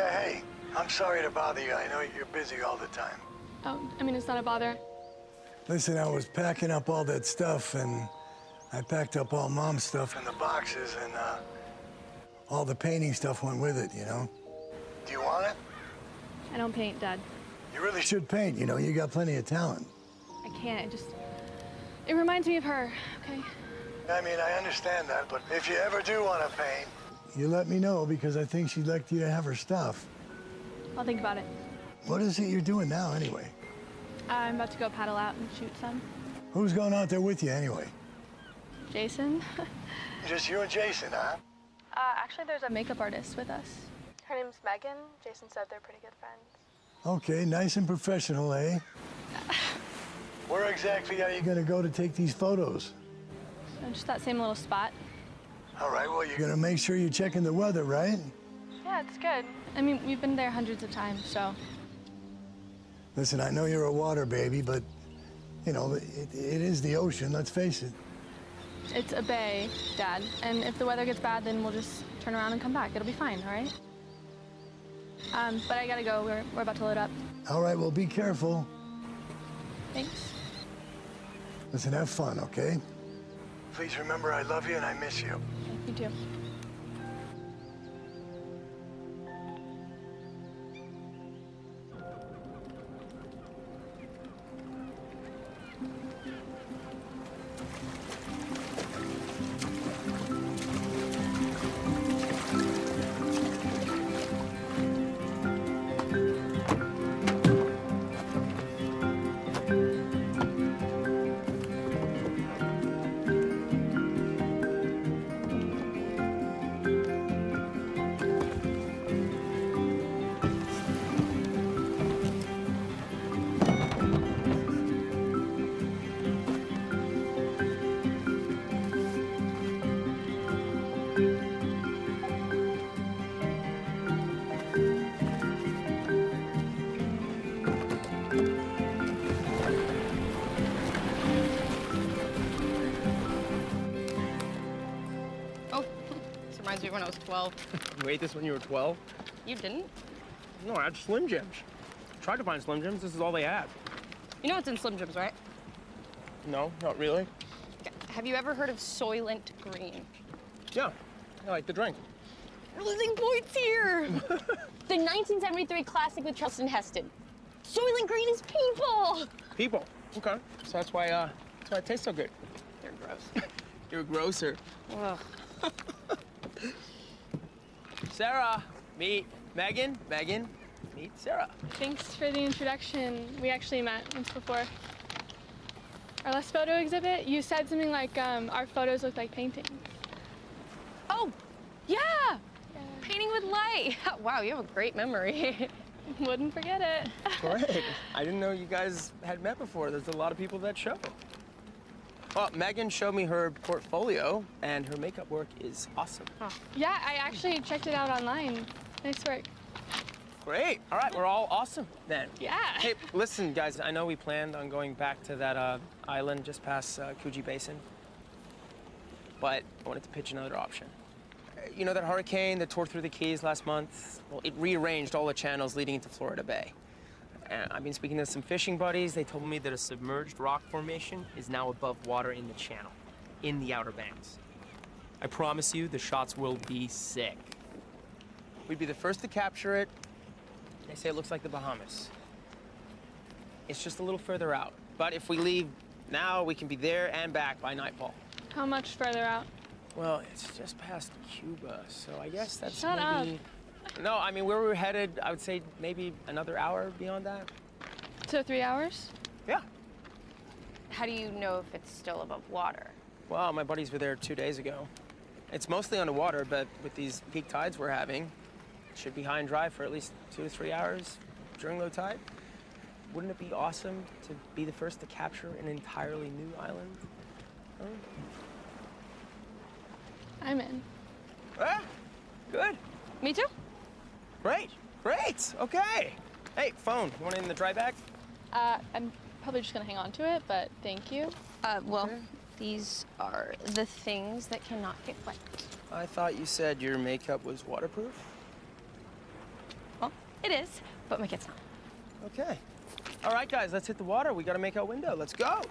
Yeah, hey, I'm sorry to bother you. I know you're busy all the time. Oh, I mean, it's not a bother. Listen, I was packing up all that stuff, and I packed up all Mom's stuff in the boxes, and all the painting stuff went with it, you know? Do you want it? I don't paint, Dad. You really should paint, you know? You got plenty of talent. I can't. It reminds me of her, okay? I mean, I understand that, but if you ever do want to paint, you let me know, because I think she'd like you to have her stuff. I'll think about it. What is it you're doing now, anyway? I'm about to go paddle out and shoot some. Who's going out there with you, anyway? Jason? Just you and Jason, huh? Actually, there's a makeup artist with us. Her name's Megan. Jason said they're pretty good friends. Okay, nice and professional, eh? Where exactly are you gonna go to take these photos? Just that same little spot. All right, well, you're gonna make sure you're checking the weather, right? Yeah, it's good. I mean, we've been there hundreds of times, so. Listen, I know you're a water baby, but, you know, it is the ocean, let's face it. It's a bay, Dad. And if the weather gets bad, then we'll just turn around and come back. It'll be fine, all right? But I gotta go. We're about to load up. All right, well, be careful. Thanks. Listen, have fun, okay? Please remember I love you and I miss you. You too. Reminds me of when I was 12. You ate this when you were 12? You didn't? No, I had Slim Jims. Tried to find Slim Jims. This is all they had. You know what's in Slim Jims, right? No, not really. Have you ever heard of Soylent Green? Yeah, I like the drink. You're losing points here. The 1973 classic with Charleston Heston. Soylent Green is people. People. Okay. So that's why it tastes so good. You're gross. You're grosser. Ugh. Sarah, meet Megan. Megan, meet Sarah. Thanks for the introduction. We actually met once before. Our last photo exhibit, you said something like, our photos look like paintings. Oh, yeah. Painting with light. Wow, you have a great memory. Wouldn't forget it. Great. I didn't know you guys had met before. There's a lot of people that show. Well, Megan showed me her portfolio, and her makeup work is awesome. Huh. Yeah, I actually checked it out online. Nice work. Great. All right, we're all awesome then. Yeah. Hey, listen, guys, I know we planned on going back to that island just past Coogee Basin, but I wanted to pitch another option. You know that hurricane that tore through the Keys last month? Well, it rearranged all the channels leading into Florida Bay. And I've been speaking to some fishing buddies. They told me that a submerged rock formation is now above water in the channel, in the Outer Banks. I promise you, the shots will be sick. We'd be the first to capture it. They say it looks like the Bahamas. It's just a little further out. But if we leave now, we can be there and back by nightfall. How much further out? Well, it's just past Cuba, so I guess that's Shut maybe... No, I mean, where we're headed, I would say maybe another hour beyond that. So 3 hours? Yeah. How do you know if it's still above water? Well, my buddies were there 2 days ago. It's mostly underwater, but with these peak tides we're having, it should be high and dry for at least 2 to 3 hours during low tide. Wouldn't it be awesome to be the first to capture an entirely new island? Huh? I'm in. Ah, good. Me too. Great, great, okay. Hey, phone, you want it in the dry bag? I'm probably just gonna hang on to it, but thank you. Well, these are the things that cannot get wet. I thought you said your makeup was waterproof. It is, but my kid's not. Okay. All right, guys, let's hit the water. We gotta make our window. Let's go.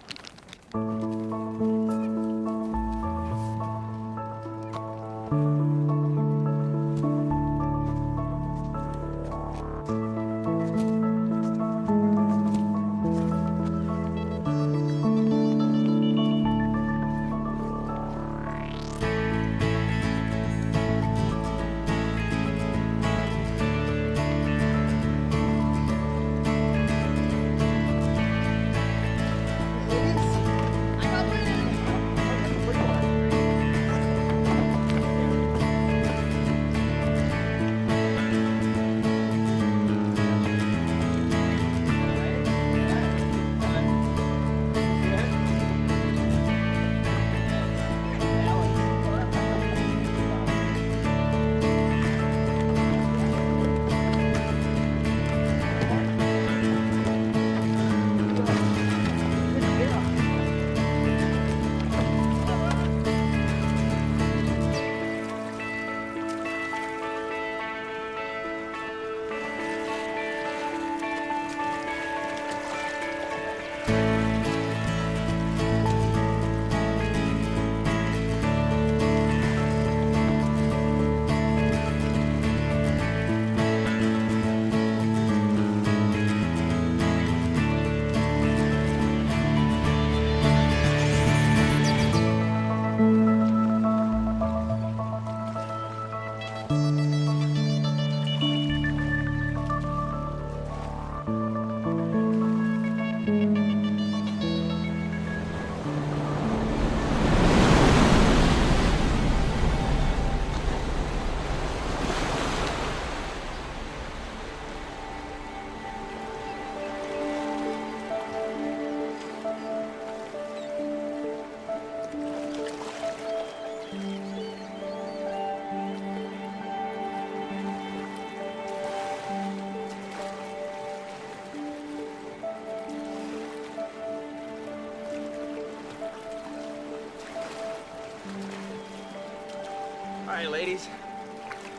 All right, ladies.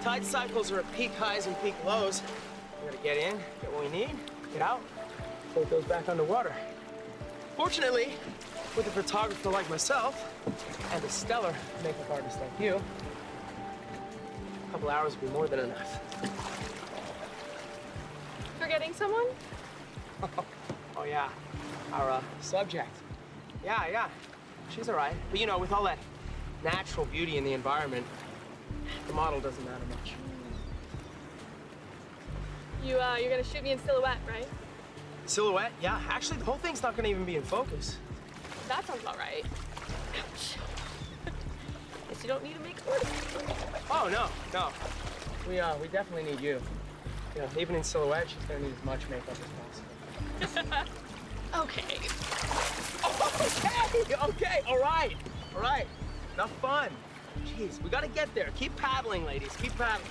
Tide cycles are at peak highs and peak lows. We gotta get in, get what we need, get out, before it goes back underwater. Fortunately, with a photographer like myself and a stellar makeup artist like you, a couple hours would be more than enough. Forgetting someone? Oh yeah, our subject. Yeah, she's all right. But you know, with all that natural beauty in the environment, the model doesn't matter much. You're gonna shoot me in silhouette, right? Silhouette? Yeah, actually, the whole thing's not gonna even be in focus. That sounds about right. Ouch. Guess you don't need a makeup artist. Oh, no. We definitely need you. You know, even in silhouette, she's gonna need as much makeup as possible. Okay. Okay, all right. Enough fun. Jeez, we gotta get there. Keep paddling, ladies, keep paddling.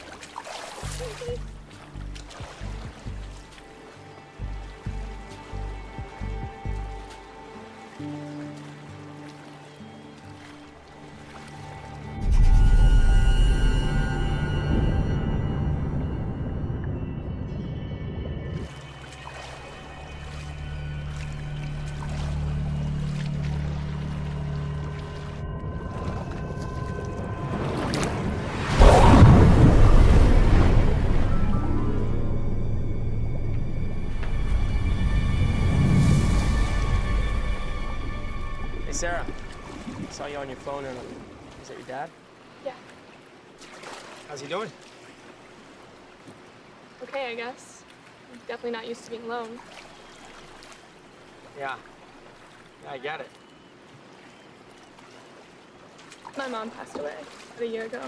Hey, Sarah, I saw you on your phone earlier. Is that your dad? Yeah. How's he doing? Okay, I guess. I'm definitely not used to being alone. Yeah, I get it. My mom passed away about a year ago,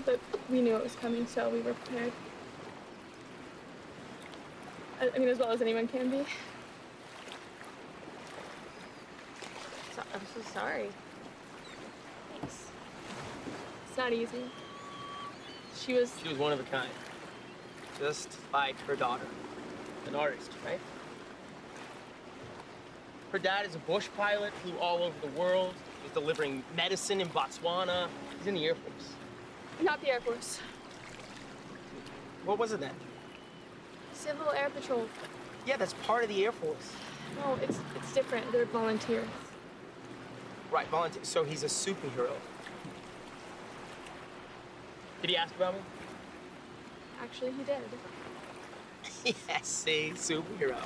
but we knew it was coming, so we were prepared. I mean, as well as anyone can be. I'm so sorry. Thanks. It's not easy. She was one of a kind. Just like her daughter. An artist, right? Her dad is a bush pilot, flew all over the world. He's delivering medicine in Botswana. He's in the Air Force. not the Air Force. What was it then? Civil Air Patrol. Yeah, that's part of the Air Force. No, it's different. They're volunteers. Right, volunteer. So he's a superhero. Did he ask about me? Actually, he did. Yes, see, superhero.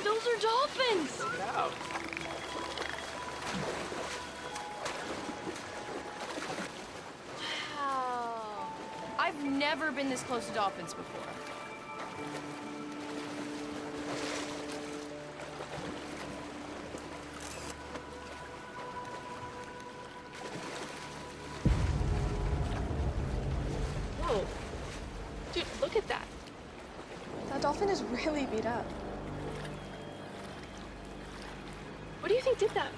Those are dolphins! Check it out. Wow. I've never been this close to dolphins before. Whoa. Dude, look at that. That dolphin is really beat up. What do you think did that?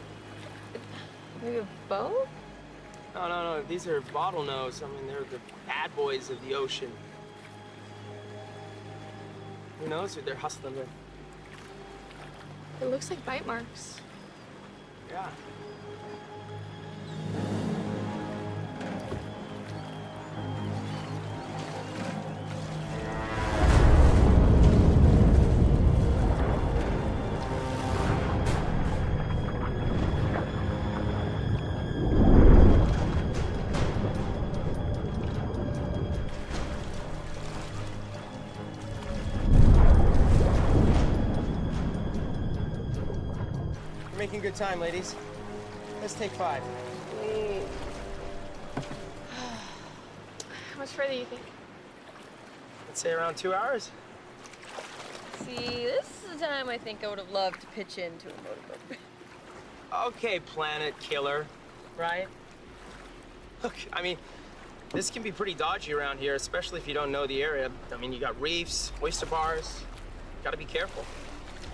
Maybe a boat? No. These are bottlenose. I mean, they're the bad boys of the ocean. Who knows who they're hustling with? It looks like bite marks. Yeah. You're making good time, ladies. Let's take 5. How much further do you think? Let's say around 2 hours. See, this is the time I think I would have loved to pitch into a motorboat. Okay, planet killer, right? Look, I mean, this can be pretty dodgy around here, especially if you don't know the area. I mean, you got reefs, oyster bars. Gotta be careful.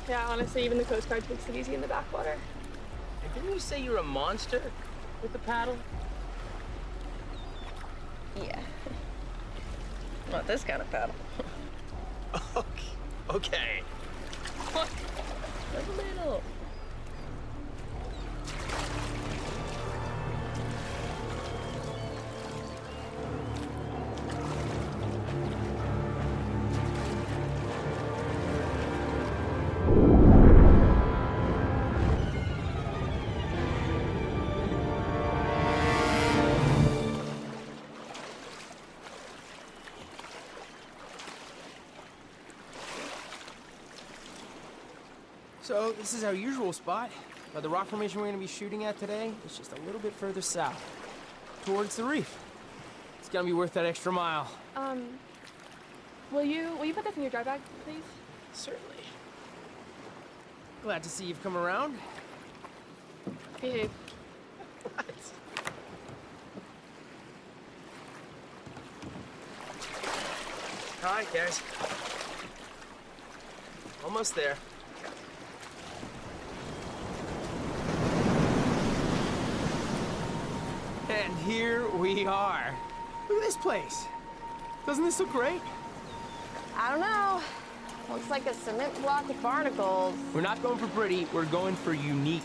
Yeah, honestly, even the Coast Guard takes it easy in the backwater. And didn't you say you're a monster with the paddle? Yeah. Not this kind of paddle. Okay. Look, there's a little. So this is our usual spot, but the rock formation we're going to be shooting at today is just a little bit further south, towards the reef. It's going to be worth that extra mile. Will you put this in your dry bag, please? Certainly. Glad to see you've come around. Behave. What? All right, guys. Almost there. And here we are. Look at this place. Doesn't this look great? I don't know. Looks like a cement block with barnacles. We're not going for pretty, we're going for unique.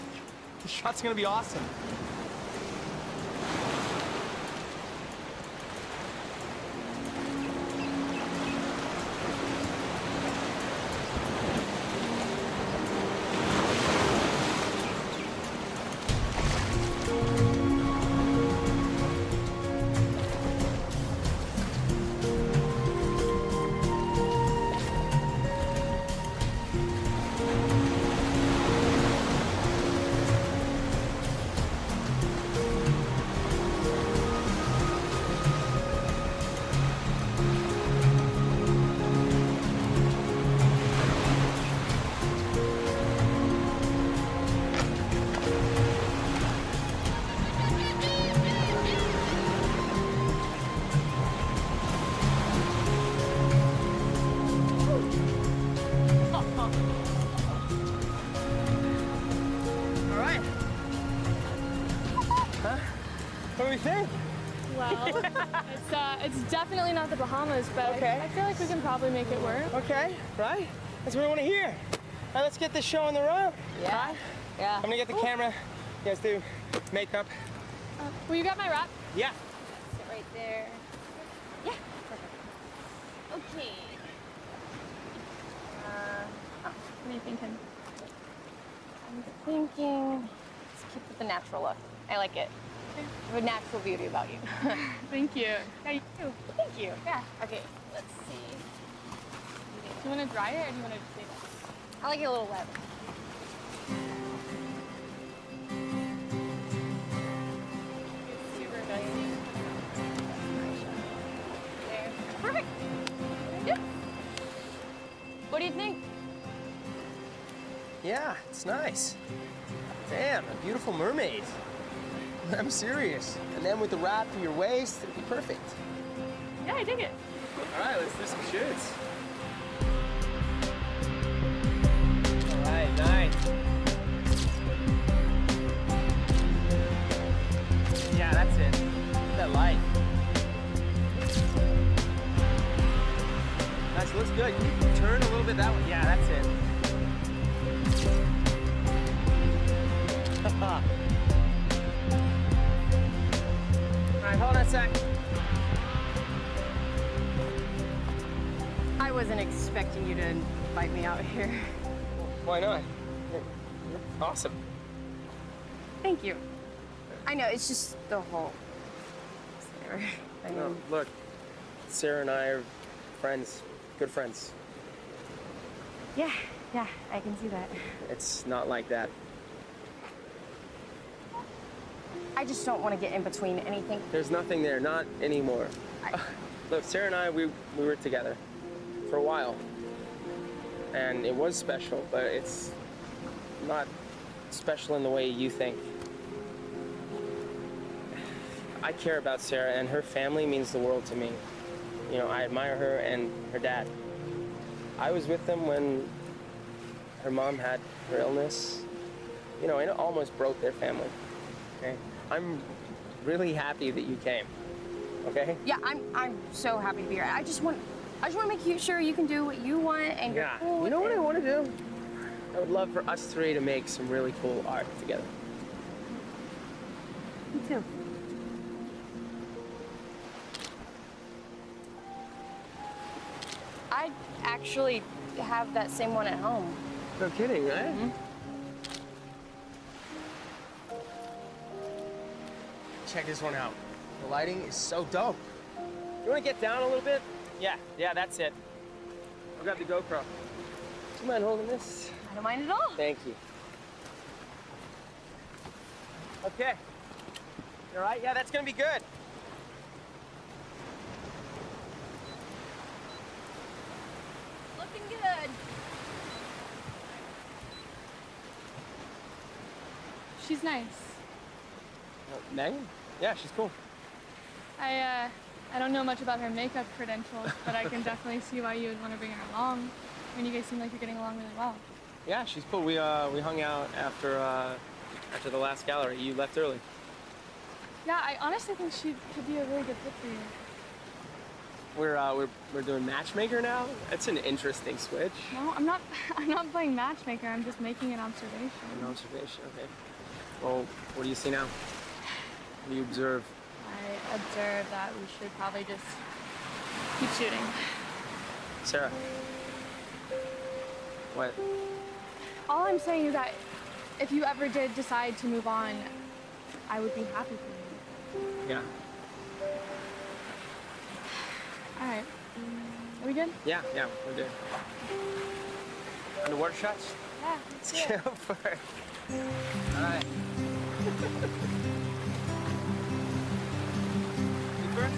The shot's gonna be awesome. do we think? Well, it's definitely not the Bahamas, but Okay. I feel like we can probably make it work. Okay, right? That's what I want to hear. All right, let's get this show on the road. Yeah. Yeah. I'm gonna get the camera. You guys do makeup. Will you grab my wrap? Yeah. Sit right there. Yeah. Perfect. Okay. What are you thinking? I'm thinking, let's keep with the natural look. I like it. You have a natural beauty about you. Thank you. Yeah, you too. Thank you. Yeah. Okay, let's see. Do you want to dry it or do you want to just leave it? I like it a little wet. It's super dusty. There. Perfect. Yep. What do you think? Yeah, it's nice. Damn, a beautiful mermaid. I'm serious. And then with the wrap to your waist, it'd be perfect. Yeah, I dig it. All right, let's do some shoots. All right, nice. Yeah, that's it. That light. Nice, looks good. Can you turn a little bit that way? Yeah, that's it. All right, hold on a sec. I wasn't expecting you to invite me out here. Why not? You're awesome. Thank you. I know, it's just the whole... I No, mean, look, Sarah and I are friends, good friends. yeah, I can see that. It's not like that. I just don't want to get in between anything. There's nothing there, not anymore. Look, Sarah and I, we were together for a while. And it was special, but it's not special in the way you think. I care about Sarah, and her family means the world to me. You know, I admire her and her dad. I was with them when her mom had her illness. You know, and it almost broke their family. Okay? I'm really happy that you came. Okay? Yeah, I'm so happy to be here. I just want to make sure you can do what you want and you're Yeah. cool. You know what I want to do? I would love for us three to make some really cool art together. Me too. I actually have that same one at home. No kidding, right? Mm-hmm. Check this one out. The lighting is so dope. You want to get down a little bit? Yeah, that's it. I'll grab the GoPro. Do you mind holding this? I don't mind at all. Thank you. Okay. You all right? Yeah, that's gonna be good. Looking good. She's nice. Megan? Yeah, she's cool. I don't know much about her makeup credentials, but I can definitely see why you would want to bring her along. I mean, you guys seem like you're getting along really well. Yeah, she's cool. We hung out after the last gallery. You left early. Yeah, I honestly think she could be a really good fit for you. We're doing matchmaker now. That's an interesting switch. No, I'm not. I'm not playing matchmaker. I'm just making an observation. An observation. Okay. Well, what do you see now? What do you observe? I observed that we should probably just keep shooting. Sarah. What? All I'm saying is that if you ever did decide to move on, I would be happy for you. Yeah. All right. Are we good? Yeah, we're good. Underwater shots? Yeah. Let's go for it. All right. You first?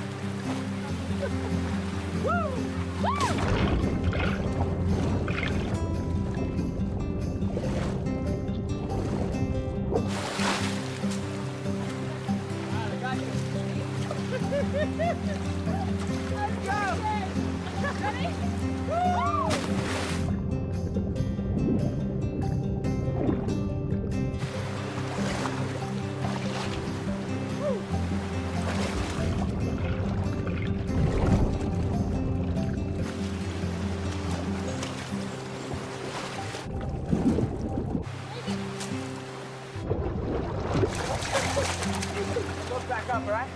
Look back up, all right?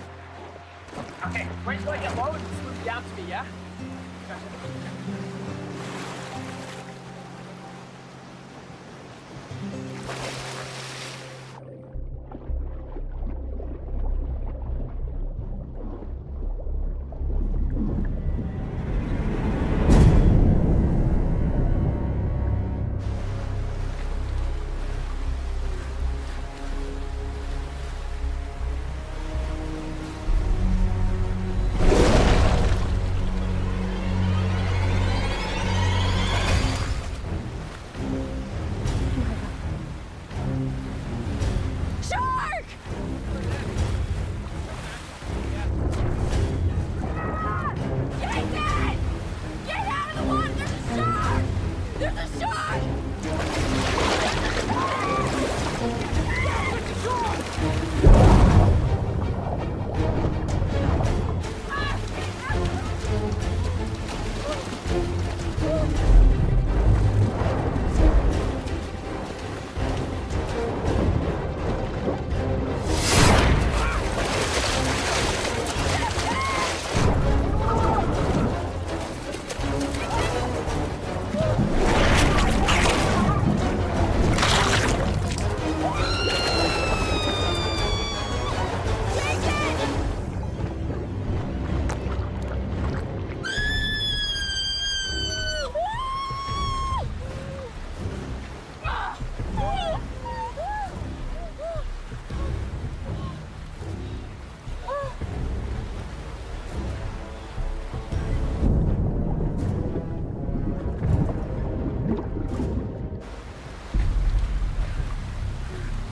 Okay, wait till I get low and just move down to me, yeah? Shark! Jason! Get out of the water! There's a shark! There's a shark!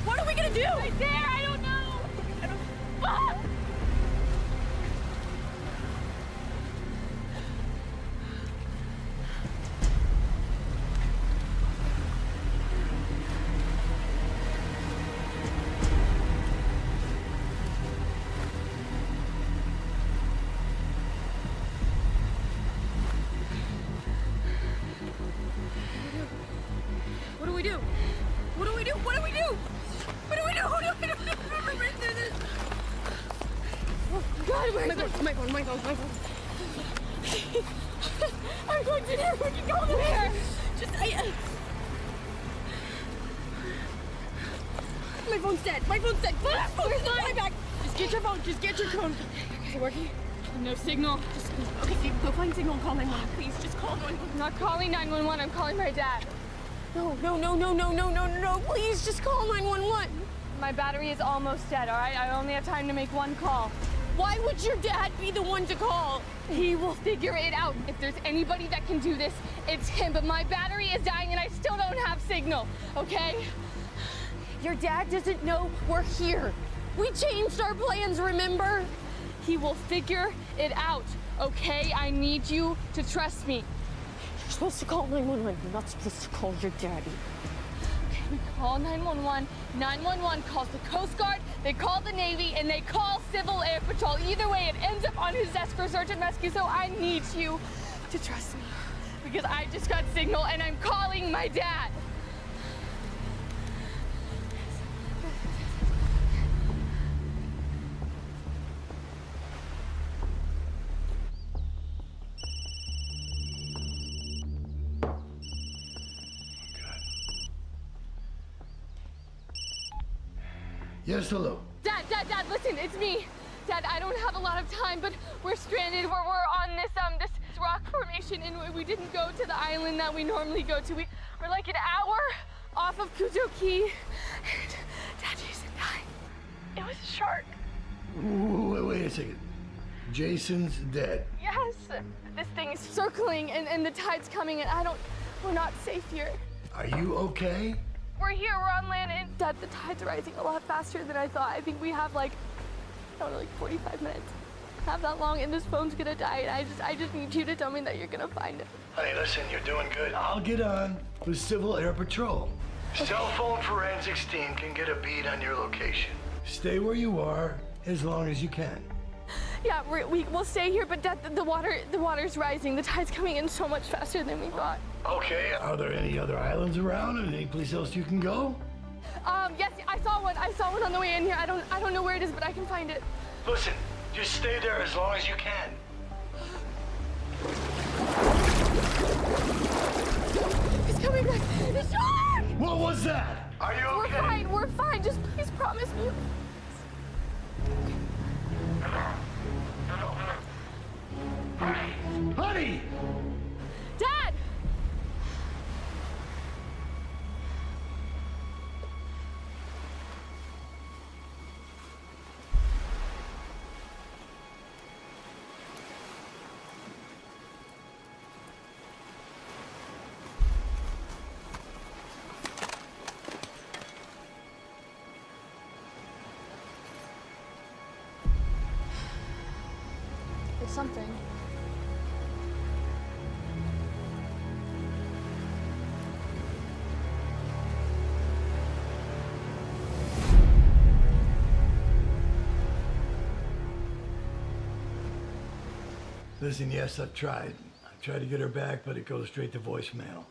What are we gonna do? Right there, I don't know. Ah! What do we do? What do we do? What do we do? What do we do? What do we do? We're through this. Oh God, where's my phone? My phone. I'm going to there. We can go there. Just my phone's dead. My phone's dead. Where's my bag? Just get your phone. Just get your phone. Is it working? No signal. Okay, go find signal and call 911. Please, just call 911. I'm not calling 911, I'm calling my dad. No. Please, just call 911. My battery is almost dead, all right? I only have time to make one call. Why would your dad be the one to call? He will figure it out. If there's anybody that can do this, it's him. But my battery is dying and I still don't have signal, okay? Your dad doesn't know we're here. We changed our plans, remember? He will figure it out, okay? I need you to trust me. You're supposed to call 911. You're not supposed to call your daddy. Okay, we call 911. 911 calls the Coast Guard, they call the Navy, and they call Civil Air Patrol. Either way, it ends up on his desk for search and rescue, so I need you to trust me. Because I just got signal and I'm calling my dad. Yes, hello. Dad, listen, it's me. Dad, I don't have a lot of time, but we're stranded. We're on this rock formation, and we didn't go to the island that we normally go to. We're like an hour off of Kujo Key, and Dad, Jason died. It was a shark. Wait a second. Jason's dead. Yes, this thing is circling, and the tide's coming, and we're not safe here. Are you okay? We're here, we're on land, and Dad, the tide's rising a lot faster than I thought. I think we have like 45 minutes. Have that long, and this phone's gonna die, and I just need you to tell me that you're gonna find it. Honey, listen, you're doing good. I'll get on with Civil Air Patrol. Cell phone forensics team can get a bead on your location. Stay where you are as long as you can. Yeah, we'll stay here, but Dad, the water's rising. The tide's coming in so much faster than we thought. Okay, are there any other islands around and any place else you can go? Yes, I saw one. I saw one on the way in here. I don't know where it is, but I can find it. Listen, just stay there as long as you can. He's coming back. The shark! What was that? Are you okay? We're fine. We're fine. Just please promise me. Honey! Dad! It's something. Listen, yes, I've tried. I've tried to get her back, but it goes straight to voicemail.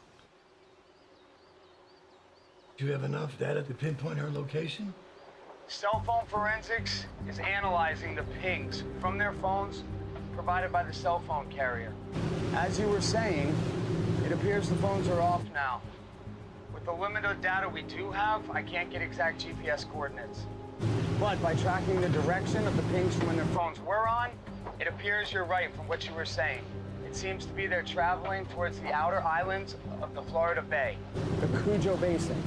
Do you have enough data to pinpoint her location? Cell phone forensics is analyzing the pings from their phones provided by the cell phone carrier. As you were saying, it appears the phones are off now. With the limited data we do have, I can't get exact GPS coordinates. But by tracking the direction of the pings from when their phones were on, it appears you're right from what you were saying. It seems to be they're traveling towards the outer islands of the Florida Bay, the Cujo Basin.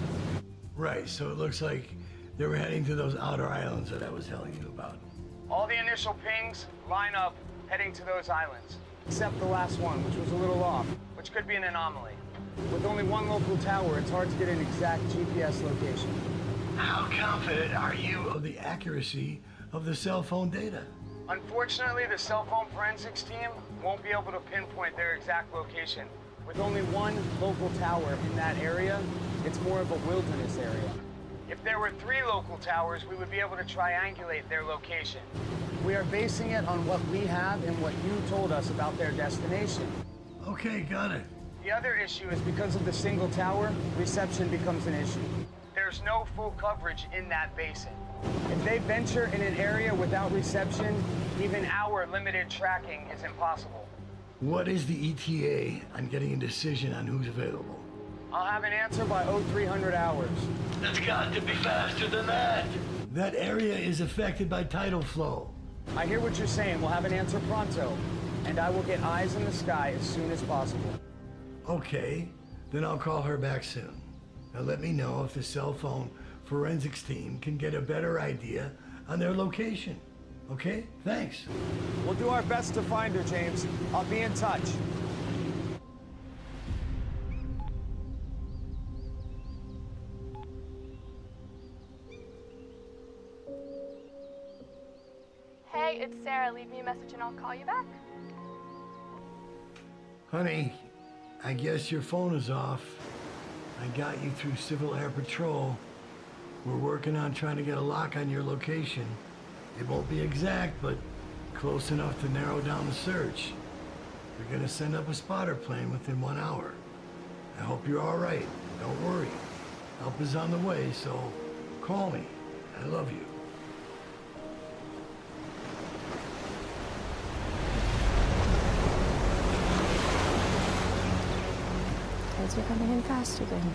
Right, so it looks like they were heading to those outer islands that I was telling you about. All the initial pings line up heading to those islands, except the last one, which was a little off, which could be an anomaly. With only one local tower, it's hard to get an exact GPS location. How confident are you of the accuracy of the cell phone data? Unfortunately, the cell phone forensics team won't be able to pinpoint their exact location. With only one local tower in that area, it's more of a wilderness area. If there were 3 local towers, we would be able to triangulate their location. We are basing it on what we have and what you told us about their destination. Okay, got it. The other issue is because of the single tower, reception becomes an issue. There's no full coverage in that basin. If they venture in an area without reception, even our limited tracking is impossible. What is the ETA on getting a decision on who's available? I'll have an answer by 0300 hours. That's got to be faster than that. That area is affected by tidal flow. I hear what you're saying. We'll have an answer pronto. And I will get eyes in the sky as soon as possible. Okay, then I'll call her back soon. Now let me know if the cell phone forensics team can get a better idea on their location. Okay, thanks. We'll do our best to find her, James. I'll be in touch. Hey, it's Sarah. Leave me a message and I'll call you back. Honey, I guess your phone is off. I got you through Civil Air Patrol. We're working on trying to get a lock on your location. It won't be exact, but close enough to narrow down the search. We're gonna send up a spotter plane within 1 hour. I hope you're all right. Don't worry. Help is on the way, so call me. I love you. Kids are coming in fast again.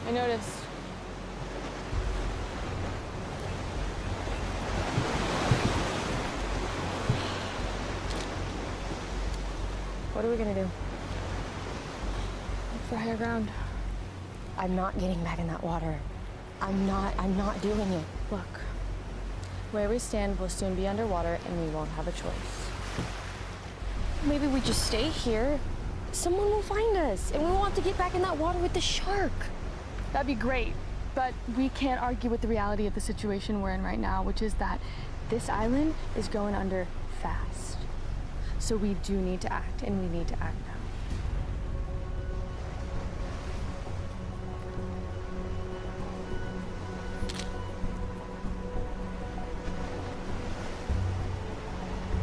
I noticed. What are we gonna do? Look for higher ground. I'm not getting back in that water. I'm not doing it. Look, where we stand will soon be underwater and we won't have a choice. Maybe we just stay here. Someone will find us, and we won't have to get back in that water with the shark. That'd be great, but we can't argue with the reality of the situation we're in right now, which is that this island is going under fast. So we do need to act, and we need to act now.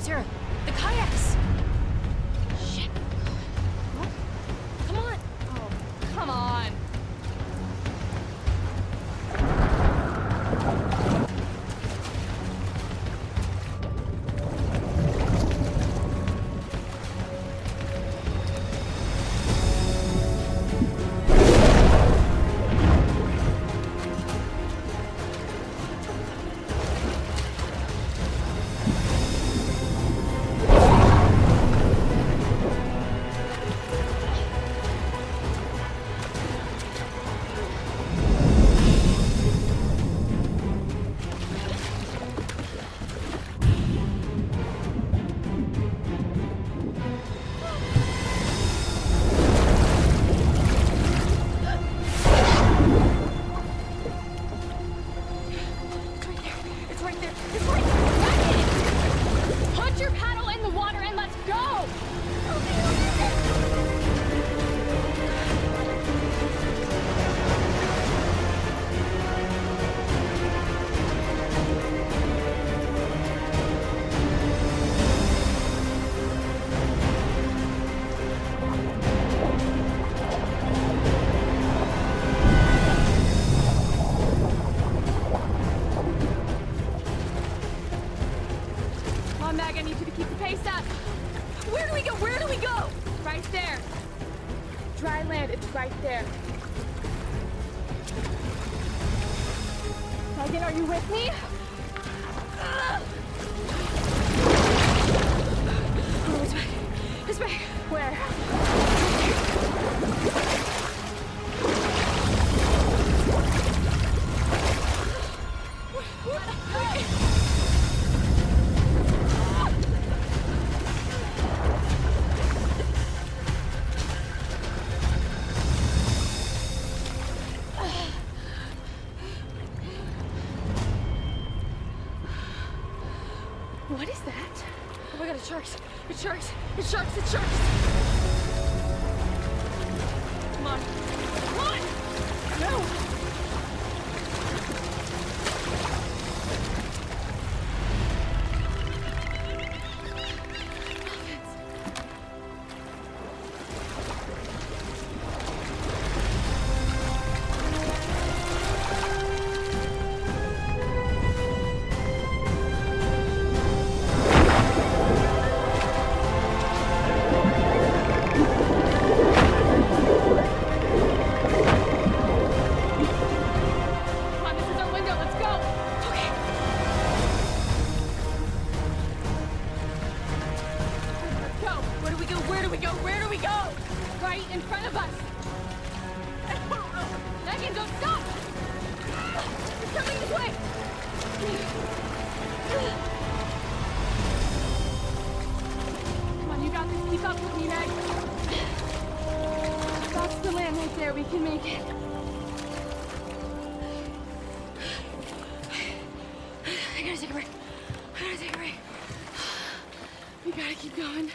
Sarah, the kayaks! Shit. Come on. there. Megan, are you with me? Oh, it's back. It's back. Where? What is that? Oh my god, it's sharks. It's sharks. It's sharks. It's sharks. Come on. Come on! No! Come on, this is our window. Let's go. Okay. Let's go. Where do we go? Where do we go? Where do we go? Right in front of us. Megan, don't stop. It's coming this way. Come on, you got this. Keep up with me, Meg. That's the land right there. We can make it. I gotta take a break. I gotta take a break. We gotta keep going.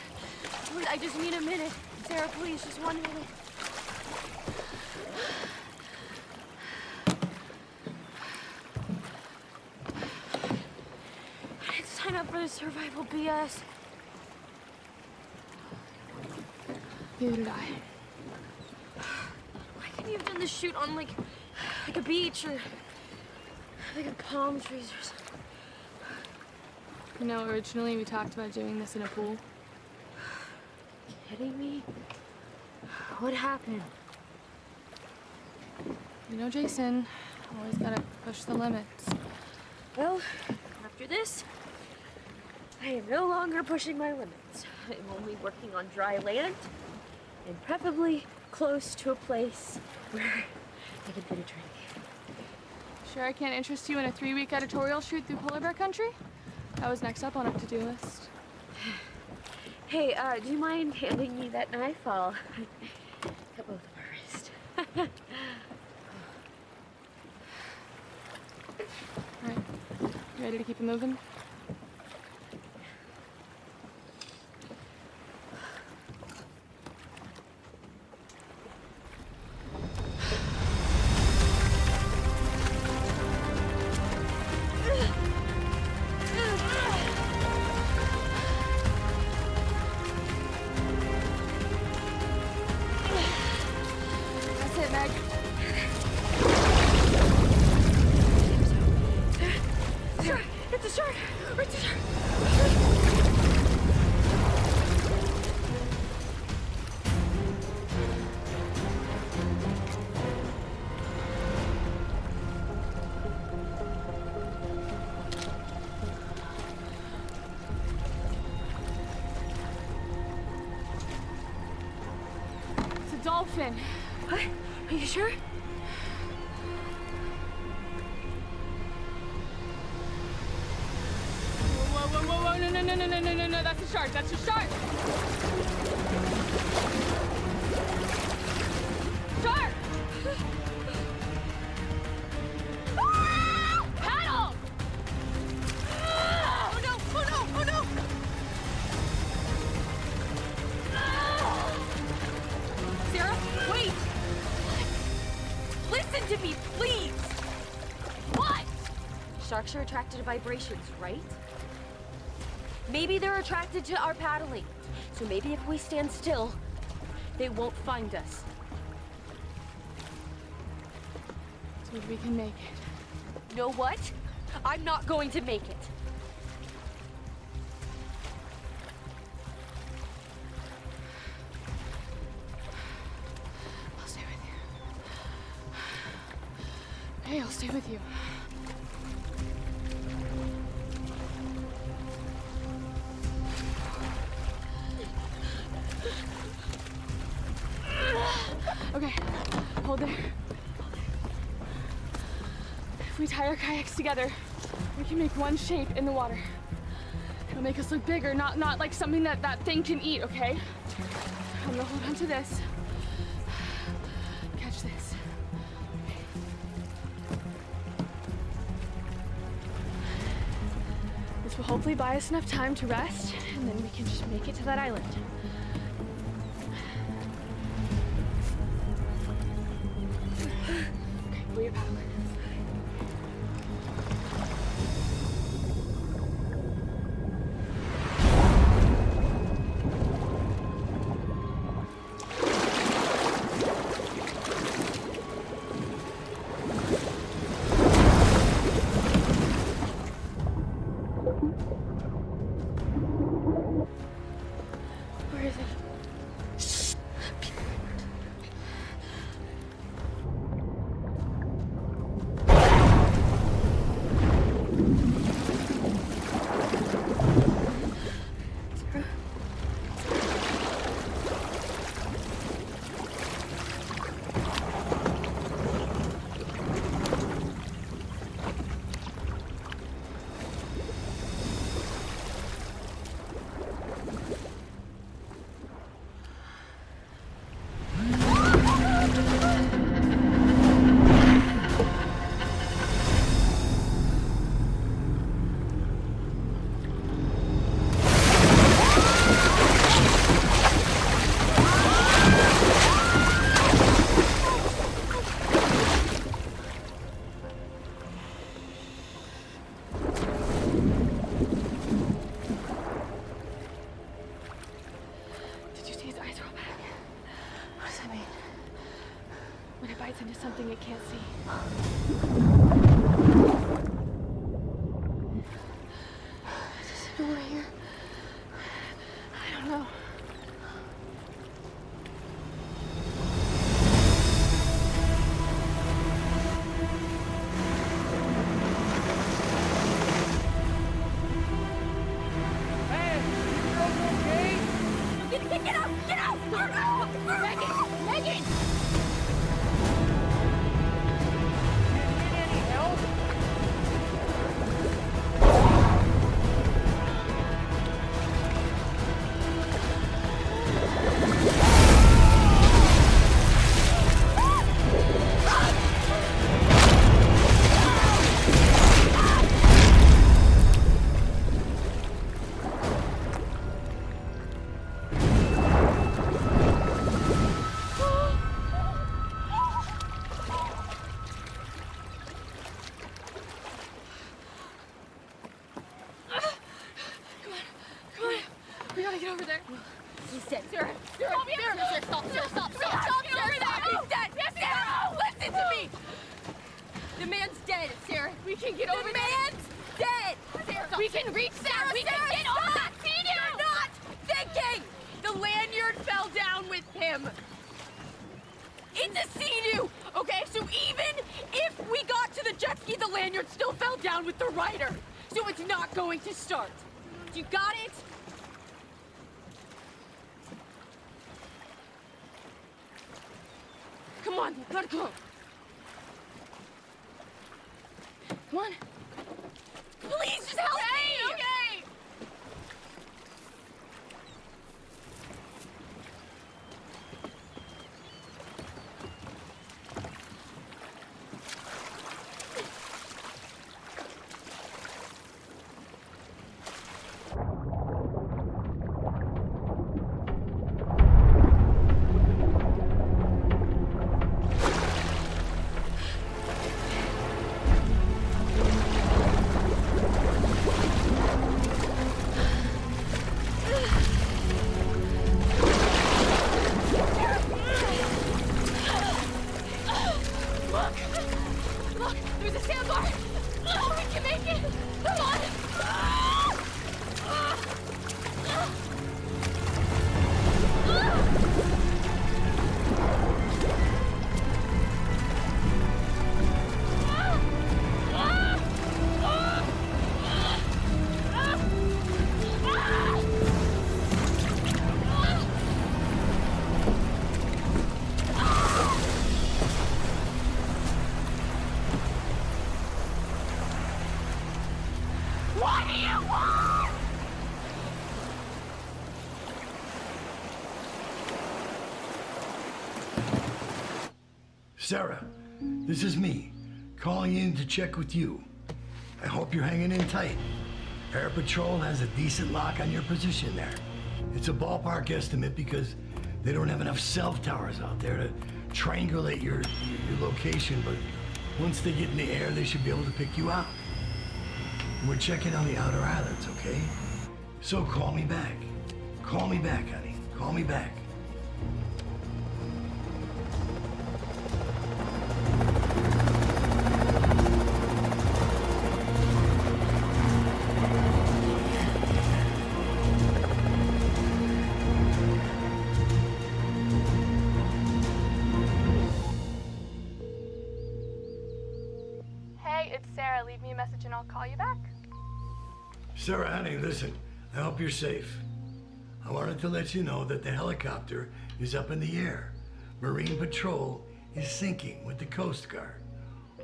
Wait, I just need a minute. Sarah, please, just 1 minute. I didn't sign up for the survival BS. Neither did I. Why couldn't you have done this shoot on like a beach or like a palm trees or something? You know, originally we talked about doing this in a pool. Kidding me? What happened? You know, Jason, always gotta push the limits. Well, after this, I am no longer pushing my limits. I'm only working on dry land and preferably close to a place where I can fit a drink. Sure I can't interest you in a 3-week editorial shoot through polar bear country? That was next up on our to-do list. Hey, do you mind handing me that knife? I'll cut both of our wrists. All right, you ready to keep it moving? That's it, Meg. Shark! It's a shark! It's a shark! It's a dolphin. What? Are you sure? Whoa, whoa, whoa, whoa, no, that's a shark, that's a shark! Shark! Ah! Paddle! Ah! Oh no! Oh no! Oh no! Sarah, wait! Listen to me, please! What? Sharks are attracted to vibrations, right? Maybe they're attracted to our paddling. So maybe if we stand still, they won't find us. Dude, we can make it. You know what? I'm not going to make it. I'll stay with you. Okay, I'll stay with you. Okay, hold there. If we tie our kayaks together, we can make one shape in the water. It'll make us look bigger, not like something that thing can eat, okay? I'm gonna hold on to this. Catch this. This will hopefully buy us enough time to rest, and then we can just make it to that island. Okay, pull your paddle. Where is it? Did you see his eyes roll back? What does that mean? When it bites into something it can't see. Is this signal right here? I don't know. Get out! Get out! Megan! Megan! Any help? We gotta get over there. He's dead. Sarah, stop, stop. Get over there! He's dead! Sarah, listen to me! The man's dead, Sarah. We can get over The there. man's dead! Sarah, We can reach that! We can get over that! You're not thinking! The lanyard fell down with him! It's a sea-doo! Okay, so even if we got to the jet ski, the lanyard still fell down with the rider. So it's not going to start. You got it? Come on, gotta go. Come on. Please, just help me! Okay! Look, there's a sandbar. Oh, we can make it. Come on. Sarah, this is me, calling in to check with you. I hope you're hanging in tight. Air Patrol has a decent lock on your position there. It's a ballpark estimate because they don't have enough cell towers out there to triangulate your location, but once they get in the air, they should be able to pick you out. We're checking on the outer islands, okay? So call me back. Call me back, honey. Call me back. Hey, it's Sarah. Leave me a message and I'll call you back. Sarah, honey, listen. I hope you're safe. I wanted to let you know that the helicopter is up in the air. Marine Patrol is sinking with the Coast Guard.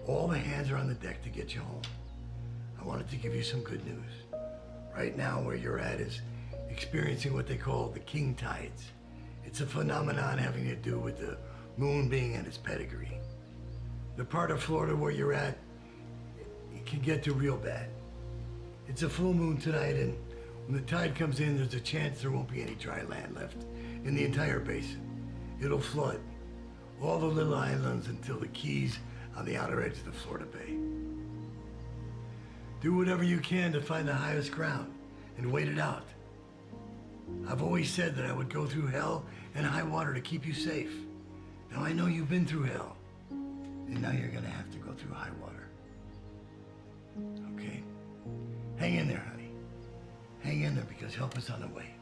All the hands are on the deck to get you home. I wanted to give you some good news. Right now, where you're at is experiencing what they call the king tides. It's a phenomenon having to do with the moon being in its pedigree. The part of Florida where you're at, it can get to real bad. It's a full moon tonight, and when the tide comes in, there's a chance there won't be any dry land left in the entire basin. It'll flood all the little islands until the Keys on the outer edge of the Florida Bay. Do whatever you can to find the highest ground and wait it out. I've always said that I would go through hell and high water to keep you safe. Now I know you've been through hell, and now you're gonna have to go through high water. Okay? Hang in there, honey. Hang in there because help is on the way.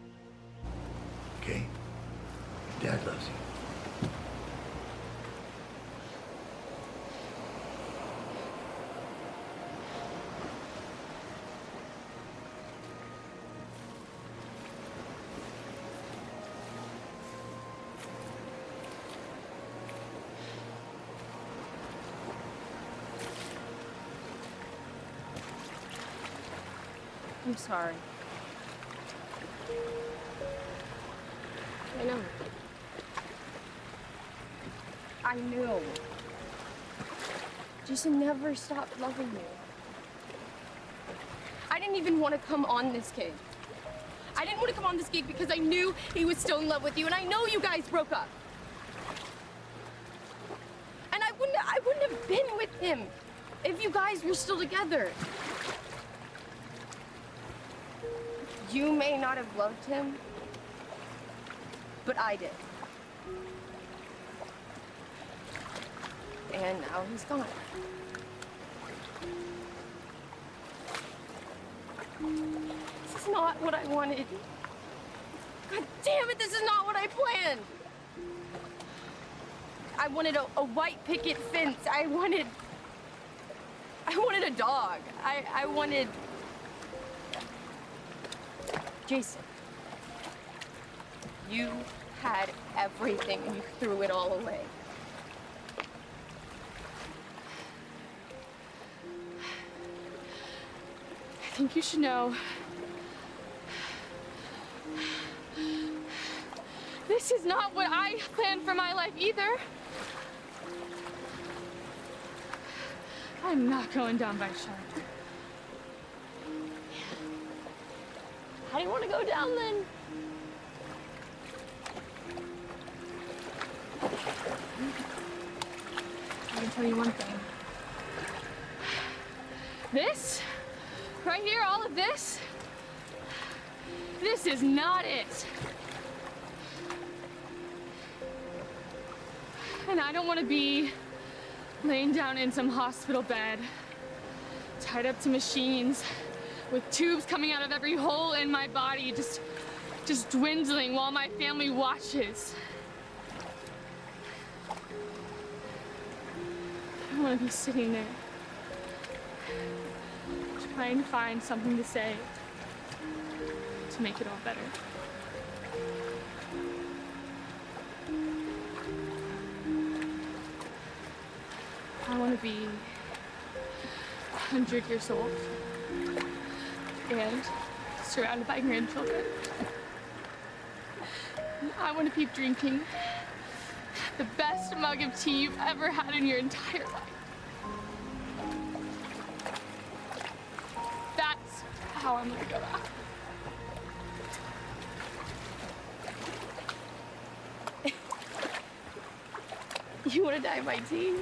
Okay? Your dad loves you. I'm sorry. I know. I knew. Jason never stopped loving you. I didn't even want to come on this gig. I didn't want to come on this gig because I knew he was still in love with you, and I know you guys broke up. And I wouldn't have been with him if you guys were still together. You may not have loved him, but I did. And now he's gone. This is not what I wanted. God damn it, this is not what I planned. I wanted a white picket fence. I wanted a dog. I wanted... Jason, you had everything and you threw it all away. I think you should know. This is not what I planned for my life either. I'm not going down by shark. How do you want to go down then? I can tell you one thing. This, right here, all of this, this is not it. And I don't want to be laying down in some hospital bed, tied up to machines, with tubes coming out of every hole in my body, just dwindling while my family watches. I want to be sitting there, trying to find something to say to make it all better. I want to be 100 years old and surrounded by grandchildren. I want to be drinking the best mug of tea you've ever had in your entire life. That's how I'm gonna go out. You wanna die by tea?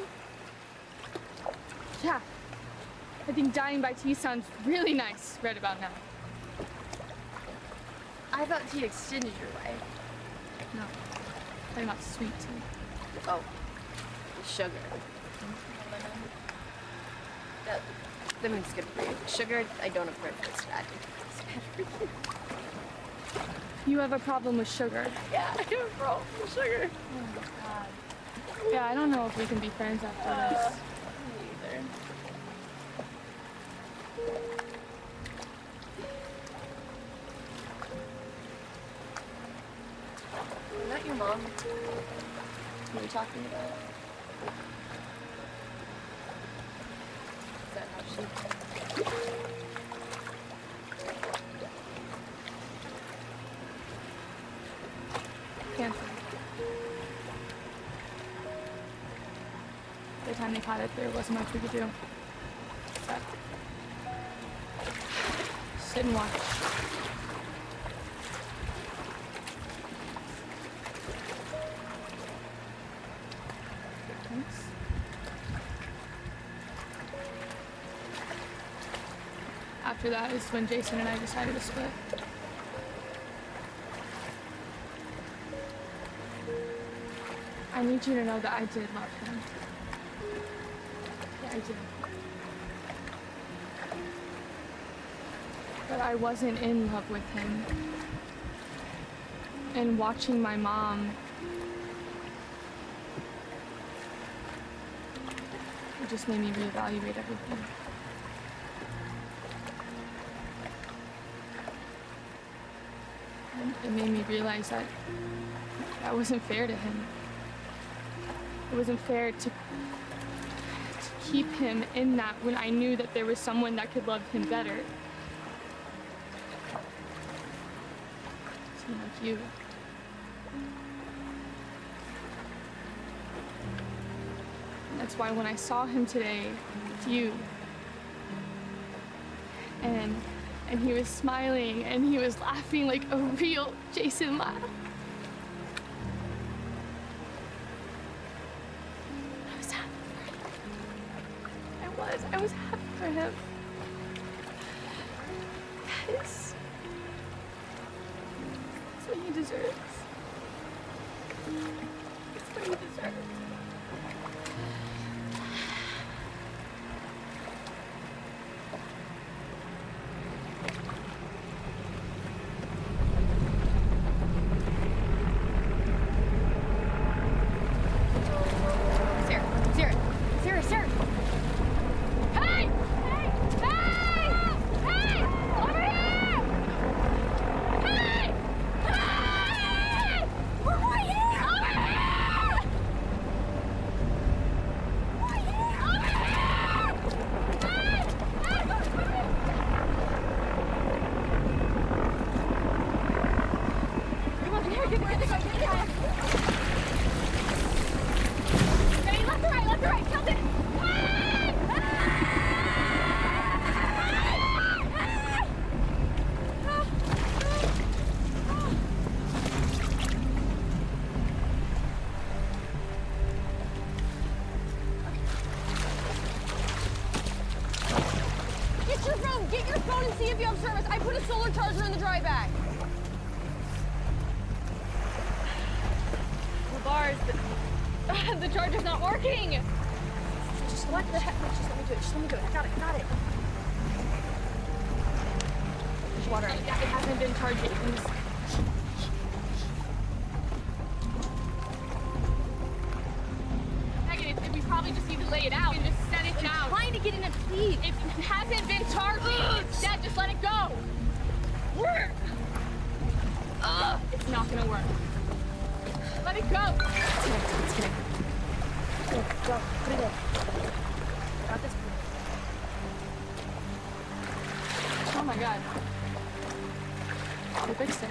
Yeah. I think dying by tea sounds really nice right about now. I thought tea extended your life. No, they're not sweet tea. Oh, sugar. That means good for you. Sugar, I don't approve. It's bad. It's bad for you. You have a problem with sugar. Yeah, I have a problem with sugar. Oh my God. Yeah, I don't know if we can be friends after this. Me either. Not your mom. What are you talking about? Is that how she... Cancer. By the time they caught it, there wasn't much we could do. But sit and watch. Thanks. After that is when Jason and I decided to split. I need you to know that I did love him. Yeah, I did. But I wasn't in love with him. And watching my mom, it just made me reevaluate everything. And it made me realize that that wasn't fair to him. It wasn't fair to keep him in that when I knew that there was someone that could love him better. Someone like you. And that's why when I saw him today with you, and he was smiling and he was laughing like a real Jason laugh. I was happy for him. Yes. That's what he deserves. That's what he deserves. Sarah. Hey! Hey! Hey! Hey! Over here! Hey! Hey! Where are you? Over here! Where are you? Over here! Hey! Hey! Come on, here, get the guy. Hey, left or right, count it! Get your phone and see if you have service. I put a solar charger in the dry bag. The bars, the charger's not working. Just what the heck? Just let me do it. Just let me do it. I got it. There's water. It hasn't been charging. Megan, we probably just need to lay it out and just set it down. I'm trying to get in a sleep. It hasn't been charging. It's dead. Just let it go. Work. It's not gonna work. Let it go. It's gonna. Go. Put it in. Got this. Oh my God. You fixed it.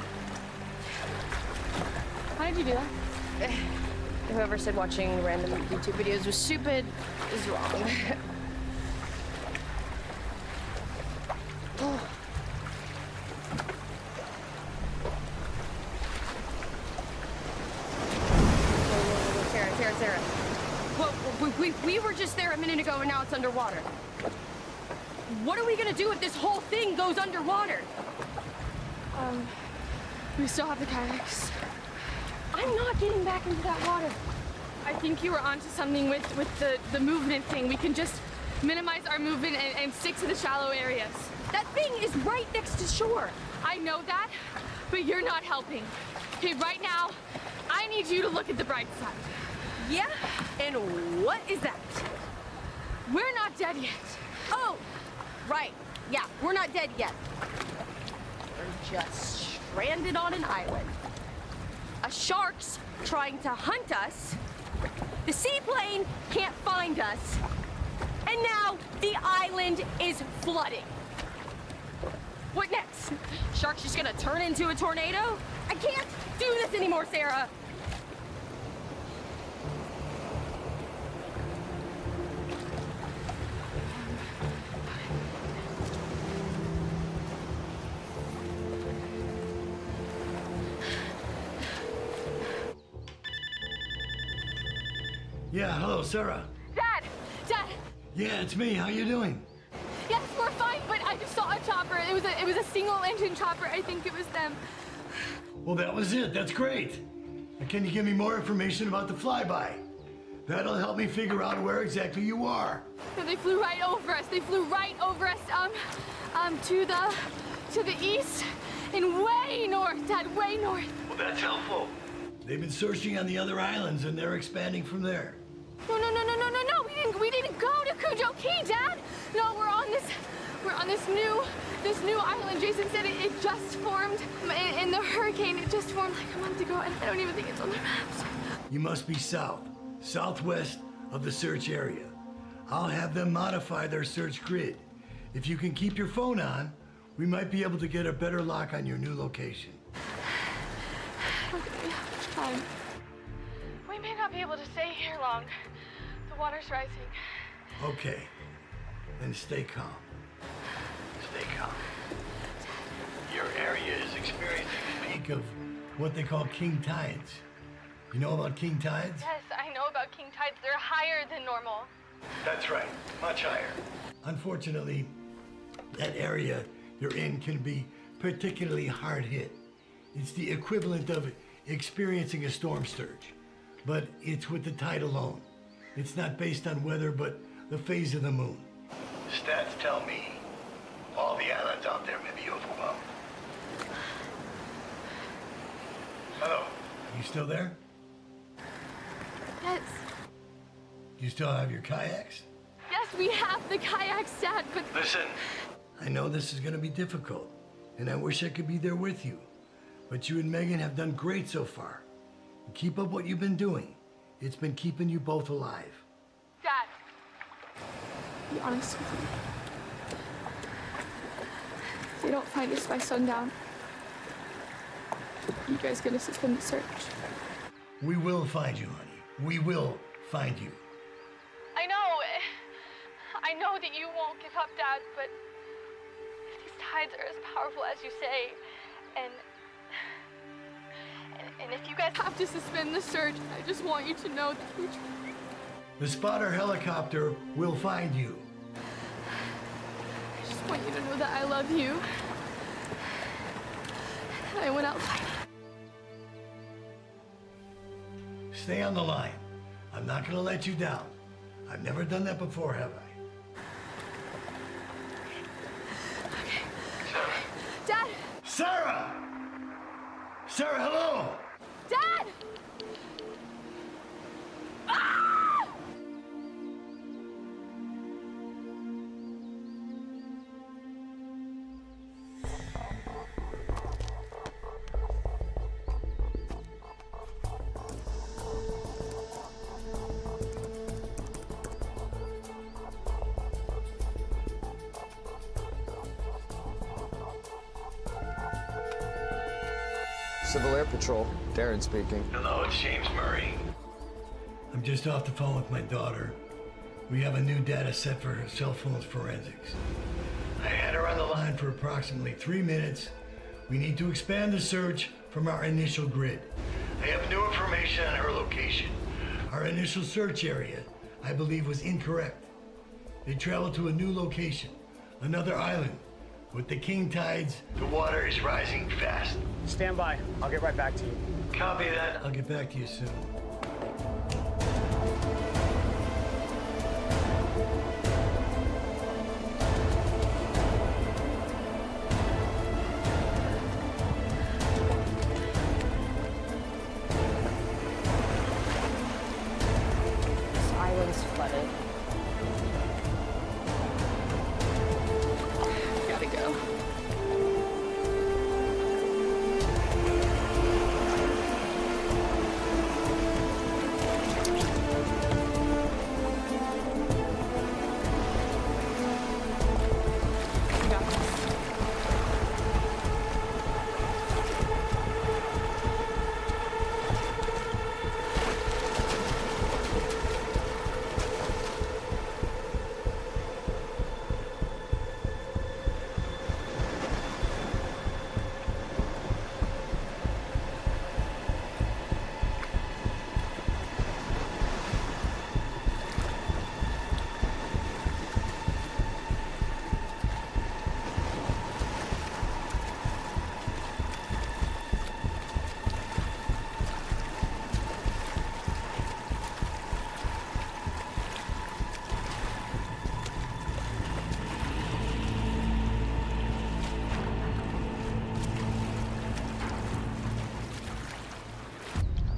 How did you do that? Whoever said watching random YouTube videos was stupid is wrong. Oh. Whoa, Sarah. Whoa, we were just there a minute ago and now it's underwater. What are we gonna do if this whole thing goes underwater? We still have the kayaks. I'm not getting back into that water. I think you were onto something with the movement thing. We can just minimize our movement and stick to the shallow areas. That thing is right next to shore. I know that, but you're not helping. Okay, right now, I need you to look at the bright side. Yeah? And what is that? We're not dead yet. Oh, right. Yeah, we're not dead yet. We're just stranded on an island. A shark's trying to hunt us. The seaplane can't find us. And now the island is flooding. What next? Shark's just gonna turn into a tornado? I can't do this anymore, Sarah. Yeah, hello, Sarah. Dad! Yeah, it's me. How you doing? Yes, we're fine, but I just saw a chopper. It was a single engine chopper. I think it was them. Well, that was it. That's great. And can you give me more information about the flyby? That'll help me figure out where exactly you are. So they flew right over us. They flew right over us, to the east and way north, Dad, way north. Well, that's helpful. They've been searching on the other islands, and they're expanding from there. No. We didn't go to Cujo Key, Dad. No, we're on this new island. Jason said it just formed in the hurricane. It just formed like a month ago, and I don't even think it's on their maps. You must be southwest of the search area. I'll have them modify their search grid. If you can keep your phone on, we might be able to get a better lock on your new location. Okay, how much time? We may not be able to stay here long. The water's rising. Okay, then stay calm. Stay calm. Your area is experiencing a peak of what they call king tides. You know about king tides? Yes, I know about king tides. They're higher than normal. That's right, much higher. Unfortunately, that area you're in can be particularly hard hit. It's the equivalent of experiencing a storm surge, but it's with the tide alone. It's not based on weather, but the phase of the moon. Stats tell me all the islands out there may be overwhelmed. Hello, you still there? Yes. You still have your kayaks? Yes, we have the kayaks, Dad, but Listen, I know this is gonna be difficult, and I wish I could be there with you. But you and Megan have done great so far. Keep up what you've been doing. It's been keeping you both alive. Dad, be honest with me. If they don't find us by sundown, you guys gonna suspend the search? We will find you, honey. We will find you. I know that you won't give up, Dad, but if these tides are as powerful as you say, and if you guys have to suspend the search, I just want you to know that we tried. The spotter helicopter will find you. I just want you to know that I love you. And I went out fighting. Stay on the line. I'm not gonna let you down. I've never done that before, have I? Okay. Dad! Sarah! Sarah, hello! Dad! Ah! Civil Air Patrol, Darren speaking. Hello, it's James Murray. I'm just off the phone with my daughter. We have a new data set for her cell phone's forensics. I had her on the line for approximately 3 minutes. We need to expand the search from our initial grid. I have new information on her location. Our initial search area, I believe, was incorrect. They traveled to a new location, another island. With the king tides, the water is rising fast. Stand by. I'll get right back to you. Copy that. I'll get back to you soon. This island's flooded. Gotta go.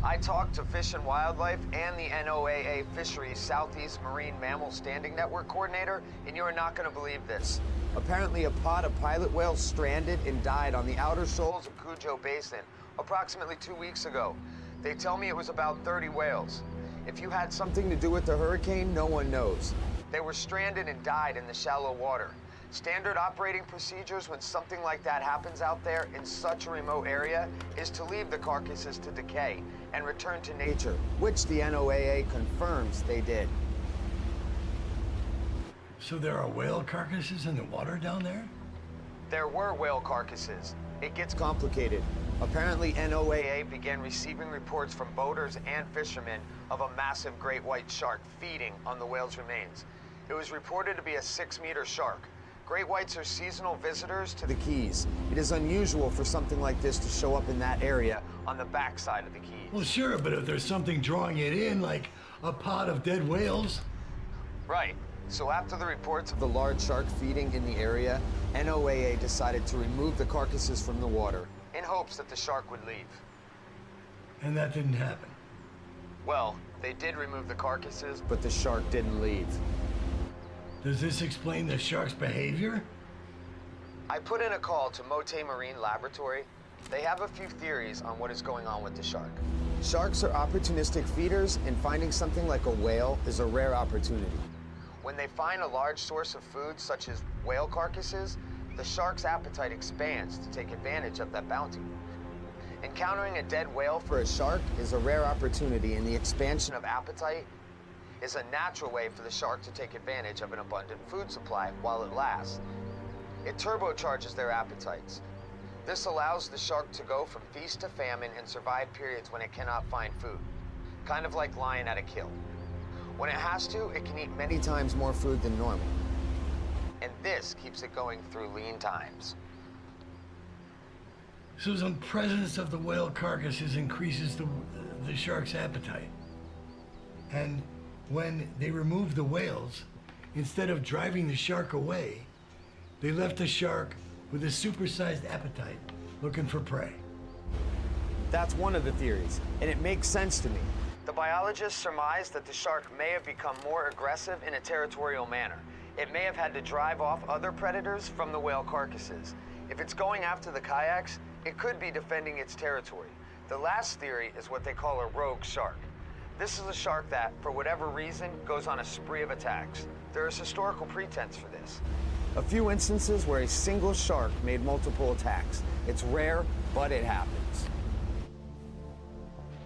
I talked to Fish and Wildlife and the NOAA Fisheries Southeast Marine Mammal Standing Network coordinator, and you are not going to believe this. Apparently, a pod of pilot whales stranded and died on the outer shoals of Cujo Basin approximately 2 weeks ago. They tell me it was about 30 whales. If you had something to do with the hurricane, no one knows. They were stranded and died in the shallow water. Standard operating procedures when something like that happens out there in such a remote area is to leave the carcasses to decay and return to nature, which the NOAA confirms they did. So there are whale carcasses in the water down there? There were whale carcasses. It gets complicated. Apparently, NOAA began receiving reports from boaters and fishermen of a massive great white shark feeding on the whale's remains. It was reported to be a 6-meter shark. Great whites are seasonal visitors to the Keys. It is unusual for something like this to show up in that area on the backside of the Keys. Well, sure, but if there's something drawing it in, like a pod of dead whales. Right. So after the reports of the large shark feeding in the area, NOAA decided to remove the carcasses from the water in hopes that the shark would leave. And that didn't happen. Well, they did remove the carcasses, but the shark didn't leave. Does this explain the shark's behavior? I put in a call to Mote Marine Laboratory. They have a few theories on what is going on with the shark. Sharks are opportunistic feeders, and finding something like a whale is a rare opportunity. When they find a large source of food, such as whale carcasses, the shark's appetite expands to take advantage of that bounty. Encountering a dead whale for a shark is a rare opportunity, and the expansion of appetite is a natural way for the shark to take advantage of an abundant food supply while it lasts. It turbocharges their appetites. This allows the shark to go from feast to famine and survive periods when it cannot find food, kind of like lying at a kill. When it has to, it can eat many times more food than normal. And this keeps it going through lean times. So some presence of the whale carcasses increases the shark's appetite. And when they removed the whales, instead of driving the shark away, they left the shark with a supersized appetite, looking for prey. That's one of the theories, and it makes sense to me. The biologists surmise that the shark may have become more aggressive in a territorial manner. It may have had to drive off other predators from the whale carcasses. If it's going after the kayaks, it could be defending its territory. The last theory is what they call a rogue shark. This is a shark that, for whatever reason, goes on a spree of attacks. There is historical pretense for this. A few instances where a single shark made multiple attacks. It's rare, but it happens.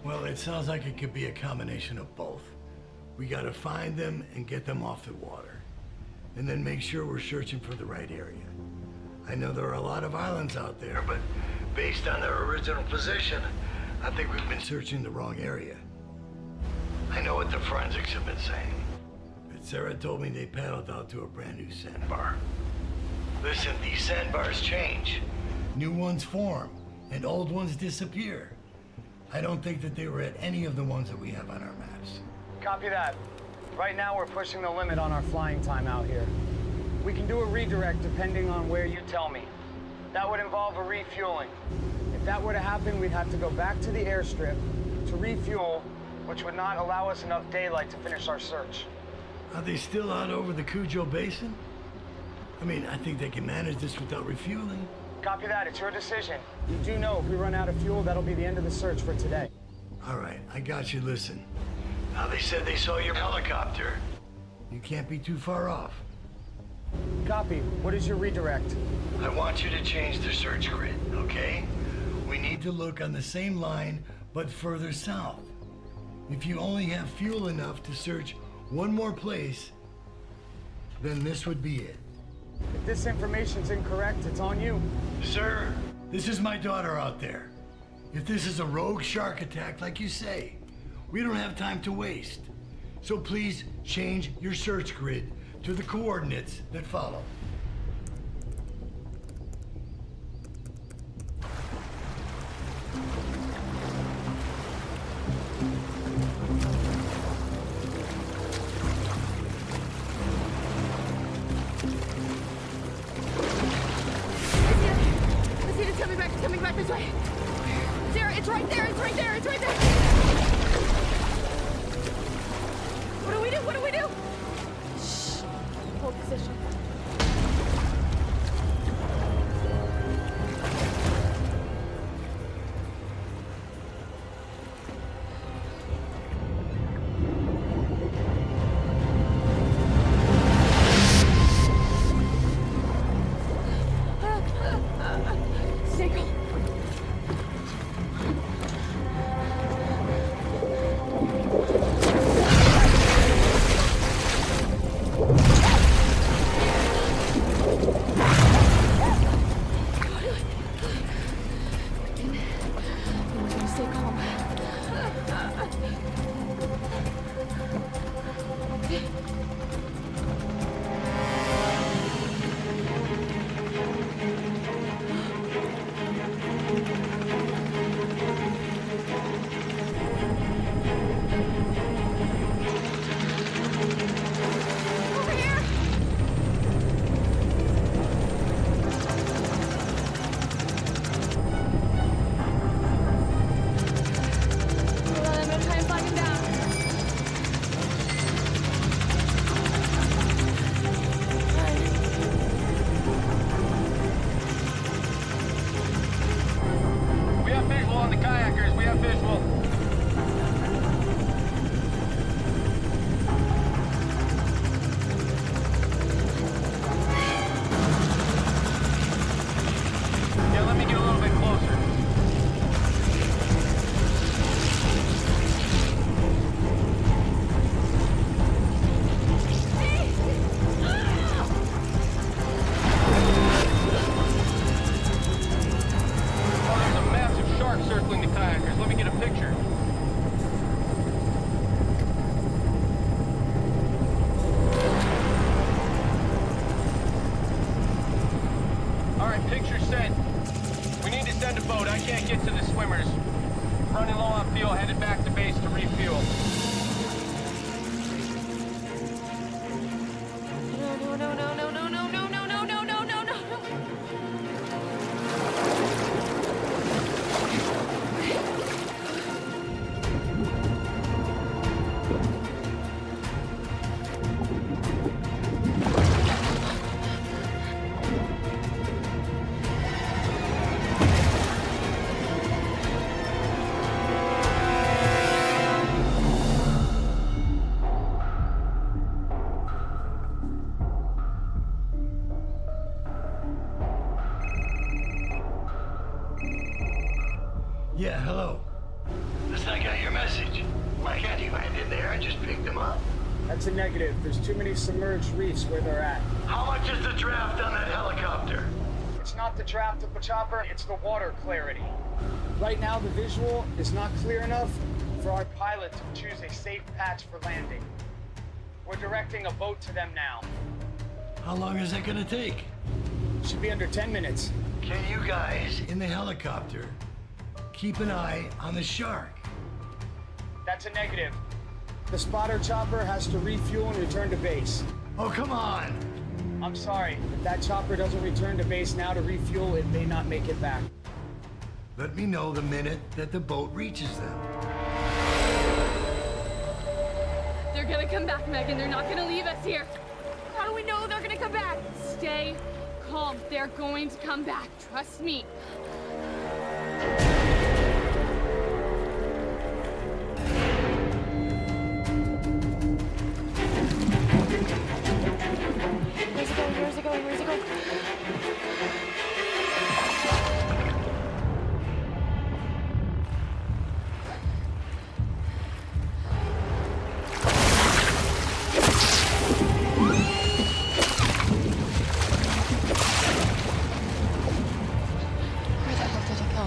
Well, it sounds like it could be a combination of both. We gotta find them and get them off the water. And then make sure we're searching for the right area. I know there are a lot of islands out there, but based on their original position, I think we've been searching the wrong area. I know what the forensics have been saying, but Sarah told me they paddled out to a brand new sandbar. Listen, these sandbars change. New ones form, and old ones disappear. I don't think that they were at any of the ones that we have on our maps. Copy that. Right now, we're pushing the limit on our flying time out here. We can do a redirect depending on where you tell me. That would involve a refueling. If that were to happen, we'd have to go back to the airstrip to refuel, which would not allow us enough daylight to finish our search. Are they still out over the Cujo Basin? I mean, I think they can manage this without refueling. Copy that. It's your decision. You do know if we run out of fuel, that'll be the end of the search for today. All right, I got you. Listen. Now, they said they saw your helicopter. You can't be too far off. Copy. What is your redirect? I want you to change the search grid, okay? We need to look on the same line, but further south. If you only have fuel enough to search one more place, then this would be it. If this information's incorrect, it's on you. Sir, this is my daughter out there. If this is a rogue shark attack like you say, we don't have time to waste. So please change your search grid to the coordinates that follow. I see it. It's coming back this way. Sarah, it's right there, it's right there, it's right there. What do we do? What do we do? Shh. Hold position. Stay calm. Stay calm. Over here. Hold on, I'm gonna try and flag him down. We have visual on the kayakers. We have visual. Yeah, let me get a little bit closer. Oh, there's a massive shark circling the kayakers. Let me get a picture. All right, picture sent. We need to send a boat. I can't get to the swimmers. Running low on fuel, headed back to base to refuel. No, no, no, no, no, no, no, no, no, no, no, no, no, no. Yeah, hello. Listen, I got your message. Why can't he land in there? I just picked him up. That's a negative. There's too many submerged reefs where they're at. How much is the draft on that helicopter? It's not the draft of the chopper, it's the water clarity. Right now, the visual is not clear enough for our pilot to choose a safe patch for landing. We're directing a boat to them now. How long is that gonna take? Should be under 10 minutes. Can you guys in the helicopter keep an eye on the shark? That's a negative. The spotter chopper has to refuel and return to base. Oh, come on. I'm sorry, if that chopper doesn't return to base now to refuel, it may not make it back. Let me know the minute that the boat reaches them. They're gonna come back, Megan. They're not gonna leave us here. How do we know they're gonna come back? Stay calm. They're going to come back. Trust me. Where's it going? Where's it going? Where's it going? Where the hell did it go?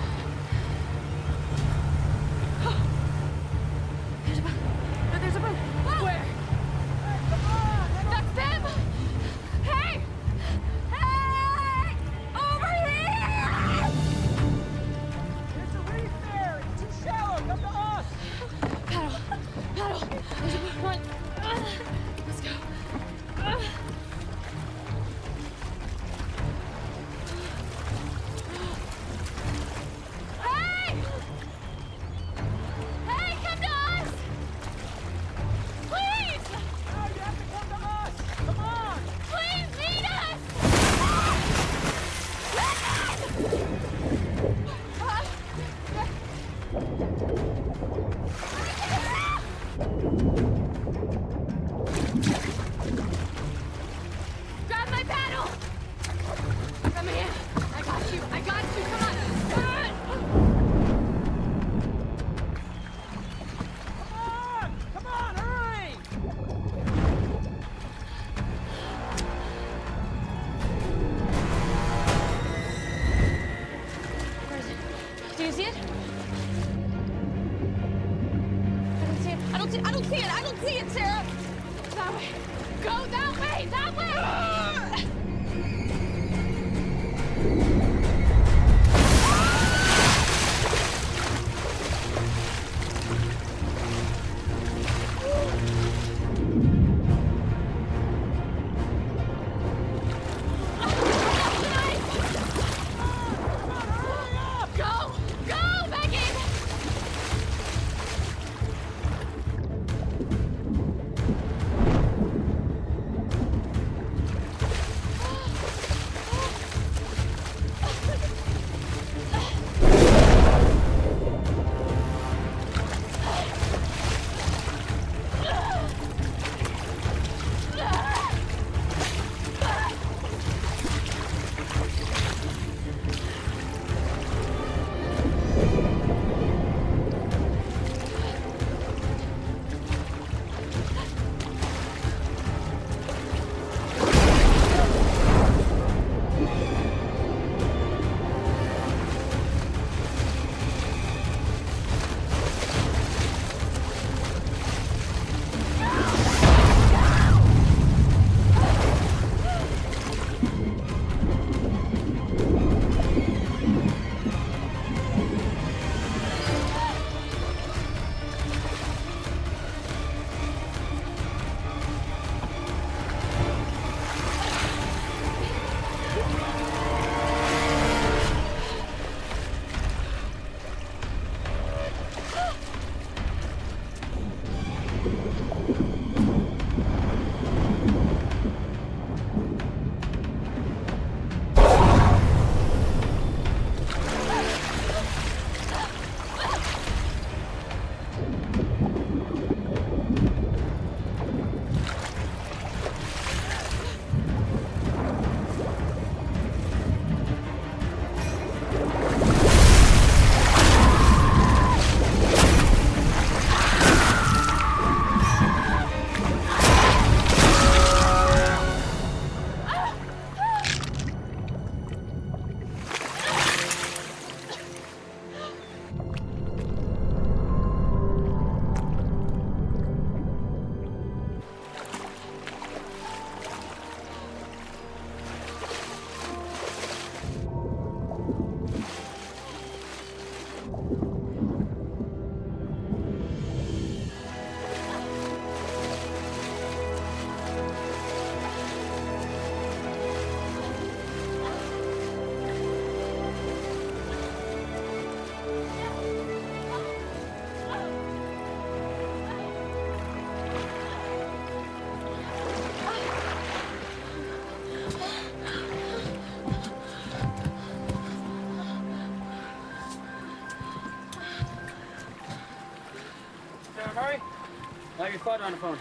have your father on the phone.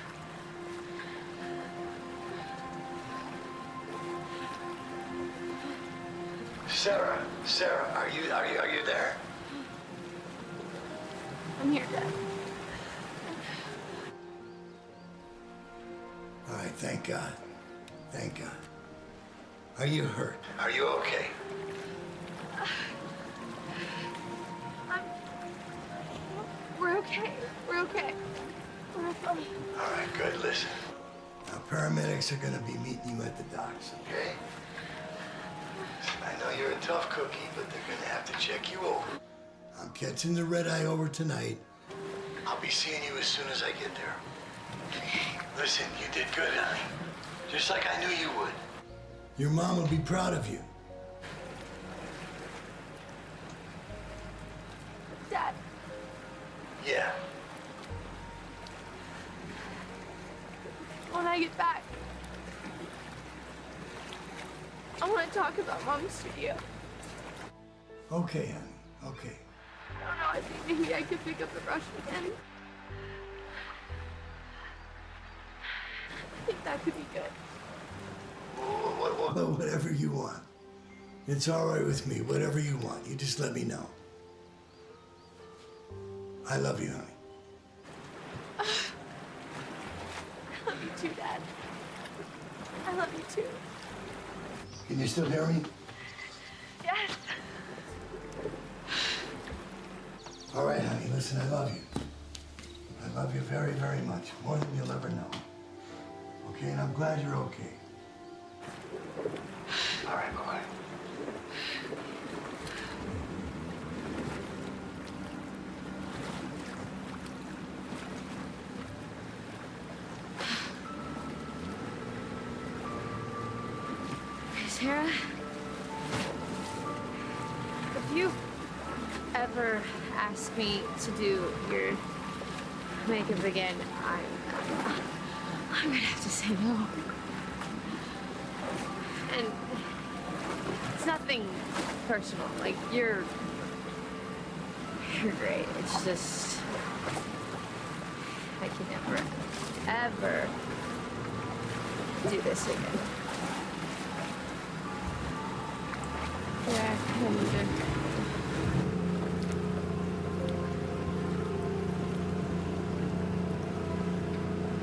Sarah, are you there? I'm here, Dad. All right, thank God. Thank God. Are you hurt? Are you okay? We're okay. We're okay. We're okay. All right, good. Listen. Now, paramedics are gonna be meeting you at the docks, okay? I know you're a tough cookie, but they're gonna have to check you over. I'm catching the red eye over tonight. I'll be seeing you as soon as I get there. Listen, you did good, honey. Just like I knew you would. Your mom will be proud of you. Dad, Yeah. when I get back, I want to talk about Mom's studio. Okay, honey. Okay. I don't know, I think maybe I could pick up the brush again. I think that could be good. Whatever you want. It's all right with me. Whatever you want. You just let me know. I love you, honey. I love you too, Dad. I love you too. Can you still hear me? Yes. All right, honey. Listen, I love you. I love you very, very much. More than you'll ever know. Okay, and I'm glad you're okay. All right, bye-bye. Sarah, if you ever ask me to do your makeup again, I'm gonna have to say no. And it's nothing personal. Like, you're great. It's just I can never, ever do this again. Yeah, I couldn't either.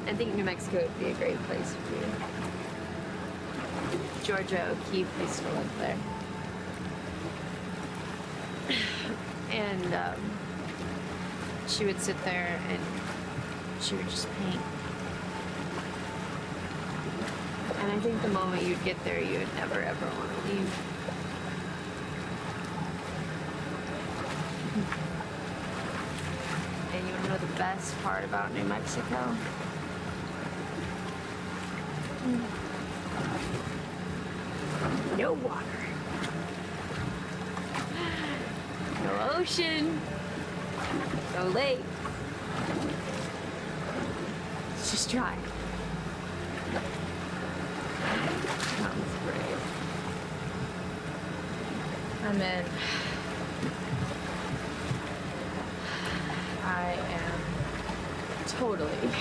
I think New Mexico would be a great place for you. Georgia O'Keeffe used to live there. And she would sit there and she would just paint. And I think the moment you'd get there, you would never ever want to leave. And you want to know the best part about New Mexico? No water. No ocean. No lake. It's just dry. Sounds great. I'm in. I am totally in.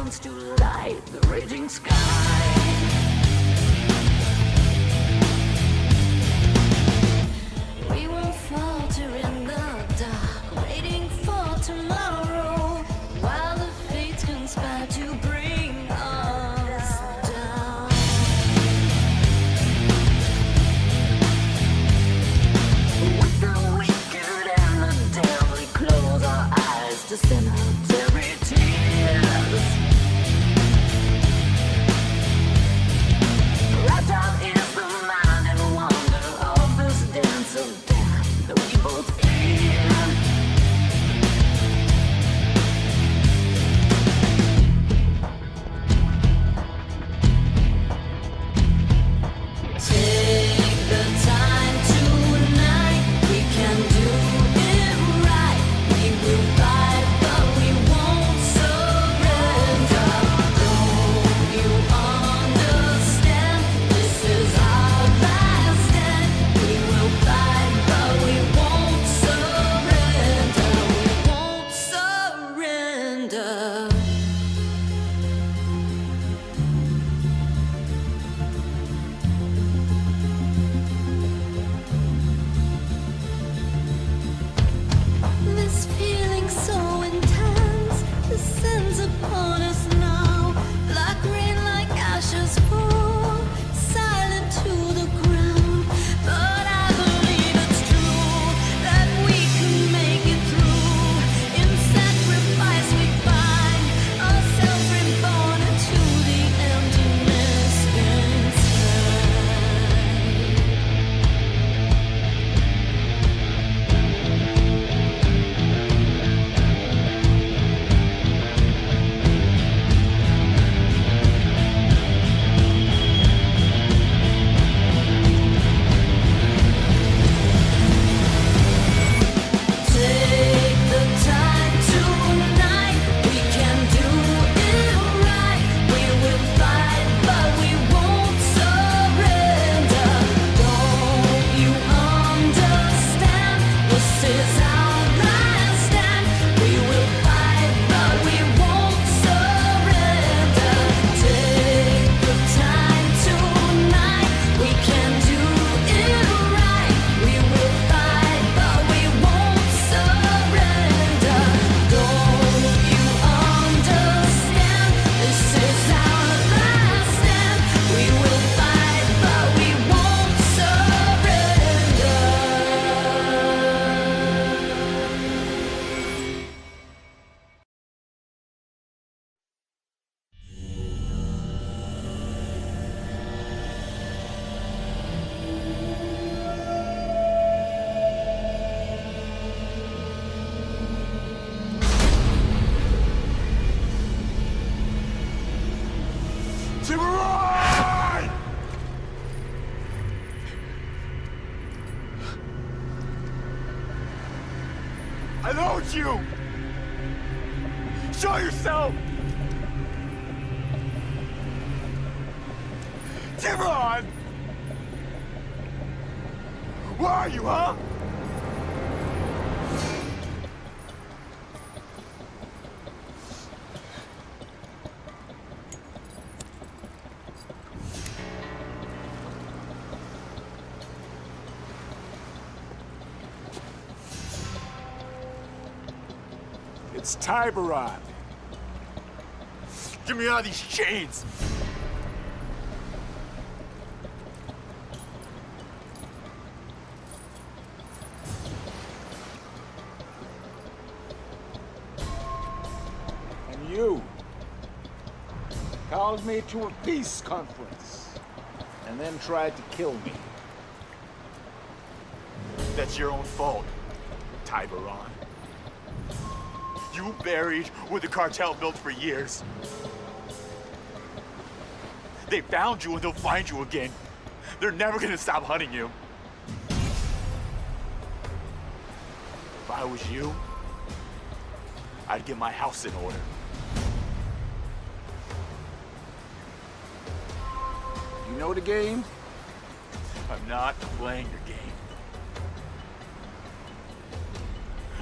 seasons to light the raging sky. We will falter in the dark, waiting for tomorrow, while the fates conspire to bring us down. With the wicked and the devil, we close our eyes to cemetery tears. Wrapped up is the mind and wonder of this dance of death that we both fear. Take the time tonight, we can do it right. We will fight, but we won't surrender. Don't you understand? This is our last stand. We will fight, but we won't surrender. We won't surrender. This feeling so intense descends upon us now, like rain, like ashes fall, silent to the ground. But I believe it's true that we can make it through. In sacrifice we find ourselves reborn into the emptiness inside. Take the time tonight, we can do it right. We will fight, but we won't surrender. Don't you understand? This is our last stand. We will fight, but we won't surrender. Take the time tonight, we can do it right. We will fight, but we won't surrender. Don't you understand? This is our last stand. We will fight, but we won't surrender. Timurine! I know it's you! Show yourself! Timurine! Where are you, huh? It's Tiberon. Get me out of these chains. And you called me to a peace conference and then tried to kill me. That's your own fault, Tiberon. You buried what the cartel built for years. They found you and they'll find you again. They're never gonna stop hunting you. If I was you, I'd get my house in order. You know the game? I'm not playing your game.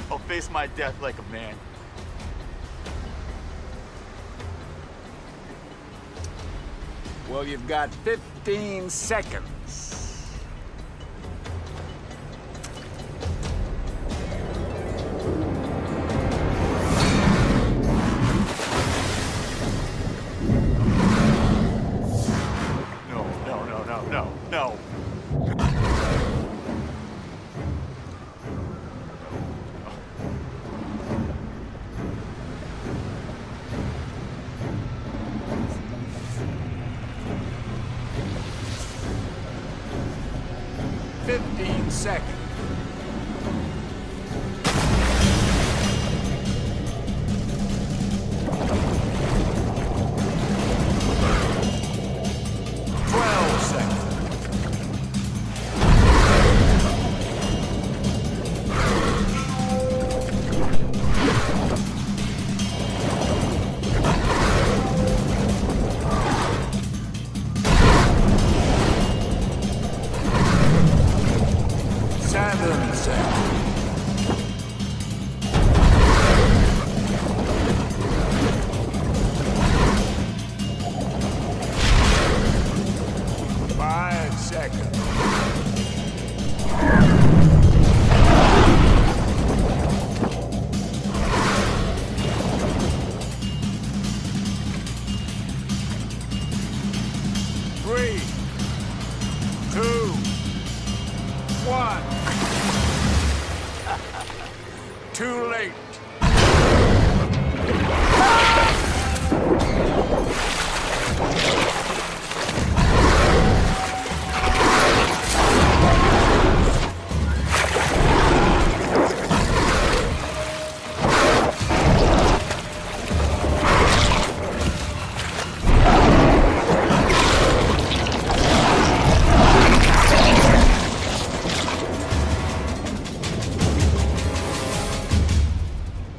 I'll face my death like a man. Well, you've got 15 seconds. No. 15 seconds. Too late.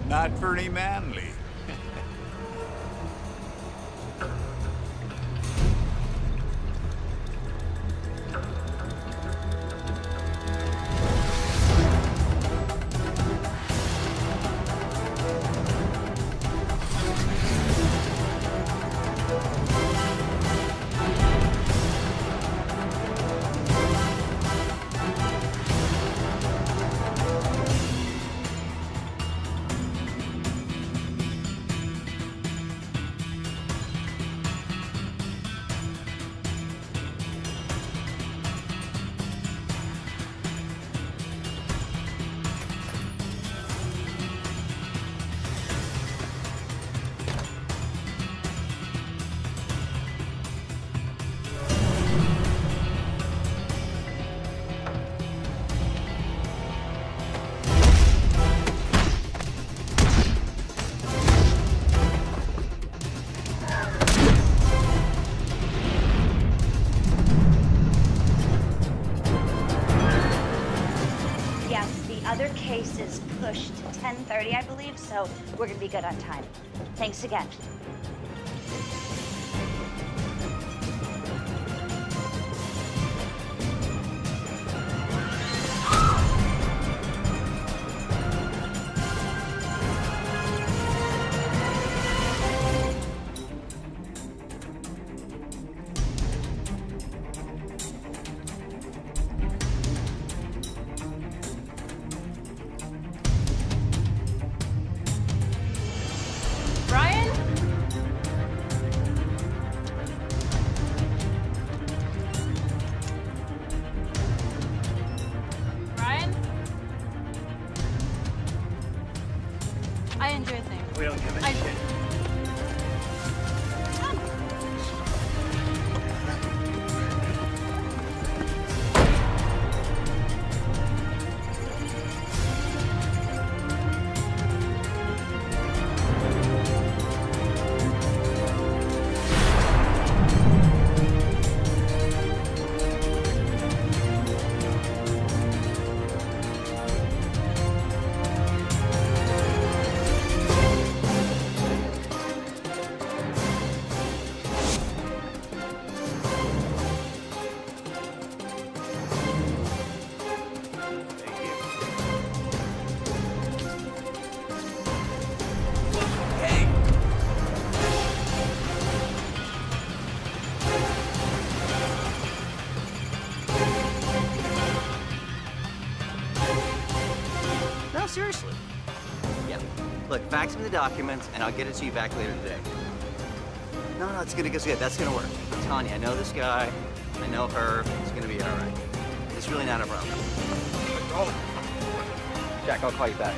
Not very manly. Other case is pushed to 10:30, I believe, so we're gonna be good on time. Thanks again. I enjoy things. We don't give a shit. No, seriously. Yeah. Look, fax me the documents, and I'll get it to you back later today. No, it's gonna get good. That's gonna work. I'm telling you, I know this guy. I know her. It's gonna be all right. It's really not a problem. Oh. Jack, I'll call you back.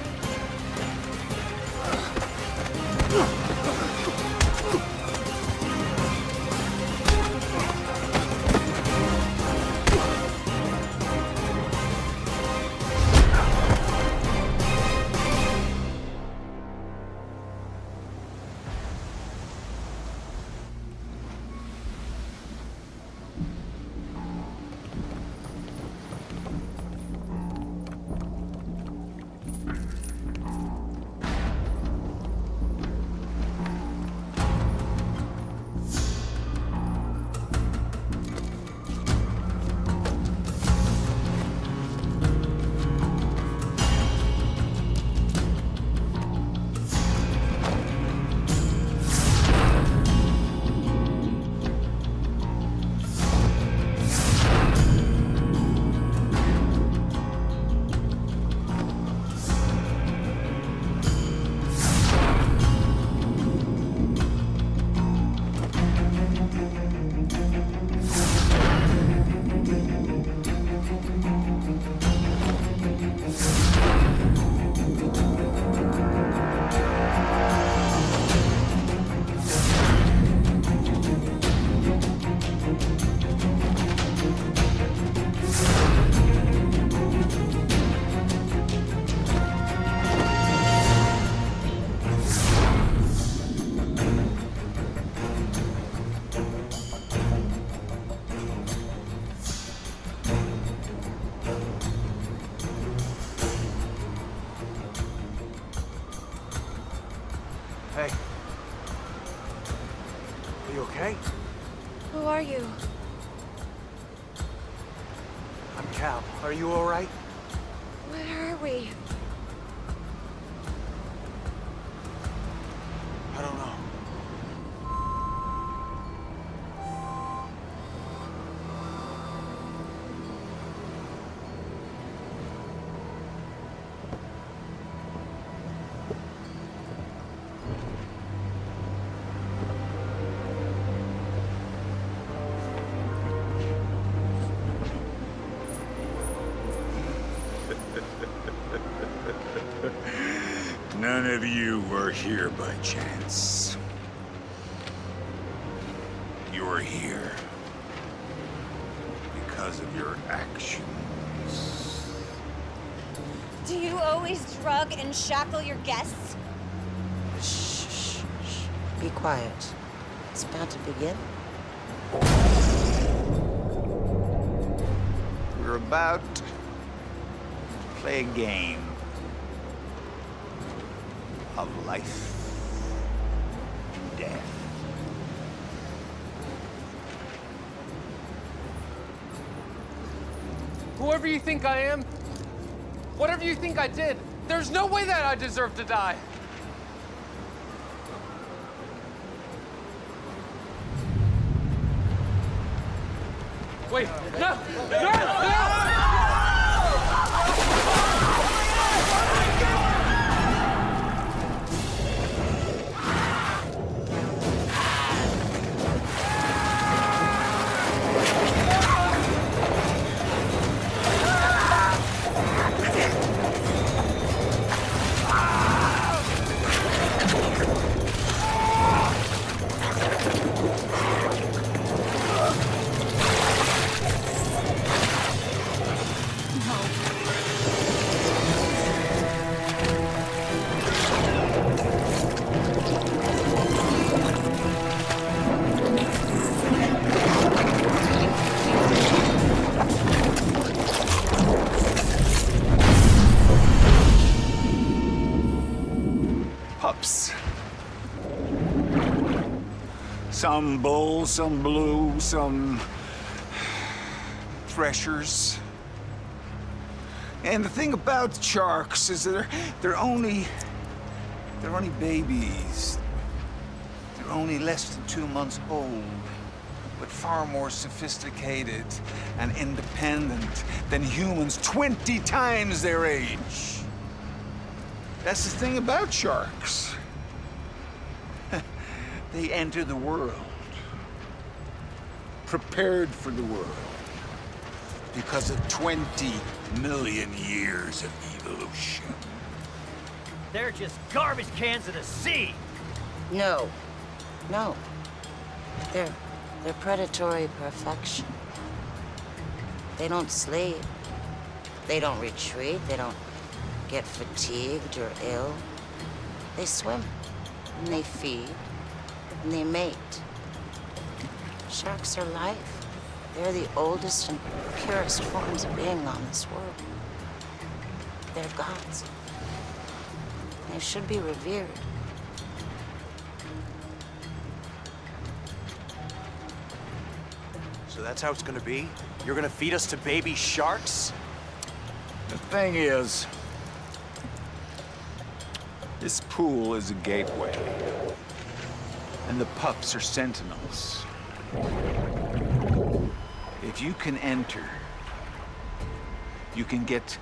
Hey. Are you okay? Who are you? I'm Cal. Are you all right? Where are we? I don't know. None of you were here by chance. You were here because of your actions. Do you always drug and shackle your guests? Shh, shh, shh. Be quiet. It's about to begin. We're about to play a game of life and death. Whoever you think I am, whatever you think I did, there's no way that I deserve to die. Wait, no! No! No! Pups. Some bull, some blue, some threshers. And the thing about sharks is that they're only babies. They're only less than 2 months old, but far more sophisticated and independent than humans 20 times their age. That's the thing about sharks. They enter the world, prepared for the world, because of 20 million years of evolution. They're just garbage cans in the sea. No. No. They're predatory perfection. They don't sleep. They don't retreat. They don't get fatigued or ill. They swim, and they feed, and they mate. Sharks are life. They're the oldest and purest forms of being on this world. They're gods. They should be revered. So that's how it's gonna be? You're gonna feed us to baby sharks? The thing is, this pool is a gateway, and the pups are sentinels. If you can enter, you can get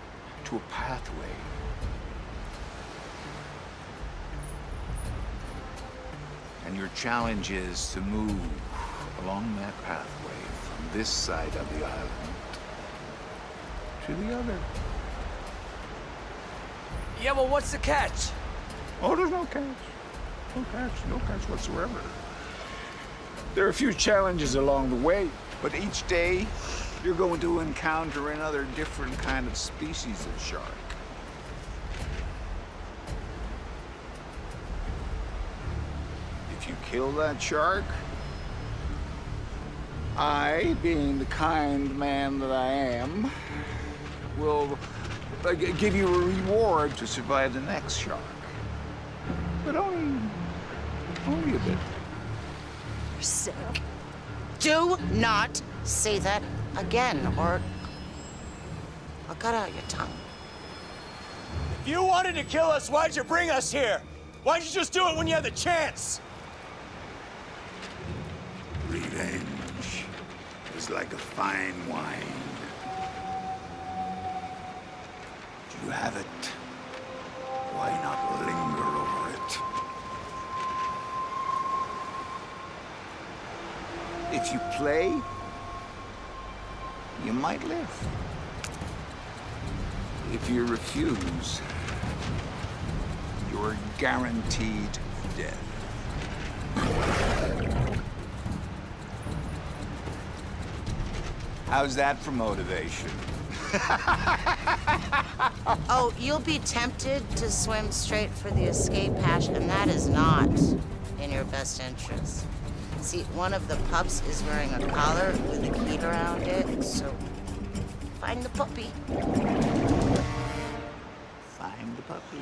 to a pathway. And your challenge is to move along that pathway from this side of the island to the other. Yeah, well, what's the catch? Oh, there's no catch. No catch whatsoever. There are a few challenges along the way, but each day you're going to encounter another different kind of species of shark. If you kill that shark, I, being the kind man that I am, will give you a reward to survive the next shark. But only a bit. You're sick. Do not say that again, or I'll cut out your tongue. If you wanted to kill us, why'd you bring us here? Why'd you just do it when you had the chance? Revenge is like a fine wine. You have it. Why not linger over it? If you play, you might live. If you refuse, you're guaranteed death. How's that for motivation? Oh, you'll be tempted to swim straight for the escape hatch, and that is not in your best interest. See, one of the pups is wearing a collar with a key around it, so find the puppy. Find the puppy.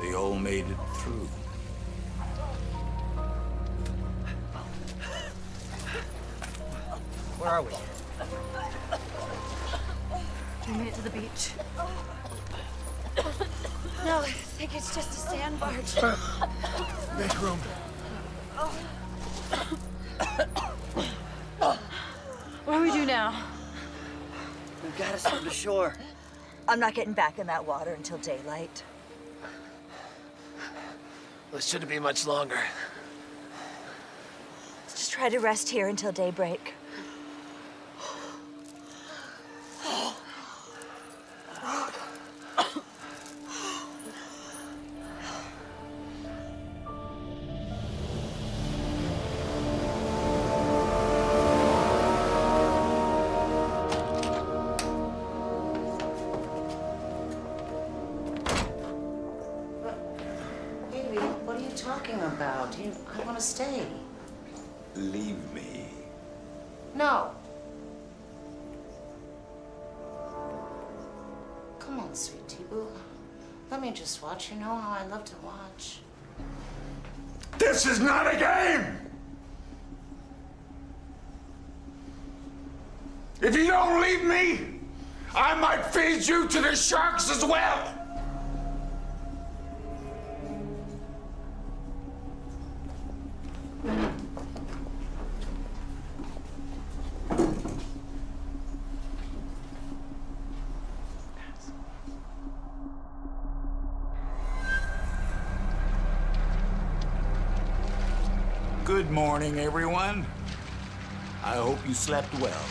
They all made it through. Where are we? We made it to the beach. No, I think it's just a sand barge. Make room. What do we do now? We've got to swim to shore. I'm not getting back in that water until daylight. Well, it shouldn't be much longer. Let's just try to rest here until daybreak. Baby, what are you talking about? I want to stay. Leave me. No. Come on, sweet T-Boo. Let me just watch. You know how I love to watch. This is not a game! If you don't leave me, I might feed you to the sharks as well! Good morning, everyone. I hope you slept well.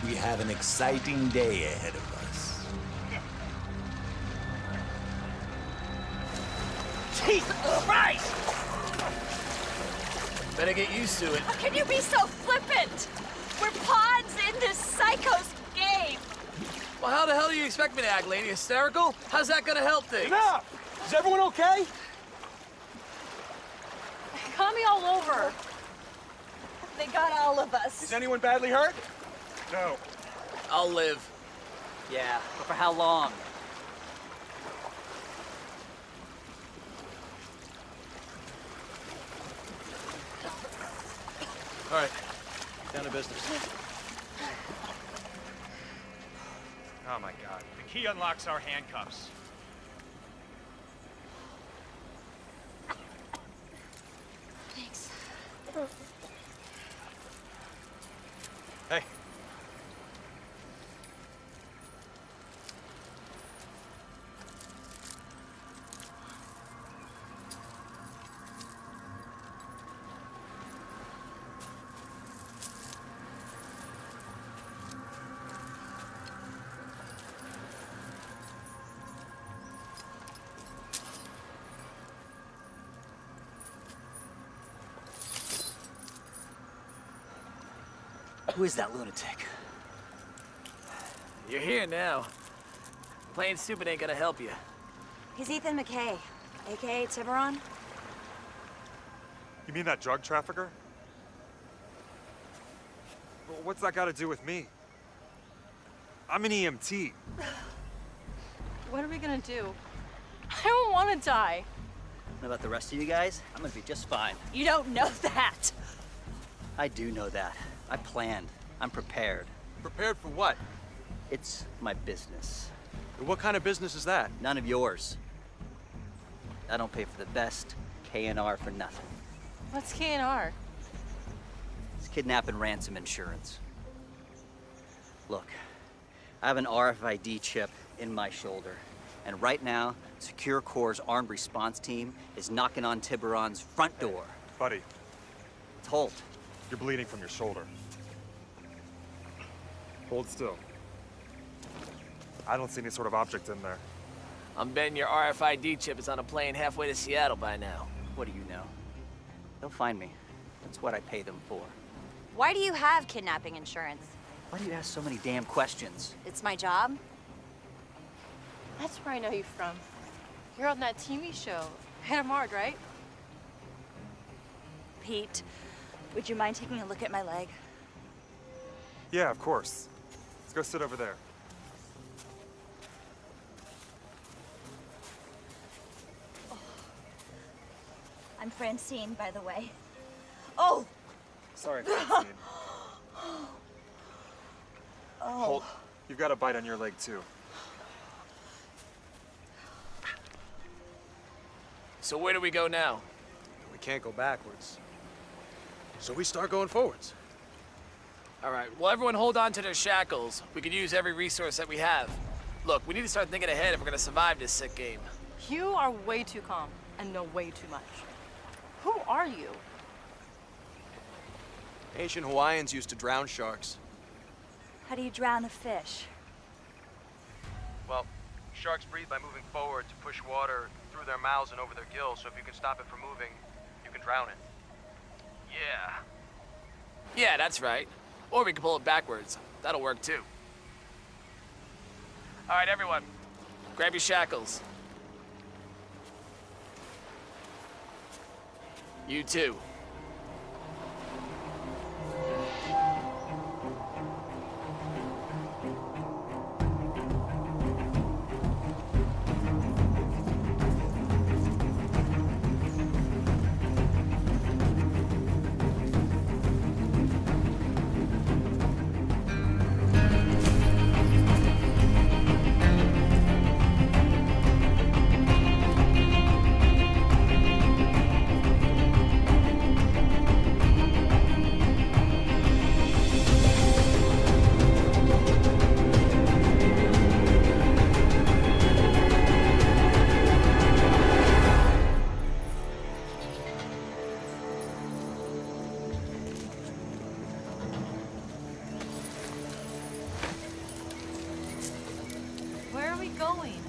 We have an exciting day ahead of us. Jesus Christ! Better get used to it. How can you be so flippant? We're pawns in this psycho's game. Well, how the hell do you expect me to act, lady? Hysterical? How's that gonna help things? Enough! Is everyone okay? Caught me all over. They got all of us. Is anyone badly hurt? No. I'll live. Yeah, but for how long? All right, down to business. Oh my God. The key unlocks our handcuffs. Thanks. Hey. Who is that lunatic? You're here now. Playing stupid ain't gonna help you. He's Ethan McKay, aka Tiburon. You mean that drug trafficker? Well, what's that got to do with me? I'm an EMT. What are we gonna do? I don't want to die. What about the rest of you guys? I'm gonna be just fine. You don't know that. I do know that. I planned. I'm prepared. Prepared for what? It's my business. What kind of business is that? None of yours. I don't pay for the best K&R for nothing. What's K&R? It's kidnap and ransom insurance. Look, I have an RFID chip in my shoulder. And right now, Secure Corps' armed response team is knocking on Tiburon's front door. Buddy. It's Holt. You're bleeding from your shoulder. Hold still. I don't see any sort of object in there. I'm betting your RFID chip is on a plane halfway to Seattle by now. What do you know? They'll find me. That's what I pay them for. Why do you have kidnapping insurance? Why do you ask so many damn questions? It's my job. That's where I know you from. You're on that TV show. Hannah Mard, right? Pete, would you mind taking a look at my leg? Yeah, of course. Let's go sit over there. I'm Francine, by the way. Oh! Sorry, Francine. Oh. Holt, you've got a bite on your leg, too. So where do we go now? We can't go backwards. So we start going forwards. All right, well, everyone hold on to their shackles. We can use every resource that we have. Look, we need to start thinking ahead if we're gonna survive this sick game. You are way too calm and know way too much. Who are you? Ancient Hawaiians used to drown sharks. How do you drown a fish? Well, sharks breathe by moving forward to push water through their mouths and over their gills, so if you can stop it from moving, you can drown it. Yeah. Yeah, that's right. Or we can pull it backwards. That'll work too. All right, everyone. Grab your shackles. You too. Where are we going?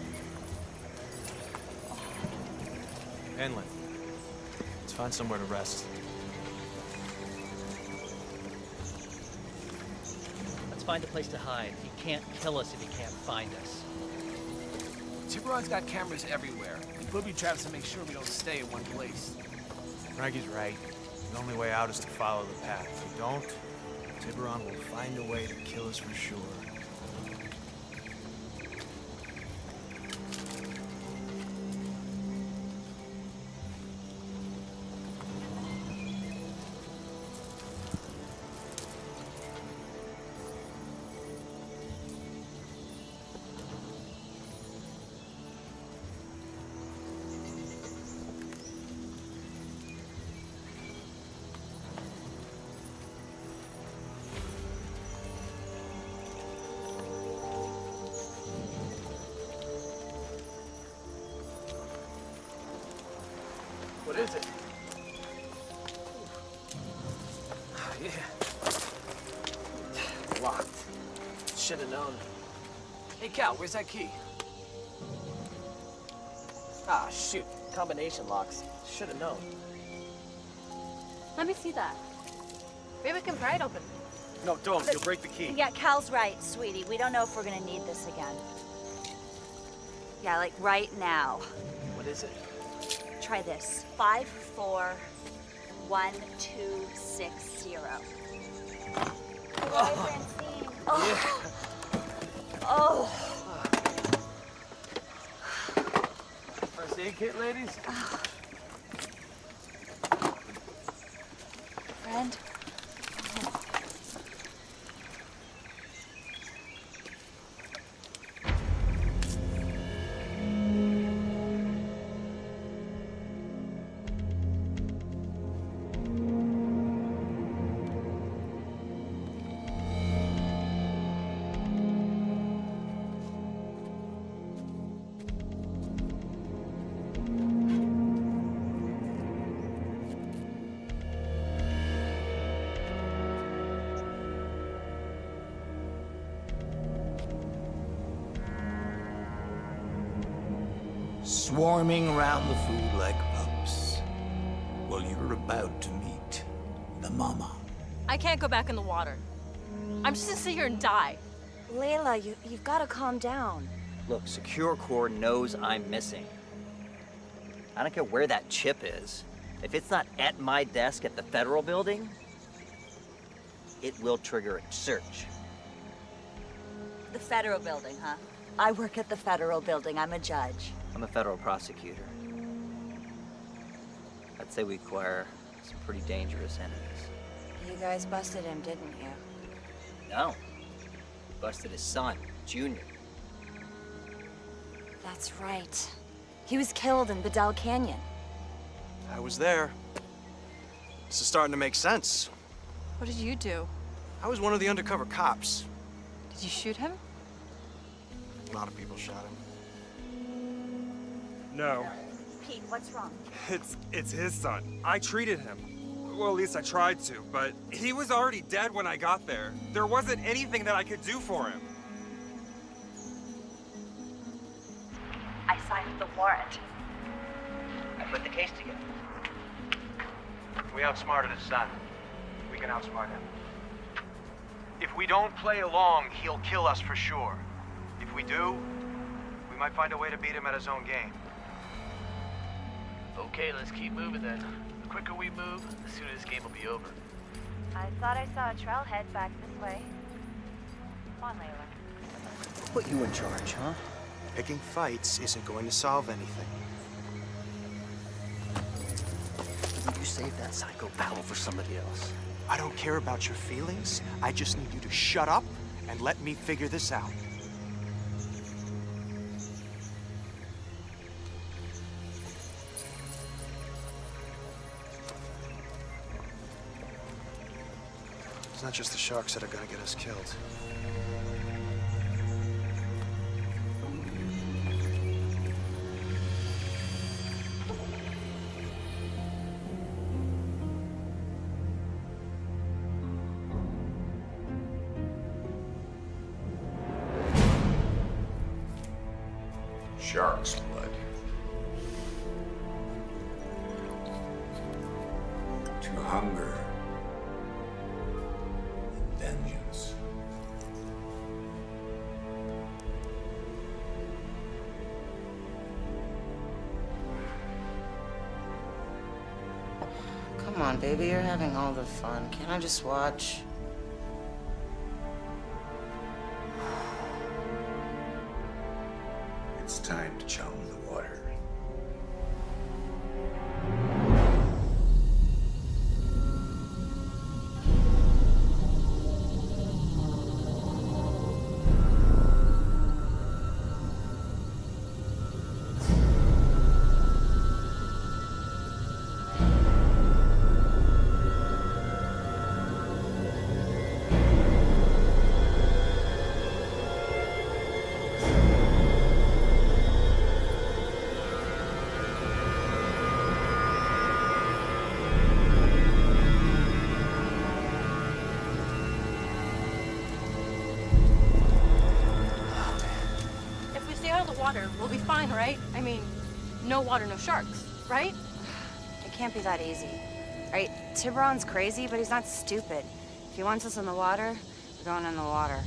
Inland. Let's find somewhere to rest. Let's find a place to hide. He can't kill us if he can't find us. Tiburon's got cameras everywhere. And booby traps to make sure we don't stay in one place. Frankie's right. The only way out is to follow the path. If we don't, Tiburon will find a way to kill us for sure. What is it? Yeah. Locked. Should have known. Hey, Cal, where's that key? Ah, shoot. Combination locks. Should have known. Let me see that. Maybe we can pry it open. No, don't. You'll break the key. Yeah, Cal's right, sweetie. We don't know if we're gonna need this again. Yeah, like right now. What is it? Try this. 541260. Oh. Oh. Oh. First aid kit, ladies? Friend? Swarming around the food like pups. Well, you're about to meet the mama. I can't go back in the water. I'm just gonna sit here and die. Layla, you've got to calm down. Look, Secure Corps knows I'm missing. I don't care where that chip is. If it's not at my desk at the Federal Building, it will trigger a search. The Federal Building, huh? I work at the Federal Building. I'm a judge. I'm a federal prosecutor. I'd say we acquire some pretty dangerous enemies. You guys busted him, didn't you? No. We busted his son, Junior. That's right. He was killed in Bedell Canyon. I was there. This is starting to make sense. What did you do? I was one of the undercover cops. Did you shoot him? A lot of people shot him. No, Pete, what's wrong? it's his son. I treated him. Well, at least I tried to, but he was already dead when I got there. There wasn't anything that I could do for him. I signed the warrant. I put the case together. We outsmarted his son. We can outsmart him. If we don't play along, he'll kill us for sure. If we do, we might find a way to beat him at his own game. Okay, let's keep moving then. The quicker we move, the sooner this game will be over. I thought I saw a trailhead back this way. Come on, Layla. Who put you in charge, huh? Picking fights isn't going to solve anything. You saved that psycho battle for somebody else. I don't care about your feelings. I just need you to shut up and let me figure this out. It's not just the sharks that are gonna get us killed. Shark's blood. To hunger. Vengeance. Come on, baby, you're having all the fun. Can't I just watch? It's time to chum the water. If we stay out of the water, we'll be fine, right? I mean, no water, no sharks, right? It can't be that easy. Right? Tiburon's crazy, but he's not stupid. If he wants us in the water, we're going in the water.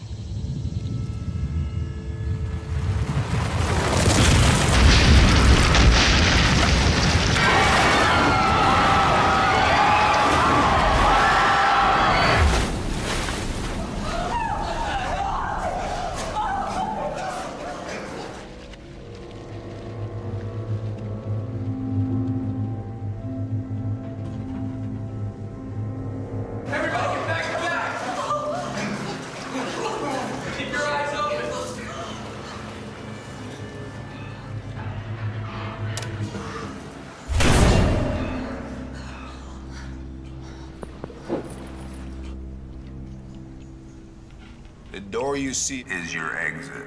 The door you see is your exit.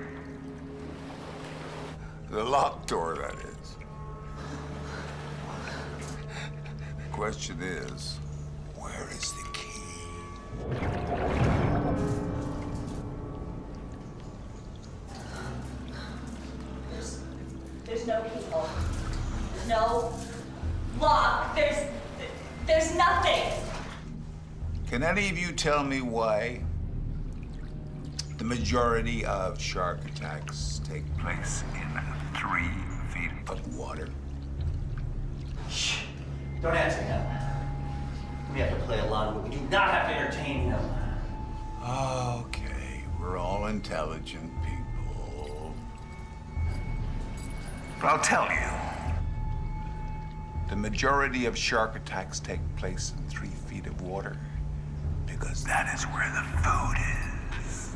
The locked door, that is. The question is, where is the key? There's no keyhole. There's no lock. There's nothing. Can any of you tell me why the majority of shark attacks take place in 3 feet of water? Shh. Don't answer him. We have to play along, but we do not have to entertain him. Okay, we're all intelligent people. But I'll tell you. The majority of shark attacks take place in 3 feet of water because that is where the food is.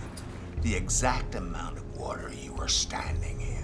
The exact amount of water you are standing in.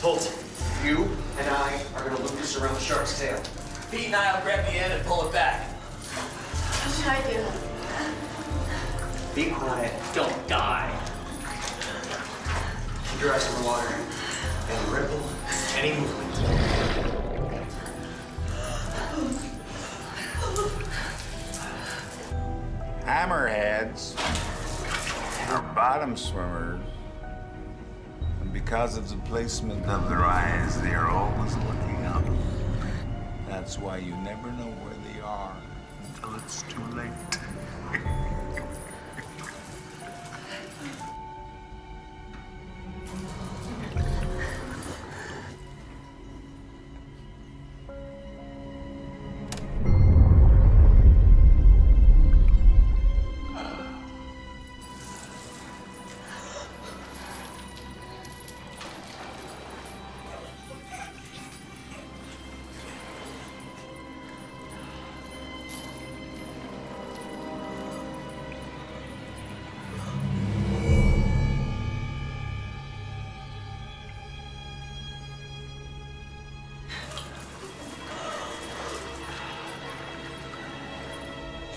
Holt, You and I are gonna loop this around the shark's tail. Pete and I will grab the end and pull it back. What should I do? Be quiet. Don't die. Keep your eyes on the water and ripple any movement. Hammerheads are bottom swimmers, and because of the placement of their eyes, they are always looking up. That's why you never know where they are until it's too late.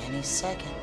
Any second now.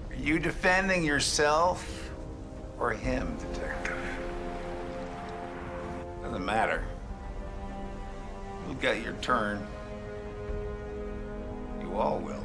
Are you defending yourself or him, detective? Doesn't matter. You'll get your turn. You all will.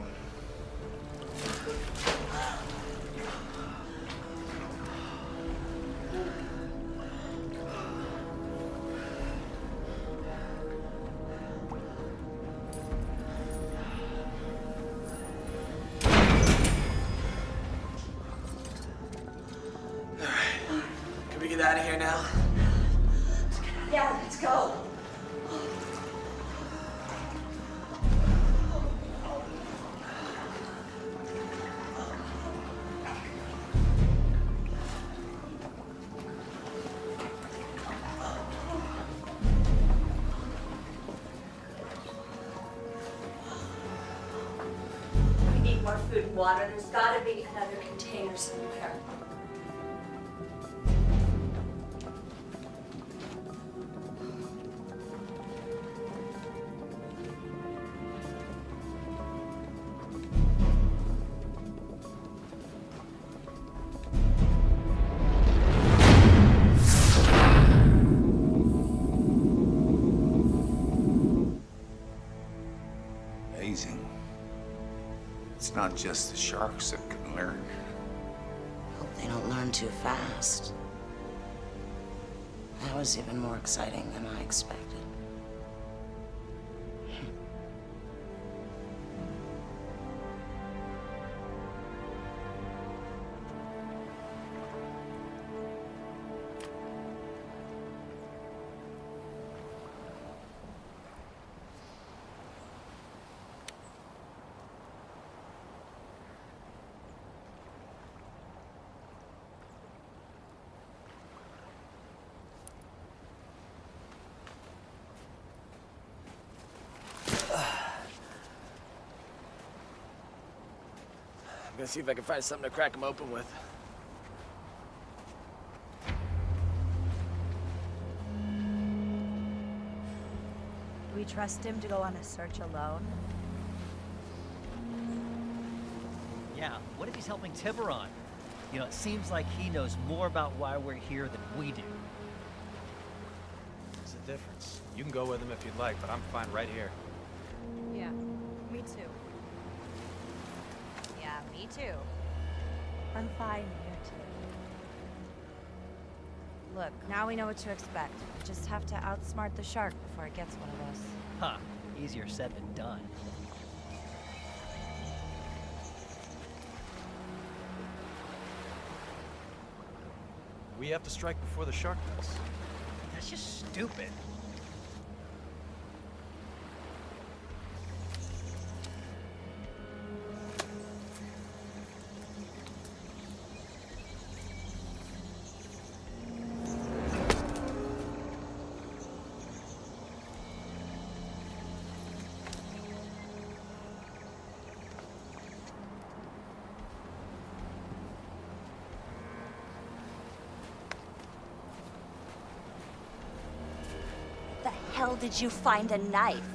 Can we get out of here now? Yeah, let's go. We need more food and water. There's gotta be another container somewhere. not just the sharks that can learn. Hope they don't learn too fast. That was even more exciting than I expected. I'm gonna see if I can find something to crack him open with. Do we trust him to go on a search alone? Yeah, what if he's helping Tiburon? You know, it seems like he knows more about why we're here than we do. There's a difference. You can go with him if you'd like, but I'm fine right here. Yeah, me too. Yeah, me too. I'm fine here too. Look, now we know what to expect. We just have to outsmart the shark before it gets one of us. Huh, easier said than done. We have to strike before the shark does. That's just stupid. Hell did you find a knife?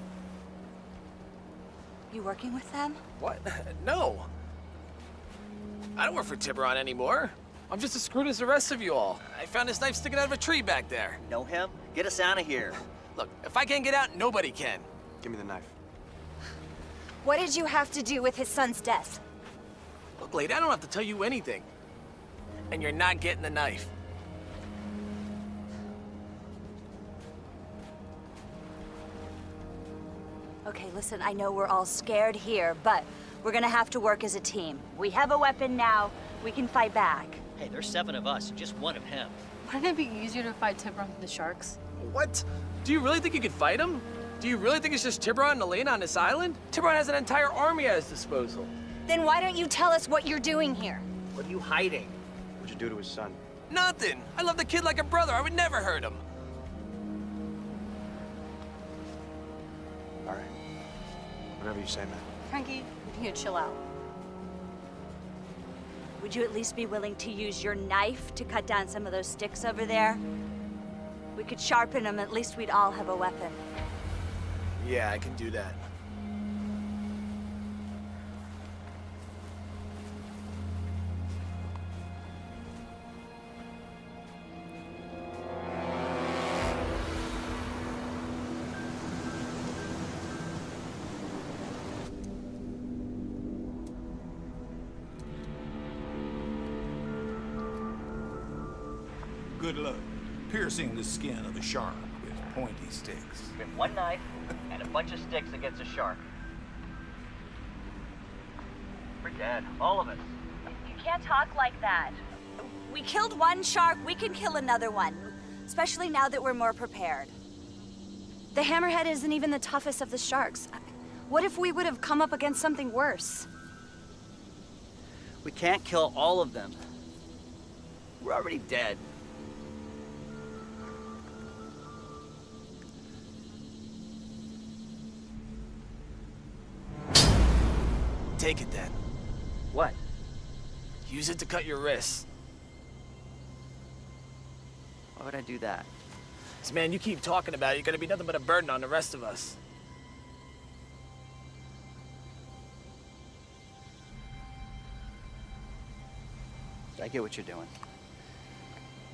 You working with them? What? No. I don't work for Tiburon anymore. I'm just as screwed as the rest of you all. I found this knife sticking out of a tree back there. Know him? Get us out of here. Look, if I can't get out, nobody can. Give me the knife. What did you have to do with his son's death? Look, lady, I don't have to tell you anything. And you're not getting the knife. Okay, listen, I know we're all scared here, but we're gonna have to work as a team. We have a weapon now. We can fight back. Hey, there's 7 of us and just 1 of him. Wouldn't it be easier to fight Tiburon than the sharks? What? Do you really think you could fight him? Do you really think it's just Tiburon and Elena on this island? Tiburon has an entire army at his disposal. Then why don't you tell us what you're doing here? What are you hiding? What'd you do to his son? Nothing. I love the kid like a brother. I would never hurt him. All right. Whatever you say, man. Frankie, you need to chill out. Would you at least be willing to use your knife to cut down some of those sticks over there? We could sharpen them, at least we'd all have a weapon. Yeah, I can do that. Good luck piercing the skin of a shark with pointy sticks. We have 1 knife and a bunch of sticks against a shark. We're dead, all of us. You can't talk like that. We killed one shark, we can kill another one. Especially now that we're more prepared. The hammerhead isn't even the toughest of the sharks. What if we would have come up against something worse? We can't kill all of them. We're already dead. Take it then. What? Use it to cut your wrists. Why would I do that? This man, you keep talking about it, you're gonna be nothing but a burden on the rest of us. I get what you're doing.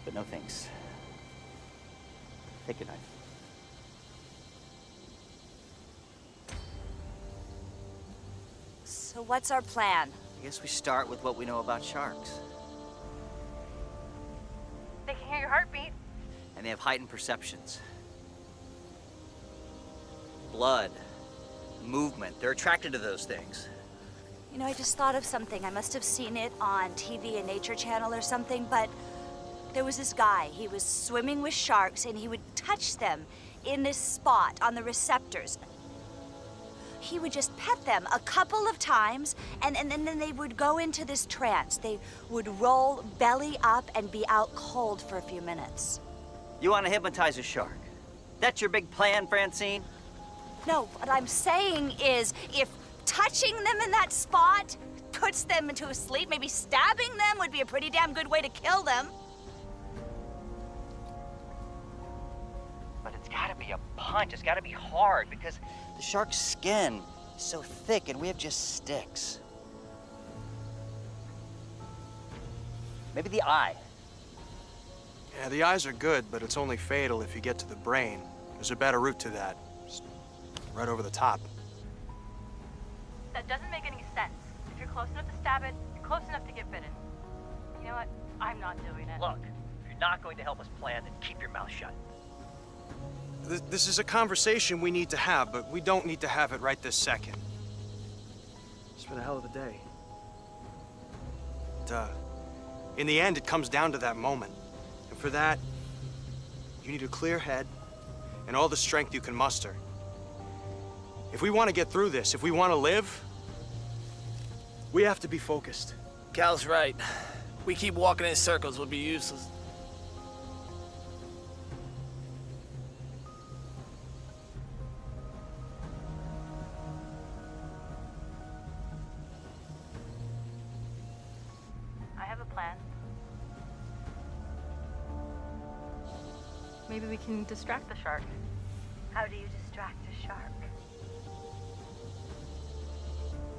But no thanks. Take a knife. So what's our plan? I guess we start with what we know about sharks. They can hear your heartbeat. And they have heightened perceptions. Blood, movement, they're attracted to those things. You know, I just thought of something. I must have seen it on TV, a Nature Channel or something, but there was this guy. He was swimming with sharks and he would touch them in this spot on the receptors. He would just pet them a couple of times and then they would go into this trance. They would roll belly up and be out cold for a few minutes. You want to hypnotize a shark? That's your big plan, Francine? No, what I'm saying is if touching them in that spot puts them into a sleep, maybe stabbing them would be a pretty damn good way to kill them. But it's gotta be a punch, it's gotta be hard, because the shark's skin is so thick and we have just sticks. Maybe the eye. Yeah, the eyes are good, but it's only fatal if you get to the brain. There's a better route to that. Just right over the top. That doesn't make any sense. If you're close enough to stab it, you're close enough to get bitten. You know what? I'm not doing it. Look, if you're not going to help us plan, then keep your mouth shut. This is a conversation we need to have, but we don't need to have it right this second. It's been a hell of a day. In the end, it comes down to that moment. And for that, you need a clear head and all the strength you can muster. If we want to get through this, if we want to live, we have to be focused. Cal's right. We keep walking in circles, we'll be useless. I have a plan. Maybe we can distract the shark. How do you distract a shark?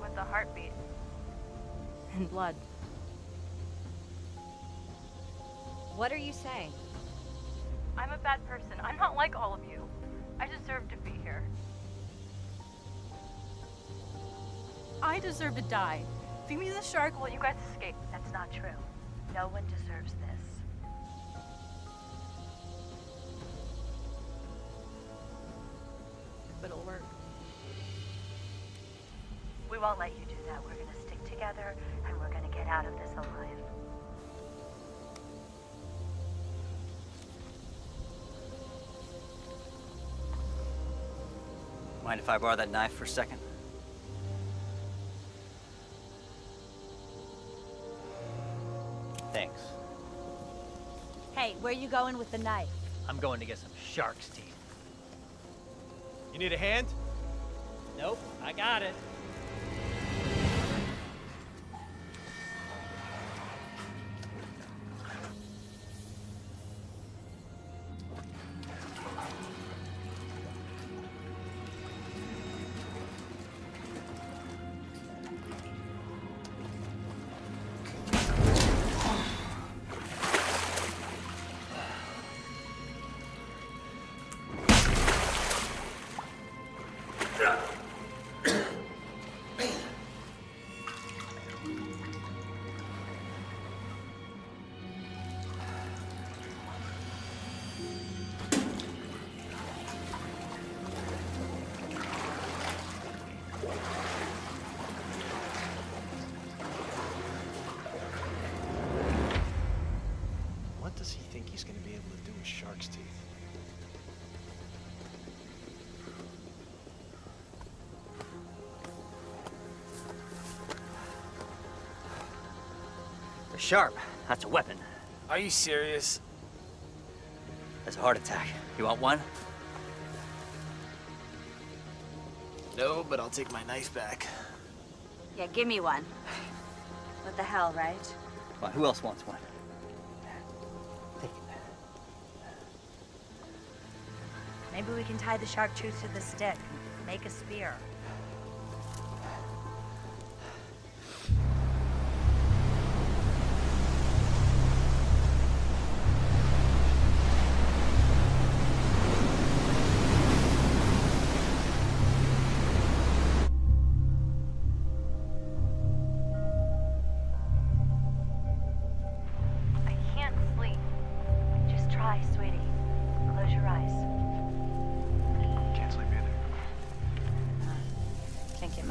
With a heartbeat. And blood. What are you saying? I'm a bad person. I'm not like all of you. I deserve to be here. I deserve to die. Feed me the shark while you guys escape. That's not true. No one deserves this. But it'll work. We won't let you do that. We're gonna stick together and we're gonna get out of this alive. Mind if I borrow that knife for a second? Thanks. Hey, where you going with the knife? I'm going to get some shark's teeth. You need a hand? Nope, I got it. What does he think he's going to be able to do with shark's teeth? They're sharp. That's a weapon. Are you serious? That's a heart attack. You want one? No, but I'll take my knife back. Yeah, give me one. What the hell, right? Come on, who else wants one? Maybe we can tie the shark tooth to the stick and make a spear.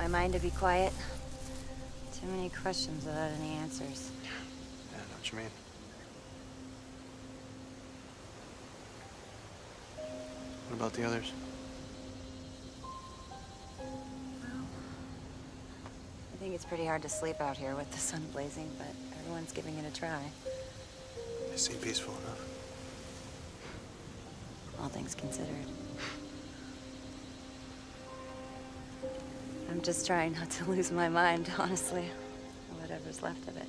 my mind to be quiet. Too many questions without any answers. Yeah, I know what you mean. What about the others? I think it's pretty hard to sleep out here with the sun blazing, but everyone's giving it a try. They seem peaceful enough. All things considered. I'm just trying not to lose my mind, honestly. Or whatever's left of it.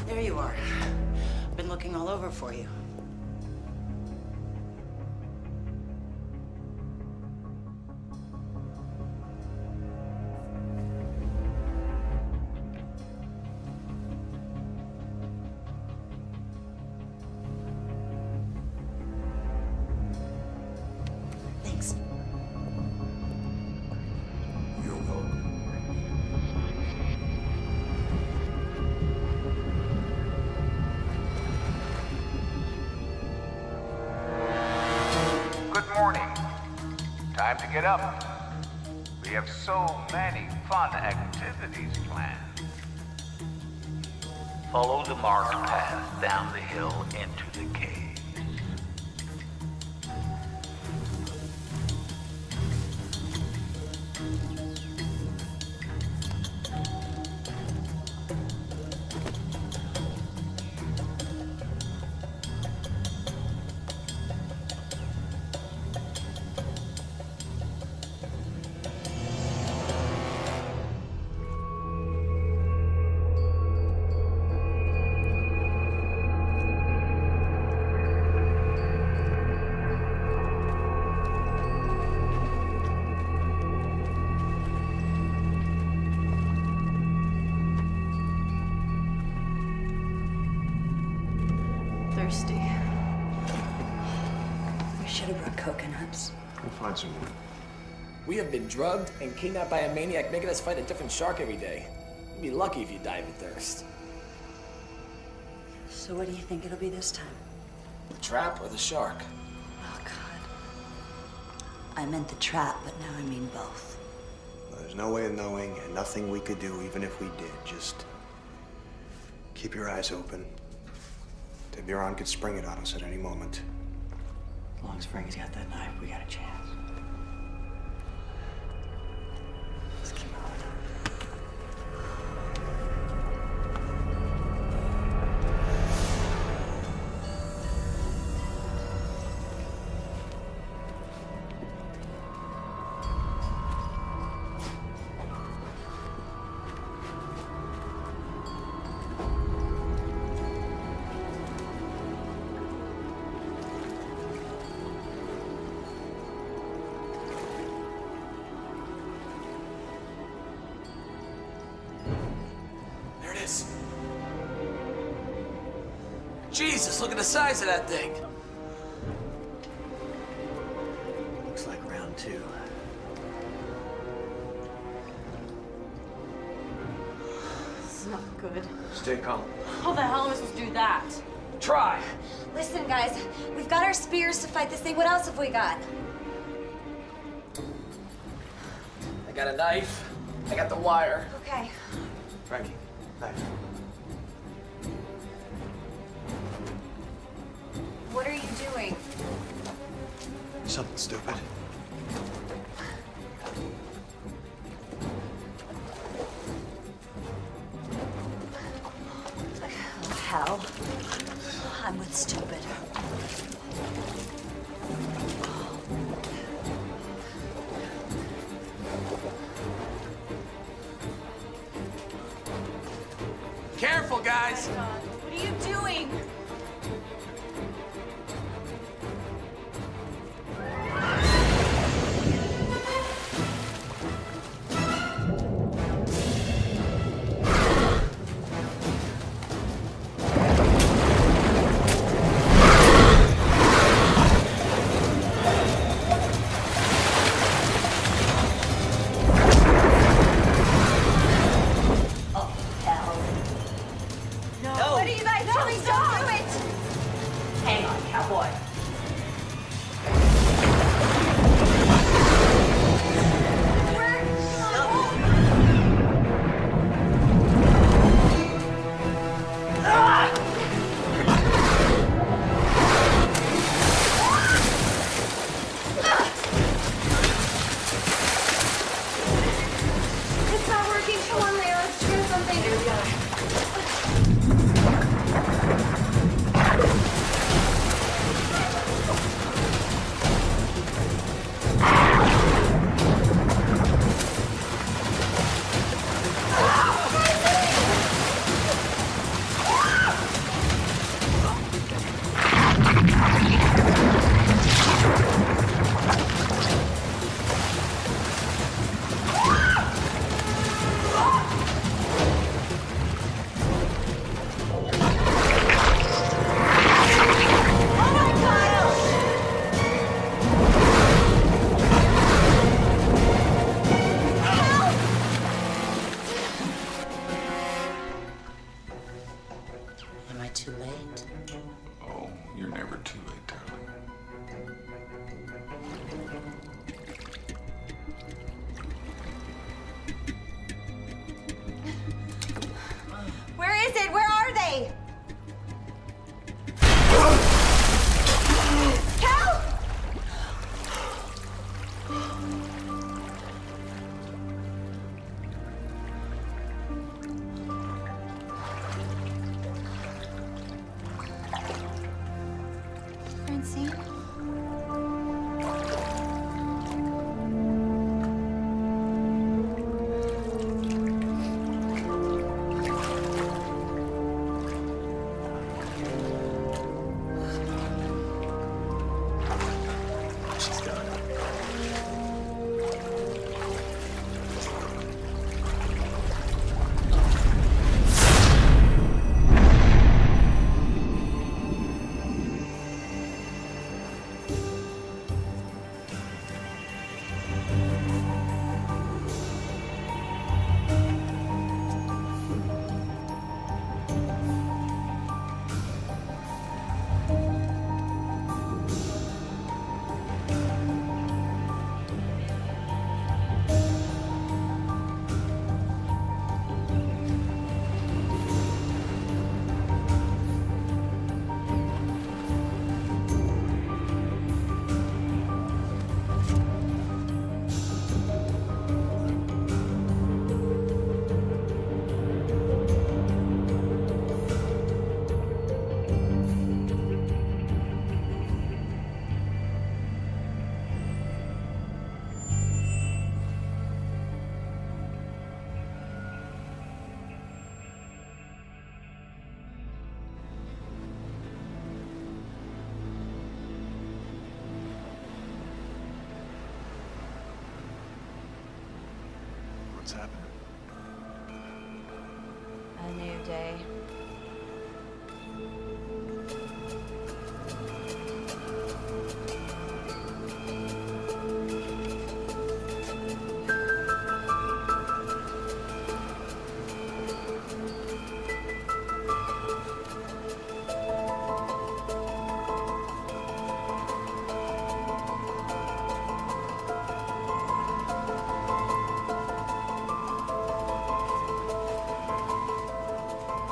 There you are. Been looking all over for you. Thanks. You're welcome. Good morning. Time to get up. We have so many fun activities planned. Follow the marked path down the hill into the cave. Thirsty. We should have brought coconuts. We'll find some more. We have been drugged and kidnapped by a maniac making us fight a different shark every day. You'd be lucky if you died of thirst. So what do you think it'll be this time? The trap or the shark? Oh, God. I meant the trap, but now I mean both. Well, there's no way of knowing, and nothing we could do, even if we did. Just keep your eyes open. Tiburon could spring it on us at any moment. As long as Frank's got that knife, we got a chance. Let's keep moving. There it is. Jesus, look at the size of that thing. Looks like round two. This is not good. Stay calm. How the hell am I supposed to do that? Try. Listen, guys, we've got our spears to fight this thing. What else have we got? I got a knife. I got the wire. Okay. Frankie, knife. What are you doing? Something stupid. Oh, hell. I'm with stupid. guys. What are you doing? No. What are you guys doing? Don't do it! Hang on, cowboy. It's not working. Come on, Leia. Let's try something. Here we go. Am I too late? Oh, you're never too late, darling. Where is it? Where are they? Help! Francine? She's gone. What's happening? A new day.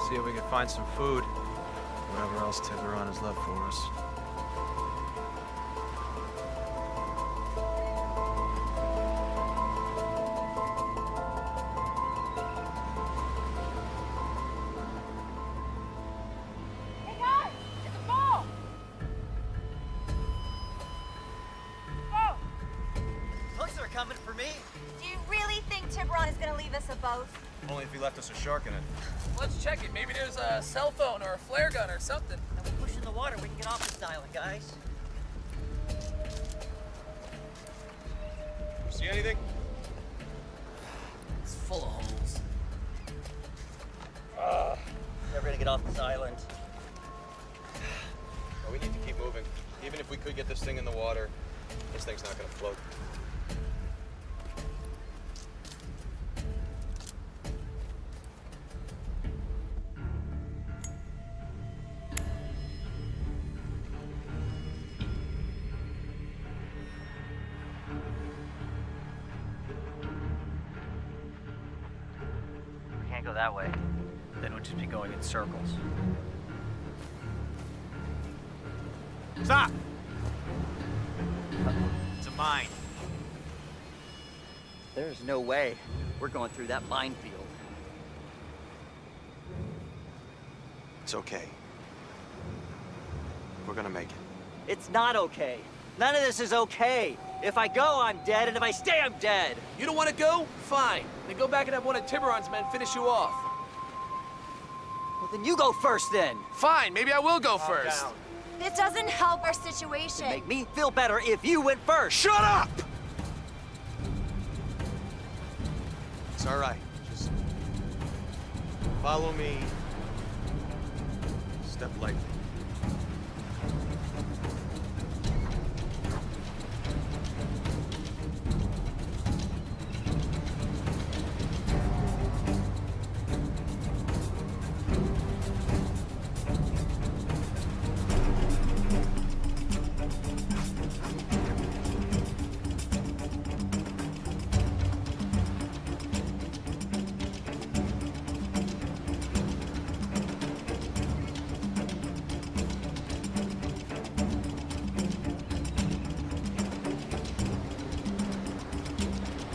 See if we can find some food. Whatever else Tiburon has left for us. Hey guys! It's a ball! Folks are coming for me. Do you really think Tiburon is gonna leave us a boat? Only if he left us a shark in it. Let's check it. Maybe there's a cell phone or a flare gun or something. Now we push in the water, we can get off this island, guys. See anything? It's full of holes. Never gonna get off this island. Well, we need to keep moving. Even if we could get this thing in the water, this thing's not gonna float. We can't go that way. Then we'll just be going in circles. Stop! It's a mine. There's no way we're going through that minefield. It's okay. We're gonna make it. It's not okay. None of this is okay. If I go, I'm dead, and if I stay, I'm dead. You don't want to go? Fine. Then go back and have one of Tiburon's men finish you off. Well, then you go first, then. Fine, maybe I will go first. Down. This doesn't help our situation. It'd make me feel better if you went first. Shut up! It's all right. Just follow me. Step lightly.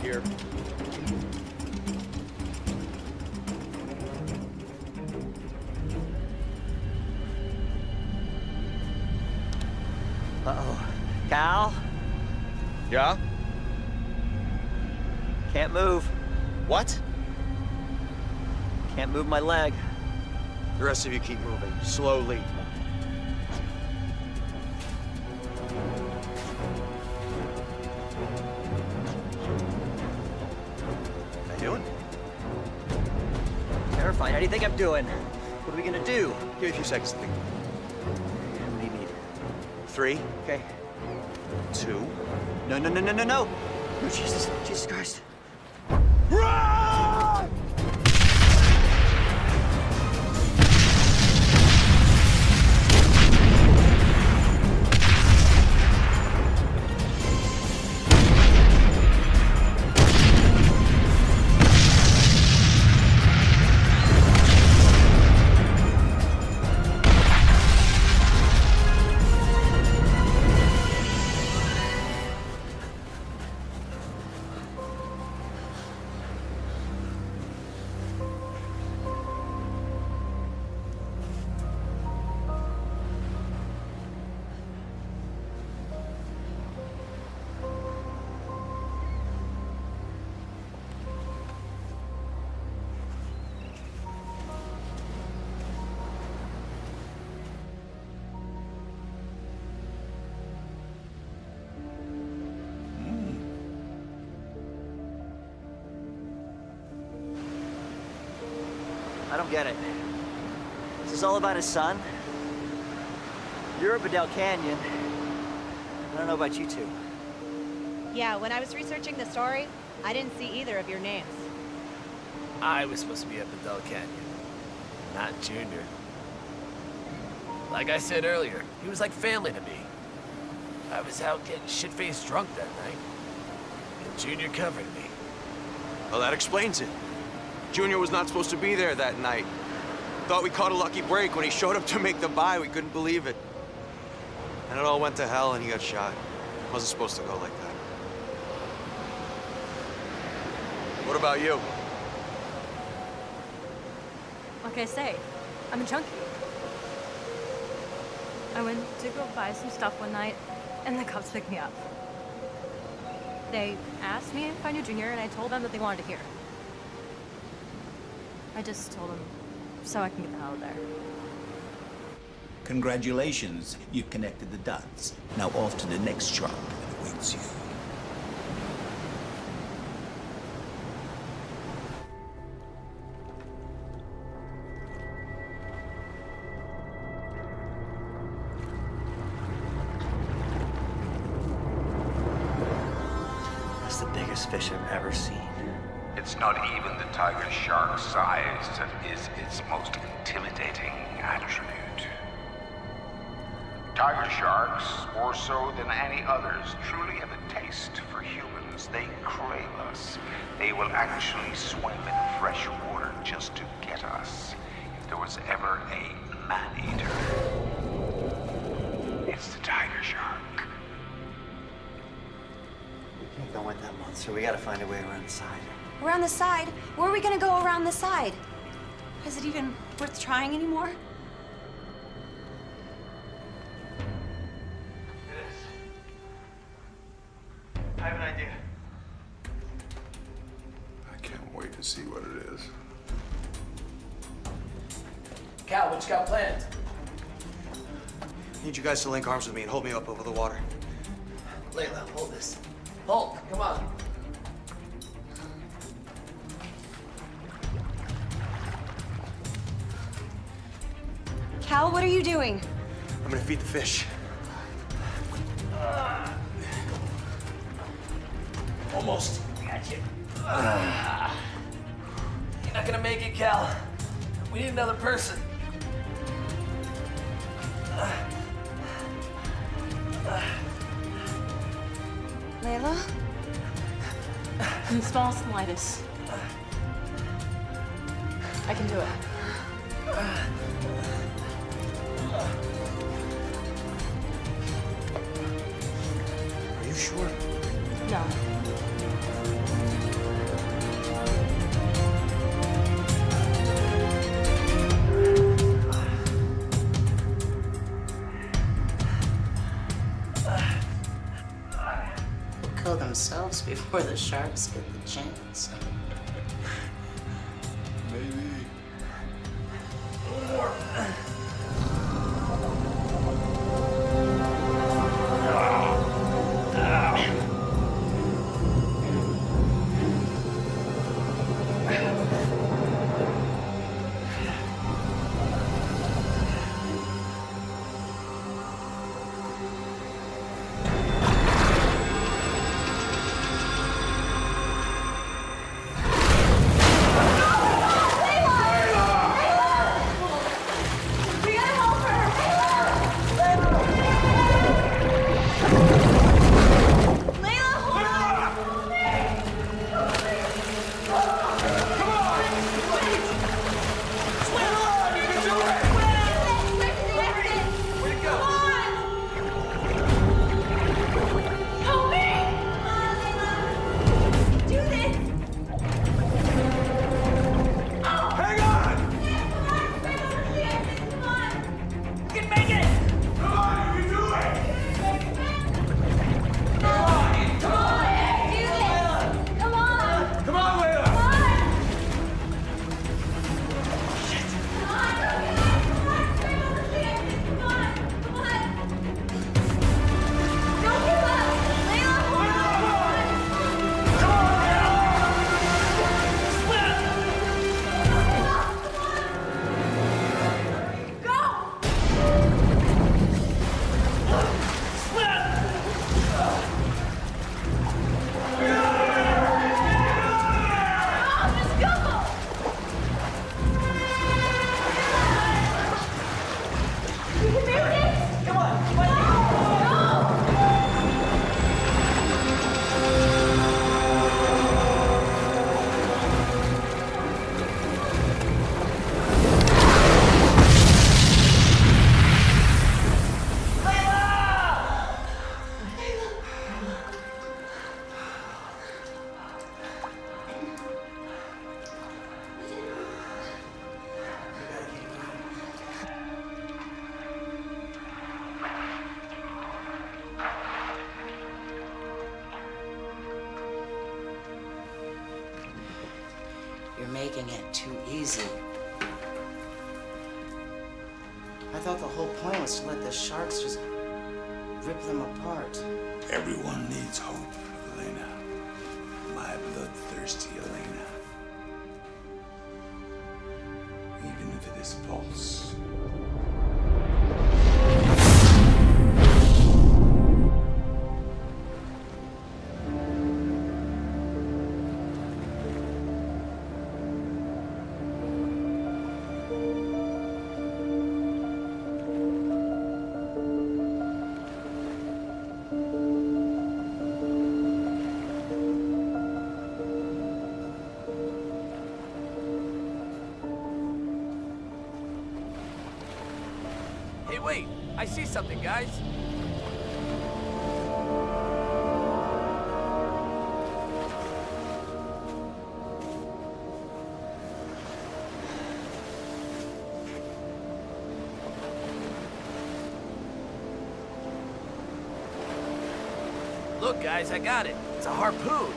Here. Uh-oh. Cal? Yeah? Can't move. What? Can't move my leg. The rest of you keep moving. Slowly. How you doing? Terrified. How do you think I'm doing? What are we gonna do? Give me a few seconds to think. What do you need? 3, Okay. 2. No, no, no, no, no, no! Oh, Jesus. Jesus Christ. Run! I don't get it. Is this all about his son? You're up at Del Canyon. I don't know about you two. Yeah, when I was researching the story, I didn't see either of your names. I was supposed to be up in Del Canyon, not Junior. Like I said earlier, he was like family to me. I was out getting shit-faced drunk that night, and Junior covered me. Well, that explains it. Junior was not supposed to be there that night. Thought we caught a lucky break. When he showed up to make the buy, we couldn't believe it. And it all went to hell and he got shot. Wasn't supposed to go like that. What about you? Like I say, I'm a junkie. I went to go buy some stuff one night, and the cops picked me up. They asked me if I knew Junior, and I told them that they wanted to hear. I just told him so I can get the hell out of there. Congratulations, you've connected the dots. Now off to the next shark that awaits you. That's the biggest fish I've ever seen. It's not even the tiger shark's size that is its most intimidating attribute. Tiger sharks, more so than any others, truly have a taste for humans. They crave us. They will actually swim in fresh water just to get us. If there was ever a man-eater, it's the tiger shark. We can't go with that monster. We gotta find a way around the side. Around the side? Where are we gonna go around the side? Is it even worth trying anymore? I have an idea. I can't wait to see what it is. Cal, what you got planned? I need you guys to link arms with me and hold me up over the water. Layla, hold this. Hulk, come on. Cal, what are you doing? I'm gonna feed the fish. Almost. Got you. You're not gonna make it, Cal. We need another person. Layla? I'm the smallest and lightest. I can do it. Are you sure? No. They'll kill themselves before the sharks get the chance. Maybe. taking it too easy. I thought the whole point was to let the sharks just rip them apart. Everyone needs hope, Elena. My bloodthirsty Elena. Even if it is false. Hey, wait! I see something, guys! Look, guys, I got it. It's a harpoon.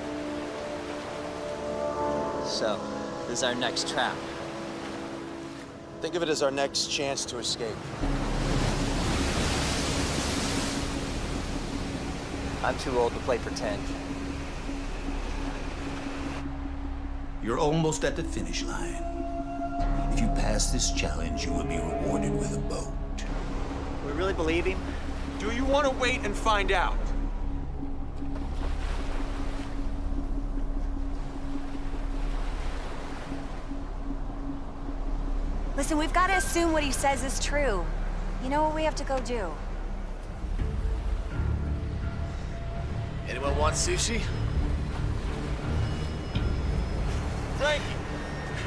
So, this is our next trap. Think of it as our next chance to escape. I'm too old to play pretend. You're almost at the finish line. If you pass this challenge, you will be rewarded with a boat. We really believe him? Do you want to wait and find out? Listen, we've got to assume what he says is true. You know what we have to go do? Anyone want sushi? Frankie!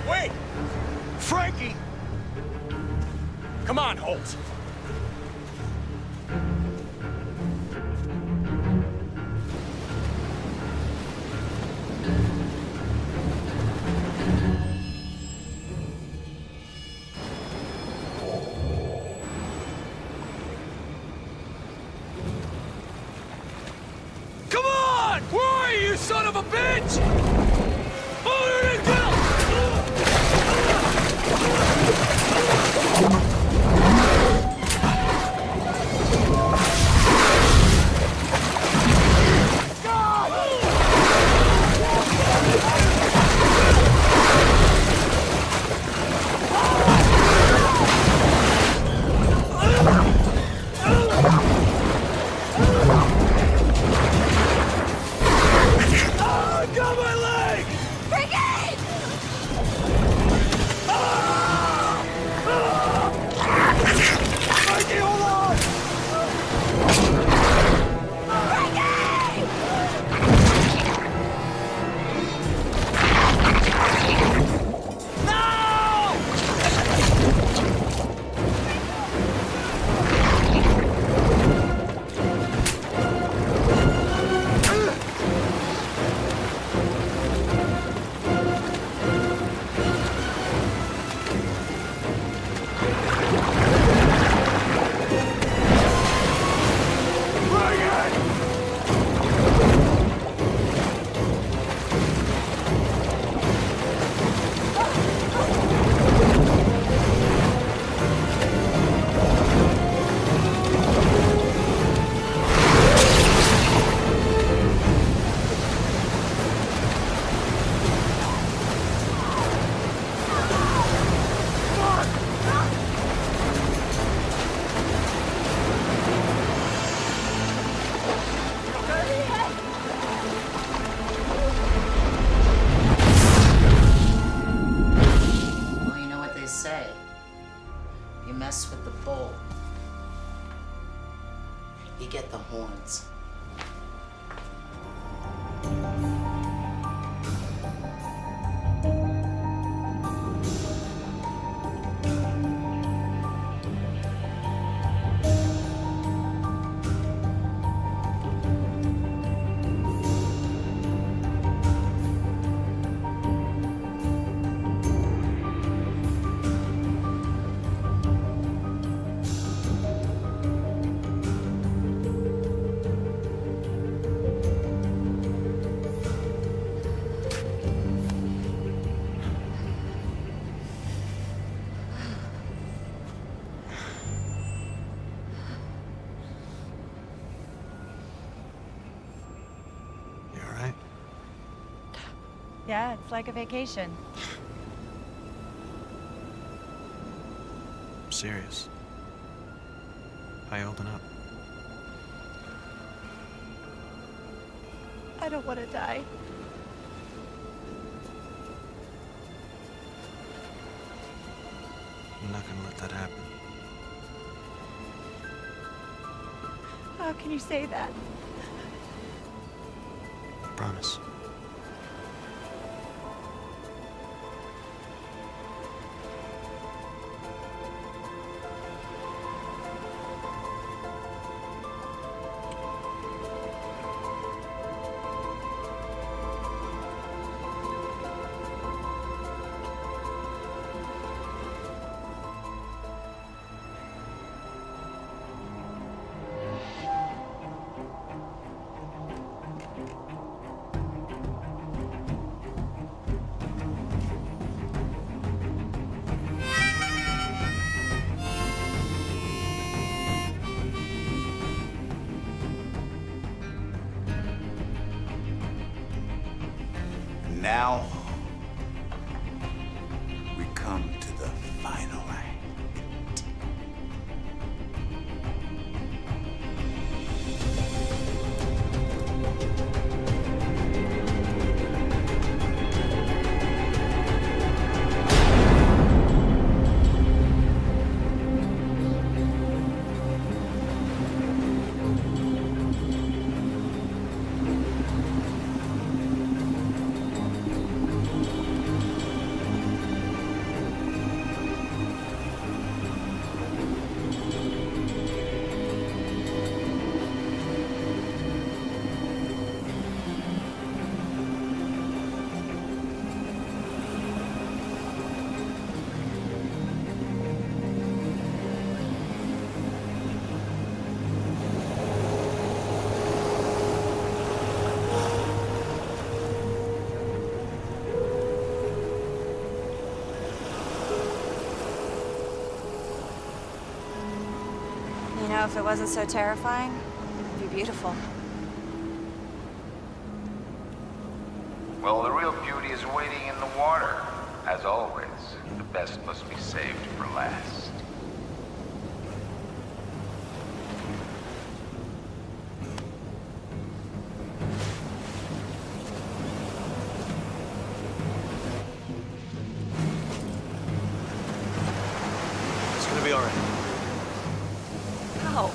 Wait! Frankie! Come on, Holt. Come on! Where are you, son of a bitch? Motor to go! Got my leg! Frankie! Mikey, hold on! Well, you know what they say. You mess with the bull, you get the horns. Yeah, it's like a vacation. I'm serious. How you holding up? I don't want to die. I'm not gonna let that happen. How can you say that? I promise. Now, we come to the final act. You know, if it wasn't so terrifying, it'd be beautiful. Well, the real beauty is waiting in the water. As always, the best must be saved for last. It's gonna be all right. How?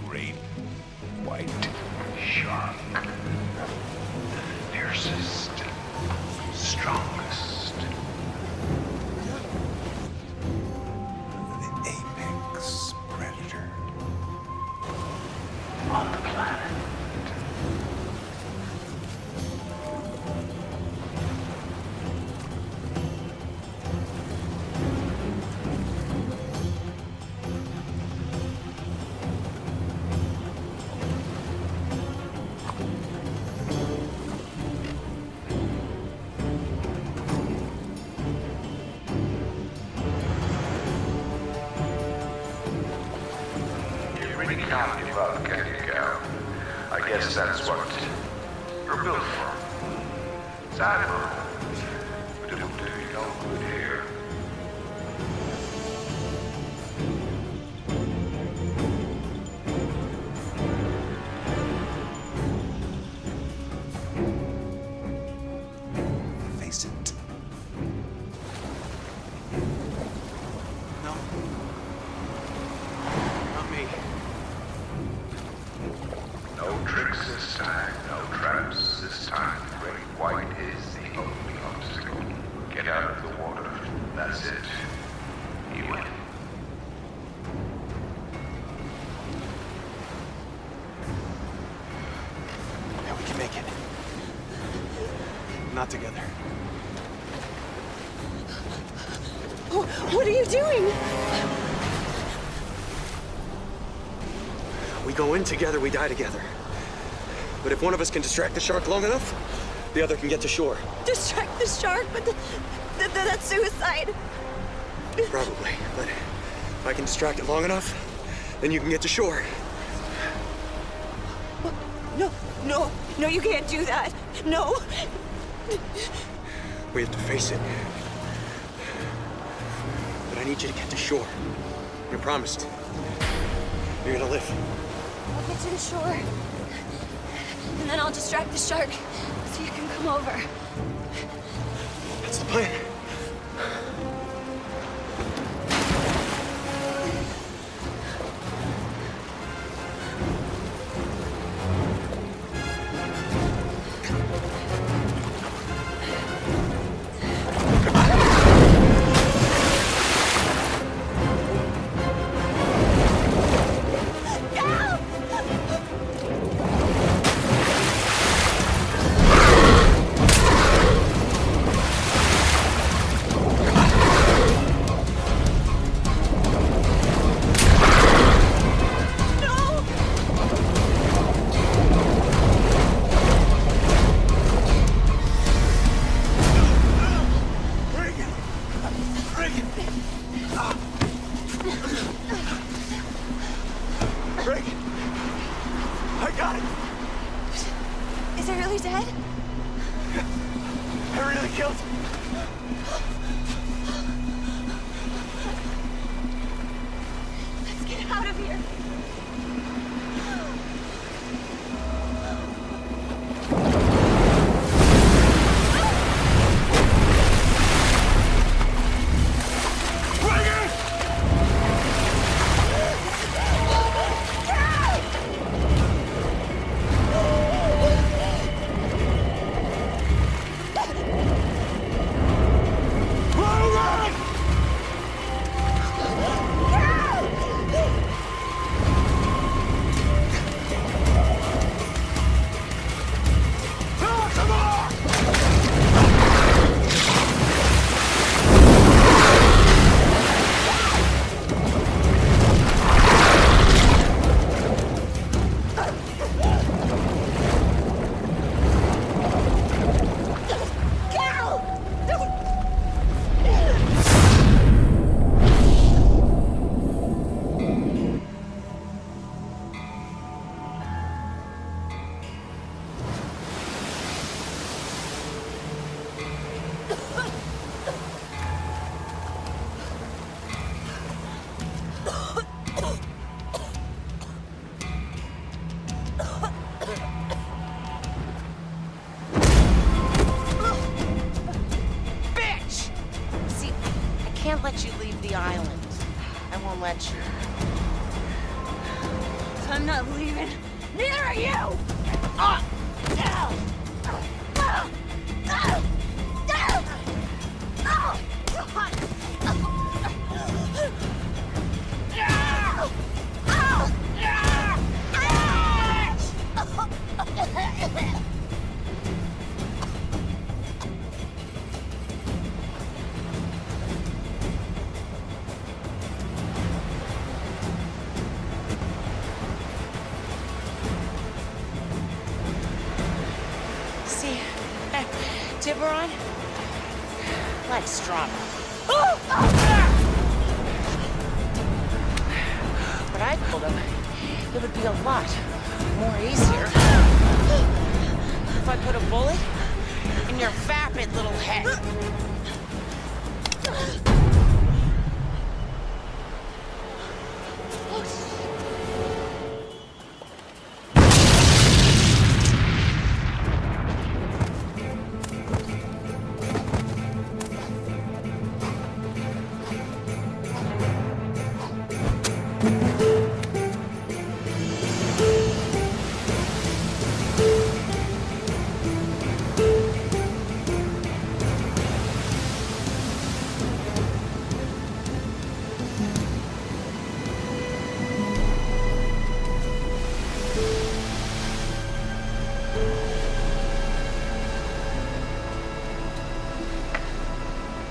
Great white shark. The fiercest, strongest. The apex predator on the planet. You can't give up, can you, Gal? I guess that's what you're built for. It's admirable. But it'll do you no good here. Face it. No. Not me. No tricks this time, no traps this time. Great White is the only obstacle. Get out of the water. That's it. You win. Yeah, we can make it. Not together. What are you doing? We go in together, we die together. But if one of us can distract the shark long enough, the other can get to shore. Distract the shark, but that's suicide. Probably, but if I can distract it long enough, then you can get to shore. No, you can't do that. No. We have to face it. But I need you to get to shore. You promised. You're gonna live. I'll get to the shore. And then I'll distract the shark so you can come over. That's the plan. Is it really dead? I really killed him. Let's get out of here. Can't let you leave the island. I won't let you. I'm not leaving. Neither are you! See, Tiburon likes drama. But I told him it would be a lot more easier if I put a bullet in your vapid little head.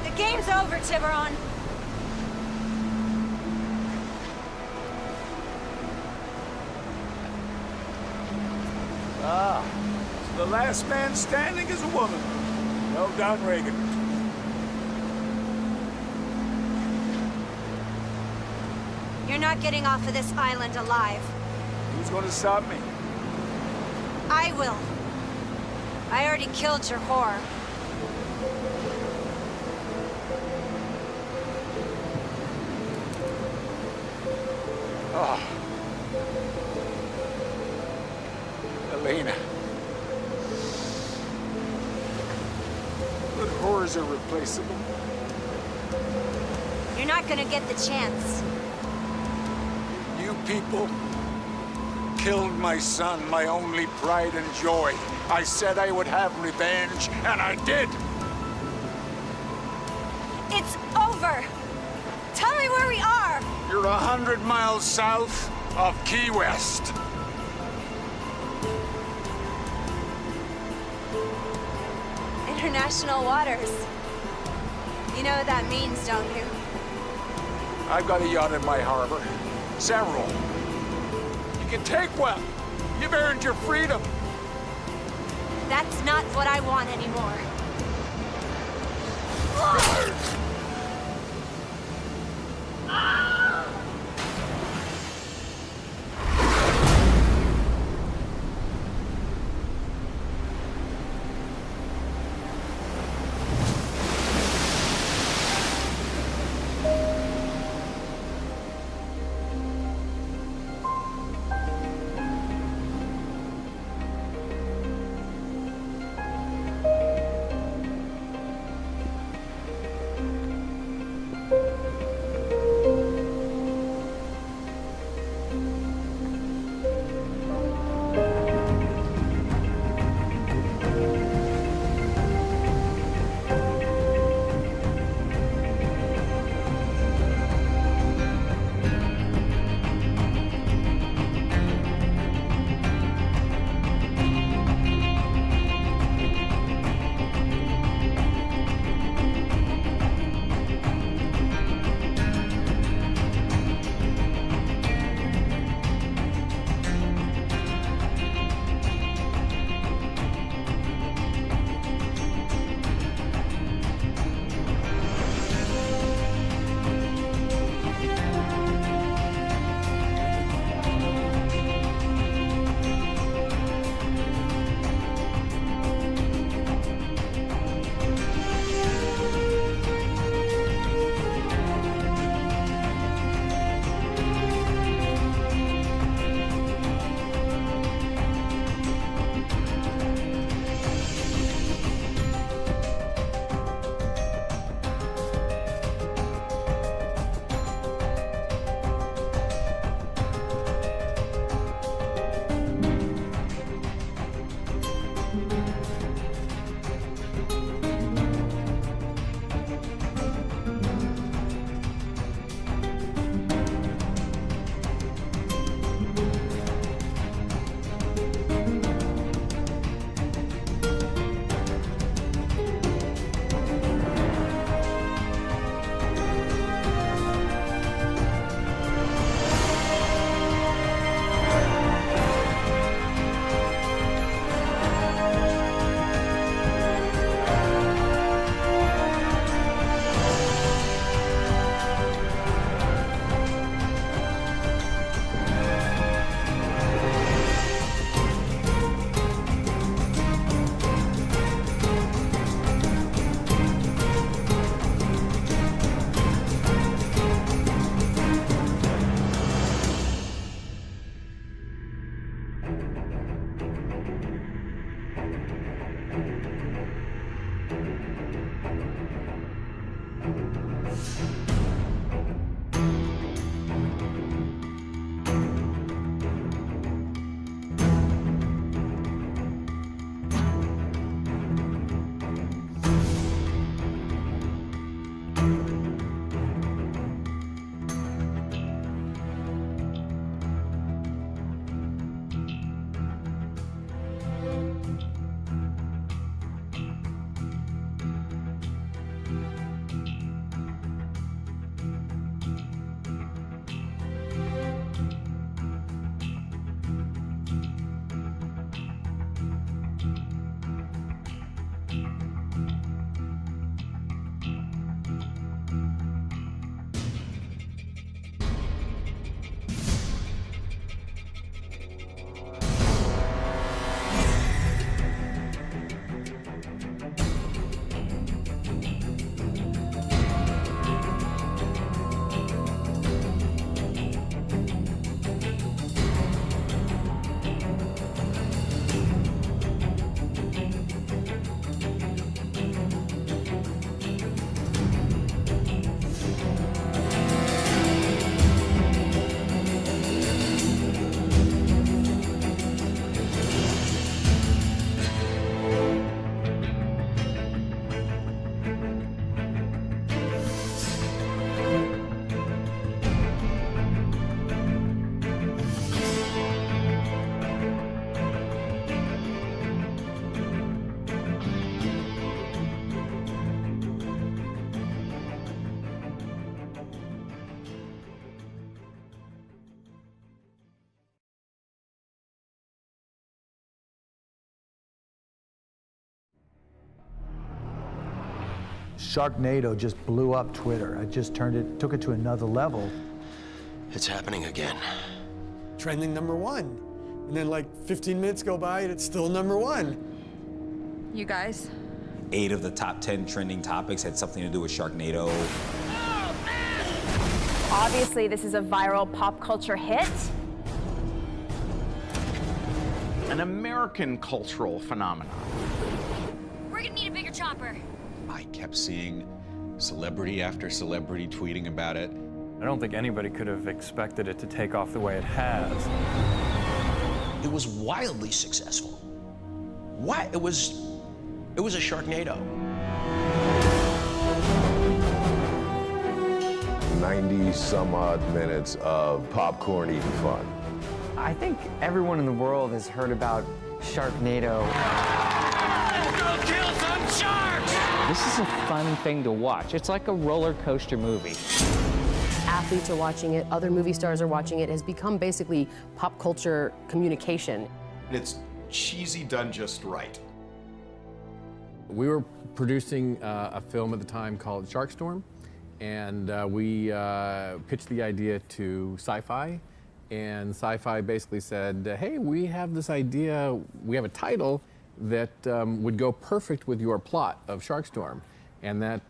The game's over, Tiburon. Ah, so the last man standing is a woman. Well done, Reagan. You're not getting off of this island alive. Who's going to stop me? I will. I already killed your whore. Oh. Elena. But whores are replaceable. You're not gonna get the chance. You people killed my son, my only pride and joy. I said I would have revenge, and I did. It's over. Tell me where we are. You're 100 miles south of Key West. International waters. You know what that means, don't you? I've got a yacht in my harbor. Several. You can take one. You've earned your freedom. That's not what I want anymore. Sharknado just blew up Twitter. It just took it to another level. It's happening again. Trending #1. And then like 15 minutes go by and it's still #1. You guys? 8 of the top 10 trending topics had something to do with Sharknado. Obviously, this is a viral pop culture hit. An American cultural phenomenon. We're gonna need a bigger chopper. I kept seeing celebrity after celebrity tweeting about it. I don't think anybody could have expected it to take off the way it has. It was wildly successful. Why? It was a Sharknado. 90 some odd minutes of popcorn eating fun. I think everyone in the world has heard about Sharknado. Go kill some sharks! This is a fun thing to watch. It's like a roller coaster movie. Athletes are watching it, other movie stars are watching it. It has become basically pop culture communication. It's cheesy done just right. We were producing a film at the time called Sharkstorm, and we pitched the idea to Sci-Fi, and Sci-Fi basically said, hey, we have this idea, we have a title that would go perfect with your plot of Sharkstorm, and that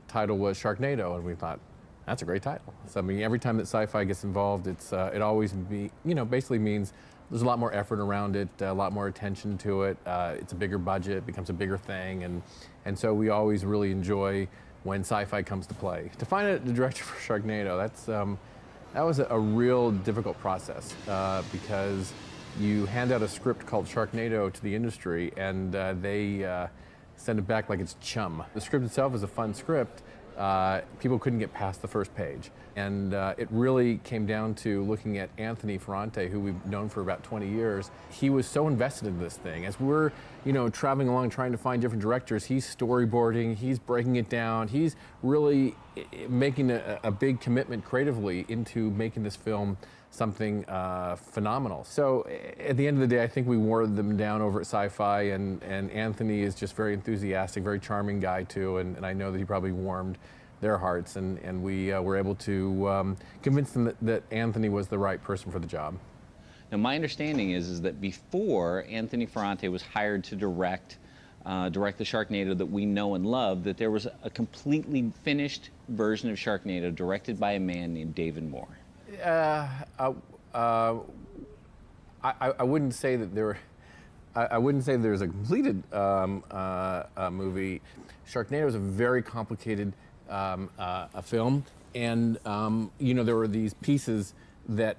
title was Sharknado, and we thought, that's a great title. So I mean, every time that Sci-Fi gets involved, it always basically means there's a lot more effort around it, a lot more attention to it. It's a bigger budget, becomes a bigger thing, and so we always really enjoy when Sci-Fi comes to play. To find a director for Sharknado, that was a real difficult process because you hand out a script called Sharknado to the industry, and they send it back like it's chum. The script itself is a fun script. People couldn't get past the first page. And it really came down to looking at Anthony Ferrante, who we've known for about 20 years. He was so invested in this thing. As we're, traveling along trying to find different directors, he's storyboarding, he's breaking it down, he's really making a big commitment creatively into making this film something phenomenal. So at the end of the day, I think we wore them down over at Sci-Fi, and Anthony is just very enthusiastic, very charming guy too, and I know that he probably warmed their hearts, and we were able to convince them that Anthony was the right person for the job. Now, my understanding is that before Anthony Ferrante was hired to direct the Sharknado that we know and love, that there was a completely finished version of Sharknado directed by a man named David Moore. I wouldn't say that I wouldn't say there's a completed movie. Sharknado is a very complicated a film, and there were these pieces that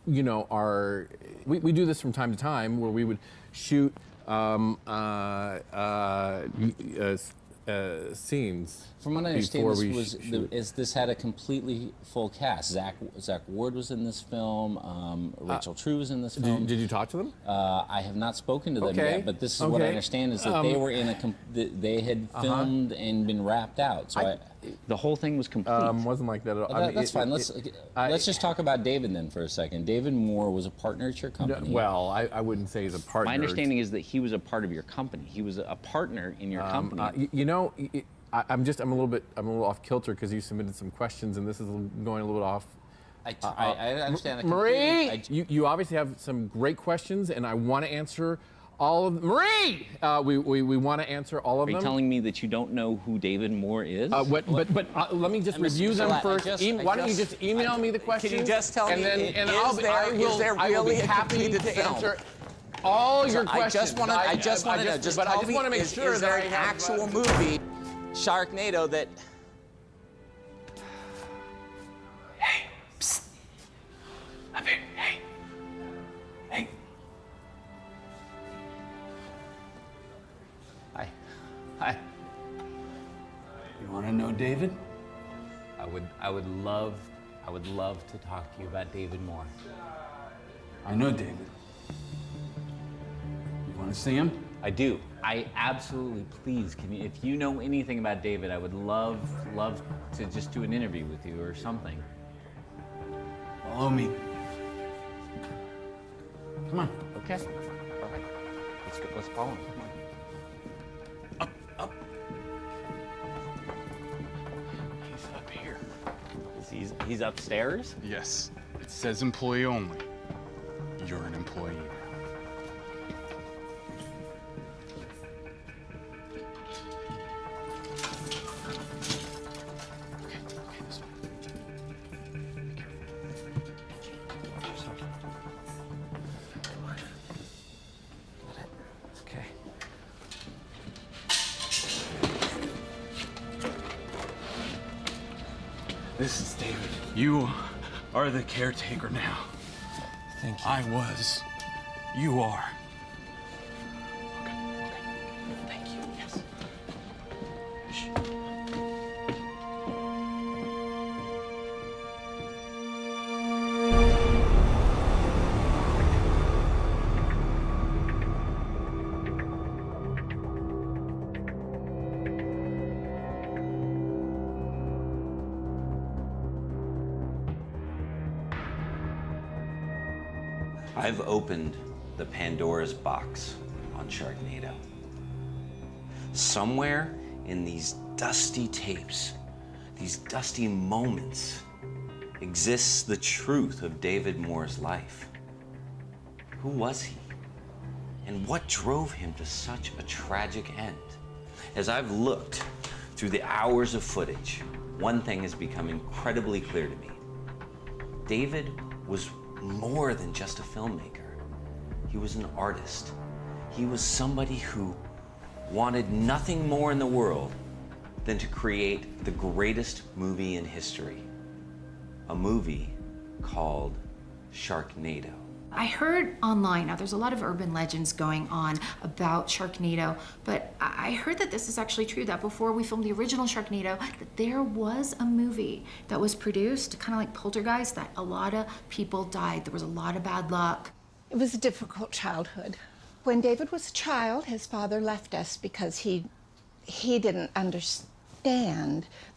we do this from time to time where we would shoot scenes. From what I understand, this had a completely full cast. Zach Ward was in this film. Rachel True was in this film. Did you talk to them? I have not spoken to them yet, but this is what I understand is that they were in they had filmed and been wrapped out. So the whole thing was complete. Wasn't like that at all. That's fine. Let's just talk about David then for a second. David Moore was a partner at your company. Well, I wouldn't say he's a partner. My understanding is that he was a part of your company. He was a partner in your company. I'm a little off kilter because you submitted some questions, and this is going a little bit off. I understand that Marie, you obviously have some great questions, and I want to answer all of them. Marie, we want to answer all of them. Are you telling me that you don't know who David Moore is? But let me just review them first. Why don't you just email me the questions? Can you just tell me? I will be happy to answer all your questions. I just want to know. But I just want to make sure that there an actual movie, Sharknado, that. Hey, psst. Up here. Hey. Hey. Hi. You want to know David? I would love to talk to you about David Moore. I know David. You want to see him? I do. I absolutely, please, if you know anything about David, I would love to just do an interview with you or something. Follow me. Come on. Okay. Perfect. Let's follow him. Come on. Up. He's upstairs? Yes. It says employee only. You're an employee now. This is David. You are the caretaker now. Thank you. I was. You are. Thank you. Yes. I've opened the Pandora's box on Sharknado. Somewhere in these dusty tapes, these dusty moments, exists the truth of David Moore's life. Who was he? And what drove him to such a tragic end? As I've looked through the hours of footage, one thing has become incredibly clear to me. David was more than just a filmmaker. He was an artist. He was somebody who wanted nothing more in the world than to create the greatest movie in history. A movie called Sharknado. I heard online, now there's a lot of urban legends going on about Sharknado, but I heard that this is actually true, that before we filmed the original Sharknado, that there was a movie that was produced, kind of like Poltergeist, that a lot of people died. There was a lot of bad luck. It was a difficult childhood. When David was a child, his father left us because he didn't understand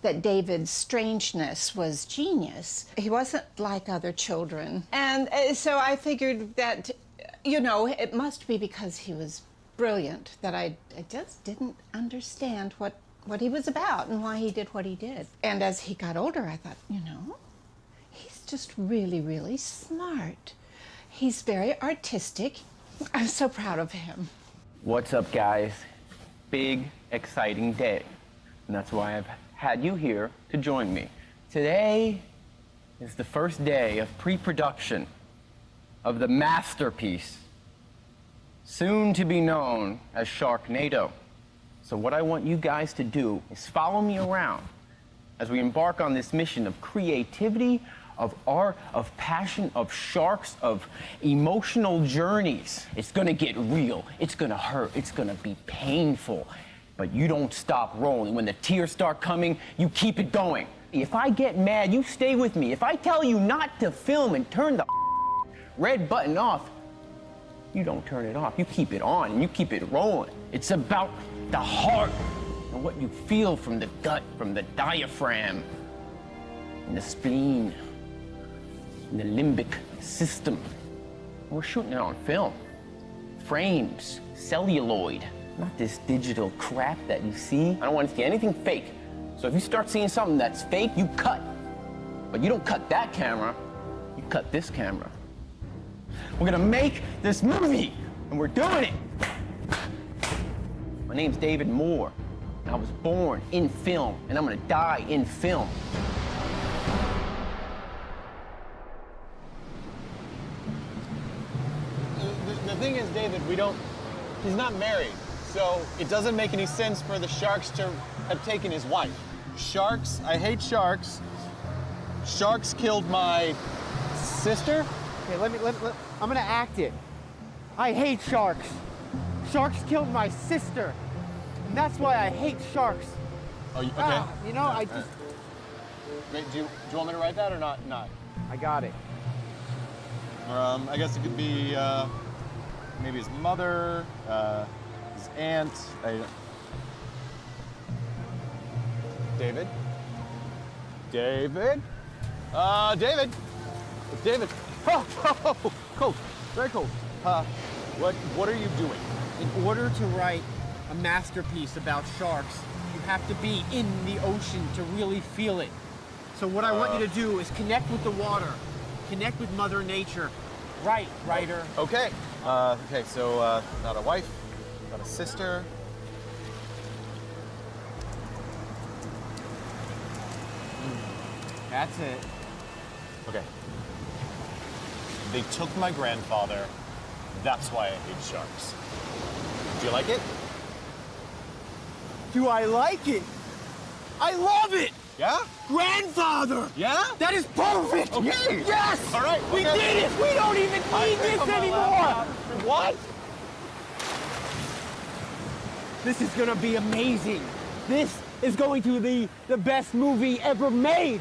that David's strangeness was genius. He wasn't like other children. And so I figured that, you know, it must be because he was brilliant that I just didn't understand what he was about and why he did what he did. And as he got older, I thought, you know, he's just really, really smart. He's very artistic. I'm so proud of him. What's up, guys? Big, exciting day. And that's why I've had you here to join me. Today is the first day of pre-production of the masterpiece, soon to be known as Sharknado. So what I want you guys to do is follow me around as we embark on this mission of creativity, of art, of passion, of sharks, of emotional journeys. It's gonna get real, it's gonna hurt, it's gonna be painful. But you don't stop rolling. When the tears start coming, you keep it going. If I get mad, you stay with me. If I tell you not to film and turn the red button off, you don't turn it off. You keep it on and you keep it rolling. It's about the heart and what you feel from the gut, from the diaphragm, and the spleen, and the limbic system. We're shooting it on film. Frames, celluloid. Not this digital crap that you see. I don't want to see anything fake. So if you start seeing something that's fake, you cut. But you don't cut that camera, you cut this camera. We're gonna make this movie, and we're doing it. My name's David Moore, and I was born in film, and I'm gonna die in film. The thing is, David, he's not married. So it doesn't make any sense for the sharks to have taken his wife. Sharks, I hate sharks. Sharks killed my sister. Okay, I'm gonna act it. I hate sharks. Sharks killed my sister. And that's why I hate sharks. Oh, okay. You know, I just... Wait, do you want me to write that or not? I got it. I guess it could be, maybe his mother, his aunt. David? David? David! It's David. Oh, cold. Very cold. What are you doing? In order to write a masterpiece about sharks, you have to be in the ocean to really feel it. So what I want you to do is connect with the water, connect with Mother Nature. Right, writer. Okay. Okay, so not a wife, not a sister. That's it. Okay. They took my grandfather. That's why I hate sharks. Do you like it? Do I like it? I love it! Yeah? Grandfather! Yeah? That is perfect! Okay. Yes! All right. We okay. did it! We don't even need this anymore! What? This is gonna be amazing. This is going to be the best movie ever made.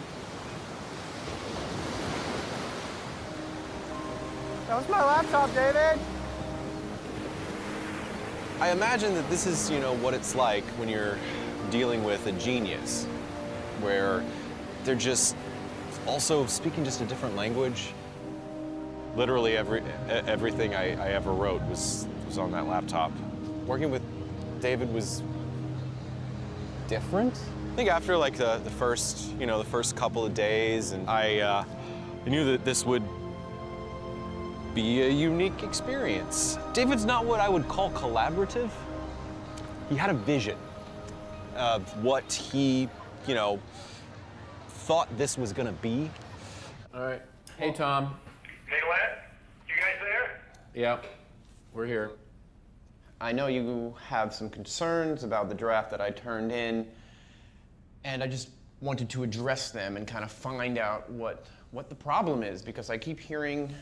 That was my laptop, David. I imagine that this is, what it's like when you're dealing with a genius, where they're just also speaking just a different language. Literally everything I ever wrote was on that laptop. Working with David was different. I think after like the first couple of days, and I knew that this would be a unique experience. David's not what I would call collaborative. He had a vision of what he, thought this was gonna be. All right. Hey, Tom. Hey, lad. You guys there? Yeah, we're here. I know you have some concerns about the draft that I turned in, and I just wanted to address them and kind of find out what the problem is, because I keep hearing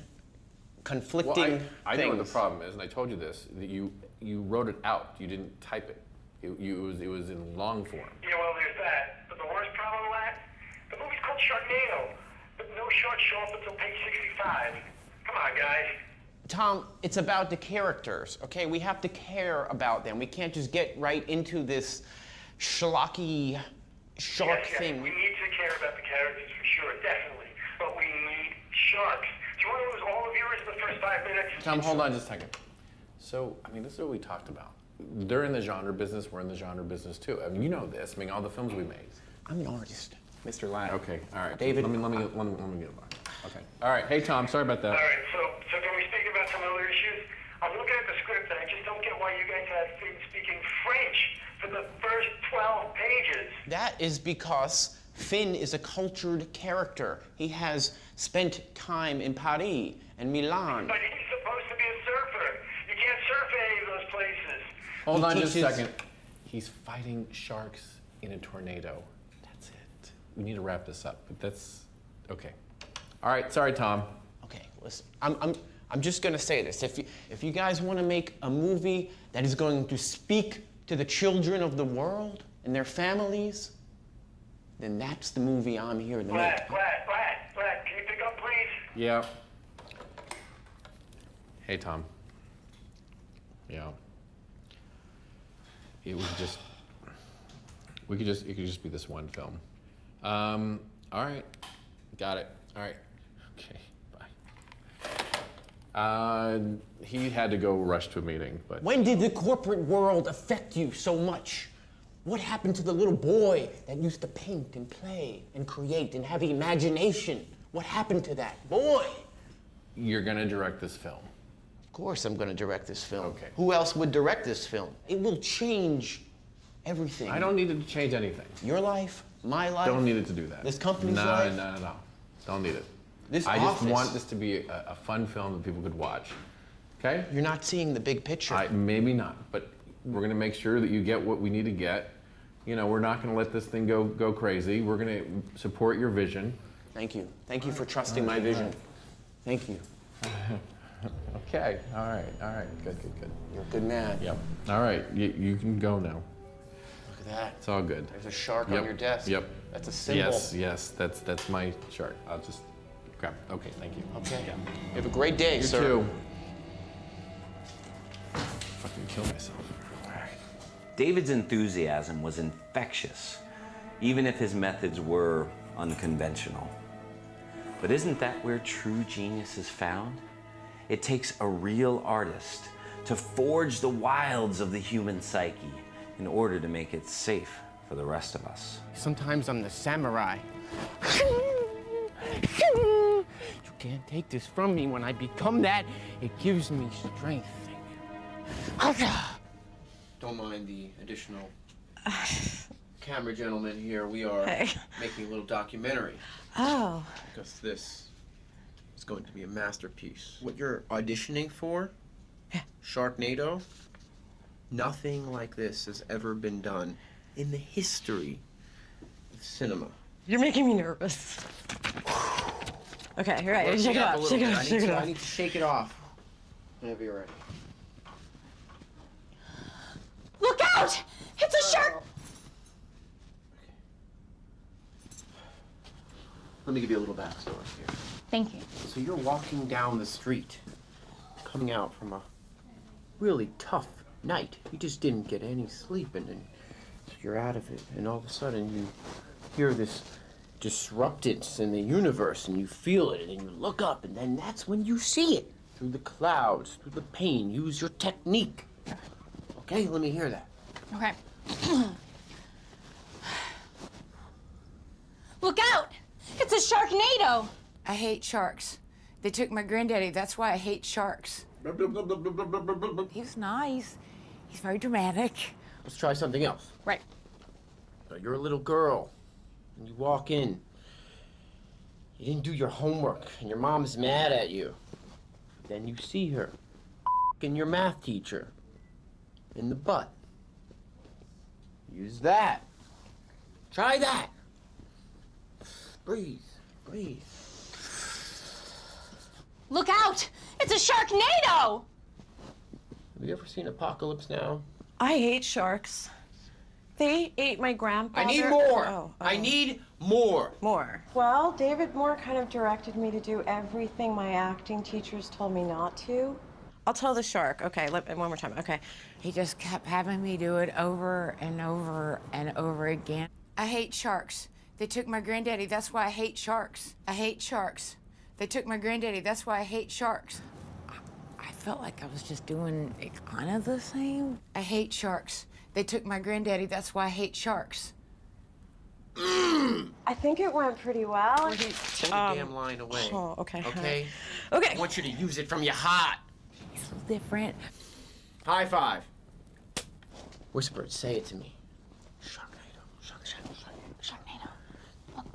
conflicting things. I know what the problem is, and I told you this, that you wrote it out. You didn't type it. It was in long form. Yeah, well, there's that. But the worst problem, lad, the movie's called Sharknado, but no sharks show up until page 65. Come on, guys. Tom, it's about the characters, okay? We have to care about them. We can't just get right into this schlocky shark thing. We need to care about the characters for sure, definitely. But we need sharks. Do you want to lose all the viewers in the first 5 minutes? Tom, hold on just a second. So, this is what we talked about. They're in the genre business, we're in the genre business too. You know this, all the films we made. I'm an artist, Mr. Ladd. Okay, all right. David. Let me get it back. Okay. All right, hey Tom, sorry about that. All right, so can we speak about some other issues? I'm looking at the script and I just don't get why you guys have Finn speaking French for the first 12 pages. That is because Finn is a cultured character. He has spent time in Paris and Milan. But he's supposed to be a surfer. You can't surf any of those places. Hold on just a second. He's fighting sharks in a tornado. That's it. We need to wrap this up, but that's okay. All right, sorry, Tom. Okay, listen, I'm just gonna say this. If you guys want to make a movie that is going to speak to the children of the world and their families, then that's the movie I'm here to make. Brad, can you pick up, please? Yeah. Hey, Tom. Yeah. It was just. It could just be this one film. All right. Got it. All right. Okay. Bye. He had to go rush to a meeting, but. When did the corporate world affect you so much? What happened to the little boy that used to paint and play and create and have imagination? What happened to that boy? You're gonna direct this film. Of course I'm gonna direct this film. Okay. Who else would direct this film? It will change everything. I don't need it to change anything. Your life, my life. Don't need it to do that. This company's life. No. Don't need it. I just want this to be a fun film that people could watch. Okay? You're not seeing the big picture. Maybe not, but we're gonna make sure that you get what we need to get. We're not gonna let this thing go crazy. We're gonna support your vision. Thank you. Thank you for trusting my vision. Thank you. Okay, all right, good. You're a good man. Yep. All right, you can go now. Look at that. It's all good. There's a shark on your desk. Yep. That's a symbol. Yes, that's my shark. I'll just grab it. Okay, thank you. Okay. Yeah. You have a great day, You sir. too. Fucking kill myself. David's enthusiasm was infectious, even if his methods were unconventional. But isn't that where true genius is found? It takes a real artist to forge the wilds of the human psyche in order to make it safe for the rest of us. Sometimes I'm the samurai. You can't take this from me. When I become that, it gives me strength. Don't mind the additional camera gentleman here. We are making a little documentary. Oh. Because this is going to be a masterpiece. What you're auditioning for, Sharknado, nothing like this has ever been done in the history of cinema. You're making me nervous. Okay, you're right. Shake it off. Shake it off. Shake it off. I need to shake it off. Whenever you're ready. Look out! It's a shark! Let me give you a little backstory here. Thank you. So you're walking down the street, coming out from a really tough night. You just didn't get any sleep, and then you're out of it, and all of a sudden you hear this disruptance in the universe, and you feel it, and then you look up, and then that's when you see it. Through the clouds, through the pain. Use your technique. Okay, let me hear that. Okay. Look out! It's a sharknado! I hate sharks. They took my granddaddy. That's why I hate sharks. He's nice. He's very dramatic. Let's try something else. Right. So you're a little girl, and you walk in. You didn't do your homework, and your mom's mad at you. Then you see her, and your math teacher, in the butt. Use that. Try that. Breathe, breathe. Look out! It's a sharknado! Have you ever seen Apocalypse Now? I hate sharks. They ate my grandfather. I need more. Oh. I need more. More. Well, David Moore kind of directed me to do everything my acting teachers told me not to. I'll tell the shark. Okay, one more time. Okay. He just kept having me do it over and over and over again. I hate sharks. They took my granddaddy. That's why I hate sharks. I hate sharks. They took my granddaddy. That's why I hate sharks. I felt like I was just doing it kind of the same. I hate sharks. They took my granddaddy. That's why I hate sharks. I think it went pretty well. Hold the damn line away. Oh, okay. Okay? Okay. I want you to use it from your heart. It's a little different. High five. Whisper it. Say it to me. Sharknado.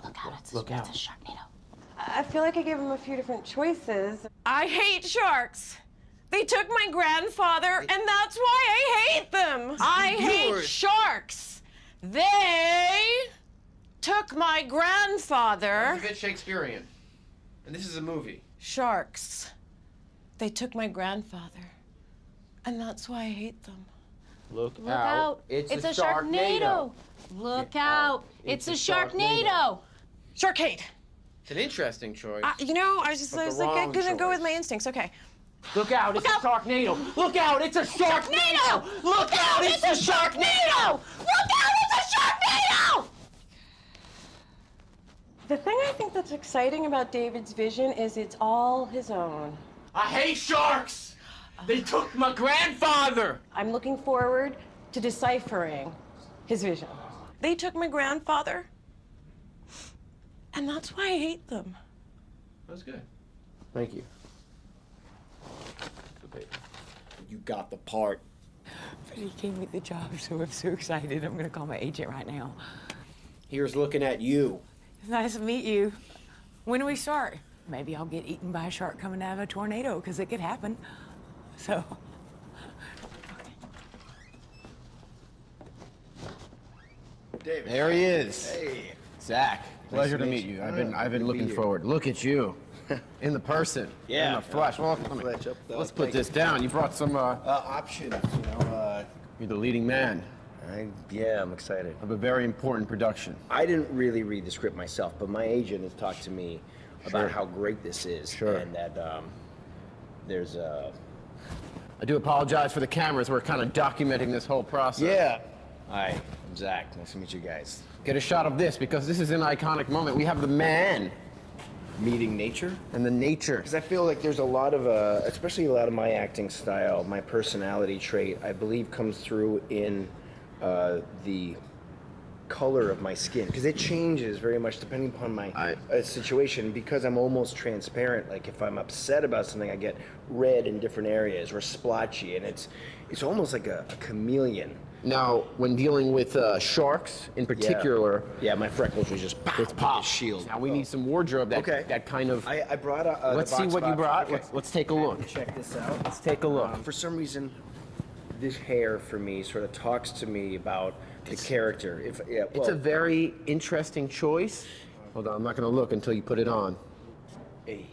Look out. It's Look out. It's a sharknado. I feel like I gave him a few different choices. I hate sharks. They took my grandfather, and that's why I hate them. I hate sharks. They took my grandfather. It's a bit Shakespearean. And this is a movie. Sharks. They took my grandfather, and that's why I hate them. Look out. It's a sharknado. Look out. It's a sharknado. Sharkade. It's an interesting choice. You know, I was But the like, wrong gonna go with choice. my instincts. Okay. Look out, it's a Sharknado! Look out, it's a Sharknado! Look out, it's a Sharknado! Look out. It's a sharknado. The thing I think that's exciting about David's vision is it's all his own. I hate sharks! They took my grandfather! I'm looking forward to deciphering his vision. They took my grandfather, and that's why I hate them. That's good. Thank you. You got the part. But he gave me the job, so I'm so excited. I'm gonna call my agent right now. Here's looking at you. It's nice to meet you. When do we start? Maybe I'll get eaten by a shark coming out of a tornado, because it could happen. So. David. There he is. Hey. Zach. Pleasure to meet you. I've been looking forward. Look at you. In the person. Yeah. In the flesh. Well, let's put this down. You brought some Options, you know. You're the leading man Yeah, I'm excited. of a very important production. I didn't really read the script myself, but my agent has talked to me about how great this is. Sure. And that there's a... I do apologize for the cameras. We're kind of documenting this whole process. Yeah. Hi, I'm Zach. Nice to meet you guys. Get a shot of this because this is an iconic moment. We have the man Meeting nature? and the nature. Because I feel like there's a lot of, especially a lot of my acting style, my personality trait, I believe comes through in the color of my skin, because it changes very much depending upon my situation. Because I'm almost transparent, like if I'm upset about something, I get red in different areas or splotchy, and it's almost like a chameleon. Now, when dealing with sharks in particular, yeah, my freckles was just pow, it's pop. Shield. Now we need some wardrobe that kind of. I brought a. Let's see what you brought. Okay. Let's take a look. Check this out. Let's take a look. For some reason, this hair for me sort of talks to me about the character. It's a very interesting choice. Hold on, I'm not going to look until you put it on. Hey.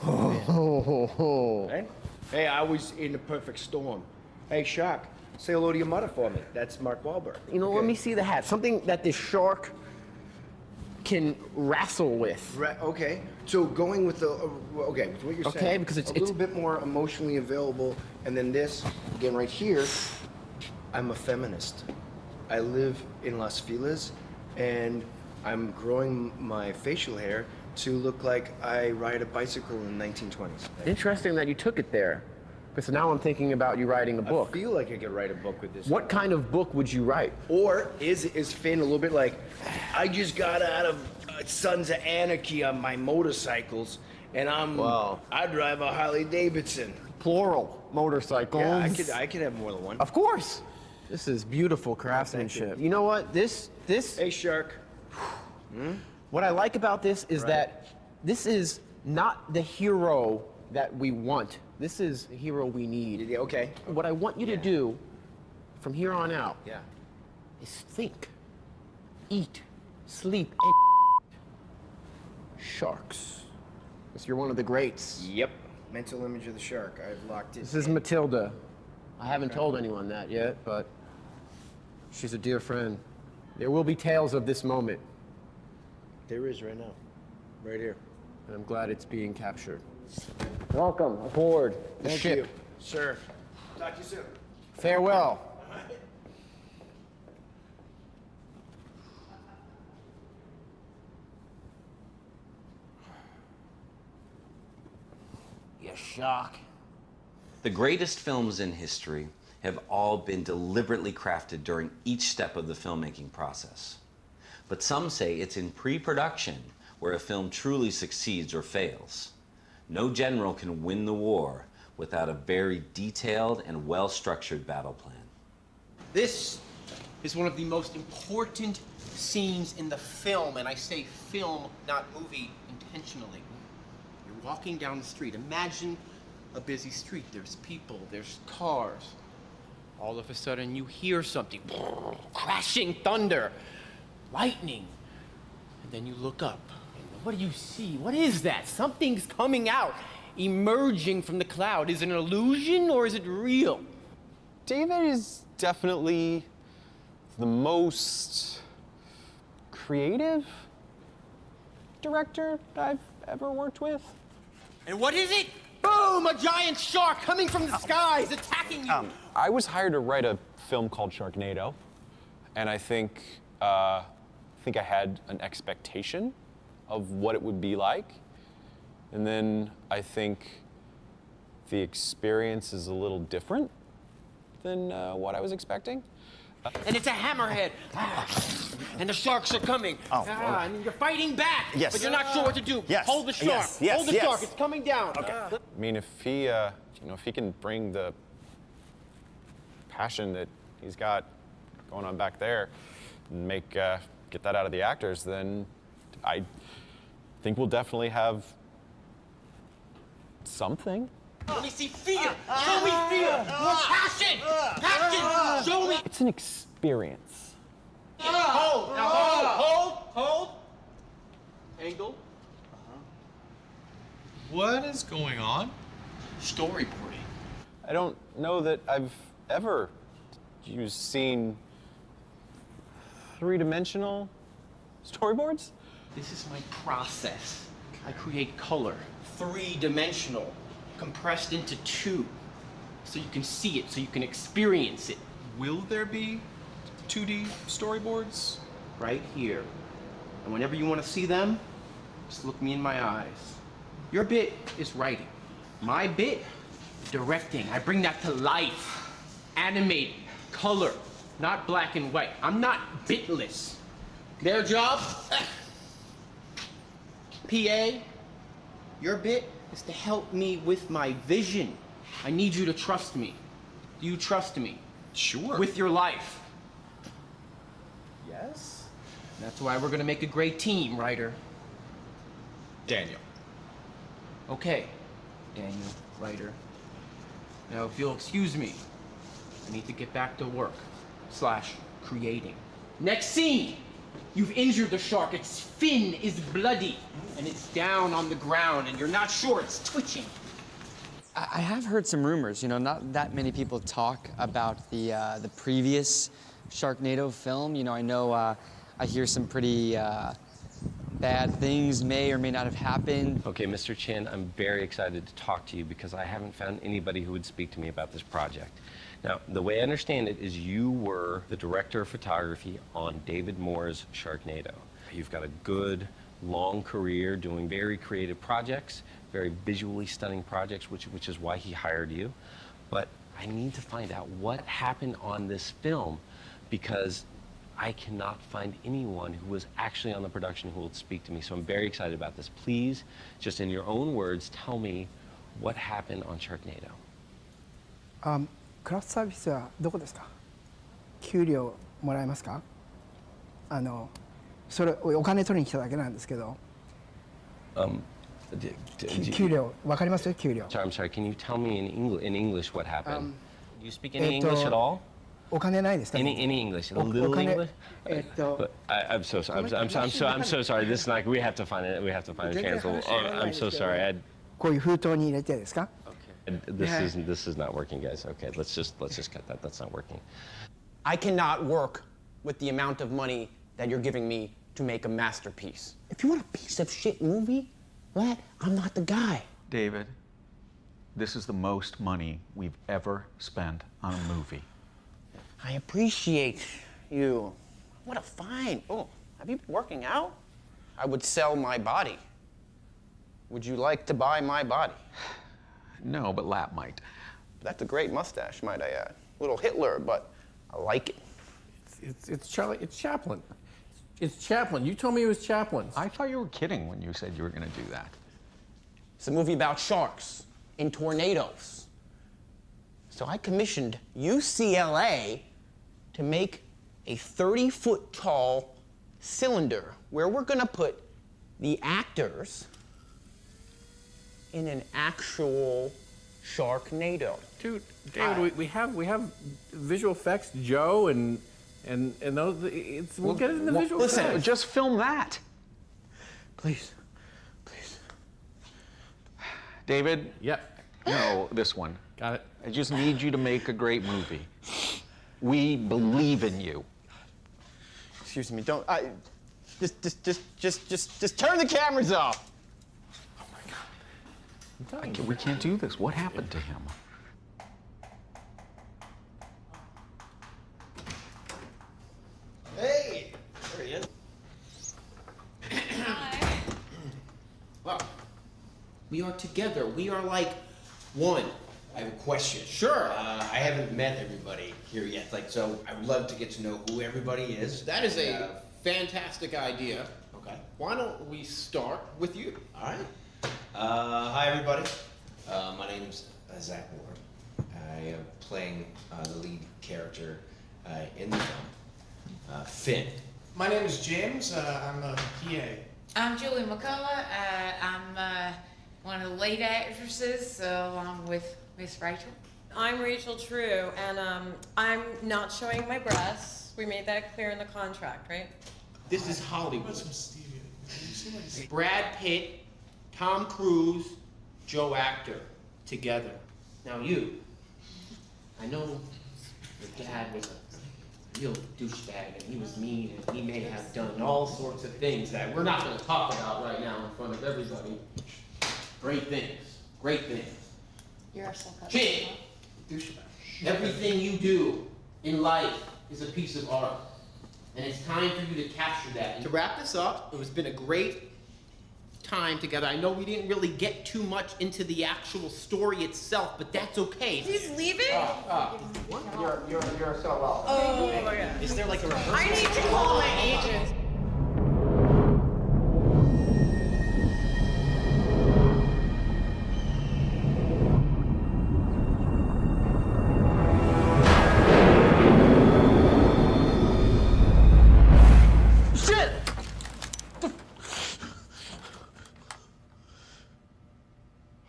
Hey? Hey, I was in the perfect storm. Hey, Shark, say hello to your mother for me. That's Mark Wahlberg. You know, let me see the hat. Something that this shark can wrestle with. Okay, so going with the, okay, with what you're saying. Okay, because it's a little bit more emotionally available, and then this, again, right here, I'm a feminist. I live in Las Feliz, and I'm growing my facial hair to look like I ride a bicycle in the 1920s. Interesting that you took it there, because now I'm thinking about you writing a book. I feel like I could write a book with this. What kind of book would you write? Or is Finn a little bit like, I just got out of Sons of Anarchy on my motorcycles, and I drive a Harley Davidson. Plural motorcycles. Yeah, I could have more than one. Of course. This is beautiful craftsmanship. You know what? This. Hey, Shark. What I like about this is that this is not the hero that we want. This is the hero we need. Yeah, okay. What I want you to do from here on out Yeah. is think, eat, sleep, and sharks. Because you're one of the greats. Yep. Mental image of the shark. I've locked it. This is Matilda. I haven't told anyone that yet, but she's a dear friend. There will be tales of this moment. There is right now. Right here. And I'm glad it's being captured. Welcome aboard the Thank ship. you, sir. Talk to you soon. Farewell. You shark. The greatest films in history have all been deliberately crafted during each step of the filmmaking process. But some say it's in pre-production where a film truly succeeds or fails. No general can win the war without a very detailed and well-structured battle plan. This is one of the most important scenes in the film, and I say film, not movie, intentionally. You're walking down the street. Imagine a busy street. There's people, there's cars. All of a sudden, you hear something. Crashing thunder, lightning. And then you look up. And what do you see? What is that? Something's coming out, emerging from the cloud. Is it an illusion or is it real? David is definitely the most creative director I've ever worked with. And what is it? Boom! A giant shark coming from the skies, attacking you. I was hired to write a film called Sharknado, and I think I had an expectation of what it would be like, and then I think the experience is a little different than what I was expecting. And it's a hammerhead. And the sharks are coming. And you're fighting back. Yes. But you're not sure what to do. Yes. Hold the shark. Yes. Hold the Yes. shark. It's coming down. Okay. I mean, if he, if he can bring the passion that he's got going on back there and get that out of the actors, then I think we'll definitely have something. Let me see fear. Show me fear. More passion. Passion. Show me. It's an experience. Hold. Now hold. Angle. What is going on? Storyboarding. I don't know that I've ever seen three-dimensional storyboards. This is my process. I create color, three-dimensional, compressed into two, so you can see it, so you can experience it. Will there be 2D storyboards? Right here. And whenever you want to see them, just look me in my eyes. Your bit is writing. My bit, directing. I bring that to life. Animate, color. not black and white. I'm not bitless. Their job, PA, your bit is to help me with my vision. I need you to trust me. Do you trust me? Sure. With your life. Yes? That's why we're gonna make a great team, writer. Daniel. Okay, Daniel, writer. Now, if you'll excuse me, I need to get back to work / creating. Next scene! You've injured the shark. Its fin is bloody, and it's down on the ground, and you're not sure it's twitching. I have heard some rumors, you know, not that many people talk about the previous Sharknado film. You know, I hear some pretty bad things may or may not have happened. Okay, Mr. Chin, I'm very excited to talk to you because I haven't found anybody who would speak to me about this project. Now, the way I understand it is you were the director of photography on David Moore's Sharknado. You've got a good, long career doing very creative projects, very visually stunning projects, which is why he hired you. But I need to find out what happened on this film because I cannot find anyone who was actually on the production who will speak to me. So I'm very excited about this. Please, just in your own words, tell me what happened on Sharknado. クラフトサービスはどこですか？給料もらえますか？それお金取りに来ただけなんですけど。給料わかりますよ給料。I'm sorry. Can you tell me in English what happened? Do you speak any English at all? お金ないですか？ Any English? A little English? I'm so sorry. I'm so sorry. This is not. We have to find it. We have to find a chance. I'm so sorry. こういう封筒に入れてですか？ This is not working, guys. Okay, let's just cut that. That's not working. I cannot work with the amount of money that you're giving me to make a masterpiece. If you want a piece of shit movie, what? I'm not the guy. David, this is the most money we've ever spent on a movie. I appreciate you. What a fine. Oh, have you been working out? I would sell my body. Would you like to buy my body? No, but Lap might. That's a great mustache, might I add. Little Hitler, but I like it. It's Charlie. It's Chaplin. It's Chaplin. You told me it was Chaplin. I thought you were kidding when you said you were going to do that. It's a movie about sharks and tornadoes. So I commissioned UCLA to make a 30-foot tall cylinder where we're going to put the actors in an actual Sharknado. Dude, David, we have visual effects, Joe, and those. We'll get it in the visual effects. Listen, just film that. Please. David? Yep. No, this one. Got it. I just need you to make a great movie. We believe in you. Excuse me, don't. Just turn the cameras off. We can't do this. What happened to him? Hey, there he is. Hi. Well, we are together. We are like one. I have a question. Sure. I haven't met everybody here yet. So I would love to get to know who everybody is. That is a fantastic idea. Okay. Why don't we start with you? All right. Hi, everybody. My name's Zach Moore. I am playing the lead character in the film, Finn. My name is James. I'm a PA. I'm Julie McCullough. I'm one of the lead actresses along with Miss Rachel. I'm Rachel True, and I'm not showing my breasts. We made that clear in the contract, right? This is Hollywood. Brad Pitt, Tom Cruise, Joe Actor, together. Now you, I know your dad was a real douchebag and he was mean and he may have done all sorts of things that we're not going to talk about right now in front of everybody. Great things. You're so good. Chick, everything you do in life is a piece of art. And it's time for you to capture that. And to wrap this up, it has been a great time together. I know we didn't really get too much into the actual story itself, but that's okay. He's leaving? What? You're so well. Oh my God. Is there like a rehearsal? I need to call my agent.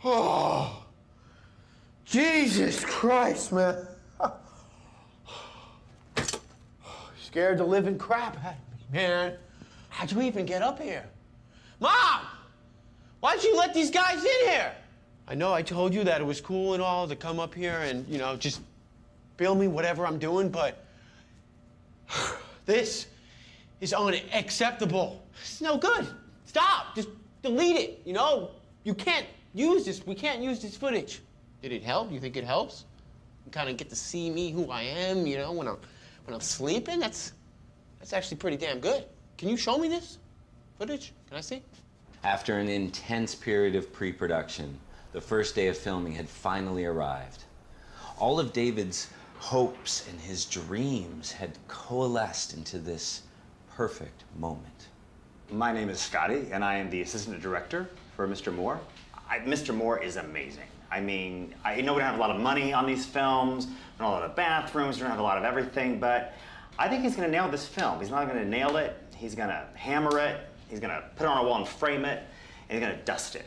Oh, Jesus Christ, man. Scared the living crap out of me, man. How'd you even get up here? Mom! Why'd you let these guys in here? I know I told you that it was cool and all to come up here and, you know, just film me whatever I'm doing, but this is unacceptable. It's no good. Stop. Just delete it, you know? You can't use this. We can't use this footage. Did it help? You think it helps? You kind of get to see me, who I am, you know, when I'm sleeping. That's actually pretty damn good. Can you show me this footage? Can I see? After an intense period of pre-production, the first day of filming had finally arrived. All of David's hopes and his dreams had coalesced into this perfect moment. My name is Scotty, and I am the assistant director for Mr. Moore. Mr. Moore is amazing. I mean, I know we don't have a lot of money on these films, we don't have a lot of bathrooms, we don't have a lot of everything, but I think he's gonna nail this film. He's not gonna nail it, he's gonna hammer it, he's gonna put it on a wall and frame it, and he's gonna dust it.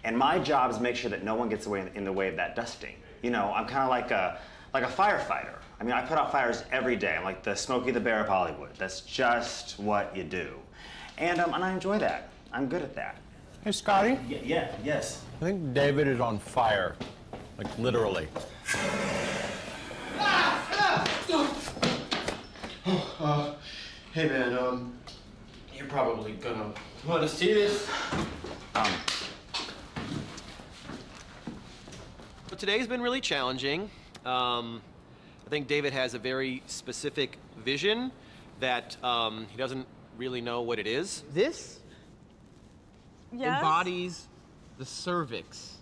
And my job is to make sure that no one gets in the way of that dusting. You know, I'm kind of like a firefighter. I mean, I put out fires every day. I'm like the Smokey the Bear of Hollywood. That's just what you do. And I enjoy that. I'm good at that. Hey, Scotty? Yes. I think David is on fire. Like, literally. Hey, man, you're probably gonna want to see this. Today's been really challenging. I think David has a very specific vision that he doesn't really know what it is. This Yes? embodies the cervix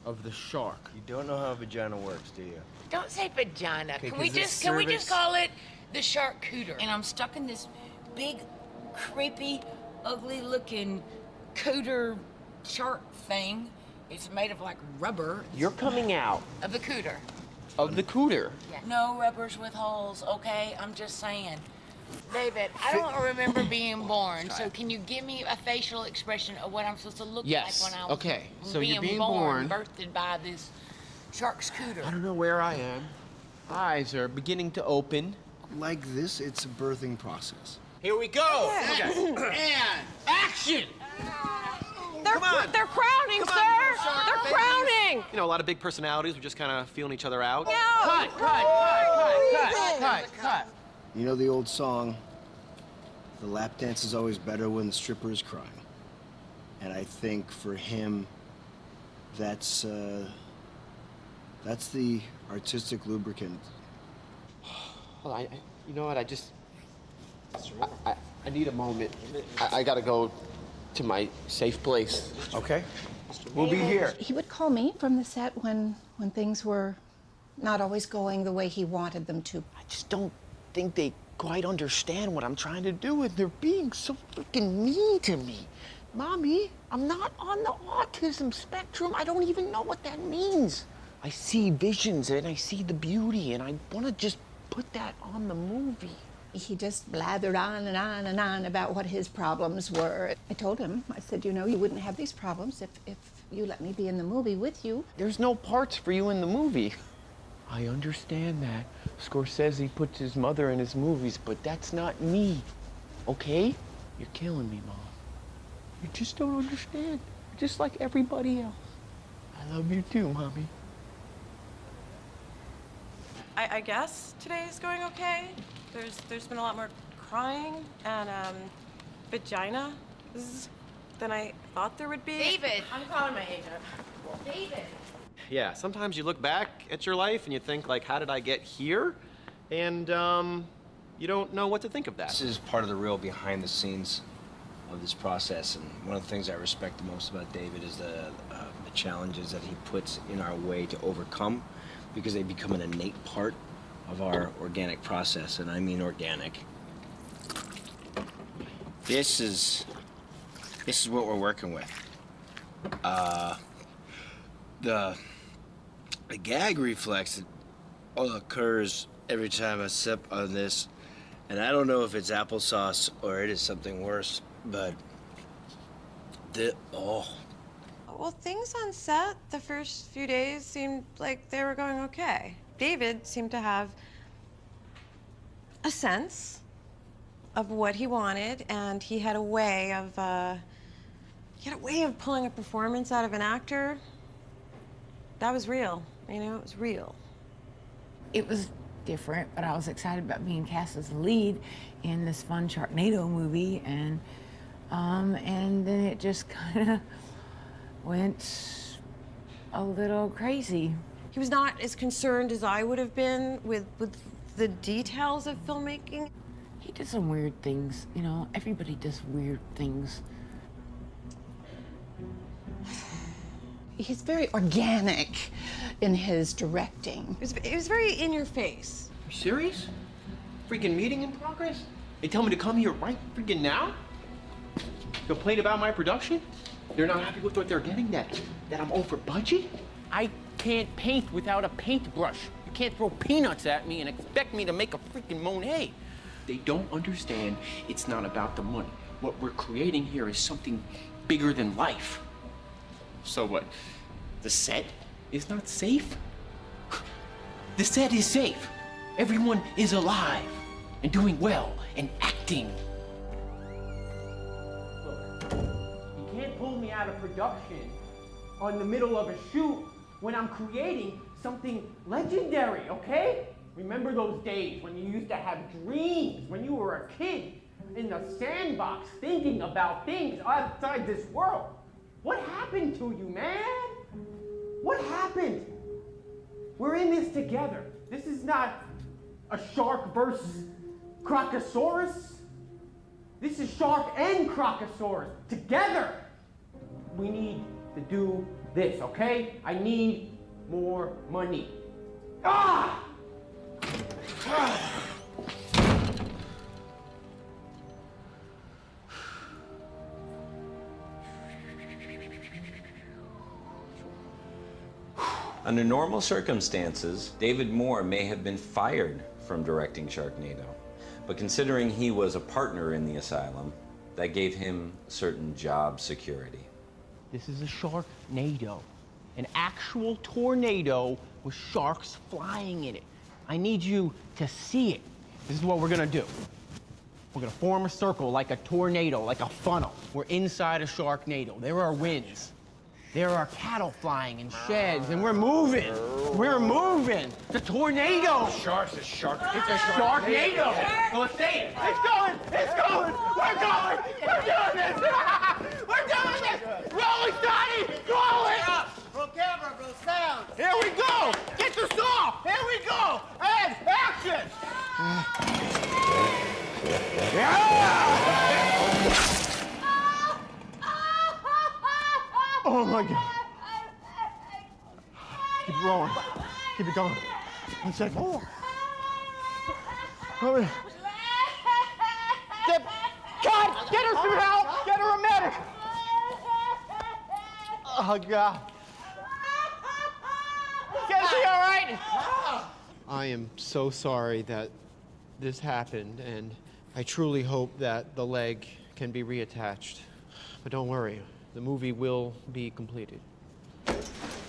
of the shark. You don't know how a vagina works, do you? Don't say vagina. Okay, Can we 'cause it's just cervix. call it the sharkcooter? And I'm stuck in this big, creepy, ugly-looking cooter shark thing. It's made of like rubber. You're coming out Of the cooter. of the cooter. No rubbers with holes, okay? I'm just saying. David, I don't remember being born, so can you give me a facial expression of what I'm supposed to look Yes, like when I was okay. So you're being born. birthed by this shark's cooter? I don't know where I am. Eyes are beginning to open. Like this, it's a birthing process. Here we go. Okay. And action. They're crowning, sir. They're crowning. You know, a lot of big personalities. We're just kind of feeling each other out. Cut. You know the old song, the lap dance is always better when the stripper is crying. And I think for him, that's the artistic lubricant. Well, you know what? I need a moment. I gotta go to my safe place. Okay. We'll be here. He would call me from the set when things were not always going the way he wanted them to. I just don't think they quite understand what I'm trying to do, and they're being so freaking mean to me. Mommy, I'm not on the autism spectrum. I don't even know what that means. I see visions and I see the beauty, and I want to just put that on the movie. He just blathered on and on and on about what his problems were. I told him, I said, you know, you wouldn't have these problems if you let me be in the movie with you. There's no parts for you in the movie. I understand that. Scorsese puts his mother in his movies, but that's not me, okay? You're killing me, Mom. You just don't understand. You're just like everybody else. I love you too, Mommy. I guess today's going okay. There's been a lot more crying and vagina than I thought there would be. David! I'm calling my agent. David! Yeah, sometimes you look back at your life and you think, like, how did I get here? And you don't know what to think of that. This is part of the real behind the scenes of this process. And one of the things I respect the most about David is the challenges that he puts in our way to overcome, because they become an innate part of our organic process, and I mean organic. This is what we're working with. The gag reflex that occurs every time I sip on this, and I don't know if it's applesauce or it is something worse, but Well, things on set the first few days seemed like they were going okay. David seemed to have a sense of what he wanted, and he had a way of pulling a performance out of an actor that was real. You know, it was real. It was different, but I was excited about being cast as the lead in this fun Sharknado movie, and then it just kind of went a little crazy. He was not as concerned as I would have been with the details of filmmaking. He did some weird things, you know. Everybody does weird things. He's very organic in his directing. It was very in your face. You serious? Freaking meeting in progress? They tell me to come here right freaking now? Complain about my production? They're not happy with what they're getting, that I'm over budget? I can't paint without a paintbrush. You can't throw peanuts at me and expect me to make a freaking Monet. They don't understand it's not about the money. What we're creating here is something bigger than life. So what? The set is not safe? The set is safe. Everyone is alive and doing well and acting. You can't pull me out of production on the middle of a shoot when I'm creating something legendary, okay? Remember those days when you used to have dreams when you were a kid in the sandbox thinking about things outside this world? What happened to you, man? What happened? We're in this together. This is not a shark versus Crocosaurus. This is shark and Crocosaurus together. We need to do this, okay? I need more money. Ah! Under normal circumstances, David Moore may have been fired from directing Sharknado. But considering he was a partner in the asylum, that gave him certain job security. This is a sharknado. An actual tornado with sharks flying in it. I need you to see it. This is what we're gonna do. We're gonna form a circle like a tornado, like a funnel. We're inside a sharknado. There are winds. There are cattle flying in sheds, and we're moving. We're moving. It's a tornado. Sharks, a shark. It's a sharknado. Well, let's say it. It's going. It's going. We're going. We're doing this. We're doing this. Roll it, Scotty. Roll it. Roll camera, roll sound. Here we go. Get the saw. Here we go. And action. Oh my God. Keep rolling. Keep it going. 1 second. Oh. Cut! Get her some help! Get her a medic! Oh God. Is she all right? I am so sorry that this happened, and I truly hope that the leg can be reattached. But don't worry, the movie will be completed.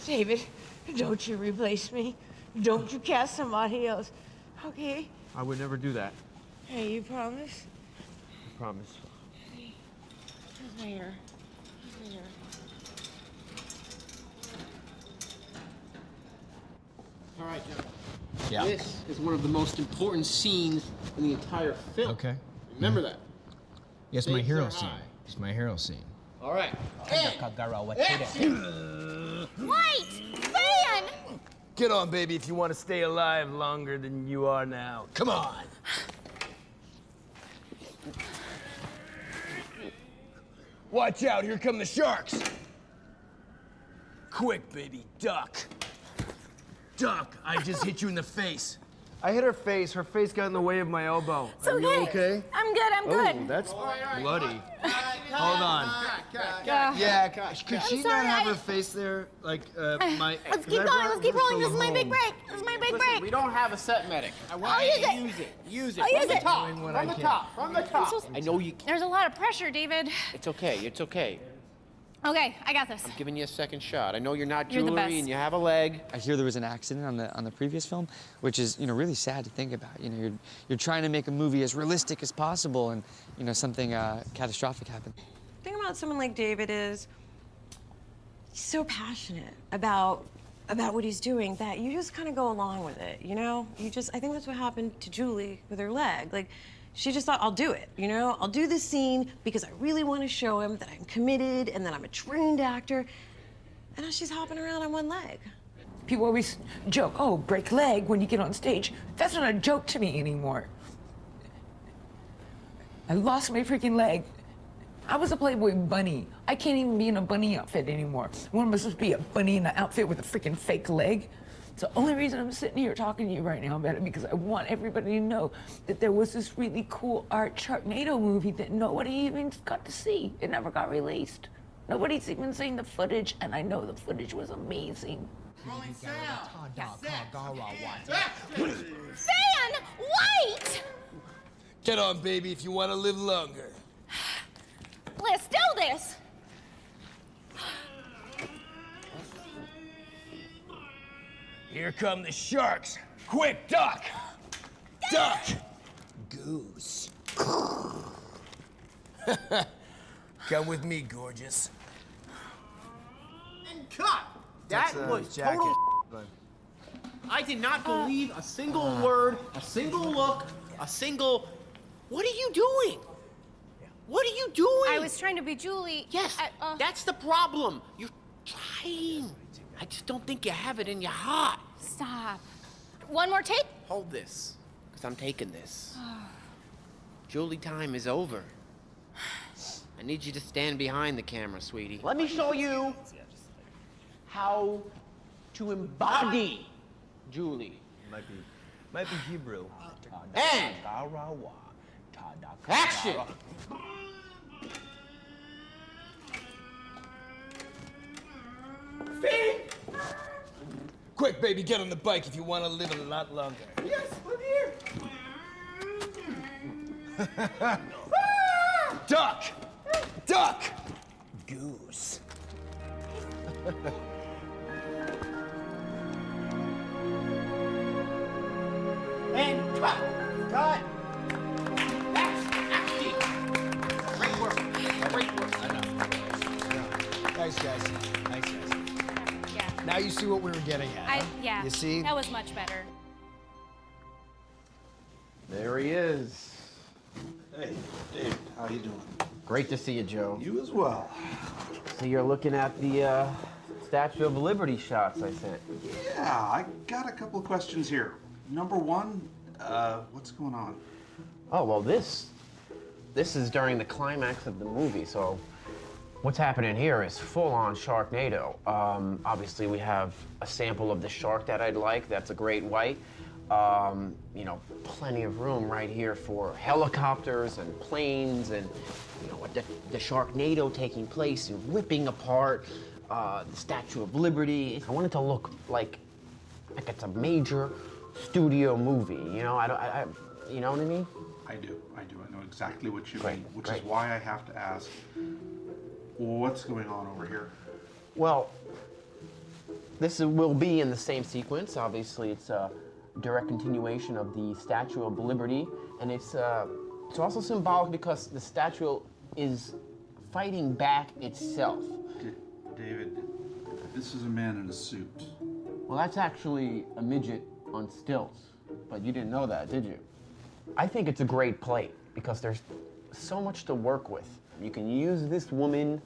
David, don't you replace me. Don't you cast somebody else. Okay? I would never do that. Hey, you promise? I promise. Here's my hair. Here's my hair. All right, John. Yeah. This is one of the most important scenes in the entire film. Okay. Remember that. Yes, my Stakes hero are scene. high. It's my hero scene. All right. Wait! Fan! Get on, baby, if you want to stay alive longer than you are now. Come on. Watch out, here come the sharks. Quick, baby, duck. Duck, I just hit you in the face. I hit her face. Her face got in the way of my elbow. It's Are you okay. okay? I'm good, I'm good. Oh, that's bloody. Hold on. Yeah. Could she sorry, not have her face there? Like, my... Let's keep going, let's keep rolling. This is my big break. This is my big break. We don't have a set medic. I want I'll you use to it. use it. Use it. I'll From use the it. top. From the top. From the top. I know you. There's a lot of pressure, David. It's okay. It's okay. Okay, I got this. I'm giving you a second shot. I know you're not You're the jewelry best. and you have a leg. I hear there was an accident on the previous film, which is really sad to think about. You're trying to make a movie as realistic as possible, and something catastrophic happened. The thing about someone like David is he's so passionate about what he's doing that you just kind of go along with it, I think that's what happened to Julie with her leg. Like, she just thought, I'll do it, I'll do this scene because I really want to show him that I'm committed and that I'm a trained actor. And now she's hopping around on one leg. People always joke, oh, break leg when you get on stage. That's not a joke to me anymore. I lost my freaking leg. I was a Playboy bunny. I can't even be in a bunny outfit anymore. When am I supposed to be a bunny in an outfit with a freaking fake leg? It's the only reason I'm sitting here talking to you right now about it, because I want everybody to know that there was this really cool art Sharknado movie that nobody even got to see. It never got released. Nobody's even seen the footage, and I know the footage was amazing. Van, wait! Get on, baby, if you want to live longer. Let's do this. Here come the sharks. Quick, duck! Duck! Goose. Come with me, gorgeous. And cut. That was jacket. total. I did not believe a single word, a single look, a single. What are you doing? What are you doing? I was trying to be Julie. Yes, that's the problem. You're trying. I just don't think you have it in your heart. Stop. One more take? Hold this, because I'm taking this. Julie time is over. I need you to stand behind the camera, sweetie. Let me show you how to embody Julie. Might be Hebrew. And action! Quick, baby, get on the bike if you want to live a lot longer. Yes, I'm here. Duck! Duck! Goose. And cut! Cut! That's acting! Great work. Great work. Nice, guys. Nice, guys. Yeah. Now you see what we were getting at. Huh? Yeah. You see? That was much better. There he is. Hey, Dave, how you doing? Great to see you, Joe. You as well. So you're looking at the Statue of Liberty shots I sent. Yeah, I got a couple of questions here. Number one, what's going on? Oh, well, this is during the climax of the movie, so what's happening here is full-on Sharknado. Obviously, we have a sample of the shark that I'd like. That's a great white. Plenty of room right here for helicopters and planes and, the Sharknado taking place and ripping apart the Statue of Liberty. I want it to look like it's a major studio movie. You know what I mean? I do. I know exactly what you Great, mean, which great. is why I have to ask, what's going on over here? Well, will be in the same sequence. Obviously, it's a direct continuation of the Statue of Liberty, and it's also symbolic because the statue is fighting back itself. David, this is a man in a suit. Well, that's actually a midget on stilts, but you didn't know that, did you? I think it's a great plate because there's so much to work with. You can use this woman,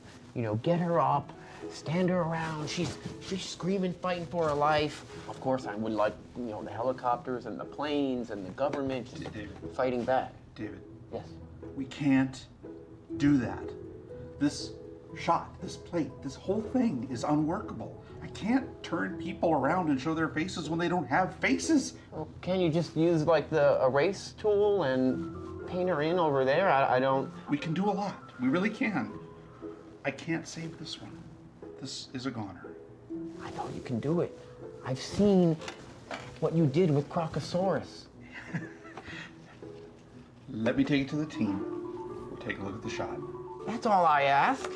get her up, stand her around. She's screaming, fighting for her life. Of course, I would like, the helicopters and the planes and the government just fighting back. David. Yes. We can't do that. This shot, this plate, this whole thing is unworkable. I can't turn people around and show their faces when they don't have faces. Well, can you just use like the erase tool and paint her in over there? I don't... We can do a lot. We really can. I can't save this one. This is a goner. I know you can do it. I've seen what you did with Crocosaurus. Let me take it to the team. We'll take a look at the shot. That's all I ask.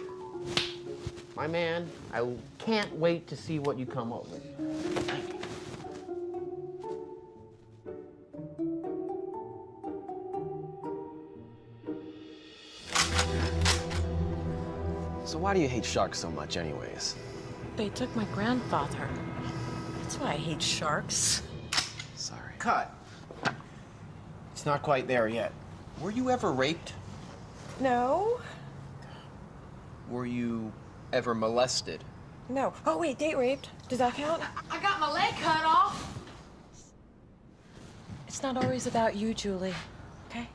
My man, I can't wait to see what you come up with. Thank you. So why do you hate sharks so much anyways? They took my grandfather. That's why I hate sharks. Sorry. Cut. It's not quite there yet. Were you ever raped? No. Were you ever molested? No. Oh, wait, date raped. Does that count? I got my leg cut off. It's not always about you, Julie. Okay?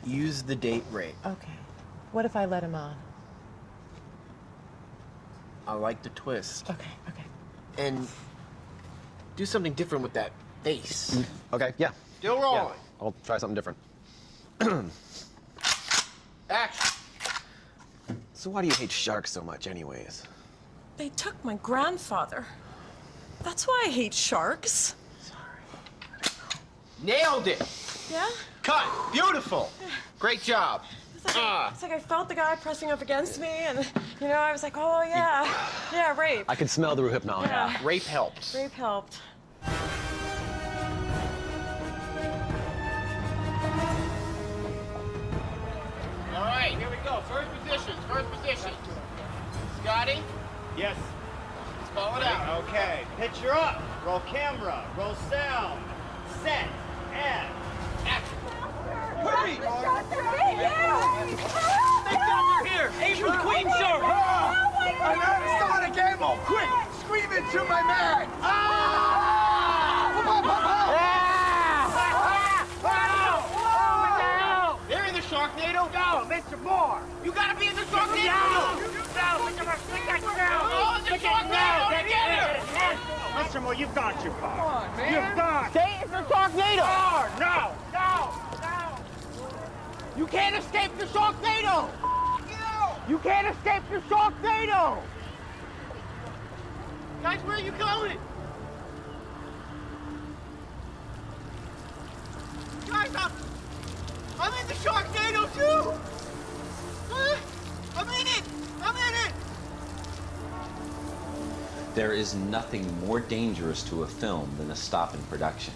Use the date rape. Okay. What if I let him on? I like the twist. Okay, okay. And do something different with that face. Okay, yeah. Still rolling. Yeah, I'll try something different. Action. So why do you hate sharks so much anyways? They took my grandfather. That's why I hate sharks. Nailed it. Yeah? Cut. Beautiful. Great job. It's like I felt the guy pressing up against me, and, you know, I was like, oh, yeah. Yeah, rape. I can smell the rohypnol. Yeah. Rape helped. Rape helped. All right, here we go. First position. Scotty? Yes. Let's call it out. Okay. Picture up. Roll camera. Roll sound. Set. And Action. hurry! They got you here. Aim for the queen shark. I never saw the game. Oh, quick! Scream it to my man! They're in the sharknado. Go, Mr. Moore. You gotta be in the sharknado. Oh, the sharknado together. Mr. Moore, you've gone too far. Come on, man. You've gone. Stay in the sharknado. No. You can't escape the sharknado. You can't escape the sharknado. Guys, where are you going? Guys, I'm in the sharknado too. I'm in it. There is nothing more dangerous to a film than a stop in production.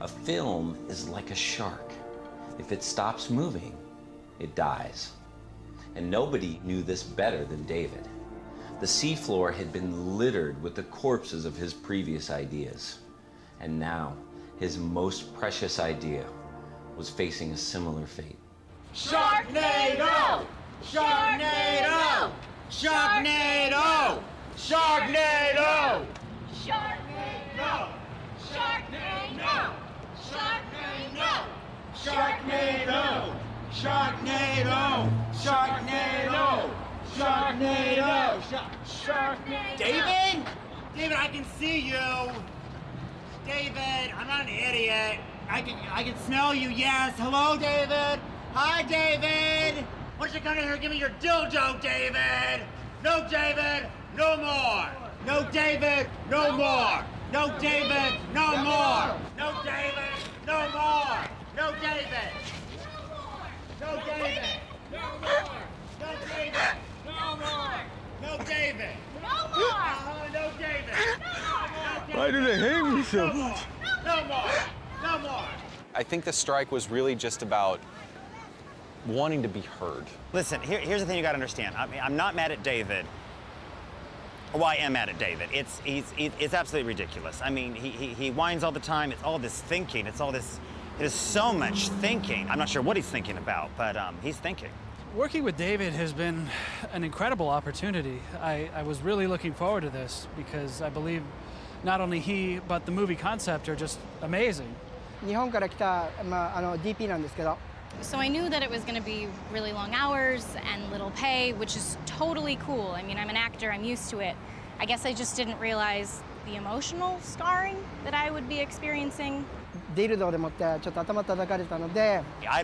A film is like a shark. If it stops moving, it dies. And nobody knew this better than David. The seafloor had been littered with the corpses of his previous ideas. And now, his most precious idea was facing a similar fate. Sharknado! Sharknado! Sharknado! Sharknado! Sharknado! Sharknado! Sharknado! Sharknado! Sharknado! Sharknado! Sharknado! Sharknado! David? David, I can see you. David, I'm not an idiot. I can smell you, yes. Hello, David. Hi, David. Why don't you come in here and give me your dildo, David? No, David, no more. No, David, no more. No, David, no more. No, David, no more. No, David. No, David. No more. No, David. No more. No, David. No more! No, David. Why do they hate me so much? No more. No more. I think the strike was really just about wanting to be heard. Listen, here's the thing you got to understand. I mean, I'm not mad at David. Well, I am mad at David. It's absolutely ridiculous. I mean, he whines all the time. It's all this thinking. It's all this. It is so much thinking. I'm not sure what he's thinking about, but he's thinking. Working with David has been an incredible opportunity. I was really looking forward to this because I believe not only he, but the movie concept are just amazing. 日本から来た、DP なんですけど、So I knew that it was going to be really long hours and little pay, which is totally cool. I mean, I'm an actor, I'm used to it. I guess I just didn't realize the emotional scarring that I would be experiencing. I'm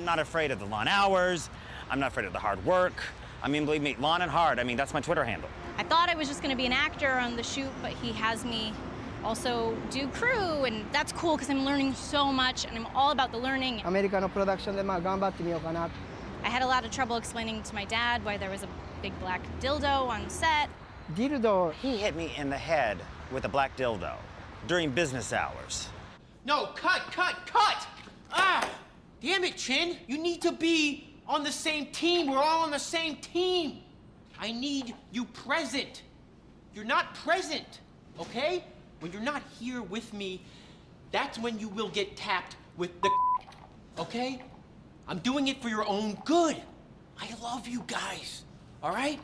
not afraid of the long hours. I'm not afraid of the hard work. I mean, believe me, long and hard. I mean, that's my Twitter handle. I thought I was just going to be an actor on the shoot, but he has me also do crew, and that's cool because I'm learning so much, and I'm all about the learning. I had a lot of trouble explaining to my dad why there was a big black dildo on set. Dildo. He hit me in the head with a black dildo during business hours. No, cut! Ah! Damn it, Chin. You need to be on the same team. We're all on the same team. I need you present. You're not present, okay? When you're not here with me, that's when you will get tapped with the okay? I'm doing it for your own good. I love you guys, all right?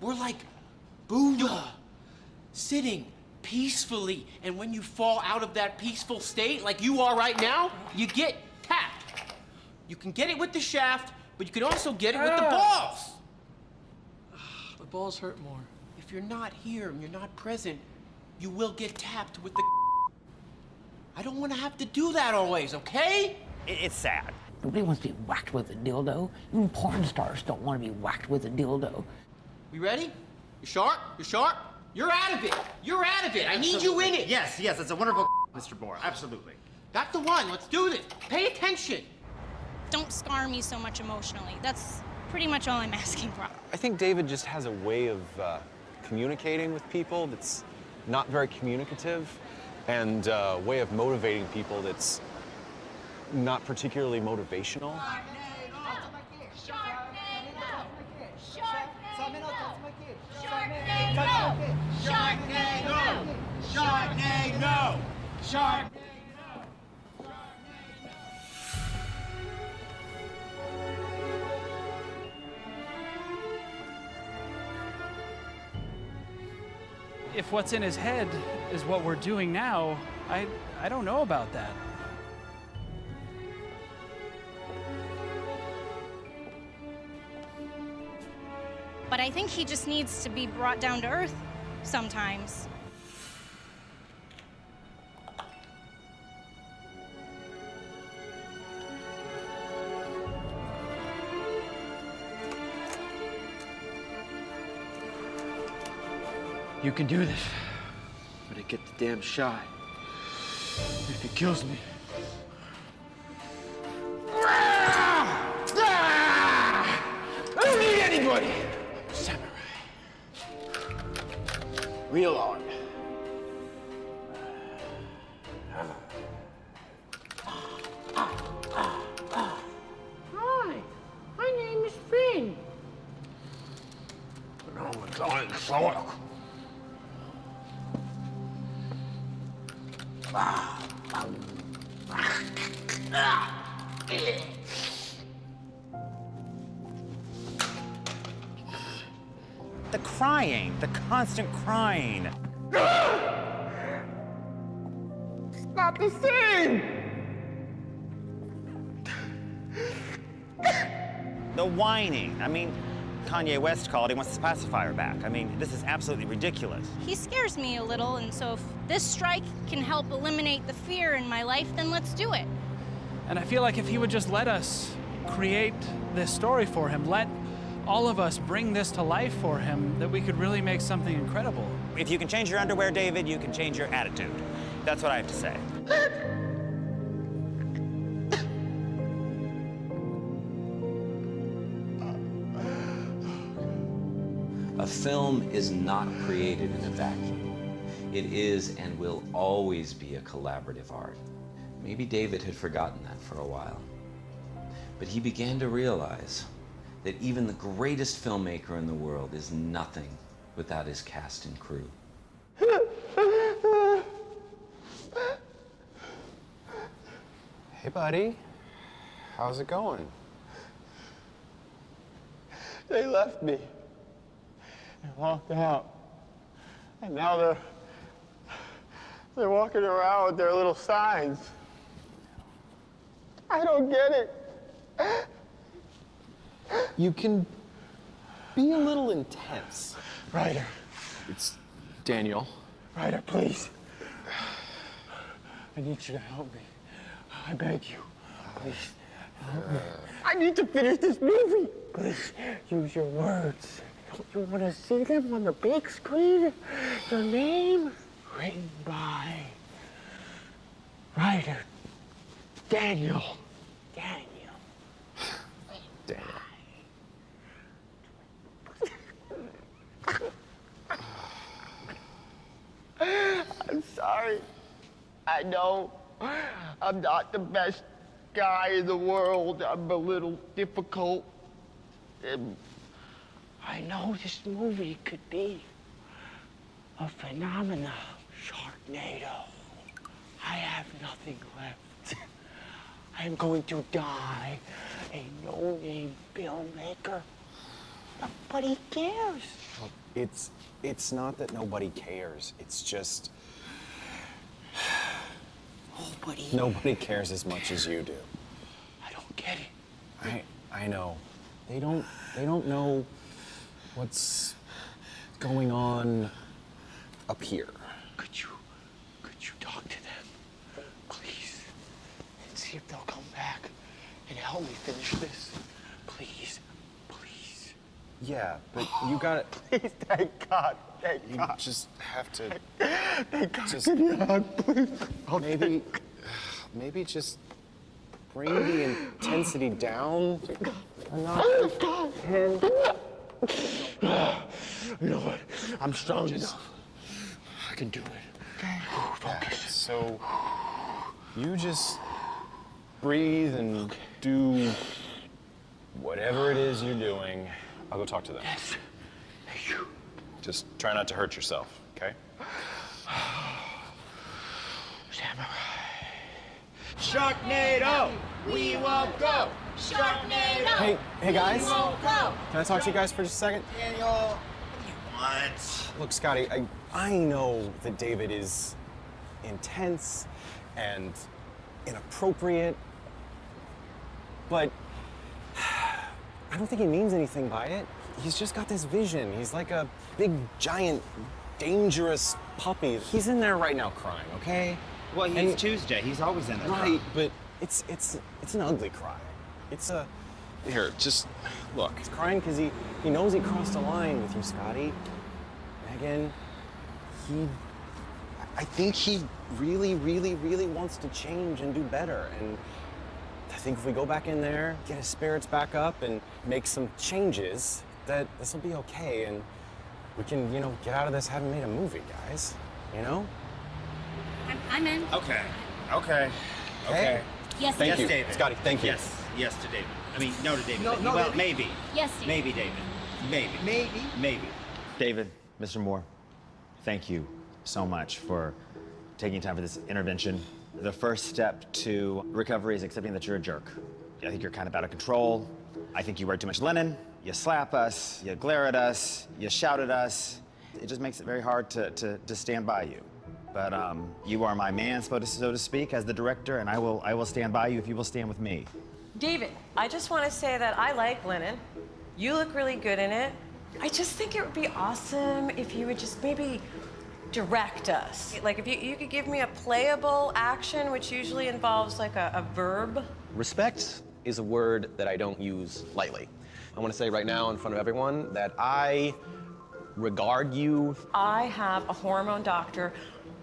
We're like Buddha, sitting peacefully, and when you fall out of that peaceful state, like you are right now, you get tapped. You can get it with the shaft, but you can also get it with the balls. The balls hurt more. If you're not here and you're not present, you will get tapped with the I don't want to have to do that always, okay? It's sad. Nobody wants to be whacked with a dildo. Even porn stars don't want to be whacked with a dildo. We ready? You sharp? You sharp? You're out of it. You're out of it. I need you in it. Yes, it's a wonderful Mr. Moore. Absolutely. That's the one. Let's do this. Pay attention. Don't scar me so much emotionally. That's pretty much all I'm asking for. I think David just has a way of communicating with people that's not very communicative, and a way of motivating people that's not particularly motivational. Sharknado! If what's in his head is what we're doing now, I don't know about that. But I think he just needs to be brought down to earth sometimes. You can do this, but I get the damn shot. If it kills me. I don't need anybody! Samurai. Real on. Hi, my name is Finn. No, it's on the soil. The crying, the constant crying. It's not the same! The whining. I mean, Kanye West called, he wants his pacifier back. I mean, this is absolutely ridiculous. He scares me a little, and so if this strike can help eliminate the fear in my life, then let's do it. And I feel like if he would just let us create this story for him, let all of us bring this to life for him, that we could really make something incredible. If you can change your underwear, David, you can change your attitude. That's what I have to say. A film is not created in a vacuum. It is and will always be a collaborative art. Maybe David had forgotten that for a while. But he began to realize that even the greatest filmmaker in the world is nothing without his cast and crew. Hey, buddy. How's it going? They left me and walked out. And now they're walking around with their little signs. I don't get it. You can be a little intense. Ryder. It's Daniel. Ryder, please. I need you to help me. I beg you. Please, help me. I need to finish this movie. Please, use your words. Don't you want to see them on the big screen? Your name written by Ryder. Daniel. Daniel. Daniel. I'm sorry. I know I'm not the best guy in the world. I'm a little difficult. And I know this movie could be a phenomenon. Sharknado. I have nothing left. I'm going to die a no-name filmmaker. Nobody cares. It's not that nobody cares. It's just nobody cares as much as you do. I don't get it. I know. They don't know what's going on up here. Could you talk to them, please, and see if they'll come back and help me finish this, please, please. Yeah, but you gotta. Please, thank God, thank God. You just have to. Thank God, just give me a hug, please. Maybe just bring the intensity down a notch. You know what? I'm strong enough. I can do it. Okay. Focus. So you just breathe and do whatever it is you're doing. I'll go talk to them. Yes. Thank you. Just try not to hurt yourself, okay? Samurai. Sharknado! We won't go! Sharknado! Hey guys. We won't go! Can I talk to you guys for just a second? Daniel, what do you want? Look, Scotty, I know that David is intense and inappropriate, but I don't think he means anything by it. He's just got this vision. He's like a big, giant, dangerous puppy. He's in there right now crying, okay? Well, he's Tuesday. He's always in there. Right, but it's an ugly cry. It's a... Here, just look. He's crying because he knows he crossed a line with you, Scotty. Megan, I think he really, really, really wants to change and do better. And I think if we go back in there, get his spirits back up and make some changes, that this will be okay. And we can, get out of this having made a movie, guys. You know? I'm in. Okay. Yes, Thank you. David. Scotty, thank you. Yes to David. I mean, no to David. No, well, David. maybe. Yes, David. Maybe, David. Maybe. David, Mr. Moore, thank you so much for taking time for this intervention. The first step to recovery is accepting that you're a jerk. I think you're kind of out of control. I think you wear too much linen. You slap us, you glare at us, you shout at us. It just makes it very hard to stand by you. But you are my man, so to speak, as the director, and I will stand by you if you will stand with me. David, I just want to say that I like linen. You look really good in it. I just think it would be awesome if you would just maybe direct us. Like if you could give me a playable action, which usually involves like a verb. Respect is a word that I don't use lightly. I want to say right now in front of everyone that I regard you. I have a hormone doctor.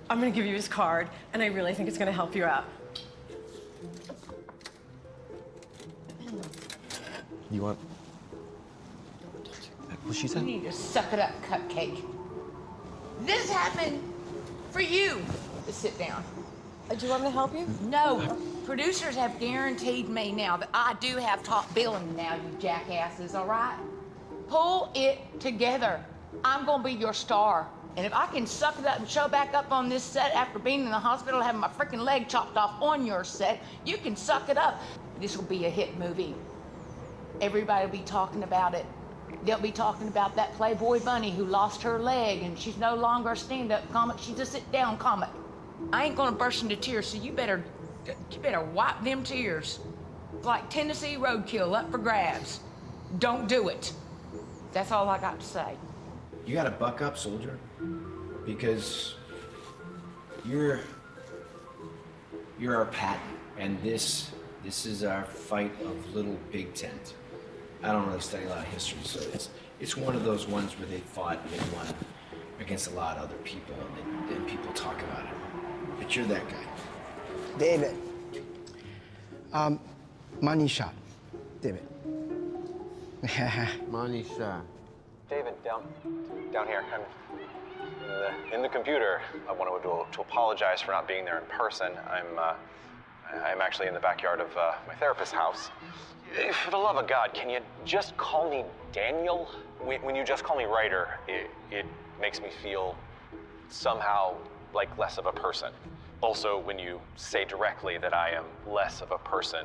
I'm gonna give you his card, and I really think it's gonna help you out. You want... What she You said? need to suck it up, Cupcake. This happened for you. Just sit down. Do you want me to help you? No. Producers have guaranteed me now that I do have top billing now, you jackasses, all right? Pull it together. I'm gonna be your star. And if I can suck it up and show back up on this set after being in the hospital having my freaking leg chopped off on your set, you can suck it up. This will be a hit movie. Everybody will be talking about it. They'll be talking about that Playboy bunny who lost her leg and she's no longer a stand-up comic, she's a sit-down comic. I ain't gonna burst into tears, so you better wipe them tears. like Tennessee roadkill up for grabs. Don't do it. That's all I got to say. You gotta buck up, soldier. Because you're our patent, and this is our fight of Little Big Tent. I don't really study a lot of history, so it's one of those ones where they fought and they won against a lot of other people, and people talk about it. But you're that guy. David. Money shot. David. Money shot. David, down here. I'm in the computer. I wanted to apologize for not being there in person. I'm actually in the backyard of my therapist's house. For the love of God, can you just call me Daniel? When you just call me Ryder, it makes me feel somehow like less of a person. Also, when you say directly that I am less of a person,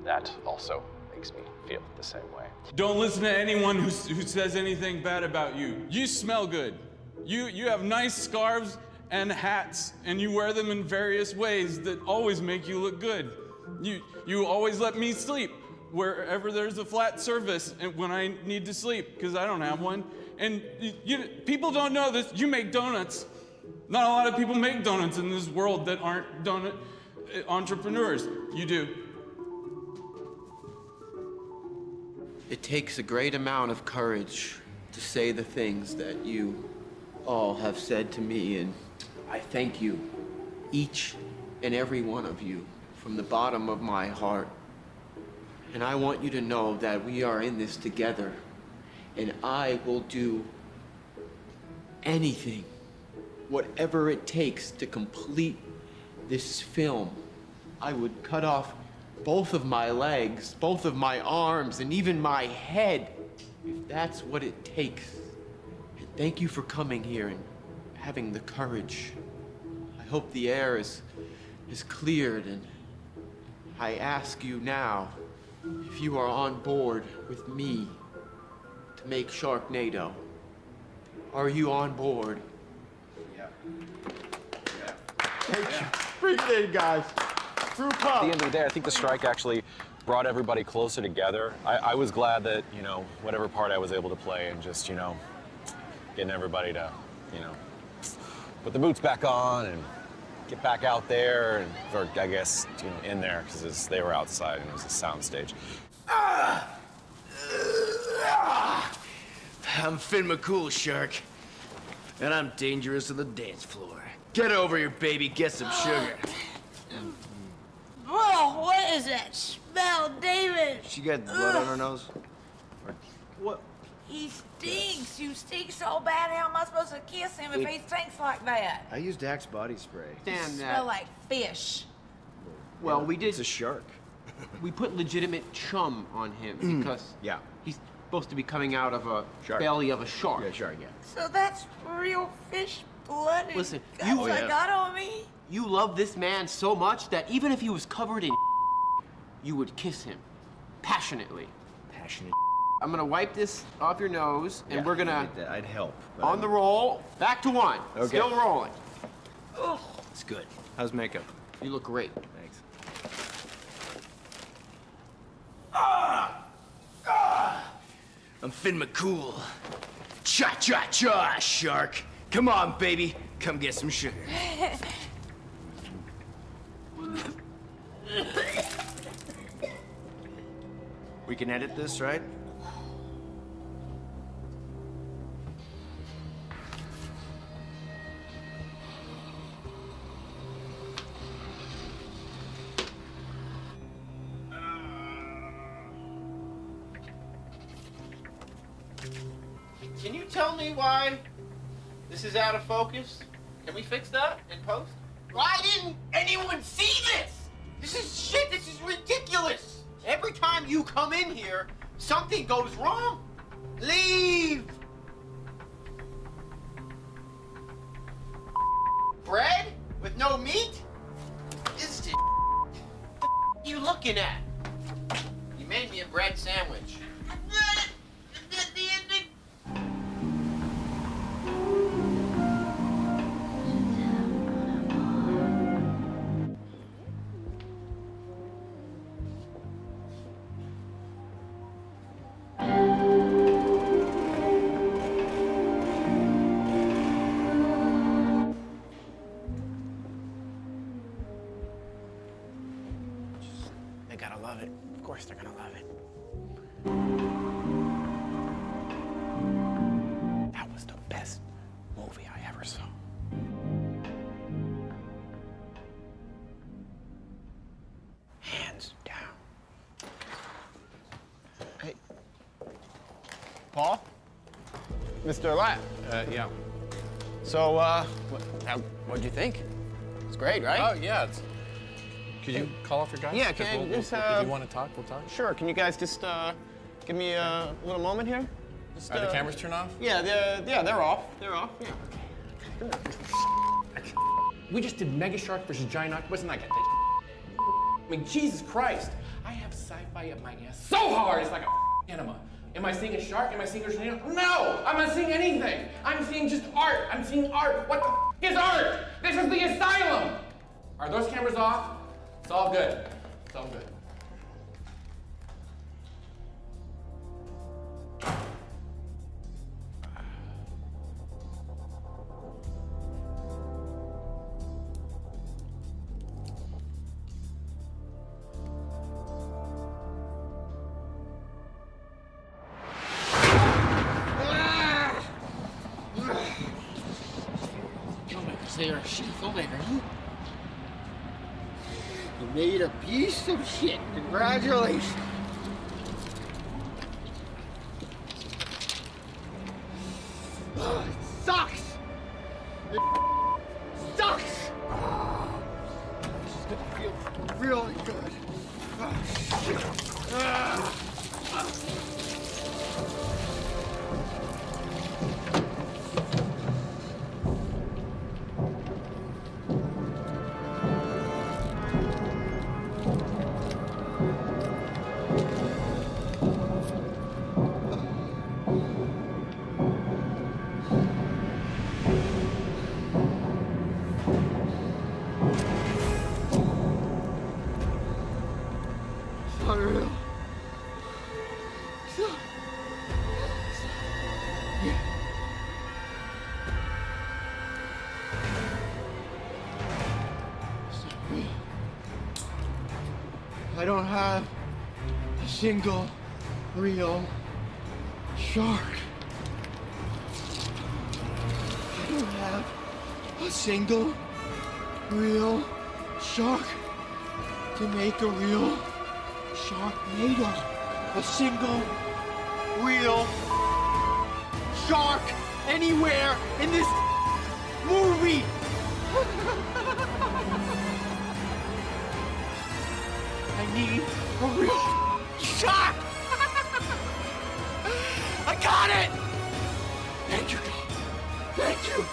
that also makes me feel the same way. Don't listen to anyone who says anything bad about you. You smell good. You have nice scarves and hats, and you wear them in various ways that always make you look good. You always let me sleep wherever there's a flat surface and when I need to sleep, because I don't have one. And people don't know this. You make donuts. Not a lot of people make donuts in this world that aren't donut entrepreneurs. You do. It takes a great amount of courage to say the things that you all have said to me, and I thank you, each and every one of you, from the bottom of my heart. And I want you to know that we are in this together, and I will do anything, whatever it takes to complete this film. I would cut off both of my legs, both of my arms, and even my head, if that's what it takes. And thank you for coming here and having the courage. I hope the air is cleared, and I ask you now if you are on board with me to make Sharknado. Are you on board? Yeah. Thank you. Appreciate it, guys. At the end of the day, I think the strike actually brought everybody closer together. I was glad that, whatever part I was able to play and just, getting everybody to, put the boots back on and get back out there, and, or I guess, in there, because they were outside and it was a sound stage. I'm Finn McCool, Shark. And I'm dangerous on the dance floor. Get over here, baby. Get some sugar. Whoa, what is that smell, David? She got blood on her nose? What? He stinks. You stink so bad. How am I supposed to kiss him if he stinks like that? I used Axe body spray. You smell like fish. Well, we did. It's a shark. We put legitimate chum on him because he's supposed to be coming out of a belly of a shark. Yeah, shark, yeah. So that's real fish blood and Listen, guts I got on me? You love this man so much that even if he was covered in you would kiss him passionately. Passionate. I'm gonna wipe this off your nose, and we're gonna. I'd help. On the roll, back to one. Okay. Still rolling. It's good. How's makeup? You look great. Thanks. I'm Finn McCool. Cha-cha-cha, Shark. Come on, baby. Come get some sugar. We can edit this, right? Can you tell me why this is out of focus? Can we fix that in post? Why didn't anyone see this? This is shit. This is ridiculous. Every time you come in here, something goes wrong. Leave. Bread with no meat? This is what you looking at? You made me a bread sandwich. Of course they're gonna love it. That was the best movie I ever saw. Hands down. Hey. Paul? Mr. Latt. Yeah. So, what'd you think? It's great, right? Oh, yeah. Could you call off your guys? Yeah, 'Cause can if you want to talk, we'll talk. Sure, can you guys just give me a little moment here? Just, Are the cameras turned off? Yeah, they're off. They're off, yeah. We just did Mega Shark versus Giant Octopus, and I got that. I mean, Jesus Christ. I have sci-fi up my ass so hard, it's like a enema. Am I seeing a shark? Am I seeing a tornado? No! I'm not seeing anything. I'm seeing just art. I'm seeing art. What the is art? This is the asylum. Are those cameras off? It's all good. It's all good. They are a shitty filmmaker, huh? You made a piece of shit. Congratulations. Oh, it sucks. It sucks. This is gonna feel really good. Oh, shit. Unreal. Yeah. I don't have a single real shark. I don't have a single real shark to make a real sharknado. A single real shark anywhere in this movie. I need a real shark. I got it. Thank you, God. Thank you.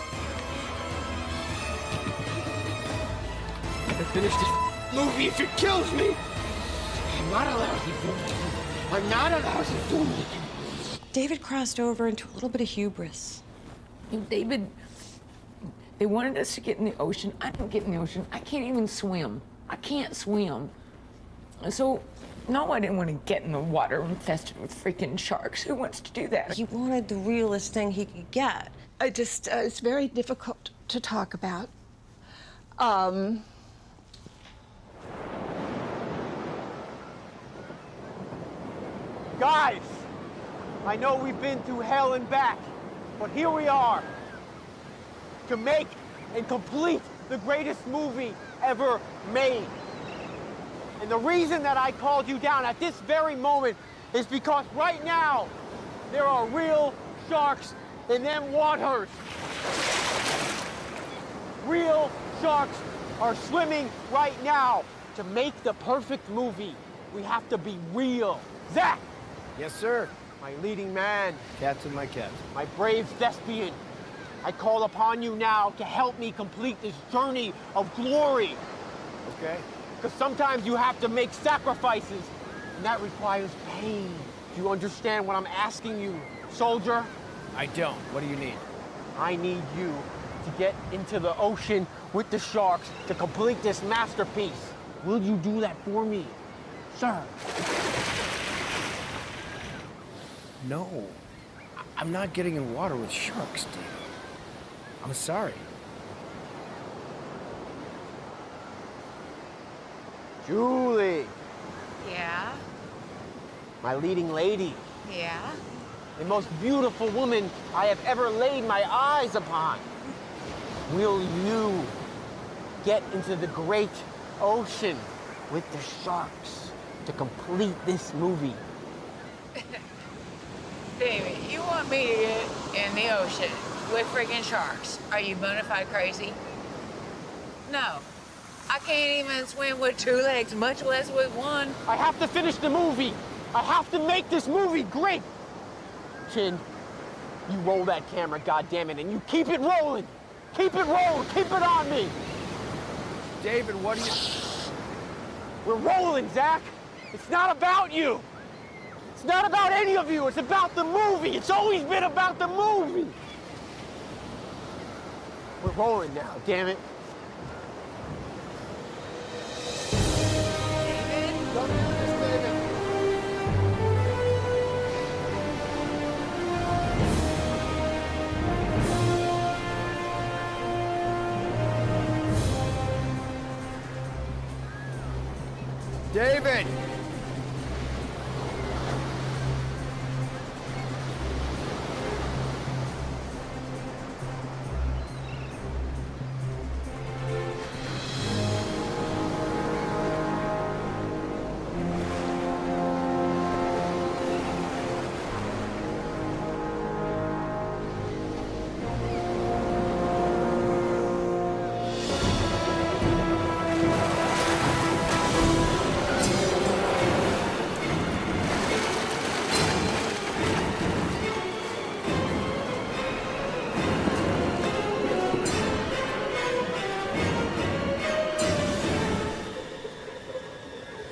I finished this movie if it kills me. I'm not allowed to do it. I'm not allowed to do it. David crossed over into a little bit of hubris. David, they wanted us to get in the ocean. I don't get in the ocean. I can't even swim. I can't swim. So, no, I didn't want to get in the water infested with freaking sharks. Who wants to do that? He wanted the realest thing he could get. It's very difficult to talk about. Guys, I know we've been through hell and back, but here we are to make and complete the greatest movie ever made. And the reason that I called you down at this very moment is because right now there are real sharks in them waters. Real sharks are swimming right now. To make the perfect movie, we have to be real. Zach! Yes, sir. My leading man. Cat's in my cat. My brave thespian. I call upon you now to help me complete this journey of glory. Okay. Because sometimes you have to make sacrifices, and that requires pain. Do you understand what I'm asking you, soldier? I don't. What do you need? I need you to get into the ocean with the sharks to complete this masterpiece. Will you do that for me, sir? No. I'm not getting in water with sharks, David. I'm sorry. Julie. Yeah? My leading lady. Yeah? The most beautiful woman I have ever laid my eyes upon. Will you get into the great ocean with the sharks to complete this movie? David, you want me to get in the ocean with freaking sharks? Are you bona fide crazy? No. I can't even swim with 2 legs, much less with 1. I have to finish the movie. I have to make this movie great. Chin, you roll that camera, goddammit, and you keep it rolling. Keep it rolling. Keep it on me. David, what are you... We're rolling, Zach. It's not about you. It's not about any of you. It's about the movie. It's always been about the movie. We're rolling now, damn it. Don't do this, David. David!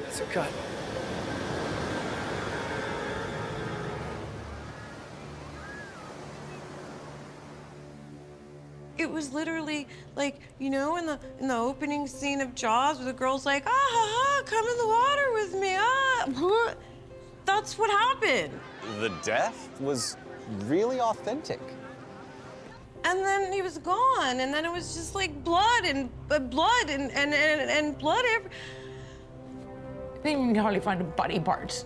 That's a cut. It was literally like, you know, in the opening scene of Jaws, where the girl's like, ah, ha, ha, come in the water with me, ah. That's what happened. The death was really authentic. And then he was gone, and then it was just like blood and blood and blood. They didn't even hardly find body parts.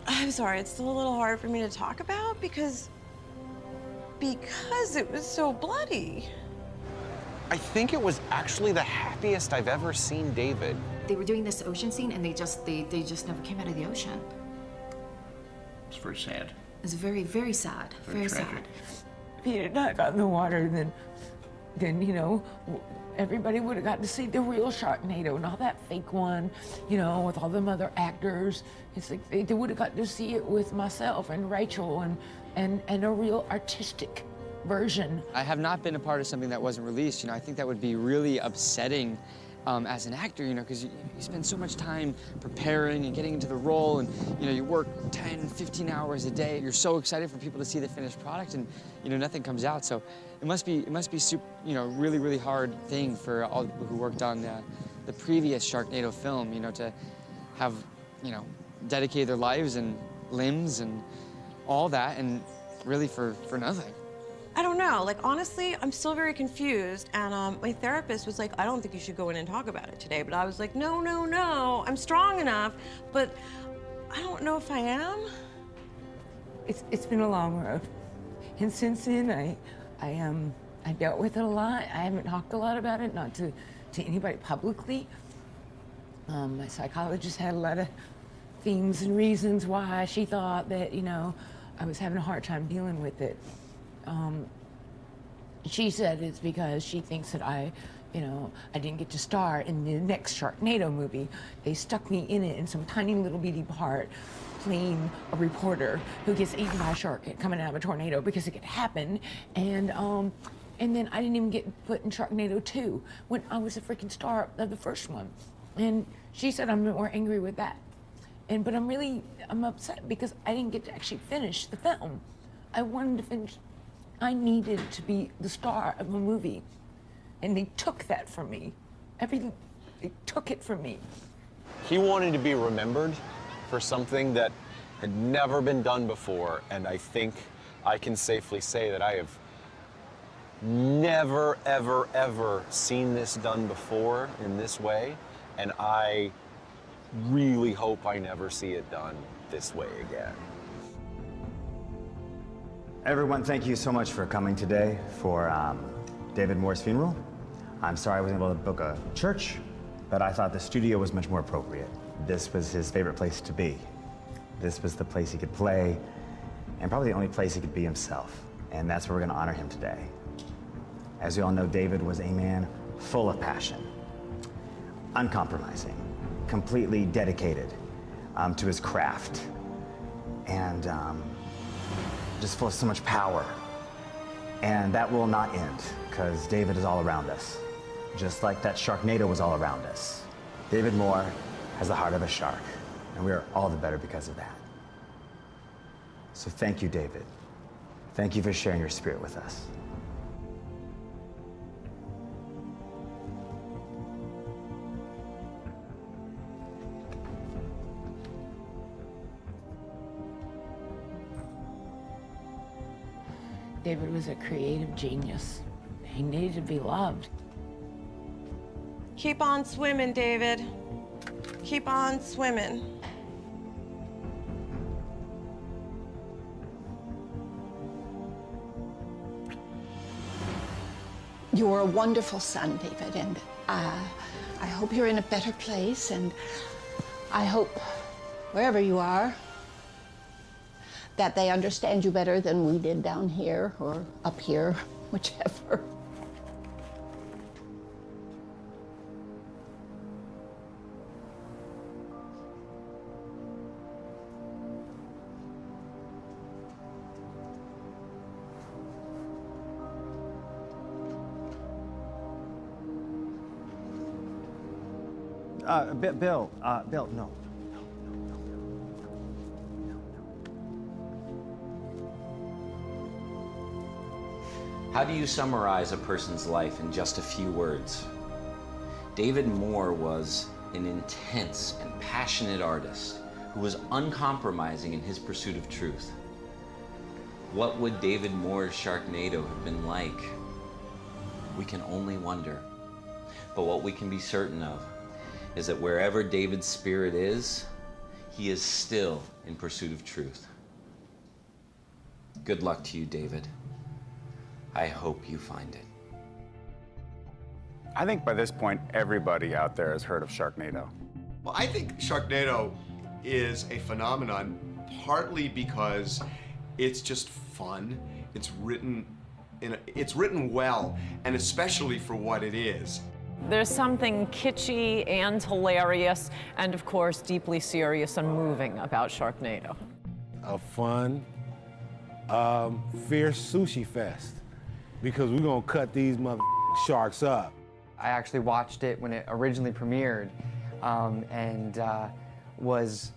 I'm sorry, it's still a little hard for me to talk about because it was so bloody. I think it was actually the happiest I've ever seen David. They were doing this ocean scene, and they just never came out of the ocean. It's very sad. It's very, very sad. Very sad. If he had not got in the water, then you know, everybody would have got to see the real Sharknado, not that fake one, you know, with all them other actors. It's like they would have got to see it with myself and Rachel and a real artistic version. I have not been a part of something that wasn't released. You know, I think that would be really upsetting as an actor, you know, because you spend so much time preparing and getting into the role, and you know, you work 10, 15 hours a day. You're so excited for people to see the finished product, and you know, nothing comes out. So it must be super, you know, really, really hard thing for all the people who worked on the previous Sharknado film, you know, to have, you know, dedicated their lives and limbs and all that, and really for nothing. I don't know, like honestly, I'm still very confused, and my therapist was like, I don't think you should go in and talk about it today, but I was like, no, no, no, I'm strong enough, but I don't know if I am. It's been a long road, and since then I dealt with it a lot. I haven't talked a lot about it, not to anybody publicly. My psychologist had a lot of themes and reasons why she thought that, you know, I was having a hard time dealing with it. She said it's because she thinks that I didn't get to star in the next Sharknado movie. They stuck me in it in some tiny little bitty part, playing a reporter who gets eaten by a shark coming out of a tornado because it could happen. And then I didn't even get put in Sharknado 2 when I was a freaking star of the first one. And she said I'm more angry with that. But I'm upset because I didn't get to actually finish the film. I wanted to finish. I needed to be the star of a movie, and they took that from me. Everything, they took it from me. He wanted to be remembered for something that had never been done before, and I think I can safely say that I have never, ever, ever seen this done before in this way, and I really hope I never see it done this way again. Everyone, thank you so much for coming today for David Moore's funeral. I'm sorry I wasn't able to book a church, but I thought the studio was much more appropriate. This was his favorite place to be. This was the place he could play, and probably the only place he could be himself. And that's where we're gonna honor him today. As we all know, David was a man full of passion, uncompromising, completely dedicated to his craft, and just full of so much power. And that will not end, because David is all around us, just like that sharknado was all around us. David Moore has the heart of a shark, and we are all the better because of that. So thank you, David. Thank you for sharing your spirit with us. David was a creative genius. He needed to be loved. Keep on swimming, David. Keep on swimming. You're a wonderful son, David, and I hope you're in a better place, and I hope wherever you are, that they understand you better than we did down here or up here, whichever. Bill, no. How do you summarize a person's life in just a few words? David Moore was an intense and passionate artist who was uncompromising in his pursuit of truth. What would David Moore's Sharknado have been like? We can only wonder. But what we can be certain of is that wherever David's spirit is, he is still in pursuit of truth. Good luck to you, David. I hope you find it. I think by this point, everybody out there has heard of Sharknado. Well, I think Sharknado is a phenomenon partly because it's just fun. It's written well, and especially for what it is. There's something kitschy and hilarious, and of course, deeply serious and moving about Sharknado. A fun, fierce sushi fest, because we're gonna cut these sharks up. I actually watched it when it originally premiered, and was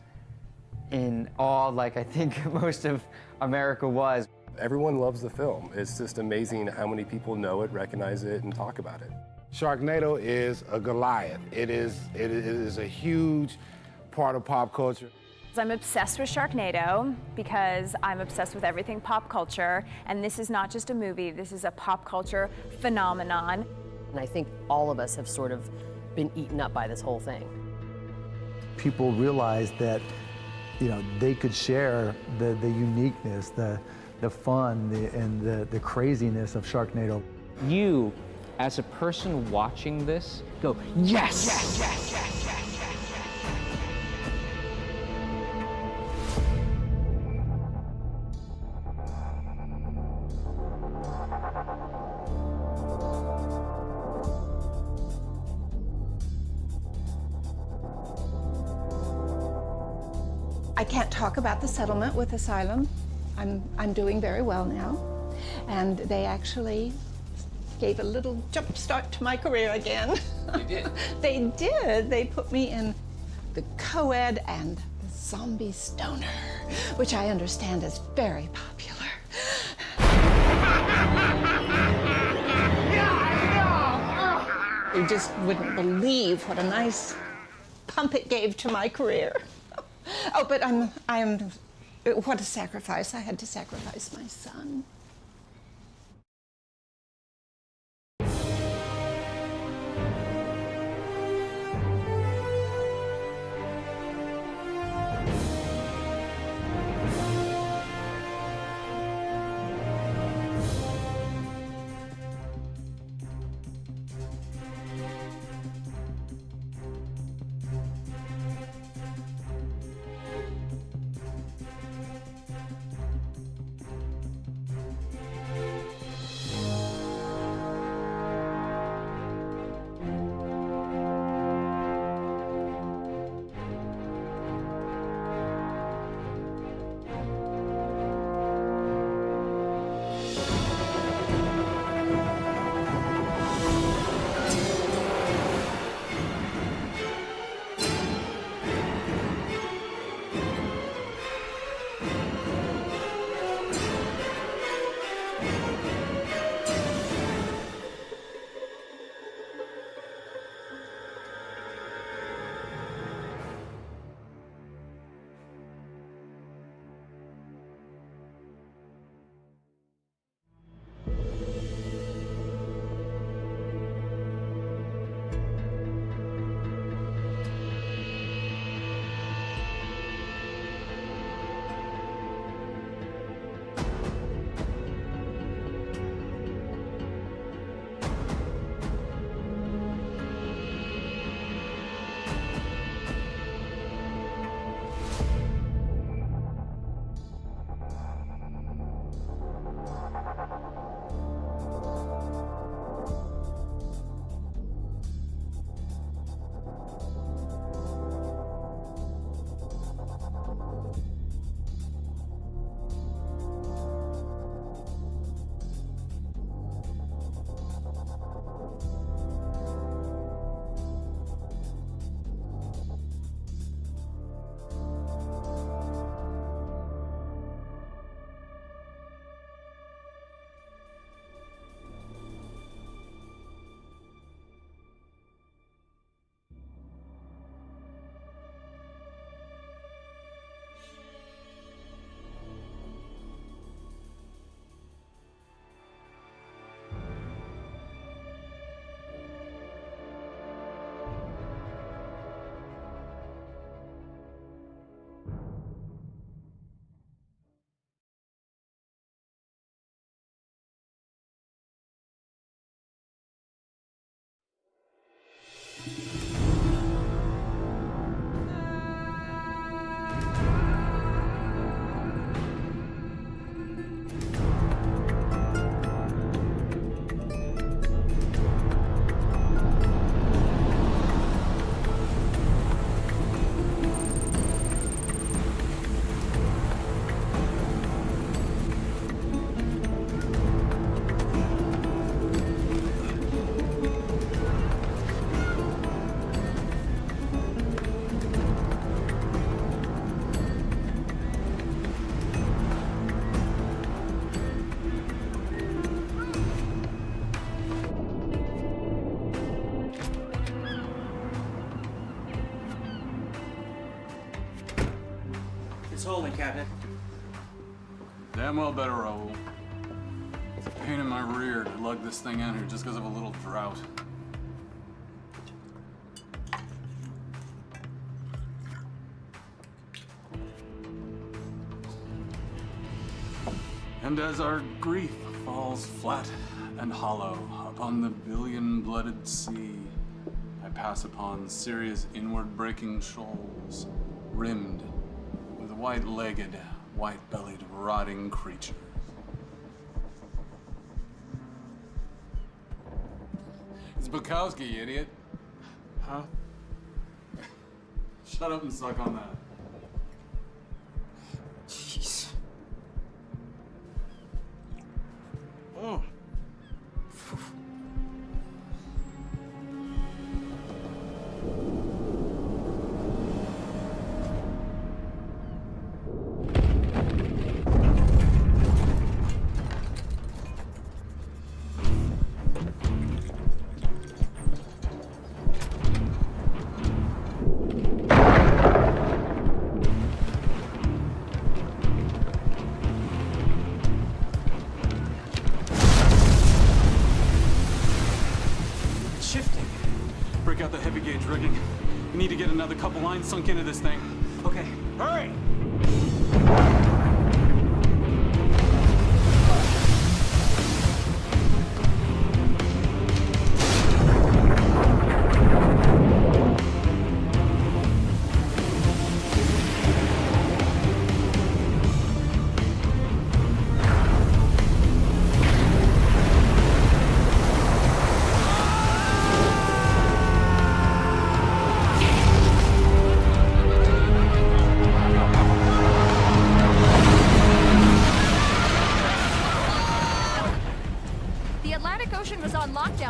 in awe, like I think most of America was. Everyone loves the film. It's just amazing how many people know it, recognize it, and talk about it. Sharknado is a Goliath. It is a huge part of pop culture. I'm obsessed with Sharknado because I'm obsessed with everything pop culture, and this is not just a movie, this is a pop culture phenomenon. And I think all of us have sort of been eaten up by this whole thing. People realized that, you know, they could share the uniqueness, the fun, and the craziness of Sharknado. You, as a person watching this, go, yes! Yes, yes, yes, yes. I can't talk about the settlement with Asylum. I'm doing very well now. And they actually gave a little jump start to my career again. They did? They did. They put me in the co-ed and the zombie stoner, which I understand is very popular. You just wouldn't believe what a nice pump it gave to my career. Oh, but what a sacrifice. I had to sacrifice my son. holding, Captain? Damn well better, Raoul. It's a pain in my rear to lug this thing in here just because of a little drought. And as our grief falls flat and hollow upon the billion-blooded sea, I pass upon serious inward-breaking shoals, rimmed with white-legged, white-bellied, rotting creatures. It's Bukowski, you idiot. Huh? Shut up and suck on that. Jeez. Oh. Break out the heavy gauge rigging. We need to get another couple lines sunk into this thing. Okay, hurry!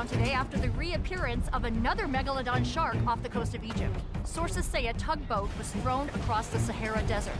Today after the reappearance of another megalodon shark off the coast of Egypt. Sources say a tugboat was thrown across the Sahara Desert.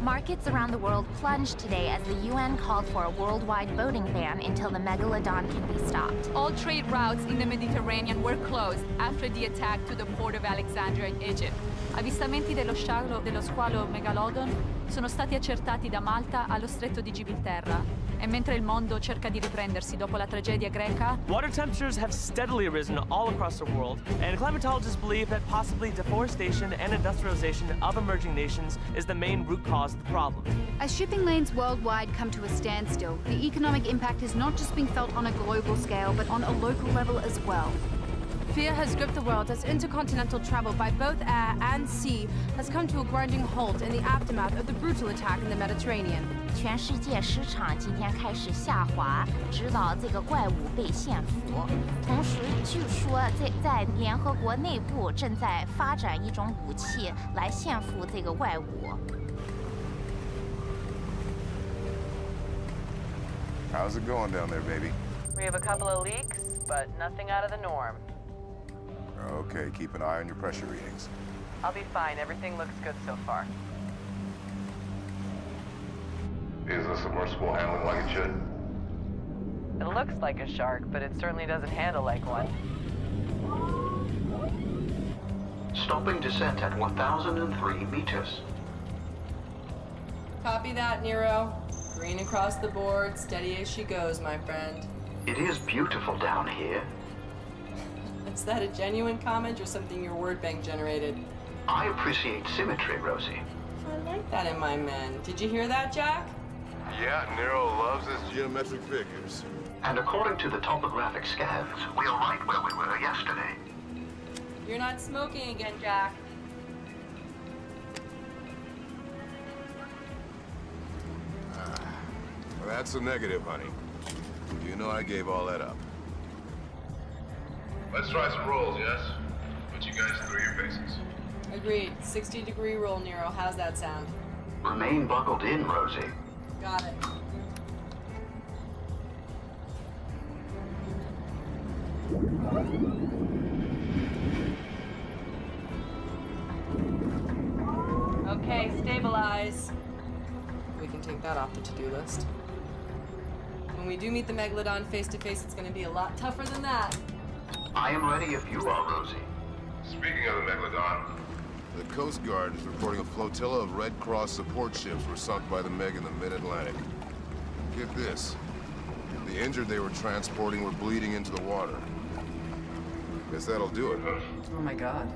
Markets around the world plunged today as the UN called for a worldwide boating ban until the megalodon can be stopped. All trade routes in the Mediterranean were closed after the attack to the port of Alexandria in Egypt. Avvistamenti dello squalo megalodon sono stati accertati da Malta allo stretto di Gibilterra. E mentre il mondo cerca di riprendersi dopo la tragedia greca, water temperatures have steadily risen all across the world, and climatologists believe that possibly deforestation and industrialization of emerging nations is the main root cause of the problem. As shipping lanes worldwide come to a standstill, the economic impact is not just being felt on a global scale, but on a local level as well. Fear has gripped the world as intercontinental travel by both air and sea has come to a grinding halt in the aftermath of the brutal attack in the Mediterranean. 全世界市场今天开始下滑，直到这个怪物被限服。同时，据说在联合国内部正在发展一种武器来限服这个怪物。How's it going down there, baby? We have a couple of leaks, but nothing out of the norm. Okay, keep an eye on your pressure readings. I'll be fine. Everything looks good so far. Is the submersible handling like it should? It looks like a shark, but it certainly doesn't handle like one. Stopping descent at 1,003 meters. Copy that, Nero. Green across the board, steady as she goes, my friend. It is beautiful down here. Is that a genuine comment or something your word bank generated? I appreciate symmetry, Rosie. I like that in my men. Did you hear that, Jack? Yeah, Nero loves his geometric figures. And according to the topographic scans, we are right where we were yesterday. You're not smoking again, Jack. Well, that's a negative, honey. You know I gave all that up. Let's try some rolls, yes? Put you guys through your paces. Agreed. 60-degree roll, Nero. How's that sound? Remain buckled in, Rosie. Got it. Okay, stabilize. We can take that off the to-do list. When we do meet the Megalodon face-to-face, it's going to be a lot tougher than that. I am ready if you are, Rosie. Speaking of the Megalodon, The Coast Guard is reporting a flotilla of Red Cross support ships were sunk by the Meg in the mid-Atlantic. Get this. The injured they were transporting were bleeding into the water. Guess that'll do it, huh? Oh my god.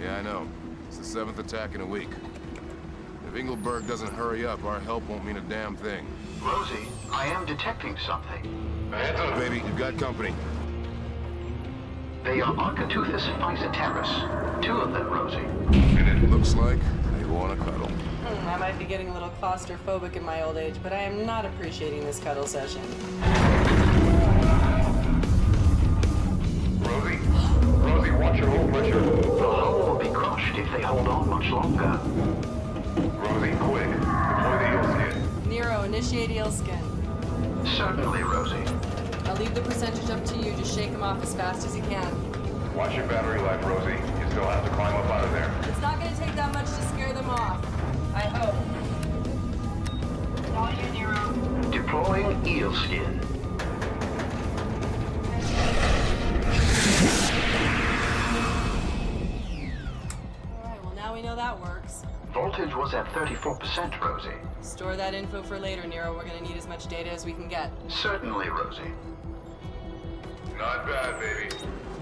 Yeah, I know. It's the 7th attack in a week. If Engelberg doesn't hurry up, our help won't mean a damn thing. Rosie, I am detecting something. Hands up, baby. You've got company. They are Architeuthis physoterris. 2 of them, Rosie. And it looks like they want to cuddle. I might be getting a little claustrophobic in my old age, but I am not appreciating this cuddle session. Rosie? Rosie, watch your hull pressure. The hull will be crushed if they hold on much longer. Rosie, quick. Deploy the eel skin. Nero, initiate eel skin. Certainly, Rosie. I'll leave the percentage up to you. Just shake them off as fast as you can. Watch your battery life, Rosie. You still have to climb up out of there. It's not going to take that much to scare them off. I hope. All you, Nero. Deploying eel skin. Alright, well now we know that works. Voltage was at 34%, Rosie. Store that info for later, Nero. We're going to need as much data as we can get. Certainly, Rosie. Not bad, baby.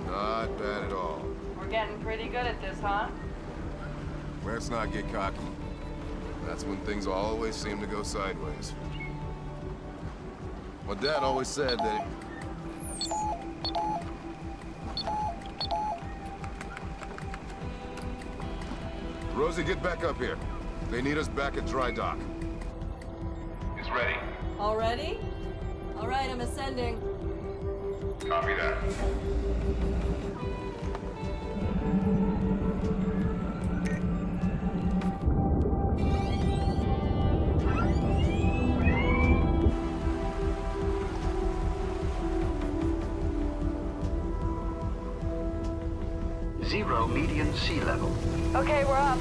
Not bad at all. We're getting pretty good at this, huh? Let's not get cocky. That's when things always seem to go sideways. My dad always said that... Rosie, get back up here. They need us back at dry dock. It's ready. Already? Alright, I'm ascending. Copy that. Zero median sea level. Okay, we're up.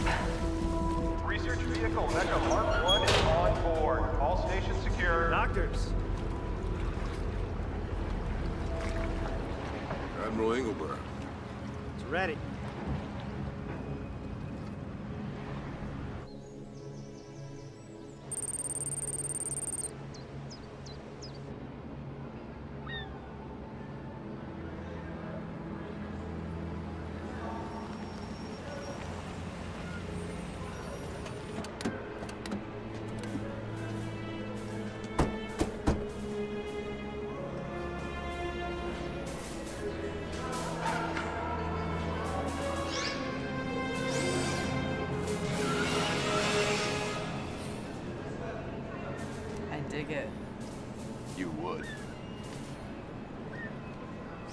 Research vehicle Mecha Mark 1 is on board. All stations secure. Doctors. Admiral Engelberg. It's ready. Dig it. You would.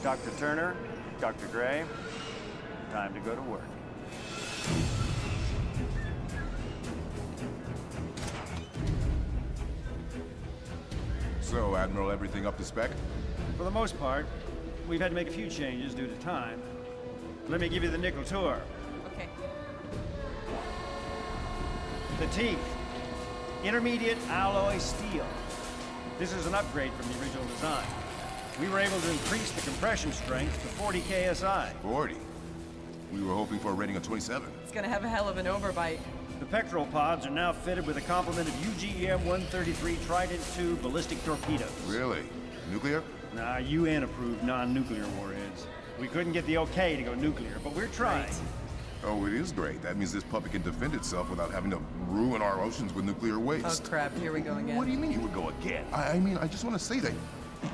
Dr. Turner, Dr. Gray, time to go to work. So, Admiral, everything up to spec? For the most part, we've had to make a few changes due to time. Let me give you the nickel tour. Okay. The teeth. Intermediate alloy steel. This is an upgrade from the original design. We were able to increase the compression strength to 40 KSI. 40? We were hoping for a rating of 27. It's gonna have a hell of an overbite. The pectoral pods are now fitted with a complement of UGM-133 Trident II ballistic torpedoes. Really? Nuclear? Nah, UN approved non-nuclear warheads. We couldn't get the okay to go nuclear, but we're trying. Right. Oh, it is great. That means this puppet can defend itself without having to ruin our oceans with nuclear waste. Oh crap, here we go again. What do you mean you would go again? I mean, I just want to say that,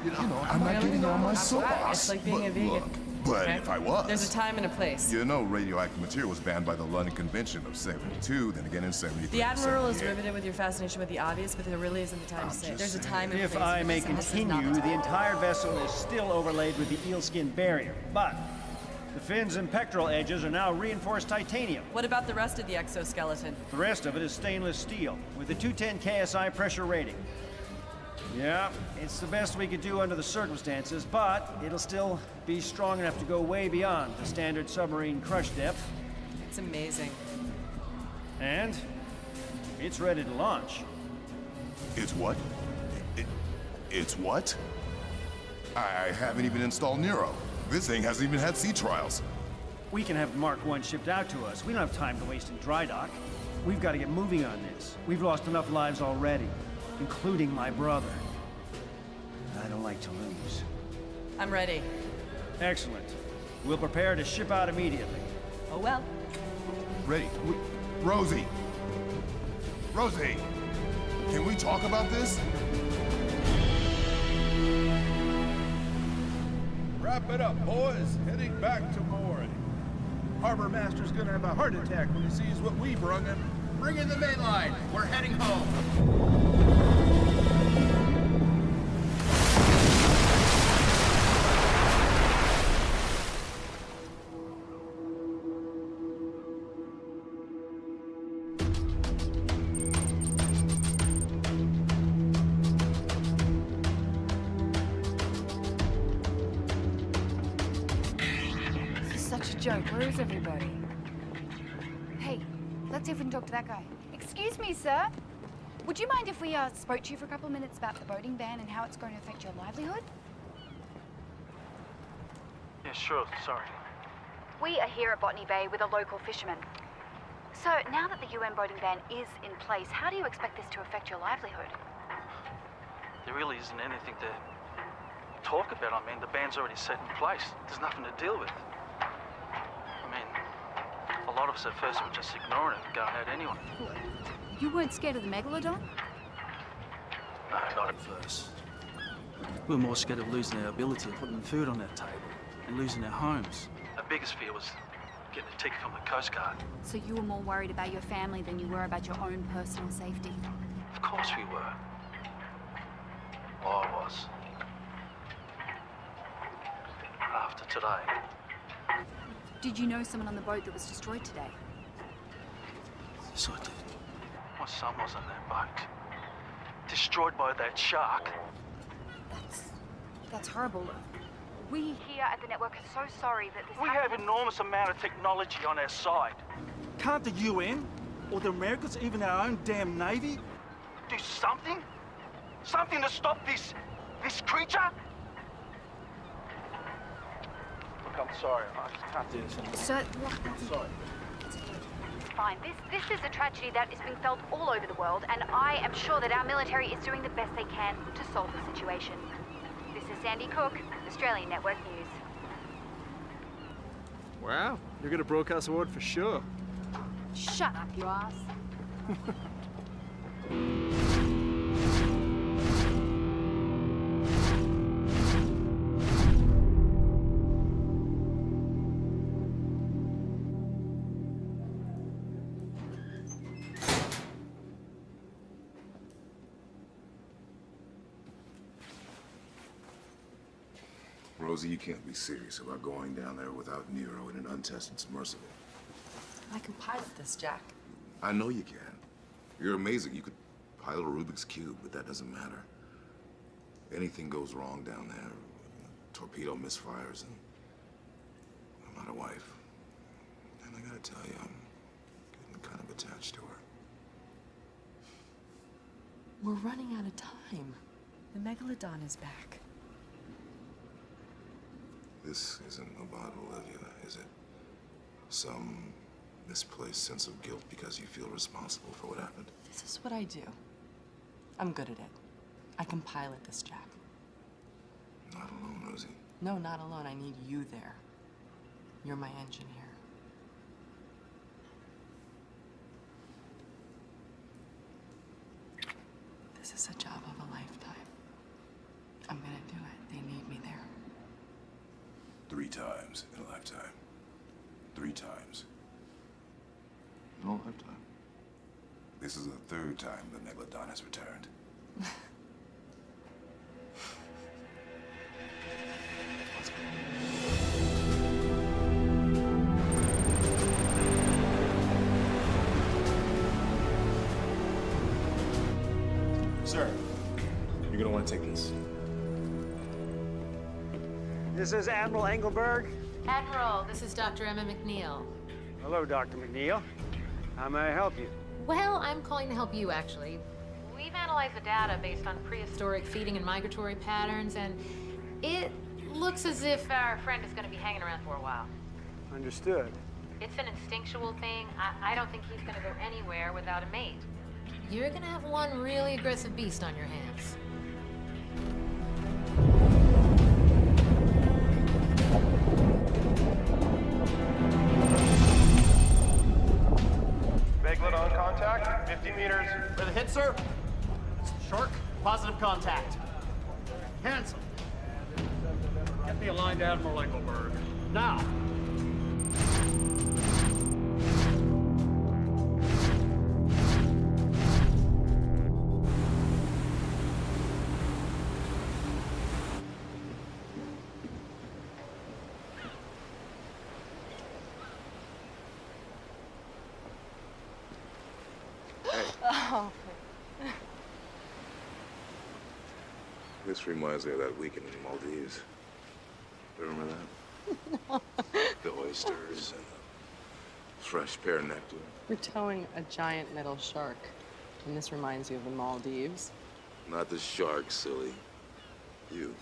you know, I'm not getting on my soapbox. It's like being a vegan. Look, but Okay? if I was... There's a time and a place. You know, radioactive material was banned by the London Convention of 72, then again in 73. The Admiral is 78. riveted with your fascination with the obvious, but there really isn't the time to say it. There's a time and a place. If I may This is not continue, the time. the entire vessel is still overlaid with the eelskin barrier, but the fins and pectoral edges are now reinforced titanium. What about the rest of the exoskeleton? The rest of it is stainless steel, with a 210 KSI pressure rating. Yeah, it's the best we could do under the circumstances, but it'll still be strong enough to go way beyond the standard submarine crush depth. It's amazing. And it's ready to launch. It's what? It's what? I haven't even installed Nero. This thing hasn't even had sea trials. We can have Mark 1 shipped out to us. We don't have time to waste in dry dock. We've got to get moving on this. We've lost enough lives already, including my brother. I don't like to lose. I'm ready. Excellent. We'll prepare to ship out immediately. Oh well. Ready. Rosie! Rosie! Can we talk about this? Wrap it up, boys. Heading back to mooring. Harbor Master's gonna have a heart attack when he sees what we brung him. Bring in the main line. We're heading home. Where is everybody? Hey, let's see if we can talk to that guy. Excuse me, sir. Would you mind if we spoke to you for a couple of minutes about the boating ban and how it's going to affect your livelihood? Yeah, sure. Sorry. We are here at Botany Bay with a local fisherman. So now that the UN boating ban is in place, how do you expect this to affect your livelihood? There really isn't anything to talk about. I mean, the ban's already set in place. There's nothing to deal with. I mean, a lot of us at first were just ignoring it and going out anyway. You weren't scared of the megalodon? No, not at first. We were more scared of losing our ability of putting food on our table and losing our homes. Our biggest fear was getting a ticket from the Coast Guard. So you were more worried about your family than you were about your own personal safety? Of course we were. Well, I was. After today. Did you know someone on the boat that was destroyed today? Yes, I did. My son was on that boat. Destroyed by that shark. That's horrible. We here at the network are so sorry that this We have enormous amount of technology on our side. Can't the UN, or the Americans, even our own damn Navy, do something? Something to stop this creature? Look, I'm sorry. I just can't do this anymore. Sir, I'm sorry. Fine. This is a tragedy that is being felt all over the world, and I am sure that our military is doing the best they can to solve the situation. This is Sandy Cook, Australian Network News. Wow, you're gonna broadcast a word for sure. Shut up, you ass. Rosie, you can't be serious about going down there without Nero in an untested submersible. I can pilot this, Jack. I know you can. You're amazing. You could pilot a Rubik's Cube, but that doesn't matter. Anything goes wrong down there, torpedo misfires, and I'm not a wife. And I gotta tell you, I'm getting kind of attached to her. We're running out of time. The megalodon is back. This isn't about Olivia, is it? Some misplaced sense of guilt because you feel responsible for what happened? This is what I do. I'm good at it. I can pilot this, Jack. Not alone, Rosie. No, not alone. I need you there. You're my engineer. This is a job of a lifetime. I'm gonna do it. They need me there. 3 times in a lifetime. 3 times. No lifetime. This is the 3rd time the megalodon has returned. Sir, You're gonna want to take this. this is Admiral Engelberg. Admiral, this is Dr. Emma McNeil. Hello, Dr. McNeil. How may I help you? Well, I'm calling to help you, actually. We've analyzed the data based on prehistoric feeding and migratory patterns, and it looks as if our friend is going to be hanging around for a while. Understood. It's an instinctual thing. I don't think he's gonna go anywhere without a mate. You're gonna have one really aggressive beast on your hands. Megalodon contact, 50 meters. For the hit, sir? Shark, positive contact. Handsome. Get me a line to Admiral Engelberg. Now. Oh. This reminds me of that weekend in the Maldives. Remember that? The oysters and the fresh pear nectar. We're towing a giant metal shark, and this reminds you of the Maldives. Not the shark, silly. You.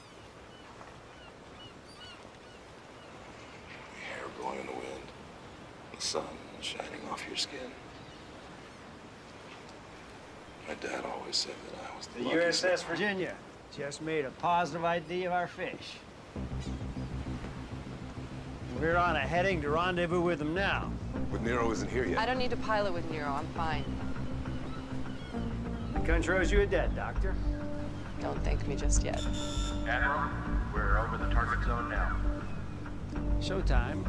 Your hair blowing in the wind. The sun shining off your skin. My dad always said that I was the The luckiest. USS Virginia just made a positive ID of our fish. We're on a heading to rendezvous with them now. But Nero isn't here yet. I don't need to pilot with Nero. I'm fine. The country owes you a debt, Doctor. Don't thank me just yet. Admiral, we're over the target zone now. Showtime.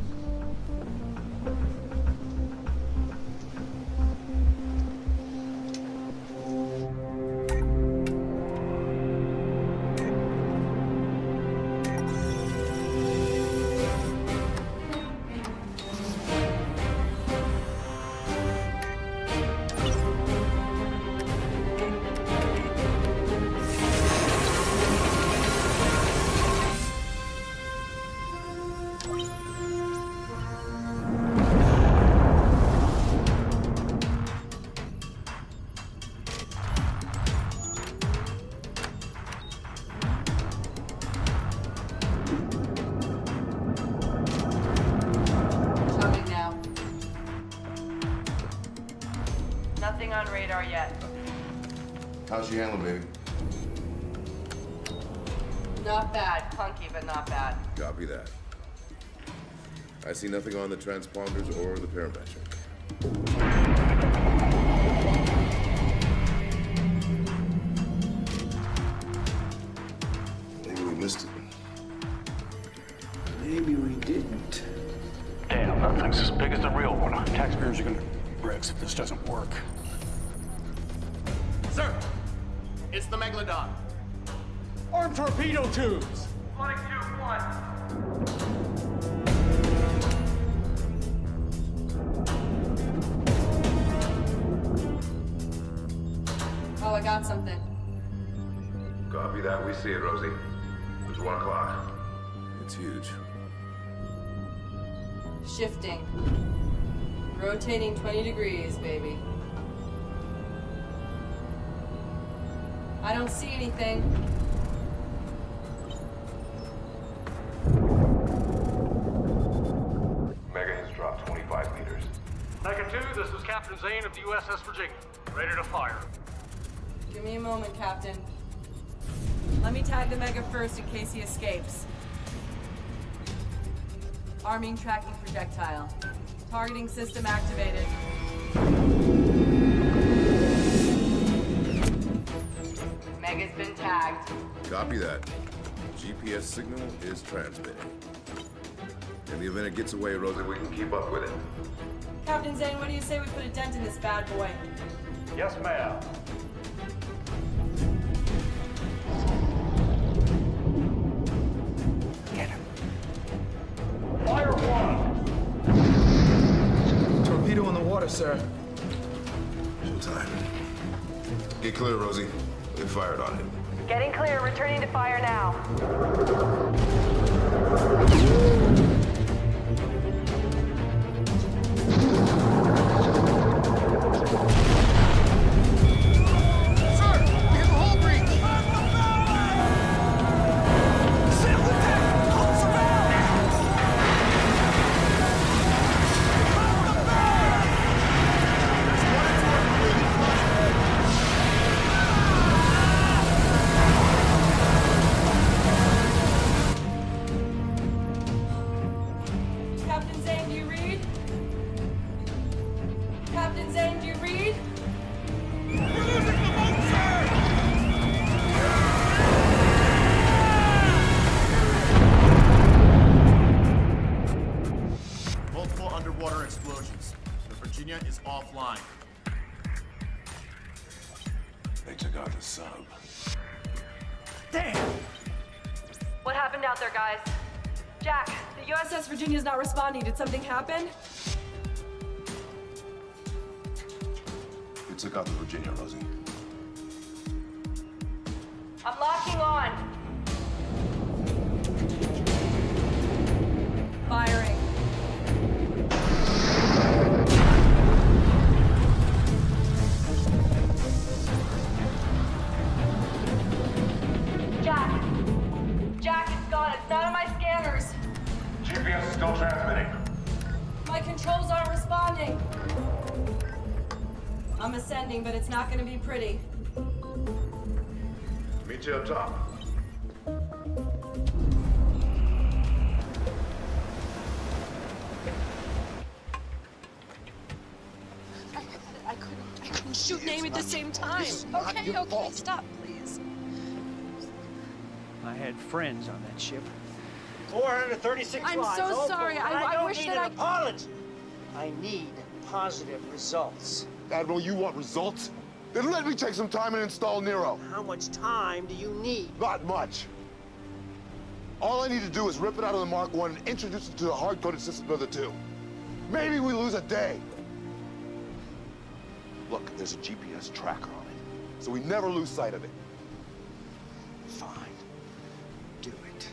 Coming now. Nothing on radar yet. How's she handling, baby? Not bad. Clunky, but not bad. Copy that. I see nothing on the transponders or the parametric. Maybe we missed it. Maybe we didn't. Damn, that thing's as big as the real one. Taxpayers are gonna bricks if this doesn't work. Sir, it's the Megalodon. Armed torpedo tubes! Flight 2-1. Oh, I got something. Copy that. We see it, Rosie. It's 1 o'clock. It's huge. Shifting. Rotating 20 degrees, baby. I don't see anything. Mega has dropped 25 meters. Mega 2, this is Captain Zane of the USS Virginia. Ready to fire. Give me a moment, Captain. Let me tag the Mega first in case he escapes. Arming tracking projectile. Targeting system activated. Mega's been tagged. Copy that. GPS signal is transmitting. In the event it gets away, Rosie, we can keep up with it. Captain Zane, what do you say we put a dent in this bad boy? Yes, ma'am. Get him. Fire 1. Torpedo in the water, sir. Showtime. Get clear, Rosie. They fired on him. Getting clear, returning to fire now. offline. They took out the sub. Damn! What happened out there, guys? Jack, the USS Virginia's not responding. Did something happen? They took out the Virginia, Rosie. I'm locking on. Firing. Jack, it's gone. It's not on my scanners. GPS is still transmitting. My controls aren't responding. I'm ascending, but it's not going to be pretty. Meet you up top. I couldn't shoot and aim at the same time. Okay, stop, please. I had friends on that ship. 436 I'm lives. so Oh, sorry. boy, I don't wish need that an apology. I need positive results. Admiral, you want results? Then let me take some time and install Nero. How much time do you need? Not much. All I need to do is rip it out of the Mark I and introduce it to the hard-coded system of the two. Maybe we lose a day. Look, there's a GPS tracker on it, so we never lose sight of it. Fine. Do it.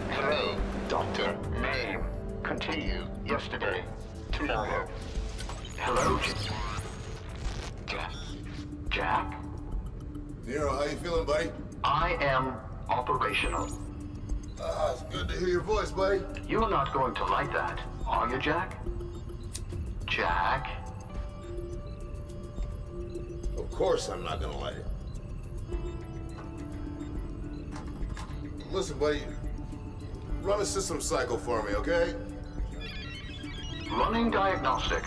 Hello, Doctor. Name. Continue. Yesterday. Tomorrow. Hello, Jack? Nero, how you feeling, buddy? I am operational. It's good to hear your voice, buddy. You're not going to like that, are you, Jack? Jack? Of course I'm not gonna like it. Listen, buddy, run a system cycle for me, okay? Running diagnostic.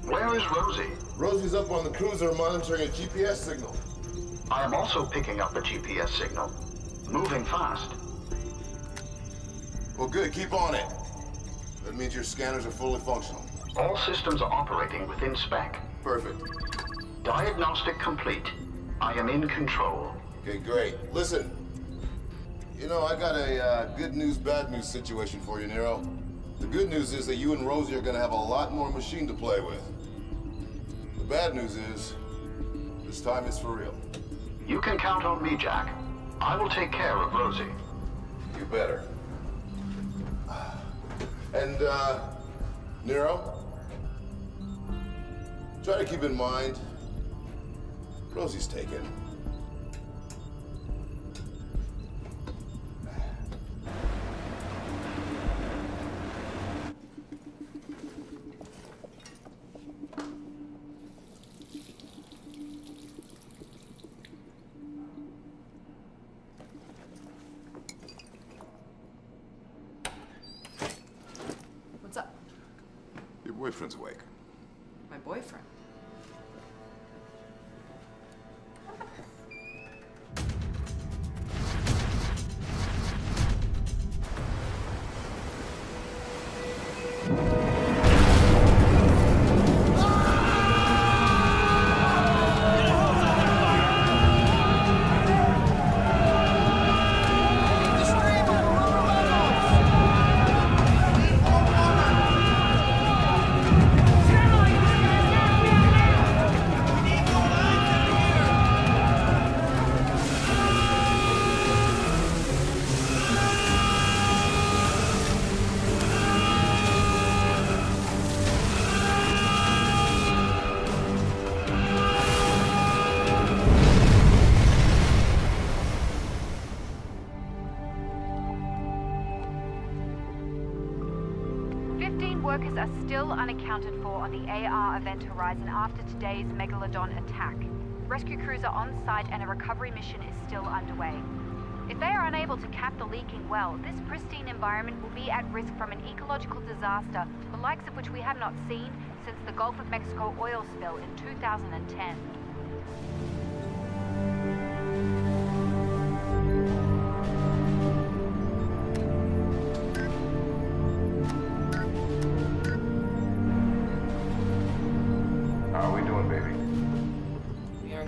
Where is Rosie? Rosie's up on the cruiser monitoring a GPS signal. I am also picking up a GPS signal. Moving fast. Well, good, keep on it. That means your scanners are fully functional. All systems are operating within spec. Perfect. Diagnostic complete. I am in control. Okay, great. Listen, you know, I got a good news, bad news situation for you, Nero. The good news is that you and Rosie are gonna have a lot more machine to play with. The bad news is, this time it's for real. You can count on me, Jack. I will take care of Rosie. You better. And, Nero, try to keep in mind, Rosie's taken. What's up? Your boyfriend's awake. My boyfriend. Workers are still unaccounted for on the AR event horizon after today's Megalodon attack. Rescue crews are on site and a recovery mission is still underway. If they are unable to cap the leaking well, this pristine environment will be at risk from an ecological disaster, the likes of which we have not seen since the Gulf of Mexico oil spill in 2010.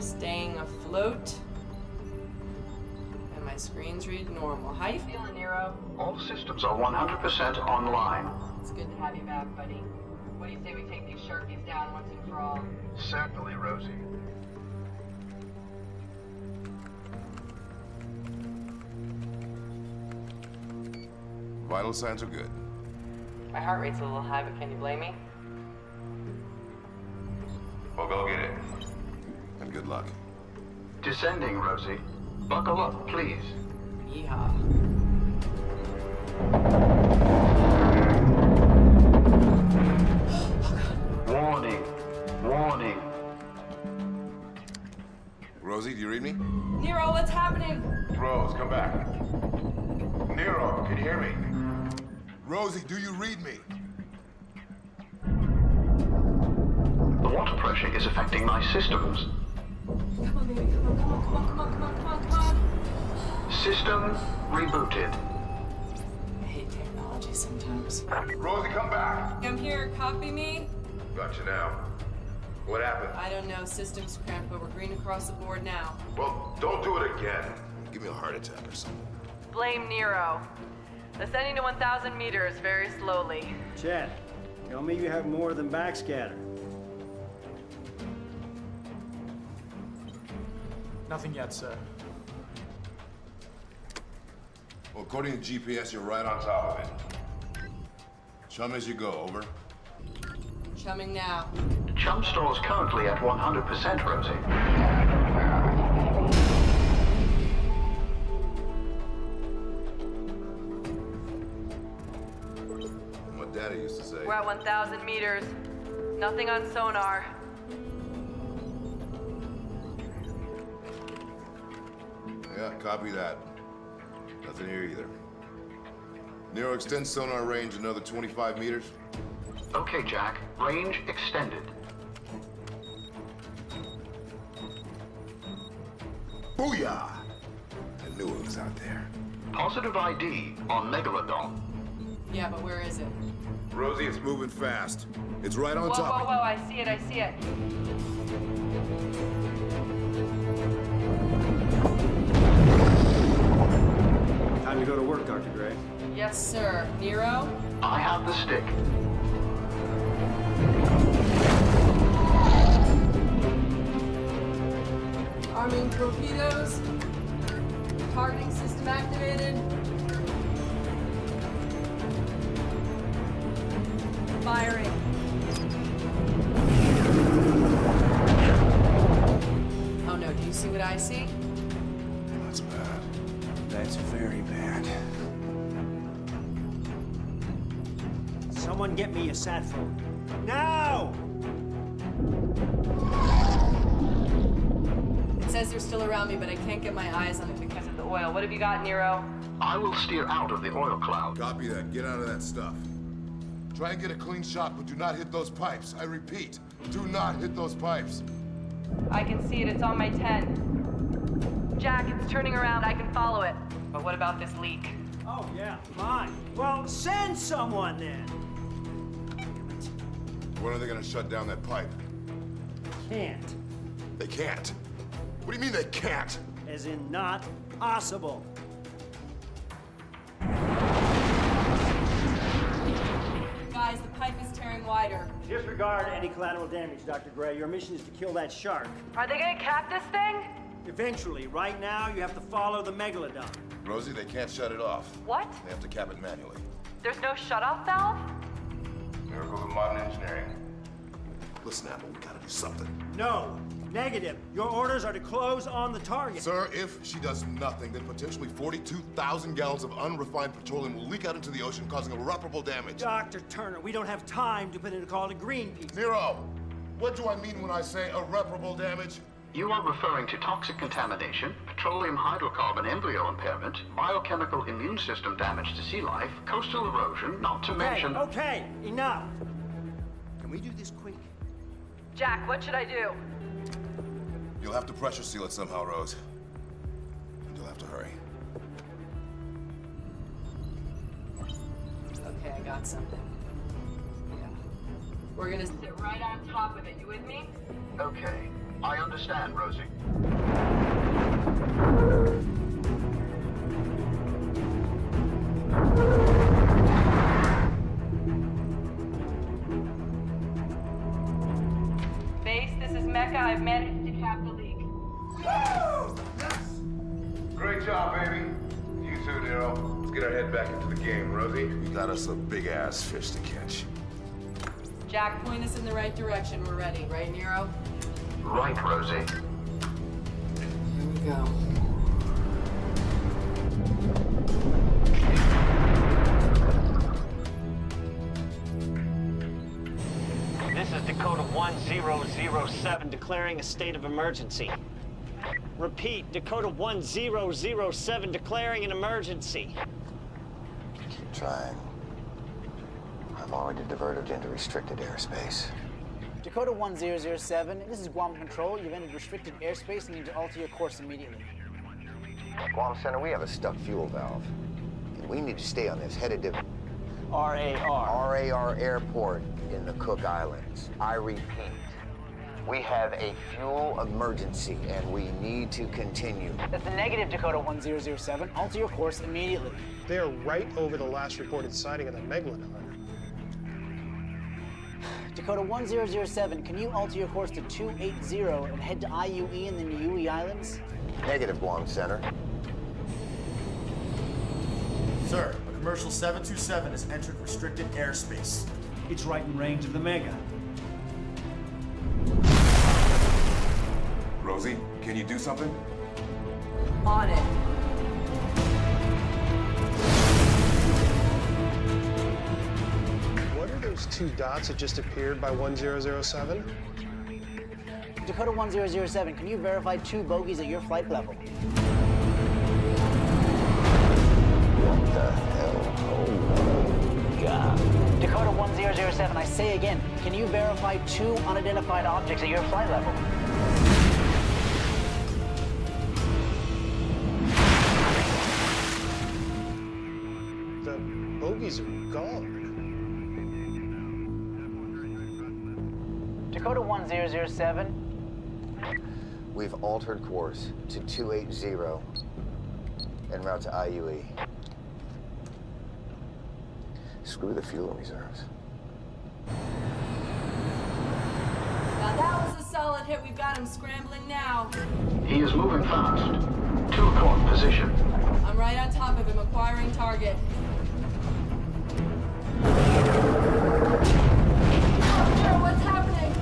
are staying afloat. And my screens read normal. How you feeling, Nero? All systems are 100% online. It's good to have you back, buddy. What do you say we take these sharkies down once and for all? Certainly, Rosie. Vital signs are good. My heart rate's a little high, but can you blame me? Well, go get it. And good luck. Descending, Rosie. Buckle up, please. Yeehaw. Warning. Warning. Rosie, do you read me? Nero, what's happening? Rose, come back. Nero, can you hear me? Rosie, do you read me? The water pressure is affecting my systems. Come on, baby. Come on. System rebooted. I hate technology sometimes. Rosie, come back. I'm here. Copy me? Gotcha now. What happened? I don't know. System's cramped, but we're green across the board now. Well, don't do it again. Give me a heart attack or something. Blame Nero. Ascending to 1,000 meters very slowly. Chad, tell me you have more than backscatter. Nothing yet, sir. Well, according to GPS, you're right on top of it. Chum as you go, over. Chumming now. Chum stores currently at 100%, Rosie. What Daddy used to say. We're at 1,000 meters. Nothing on sonar. Yeah, copy that. Nothing here either. Nero, extend sonar range another 25 meters. Okay, Jack. Range extended. Booyah! I knew it was out there. Positive ID on Megalodon. Yeah, but where is it? Rosie, it's moving fast. It's right on Whoa, top. whoa, I see it, I see it. Time to go to work, Dr. Gray. Yes, sir. Nero? I have the stick. Arming torpedoes. Targeting system activated. Firing. Oh no, do you see what I see? That's bad. That's very bad. Someone get me a sat phone. Now! It says they're still around me, but I can't get my eyes on it because of the oil. What have you got, Nero? I will steer out of the oil cloud. Copy that. Get out of that stuff. Try and get a clean shot, but do not hit those pipes. I repeat, do not hit those pipes. I can see it. It's on my 10. Jack, it's turning around. I can follow it. But what about this leak? Oh, yeah, fine. Well, send someone then. When are they gonna shut down that pipe? Can't. They can't. What do you mean they can't? As in not possible. Guys, the pipe is tearing wider. Disregard any collateral damage, Dr. Gray. Your mission is to kill that shark. Are they gonna cap this thing? Eventually. Right now, you have to follow the megalodon. Rosie, they can't shut it off. What? They have to cap it manually. There's no shutoff valve? Miracles of modern engineering. Listen, Apple, we gotta do something. No. Negative. Your orders are to close on the target. Sir, if she does nothing, then potentially 42,000 gallons of unrefined petroleum will leak out into the ocean, causing irreparable damage. Dr. Turner, we don't have time to put in a call to Greenpeace. Nero, what do I mean when I say irreparable damage? You are referring to toxic contamination, petroleum hydrocarbon embryo impairment, biochemical immune system damage to sea life, coastal erosion, not to mention... Okay, enough. Can we do this quick? Jack, what should I do? You'll have to pressure seal it somehow, Rose. And you'll have to hurry. Okay, I got something. Yeah. We're gonna sit right on top of it. You with me? Okay. I understand, Rosie. Base, this is Mecca. I've managed to cap the leak. Great job, baby. You too, Nero. Let's get our head back into the game, Rosie. We got us a big-ass fish to catch. Jack, point us in the right direction. We're ready, right, Nero? Right, Rosie. Here we go. This is Dakota 1007 declaring a state of emergency. Repeat, Dakota 1007 declaring an emergency. Keep trying. I've already diverted into restricted airspace. Dakota 1007, this is Guam Control. You've entered restricted airspace and need to alter your course immediately. Guam Center, we have a stuck fuel valve. And we need to stay on this, headed to RAR. RAR Airport in the Cook Islands. I repeat, we have a fuel emergency and we need to continue. That's the negative, Dakota 1007. Alter your course immediately. They are right over the last reported sighting of the Megalodon. Dakota 1007, can you alter your course to 280 and head to IUE in the Niue Islands? Negative, Guam Center. Sir, a commercial 727 has entered restricted airspace. It's right in range of the Mega. Rosie, can you do something? On it. What are those two dots that just appeared by 1007? Dakota 1007, can you verify 2 bogies at your flight level? What the hell? Oh, God. Dakota 1007, I say again, can you verify 2 unidentified objects at your flight level? The bogies are gone. Dakota 1007. We've altered course to 280 en route to IUE. Screw the fuel reserves. Now that was a solid hit. We've got him scrambling now. He is moving fast. 2 o'clock position. I'm right on top of him, acquiring target. Oh, what's happening?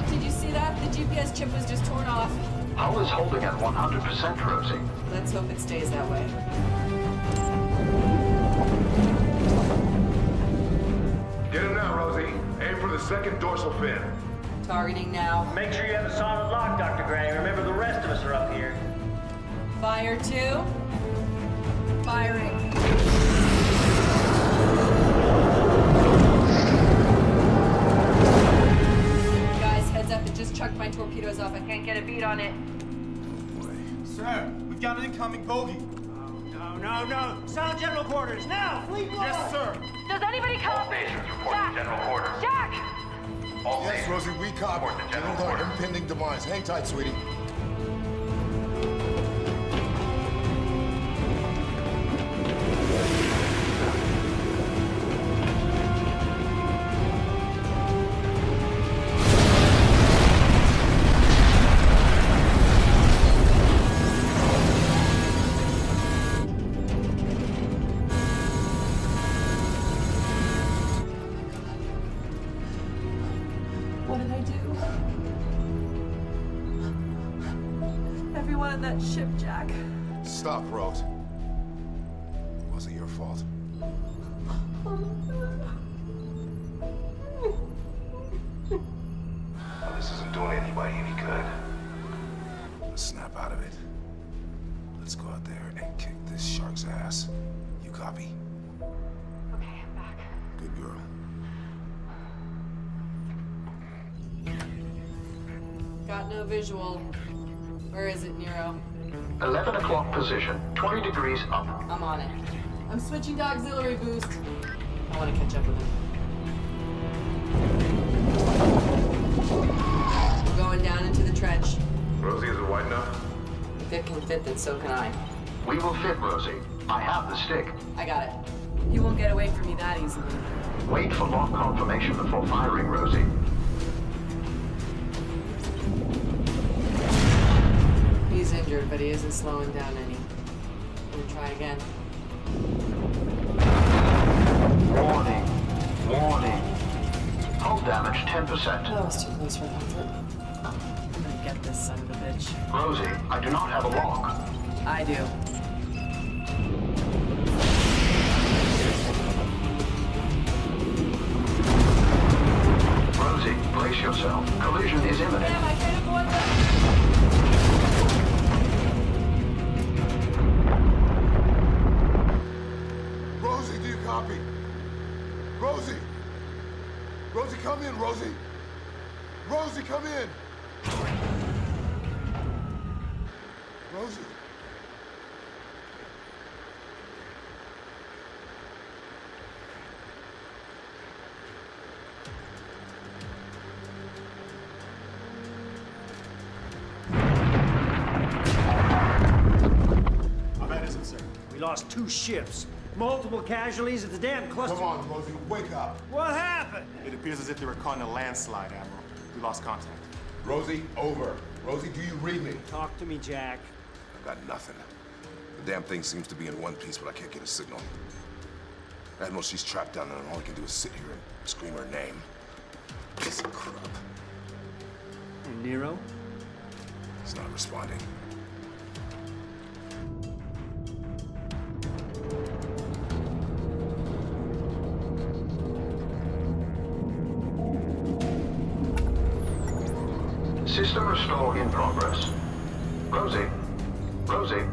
Did you see that? The GPS chip was just torn off. Hull is holding at 100%, Rosie. Let's hope it stays that way. Get him now, Rosie. Aim for the second dorsal fin. Targeting now. Make sure you have a solid lock, Dr. Gray. Remember, the rest of us are up here. Fire 2. Firing. Guys, heads up. It just chucked my torpedoes off. I can't get a beat on it. Sir, we've got an incoming bogey. No. Sound general quarters, now! Fleet mode! Yes, sir. Does anybody copy? Jack! General quarters. Jack! Yes, Rosie, we copy. General order. Impending demise. Hang tight, sweetie. What did I do? Everyone on that ship, Jack. Stop, Rose. It wasn't your fault. Well, this isn't doing anybody any good. Let's snap out of it. Let's go out there and kick this shark's ass. You copy? Okay, I'm back. Good girl. Got no visual. Where is it, Nero? 11 o'clock position, 20 degrees up. I'm on it. I'm switching to auxiliary boost. I want to catch up with him. We're going down into the trench. Rosie, is it wide enough? If it can fit, then so can I. We will fit, Rosie. I have the stick. I got it. He won't get away from me that easily. Wait for lock confirmation before firing, Rosie. He's injured, but he isn't slowing down any. We'll try again. Warning. Warning. Hull damage 10%. That was too close for comfort. I'm gonna get this son of a bitch. Rosie, I do not have a lock. I do. Rosie, brace yourself. Collision is imminent. Damn, I can't avoid that. Rosie, do you copy? Rosie! Rosie, come in, Rosie! Rosie, come in! Rosie! How bad is it, sir? We lost 2 ships. Multiple casualties at the damn cluster. Come on, Rosie, wake up! What happened? It appears as if they were caught in a landslide, Admiral. We lost contact. Rosie, over. Rosie, do you read me? Talk to me, Jack. I've got nothing. The damn thing seems to be in one piece, but I can't get a signal. Admiral, she's trapped down there, and all I can do is sit here and scream her name. Piece of crap. And Nero? He's not responding. System restore in progress. Rosie. Rosie.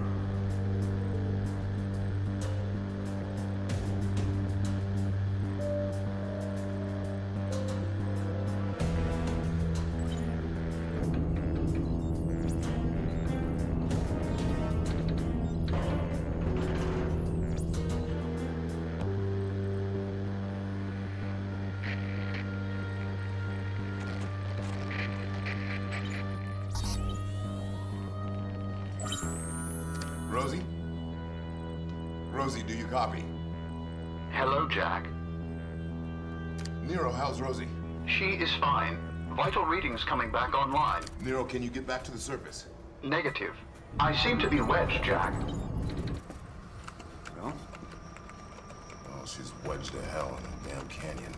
Rosie? Rosie, do you copy? Hello, Jack. Nero, how's Rosie? She is fine. Vital readings coming back online. Nero, can you get back to the surface? Negative. I seem to be wedged, Jack. Well? Oh, she's wedged to hell in a damn canyon.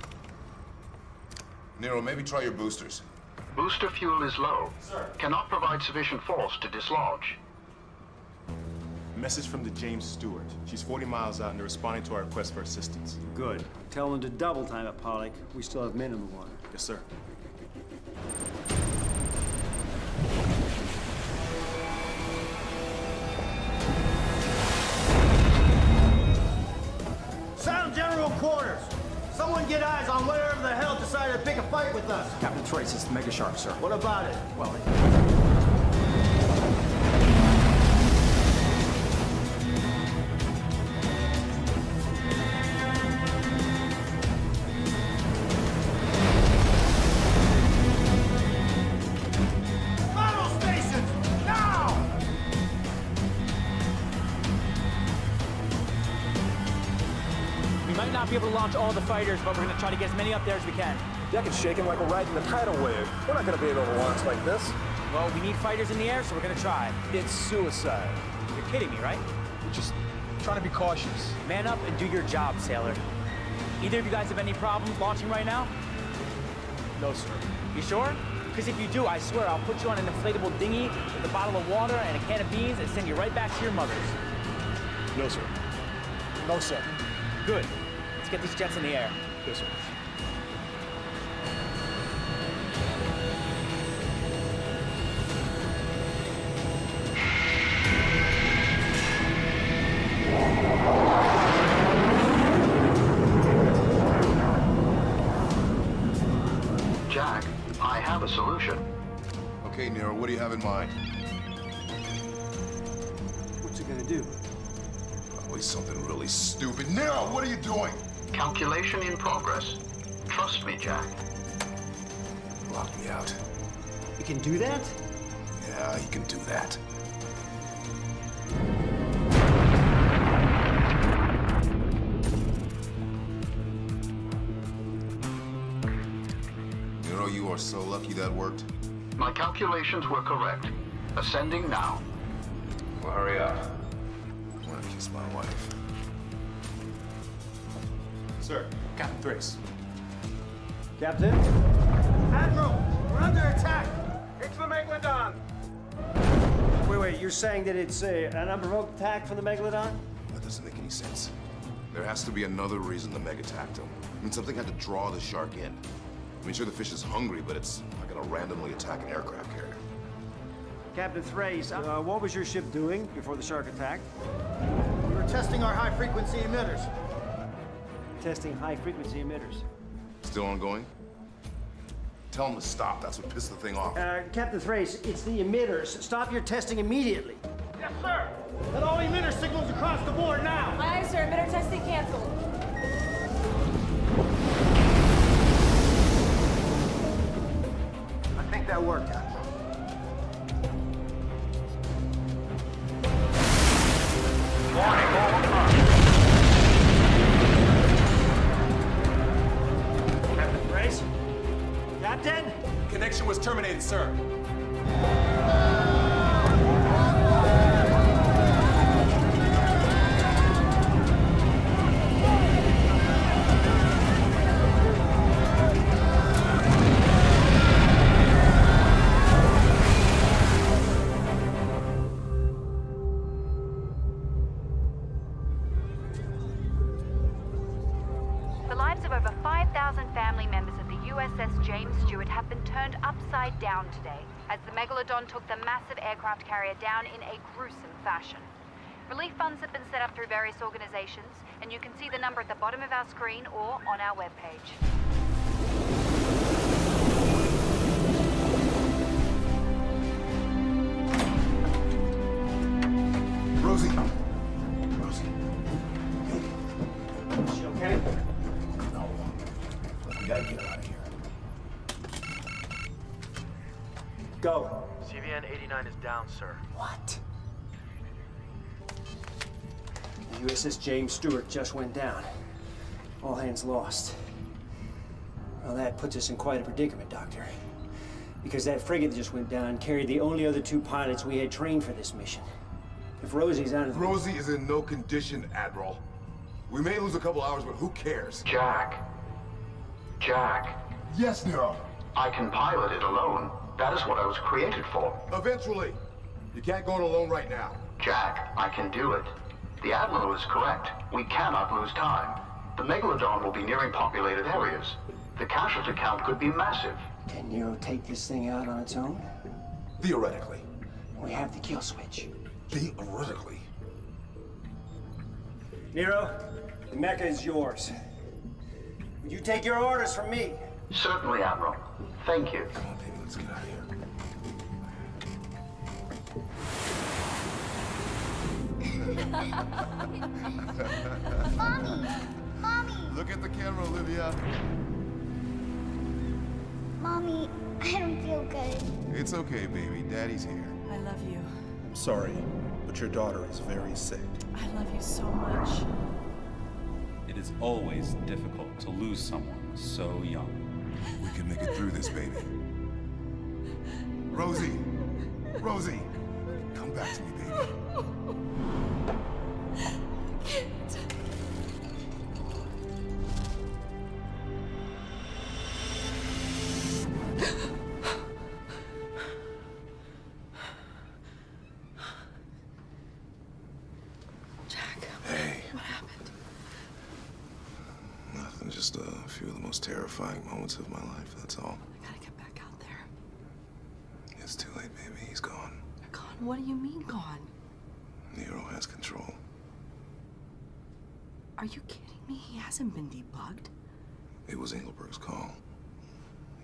Nero, maybe try your boosters. Booster fuel is low. Sir. Cannot provide sufficient force to dislodge. Message from the James Stewart. She's 40 miles out and they're responding to our request for assistance. Good. Tell them to double time it, Pollock. We still have men in the water. Yes, sir. Sound general quarters. Someone get eyes on whatever the hell decided to pick a fight with us. Captain Trace, it's the Mega Shark, sir. What about it? Well, Battle stations, now! We might not be able to launch all the fighters, but we're going to try to get as many up there as we can. Deck is shaking like we're riding a tidal wave. We're not going to be able to launch like this. Well, we need fighters in the air, so we're going to try. It's suicide. You're kidding me, right? we're just trying to be cautious. Man up and do your job, sailor. Either of you guys have any problems launching right now? No, sir. You sure? Because if you do, I swear I'll put you on an inflatable dinghy with a bottle of water and a can of beans and send you right back to your mothers. No, sir. No, sir. Good. Let's get these jets in the air. Yes, sir. Jack, I have a solution. Okay, Nero, what do you have in mind? gonna do? Probably something really stupid. Nero, what are you doing? Calculation in progress. Trust me, Jack. Lock me out. You can do that? Yeah, he can do that. Nero, you are so lucky that worked. My calculations were correct. Ascending now. Well, hurry up. I want to kiss my wife. Sir, Captain Thrace. Captain? Admiral, we're under attack. It's the Megalodon. Wait, you're saying that it's an unprovoked attack from the Megalodon? That doesn't make any sense. There has to be another reason the Meg attacked him. I mean, something had to draw the shark in. I mean, sure, the fish is hungry, but it's not gonna randomly attack an aircraft carrier. Captain Thrace, what was your ship doing before the shark attacked? We were testing our high-frequency emitters. Testing high-frequency emitters. Still ongoing? Tell him to stop. That's what pissed the thing off. Captain Thrace, it's the emitters. Stop your testing immediately. Yes, sir. Let all emitter signals across the board now. Aye, sir. Emitter testing canceled. I think that worked, Admiral. Warning, all Captain Thrace? Captain? Connection was terminated, sir. The lives of over 5,000 family members of the USS James Stewart have been turned upside down today as the Megalodon took the massive aircraft carrier down in a gruesome fashion. Relief funds have been set up through various organizations, and you can see the number at the bottom of our screen or on our webpage. Rosie! Rosie. Is she okay? No. We gotta get her out of here. Go. CVN 89 is down, sir. What? The USS James Stewart just went down. All hands lost. Well, that puts us in quite a predicament, Doctor. Because that frigate that just went down carried the only other two pilots we had trained for this mission. If Rosie's out of the... Rosie is in no condition, Admiral. We may lose a couple hours, but who cares? Jack. Jack. Yes, Nero. I can pilot it alone. That is what I was created for. Eventually. You can't go it alone right now. Jack, I can do it. The Admiral is correct. We cannot lose time. The Megalodon will be nearing populated areas. The casualty count could be massive. Can Nero take this thing out on its own? Theoretically. We have the kill switch. Theoretically. Nero, the Mecha is yours. Would you take your orders from me? Certainly, Admiral. Thank you. Come on, baby, let's get out of here. Mommy! Mommy! Look at the camera, Olivia. Mommy, I don't feel good. It's okay, baby. Daddy's here. I love you. I'm sorry, but your daughter is very sick. I love you so much. It is always difficult to lose someone so young. We can make it through this, baby. Rosie! Rosie! Come back to me, baby. Jack. Hey. What happened? Nothing, just a few of the most terrifying moments of my life, that's all. I gotta get back out there. It's too late, baby. He's gone. Gone? What do you mean gone? Nero has control. Are you kidding me? He hasn't been debugged. It was Engelberg's call.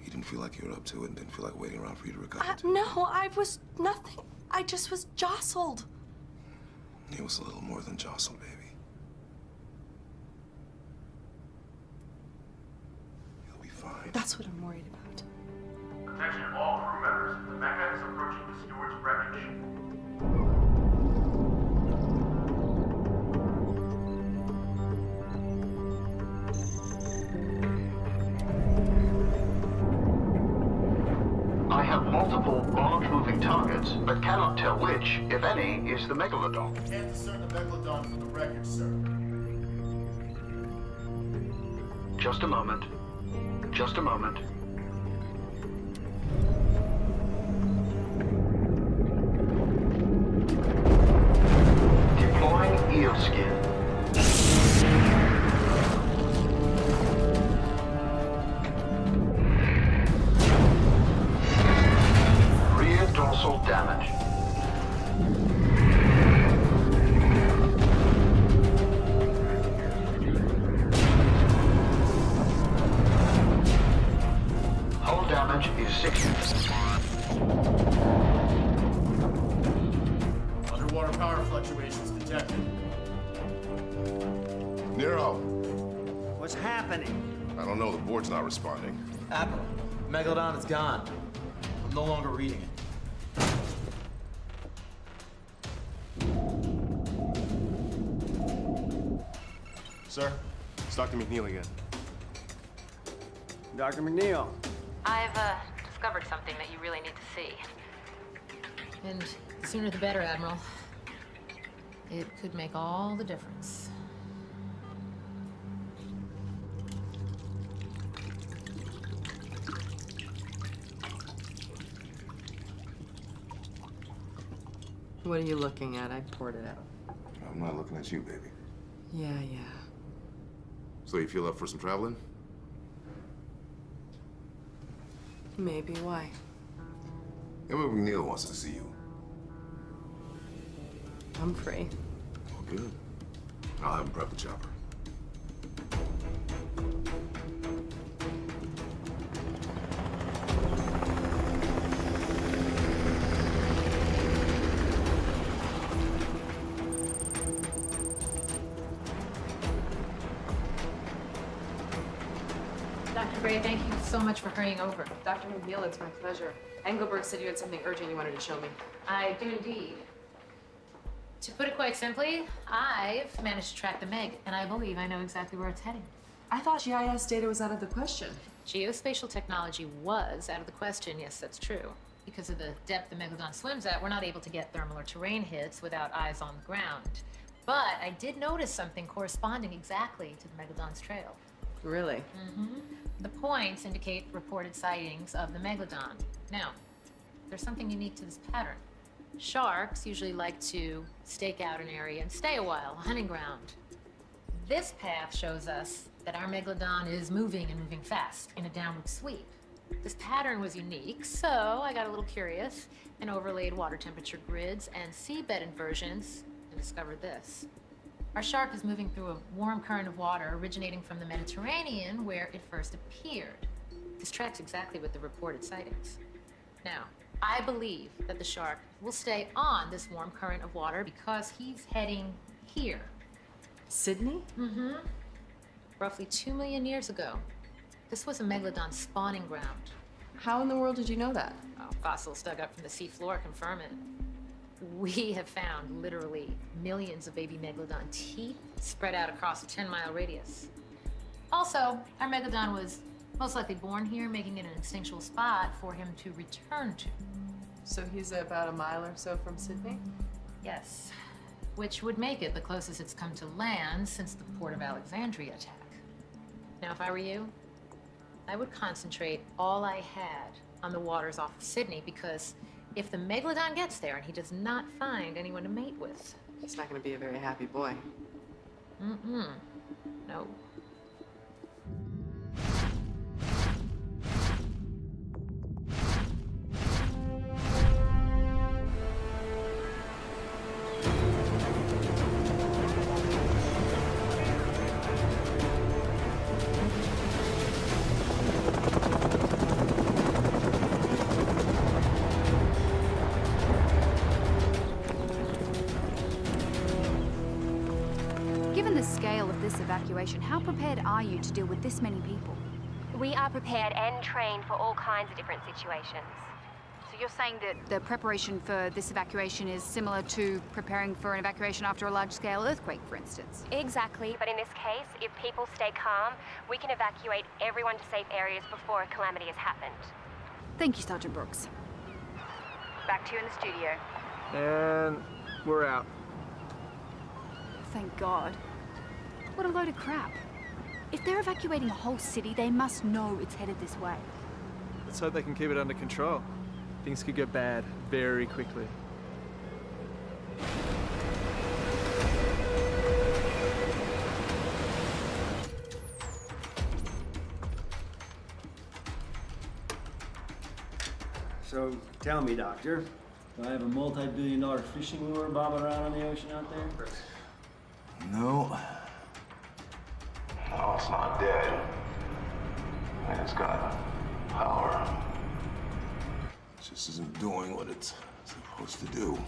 He didn't feel like you were up to it and didn't feel like waiting around for you to recover. No, I was nothing. I just was jostled. He was a little more than jostle, baby. He'll be fine. That's what I'm worried about. Attention all crew members. The mecha is approaching the steward's wreckage. I have multiple large moving targets, but cannot tell which, if any, is the Megalodon. Can't discern the Megalodon from the wreckage, sir. Just a moment. Just a moment. Deploying eel skin. Rear dorsal damage. Hull damage is 60. Underwater power fluctuations detected. Nero, What's happening? I don't know. The board's not responding. Admiral, Megalodon is gone. I'm no longer reading it. Sir, it's Dr. McNeil again. Dr. McNeil. I've discovered something that you really need to see. And the sooner the better, Admiral. It could make all the difference. What are you looking at? I poured it out. I'm not looking at you, baby. Yeah. So you feel up for some traveling? Maybe. Why? Emma McNeil wants to see you. I'm free. Oh, good. I'll have him prep the chopper. Dr. Gray, thank you so much for hurrying over. Dr. McNeil, it's my pleasure. Engelberg said you had something urgent you wanted to show me. I do indeed. To put it quite simply, I've managed to track the Meg, and I believe I know exactly where it's heading. I thought GIS data was out of the question. Geospatial technology was out of the question, yes, that's true. Because of the depth the Megalodon swims at, we're not able to get thermal or terrain hits without eyes on the ground. But I did notice something corresponding exactly to the Megalodon's trail. Really? Mm-hmm. The points indicate reported sightings of the Megalodon. Now, there's something unique to this pattern. Sharks usually like to stake out an area and stay a while, a hunting ground. This path shows us that our Megalodon is moving and moving fast in a downward sweep. This pattern was unique, so I got a little curious and overlaid water temperature grids and seabed inversions and discovered this. Our shark is moving through a warm current of water originating from the Mediterranean where it first appeared. This tracks exactly with the reported sightings. Now, I believe that the shark will stay on this warm current of water because he's heading here. Sydney? Mm-hmm. Roughly 2 million years ago, this was a Megalodon spawning ground. How in the world did you know that? Oh, fossils dug up from the seafloor confirm it. We have found literally millions of baby Megalodon teeth spread out across a 10-mile radius. Also, our Megalodon was most likely born here, making it an instinctual spot for him to return to. So he's about a mile or so from Sydney? Yes, which would make it the closest it's come to land since the Port of Alexandria attack. Now, if I were you, I would concentrate all I had on the waters off of Sydney, because if the Megalodon gets there and he does not find anyone to mate with... He's not going to be a very happy boy. Mm-mm. No. evacuation. How prepared are you to deal with this many people? We are prepared and trained for all kinds of different situations. So you're saying that the preparation for this evacuation is similar to preparing for an evacuation after a large-scale earthquake, for instance? Exactly, but in this case, if people stay calm, we can evacuate everyone to safe areas before a calamity has happened. Thank you, Sergeant Brooks. Back to you in the studio. And we're out. Thank God. What a load of crap. If they're evacuating a whole city, they must know it's headed this way. Let's hope they can keep it under control. Things could go bad very quickly. So, tell me, Doctor, do I have a multi-billion-dollar fishing lure bobbing around on the ocean out there? No. No, it's not dead. And it's got power. It just isn't doing what it's supposed to do.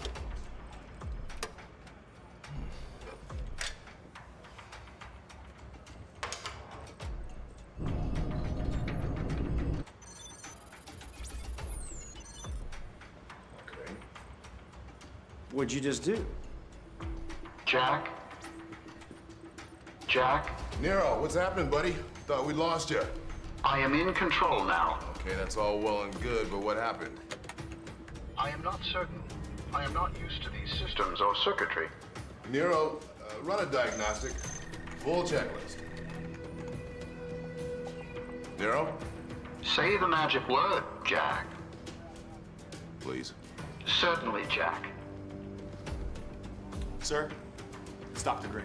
What'd you just do? Jack? Jack? Nero, what's happening, buddy? Thought we lost you. I am in control now. Okay, that's all well and good, but what happened? I am not certain. I am not used to these systems or circuitry. Nero, run a diagnostic. Full checklist. Nero? Say the magic word, Jack. Please. Certainly, Jack. Sir, it's Dr. Gray.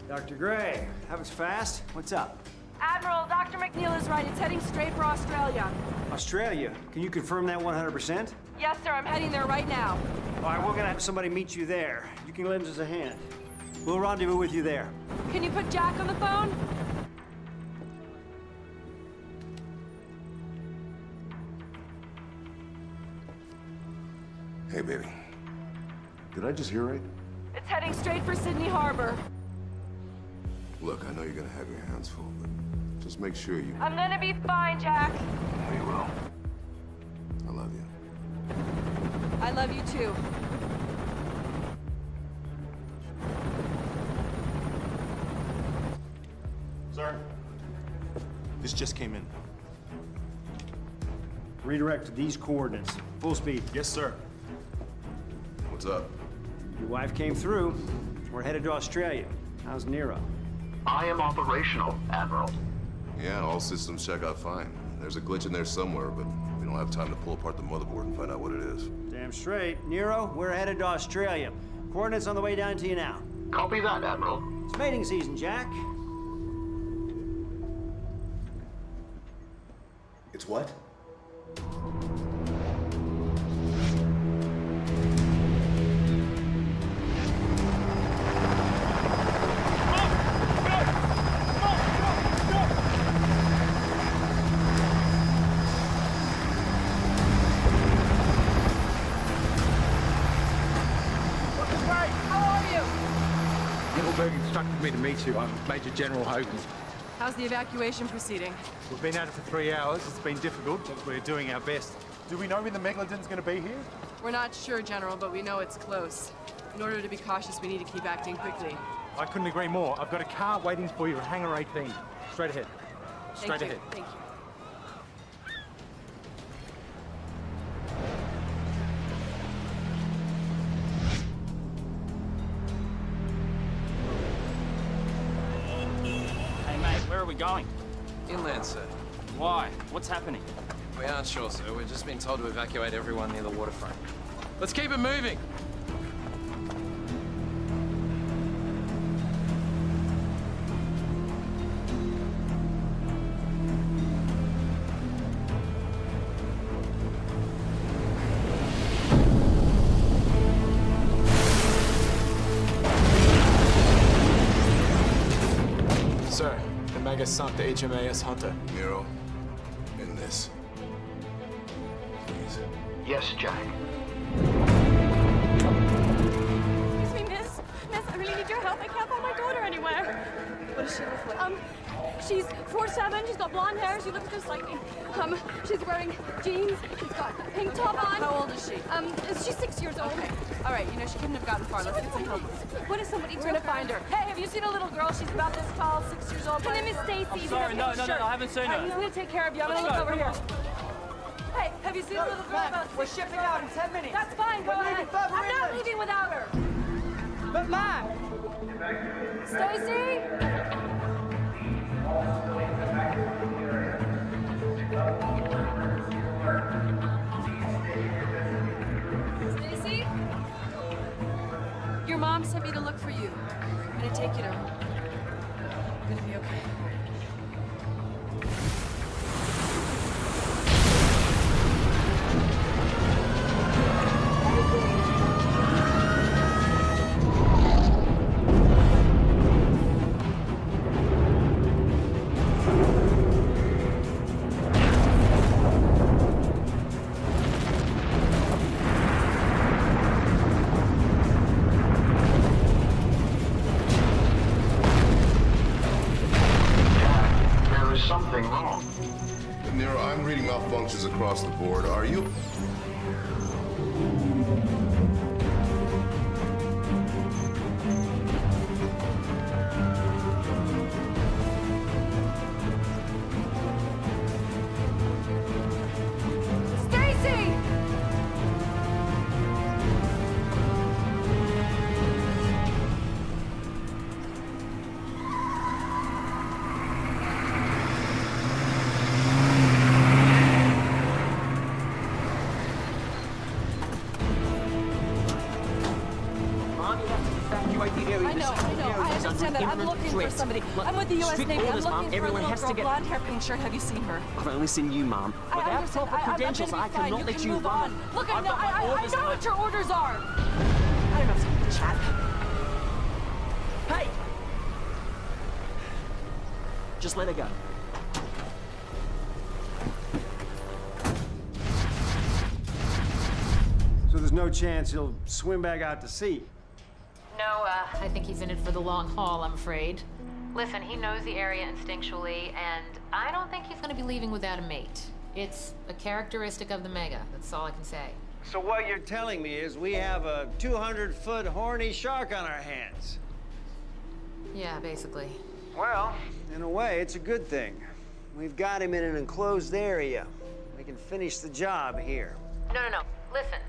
Dr. Gray, that was fast. What's up? Admiral, Dr. McNeil is right. It's heading straight for Australia. Australia? Can you confirm that 100%? Yes, sir. I'm heading there right now. All right, we're gonna have somebody meet you there. You can lend us a hand. We'll rendezvous with you there. Can you put Jack on the phone? Hey, baby. Did I just hear right? It's heading straight for Sydney Harbor. Look, I know you're gonna have your hands full, but just make sure you... I'm gonna be fine, Jack. I know you will. I love you. I love you too. Sir, this just came in. Redirect to these coordinates. Full speed. Yes, sir. What's up? Your wife came through. We're headed to Australia. How's Nero? I am operational, Admiral. Yeah, all systems check out fine. There's a glitch in there somewhere, but we don't have time to pull apart the motherboard and find out what it is. Damn straight. Nero, we're headed to Australia. Coordinates on the way down to you now. Copy that, Admiral. It's mating season, Jack. It's what? Instructed me to meet you. I'm Major General Hogan. How's the evacuation proceeding? We've been at it for 3 hours. It's been difficult, but we're doing our best. Do we know when the Megalodon's gonna be here? We're not sure, General, but we know it's close. In order to be cautious, we need to keep acting quickly. I couldn't agree more. I've got a car waiting for you at Hangar 18. Straight ahead. Straight ahead. Thank you. Where are we going? Inland, sir. Why? What's happening? We aren't sure, sir. We've just been told to evacuate everyone near the waterfront. Let's keep it moving! Sir, the Mega sunk the HMAS Hunter. Nero, in this. Please. Yes, Jack. Excuse me, miss. Miss, I really need your help. I can't find my daughter anywhere. What does she look like? She's 4'7", she's got blonde hair, she looks just like me. She's wearing jeans, she's got a pink top on. How old is she? She's 6 years old. Okay. All right, you know, she couldn't have gotten far. Let's get some help. What is somebody We're gonna find her. Hey, have you seen a little girl? She's about this tall, 6 years old. Her name is Stacy. Sorry, no, I haven't seen her. I'm gonna take care of you. I'm gonna look over here. Hey, have you seen a little girl? We're shipping out in 10 minutes. That's fine, go ahead. I'm not leaving without her. But Mom! Stacy? Stacy? Your mom sent me to look for you. I'm gonna take you to her. You're gonna be okay. Nero, I'm reading malfunctions across the board. Are you? Stacy! I understand that. I'm looking for somebody. I'm with the U.S. Navy. I'm looking for a little girl, blonde hair, pink shirt. Have you seen her? I've only seen you, Mom. Without proper credentials, I cannot let you run. Look, I know what your orders are. I don't have time to chat. Hey! Just let her go. So there's no chance he'll swim back out to sea? No, I think he's in it for the long haul, I'm afraid. Listen, he knows the area instinctually, and I don't think he's gonna be leaving without a mate. It's a characteristic of the Mega, that's all I can say. So what you're telling me is we have a 200-foot horny shark on our hands? Yeah, basically. Well, in a way, it's a good thing. We've got him in an enclosed area. We can finish the job here. No. Listen,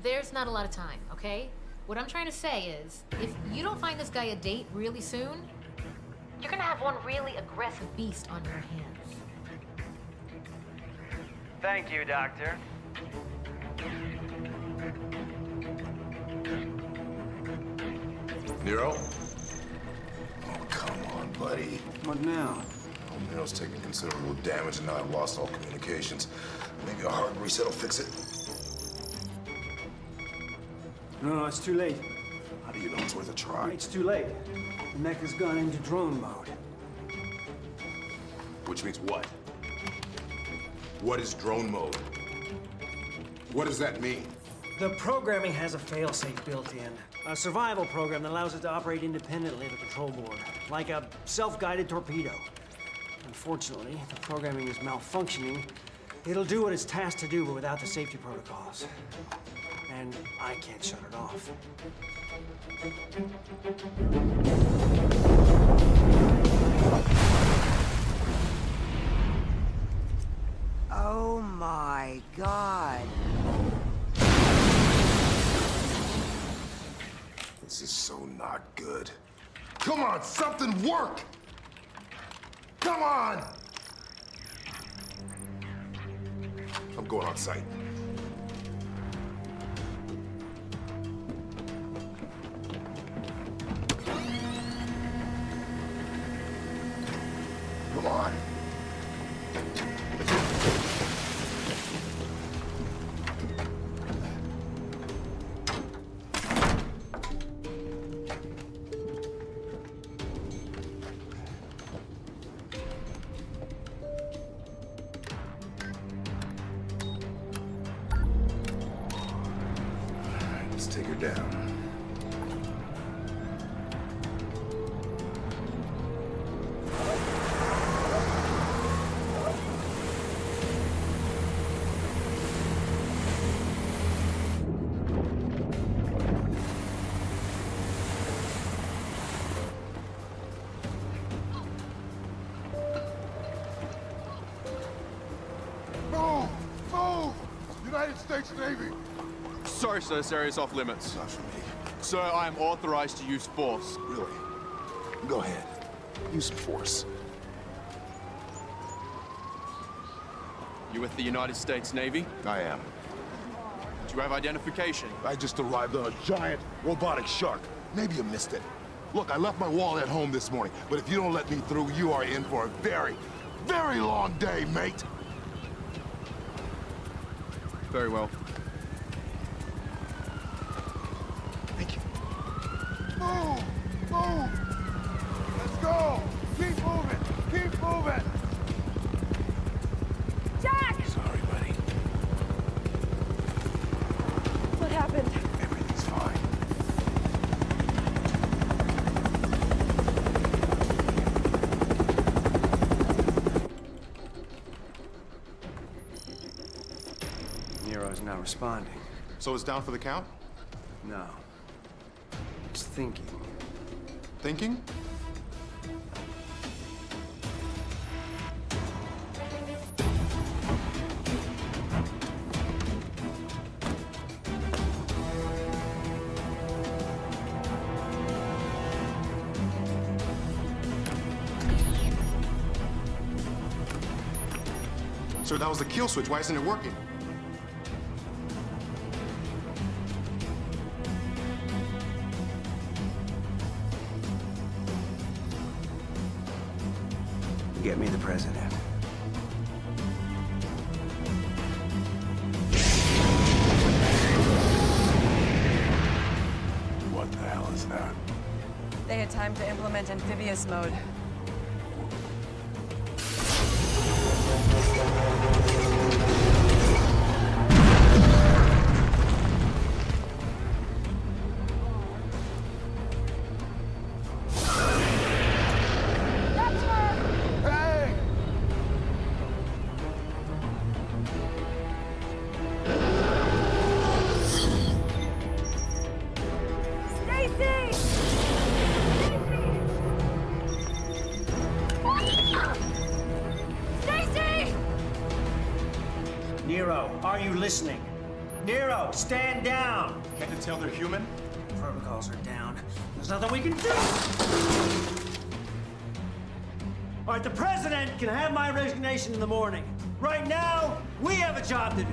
there's not a lot of time, okay? What I'm trying to say is, if you don't find this guy a date really soon, you're gonna have one really aggressive beast on your hands. Thank you, Doctor. Nero? Oh, come on, buddy. What now? Oh, Nero's taking considerable damage and now I've lost all communications. Maybe a hard reset will fix it. No, it's too late. How do you know it's worth a try? It's too late. The mech has gone into drone mode. Which means what? What is drone mode? What does that mean? The programming has a failsafe built in. A survival program that allows it to operate independently of the control board, like a self-guided torpedo. Unfortunately, the programming is malfunctioning. It'll do what it's tasked to do, but without the safety protocols. And I can't shut it off. Oh my God. This is so not good. Come on, something work! Come on! I'm going on site. Come on. Let's take her down. States Navy. Sorry, sir, this area's off limits. Not for me. Sir, I am authorized to use force. Really? Go ahead. Use some force. You with the United States Navy? I am. Do you have identification? I just arrived on a giant robotic shark. Maybe you missed it. Look, I left my wallet at home this morning, but if you don't let me through, you are in for a very, very long day, mate. Very well. Thank you. Move! Move! Let's go! Keep moving! Keep moving! Jack! Sorry, buddy. What happened? Everything's fine. Nero's not responding. So it's down for the count? No. It's thinking. Thinking? Sir, that was the kill switch. Why isn't it working? Get me the president. What the hell is that? They had time to implement amphibious mode. Hey! Stacy! Stacy! Nero, are you listening? Nero, stand down! Can't you tell they're human? Protocols are down. There's nothing we can do! All right, the president can have my resignation in the morning. Right now, we have a job to do.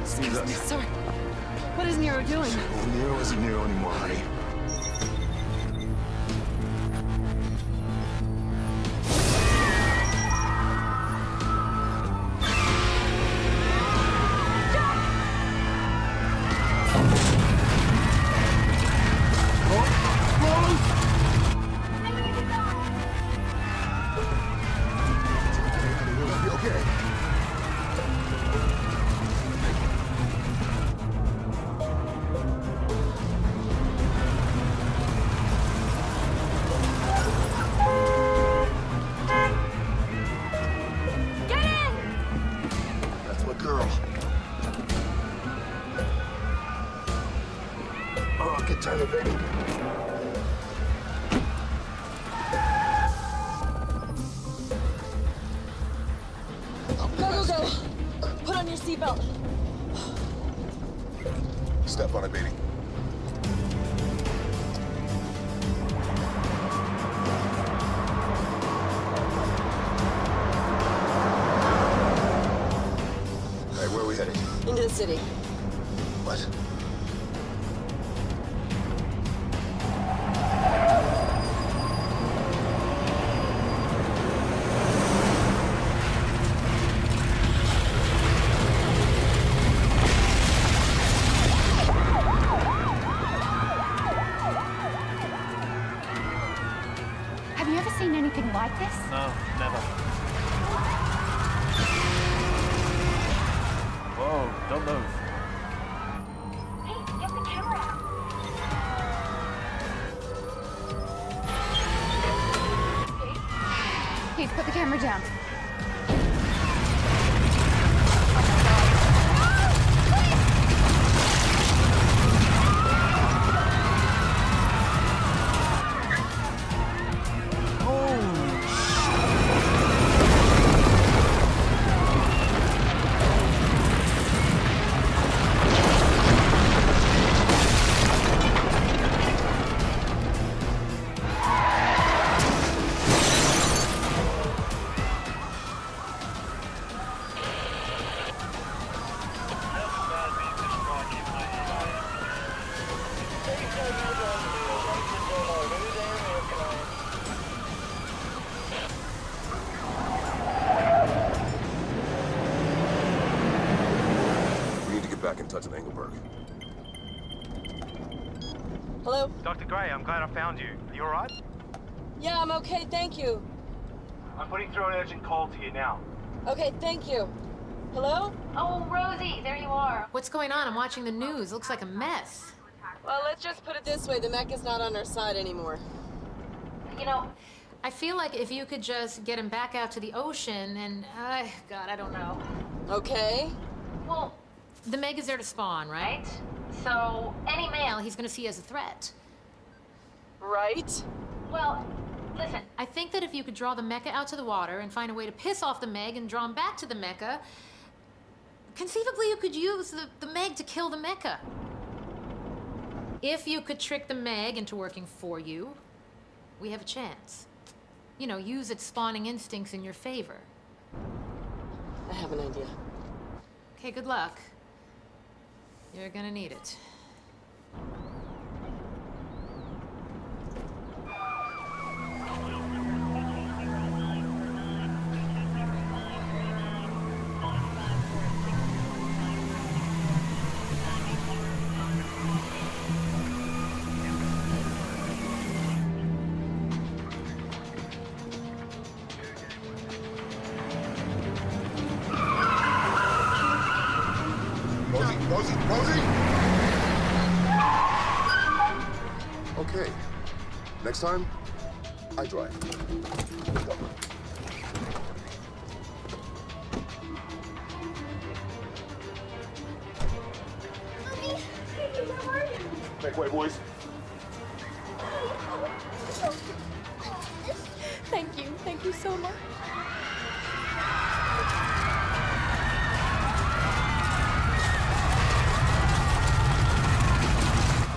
Excuse me. Sorry. What is Nero doing? Oh, Nero isn't Nero anymore, honey. Turn it, baby. Go. Put on your seatbelt. Step on it, baby. Hey, where are we heading? Into the city. What? Have you ever seen anything like this? No, never. Whoa, don't move. Hey, get the camera out. Please put the camera down. back in touch with Engelberg. Hello? Dr. Gray, I'm glad I found you. Are you alright? Yeah, I'm okay, thank you. I'm putting through an urgent call to you now. Okay, thank you. Hello? Oh, Rosie, there you are. What's going on? I'm watching the news. Looks like a mess. Well, let's just put it this way, the mech is not on our side anymore. You know, I feel like if you could just get him back out to the ocean and, God, I don't know. Okay. Well, the Meg is there to spawn, right? So any male he's gonna see as a threat. Right? Well, listen, I think that if you could draw the mecha out to the water and find a way to piss off the Meg and draw him back to the mecha, conceivably you could use the Meg to kill the mecha. If you could trick the Meg into working for you, we have a chance. You know, use its spawning instincts in your favor. I have an idea. Okay, good luck. You're gonna need it. Rosie! Okay. Next time, I drive. Let's go. Make way, boys. Thank you so much.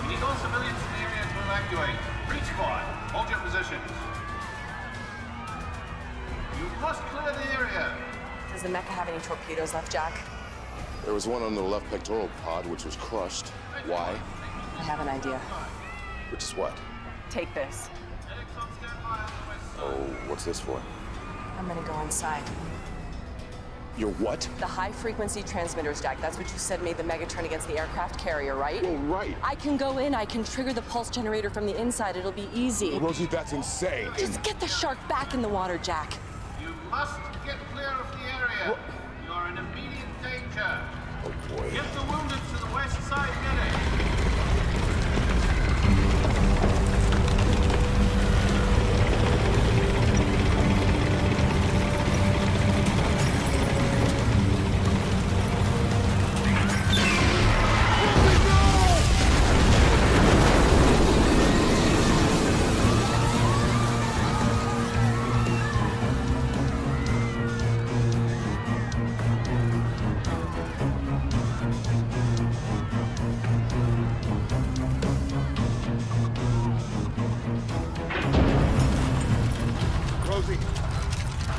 We need all civilians in the area to evacuate. Breach squad, hold your positions. You must clear the area. Does the mecha have any torpedoes left, Jack? There was one on the left pectoral pod, which was crushed. Why? I have an idea. Which is what? Take this. Oh, what's this for? I'm gonna go inside. Your what? The high-frequency transmitters, Jack. That's what you said made the mega turn against the aircraft carrier, right? Well, right. I can go in, I can trigger the pulse generator from the inside. It'll be easy. Rosie, that's insane. Just get the shark back in the water, Jack. You must get clear of the area. You're in immediate danger. Oh, boy. Get the wounded to the west side medic.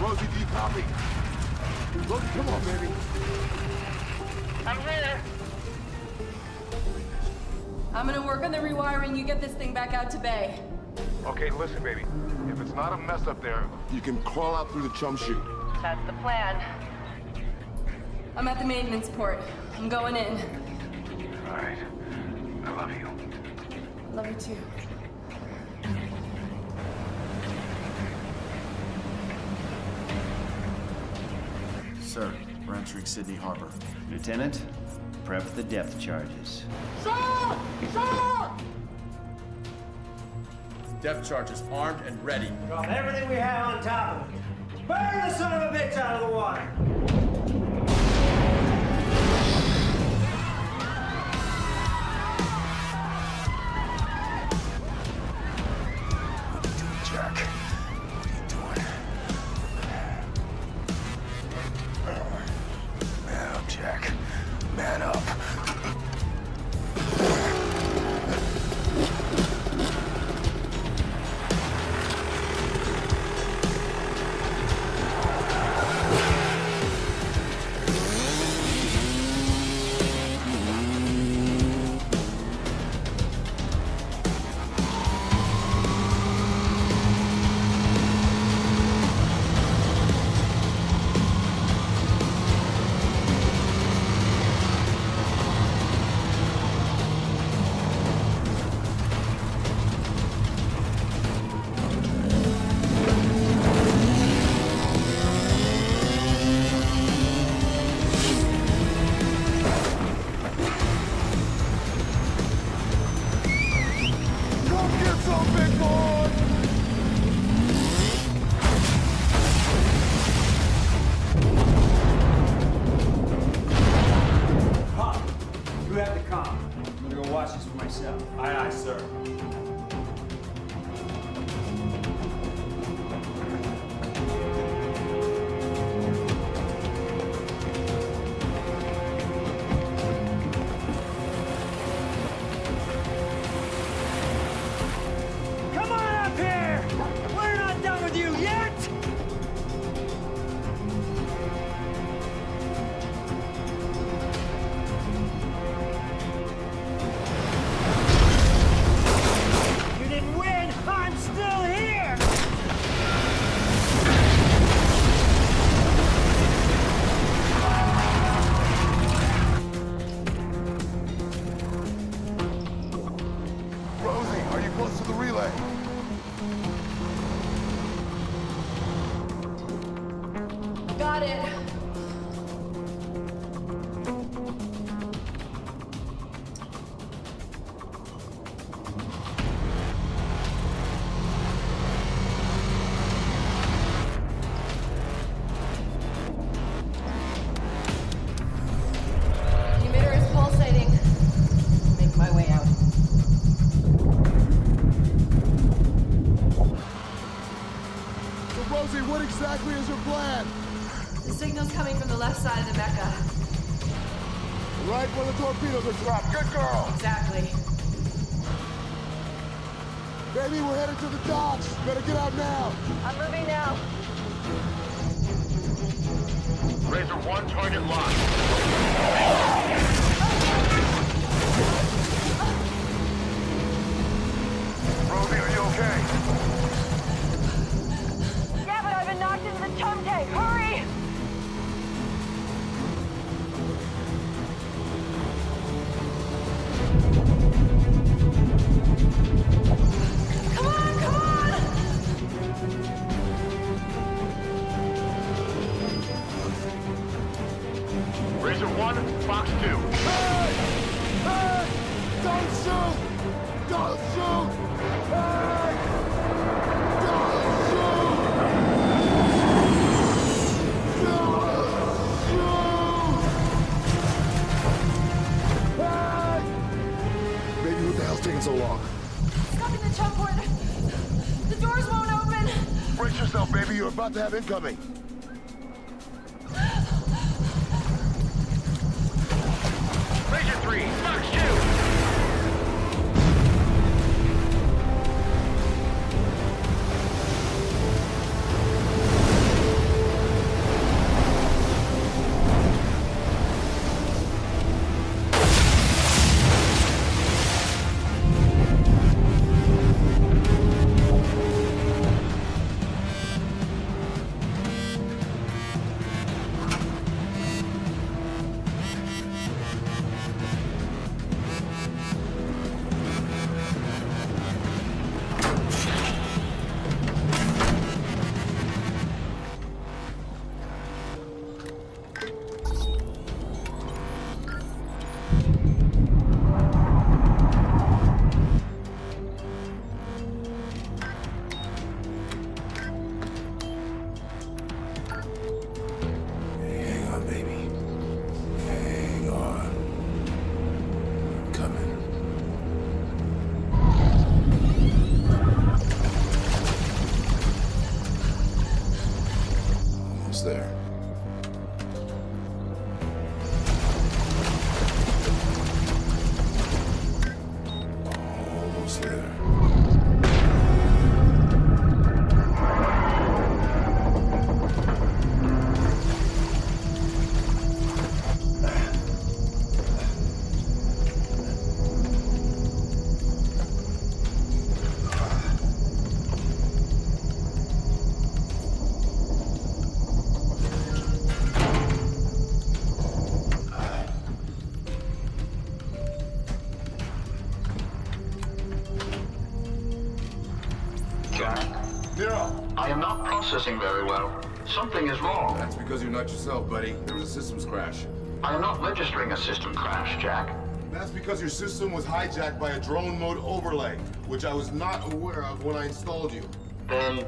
Rosie, do you copy? Rosie, come on, baby. I'm here. I'm gonna work on the rewiring. You get this thing back out to bay. Okay, listen, baby. If it's not a mess up there, you can crawl out through the chum chute. That's the plan. I'm at the maintenance port. I'm going in. All right. I love you. Love you too. Sir, we're entering Sydney Harbor. Lieutenant, prep the depth charges. Sir! Sir! Depth charges armed and ready. Drop everything we have on top of it. Burn the son of a bitch out of the water! Jack, what are you doing? Man up, Jack. Man up. got it. Emitter is pulsating. Make my way out. So, Rosie, what exactly is your plan? The signal's coming from the left side of the Mecca. Right where the torpedoes are dropped. Good girl. Exactly. Baby, we're headed to the docks. Better get out now. I'm moving now. Razor 1, target locked. Rosie, are you okay? Yeah, but I've been knocked into the chum tank. Hurry! Come on, come on! Razor 1, Fox 2. Hey! Hey! Don't shoot! Don't shoot! Hey! Don't shoot! Don't shoot! Hey! Baby, what the hell's taking so long? Stuck in the chum port. The doors won't open. Brace yourself, baby. You're about to have incoming. Razor 3, Fox 2. Hang on, baby. Hang on. I'm coming. Almost there. Almost there. Nero! I am not processing very well. Something is wrong. That's because you're not yourself, buddy. There was a systems crash. I am not registering a system crash, Jack. That's because your system was hijacked by a drone mode overlay, which I was not aware of when I installed you. Then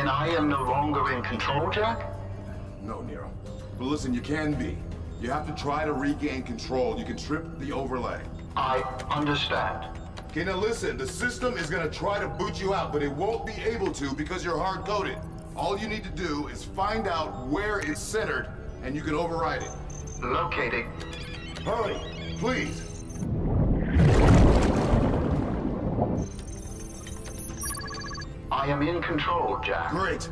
I am no longer in control, Jack? No, Nero. But listen, you can be. You have to try to regain control. You can trip the overlay. I understand. Okay, now listen. The system is gonna try to boot you out, but it won't be able to because you're hard-coded. All you need to do is find out where it's centered, and you can override it. Locating. Hurry, please. I am in control, Jack. Great.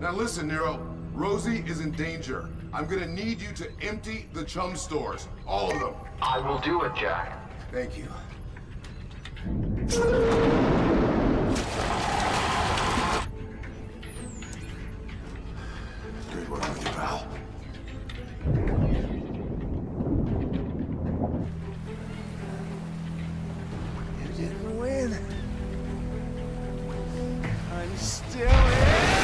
Now listen, Nero. Rosie is in danger. I'm gonna need you to empty the chum stores. All of them. I will do it, Jack. Thank you. Good work with you, pal. You didn't win. I'm still in.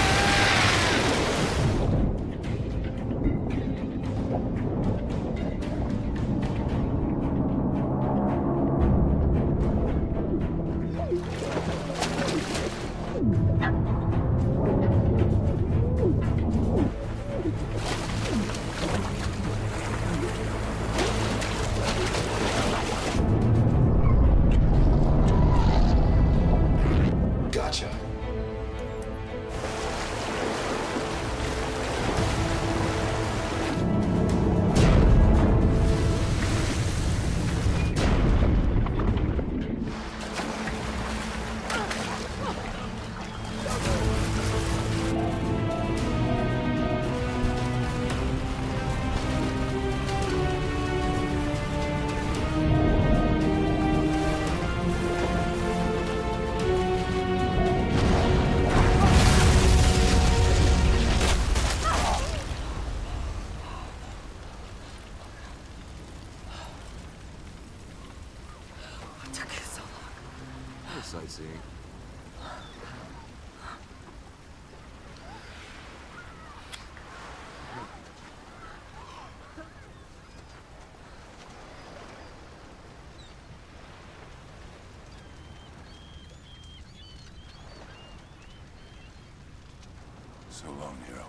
see. So long, Nero.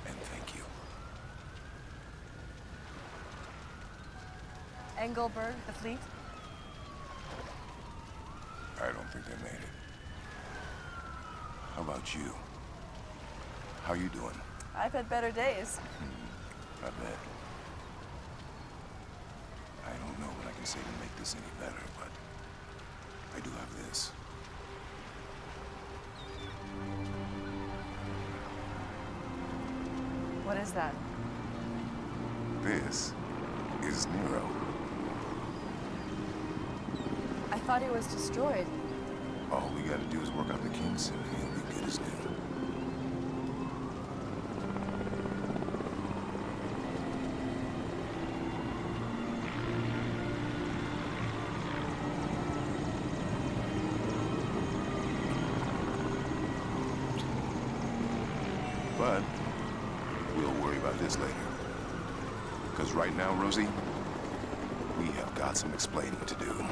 And thank you. Engelberg, the fleet? I don't think they made it. How about you? How you doing? I've had better days. I bet. I don't know what I can say to make this any better, but I do have this. What is that? This is Nero. I thought he was destroyed. All we gotta do is work out the kinks and he'll be good as new. But we'll worry about this later. Because right now, Rosie, we have got some explaining to do.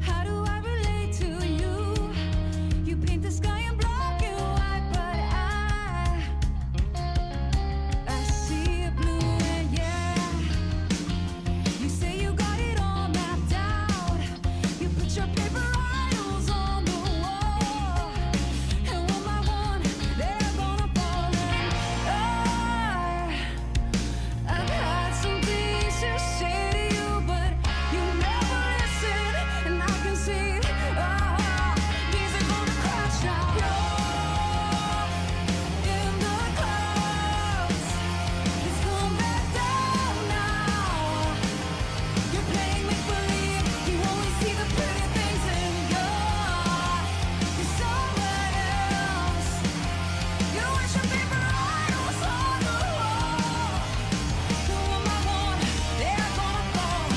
How do I relate to you? You paint the sky in black and white, but I see it blue, and yeah. You say you got it all mapped out. You put your paper idols on the wall, and one by one they're gonna fall. And I've had some things to say to you, but you never listen, and I can see these are gonna crash now. You're in the clouds, it's come back down now. You're playing make believe, you only see the pretty things, and you're someone else. You wish your paper idols on the wall. One by one, they're gonna fall.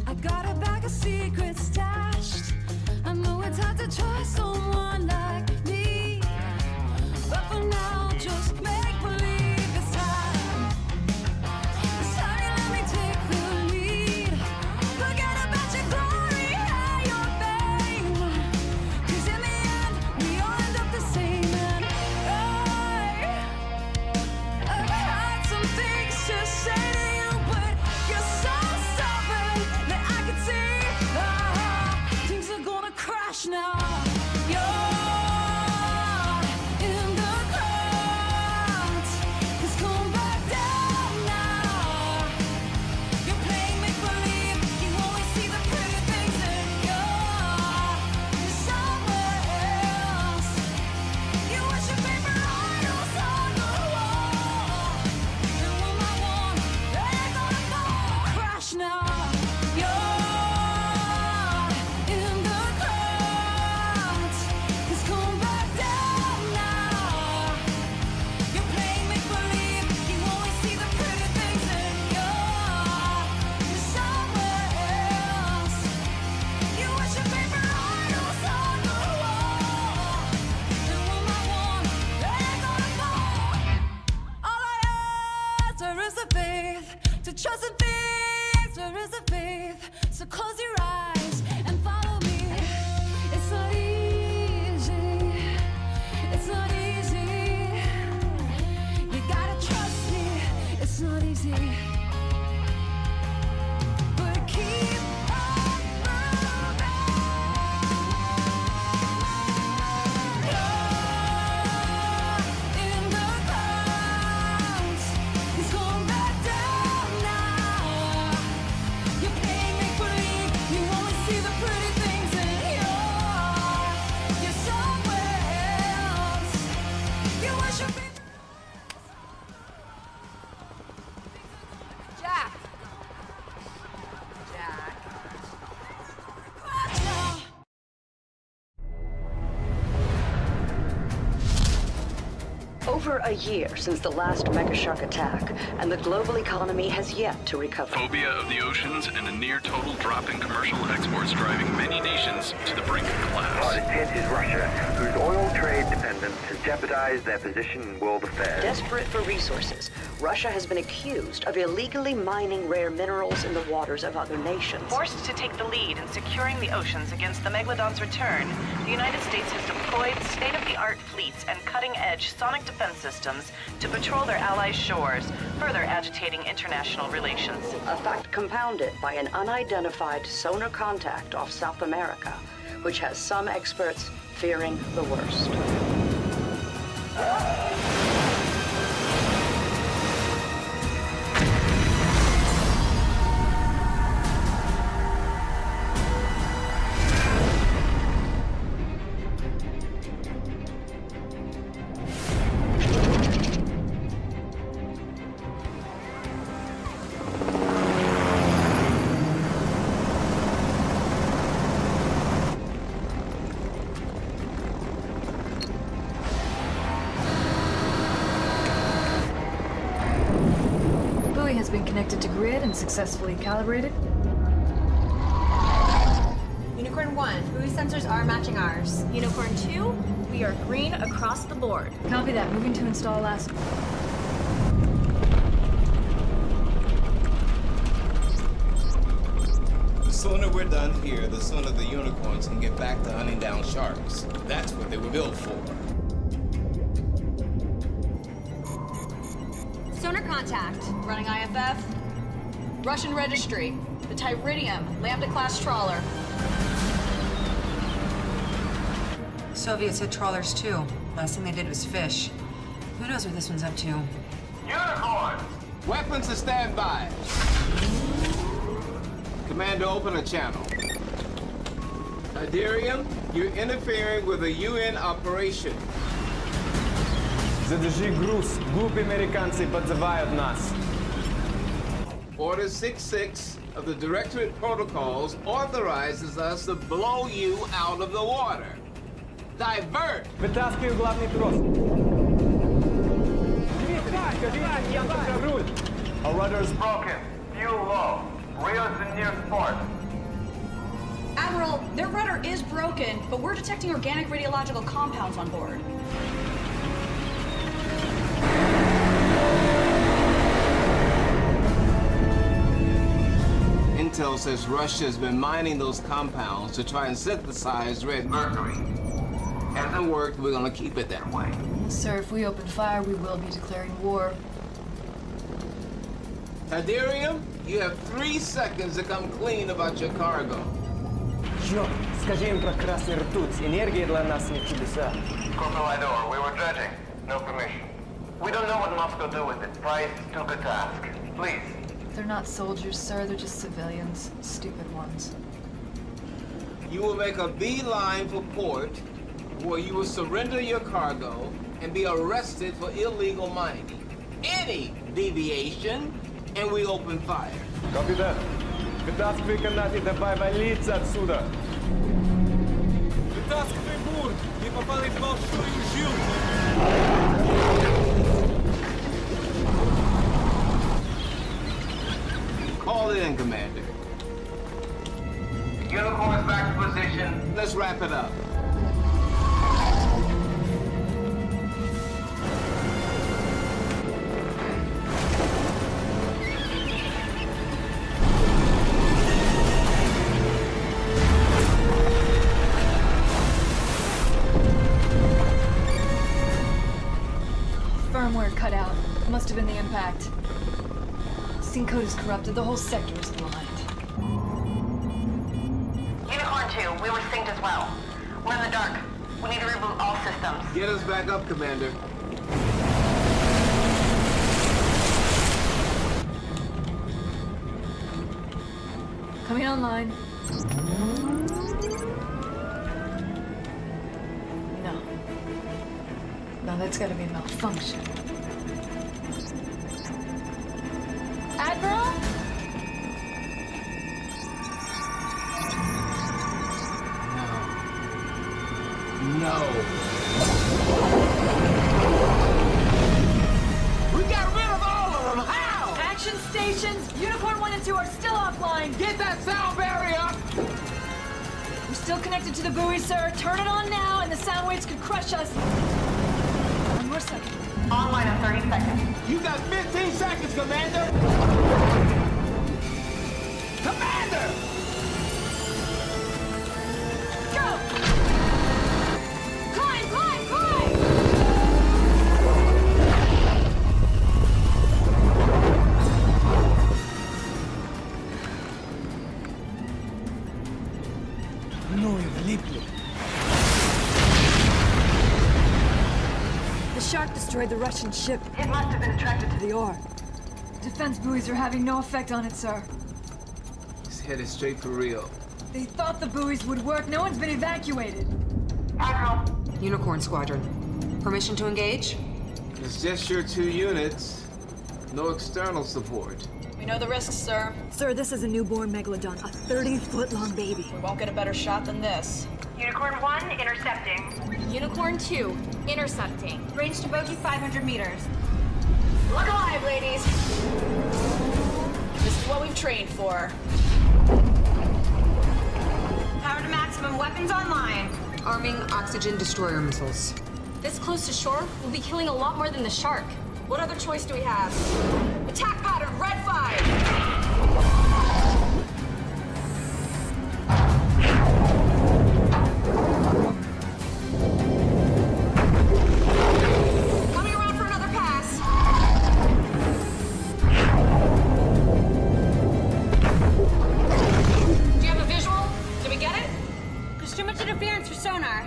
I got a bag of secrets stashed. I know it's hard to trust someone like me, but for now, just make believe this time. This time, let me take the lead. Forget about your glory and your fame, 'cause in the end, we all end up the same. And I've had some things to say to you, but you're so stubborn that I can see things are gonna crash now. over a year since the last mega shark attack, and the global economy has yet to recover. Phobia of the oceans and a near total drop in commercial exports driving many nations to the brink of collapse. Our intent is Russia, whose oil trade dependence has jeopardized their position in world affairs. Desperate for resources, Russia has been accused of illegally mining rare minerals in the waters of other nations. Forced to take the lead in securing the oceans against the Megalodon's return, the United States has deployed state-of-the-art fleets and cutting-edge sonic defense systems to patrol their allies' shores, further agitating international relations. A fact compounded by an unidentified sonar contact off South America, which has some experts fearing the worst. Has been connected to grid and successfully calibrated. Unicorn 1, buoy sensors are matching ours. Unicorn 2, we are green across the board. Copy that. Moving to install last. The sooner we're done here, the sooner the unicorns can get back to hunting down sharks. That's what they were built for. Sonar contact. Running IFF. Russian registry. The Tyridium, Lambda-class trawler. Soviets had trawlers too. Last thing they did was fish. Who knows what this one's up to? Unicorns! Weapons to stand by. Commander, open a channel. Iderium, you're interfering with a UN operation. Задержи груз. Глупые американцы подзывают нас. Order 66 of the Directorate Protocols authorizes us to blow you out of the water. Divert! Вытаскиваю главный трос. Our rudder is broken. Fuel low. Rios in near port. Admiral, their rudder is broken, but we're detecting organic radiological compounds on board. Intel says Russia has been mining those compounds to try and synthesize red mercury. Hasn't worked, we're gonna keep it that way. Sir, if we open fire, we will be declaring war. Iderium, you have 3 seconds to come clean about your cargo. Черт, скажи им про красный ртуть. Энергия для нас не чудеса. Corporal Idor, we were dredging. No permission. We don't know what Moscow do with it. Price took a task. Please. They're not soldiers, sir. They're just civilians. Stupid ones. You will make a beeline for port, where you will surrender your cargo and be arrested for illegal mining. Any deviation, and we open fire. Copy that. Вытаскивай канат и давай валиться отсюда. Вытаскивай бур. Ты попали в большую жилку. Call it in, Commander. Unicorns back to position. Let's wrap it up. Firmware cut out. Must have been the impact. Sync code is corrupted. The whole sector is blind. Unicorn 2, we were synced as well. We're in the dark. We need to reboot all systems. Get us back up, Commander. Coming online. No. No, that's gotta be a malfunction. Admiral? No. stations! Unicorn 1 and 2 are still offline! Get that sound barrier! We're still connected to the buoy, sir. Turn it on now, and the sound waves could crush us. One more second. Online in 30 seconds. You got 15 seconds, Commander! Commander! Go! Climb, climb, climb! The shark destroyed the Russian ship. It must have been attracted to The ore. Defense buoys are having no effect on it, sir. It's headed straight for Rio. They thought the buoys would work. No one's been evacuated. Unicorn Squadron. Permission to engage? It's just your 2 units. No external support. We know the risks, sir. Sir, this is a newborn megalodon, a 30-foot-long baby. We won't get a better shot than this. Unicorn 1 intercepting. Unicorn 2, intercepting. Range to bogey 500 meters. Look alive, ladies! This is what we've trained for. Power to maximum, weapons online. Arming oxygen destroyer missiles. This close to shore, we'll be killing a lot more than the shark. What other choice do we have? Attack pattern, red 5! Coming around for another pass. Do you have a visual? Did we get it? There's too much interference for sonar.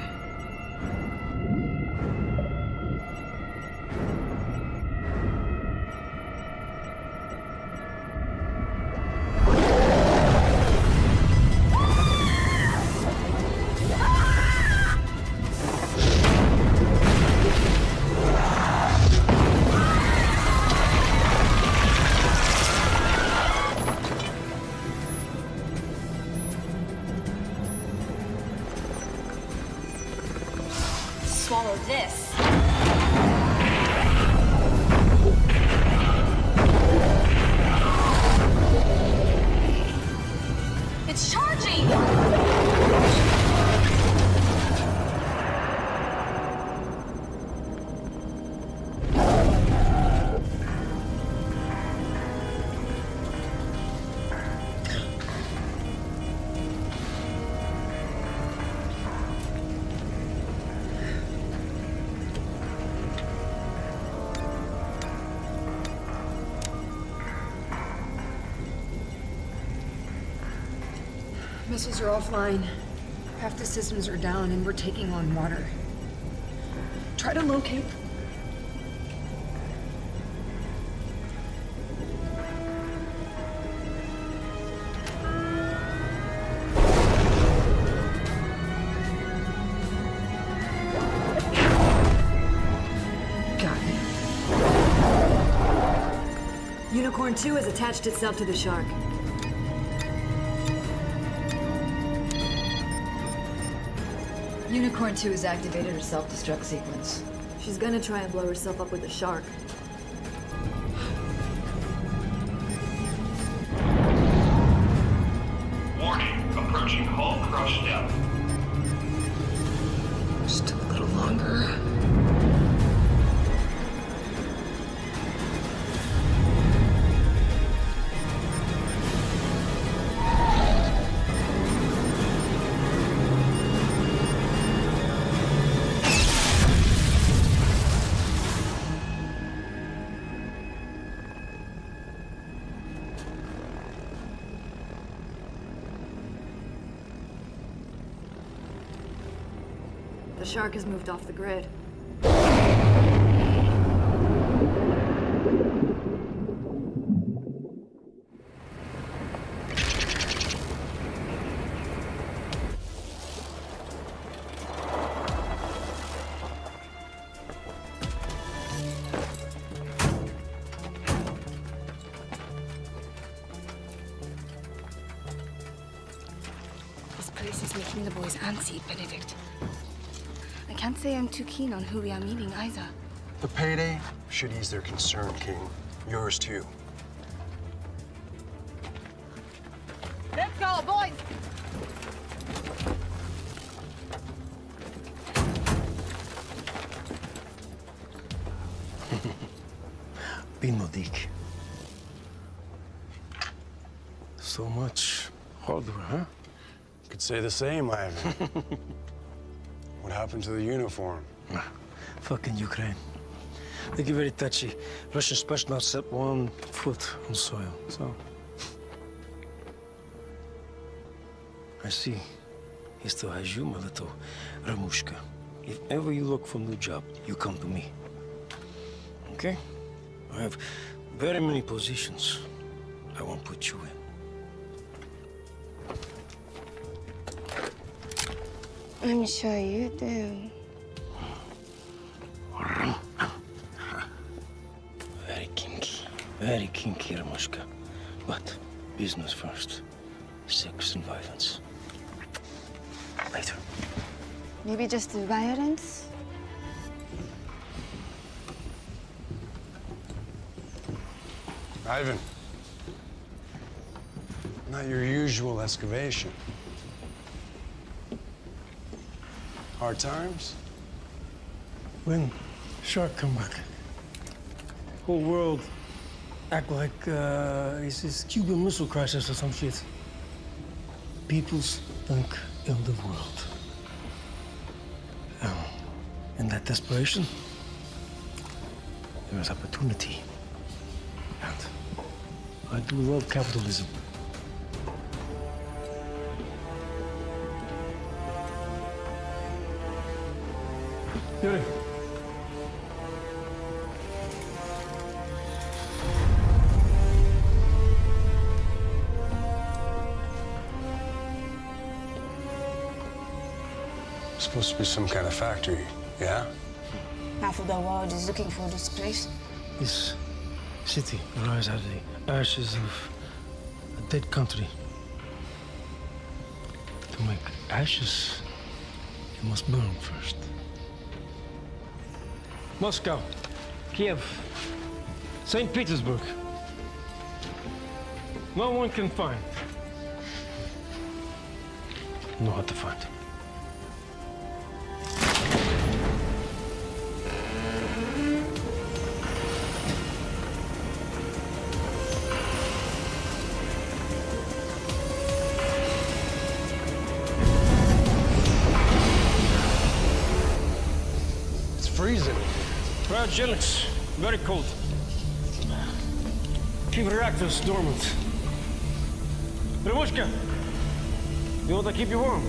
Swallow this. It's charging! Missiles are offline. Half the systems are down and we're taking on water. Try to locate. Got it. Unicorn 2 has attached itself to the shark. Unicorn 2 has activated her self-destruct sequence. She's gonna try and blow herself up with the shark. Warning, approaching hull crush depth. Just a little longer. The shark has moved off the grid. This place is making the boys antsy, Benedict. I can't say I'm too keen on who we are meeting either. The payday should ease their concern, King. Yours too. Binodik. So much hardware, huh? Could say the same, Ivan. What happened to the uniform? Fucking Ukraine. They get very touchy. Russian special not set 1 foot on soil, so... I see. He still has you, my little Ramushka. If ever you look for a new job, you come to me. Okay? I have very many positions I won't put you in. I'm sure you do. Very kinky, Ramushka. But business first. Sex and violence. Later. Maybe just the violence? Ivan. Not your usual excavation. Hard times? When shark come back, whole world act like it's this Cuban Missile Crisis or some shit. Peoples think in the world. In that desperation, there is opportunity. And I do love capitalism. Yuri. Supposed to be some kind of factory, yeah? Half of the world is looking for this place. This city arises out of the ashes of a dead country. To make ashes, you must burn first. Moscow, Kiev, St. Petersburg. No one can find. Know how to find. Freezing. Cryogenics, very cold. Keep reactors dormant. Ramushka, you want to keep you warm?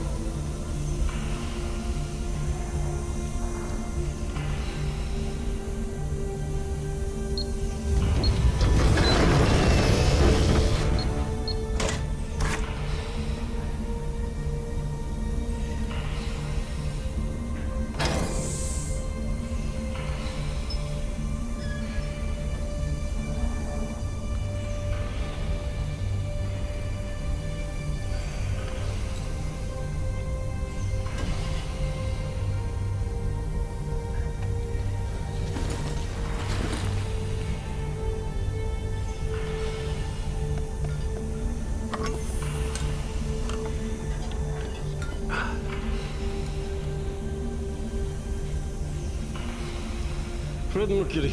Red Mercury,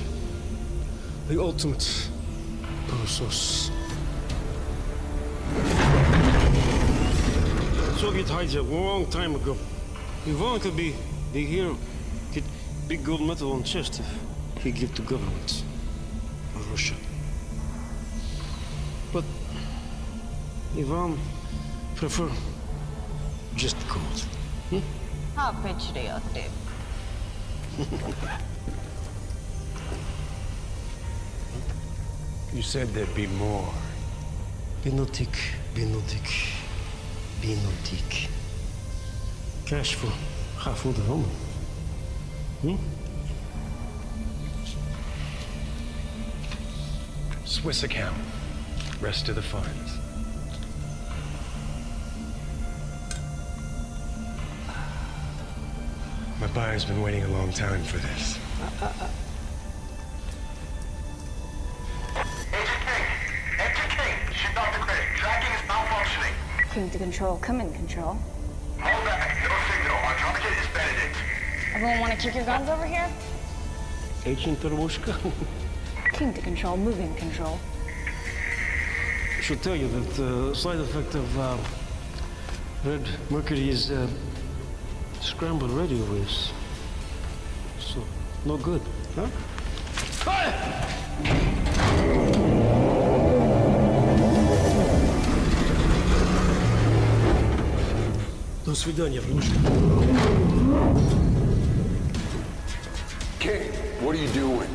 the ultimate power source. Soviet hijack a long time ago. Ivan could be the hero, get big gold medal on chest if he give to government of Russia. But Ivan prefer just gold. How patriotic. You said there'd be more. Binodik, binodik, binodik. Cash voor ga voor de handen. Swiss account. Rest of the funds. My buyer's been waiting a long time for this. King to control, come in control. Hold back, no signal. Our target is Benedict. Everyone want to kick your guns over here? Agent Ramushka? Tracking to control moving control. I should tell you that the side effect of red mercury is scrambled radio waves. So, no good, huh? До свидания, внучка. King, what are you doing?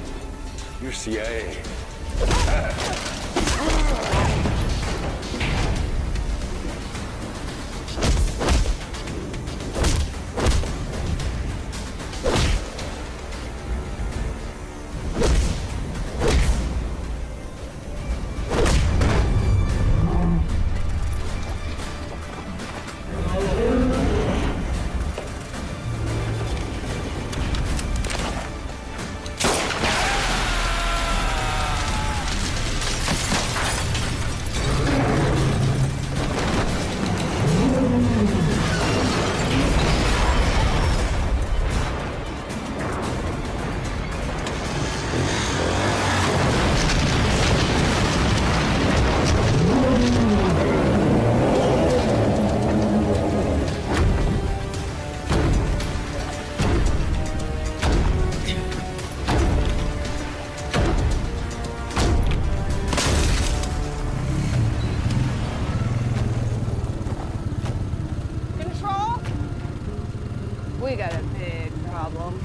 You're CIA. We got a big problem.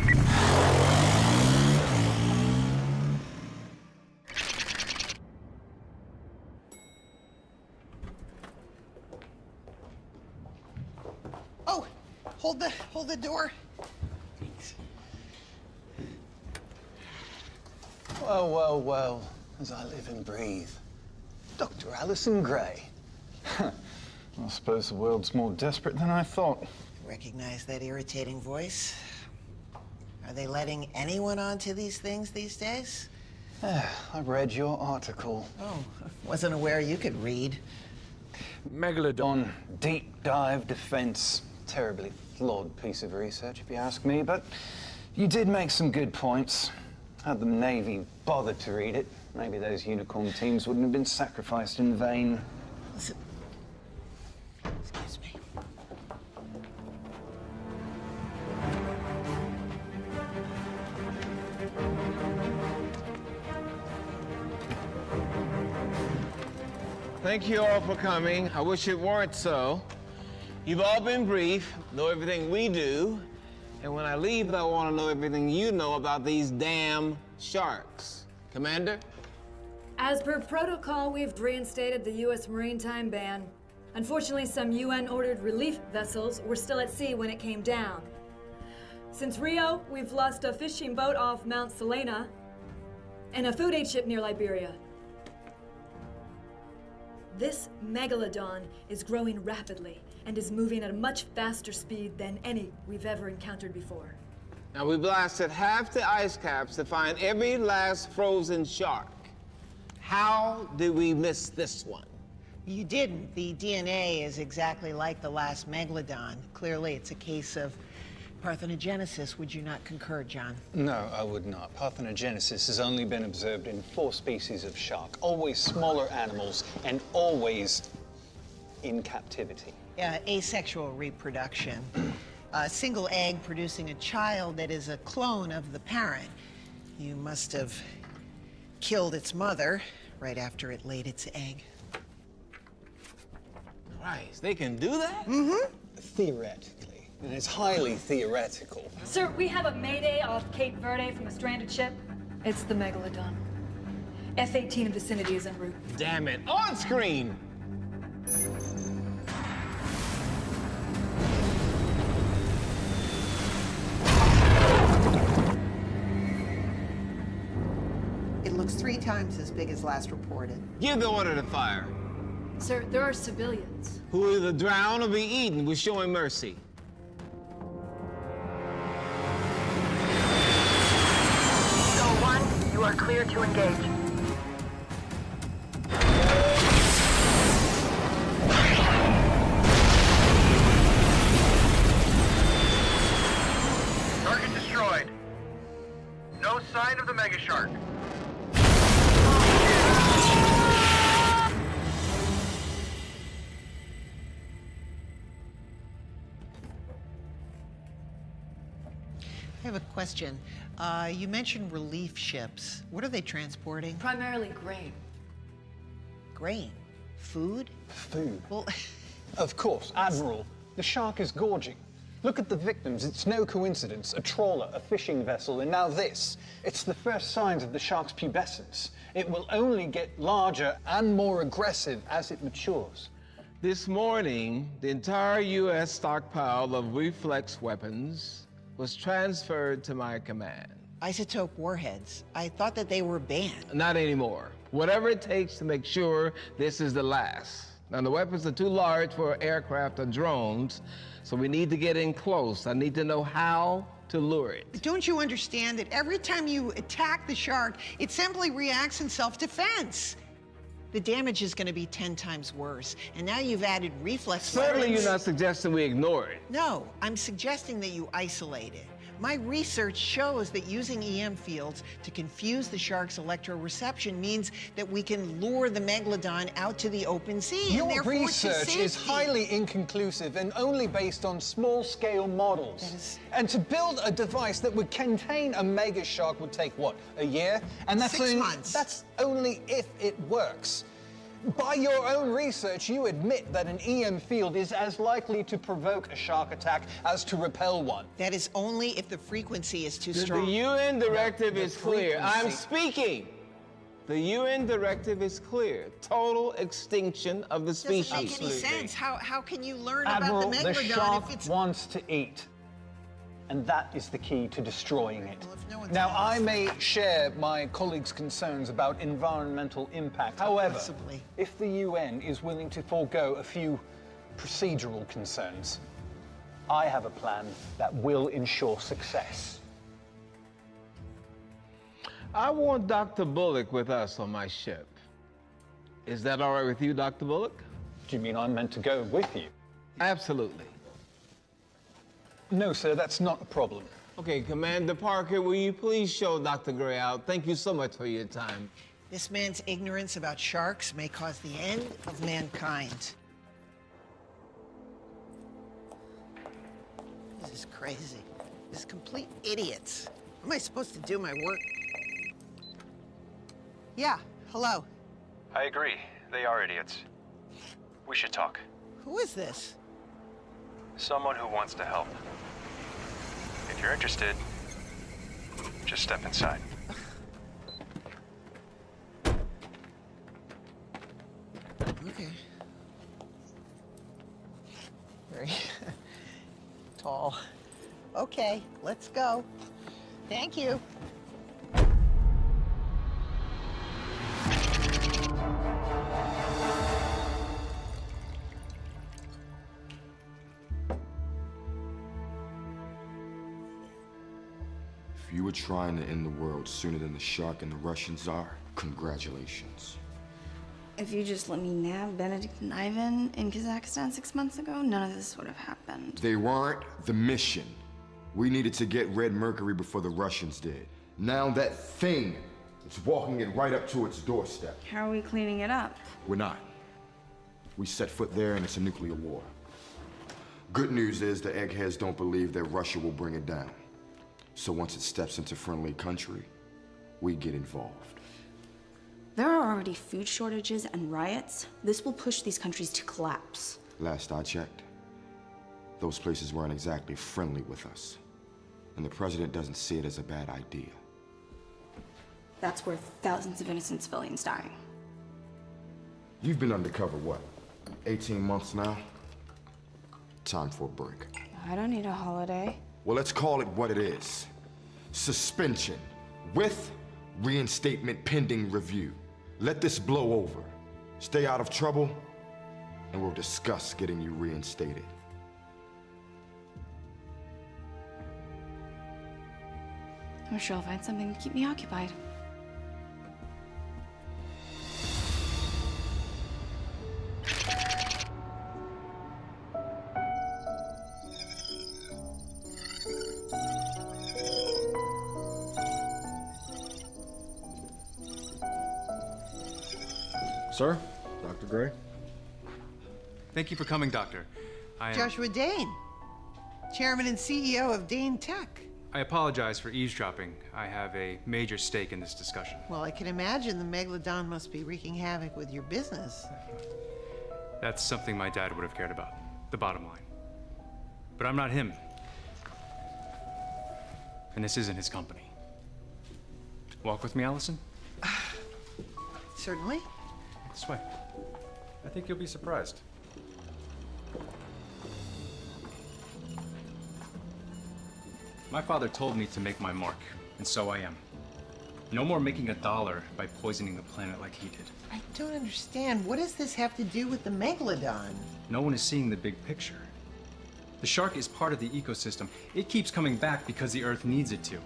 Oh, hold the door. Thanks. Well, well, well, as I live and breathe. Dr. Alison Gray. I suppose the world's more desperate than I thought. Recognize that irritating voice? Are they letting anyone onto these things these days? I read your article. Oh, wasn't aware you could read. Megalodon deep dive defense. Terribly flawed piece of research, if you ask me, but you did make some good points. Had the Navy bothered to read it, maybe those unicorn teams wouldn't have been sacrificed in vain. Listen. Excuse me. Thank you all for coming. I wish it weren't so. You've all been brief, know everything we do, and when I leave, I want to know everything you know about these damn sharks. Commander? As per protocol, we've reinstated the U.S. maritime ban. Unfortunately, some UN-ordered relief vessels were still at sea when it came down. Since Rio, we've lost a fishing boat off Mount Selena and a food aid ship near Liberia. This megalodon is growing rapidly and is moving at a much faster speed than any we've ever encountered before. Now, we blasted half the ice caps to find every last frozen shark. How did we miss this one? You didn't. The DNA is exactly like the last megalodon. Clearly, it's a case of parthenogenesis. Would you not concur, John? No, I would not. Parthenogenesis has only been observed in 4 species of shark, always smaller animals and always in captivity. Yeah, asexual reproduction. A single egg producing a child that is a clone of the parent. You must have killed its mother right after it laid its egg. Christ, they can do that? Mm-hmm. Theoretically. And it's highly theoretical. Sir, we have a mayday off Cape Verde from a stranded ship. It's the megalodon. F-18 in vicinity is en route. Damn it, on screen! It looks 3 times as big as last reported. Give the order to fire. Sir, there are civilians. Who will either drown or be eaten with showing mercy. You are clear to engage. Target destroyed. No sign of the mega shark. I have a question. You mentioned relief ships. What are they transporting? Primarily grain. Grain? Food? Food. Well, Of course, Admiral. The shark is gorging. Look at the victims. It's no coincidence. A trawler, a fishing vessel, and now this. It's the first signs of the shark's pubescence. It will only get larger and more aggressive as it matures. This morning, the entire U.S. stockpile of reflex weapons was transferred to my command. isotope warheads. I thought that they were banned. Not anymore. Whatever it takes to make sure this is the last. Now, the weapons are too large for aircraft or drones, so we need to get in close. I need to know how to lure it. Don't you understand that every time you attack the shark, it simply reacts in self-defense? The damage is going to be 10 times worse. And now you've added reflex Certainly weapons. you're not suggesting we ignore it. No, I'm suggesting that you isolate it. My research shows that using EM fields to confuse the shark's electroreception means that we can lure the megalodon out to the open sea and Your therefore to research is safety. highly inconclusive and only based on small-scale models. And to build a device that would contain a mega shark would take, what, a year? And that's 6 only, months. That's only if it works. By your own research, you admit that an EM field is as likely to provoke a shark attack as to repel one. That is only if the frequency is too The strong. UN directive The is clear. I'm frequency. speaking. The UN directive is clear. Total extinction of the species. Doesn't make any sense. How can you learn Admiral, about the the megalodon shark if it's... wants to eat. And that is the key to destroying it. Well, if no one's Now, asked- I may share my colleagues' concerns about environmental impact. However, Possibly. if the UN is willing to forego a few procedural concerns, I have a plan that will ensure success. I want Dr. Bullock with us on my ship. Is that all right with you, Dr. Bullock? Do you mean I'm meant to go with you? Absolutely. No, sir, that's not a problem. Okay, Commander Parker, will you please show Dr. Gray out? Thank you so much for your time. This man's ignorance about sharks may cause the end of mankind. This is crazy. This is complete idiots. How am I supposed to do my work? Yeah, hello. I agree. They are idiots. We should talk. Who is this? Someone who wants to help. If you're interested, just step inside. Okay. Very tall. Okay, let's go. Thank you. If you were trying to end the world sooner than the shark and the Russians are, congratulations. If you just let me nab Benedict and Ivan in Kazakhstan 6 months ago, none of this would have happened. They weren't the mission. We needed to get Red Mercury before the Russians did. Now that thing is walking it right up to its doorstep. How are we cleaning it up? We're not. We set foot there and it's a nuclear war. Good news is the eggheads don't believe that Russia will bring it down. So once it steps into friendly country, we get involved. There are already food shortages and riots. This will push these countries to collapse. Last I checked, those places weren't exactly friendly with us. And the president doesn't see it as a bad idea. That's worth thousands of innocent civilians dying. You've been undercover, what, 18 months now? Time for a break. I don't need a holiday. Well, let's call it what it is. Suspension, with reinstatement pending review. Let this blow over. Stay out of trouble, and we'll discuss getting you reinstated. I'm sure I'll find something to keep me occupied. Sir, Dr. Gray. Thank you for coming, Doctor. I am... Joshua Dane, chairman and CEO of Dane Tech. I apologize for eavesdropping. I have a major stake in this discussion. Well, I can imagine the Megalodon must be wreaking havoc with your business. That's something my dad would have cared about, the bottom line. But I'm not him. And this isn't his company. Walk with me, Allison? Certainly. This way. I think you'll be surprised. My father told me to make my mark, and so I am. No more making a dollar by poisoning the planet like he did. I don't understand. What does this have to do with the Megalodon? No one is seeing the big picture. The shark is part of the ecosystem. It keeps coming back because the Earth needs it to.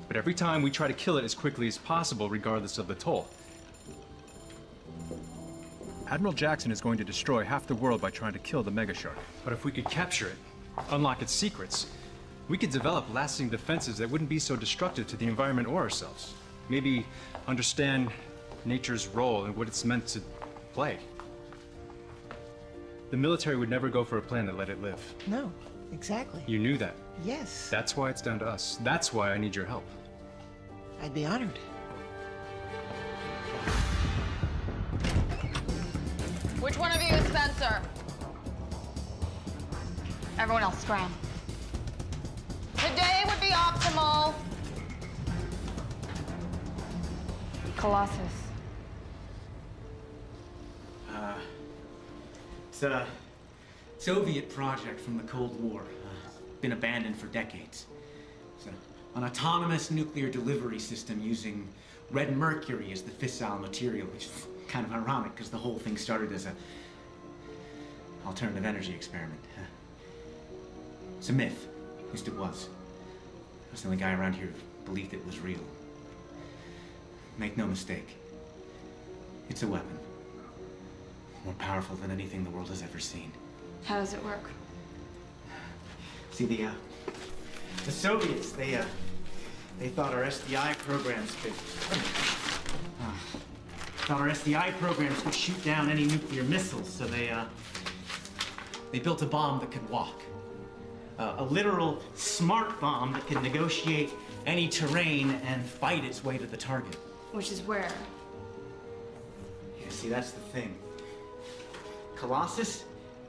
But every time we try to kill it as quickly as possible, regardless of the toll. Admiral Jackson is going to destroy half the world by trying to kill the mega shark. But if we could capture it, unlock its secrets, we could develop lasting defenses that wouldn't be so destructive to the environment or ourselves. Maybe understand nature's role and what it's meant to play. The military would never go for a plan that let it live. No, exactly. You knew that. Yes. That's why it's down to us. That's why I need your help. I'd be honored. Which one of you is Spencer? Everyone else, scram. Today would be optimal. Colossus. It's a Soviet project from the Cold War. Been abandoned for decades. It's an autonomous nuclear delivery system using red mercury as the fissile material, which is kind of ironic because the whole thing started as a alternative energy experiment. It's a myth. At least it was. I was the only guy around here who believed it was real. Make no mistake. It's a weapon. More powerful than anything the world has ever seen. How does it work? See, the Soviets, they thought our SDI programs could... thought our SDI programs could shoot down any nuclear missiles, so they built a bomb that could walk. A literal smart bomb that could negotiate any terrain and fight its way to the target. Which is where? Yeah, see, that's the thing. Colossus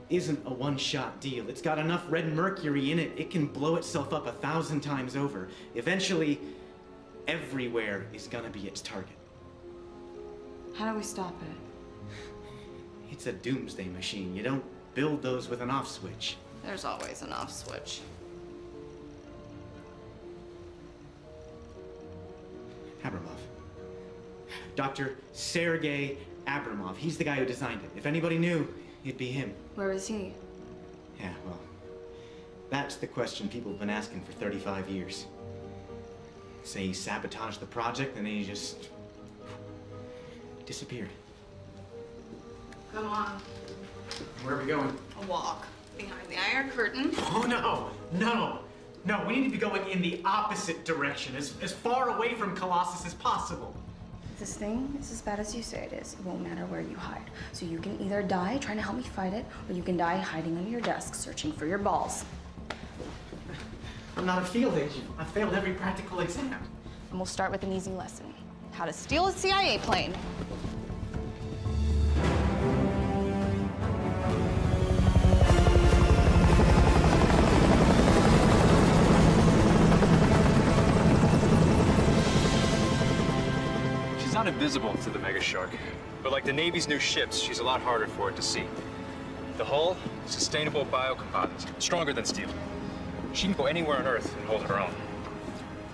isn't a one-shot deal. It's got enough red mercury in it, it can blow itself up 1,000 times over. Eventually, everywhere is gonna be its target. How do we stop it? It's a doomsday machine. You don't build those with an off switch. There's always an off switch. Abramov. Dr. Sergei Abramov. He's the guy who designed it. If anybody knew, it'd be him. Where is he? Yeah, well, that's the question people have been asking for 35 years. Say he sabotaged the project and then he just disappeared. Come on. Where are we going? A walk behind the Iron Curtain. Oh, no, no. No, we need to be going in the opposite direction, as far away from Colossus as possible. If this thing is as bad as you say it is, it won't matter where you hide. So you can either die trying to help me fight it, or you can die hiding under your desk searching for your balls. I'm not a field agent. I failed every practical exam. And we'll start with an easy lesson. How to steal a CIA plane. She's not invisible to the mega shark, but like the Navy's new ships, she's a lot harder for it to see. The hull, sustainable biocomposites, stronger than steel. She can go anywhere on Earth and hold her own.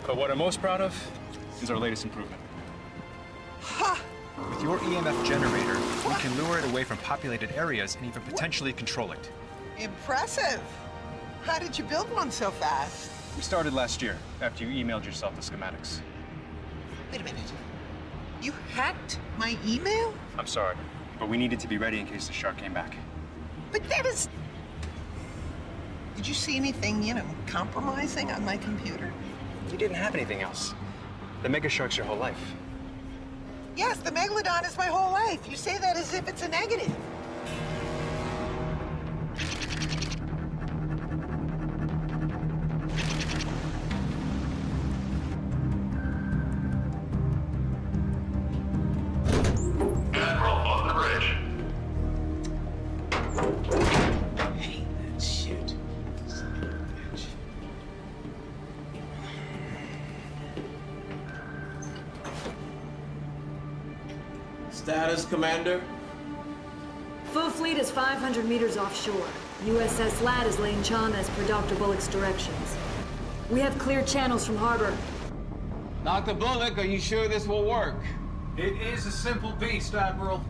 But what I'm most proud of is our latest improvement. Ha! With your EMF generator, we can lure it away from populated areas and even potentially control it. Impressive. How did you build one so fast? We started last year, after you emailed yourself the schematics. Wait a minute. You hacked my email? I'm sorry, but we needed to be ready in case the shark came back. But that is... Did you see anything, compromising on my computer? You didn't have anything else. The mega shark's your whole life. Yes, the Megalodon is my whole life. You say that as if it's a negative. Status, Commander? Full fleet is 500 meters offshore. USS Ladd is laying Chalmers per Dr. Bullock's directions. We have clear channels from harbor. Dr. Bullock, are you sure this will work? It is a simple beast, Admiral.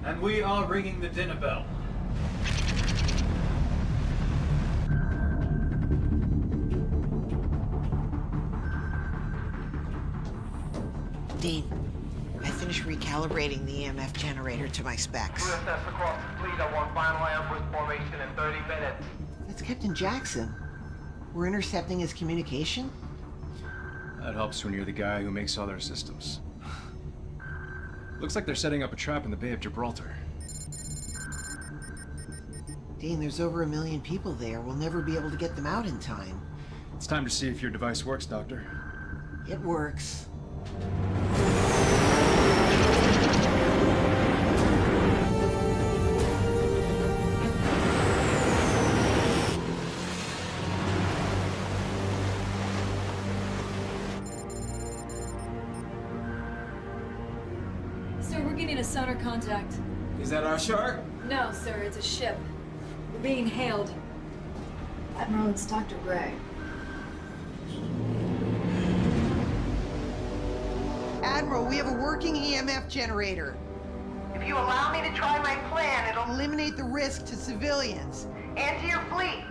And we are ringing the dinner bell. Dean, I finished recalibrating the EMF generator to my specs. We'll assess across the fleet. I want final ambush formation in 30 minutes. That's Captain Jackson. We're intercepting his communication? That helps when you're the guy who makes all their systems. Looks like they're setting up a trap in the Bay of Gibraltar. Dean, there's over 1 million people there. We'll never be able to get them out in time. It's time to see if your device works, Doctor. It works. Sir, we're getting a sonar contact. Is that our shark? No, sir, it's a ship. We're being hailed. Admiral, it's Dr. Gray. Admiral, we have a working EMF generator. If you allow me to try my plan, it'll Eliminate the risk to civilians. and to your fleet.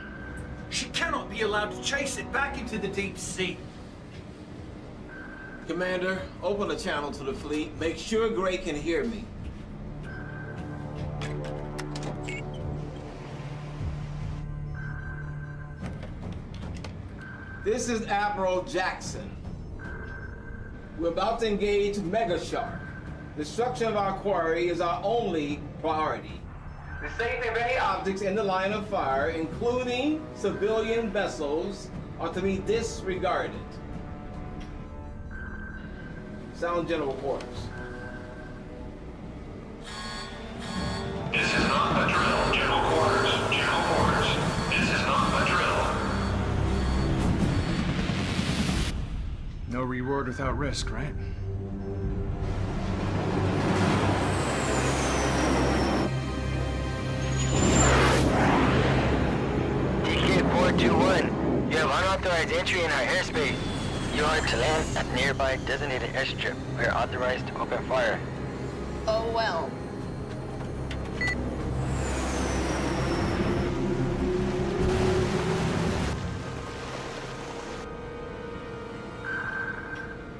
She cannot be allowed to chase it back into the deep sea. Commander, open a channel to the fleet. Make sure Gray can hear me. This is Admiral Jackson. We're about to engage Mega Shark. Destruction of our quarry is our only priority. The safety of any objects in the line of fire, including civilian vessels, are to be disregarded. Sound general quarters. This is not a drill, general quarters. General quarters. This is not a drill. No reward without risk, right? DK-421, you have unauthorized entry in our airspace. You are to land at nearby designated airstrip. We are authorized to open fire. Oh well.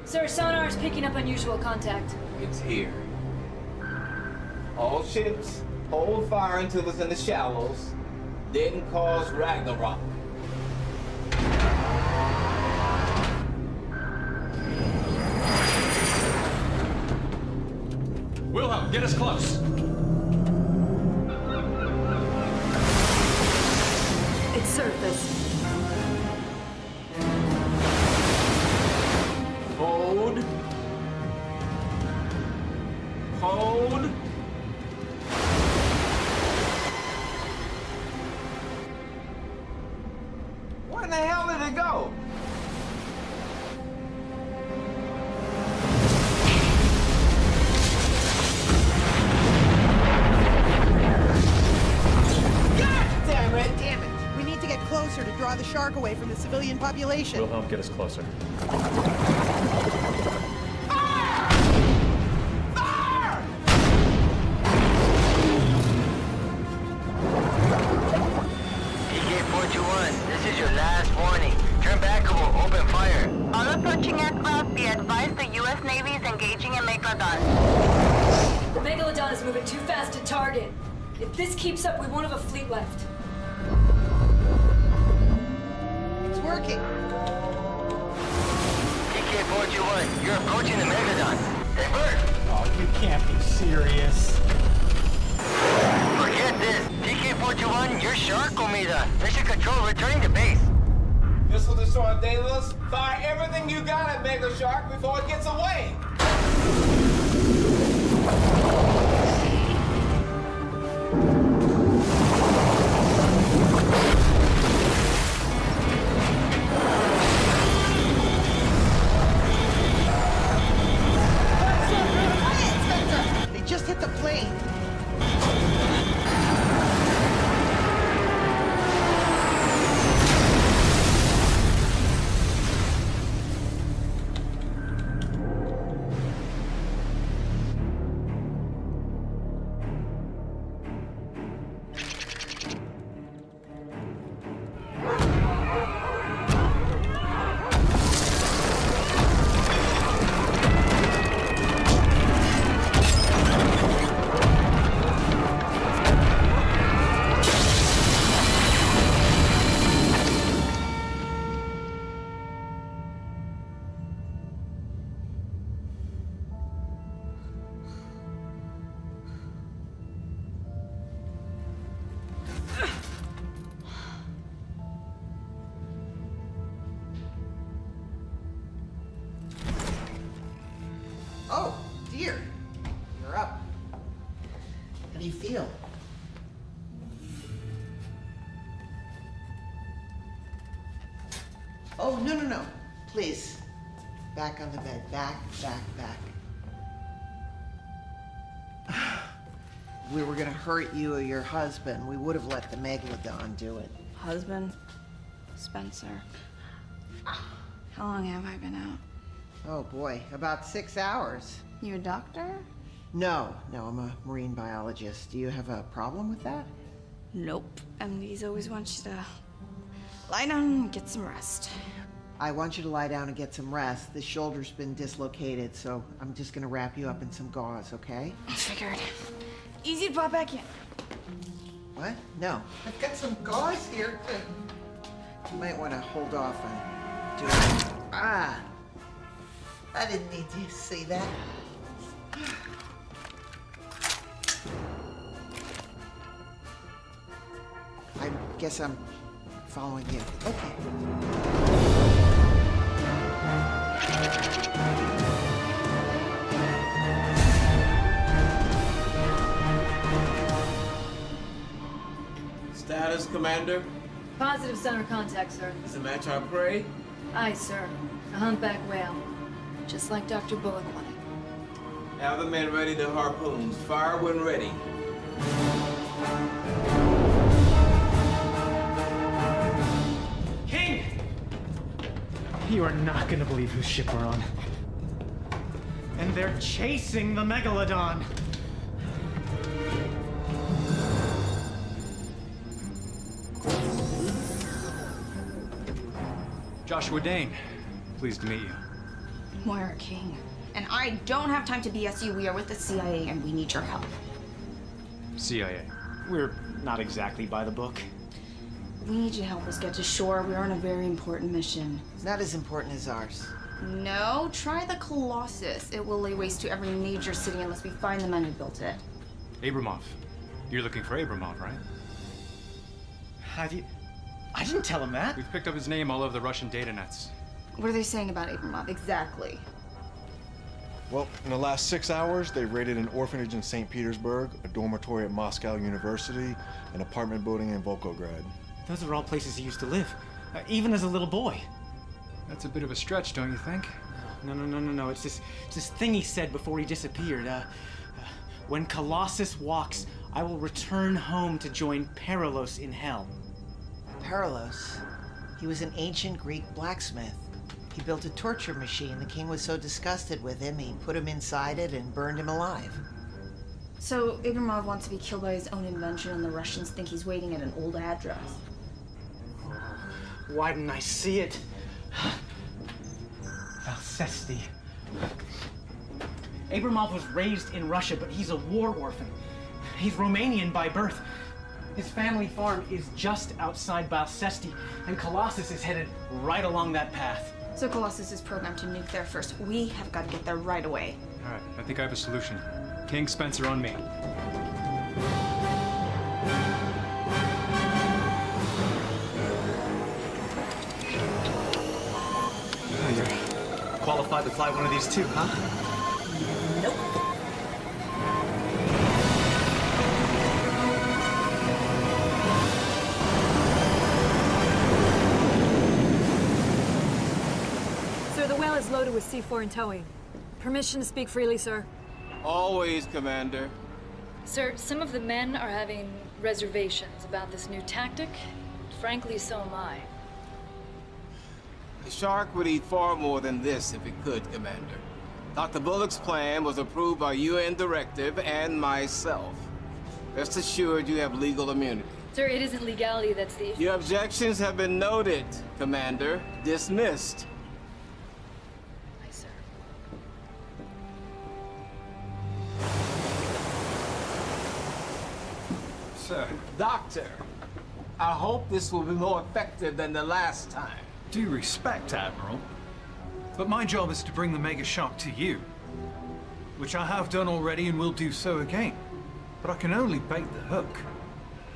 Sir, sonar is picking up unusual contact. It's here. All ships, hold fire until it's in the shallows, then cause Ragnarok. Wilhelm, get us close. It's surface. Hold. Hold. Where in the hell did it go? Damn it! We need to get closer to draw the shark away from the civilian population. Wilhelm, get us closer. DK-421, this is your last warning. Turn back or we'll open fire. All approaching aircraft, be advised the U.S. Navy is engaging a Megalodon. The Megalodon is moving too fast to target. If this keeps up, we won't have a fleet left. It's working. DK-421, you're approaching the Megalodon. Divert! Oh, you can't be serious. Forget this. DK-421, you're shark, Omida. Mission control returning to base. Missile destroyer Daedalus, fire everything you got at Mega Shark before it gets away. Oh, no. Please. Back on the bed. Back. If we were gonna hurt you or your husband, we would have let the Megalodon do it. Husband? Spencer. How long have I been out? Oh boy, about 6 hours. You a doctor? No, I'm a marine biologist. Do you have a problem with that? Nope. MDs always want you to lie down and get some rest. I want you to lie down and get some rest. The shoulder's been dislocated, so I'm just gonna wrap you up in some gauze, okay? Figured. Easy to pop back in. What? No. I've got some gauze here. You might want to hold off on doing it. Ah! I didn't need to see that. I guess I'm following you. Okay. Status, Commander? Positive center contact, sir. Does it match our prey? Aye, sir. A humpback whale. Just like Dr. Bullock wanted. Have the men ready to harpoons. Fire when ready. King! You are not gonna believe whose ship we're on. And they're chasing the Megalodon. Joshua Dane, pleased to meet you. Moira King. And I don't have time to BS you. We are with the CIA and we need your help. CIA. We're not exactly by the book. We need you to help us get to shore. We are on a very important mission. Not as important as ours. No, try the Colossus. It will lay waste to every major city unless we find the men who built it. Abramov. You're looking for Abramov, right? I didn't tell him that. We've picked up his name all over the Russian data nets. What are they saying about Abramov exactly? Well, in the last 6 hours, they raided an orphanage in St. Petersburg, a dormitory at Moscow University, an apartment building in Volgograd. Those are all places he used to live, even as a little boy. That's a bit of a stretch, don't you think? No. It's this thing he said before he disappeared. When Colossus walks, I will return home to join Perilos in hell. Perilos? He was an ancient Greek blacksmith. He built a torture machine. The king was so disgusted with him, he put him inside it and burned him alive. So Abramov wants to be killed by his own invention and the Russians think he's waiting at an old address. Why didn't I see it? Alcesti. Abramov was raised in Russia, but he's a war orphan. He's Romanian by birth. His family farm is just outside Balcesti, and Colossus is headed right along that path. So Colossus is programmed to nuke there first. We have got to get there right away. All right, I think I have a solution. King, Spencer, on me. You're qualified to fly one of these too, huh? Nope. Sir, the whale is loaded with C4 and towing. Permission to speak freely, sir. Always, Commander. Sir, some of the men are having reservations about this new tactic. Frankly, so am I. The shark would eat far more than this if it could, Commander. Dr. Bullock's plan was approved by UN directive and myself. Rest assured you have legal immunity. Sir, it isn't legality that's the issue. Your objections have been noted, Commander. Dismissed. Aye, sir. Sir. Doctor, I hope this will be more effective than the last time. Due respect, Admiral. But my job is to bring the mega shark to you. Which I have done already and will do so again. But I can only bait the hook.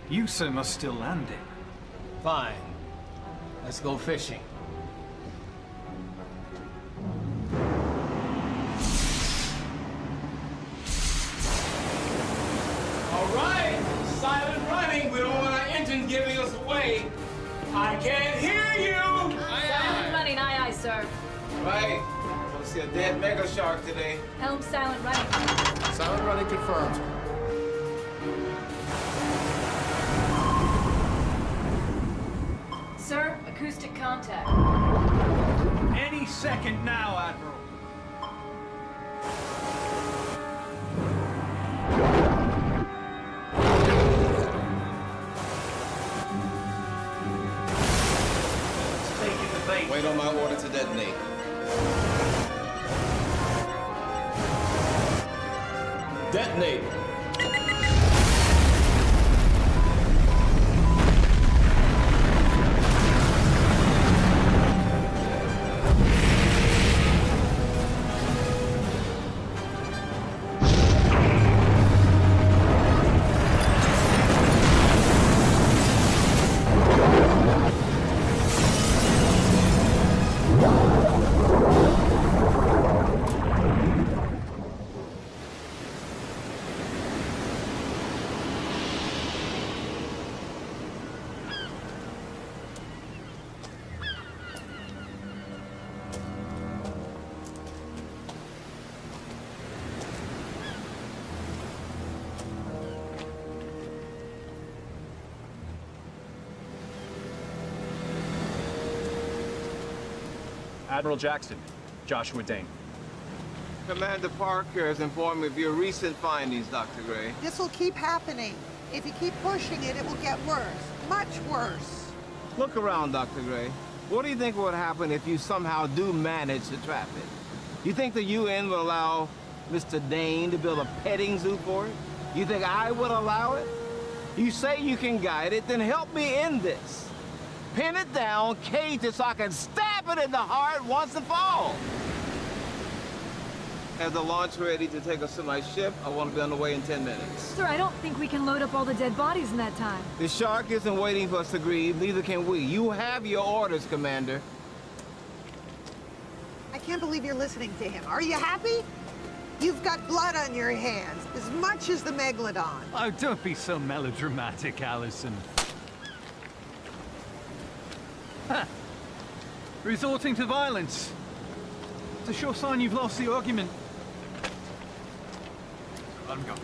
You, sir, must still land it. Fine. Let's go fishing. All right, silent running. We don't want our engines giving us away. I can't hear you. Silent Right. I want to see a dead mega shark today. Helm silent running. Silent running confirmed. Sir, acoustic contact. Any second now, Admiral. Wait on my order to detonate. Detonate. Admiral Jackson, Joshua Dane. Commander Parker has informed me of your recent findings, Dr. Gray. This will keep happening. If you keep pushing it, it will get worse. Much worse. Look around, Dr. Gray. What do you think would happen if you somehow do manage to trap it? You think the UN will allow Mr. Dane to build a petting zoo for it? You think I would allow it? You say you can guide it, then help me in this. Pin it down, cage it so I can stab it in the heart once it falls. Have the launch ready to take us to my ship. I want to be on the way in 10 minutes. Sir, I don't think we can load up all the dead bodies in that time. The shark isn't waiting for us to grieve, neither can we. You have your orders, Commander. I can't believe you're listening to him. Are you happy? You've got blood on your hands, as much as the Megalodon. Oh, don't be so melodramatic, Allison. Huh. Resorting to violence. It's a sure sign you've lost the argument. Let him go.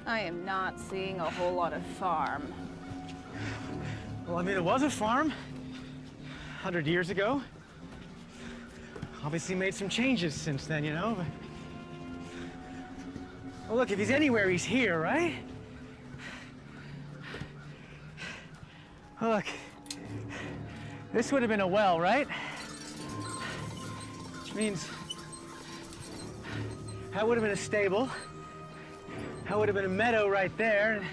I am not seeing a whole lot of farm. Well, I mean, it was a farm 100 years ago. Obviously made some changes since then, you know. Well, look, if he's anywhere, he's here, right? Well, look, this would have been a well, right? Which means that would have been a stable. That would have been a meadow right there. And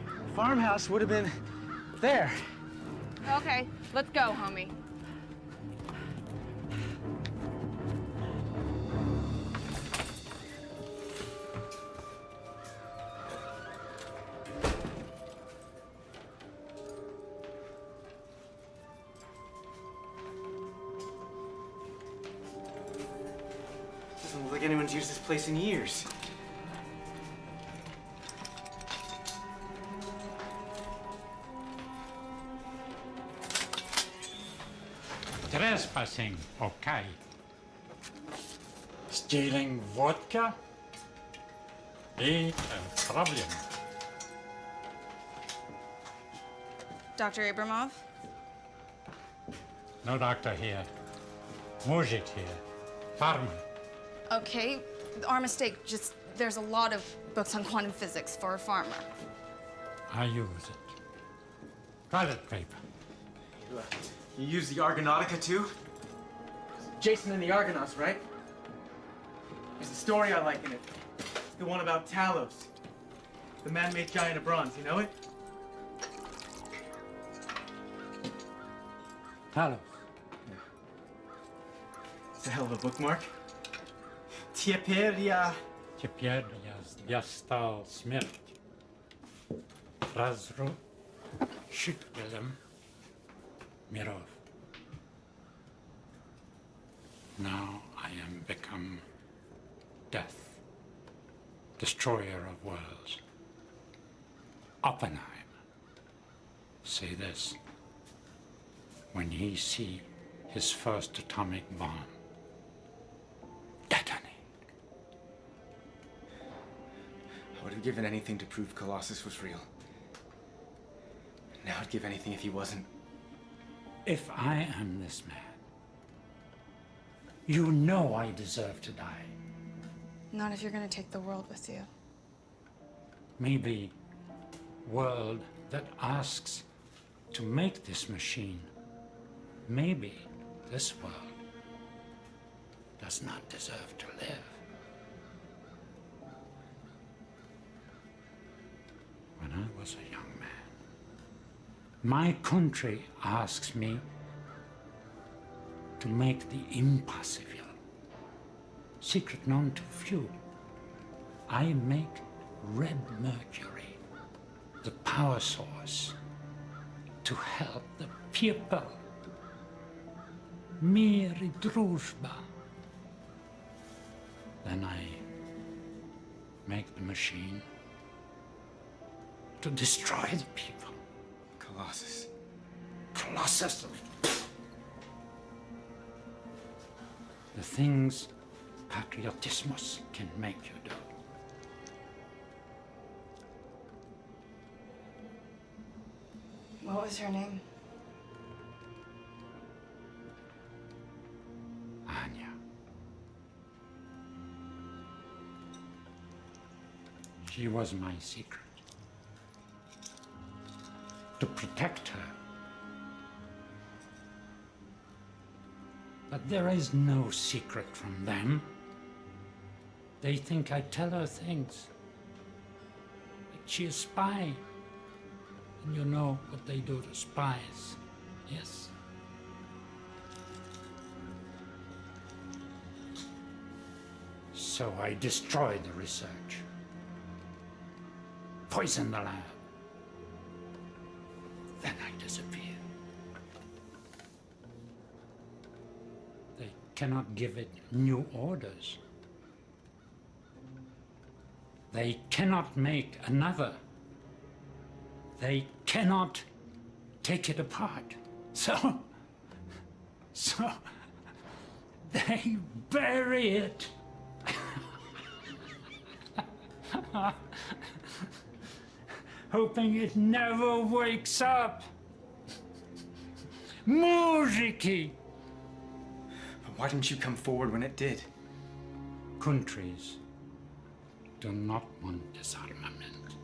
the farmhouse would have been there. Okay, let's go, homie. Doesn't look like anyone's used this place in years. Trespassing, okay. Stealing vodka? Ain't a problem. Dr. Abramov? No doctor here. Mujik here. Farmer. Okay, our mistake. Just, there's a lot of books on quantum physics for a farmer. I use it. Toilet paper. You use the Argonautica too? Jason and the Argonauts, right? There's a story I like in it. It's the one about Talos, the man-made giant of bronze. You know it? Talos. It's a hell of a bookmark. Теперь я стал смерть. Разрушителем миров. Now I am become death, destroyer of worlds. Oppenheimer say this when he see his first atomic bomb detonate. I would have given anything to prove Colossus was real. Now I'd give anything if he wasn't. If I am this man, you know I deserve to die. Not if you're gonna take the world with you. Maybe world that asks to make this machine, maybe this world does not deserve to live. When I was a young man, my country asks me to make the impossible, secret known to few. I make red mercury, the power source, to help the people. Mir i družba. Then I make the machine to destroy the people. Colossus. Colossus. The things patriotismus can make you do. What was her name? Anya. She was my secret. To protect her. But there is no secret from them. They think I tell her things. Like she's a spy. And you know what they do to spies, yes? So I destroy the research. Poison the lab. Then I disappear. They cannot give it new orders. They cannot make another. They cannot take it apart. So they bury it. Hoping it never wakes up. Muziki! But why didn't you come forward when it did? Countries do not want disarmament.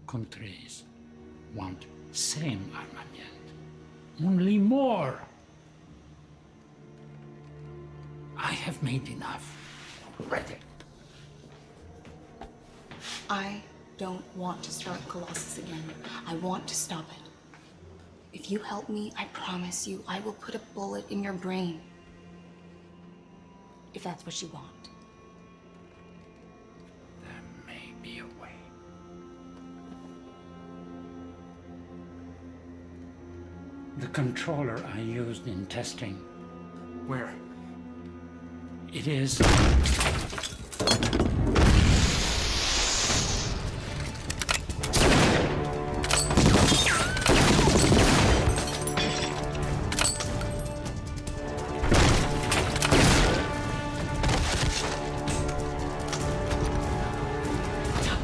Countries want same armament, only more. I have made enough. Ready. I don't want to start Colossus again. I want to stop it. If you help me, I promise you, I will put a bullet in your brain. If that's what you want. There may be a way. The controller I used in testing. Where? It is...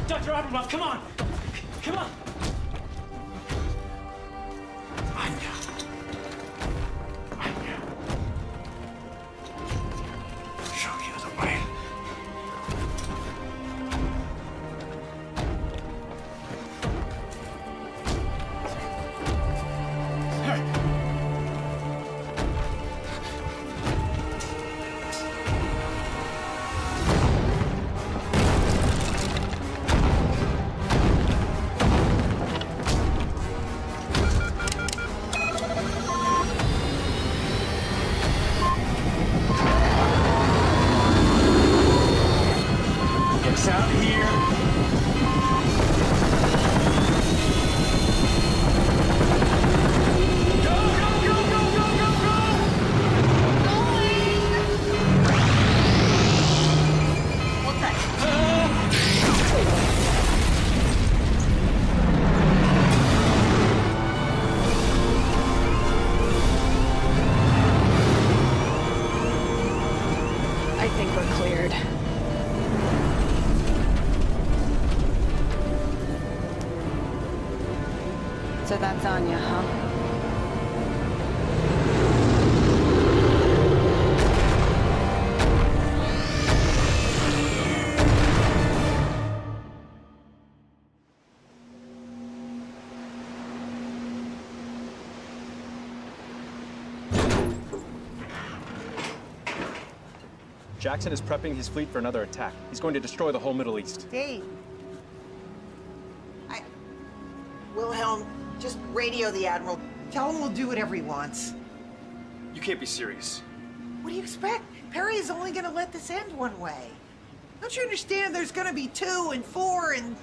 Dr. Abramoff, come on! Come on! Show you the way. Jackson is prepping his fleet for another attack. He's going to destroy the whole Middle East. Dave. Wilhelm, just radio the Admiral. Tell him we'll do whatever he wants. You can't be serious. What do you expect? Perry is only gonna let this end one way. Don't you understand there's gonna be 2 and 4 and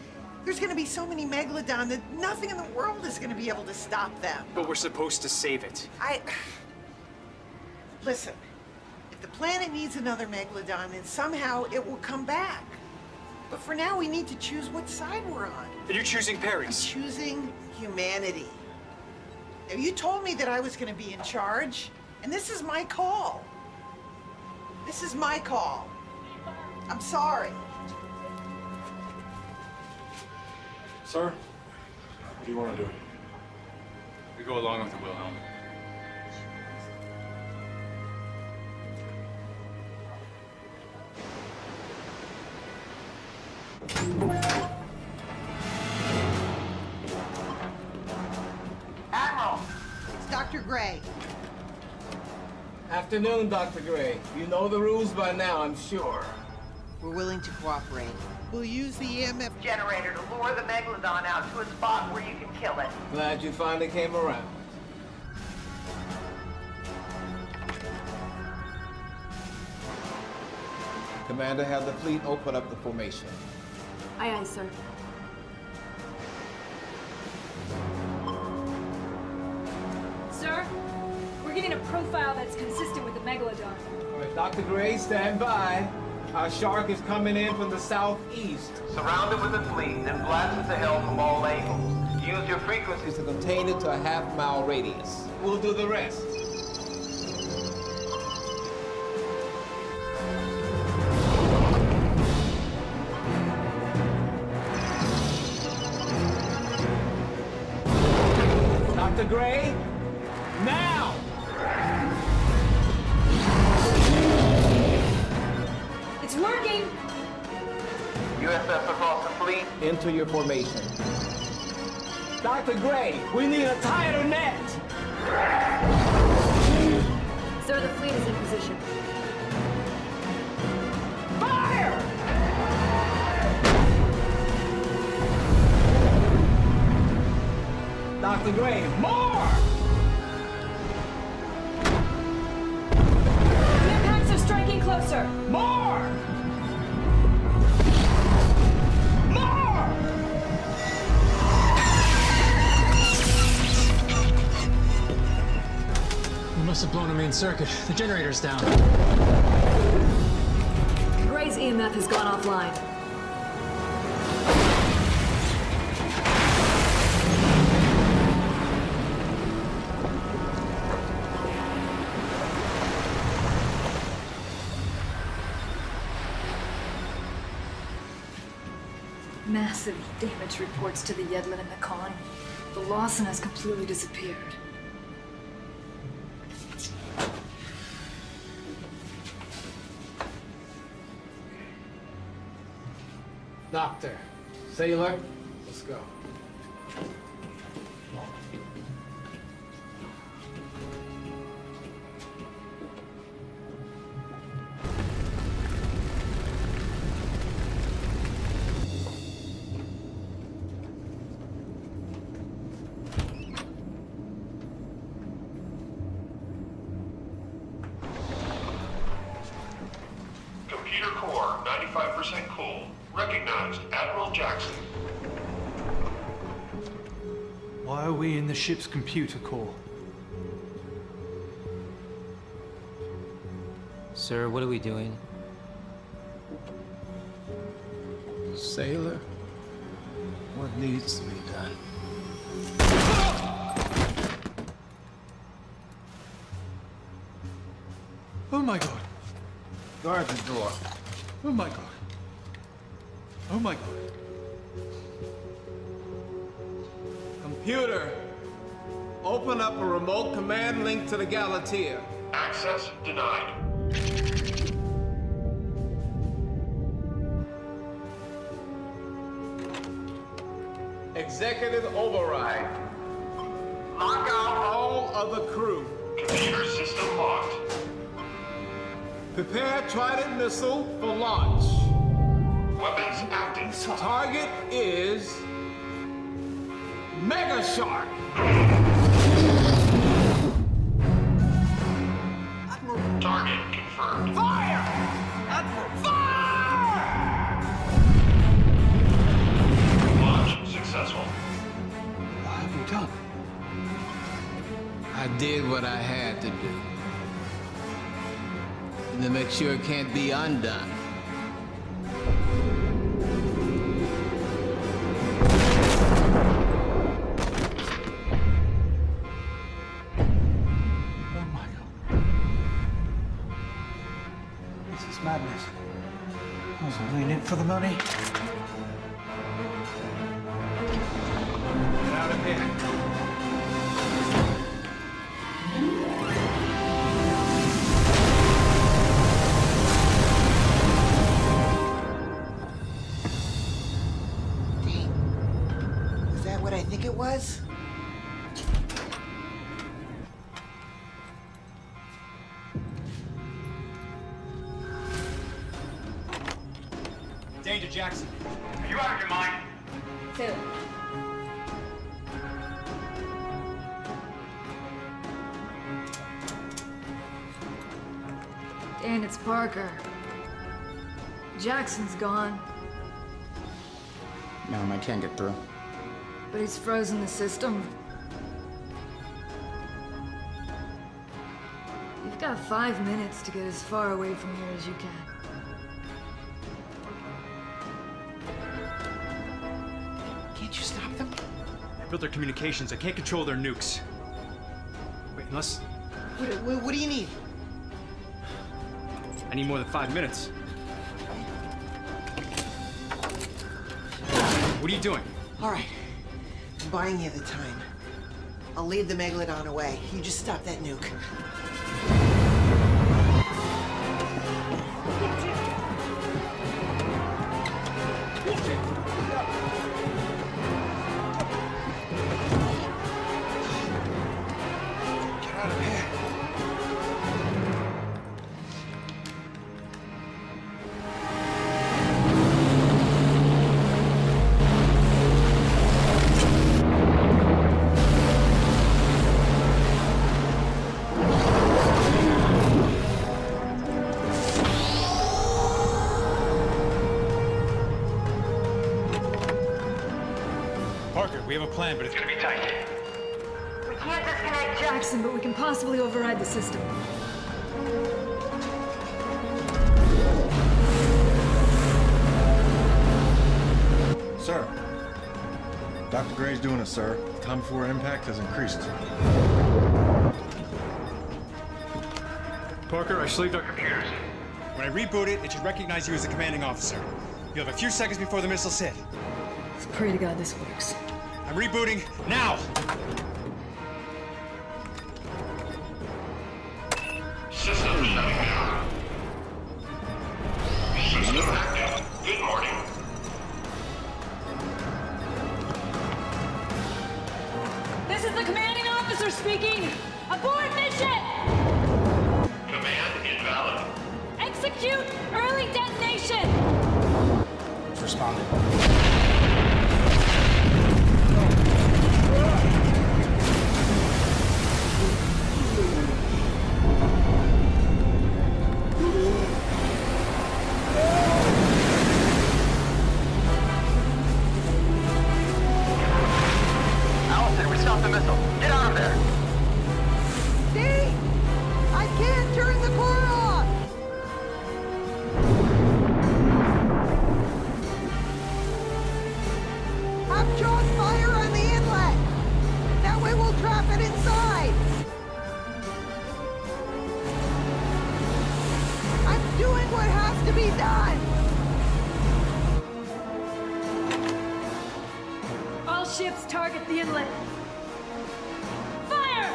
there's gonna be so many Megalodon that nothing in the world is gonna be able to stop them. But we're supposed to save it. Listen, if the planet needs another Megalodon, then somehow it will come back. But for now, we need to choose what side we're on. And you're choosing Perry's. I'm choosing humanity. Now, you told me that I was gonna be in charge, and this is my call. This is my call. I'm sorry. Sir, what do you want to do? We go along with the Wilhelm. Admiral! It's Dr. Gray. Afternoon, Dr. Gray. You know the rules by now, I'm sure. We're willing to cooperate. We'll use the EMF generator to lure the Megalodon out to a spot where you can kill it. Glad you finally came around. Commander, have the fleet open up the formation. Aye, aye, sir. Sir, we're getting a profile that's consistent with the Megalodon. All right, Dr. Gray, stand by. Our shark is coming in from the southeast. Surround it with a fleet, then blast it to hell from all angles. Use your frequencies To contain it to a half-mile radius. We'll do the rest. Dr. Gray, now! It's working! USS across the fleet. Into your formation. Dr. Gray, we need a tighter net! Sir, the fleet is in position. Fire! Dr. Gray, more! The impacts are striking closer. More! More! We must have blown a main circuit. The generator's down. Gray's EMF has gone offline. Massive damage reports to the Yedlin and the Khan. The Lawson has completely disappeared. Doctor, sailor, let's go. Computer core, 95% cool. Recognized, Admiral Jackson. Why are we in the ship's computer core? Sir, what are we doing? Sailor, what needs to be done? Oh my god. Guard the door. Oh my god. Oh my god. Computer, open up a remote command link to the Galatea. Access denied. Executive override. Lock out all of the crew. Computer system locked. Prepare Trident missile for launch. Weapons active. Target is Mega Shark. Target confirmed. Fire! Fire! Launch successful. What have you done? I did what I had to do. And to make sure it can't be undone. This is madness. I was only in it for the money. Get out of here. Is that what I think it was? Danger, Jackson. Are you out of your mind? Two. Dan, it's Parker. Jackson's gone, Ma'am, I can't get through. but he's frozen the system. You've got 5 minutes to get as far away from here as you can. Can't you stop them? I built their communications. I can't control their nukes. Wait, unless... What do you need? I need more than 5 minutes. What are you doing? All right. I'm buying you the time. I'll lead the Megalodon away. You just stop that nuke. Get out of here. Parker, we have a plan, but it's gonna be tight. We can't disconnect Jackson, but we can possibly override the system. Sir. Dr. Gray's doing it, sir. Time before impact has increased. Parker, I slaved our computers. When I reboot it, it should recognize you as the commanding officer. You have a few seconds before the missiles hit. Let's pray to God this works. I'm rebooting now! System shutting down. System active. Good morning. This is the commanding officer speaking! Abort mission! Command invalid. Execute early detonation! It's responded. Allison, we stopped the missile. Get out of there. See? I can't turn the core off! Have Jaws fire on the inlet! That way we'll trap it inside! I'm doing what has to be done! All ships target the inlet. Fire!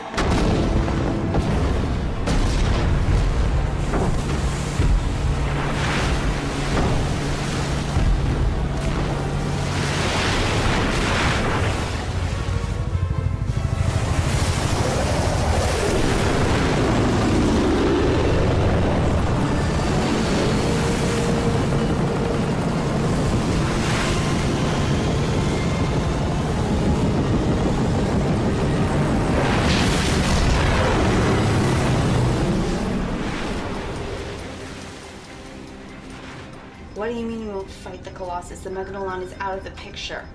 What do you mean you won't fight the Colossus? The Megalodon is out of the picture.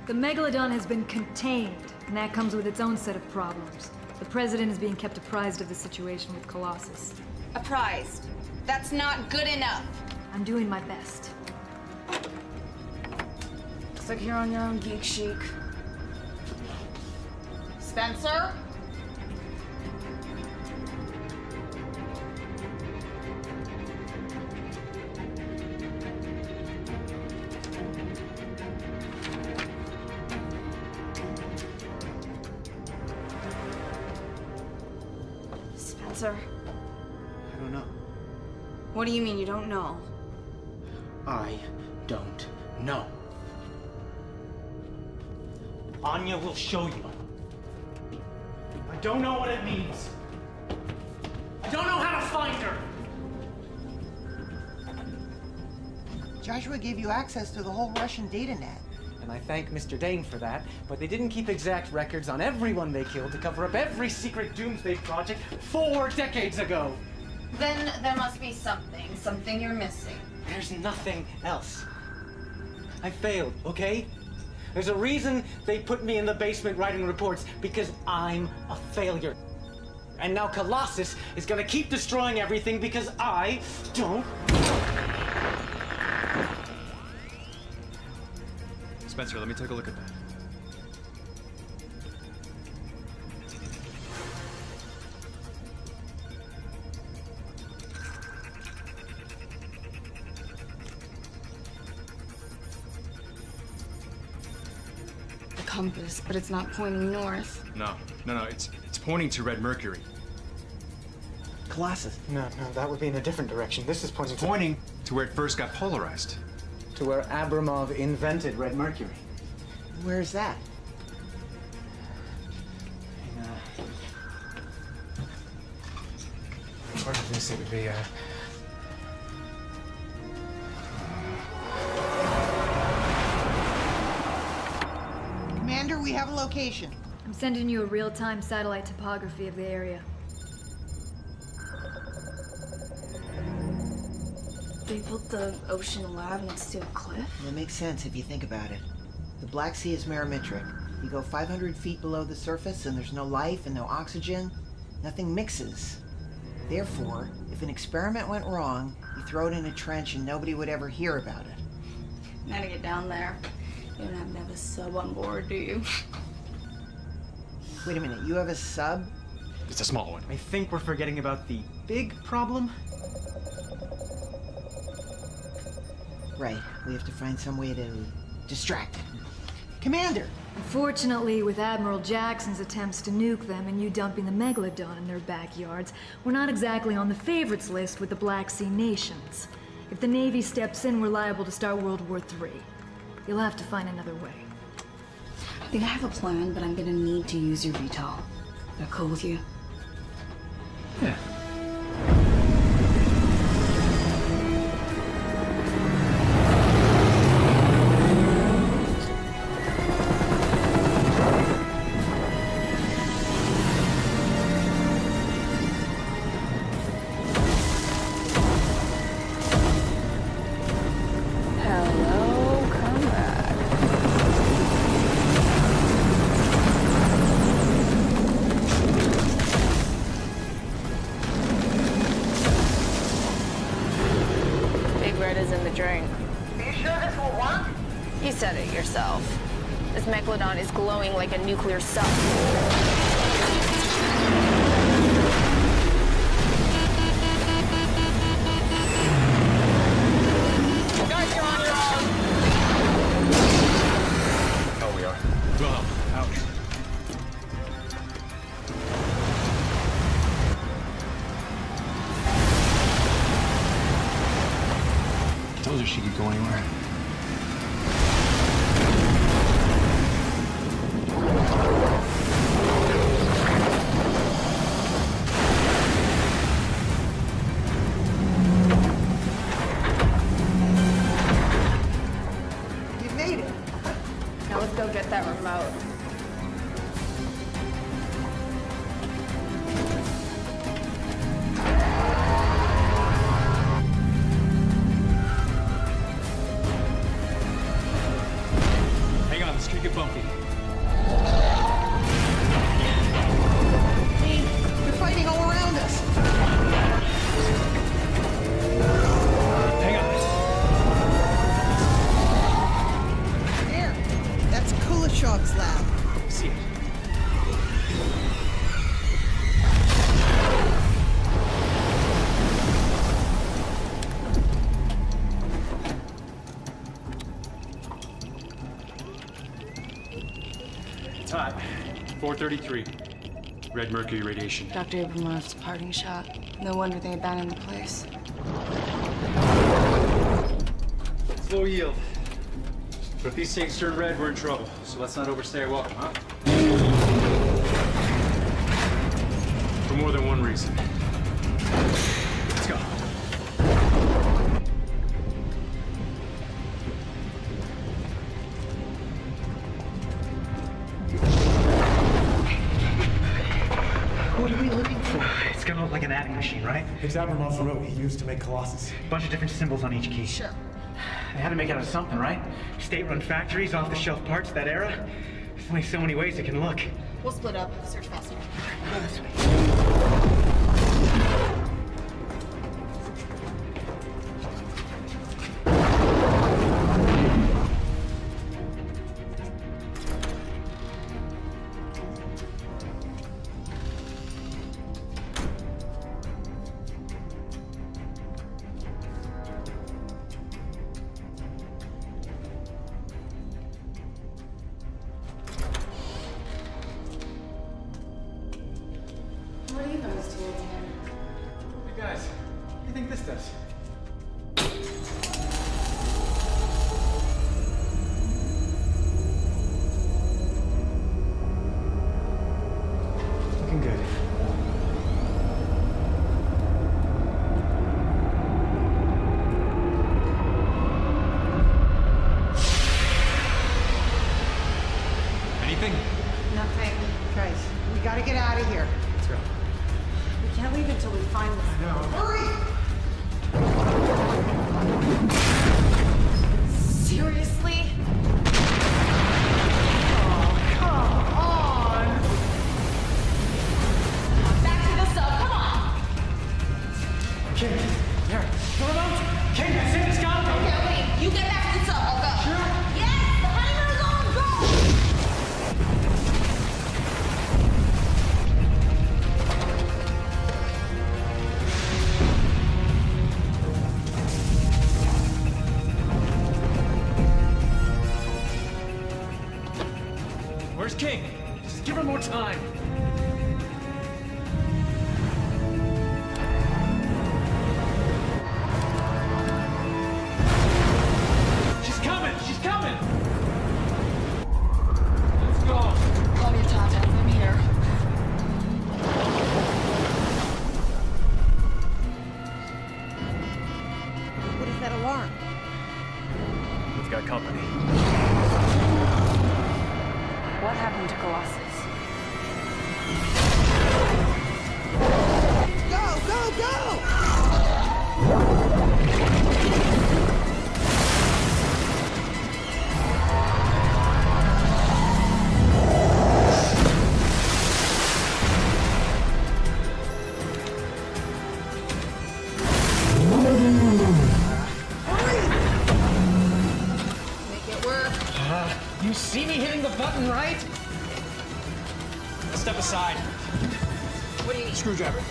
The Megalodon has been contained, and that comes with its own set of problems. The President is being kept apprised of the situation with Colossus. Apprised. That's not good enough. I'm doing my best. Looks like you're on your own, Geek Chic. Spencer? Spencer? I don't know. What do you mean you don't know? I don't know. Anya will show you. I don't know what it means. I don't know how to find her. Joshua gave you access to the whole Russian data net. And I thank Mr. Dane for that, but they didn't keep exact records on everyone they killed to cover up every secret doomsday project 4 decades ago. Then there must be something you're missing. There's nothing else. I failed, okay? There's a reason they put me in the basement writing reports, because I'm a failure. And now Colossus is gonna keep destroying everything because I don't. Spencer, let me take a look at that. The compass, but it's not pointing north. No, it's pointing to Red Mercury. Colossus? No, that would be in a different direction. This is pointing to where it first got polarized. to where Abramov invented Red Mercury. Where's that? Part of this, it would be, Commander, we have a location. I'm sending you a real-time satellite topography of the area. They built the ocean lab next to a cliff? Well, it makes sense if you think about it. The Black Sea is barometric. You go 500 feet below the surface and there's no life and no oxygen. Nothing mixes. Therefore, if an experiment went wrong, you throw it in a trench and nobody would ever hear about it. Now to get down there, you don't have to have a sub on board, do you? Wait a minute, you have a sub? It's a small one. I think we're forgetting about the big problem. Right, we have to find some way to distract it. Commander! Unfortunately, with Admiral Jackson's attempts to nuke them and you dumping the Megalodon in their backyards, we're not exactly on the favorites list with the Black Sea nations. If the Navy steps in, we're liable to start World War III. You'll have to find another way. I think I have a plan, but I'm gonna need to use your VTOL. That cool with you? Yeah. Hello, come back. Big Red is in the drink. Are you sure this will work? You said it yourself. This Megalodon is glowing like a nuclear sun. Guys, you're on your own. Oh, we are. Well, ouch. I told her she could go anywhere. You made it! Now let's go get that remote. lab. 433. Red mercury radiation. Dr. Abramov's parting shot. No wonder they abandoned the place. It's low yield. But if these things turn red, we're in trouble. So let's not overstay our welcome, huh? For more than one reason. Let's go. What are we looking for? It's gonna look like an adding machine, right? It's Abramov's remote he used to make Colossus. Bunch of different symbols on each key. Sure. They had to make it out of something, right? State-run factories, off-the-shelf parts, that era. There's only so many ways it can look. We'll split up. Search faster. Go this way. What are you guys doing here? Hey guys, what do you think this does? Looking good. Anything? Nothing. Guys, we gotta get out of here. Let's go. We can't leave until we find this. No. Hurry! Seriously? Back to the sub, come on! King, there. The remote! King, that's it, it's got me! Okay, you get back to the sub, I'll go. Sure. Yes, the honeymoon's on, go! Where's King? Just give her more time. She's coming! She's coming! Let's go! Call me Tata. I'm here. What is that alarm? We've got company. What happened to Colossus? Go, go, go! Make it work. You see me hitting the button, right? Step aside. What do you need? Screwdriver.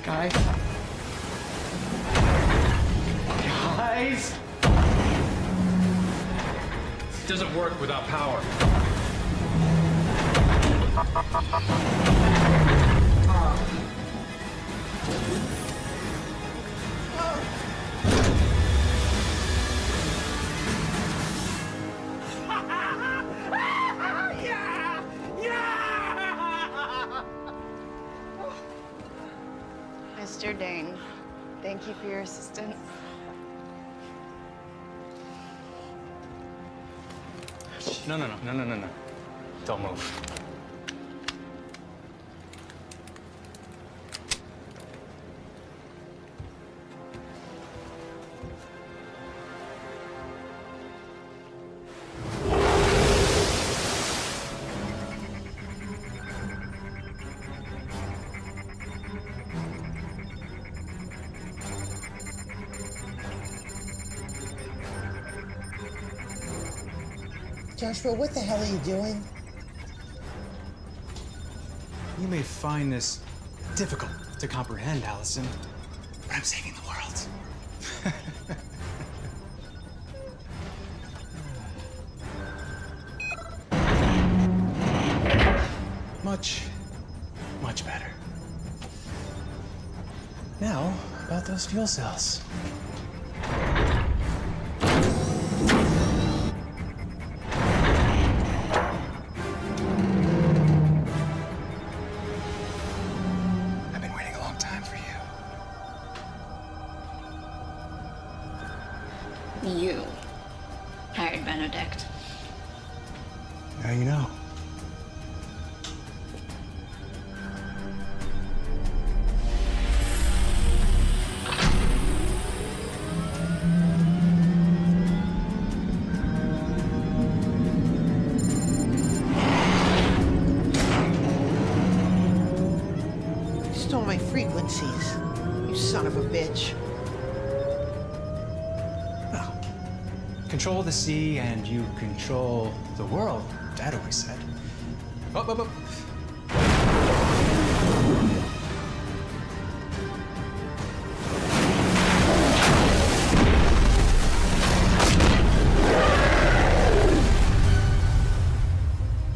Guys. Guys. It doesn't work without power. Mr. Dane, thank you for your assistance. No. Don't move. Joshua, what the hell are you doing? You may find this difficult to comprehend, Allison, but I'm saving the world. Much, much better. Now, about those fuel cells. I've been waiting a long time for you. You hired Benedict. Now you know. You stole my frequencies, you son of a bitch. Control the sea and you control the world, Dad always said. Up, up, up.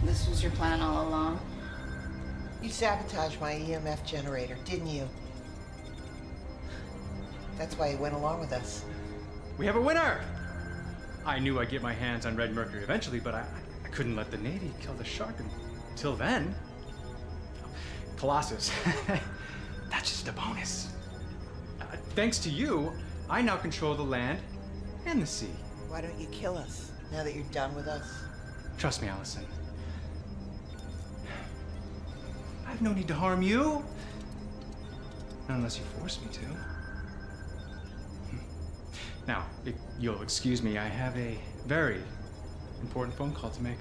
This was your plan all along? You sabotaged my EMF generator, didn't you? That's why you went along with us. We have a winner! I knew I'd get my hands on red mercury eventually, but I couldn't let the Navy kill the shark until then. Colossus, that's just a bonus. Thanks to you, I now control the land and the sea. Why don't you kill us, now that you're done with us? Trust me, Allison. I have no need to harm you. Not unless you force me to. Now, if you'll excuse me, I have a very important phone call to make.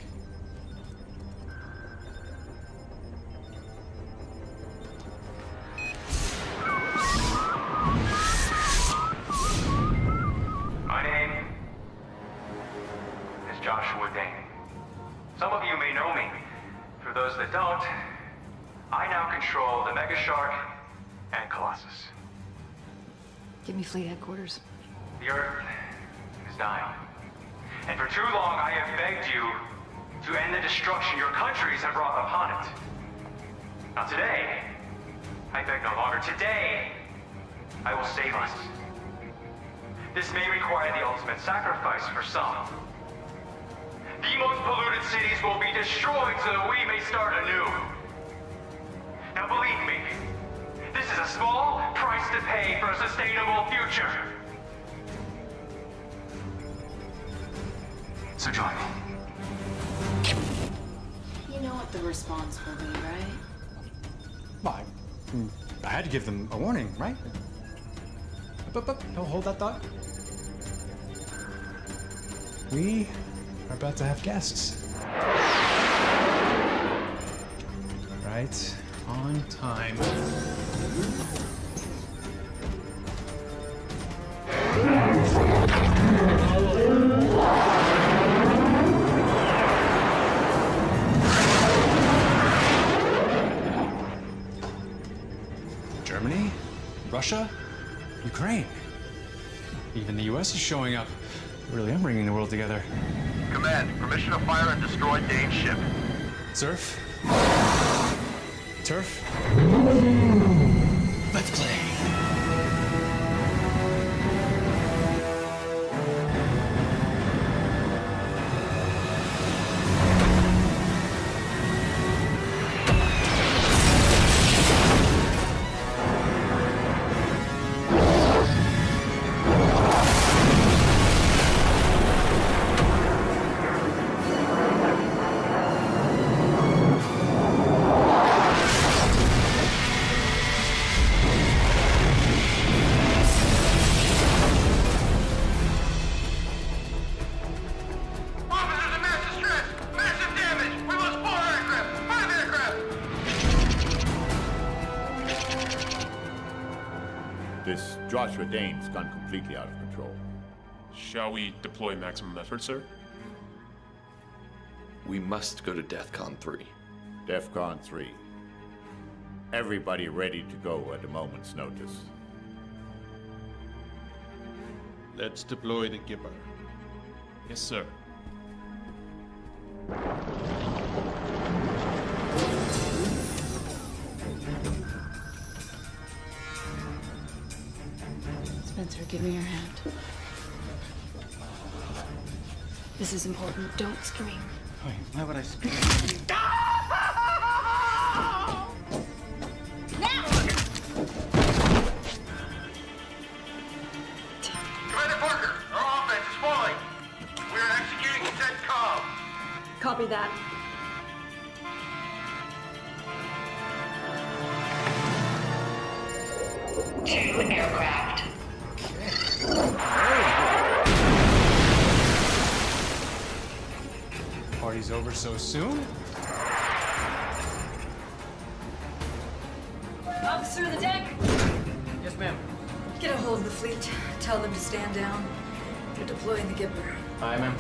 My name is Joshua Dane. Some of you may know me. For those that don't, I now control the Mega Shark and Colossus. Give me fleet headquarters. The Earth is dying. And for too long, I have begged you to end the destruction your countries have brought upon it. Now today, I beg no longer. Today, I will save us. This may require the ultimate sacrifice for some. The most polluted cities will be destroyed so that we may start anew. Now believe me, this is a small price to pay for a sustainable future. So join me. You know what the response will be, right? Well, I had to give them a warning, right? But, don't hold that thought. We are about to have guests. Right on time. Germany, Russia, Ukraine. Even the US is showing up. Really, I'm bringing the world together. Command, permission to fire and destroy Dane's ship. Surf? Turf? Let's play. This Joshua Dane's gone completely out of control. Shall we deploy maximum effort, sir? We must go to DEFCON 3. DEFCON 3. Everybody ready to go at a moment's notice. Let's deploy the Gipper. Yes, sir. Spencer, give me your hand. This is important. Don't scream. Wait, why would I scream? Commander Parker, our offense is falling. We are executing set comm. Copy that. Two aircraft. Party's over so soon? Officer of the deck, Yes, ma'am. get a hold of the fleet. Tell them to stand down. They're deploying the Gipper. Aye, ma'am.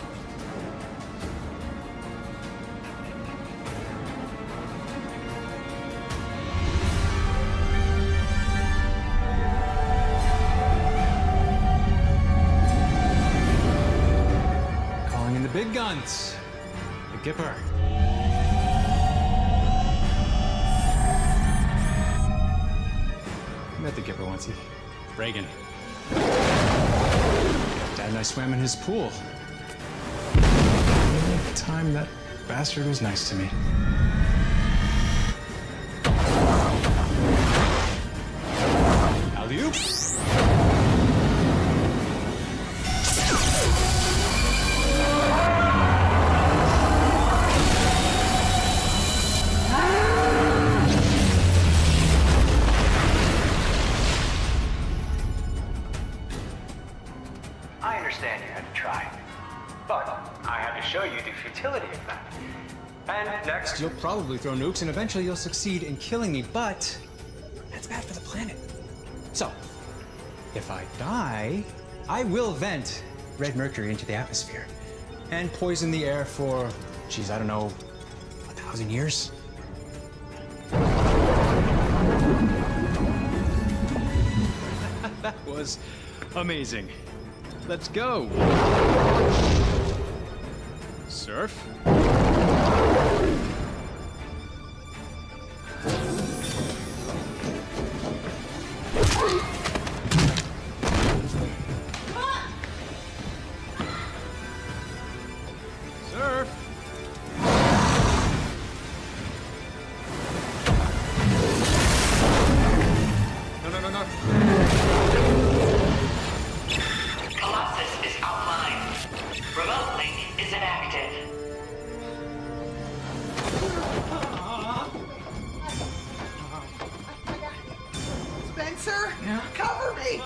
Calling in the big guns. The Gipper. Met the Gipper once. Reagan. Dad and I swam in his pool. Every time that bastard was nice to me. Alley-oop. I understand you had to try, but I had to show you the futility of that. And next, You'll probably throw nukes and eventually you'll succeed in killing me, but that's bad for the planet. So, if I die, I will vent red mercury into the atmosphere and poison the air for, geez, I don't know, 1,000 years? That was amazing. Let's go. Surf. Surf. No. Colossus is online. Remote link is inactive. Spencer, cover me.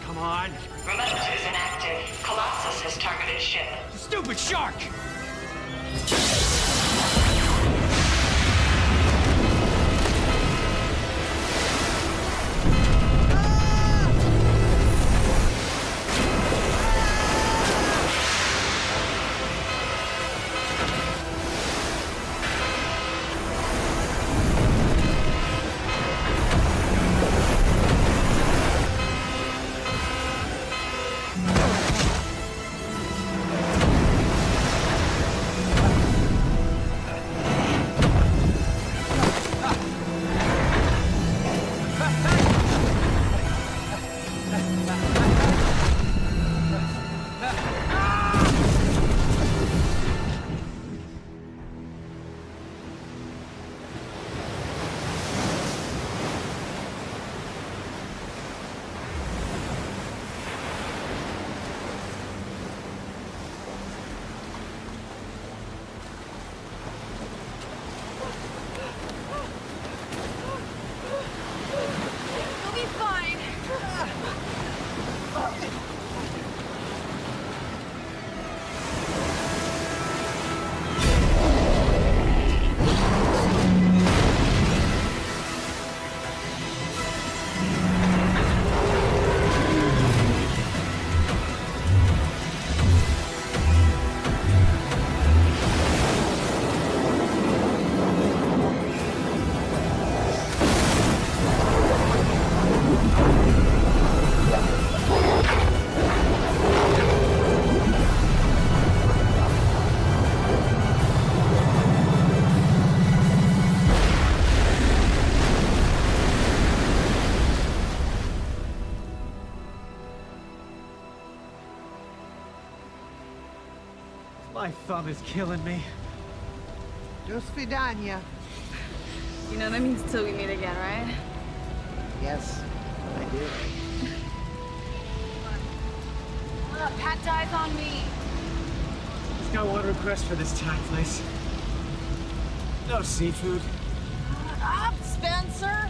Come on. Remote is inactive. Colossus has targeted ship. Stupid shark! My thumb is killing me. Do svidanya. You know that means till we meet again, right? Yes, I do. Pat dies on me. Just got one request for this Thai place. No seafood. Up, Spencer!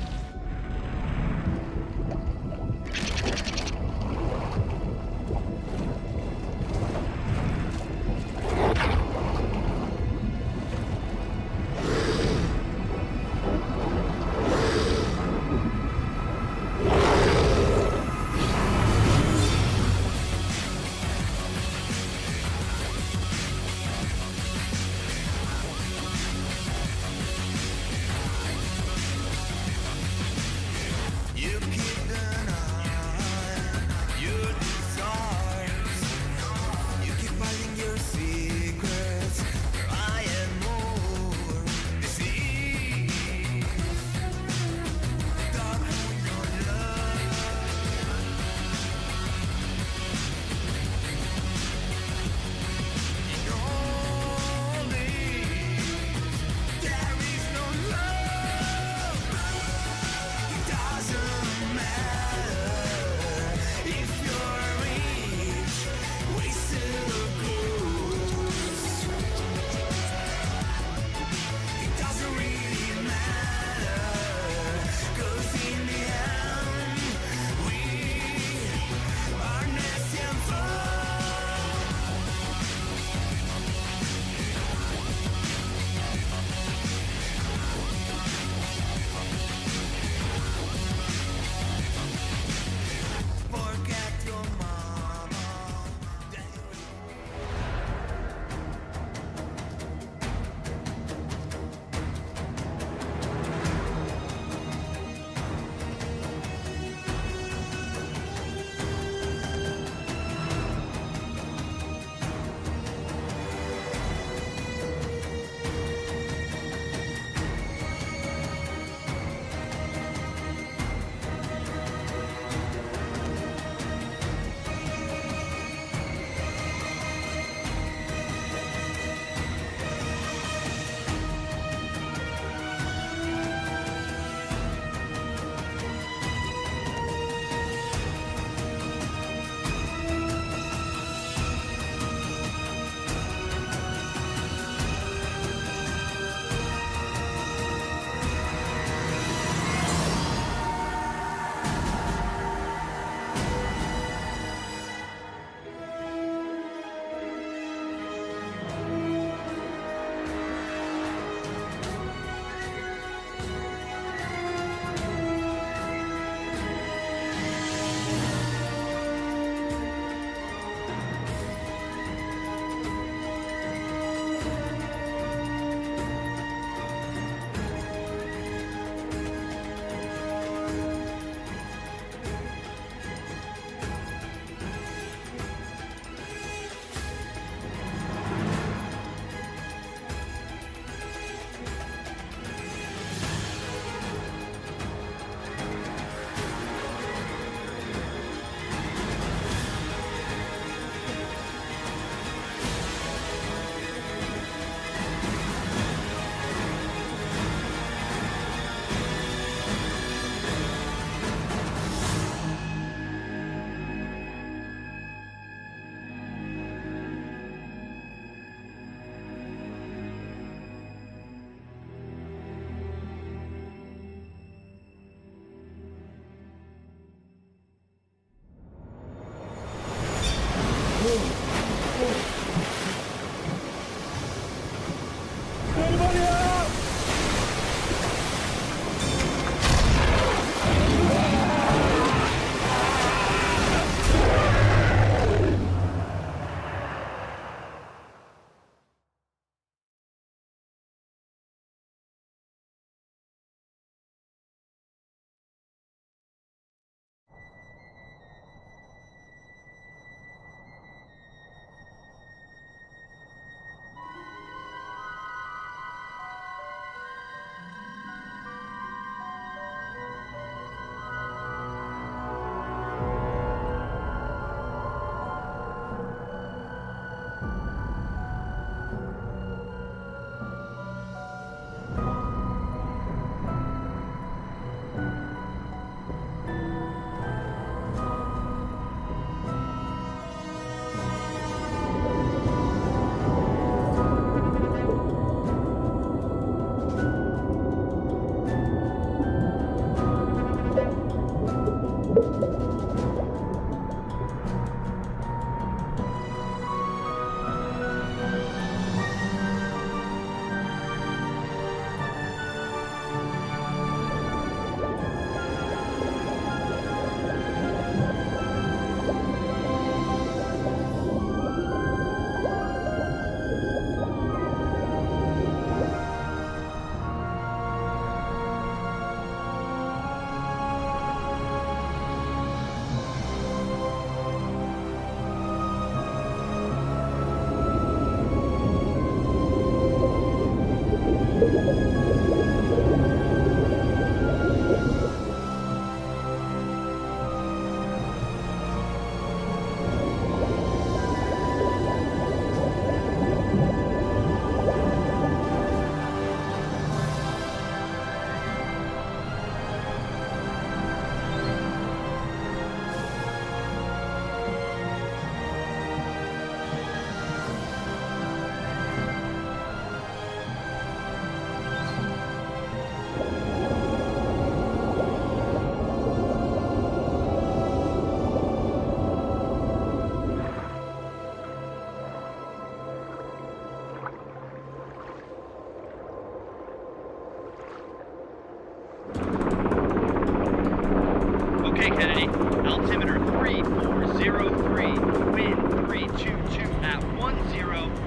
Kennedy. Altimeter 3403. Wind 322 at 10.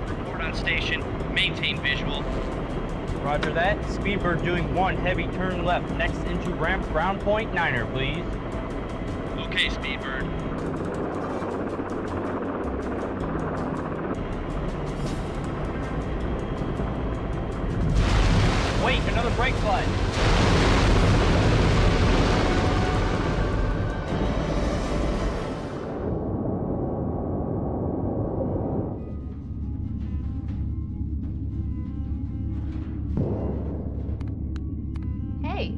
Report on station. Maintain visual. Roger that. Speedbird doing 1, heavy turn left, next into ramp, ground point, 9er, please. Okay, Speedbird. Wait, another brake slide. Hey,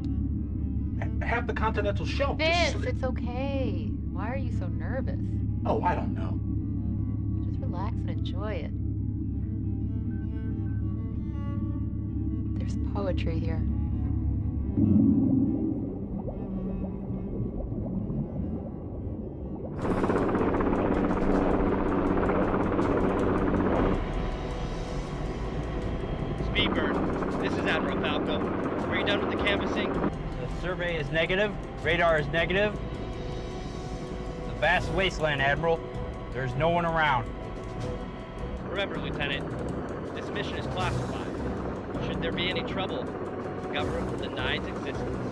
Half the continental shelf Vince, just... it's okay. Why are you so nervous? Oh, I don't know. Just relax and enjoy it. There's poetry here. Speedbird, this is Admiral Falco. Are you done with the canvassing? The survey is negative, radar is negative. It's a vast wasteland, Admiral. There's no one around. Remember, Lieutenant, this mission is classified. Should there be any trouble, the government will deny its existence.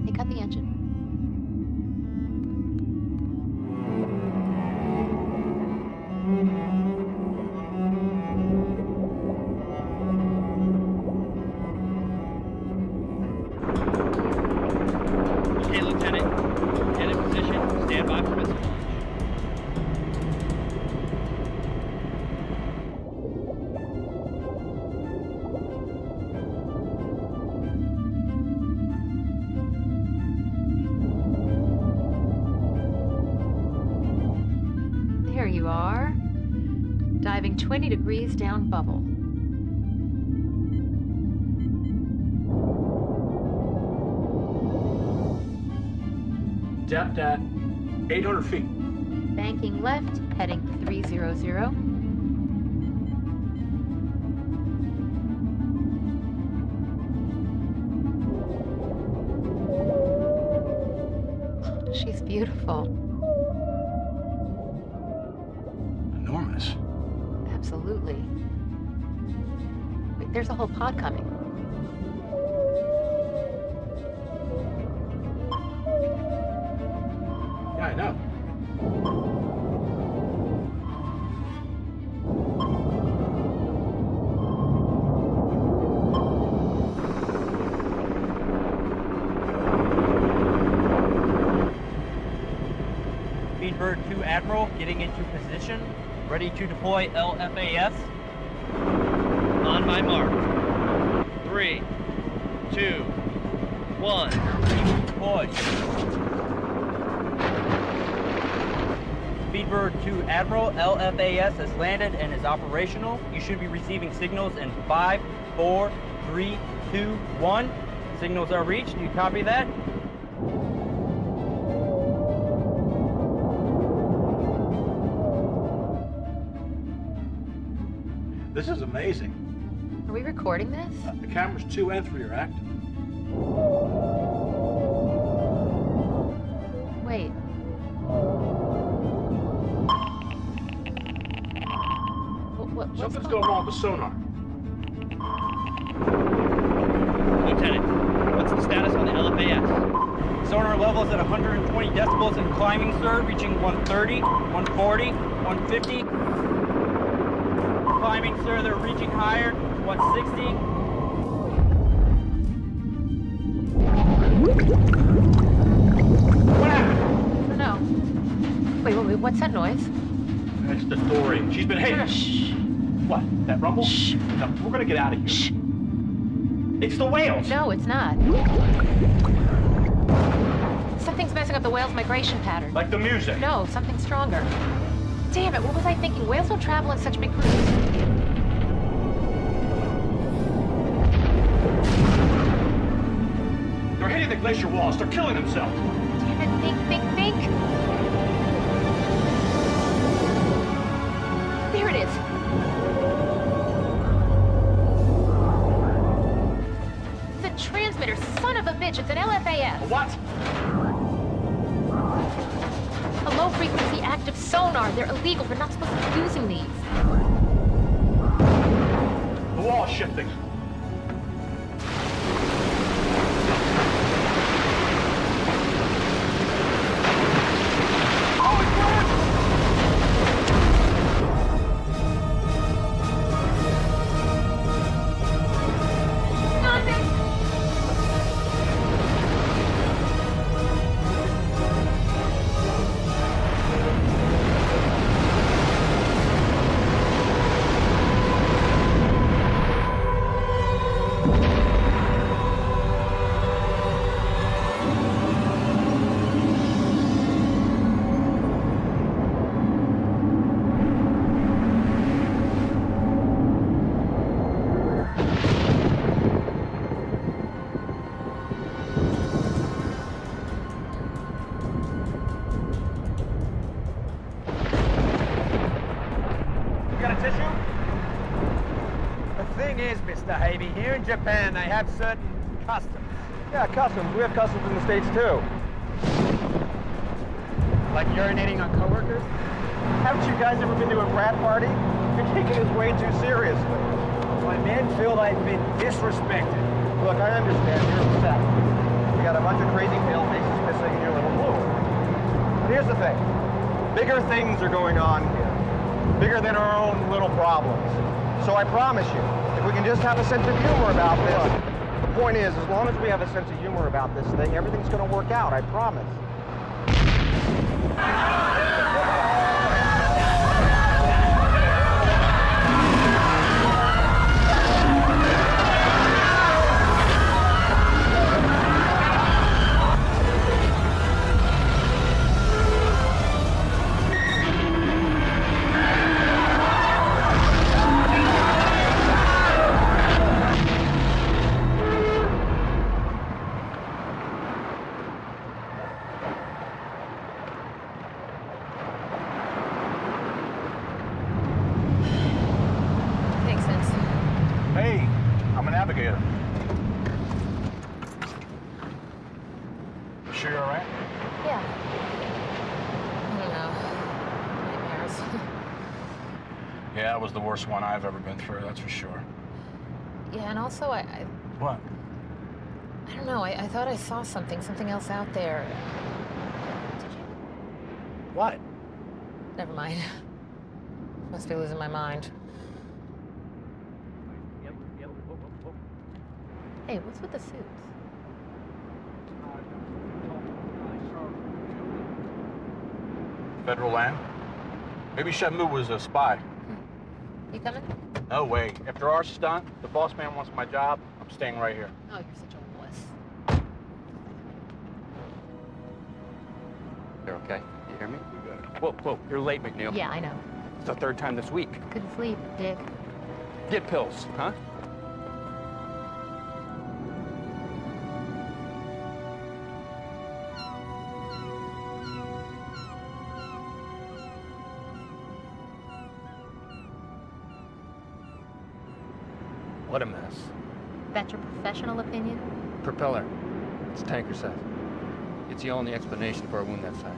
Hey, cut the engine. Okay, Lieutenant. Get in position. Stand by for missile launch. There you are. Diving 20 degrees down bubble. Depth at 800 feet. Banking left, heading 300. She's beautiful. Enormous. Absolutely. Wait, there's a whole pod coming. Yeah, I know. Speedbird 2 Admiral getting into position, ready to deploy LFAS. On my mark. 3, 2, 1. Deploy. Speedbird 2 Admiral, LFAS has landed and is operational. You should be receiving signals in 5, 4, 3, 2, 1. Signals are reached. Do you copy that? This is amazing. Are we recording this? The cameras 2 and 3 are active. Wait. What's Something's going wrong with the sonar. Lieutenant, what's the status on the LFAS? Sonar levels at 120 decibels and climbing, sir, reaching 130, 140, 150. Climbing, sir, they're reaching higher, 160. What happened? No. Wait, what's that noise? That's the Dory. She's been hit. Shh. What? That rumble? Shh. No, we're gonna get out of here. Shh. It's the whales. No, it's not. Something's messing up the whale's migration pattern. Like the music. No, something stronger. Damn it, what was I thinking? Whales don't travel in such big groups. They're hitting the glacier walls. They're killing themselves. Damn it, think. There it is. It's an LFAS. A what? A low-frequency active sonar. They're illegal. We're not supposed to be using these. The wall's shifting. Mr. Havey, here in Japan, they have certain customs. Yeah, customs. We have customs in the States, too. Like urinating on coworkers? Haven't you guys ever been to a frat party? You're taking this way too seriously. My men feel they've been disrespected. Look, I understand you're upset. We got a bunch of crazy pale faces missing in your little blue. But here's the thing. Bigger things are going on here. Bigger than our own little problems. So I promise you, if we can just have a sense of humor about this, the point is, as long as we have a sense of humor about this thing, everything's going to work out, I promise. Navigator. Sure you're all right? Yeah. I don't know. Nightmares. Yeah, that was the worst one I've ever been through, that's for sure. Yeah, and also I What? I don't know, I thought I saw something else out there. Did you? What? Never mind. Must be losing my mind. Hey, what's with the suits? Federal land? Maybe Shenmue was a spy. You coming? No way. After our stunt, the boss man wants my job. I'm staying right here. Oh, you're such a wuss. You're okay? You hear me? Whoa, you're late, McNeil. Yeah, I know. It's the third time this week. Couldn't sleep, Dick. Get pills, huh? What a mess. That's your professional opinion? Propeller. It's tanker size. It's the only explanation for a wound that size.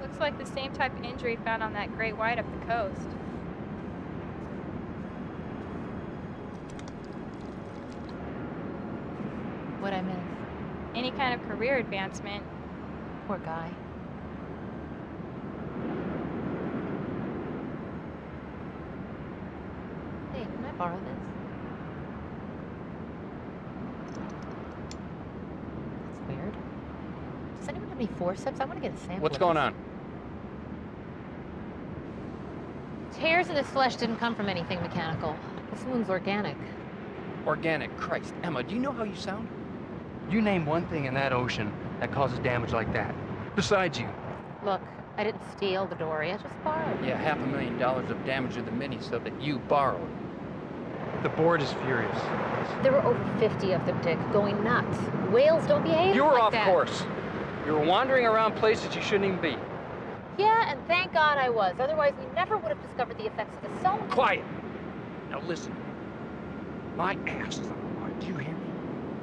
Looks like the same type of injury found on that great white up the coast. What'd I miss? Any kind of career advancement. Poor guy. Hey, can I borrow this? That's weird. Does anyone have any forceps? I want to get a sample. What's of going this. on? Tears in his flesh didn't come from anything mechanical. This wound's organic. Organic. Christ. Emma, do you know how you sound? You name one thing in that ocean that causes damage like that. Besides you. Look, I didn't steal the dory. I just borrowed. Yeah, $500,000 of damage to the mini sub that you borrowed. The board is furious. There were over 50 of them, Dick, going nuts. Whales don't behave You were like off that. course. You were wandering around places you shouldn't even be. Yeah, and thank God I was. Otherwise, we never would have discovered the effects of the sonar. Quiet. Now listen. My ass is on the line. Do you hear me?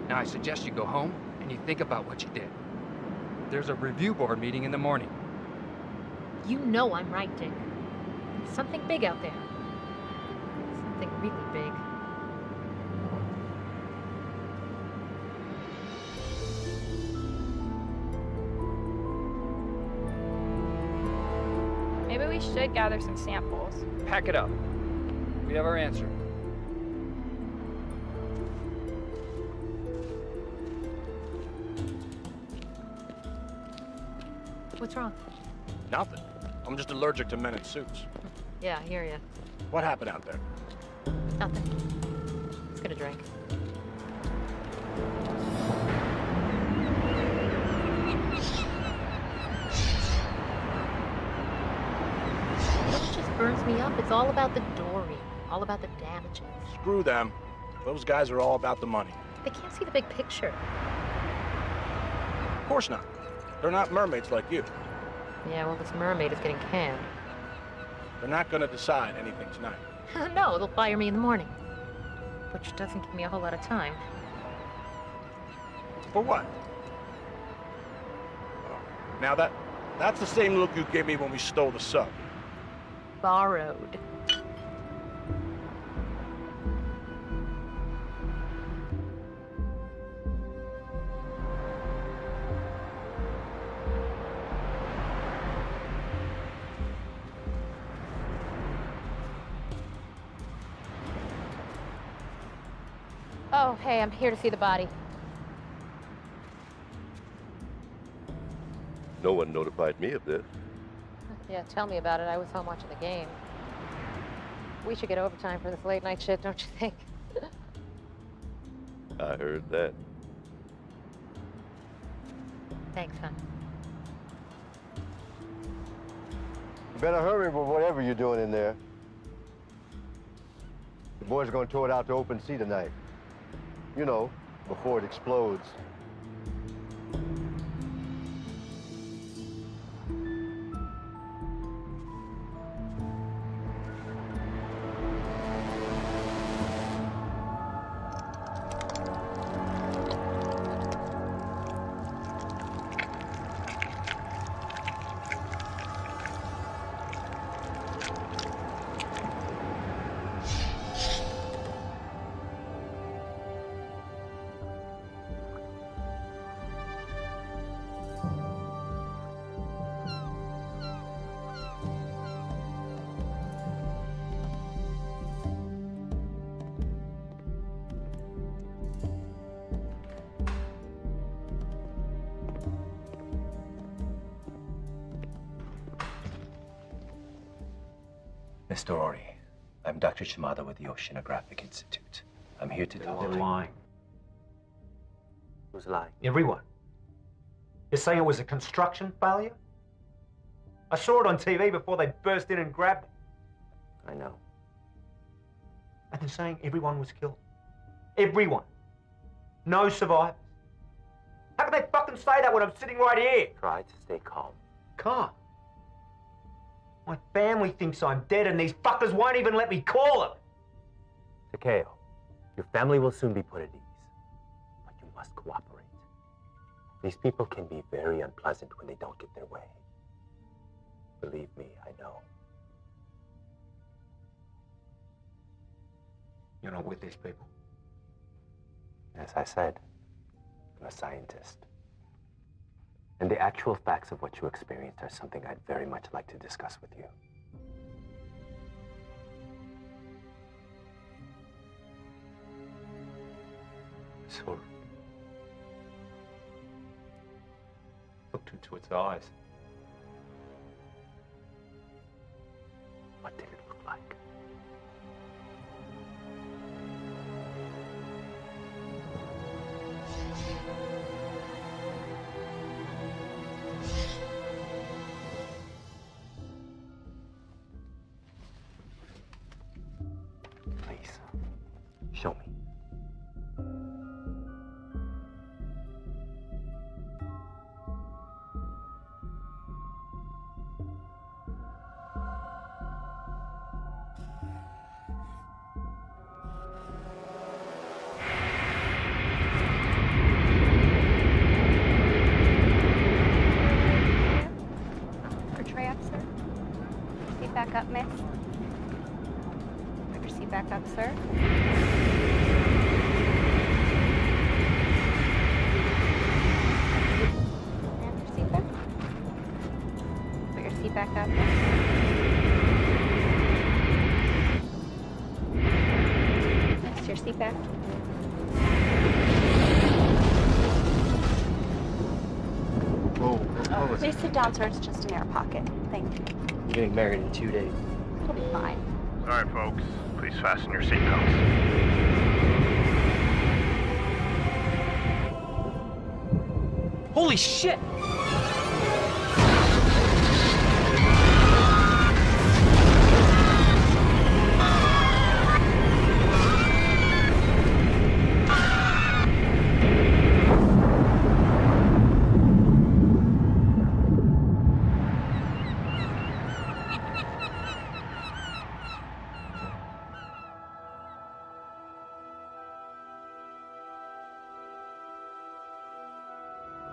Now I suggest you go home and you think about what you did. There's a review board meeting in the morning. You know I'm right, Dick. There's something big out there. Something really big. Maybe we should gather some samples. Pack it up. We have our answer. What's wrong? Nothing. I'm just allergic to men in suits. Yeah, I hear ya. What happened out there? Nothing. Let's get a drink. It just burns me up. It's all about the dory. All about the damages. Screw them. Those guys are all about the money. They can't see the big picture. Of course not. They're not mermaids like you. Yeah, well, this mermaid is getting canned. They're not gonna decide anything tonight. No, they'll fire me in the morning. Which doesn't give me a whole lot of time. For what? Now that's the same look you gave me when we stole the sub. Borrowed. Oh, hey, I'm here to see the body. No one notified me of this. Yeah, tell me about it. I was home watching the game. We should get overtime for this late night shit, don't you think? I heard that. Thanks, hon. You better hurry with whatever you're doing in there. The boys are going to tow it out to open sea tonight. You know, before it explodes. Mr. Ori, I'm Dr. Shimada with the Oceanographic Institute. I'm here to talk to you. They're lying. Who's lying? Everyone. You're saying it was a construction failure? I saw it on TV before they burst in and grabbed it. I know. And they're saying everyone was killed. Everyone. No survivors. How can they fucking say that when I'm sitting right here? Try to stay calm. Calm. My family thinks I'm dead and these fuckers won't even let me call them. Takeo, your family will soon be put at ease. But you must cooperate. These people can be very unpleasant when they don't get their way. Believe me, I know. You're not with these people. As I said, I'm a scientist. And the actual facts of what you experienced are something I'd very much like to discuss with you. So, looked into its eyes. What did it look like? Please, show me. back up, miss. Put your seat back up, sir. And your seat back. Put your seat back up, miss. Next, your seat back. Whoa. Please sit down, sir. It's just an air pocket. Thank you. I'm getting married in 2 days. It'll be fine. All right, folks. Please fasten your seatbelts. Holy shit!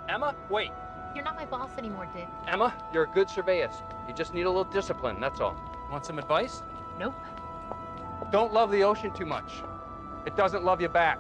Emma, wait. You're not my boss anymore, Dick. Emma, you're a good surveyorist. You just need a little discipline, that's all. Want some advice? Nope. Don't love the ocean too much. It doesn't love you back.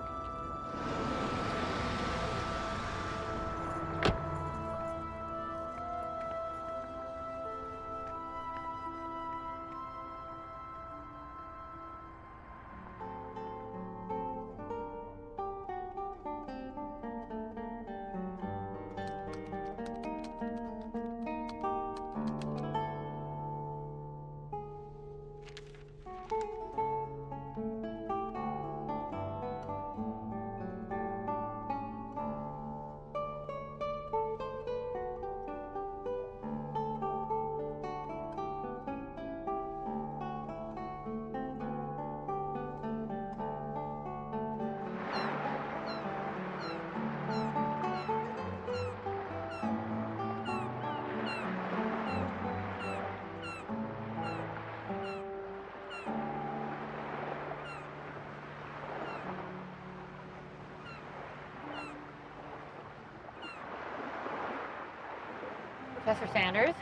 Professor Sanders?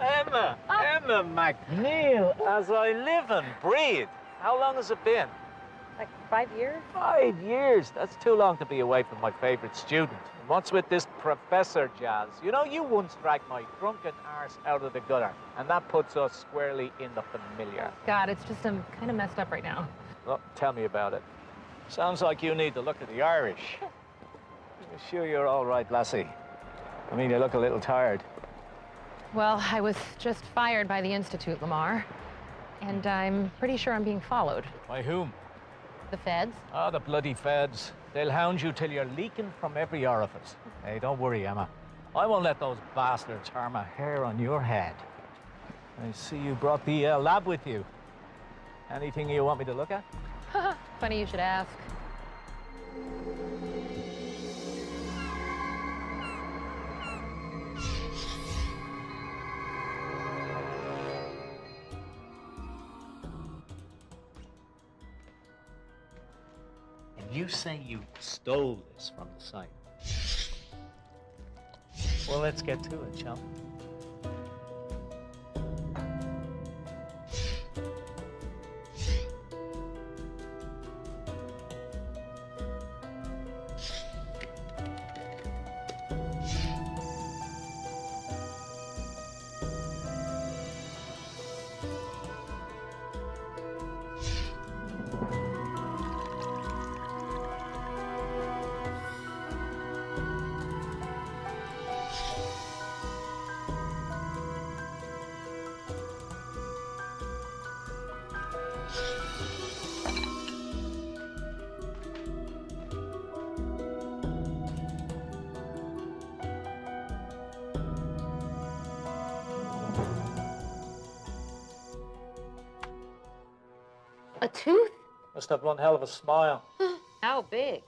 Emma McNeil, as I live and breathe. How long has it been? Like 5 years? 5 years. That's too long to be away from my favorite student. And what's with this Professor Jazz? You know, you once dragged my drunken arse out of the gutter, and that puts us squarely in the familiar. God, it's just I'm kind of messed up right now. Well, tell me about it. Sounds like you need the look of the Irish. You sure you're all right, lassie? I mean, you look a little tired. Well, I was just fired by the Institute, Lamar. And I'm pretty sure I'm being followed. By whom? The feds. Ah, the bloody feds. They'll hound you till you're leaking from every orifice. Hey, don't worry, Emma. I won't let those bastards harm a hair on your head. I see you brought the lab with you. Anything you want me to look at? Funny you should ask. You say you stole this from the site. Well, let's get to it, shall we? A tooth? Must have one hell of a smile. How big?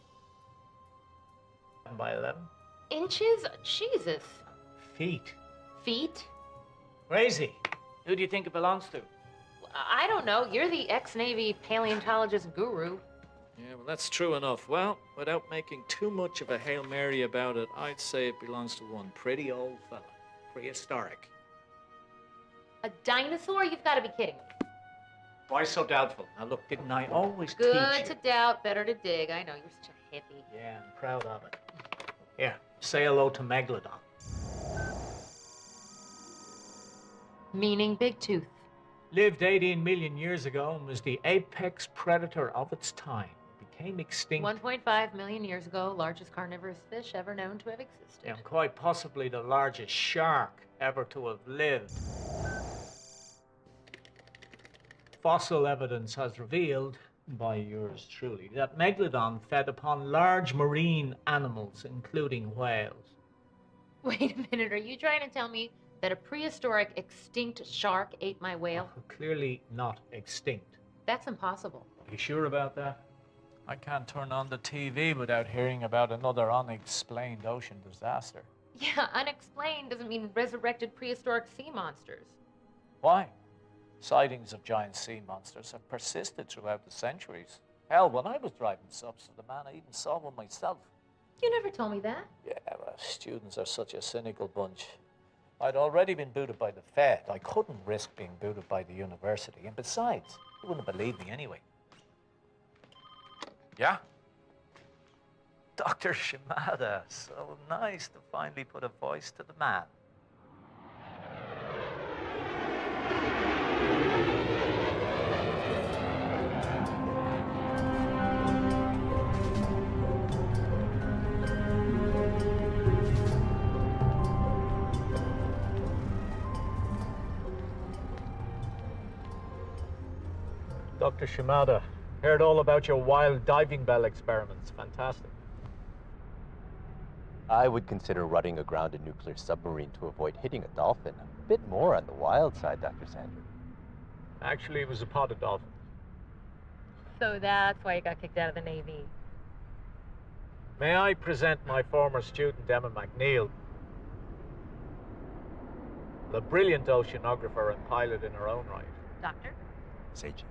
By 11. Inches? Jesus. Feet. Feet? Crazy. Who do you think it belongs to? I don't know. You're the ex-Navy paleontologist guru. Yeah, well, that's true enough. Well, without making too much of a Hail Mary about it, I'd say it belongs to one pretty old fella. Prehistoric. A dinosaur? You've got to be kidding me. Why so doubtful? Now look, didn't I always teach Good you? to doubt, better to dig. I know, you're such a hippie. Yeah, I'm proud of it. Here, say hello to Megalodon. Meaning big tooth. Lived 18 million years ago and was the apex predator of its time. Became extinct. 1.5 million years ago, largest carnivorous fish ever known to have existed. And quite possibly the largest shark ever to have lived. Fossil evidence has revealed, by yours truly, that Megalodon fed upon large marine animals, including whales. Wait a minute, are you trying to tell me that a prehistoric extinct shark ate my whale? Clearly not extinct. That's impossible. You sure about that? I can't turn on the TV without hearing about another unexplained ocean disaster. Yeah, unexplained doesn't mean resurrected prehistoric sea monsters. Why? Sightings of giant sea monsters have persisted throughout the centuries. Hell, when I was driving subs to the man, I even saw one myself. You never told me that. Yeah, well, students are such a cynical bunch. I'd already been booted by the Fed. I couldn't risk being booted by the university. And besides, you wouldn't believe me anyway. Yeah? Dr. Shimada, so nice to finally put a voice to the man. Dr. Shimada, heard all about your wild diving bell experiments. Fantastic. I would consider running aground a nuclear submarine to avoid hitting a dolphin. A bit more on the wild side, Dr. Sanders. Actually, it was a pod of dolphins. So that's why you got kicked out of the Navy. May I present my former student, Emma McNeil, the brilliant oceanographer and pilot in her own right. Doctor? Seiji,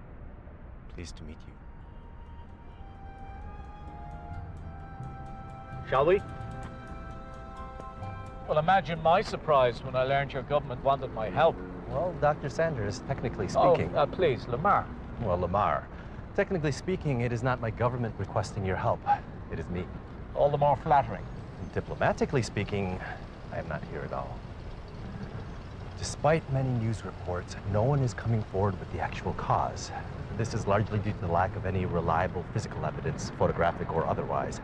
pleased to meet you. Shall we? Well, imagine my surprise when I learned your government wanted my help. Well, Dr. Sanders, technically speaking... Oh, please, Lamar. Well, Lamar, technically speaking, it is not my government requesting your help. It is me. All the more flattering. Diplomatically speaking, I am not here at all. Despite many news reports, no one is coming forward with the actual cause. This is largely due to the lack of any reliable physical evidence, photographic or otherwise,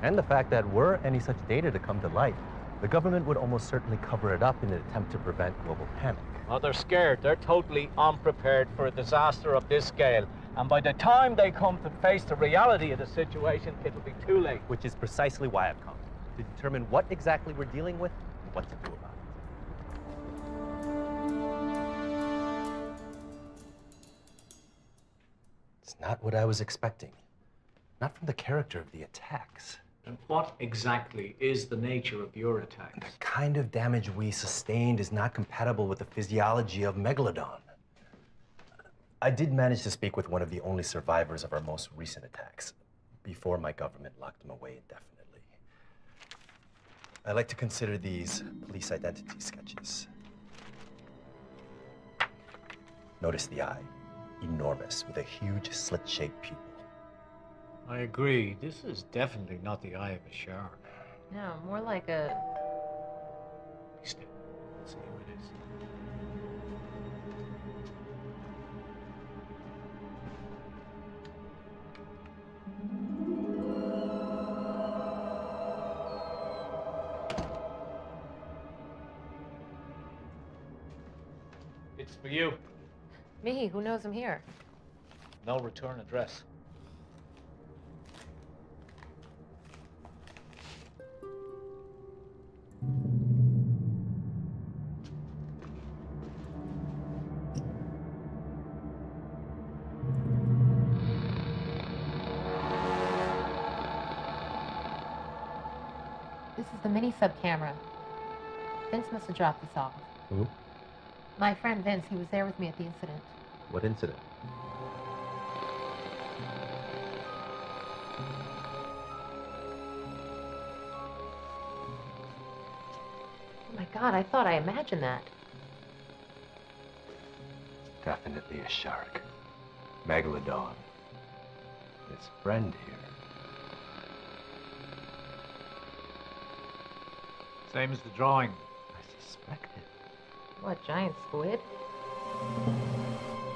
and the fact that were any such data to come to light, the government would almost certainly cover it up in an attempt to prevent global panic. Well, they're scared. They're totally unprepared for a disaster of this scale. And by the time they come to face the reality of the situation, it'll be too late. Which is precisely why I've come, to determine what exactly we're dealing with and what to do about it. It's not what I was expecting. Not from the character of the attacks. And what exactly is the nature of your attacks? The kind of damage we sustained is not compatible with the physiology of Megalodon. I did manage to speak with one of the only survivors of our most recent attacks, before my government locked him away indefinitely. I like to consider these police identity sketches. Notice the eye, enormous, with a huge slit-shaped pupil. I agree. This is definitely not the eye of a shark. No, more like a... Still, let's see who it is. It's for you. Me? Who knows I'm here? No return address. This is the mini sub camera. Vince must have dropped this off. Who? My friend Vince, he was there with me at the incident. What incident? Oh my God, I thought I imagined that. Definitely a shark. Megalodon. His friend here. Same as the drawing. I suspected. What, giant squid?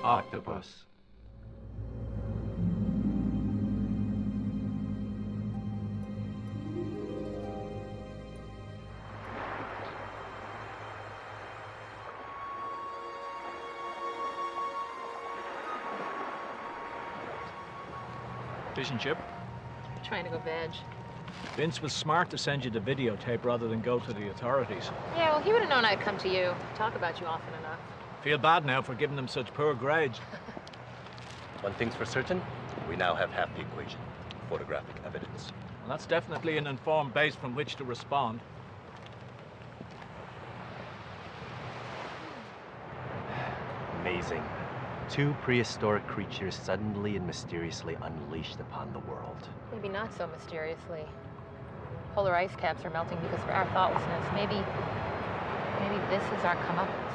Octopus. Fish and chip. Trying to go veg. Vince was smart to send you the videotape rather than go to the authorities. Yeah, well, he would have known I'd come to you. Talk about you often enough. Feel bad now for giving them such poor grades. One thing's for certain, we now have half the equation. Photographic evidence. Well, that's definitely an informed base from which to respond. Amazing. Two prehistoric creatures suddenly and mysteriously unleashed upon the world. Maybe not so mysteriously. Polar ice caps are melting because of our thoughtlessness. Maybe this is our comeuppance.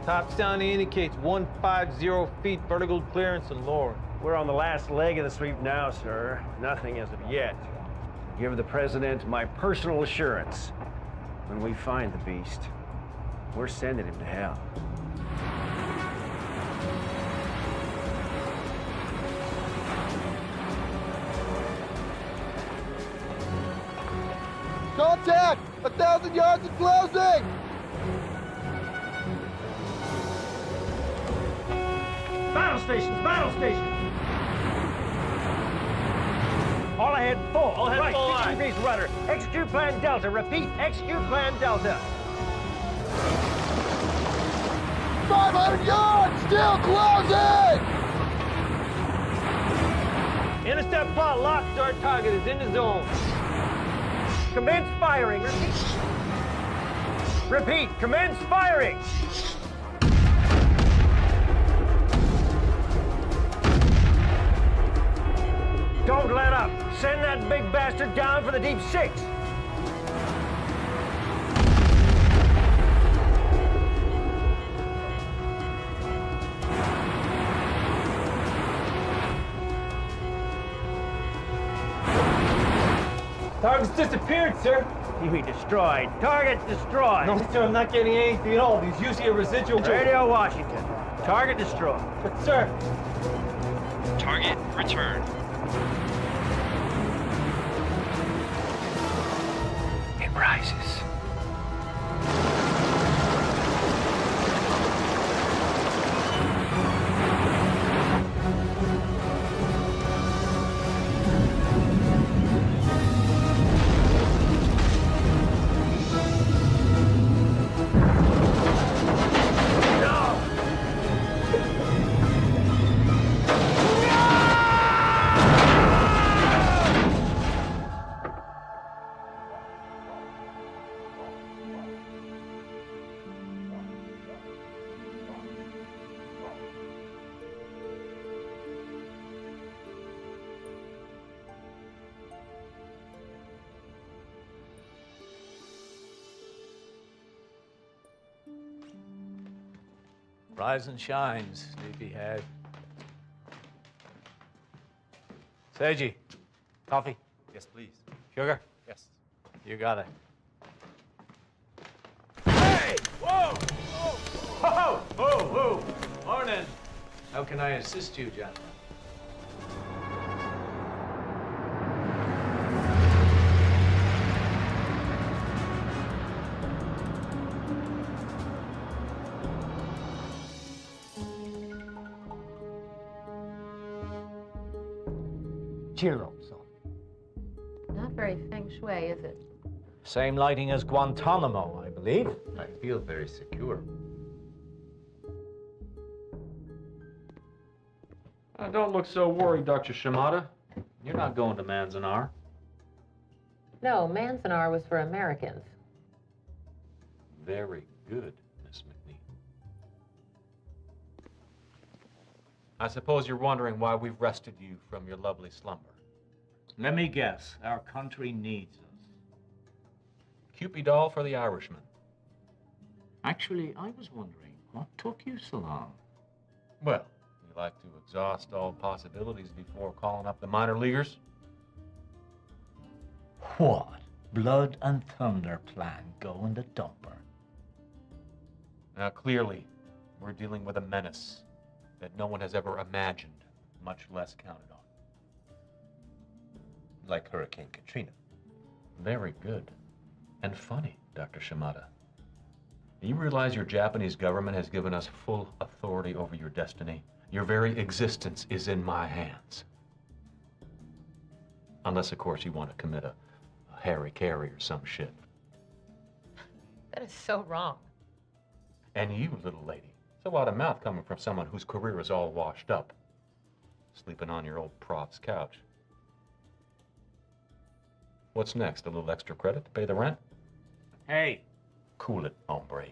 Top sound indicates 150 feet vertical clearance and lower. We're on the last leg of the sweep now, sir. Nothing as of yet. Give the president my personal assurance. When we find the beast, we're sending him to hell. Contact! 1,000 yards and closing! Battle stations! Battle stations! All ahead full. All ahead right, full 60 degrees rudder. Execute plan Delta. Repeat, execute plan Delta. 500 yards! Still closing! Intercept plot locked. Our target is in the zone. Commence firing. Repeat. Repeat. Commence firing. Don't let up. Send that big bastard down for the deep six. Target's disappeared, sir. You mean destroyed. Target destroyed. No, sir, I'm not getting anything at all. These usually a residual. Radio Washington. Target destroyed. But, sir. Target returned. It rises. Rise and shine, sleepyhead. Seiji, coffee? Yes, please. Sugar? Yes. You got it. Hey! Whoa! Whoa! Whoa! Whoa! Morning. How can I assist you, gentlemen? Cheer up, son. Not very feng shui, is it? Same lighting as Guantanamo, I believe. I feel very secure. Don't look so worried, Dr. Shimada. You're not going to Manzanar. No, Manzanar was for Americans. Very good, Miss McNeil. I suppose you're wondering why we've rested you from your lovely slumber. Let me guess. Our country needs us. Cupid doll for the Irishman. Actually, I was wondering, what took you so long? Well, we like to exhaust all possibilities before calling up the minor leaguers. What? Blood and thunder plan go in the dumper. Now, clearly, we're dealing with a menace that no one has ever imagined, much less counted on. Like Hurricane Katrina. Very good. And funny, Dr. Shimada. Do you realize your Japanese government has given us full authority over your destiny? Your very existence is in my hands. Unless, of course, you want to commit a Harry-Carry or some shit. That is so wrong. And you, little lady. It's a lot of mouth coming from someone whose career is all washed up. Sleeping on your old prof's couch. What's next? A little extra credit to pay the rent? Hey. Cool it, hombre.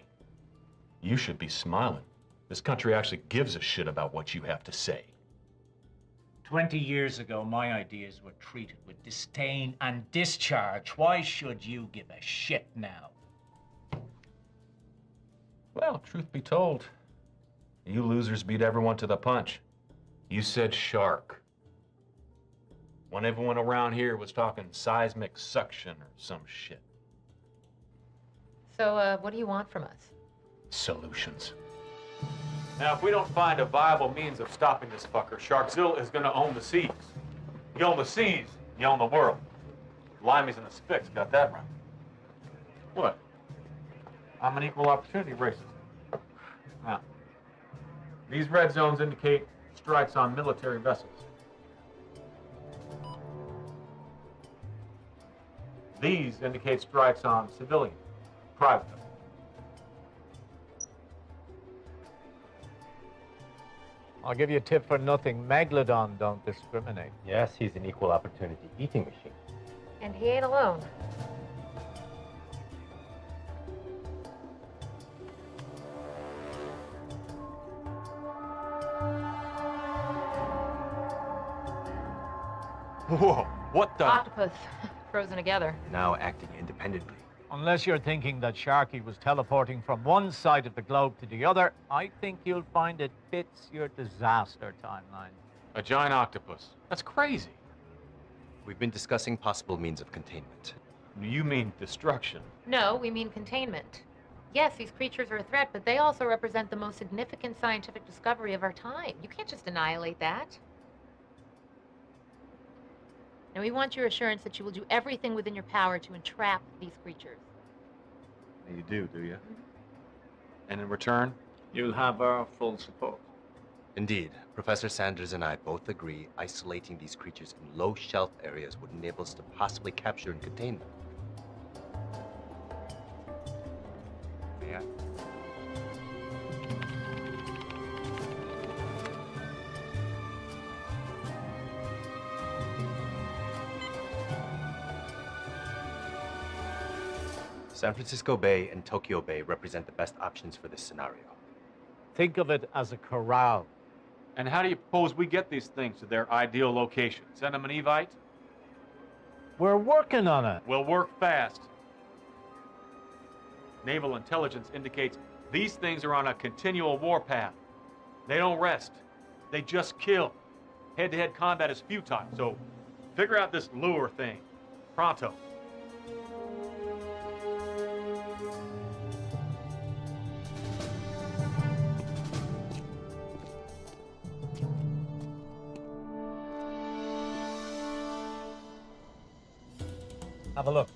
You should be smiling. This country actually gives a shit about what you have to say. 20 years ago, my ideas were treated with disdain and discharge. Why should you give a shit now? Well, truth be told, you losers beat everyone to the punch. You said shark. When everyone around here was talking seismic suction or some shit. So, what do you want from us? Solutions. Now, if we don't find a viable means of stopping this fucker, Sharkzilla is gonna own the seas. You own the seas, you own the world. Limeys and the Spicks got that right. What? I'm an equal opportunity racist. Now, these red zones indicate strikes on military vessels. These indicate strikes on civilian, private vessels. I'll give you a tip for nothing. Megalodon don't discriminate. Yes, he's an equal opportunity eating machine. And he ain't alone. Whoa, what the? Octopus, frozen together. Now acting independently. Unless you're thinking that Sharky was teleporting from one side of the globe to the other, I think you'll find it fits your disaster timeline. A giant octopus. That's crazy. We've been discussing possible means of containment. You mean destruction? No, we mean containment. Yes, these creatures are a threat, but they also represent the most significant scientific discovery of our time. You can't just annihilate that. And we want your assurance that you will do everything within your power to entrap these creatures. You do you? Mm-hmm. And in return? You'll have our full support. Indeed. Professor Sanders and I both agree isolating these creatures in low shelf areas would enable us to possibly capture and contain them. May I? San Francisco Bay and Tokyo Bay represent the best options for this scenario. Think of it as a corral. And how do you propose we get these things to their ideal location? Send them an Evite? We're working on it. We'll work fast. Naval intelligence indicates these things are on a continual warpath. They don't rest. They just kill. Head-to-head combat is futile, so figure out this lure thing. Pronto. Have a look.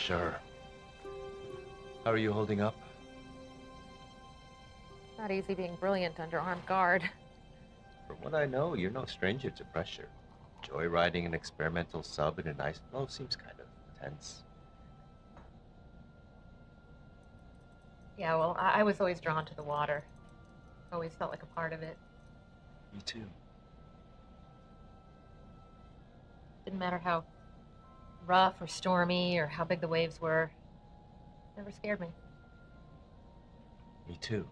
sure. How are you holding up? Not easy being brilliant under armed guard. From what I know, you're no stranger to pressure. Joyriding an experimental sub in an ice floe seems kind of tense. Yeah, well, I was always drawn to the water. Always felt like a part of it. Me too. Didn't matter how rough or stormy or how big the waves were. Never scared me. Me too.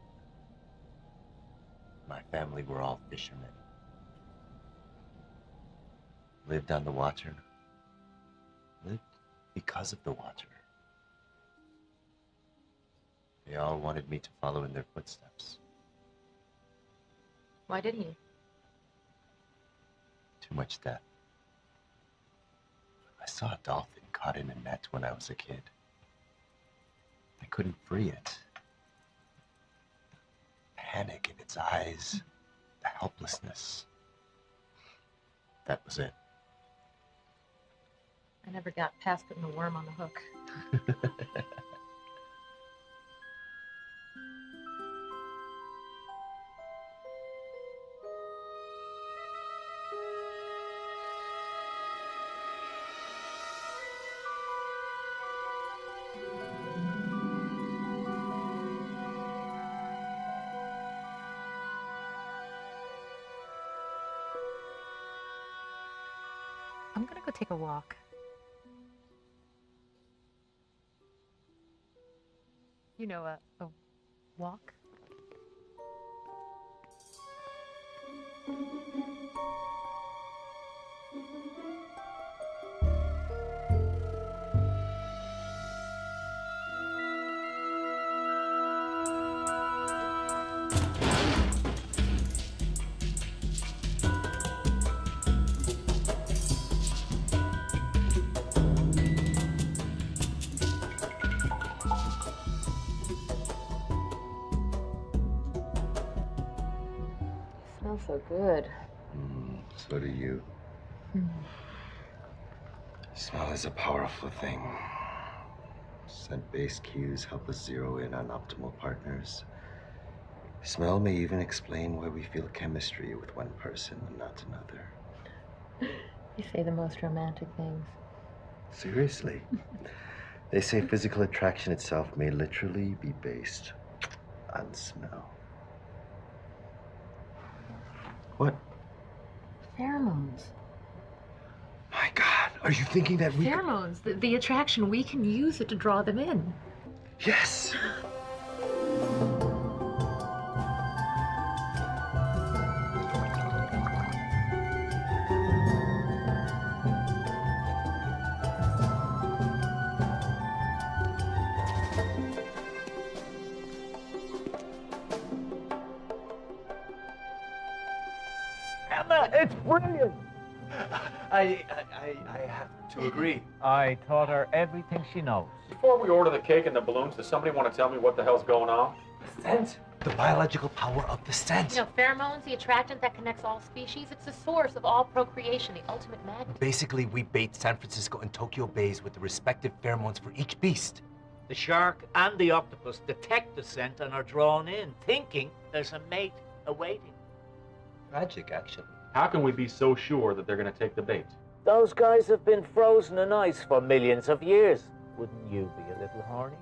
My family were all fishermen. Lived on the water. Lived because of the water. They all wanted me to follow in their footsteps. Why didn't you? Too much death. I saw a dolphin caught in a net when I was a kid. I couldn't free it. Panic in its eyes, the helplessness. That was it. I never got past putting the worm on the hook. I'm gonna go take a walk. You know, a walk? Smells so good. So do you. Smell is a powerful thing. Scent-based cues help us zero in on optimal partners. Smell may even explain why we feel chemistry with one person and not another. You say the most romantic things. Seriously. They say physical attraction itself may literally be based on smell. What? Pheromones. My God, are you thinking that we... Pheromones, the attraction, we can use it to draw them in. Yes! Emma, it's brilliant! I have to agree. I taught her everything she knows. Before we order the cake and the balloons, does somebody want to tell me what the hell's going on? Scent. The biological power of the scent. You know, pheromones, the attractant that connects all species, it's the source of all procreation, the ultimate magnet. Basically, we bait San Francisco and Tokyo bays with the respective pheromones for each beast. The shark and the octopus detect the scent and are drawn in, thinking there's a mate awaiting. Tragic, actually. How can we be so sure that they're going to take the bait? Those guys have been frozen in ice for millions of years. Wouldn't you be a little horny?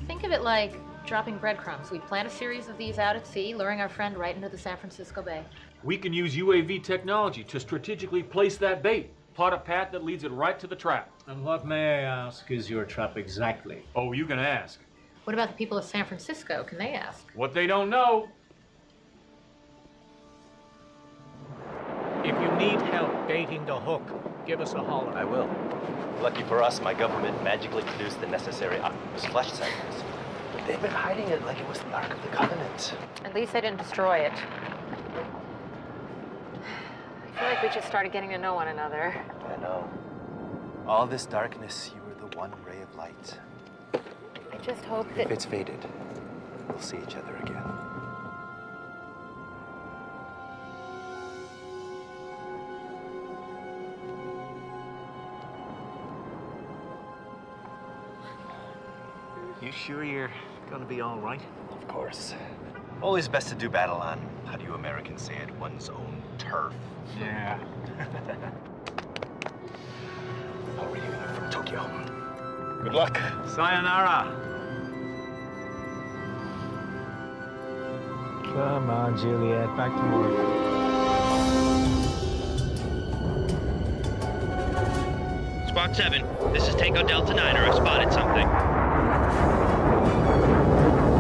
Think of it like dropping breadcrumbs. We plant a series of these out at sea, luring our friend right into the San Francisco Bay. We can use UAV technology to strategically place that bait. Plot a path that leads it right to the trap. And what, may I ask, is your trap exactly? Oh, you can ask. What about the people of San Francisco? Can they ask? What they don't know. If you need help baiting the hook, give us a holler. I will. Lucky for us, my government magically produced the necessary octopus flesh samples. But they've been hiding it like it was the Ark of the Covenant. At least I didn't destroy it. I feel like we just started getting to know one another. I know. All this darkness, you were the one ray of light. I just hope that... If it's faded, we'll see each other again. You sure you're gonna be all right? Of course. Always best to do battle on, how do you Americans say it, one's own turf. Yeah. I'll radio you from Tokyo. Good luck. Sayonara. Come on, Juliet, back to work. Squad 7, this is Tango Delta 9er. I've spotted something.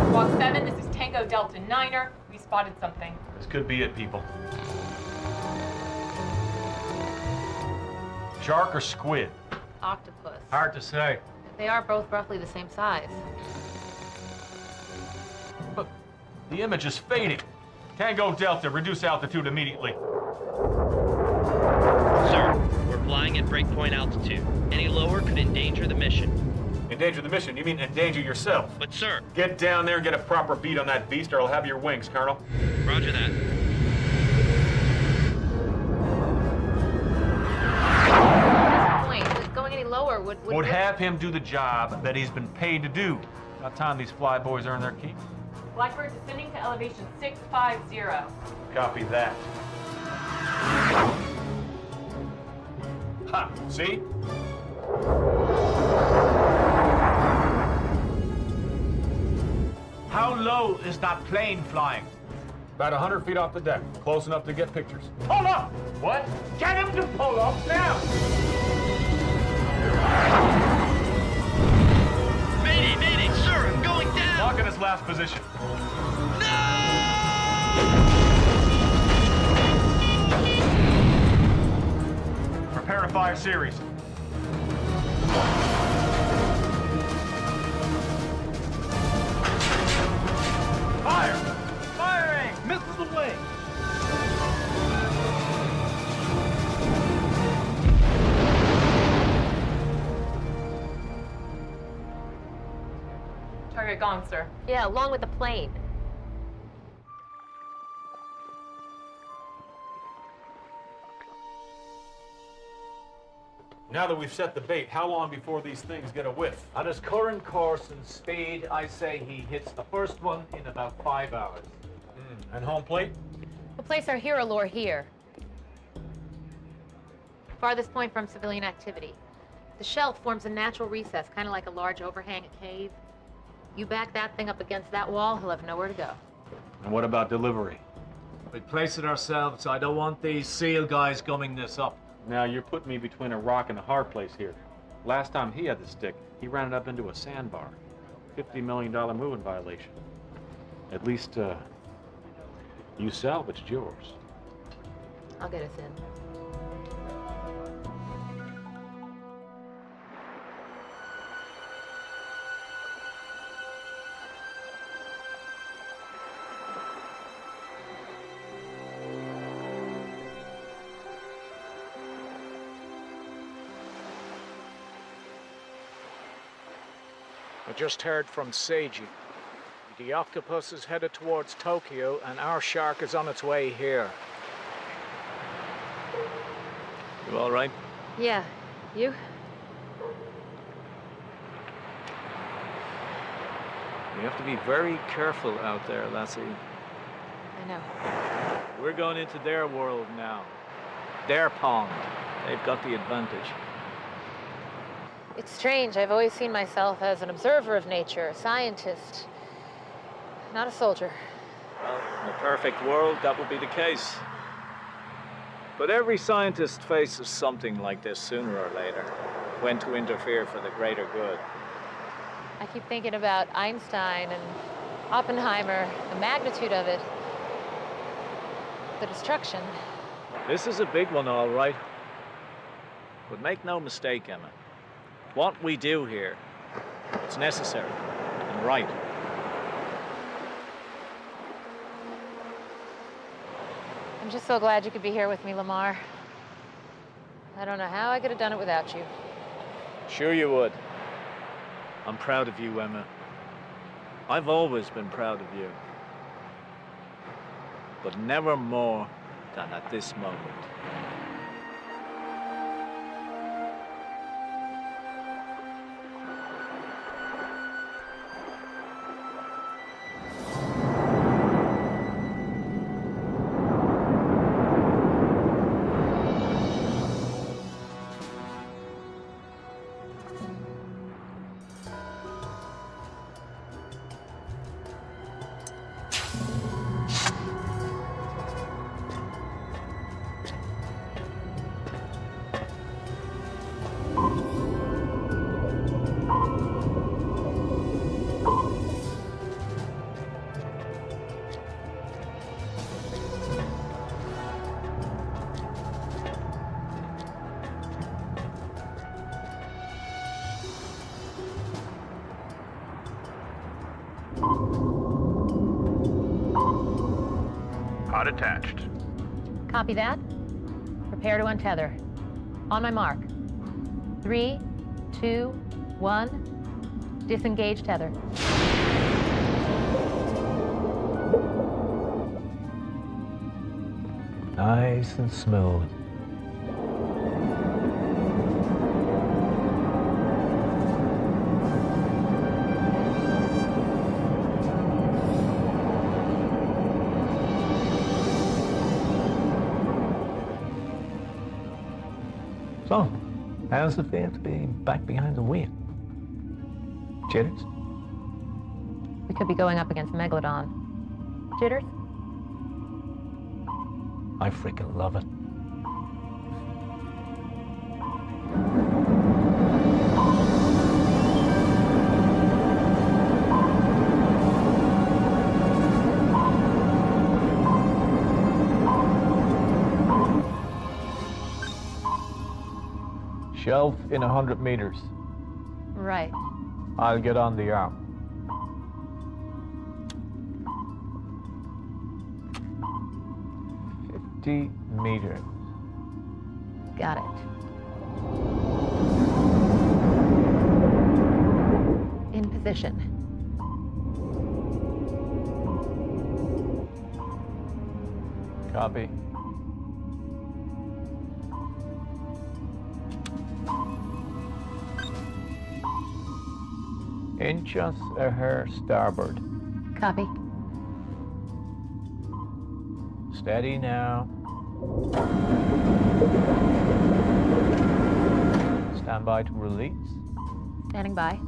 Squad 7, this is Tango Delta 9er. We spotted something. This could be it, people. Shark or squid? Octopus. Hard to say. They are both roughly the same size. Look, the image is fading. Tango Delta, reduce altitude immediately. Sir, we're flying at breakpoint altitude. Any lower could endanger the mission. Endanger the mission? You mean endanger yourself? But sir... Get down there and get a proper beat on that beast, or I'll have your wings, Colonel. Roger that. Going any lower would have him do the job that he's been paid to do. About time these flyboys earn their keep. Blackbird descending to elevation 650. Copy that. Ha! See? How low is that plane flying? About 100 feet off the deck. Close enough to get pictures. Pull up! What? Get him to pull up now! Mayday, mayday, sir, I'm going down! Lock in his last position. Prepare a fire series. Fire! Firing! Missiles away! Target gone, sir. Yeah, along with the plane. Now that we've set the bait, how long before these things get a whiff? At his current course and speed, I say he hits the first one in about 5 hours. And home plate? We'll place our hero lure here. Farthest point from civilian activity. The shelf forms a natural recess, kind of like a large overhang at cave. You back that thing up against that wall, he'll have nowhere to go. And what about delivery? We place it ourselves. I don't want these SEAL guys gumming this up. Now you're putting me between a rock and a hard place here. Last time he had the stick, he ran it up into a sandbar. $50 million moving violation. At least, you salvaged yours. I'll get us in. I just heard from Seiji. The octopus is headed towards Tokyo, and our shark is on its way here. You all right? Yeah. You? You have to be very careful out there, lassie. I know. We're going into their world now. Their pond. They've got the advantage. It's strange. I've always seen myself as an observer of nature, a scientist, not a soldier. Well, in a perfect world, that would be the case. But every scientist faces something like this sooner or later, when to interfere for the greater good. I keep thinking about Einstein and Oppenheimer, the magnitude of it, the destruction. This is a big one, all right. But make no mistake, Emma. What we do here, it's necessary and right. I'm just so glad you could be here with me, Lamar. I don't know how I could have done it without you. Sure you would. I'm proud of you, Emma. I've always been proud of you. But never more than at this moment. Pod attached. Copy that. Prepare to untether. On my mark. 3, 2, 1. Disengage tether. Nice and smooth. So, how's it feel to be back behind the wheel? Jitters? We could be going up against Megalodon. Jitters? I freaking love it. Shelf in 100 meters. Right. I'll get on the arm. Meters. Got it. In position. Copy. Inches a hair starboard. Copy. Steady now. Stand by to release. Standing by.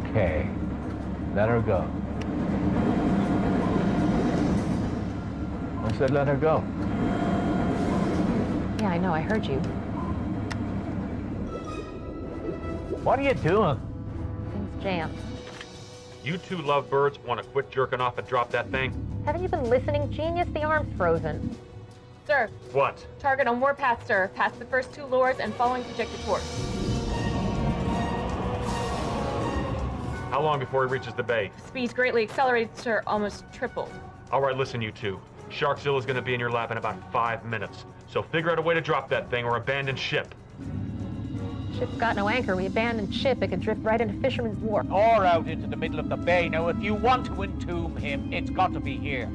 Okay. Let her go. I said let her go. Yeah, I know. I heard you. What are you doing? Things jammed. You two lovebirds want to quit jerking off and drop that thing? Haven't you been listening? Genius, the arm's frozen. Sir. What? Target on warpath, sir. Past the first 2 lures and following projected course. How long before he reaches the bay? Speed's greatly accelerated, sir. Almost tripled. All right, listen, you two. Sharkzilla's gonna be in your lap in about 5 minutes. So figure out a way to drop that thing or abandon ship. Ship's got no anchor. We abandoned ship. It could drift right into Fisherman's Wharf. Or out into the middle of the bay. Now, if you want to entomb him, it's got to be here.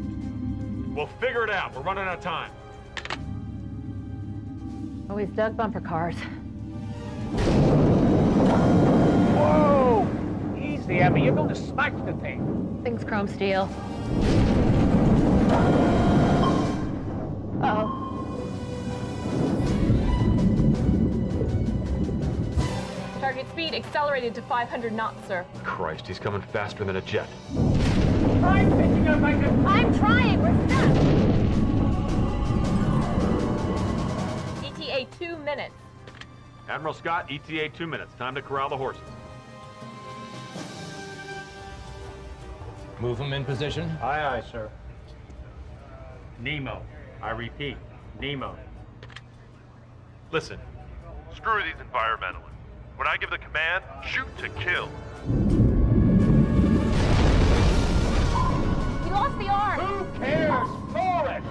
We'll figure it out. We're running out of time. Always dug bumper cars. Whoa! Easy, Emma. You're going to smash the thing. Thing's chrome steel. Uh-oh. Target speed accelerated to 500 knots, sir. Christ, he's coming faster than a jet. Try pitching up, I'm trying. We're stuck. ETA 2 minutes. Admiral Scott, ETA 2 minutes. Time to corral the horses. Move them in position. Aye, aye, sir. Nemo. I repeat, Nemo. Listen. Screw these environmentalists. When I give the command, shoot to kill. We lost the arm. Who cares? For it!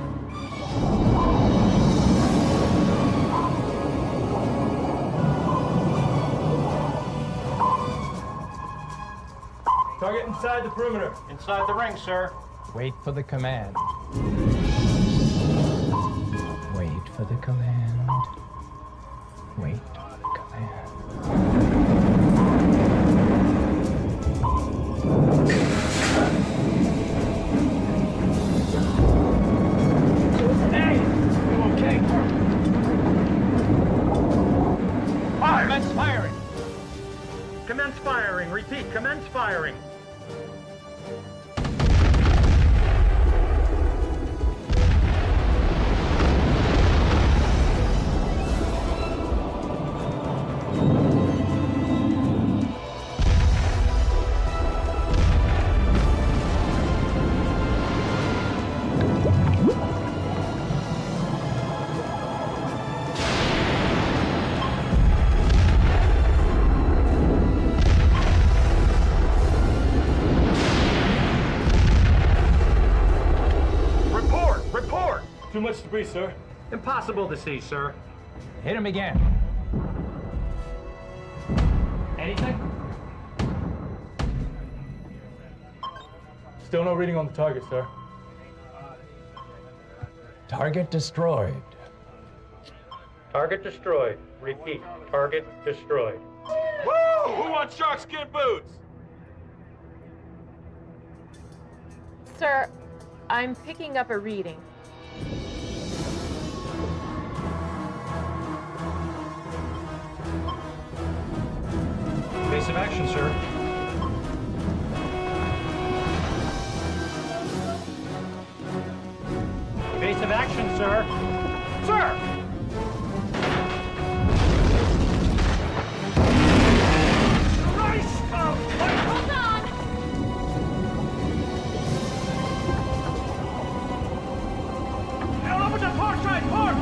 Target inside the perimeter. Inside the ring, sir. Wait for the command. Wait for the command. Wait for the command. Hey! You okay? Fire! Commence firing! Commence firing. Repeat, commence firing. Too much debris, sir. Impossible to see, sir. Hit him again. Anything? Still no reading on the target, sir. Target destroyed. Target destroyed. Repeat, target destroyed. Woo! Who wants shark skin boots? Sir, I'm picking up a reading. Evasive action, sir. Evasive action, sir. Sir! Hold on! Now open the port side port!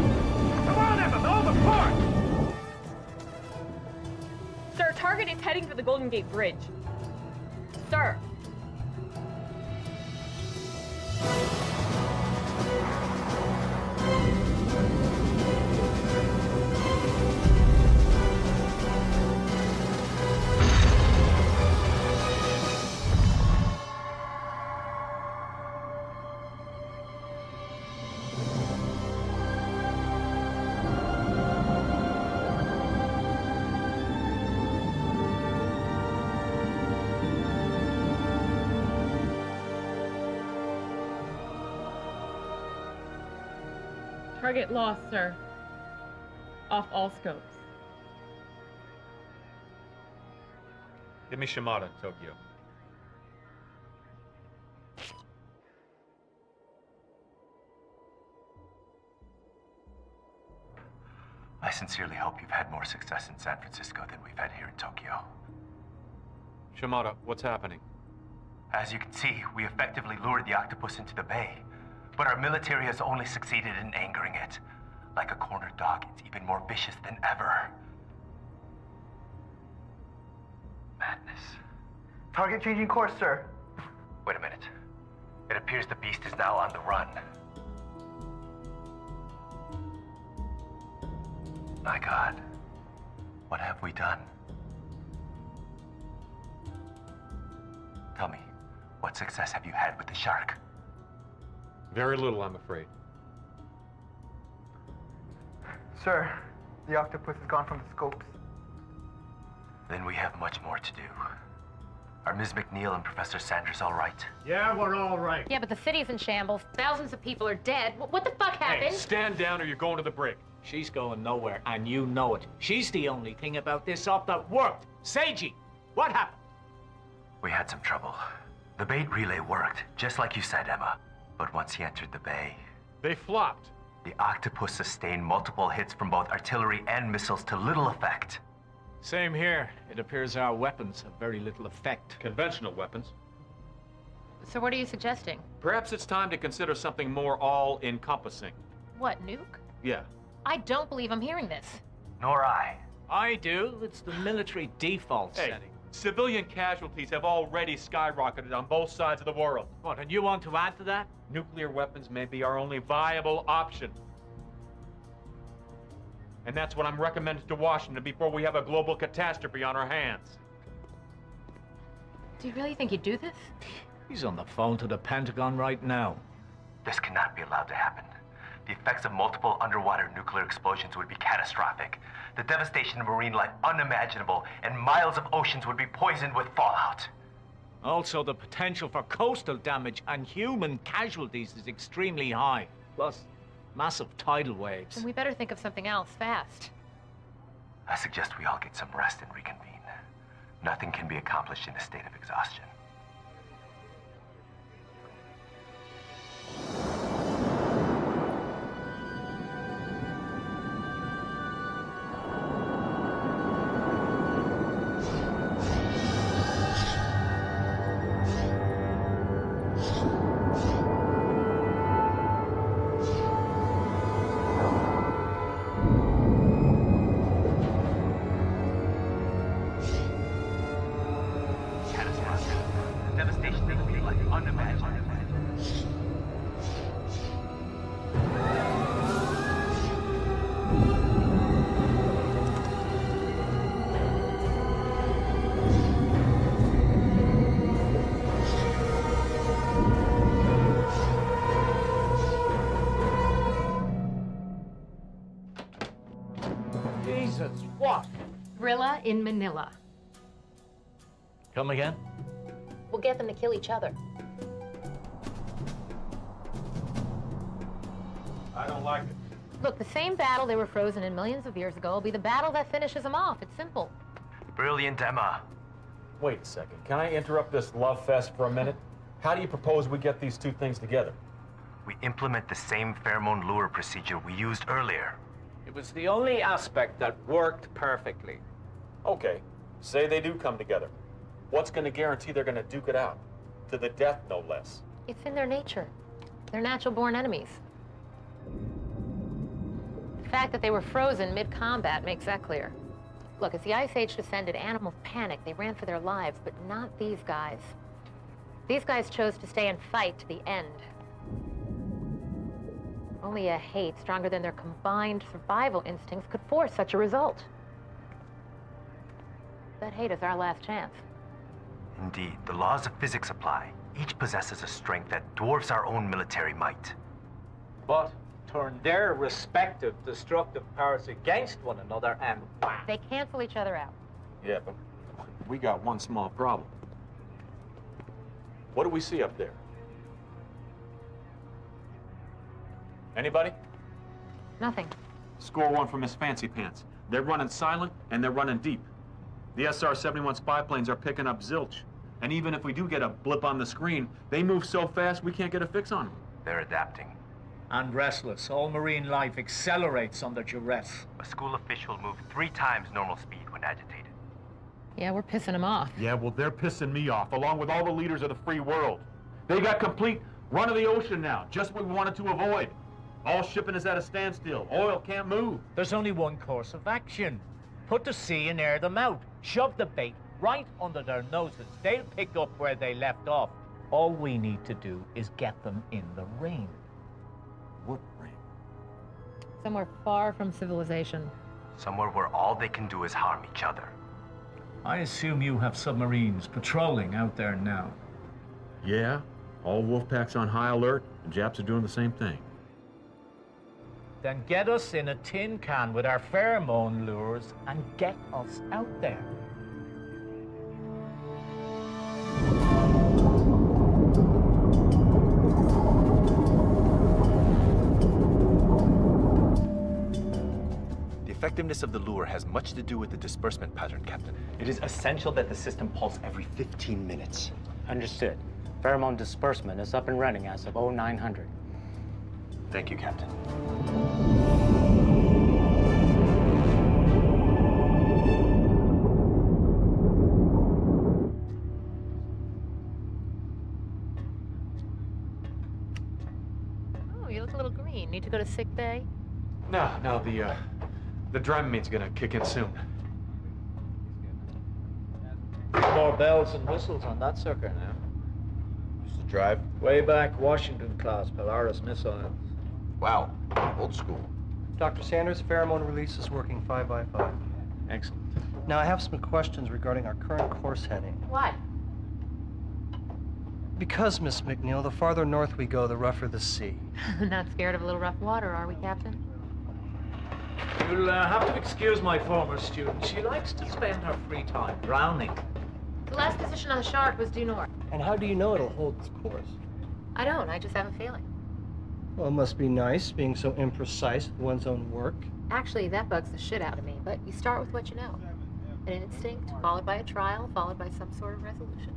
Come on, Emma, over port! Sir, target is heading for the Golden Gate Bridge. Sir. Target lost, sir. Off all scopes. Give me Shimada, Tokyo. I sincerely hope you've had more success in San Francisco than we've had here in Tokyo. Shimada, what's happening? As you can see, we effectively lured the octopus into the bay, but our military has only succeeded in angering it. Like a cornered dog, it's even more vicious than ever. Madness. Target changing course, sir. Wait a minute. It appears the beast is now on the run. My God, what have we done? Tell me, what success have you had with the shark? Very little, I'm afraid. Sir, the octopus has gone from the scopes. Then we have much more to do. Are Ms. McNeil and Professor Sanders all right? Yeah, we're all right. Yeah, but the city's in shambles. Thousands of people are dead. What the fuck happened? Hey, stand down or you're going to the brig. She's going nowhere, and you know it. She's the only thing about this op that worked. Seiji, what happened? We had some trouble. The bait relay worked, just like you said, Emma. But once he entered the bay... They flopped. The octopus sustained multiple hits from both artillery and missiles to little effect. Same here. It appears our weapons have very little effect. Conventional weapons. So what are you suggesting? Perhaps it's time to consider something more all-encompassing. What, nuke? Yeah. I don't believe I'm hearing this. Nor I. I do. It's the military default setting. Civilian casualties have already skyrocketed on both sides of the world. What, and you want to add to that? Nuclear weapons may be our only viable option. And that's what I'm recommending to Washington before we have a global catastrophe on our hands. Do you really think you'd do this? He's on the phone to the Pentagon right now. This cannot be allowed to happen. The effects of multiple underwater nuclear explosions would be catastrophic. The devastation of marine life unimaginable, and miles of oceans would be poisoned with fallout. Also, the potential for coastal damage and human casualties is extremely high. Plus, massive tidal waves. Then we better think of something else, fast. I suggest we all get some rest and reconvene. Nothing can be accomplished in a state of exhaustion. Devastation of marine life unimaginable. in Manila. Come again? We'll get them to kill each other. I don't like it. Look, the same battle they were frozen in millions of years ago will be the battle that finishes them off. It's simple. Brilliant, Emma. Wait a second. Can I interrupt this love fest for a minute? How do you propose we get these two things together? We implement the same pheromone lure procedure we used earlier. It was the only aspect that worked perfectly. Okay. Say they do come together. What's going to guarantee they're going to duke it out? To the death, no less. It's in their nature. They're natural-born enemies. The fact that they were frozen mid-combat makes that clear. Look, as the Ice Age descended, animals panicked. They ran for their lives, but not these guys. These guys chose to stay and fight to the end. Only a hate stronger than their combined survival instincts could force such a result. That hate is our last chance. Indeed, the laws of physics apply. Each possesses a strength that dwarfs our own military might. But turn their respective destructive powers against one another and wham! They cancel each other out. Yeah, but we got one small problem. What do we see up there? Anybody? Nothing. Score one for Miss Fancy Pants. They're running silent and they're running deep. The SR-71 spy planes are picking up zilch. And even if we do get a blip on the screen, they move so fast we can't get a fix on them. They're adapting. And restless. All marine life accelerates under duress. A school official moved 3 times normal speed when agitated. Yeah, we're pissing them off. Yeah, well, they're pissing me off, along with all the leaders of the free world. They got complete run of the ocean now, just what we wanted to avoid. All shipping is at a standstill. Oil can't move. There's only one course of action. Put to sea and air them out. Shove the bait right under their noses. They'll pick up where they left off. All we need to do is get them in the ring. What ring? Somewhere far from civilization. Somewhere where all they can do is harm each other. I assume you have submarines patrolling out there now. Yeah, all wolf packs on high alert. The Japs are doing the same thing. Then get us in a tin can with our pheromone lures and get us out there. The effectiveness of the lure has much to do with the disbursement pattern, Captain. It is essential that the system pulse every 15 minutes. Understood. Pheromone disbursement is up and running as of 0900. Thank you, Captain. Oh, you look a little green. Need to go to sick bay? No, the Dramamine's gonna kick in soon. More bells and whistles on that sucker now. Used to drive. Way back Washington class Polaris missiles. Wow, old school. Dr. Sanders, pheromone release is working 5 by 5. Excellent. Now, I have some questions regarding our current course heading. What? Because, Miss McNeil, the farther north we go, the rougher the sea. Not scared of a little rough water, are we, Captain? You'll have to excuse my former student. She likes to spend her free time drowning. The last position on the Shark was due north. And how do you know it'll hold its course? I don't. I just have a feeling. Well, it must be nice being so imprecise with one's own work. Actually, that bugs the shit out of me, but you start with what you know. An instinct, followed by a trial, followed by some sort of resolution.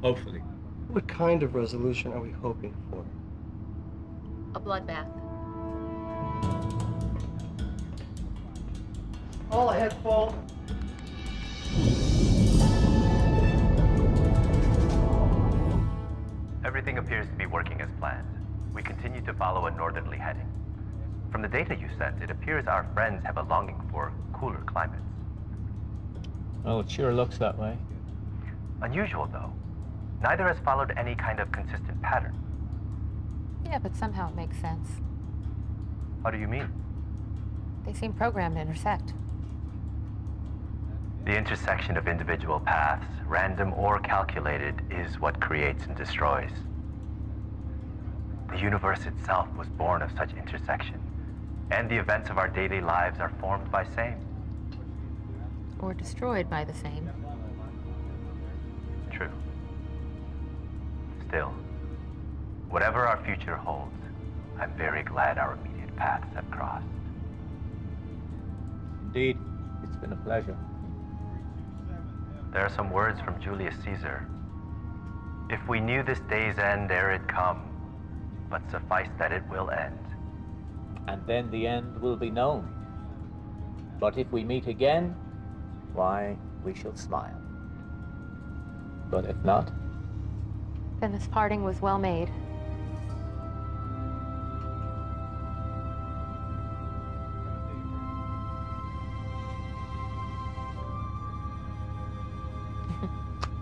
Hopefully. What kind of resolution are we hoping for? A bloodbath. All ahead, Paul. Everything appears to be working as planned. We continue to follow a northerly heading. From the data you sent, it appears our friends have a longing for cooler climates. Well, it sure looks that way. Unusual, though. Neither has followed any kind of consistent pattern. Yeah, but somehow it makes sense. How do you mean? They seem programmed to intersect. The intersection of individual paths, random or calculated, is what creates and destroys. The universe itself was born of such intersection, and the events of our daily lives are formed by same. or destroyed by the same. True. Still, whatever our future holds, I'm very glad our immediate paths have crossed. Indeed, it's been a pleasure. There are some words from Julius Caesar. If we knew this day's end ere it come, but suffice that it will end. And then the end will be known. But if we meet again, why, we shall smile. But if not, Then this parting was well made.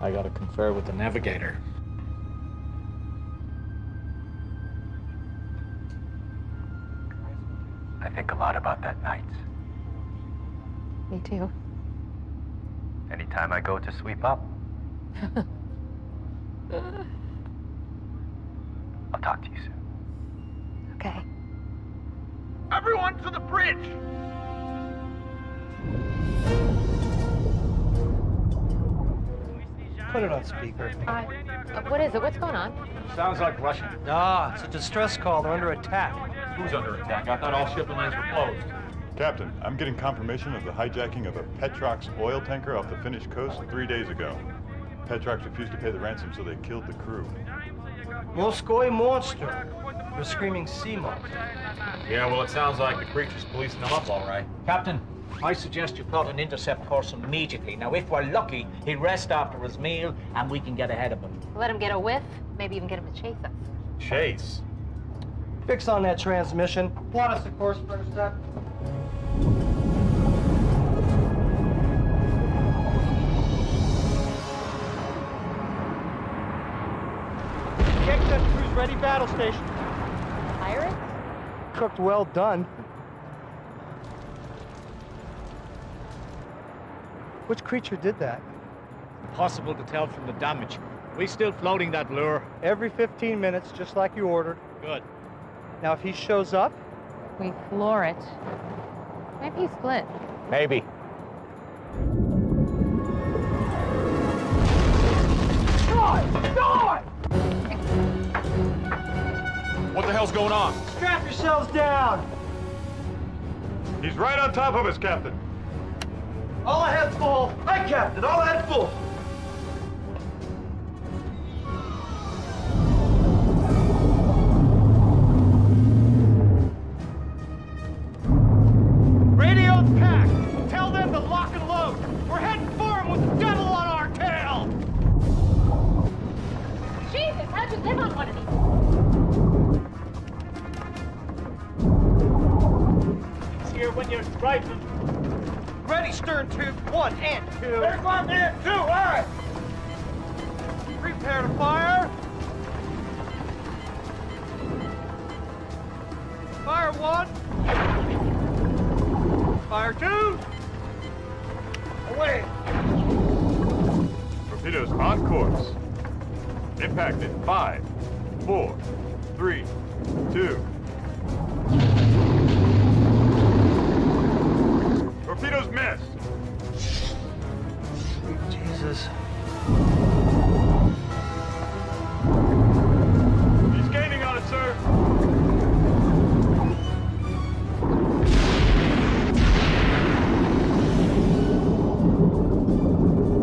I gotta confer with the navigator. I think a lot about that night. Me too. Anytime I go to sweep up, I'll talk to you soon. Okay. Everyone to the bridge! Put it on speaker. What is it? What's going on? Sounds like Russian. Ah, it's a distress call. They're under attack. Who's under attack? I thought all shipping lanes were closed. Captain, I'm getting confirmation of the hijacking of a Petrox oil tanker off the Finnish coast 3 days ago. Petrox refused to pay the ransom, so they killed the crew. Moskoy monster. They're screaming sea moss. Yeah, well, it sounds like the creature's policing them up all right. Captain, I suggest you plot an intercept course immediately. Now, if we're lucky, he'll rest after his meal, and we can get ahead of him. Let him get a whiff, maybe even get him to chase us. Chase? Fix on that transmission. Plot us a course first up. Get that crew's ready battle station. Pirates? Cooked well done. Which creature did that? Impossible to tell from the damage. We still floating that lure? Every 15 minutes, just like you ordered. Good. Now, if he shows up... We floor it. Maybe he split. Maybe. What the hell's going on? Strap yourselves down! He's right on top of us, Captain. All ahead full! Aye, Captain, all ahead full! Radio's packed! Tell them to lock and load! We're heading for him with the devil on our tail! Jesus, how'd you live on one of these? It's here when you're striking. Ready, stern tube, 1 and 2. There's 1 and 2, all right! Prepare to fire. Fire 1. Fire 2. Away! Torpedoes on course. Impact in 5, 4, 3, 2. Torpedoes missed. Jesus. He's gaining on it, sir.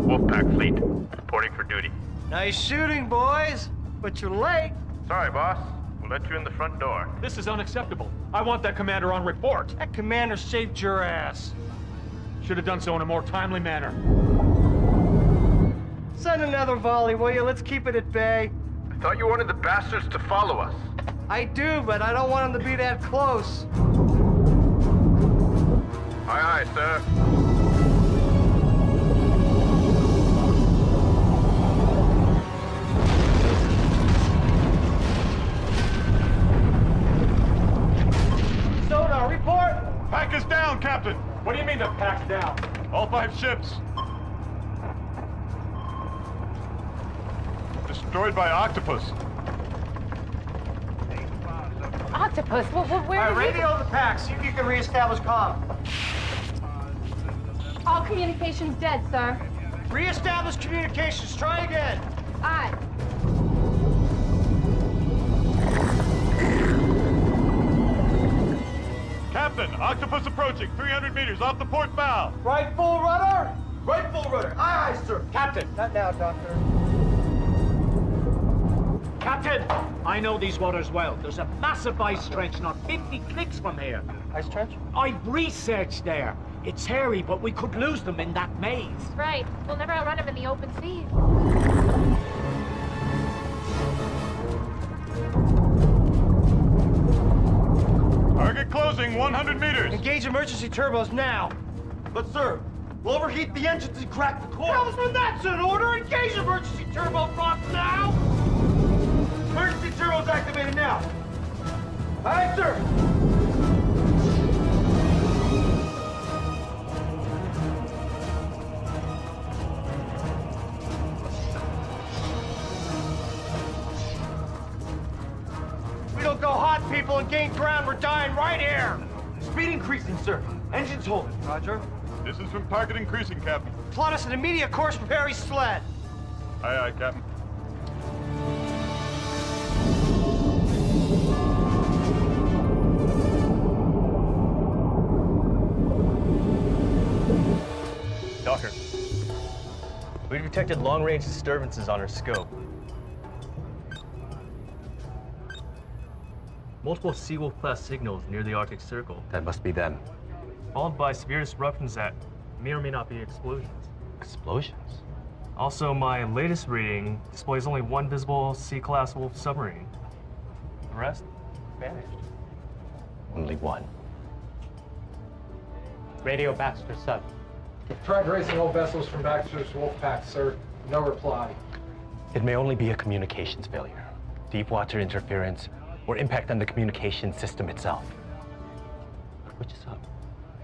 Wolfpack fleet, reporting for duty. Nice shooting, boys, but you're late. Sorry, boss. We'll let you in the front door. This is unacceptable. I want that commander on report. That commander saved your ass. Should have done so in a more timely manner. Send another volley, will you? Let's keep it at bay. I thought you wanted the bastards to follow us. I do, but I don't want them to be that close. Aye, aye, sir. Sonar, report! Pack is down, Captain. What do you mean to pack down? All 5 ships. Destroyed by octopus. Octopus? Where All right, did radio the pack. See if you can reestablish comm. All communications dead, sir. Re-establish communications. Try again. Aye. Captain, octopus approaching, 300 meters off the port bow. Right full rudder. Right full rudder. Aye, aye, sir. Captain! Not now, Doctor. Captain! I know these waters well. There's a massive ice trench not 50 clicks from here. Ice trench? I've researched there. It's hairy, but we could lose them in that maze. Right. We'll never outrun them in the open sea. Target closing, 100 meters. Engage emergency turbos now. But, sir, we'll overheat the engines and crack the core. Helmsman, that's an order. Engage emergency turbo props now. Emergency turbos activated now. All right, sir. We don't go hot, people, and gain ground. We're dying right here. Speed increasing, sir. Engines holding. Roger. Distance from target increasing, Captain. Plot us an immediate course for Perry's sled. Aye, aye, Captain. Doctor, we detected long-range disturbances on our scope. Multiple Seawolf-class signals near the Arctic Circle. That must be them. Followed by severe disruptions that may or may not be explosions. Explosions? Also, my latest reading displays only one visible C-class Wolf submarine. The rest vanished. Only one. Radio Baxter Sub. Tried raising all vessels from Baxter's Wolfpack, sir. No reply. It may only be a communications failure. Deep water interference or impact on the communication system itself. Which is up?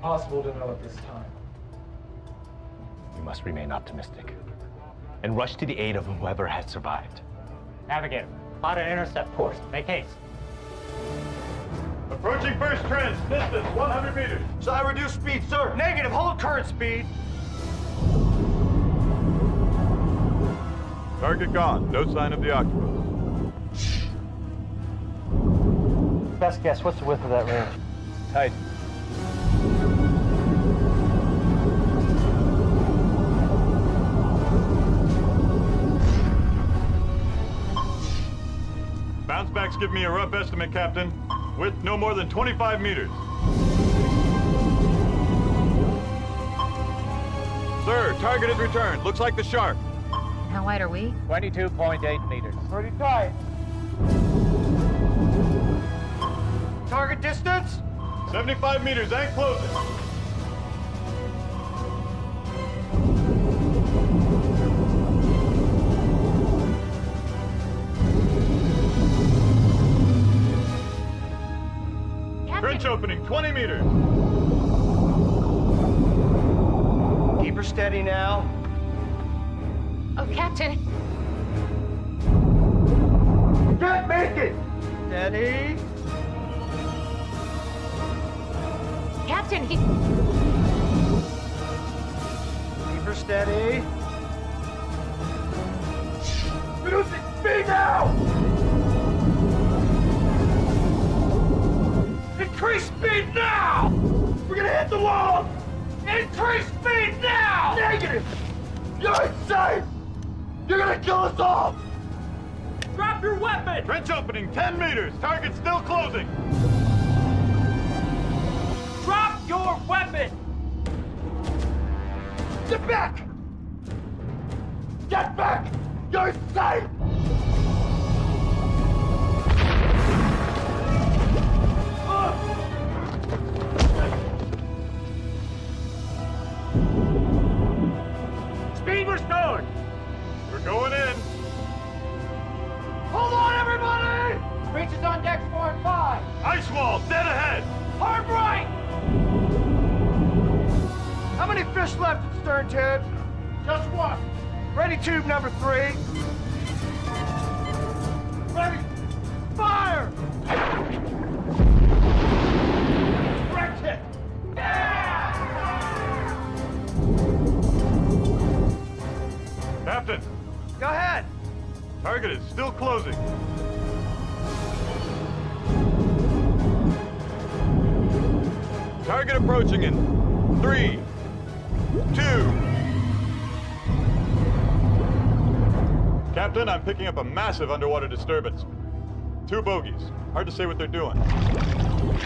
Possible to know at this time. We must remain optimistic and rush to the aid of whoever has survived. Navigator, plot an intercept course. Make haste. Approaching first trench, distance 100 meters. Shall I reduce speed, sir? Negative, hold current speed. Target gone, no sign of the octopus. Best guess, what's the width of that range? Tight. Bounce backs give me a rough estimate, Captain. Width no more than 25 meters. Sir, target has returned. Looks like the shark. How wide are we? 22.8 meters. Pretty tight. Target distance? 75 meters and closing. Trench opening, 20 meters. Keep her steady now. Oh, Captain. Can't make it. Steady. Captain, he... Keep her steady. Reducing speed now! Increase speed now! We're gonna hit the wall! Increase speed now! Negative! You're insane! You're gonna kill us all! Drop your weapon! Trench opening, 10 meters. Target still closing. Drop your weapon! Get back! Get back! You're insane! Speed restored! We're going in. Hold on, everybody! Breaches on decks 4 and 5. Ice wall, dead ahead. Hard right! How many fish left at stern tube? Just one. Ready tube number 3. Ready. Fire! Direct hit. Yeah! closing. Target approaching in 3, 2. Captain, I'm picking up a massive underwater disturbance. 2 bogies. Hard to say what they're doing.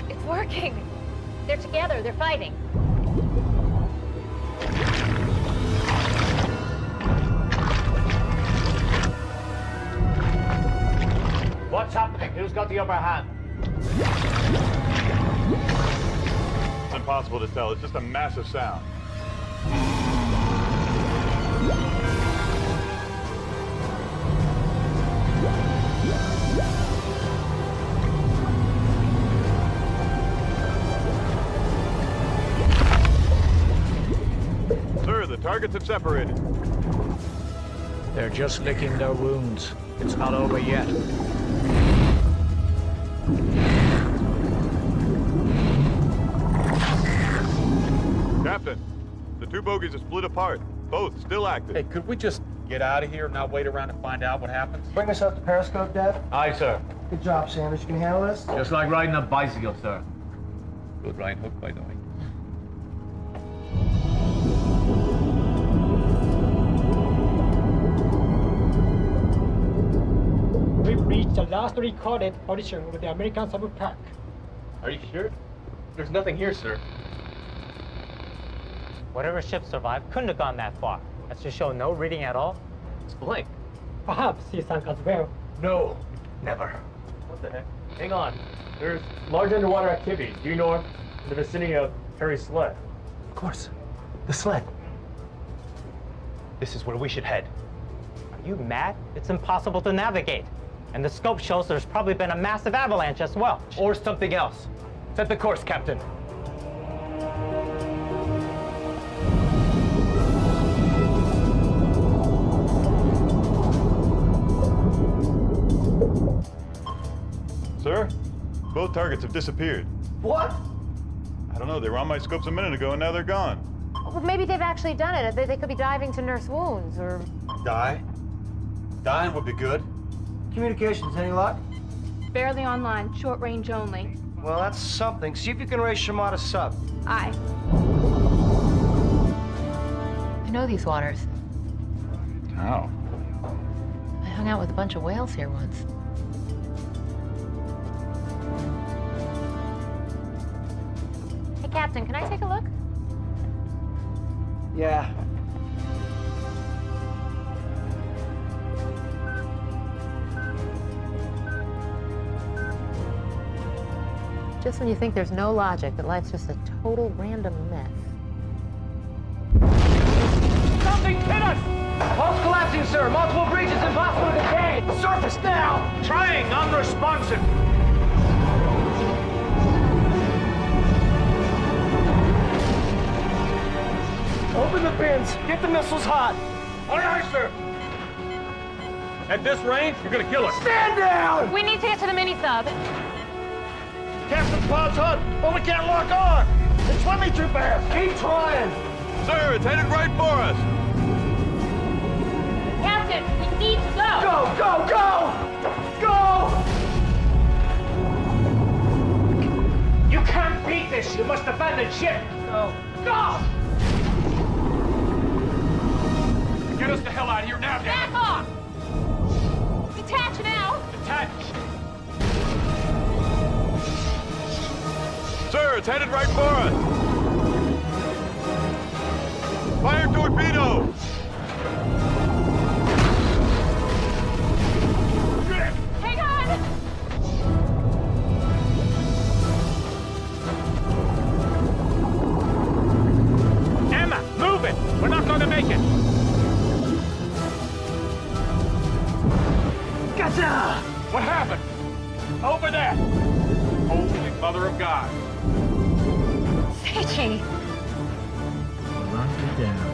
It's working. They're together. They're fighting. What's happening? Who's got the upper hand? It's impossible to tell. It's just a massive sound. Sir, the targets have separated. They're just licking their wounds. It's not over yet. Captain, the 2 bogies are split apart. Both still active. Hey, could we just get out of here and not wait around to find out what happens? Bring us up to Periscope, Dad. Aye, sir. Good job, Sanders. You can handle this? Just like riding a bicycle, sir. Good right hook, by the way. We've reached the last recorded position with the American sub-pack. Are you sure? There's nothing here, sir. Whatever ship survived couldn't have gone that far. That's to show no reading at all. It's blank. Perhaps he sank as well. No, never. What the heck? Hang on. There's large underwater activity due north in the vicinity of Terry's sled. Of course. The sled. This is where we should head. Are you mad? It's impossible to navigate. And the scope shows there's probably been a massive avalanche as well. Or something else. Set the course, Captain. Sir, both targets have disappeared. What? I don't know. They were on my scopes a minute ago, and now they're gone. Well, maybe they've actually done it. They could be diving to nurse wounds, or... Die? Dying would be good. Communications, any luck? Barely online, short range only. Well, that's something. See if you can raise Shimada sub. Aye. I know these waters. How? I hung out with a bunch of whales here once. Hey, Captain, can I take a look? Yeah. Just when you think there's no logic, that life's just a total random mess. Something hit us! Hull's collapsing, sir. Multiple breaches impossible to contain. Surface now! Trying, unresponsive. Open the bins. Get the missiles hot. All right, sir. At this range, you're gonna kill us. Stand down! We need to get to the mini-sub. Captain Pod's hot, but we can't lock on. It's swimming too fast. Keep trying. Sir, it's headed right for us. Captain, we need to go. Go, go, go! Go! You can't beat this. You must abandon ship. No. Go! Get us the hell out of here now, Back off! Detach now! Detach! Sir, it's headed right for us. Fire torpedo! Hang on! Emma, move it! We're not going to make it! Gotcha! What happened? Over there! Holy Mother of God! Seichi! Lock it down.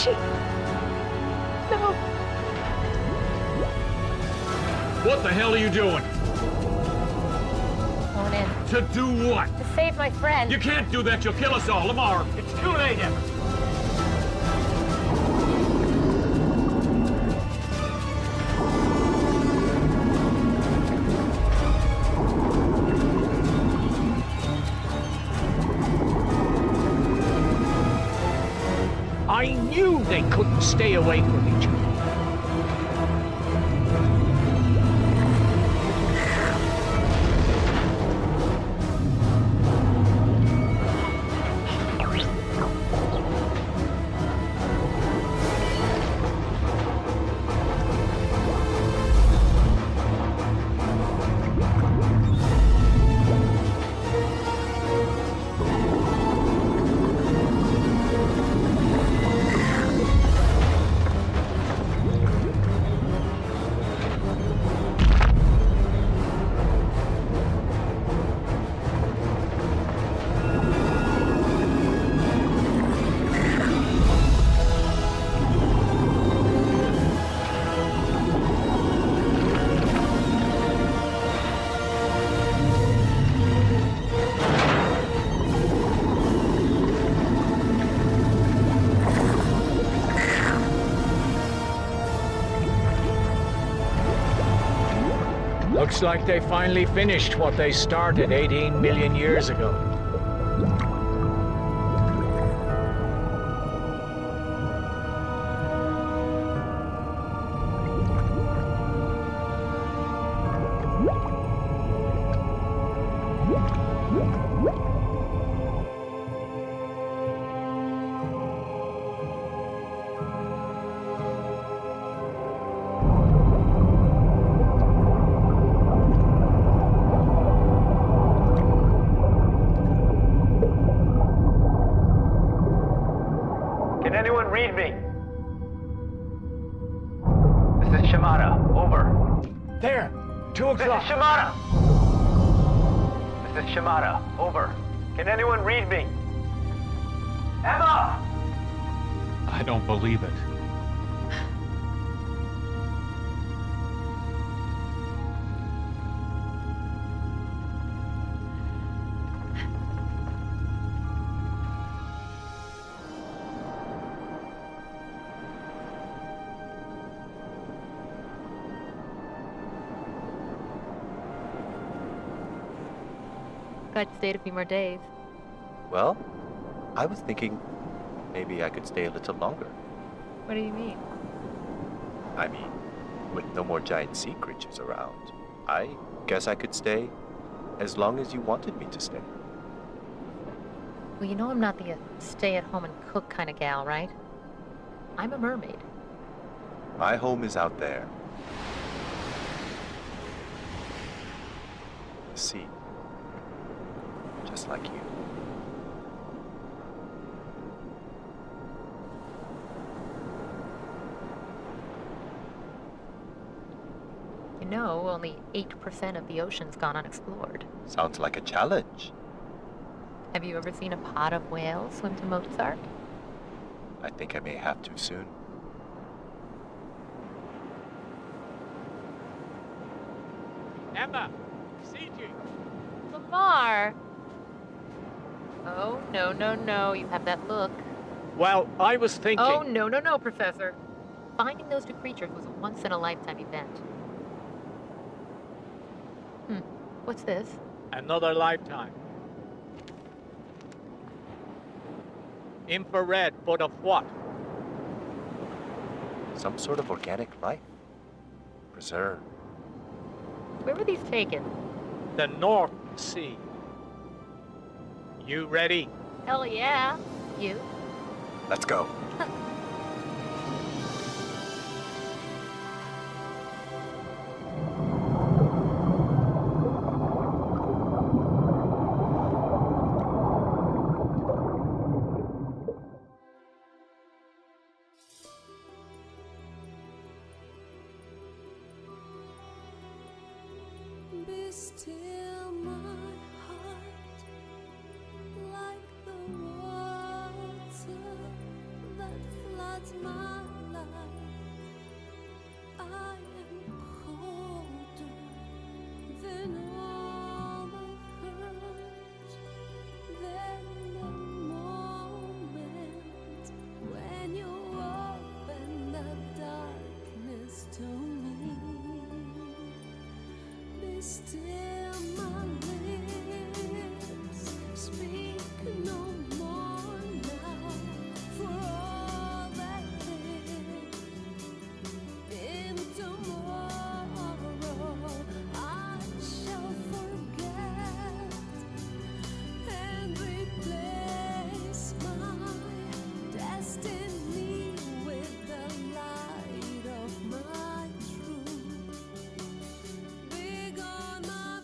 she? No. What the hell are you doing? Going in. To do what? To save my friend. You can't do that. You'll kill us all. Lamar, it's too late, Emma. I knew they couldn't stay away from each other. Looks like they finally finished what they started 18 million years ago. Can anyone read me? This is Shimada. Over. There! 2 o'clock. This is Shimada. This is Shimada. Over. Can anyone read me? Emma! I don't believe it. Glad you stayed a few more days. Well, I was thinking maybe I could stay a little longer. What do you mean? I mean, with no more giant sea creatures around, I guess I could stay as long as you wanted me to stay. Well, you know I'm not the stay-at-home and cook kind of gal, right? I'm a mermaid. My home is out there. The sea. Just like you. You know, only 8% of the ocean's gone unexplored. Sounds like a challenge. Have you ever seen a pod of whales swim to Mozart? I think I may have to soon. Emma! CG! Lamar! Oh, no, no, no. You have that look. Well, I was thinking... Oh, no, no, no, Professor. Finding those two creatures was a once-in-a-lifetime event. What's this? Another lifetime. Infrared, but of what? Some sort of organic life. Preserved. Where were these taken? The North Sea. You ready? Hell yeah. You? Let's go. Be still, my heart, like the water that flows. floods my life. I am colder than all the hurt, than the moment when you open the darkness to me. Be still, my lips, speak no more now, for all that in tomorrow I shall forget and replace my destiny with the light of my truth. Be gone, my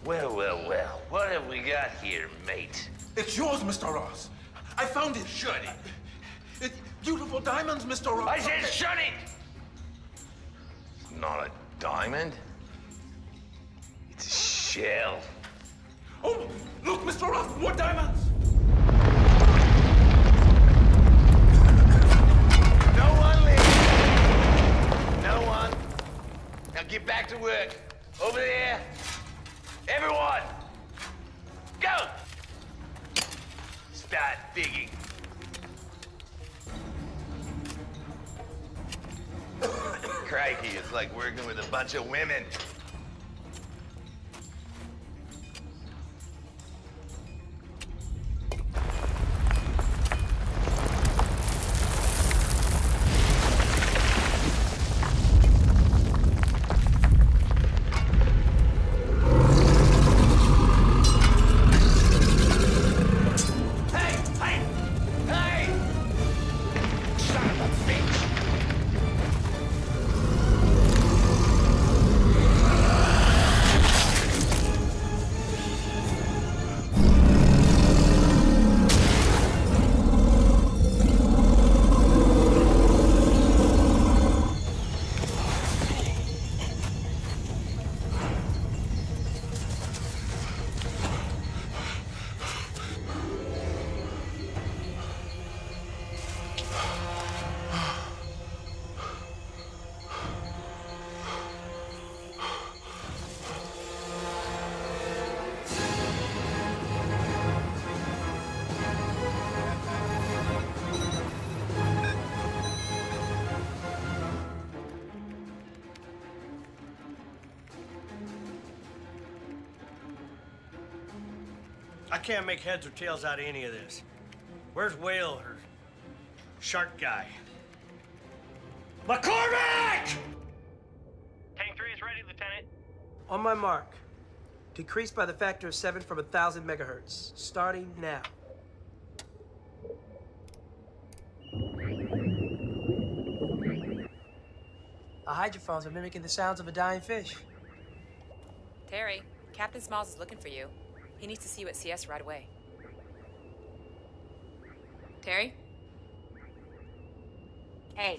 Well, well, well. What have we got here, mate? It's yours, Mr. Ross. I found it. Shut it. It's beautiful diamonds, Mr. Ross. I said shut it! It's not a diamond. It's a shell. Oh, look, Mr. Ross, more diamonds. No one leave. No one. Now get back to work. Over there. Everyone. Go. Start digging. Crikey, it's like working with a bunch of women. I can't make heads or tails out of any of this. Where's Whale or Shark Guy? McCormick! Tank 3 is ready, Lieutenant. On my mark. Decrease by the factor of 7 from 1,000 megahertz. Starting now. The hydrophones are mimicking the sounds of a dying fish. Terry, Captain Smalls is looking for you. He needs to see you at CS right away. Terry? Hey.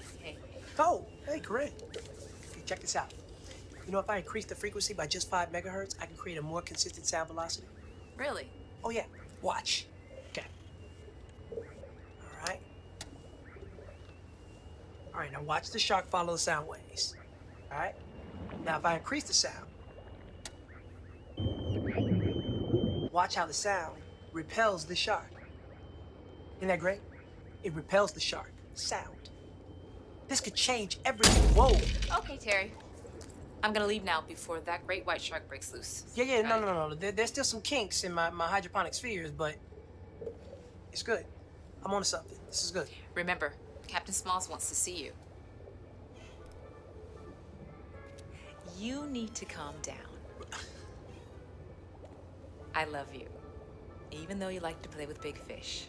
Oh, hey, great. Okay, check this out. You know, if I increase the frequency by just 5 megahertz, I can create a more consistent sound velocity. Really? Oh, yeah. Watch. Okay. All right. All right, now watch the shark follow the sound waves. All right? Now, if I increase the sound, watch how the sound repels the shark. Isn't that great? It repels the shark. Sound. This could change everything. Whoa. Okay, Terry. I'm gonna leave now before that great white shark breaks loose. Yeah, no. There's still some kinks in my hydroponic spheres, but it's good. I'm onto something. This is good. Remember, Captain Smalls wants to see you. You need to calm down. I love you, even though you like to play with big fish.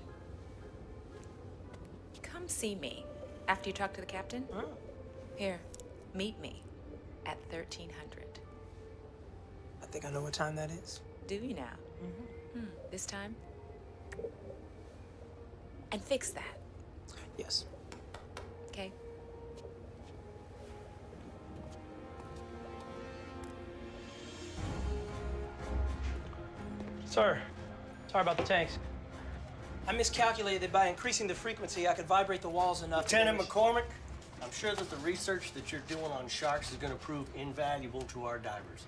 Come see me after you talk to the captain. Oh. Here, meet me at 1300. I think I know what time that is. Do you now? Mm-hmm. This time? And fix that. Yes. Okay. Sir, sorry about the tanks. I miscalculated that by increasing the frequency, I could vibrate the walls enough. Lieutenant McCormick, I'm sure that the research that you're doing on sharks is going to prove invaluable to our divers.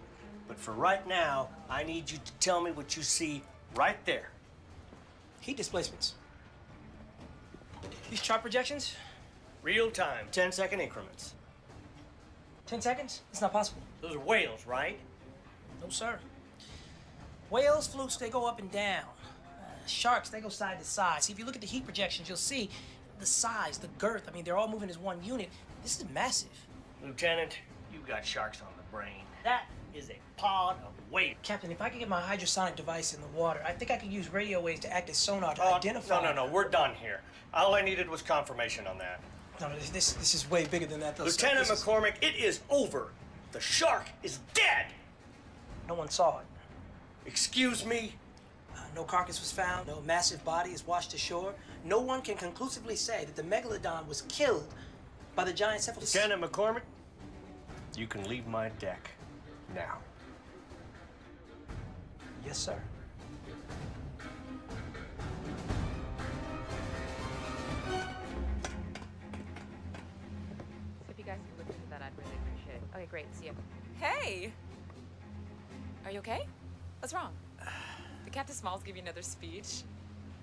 But for right now, I need you to tell me what you see right there. Heat displacements. These chart projections? Real time, 10-second increments. 10 seconds? It's not possible. Those are whales, right? No, sir. Whales, flukes, they go up and down. Sharks, they go side to side. See, if you look at the heat projections, you'll see the size, the girth. I mean, they're all moving as one unit. This is massive. Lieutenant, you've got sharks on the brain. That is a pod of weight. Captain, if I could get my hydrosonic device in the water, I think I could use radio waves to act as sonar to identify. No, we're done here. All I needed was confirmation on that. No, this is way bigger than that, though. Lieutenant sir. This is- McCormick, it is over. The shark is dead. No one saw it. Excuse me? No carcass was found. No massive body is washed ashore. No one can conclusively say that the megalodon was killed by the giant cephalus. Lieutenant McCormick, you can leave my deck now. Yes, sir. If you guys could look into that, I'd really appreciate it. Okay, great. See you. Hey! Are you okay? What's wrong? Did Captain Smalls give you another speech?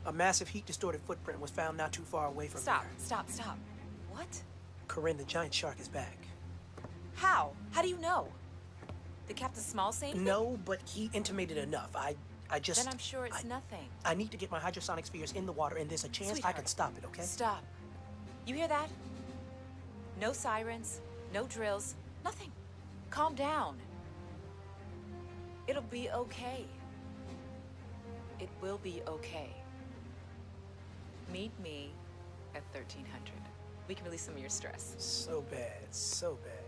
A massive heat-distorted footprint was found not too far away from Stop, here. stop. What? Corinne, the giant shark is back. How? How do you know? Did Captain Smalls say anything? No, but he intimated enough. I just... Then I'm sure it's nothing. I need to get my hydrosonic spheres in the water, and there's a chance I can stop it, okay? Stop. You hear that? No sirens, no drills, nothing. Calm down. It'll be okay. It will be okay. Meet me at 1300. We can release some of your stress. So bad, so bad.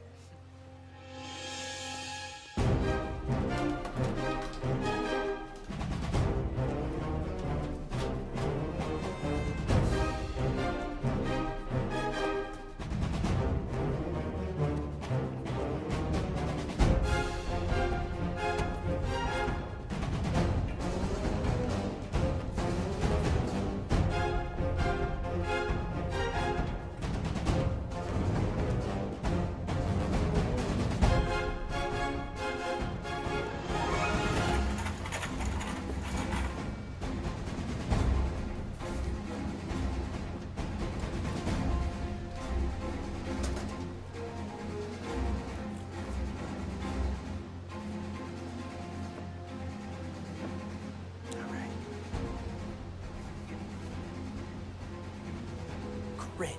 Corinne.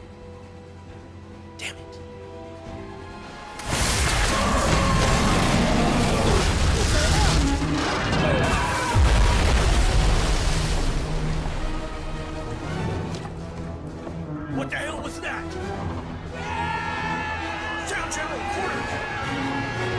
Damn it. What the hell was that? Sound channel quarters!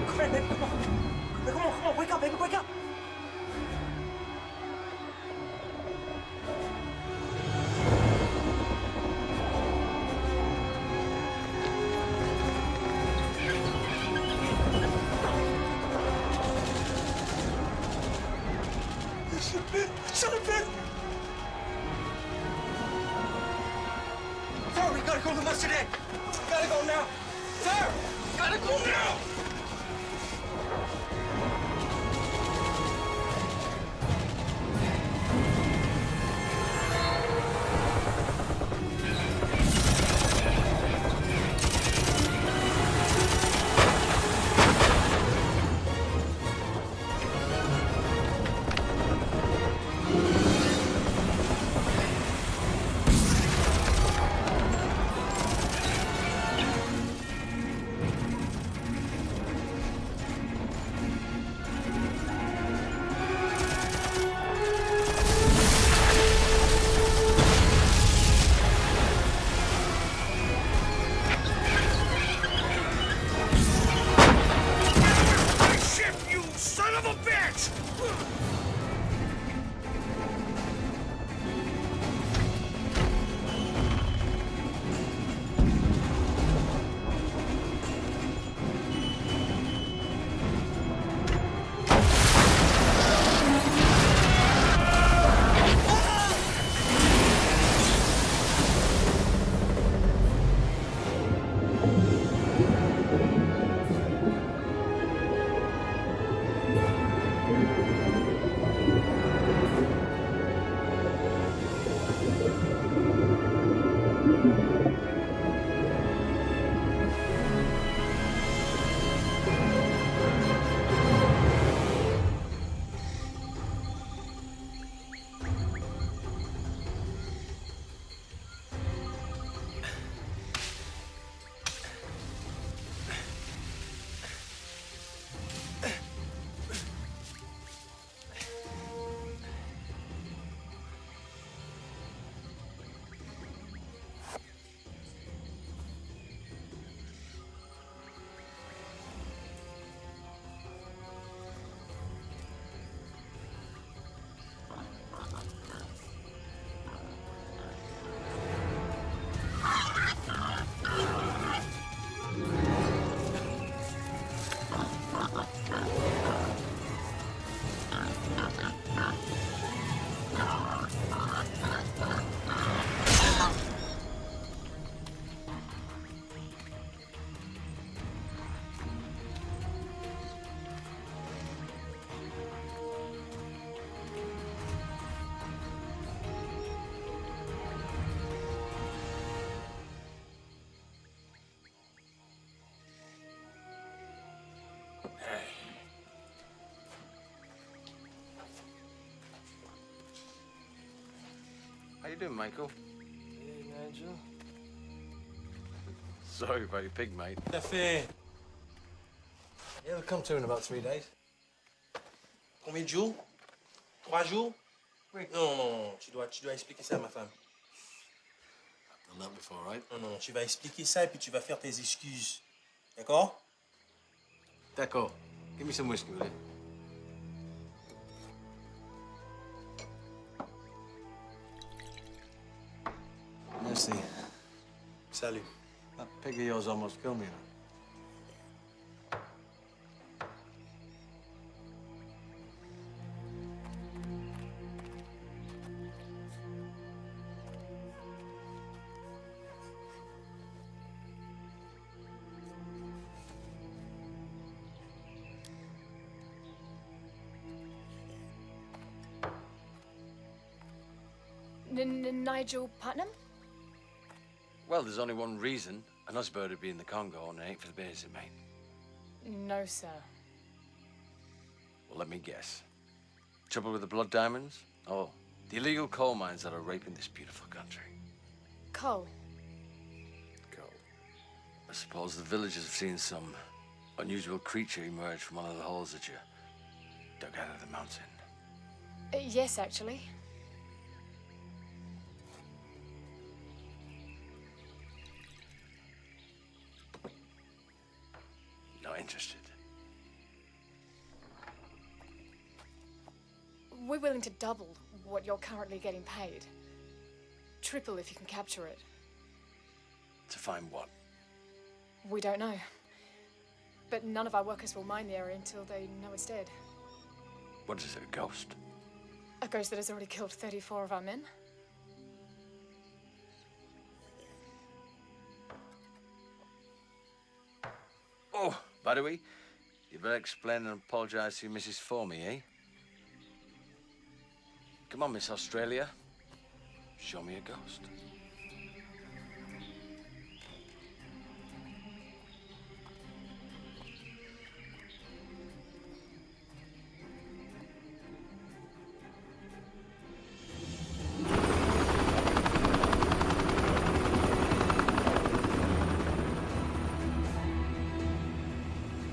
Corinne, baby, come on. Come on, wake up, baby, wake up. Son of a bitch! Sir, we gotta go to mustard egg. Gotta go now. Sir, gotta go now. How you doing, Michael? Hey, Nigel. Sorry about your pig, mate. Café. Yeah, it'll come to in about 3 days. Combien de jours? 3 jours? Oui. Non, non, non. Tu dois expliquer ça à ma femme. I've done that before, right? Non, non, tu vas expliquer ça et puis tu vas faire tes excuses. D'accord? D'accord. Give me some whiskey, will you? Merci. Salut. That pig of yours almost killed me. Nigel Putnam? Well, there's only one reason. An Osbird would be in the Congo, and it ain't for the basic, mate. No, sir. Well, let me guess. Trouble with the blood diamonds? Oh, the illegal coal mines that are raping this beautiful country. Coal. I suppose the villagers have seen some unusual creature emerge from one of the holes that you dug out of the mountain. Yes, actually. Not interested. We're willing to double what you're currently getting paid. Triple if you can capture it. To find what? We don't know. But none of our workers will mine the area until they know it's dead. What is it, a ghost? A ghost that has already killed 34 of our men. Oh, by the way, you better explain and apologize to your missus for me, eh? Come on, Miss Australia. Show me a ghost.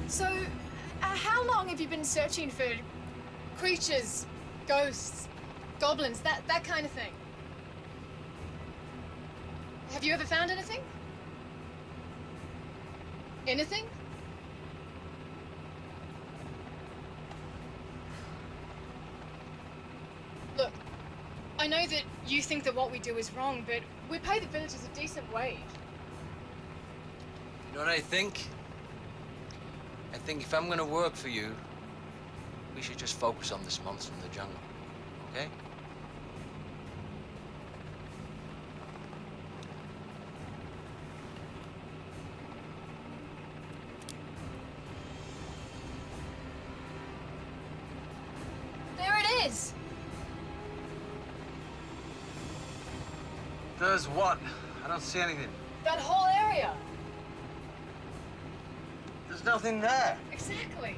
So, how long have you been searching for creatures, ghosts, goblins, that kind of thing? Have you ever found anything? Anything? Look, I know that you think that what we do is wrong, but we pay the villagers a decent wage. You know what I think? I think if I'm gonna work for you, we should just focus on this monster in the jungle, okay? There it is! Does what? I don't see anything. That whole area! There's nothing there. Exactly.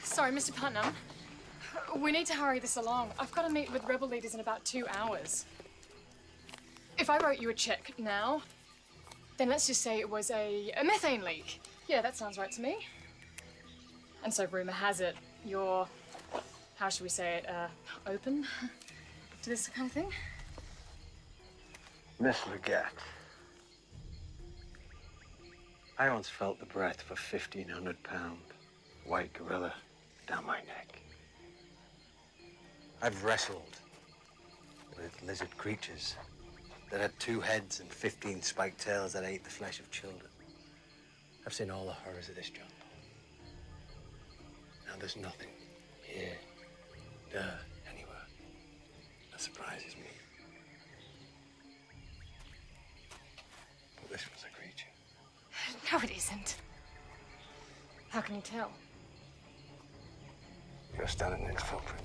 Sorry, Mr. Putnam. We need to hurry this along. I've got to meet with rebel leaders in about 2 hours. If I wrote you a check now, then let's just say it was a methane leak. Yeah, that sounds right to me. And so rumor has it, you're, how should we say it, open to this kind of thing? Miss Leggett, I once felt the breath of a 1,500-pound white gorilla down my neck. I've wrestled with lizard creatures that had 2 heads and 15 spiked tails that ate the flesh of children. I've seen all the horrors of this jungle. Now there's nothing here, there, anywhere that surprises me. can you tell? You're standing next filtering.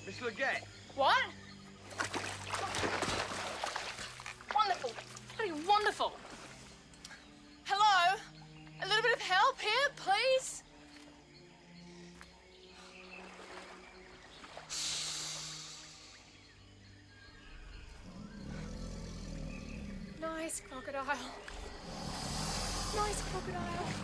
Miss Leggett. What? Wonderful. Bloody wonderful. Hello? A little bit of help here, please? Nice crocodile. Nice crocodile.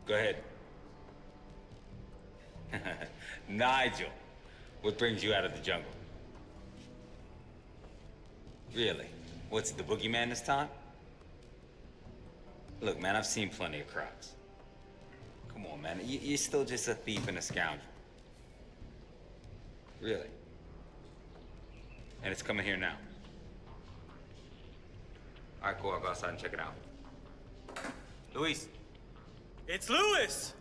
Go ahead. Nigel, what brings you out of the jungle? Really? What's it, the boogeyman this time? Look, man, I've seen plenty of crocs. Come on, man. You're still just a thief and a scoundrel. Really? And it's coming here now. All right, cool. I'll go outside and check it out. Luis. It's Lewis!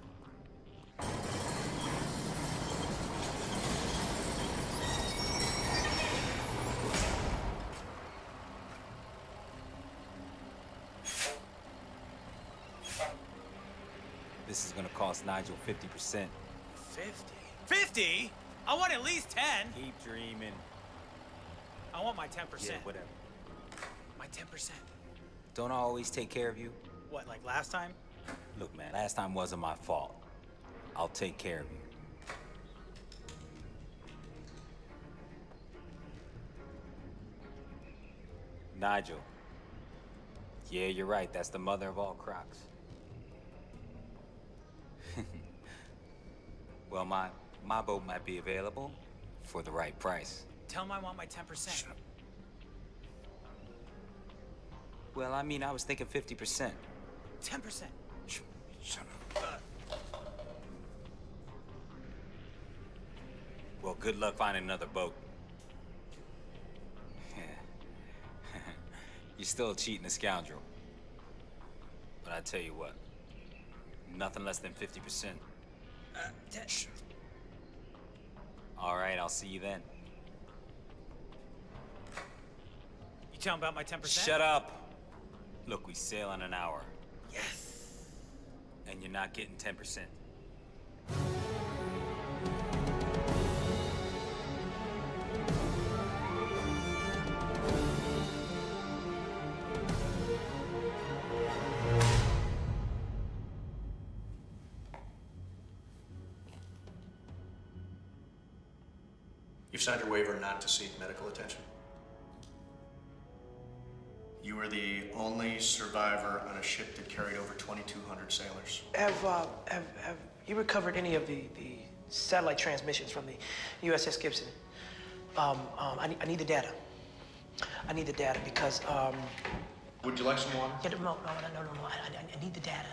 This is gonna cost Nigel 50%. 50? 50? I want at least 10. Keep dreaming. I want my 10%. Yeah, whatever. My 10%. Don't I always take care of you? What, like last time? Look, man, last time wasn't my fault. I'll take care of you. Nigel. Yeah, you're right. That's the mother of all crocs. Well, my boat might be available for the right price. Tell him I want my 10%. Shut up. Well, I mean, I was thinking 50%. 10%. Shut up. Well, good luck finding another boat. You're still a cheating a scoundrel. But I tell you what, nothing less than 50%. All right, I'll see you then. You tell him about my 10%? Shut up. Look, we sail in an hour. Yes. And you're not getting 10%. You've signed your waiver not to seek medical attention. You were the only survivor on a ship that carried over 2,200 sailors. Have you recovered any of the satellite transmissions from the USS Gibson? I need the data. I need the data because, Would you like some water? Yeah, no. I need the data.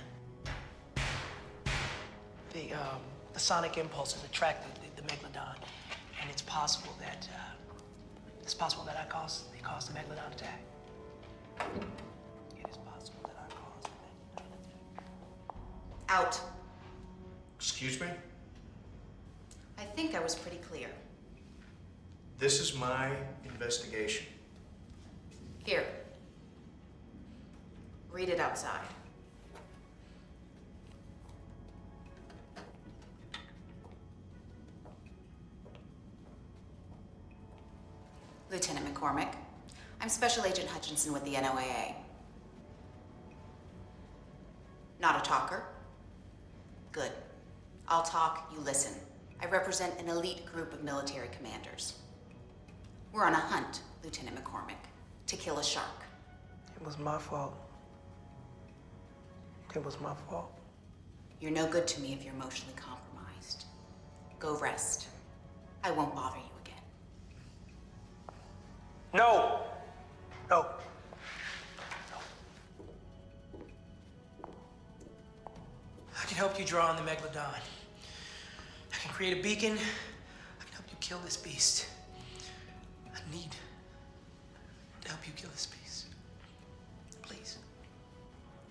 The sonic impulses attract the megalodon, and it's possible that they caused the megalodon attack. It is possible that I caused the megalodon attack. Out. Excuse me? I think I was pretty clear. This is my investigation. Here. Read it outside. Lieutenant McCormick, I'm Special Agent Hutchinson with the NOAA. Not a talker? Good. I'll talk, you listen. I represent an elite group of military commanders. We're on a hunt, Lieutenant McCormick, to kill a shark. It was my fault. It was my fault. You're no good to me if you're emotionally compromised. Go rest. I won't bother you again. No! No. I can help you draw on the megalodon. I can create a beacon. I can help you kill this beast. I need to help you kill this beast. Please.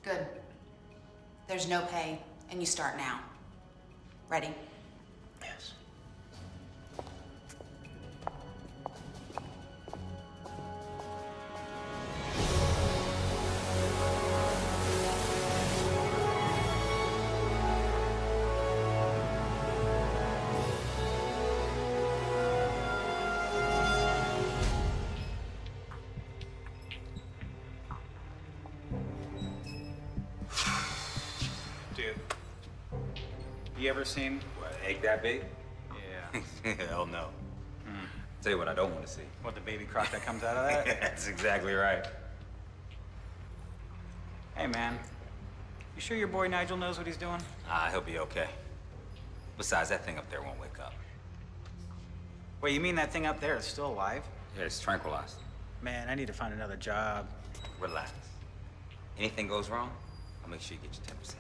Good. There's no pay, and you start now. Ready? Yes. Dude, you ever seen What, egg that big? Yeah. Hell no. Tell you what I don't want to see. What, the baby croc that comes out of that? That's exactly right. Hey, man. You sure your boy Nigel knows what he's doing? He'll be okay. Besides, that thing up there won't wake up. Wait, you mean that thing up there is still alive? Yeah, it's tranquilized. Man, I need to find another job. Relax. Anything goes wrong, I'll make sure you get your 10%.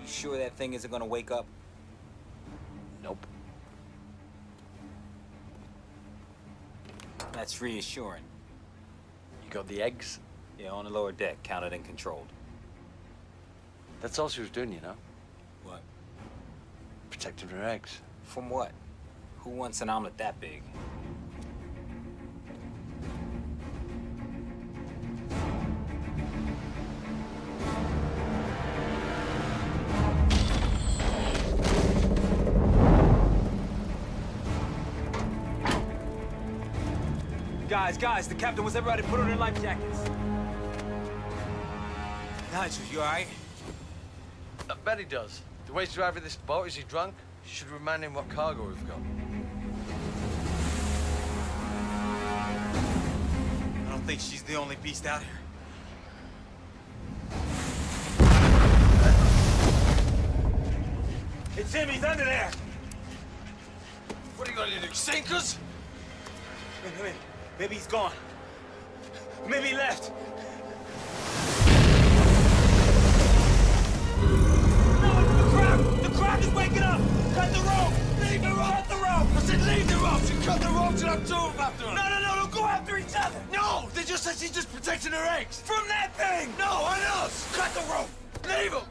You sure that thing isn't gonna wake up? Nope. That's reassuring. You got the eggs? Yeah, on the lower deck, counted and controlled. That's all she was doing, you know? What? Protecting her eggs. From what? Who wants an omelet that big? Guys, the captain wants everybody to put on their life jackets. Nigel, you all right? I bet he does. The way he's driving this boat, is he drunk? You should remind him what cargo we've got. I don't think she's the only beast out here. It's him, he's under there! What are you gonna do, sink us? Wait. Maybe he's gone. Maybe he left. No, it's the crab! The crab is waking up! Cut the rope! Leave the rope! Cut the rope! I said leave the rope! You cut the ropes and I'm two of them after her. No, don't go after each other! No! They just said she's just protecting her eggs. From that thing! No, on us! Cut the rope! Leave him!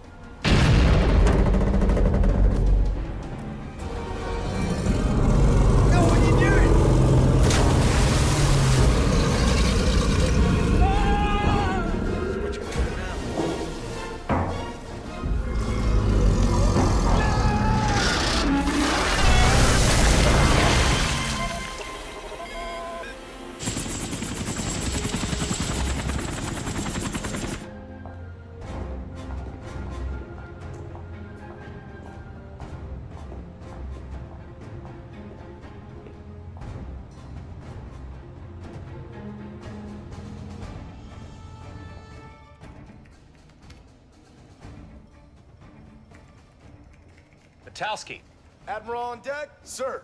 Patowski. Admiral on deck? Sir.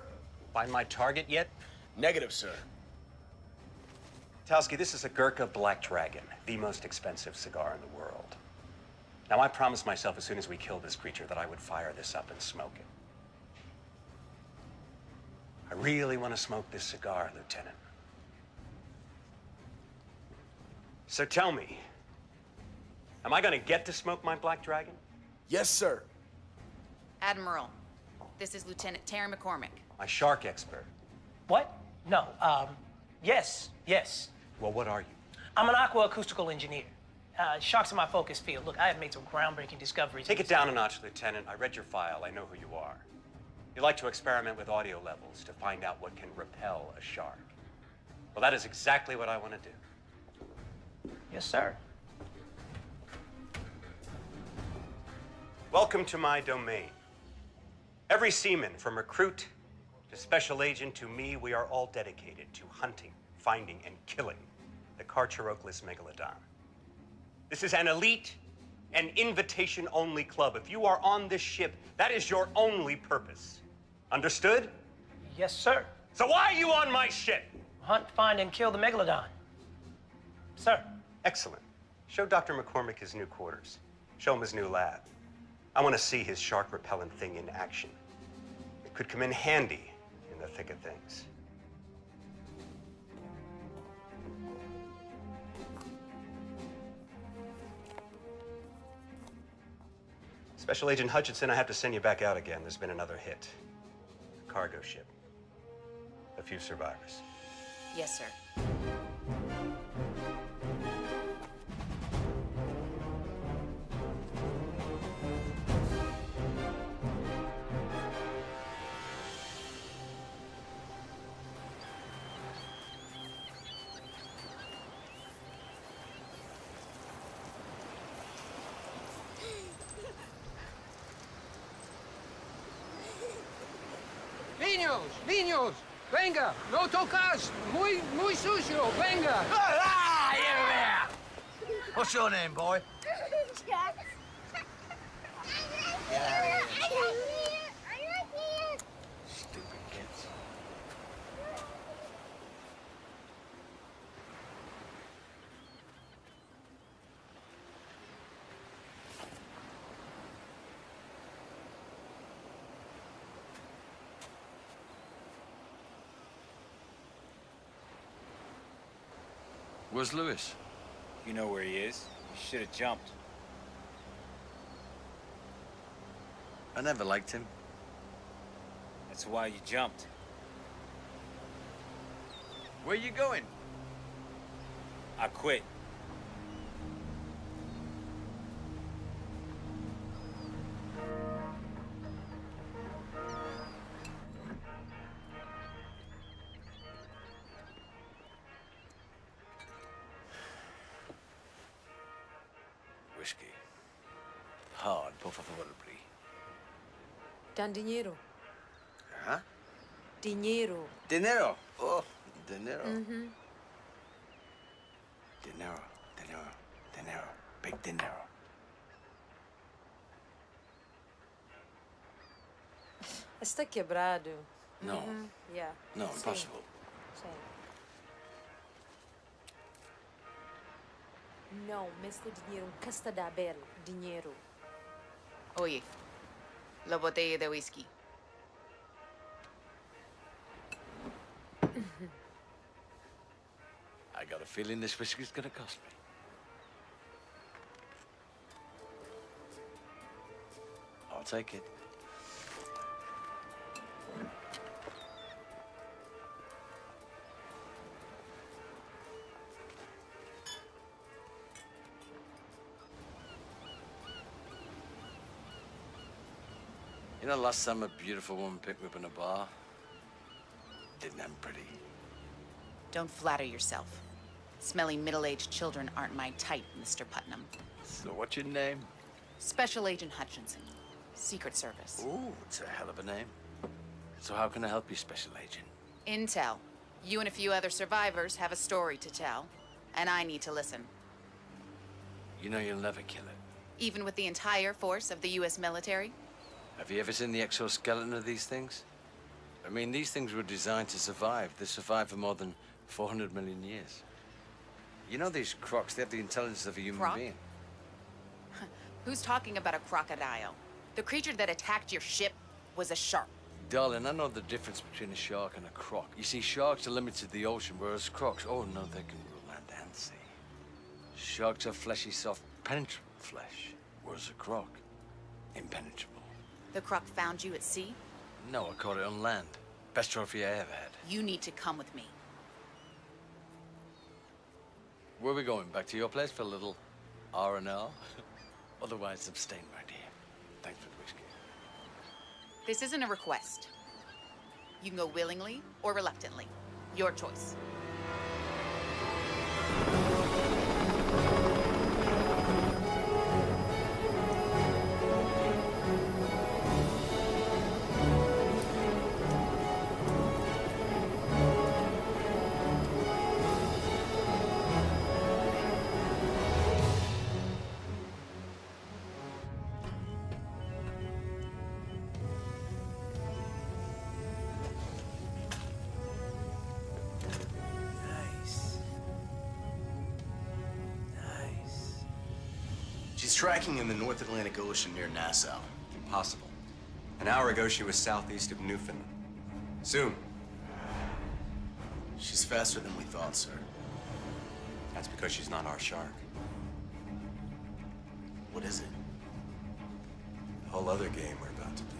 Find my target yet? Negative, sir. Patowski, this is a Gurkha Black Dragon, the most expensive cigar in the world. Now, I promised myself as soon as we killed this creature that I would fire this up and smoke it. I really want to smoke this cigar, Lieutenant. So tell me, am I going to get to smoke my Black Dragon? Yes, sir. Admiral, this is Lieutenant Terry McCormick. My shark expert. What? No, yes. Well, what are you? I'm an aqua-acoustical engineer. Sharks are my focus field. Look, I have made some groundbreaking discoveries. Take it down a notch, Lieutenant. I read your file. I know who you are. You like to experiment with audio levels to find out what can repel a shark. Well, that is exactly what I want to do. Yes, sir. Welcome to my domain. Every seaman, from recruit to special agent to me, we are all dedicated to hunting, finding, and killing the Carcharodontis megalodon. This is an elite and invitation-only club. If you are on this ship, that is your only purpose. Understood? Yes, sir. So why are you on my ship? Hunt, find, and kill the megalodon. Sir. Excellent. Show Dr. McCormick his new quarters. Show him his new lab. I want to see his shark repellent thing in action. It could come in handy in the thick of things. Special Agent Hutchinson, I have to send you back out again. There's been another hit. A cargo ship. A few survivors. Yes, sir. Niños, venga, no tocas, muy sucio, venga. What's your name, boy? Jack. Get out of here. Stupid kids. Where's Lewis? You know where he is. You should have jumped. I never liked him. That's why you jumped. Where you going? I quit. Whiskey. Hard, por favor, please. Dan dinero. Huh? Dinero. Dinero. Oh, dinero. Mm-hmm. Dinero, dinero, dinero. Big dinero. Está quebrado. No. Yeah. No, Sí. impossible. Sí. No, Mr. Dinero, Casta da Bel, dinero. Oye, la botella de whisky. I got a feeling this whiskey's gonna cost me. I'll take it. You know, last time a beautiful woman picked me up in a bar, didn't I'm pretty. Don't flatter yourself. Smelly middle-aged children aren't my type, Mr. Putnam. So what's your name? Special Agent Hutchinson, Secret Service. Ooh, it's a hell of a name. So how can I help you, Special Agent? Intel. You and a few other survivors have a story to tell, and I need to listen. You know you'll never kill it. Even with the entire force of the U.S. military? Have you ever seen the exoskeleton of these things? I mean, these things were designed to survive. They survived for more than 400 million years. You know these crocs, they have the intelligence of a human Croc? being. Who's talking about a crocodile? The creature that attacked your ship was a shark. Darling, I know the difference between a shark and a croc. You see, sharks are limited to the ocean, whereas crocs, oh no, they can rule land and sea. Sharks have fleshy, soft, penetrable flesh, whereas a croc, impenetrable. The croc found you at sea? No, I caught it on land. Best trophy I ever had. You need to come with me. Where are we going? Back to your place for a little R&R? Otherwise, abstain, my dear. Thanks for the whiskey. This isn't a request. You can go willingly or reluctantly. Your choice. She's tracking in the North Atlantic Ocean near Nassau. Impossible. An hour ago, she was southeast of Newfoundland. Soon. She's faster than we thought, sir. That's because she's not our shark. What is it? A whole other game we're about to play.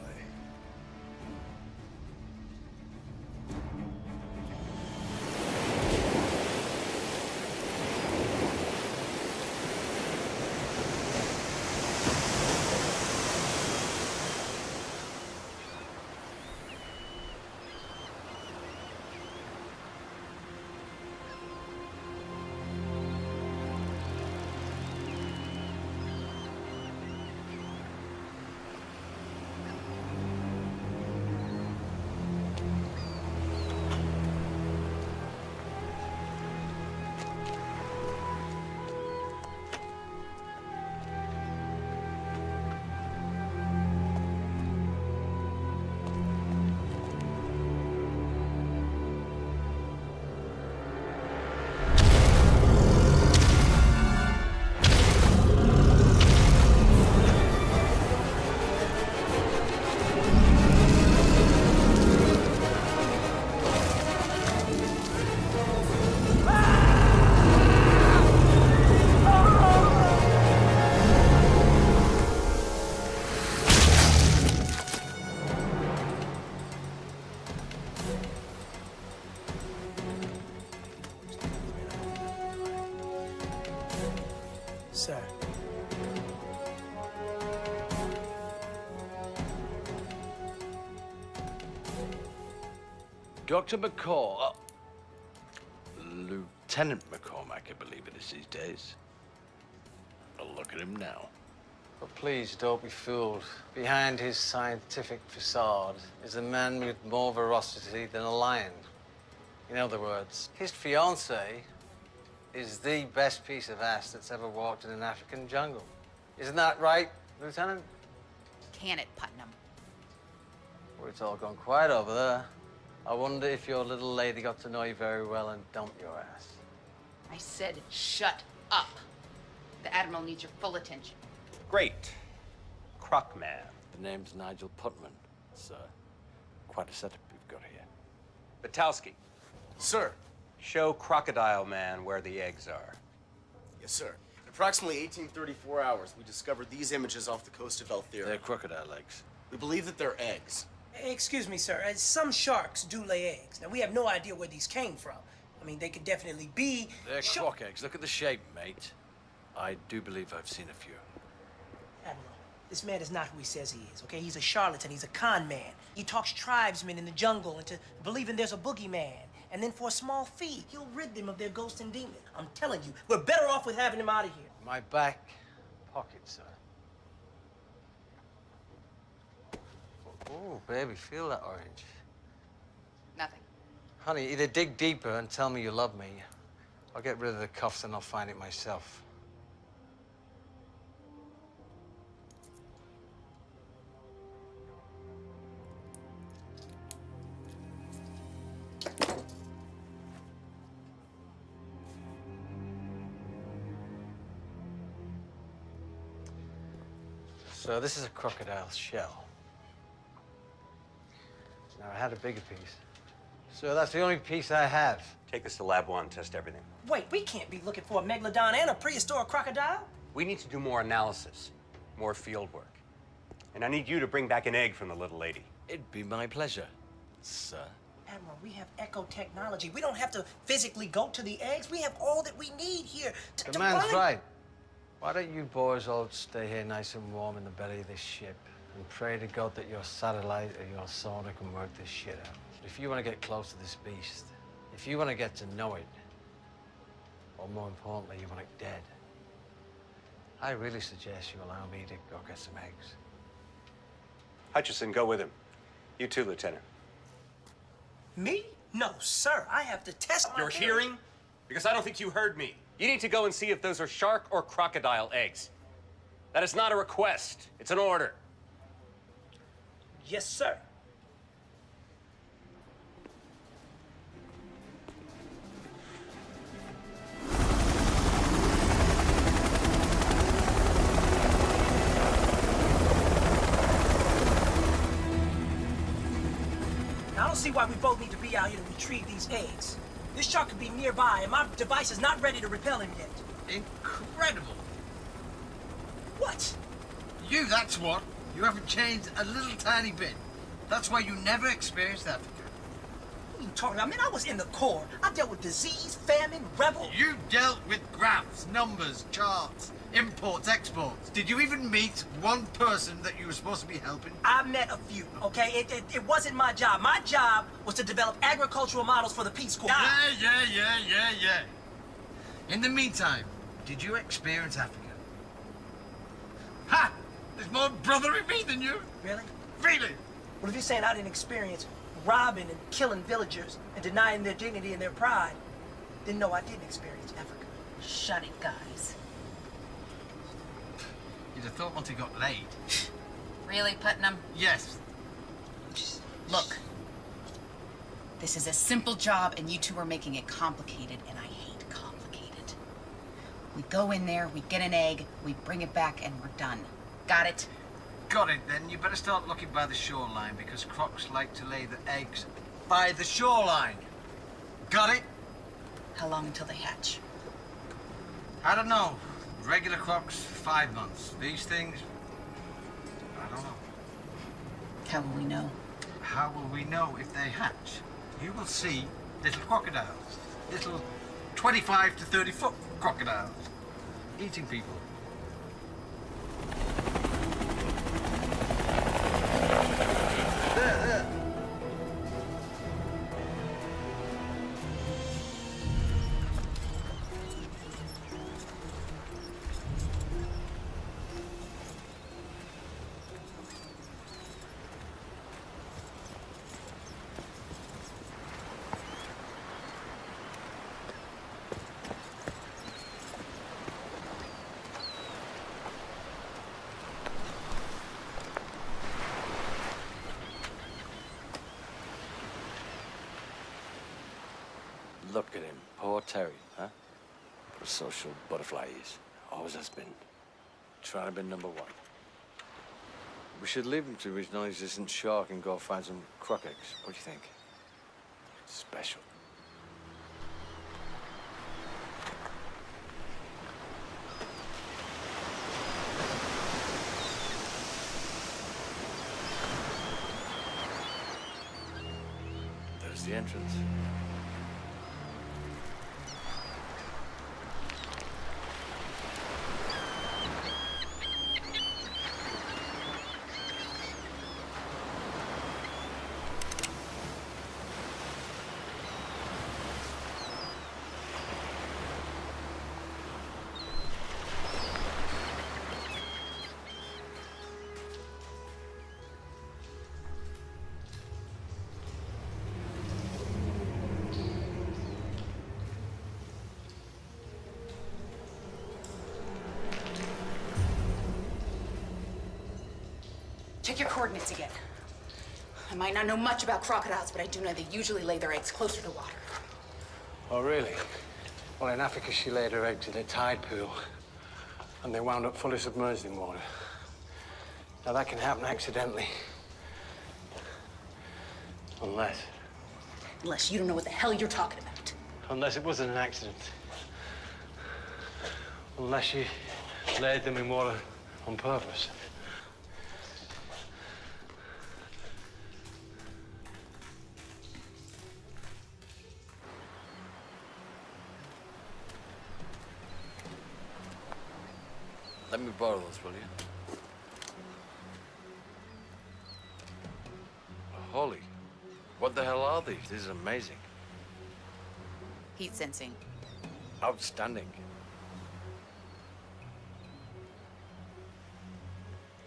Sir. Dr. McCall. Lieutenant McCormack, I believe it is these days. But look at him now. But please don't be fooled. Behind his scientific facade is a man with more ferocity than a lion. In other words, his fiancée is the best piece of ass that's ever walked in an African jungle. Isn't that right, Lieutenant? Can it, Putnam? Well, it's all gone quiet over there. I wonder if your little lady got to know you very well and dumped your ass. I said shut up. The Admiral needs your full attention. Great. Croc Man. The name's Nigel Putman, sir. Quite a setup you've got here. Batowski. Sir. Show Crocodile Man where the eggs are. Yes, sir. In approximately 1834 hours, we discovered these images off the coast of Elthera. They're crocodile eggs. We believe that they're eggs. Excuse me, sir. Some sharks do lay eggs. Now, we have no idea where these came from. I mean, they could definitely be... They're croc eggs. Look at the shape, mate. I do believe I've seen a few. Admiral, this man is not who he says he is, okay? He's a charlatan. He's a con man. He talks tribesmen in the jungle into believing there's a boogeyman. And then for a small fee, he'll rid them of their ghost and demon. I'm telling you, we're better off with having him out of here. My back pocket, sir. Oh, baby, feel that orange. Nothing. Honey, either dig deeper and tell me you love me, or get rid of the cuffs and I'll find it myself. So this is a crocodile shell. Now, I had a bigger piece. So that's the only piece I have. Take us to Lab 1, test everything. Wait, we can't be looking for a megalodon and a prehistoric crocodile. We need to do more analysis, more field work. And I need you to bring back an egg from the little lady. It'd be my pleasure, sir. Admiral, we have echo technology. We don't have to physically go to the eggs. We have all that we need here to The man's right. Why don't you boys all stay here nice and warm in the belly of this ship and pray to God that your satellite or your sonar can work this shit out. If you want to get close to this beast, if you want to get to know it, or more importantly, you want it dead, I really suggest you allow me to go get some eggs. Hutchison, go with him. You too, Lieutenant. Me? No, sir. I have to test my You're hearing? Because I don't think you heard me. You need to go and see if those are shark or crocodile eggs. That is not a request. It's an order. Yes, sir. Now, I don't see why we both need to be out here to retrieve these eggs. This shark could be nearby, and my device is not ready to repel him yet. Incredible. What? You, that's what. You haven't changed a little tiny bit. That's why you never experienced Africa. What are you talking about? Man, I was in the Corps. I dealt with disease, famine, rebel. You dealt with graphs, numbers, charts, imports, exports. Did you even meet one person that you were supposed to be helping? I met a few, okay? It wasn't my job. My job was to develop agricultural models for the Peace Corps. Yeah. In the meantime, did you experience Africa? Ha! There's more brother in me than you. Really? Really? Well, if you're saying I didn't experience robbing and killing villagers and denying their dignity and their pride, then no, I didn't experience Africa. Shut it, guys. You'd have thought once he got laid. Really, Putnam? Yes. Look, this is a simple job, and you two are making it complicated, and I hate complicated. We go in there, we get an egg, we bring it back, and we're done. Got it? Got it, then. You better start looking by the shoreline, because crocs like to lay the eggs by the shoreline. Got it? How long until they hatch? I don't know. Regular crocs, 5 months. These things, I don't know. How will we know? How will we know if they hatch? You will see little crocodiles. Little 25 to 30 foot crocodiles. Eating people. There. Look at him, poor Terry, huh? What a social butterfly he is. Always has been. Trying to be number one. We should leave him to his non-existent shark and go find some croc eggs. What do you think? Special. There's the entrance. Check your coordinates again. I might not know much about crocodiles, but I do know they usually lay their eggs closer to water. Oh, really? Well, in Africa, she laid her eggs in a tide pool, and they wound up fully submerged in water. Now, that can happen accidentally. Unless Unless you don't know what the hell you're talking about. Unless it wasn't an accident. Unless she laid them in water on purpose. Let me borrow those, will you? Holy, what the hell are these? This is amazing. Heat sensing. Outstanding.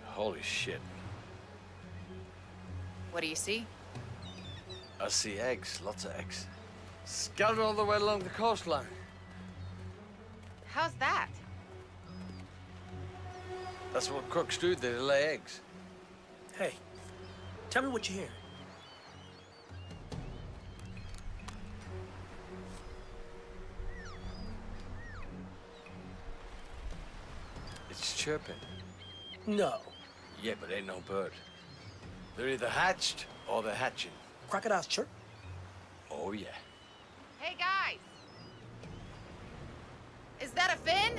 Holy shit. What do you see? I see eggs, lots of eggs. Scattered all the way along the coastline. How's that? That's what crooks do, they lay eggs. Hey, tell me what you hear. It's chirping. No. Yeah, but ain't no bird. They're either hatched or they're hatching. Crocodiles chirp? Oh, yeah. Hey, guys! Is that a fin?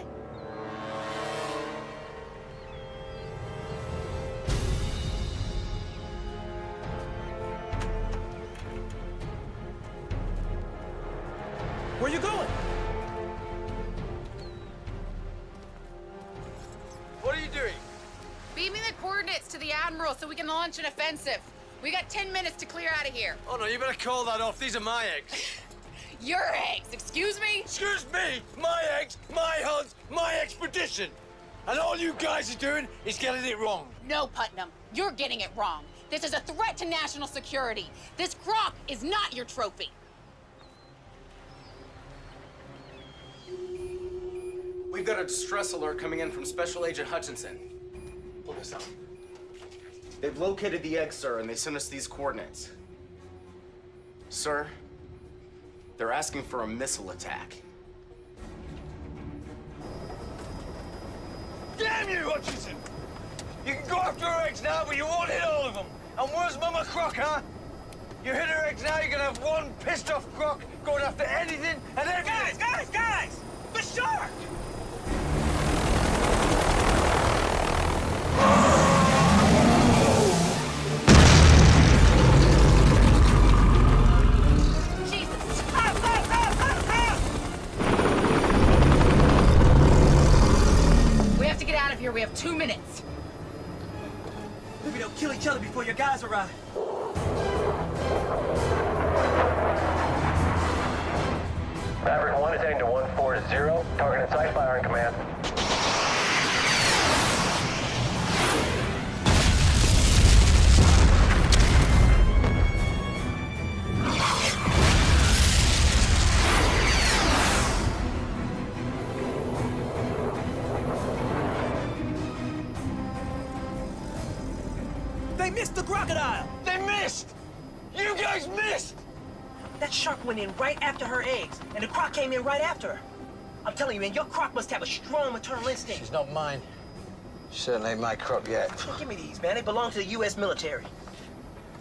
Where you going? What are you doing? Beaming the coordinates to the Admiral so we can launch an offensive. We got 10 minutes to clear out of here. Oh, no, you better call that off. These are my eggs. Your eggs, excuse me? Excuse me? My eggs, my hunts, my expedition. And all you guys are doing is getting it wrong. No, Putnam, you're getting it wrong. This is a threat to national security. This croc is not your trophy. We've got a distress alert coming in from Special Agent Hutchinson. Pull this up. They've located the egg, sir, and they sent us these coordinates. Sir, they're asking for a missile attack. Damn you, Hutchinson! You can go after her eggs now, but you won't hit all of them. And where's Mama Croc, huh? You hit her eggs now, you're gonna have one pissed-off croc going after anything and everything. Guys! The shark! We have to get out of here. We have 2 minutes. Maybe they'll kill each other before your guys arrive. Maverick 1 is heading to 140. Target in sight, fire in command. They missed the crocodile! They missed! You guys missed! That shark went in right after her eggs, and the croc came in right after her. I'm telling you, man, your croc must have a strong maternal instinct. She's not mine. She certainly ain't my croc yet. Give me these, man. They belong to the U.S. military.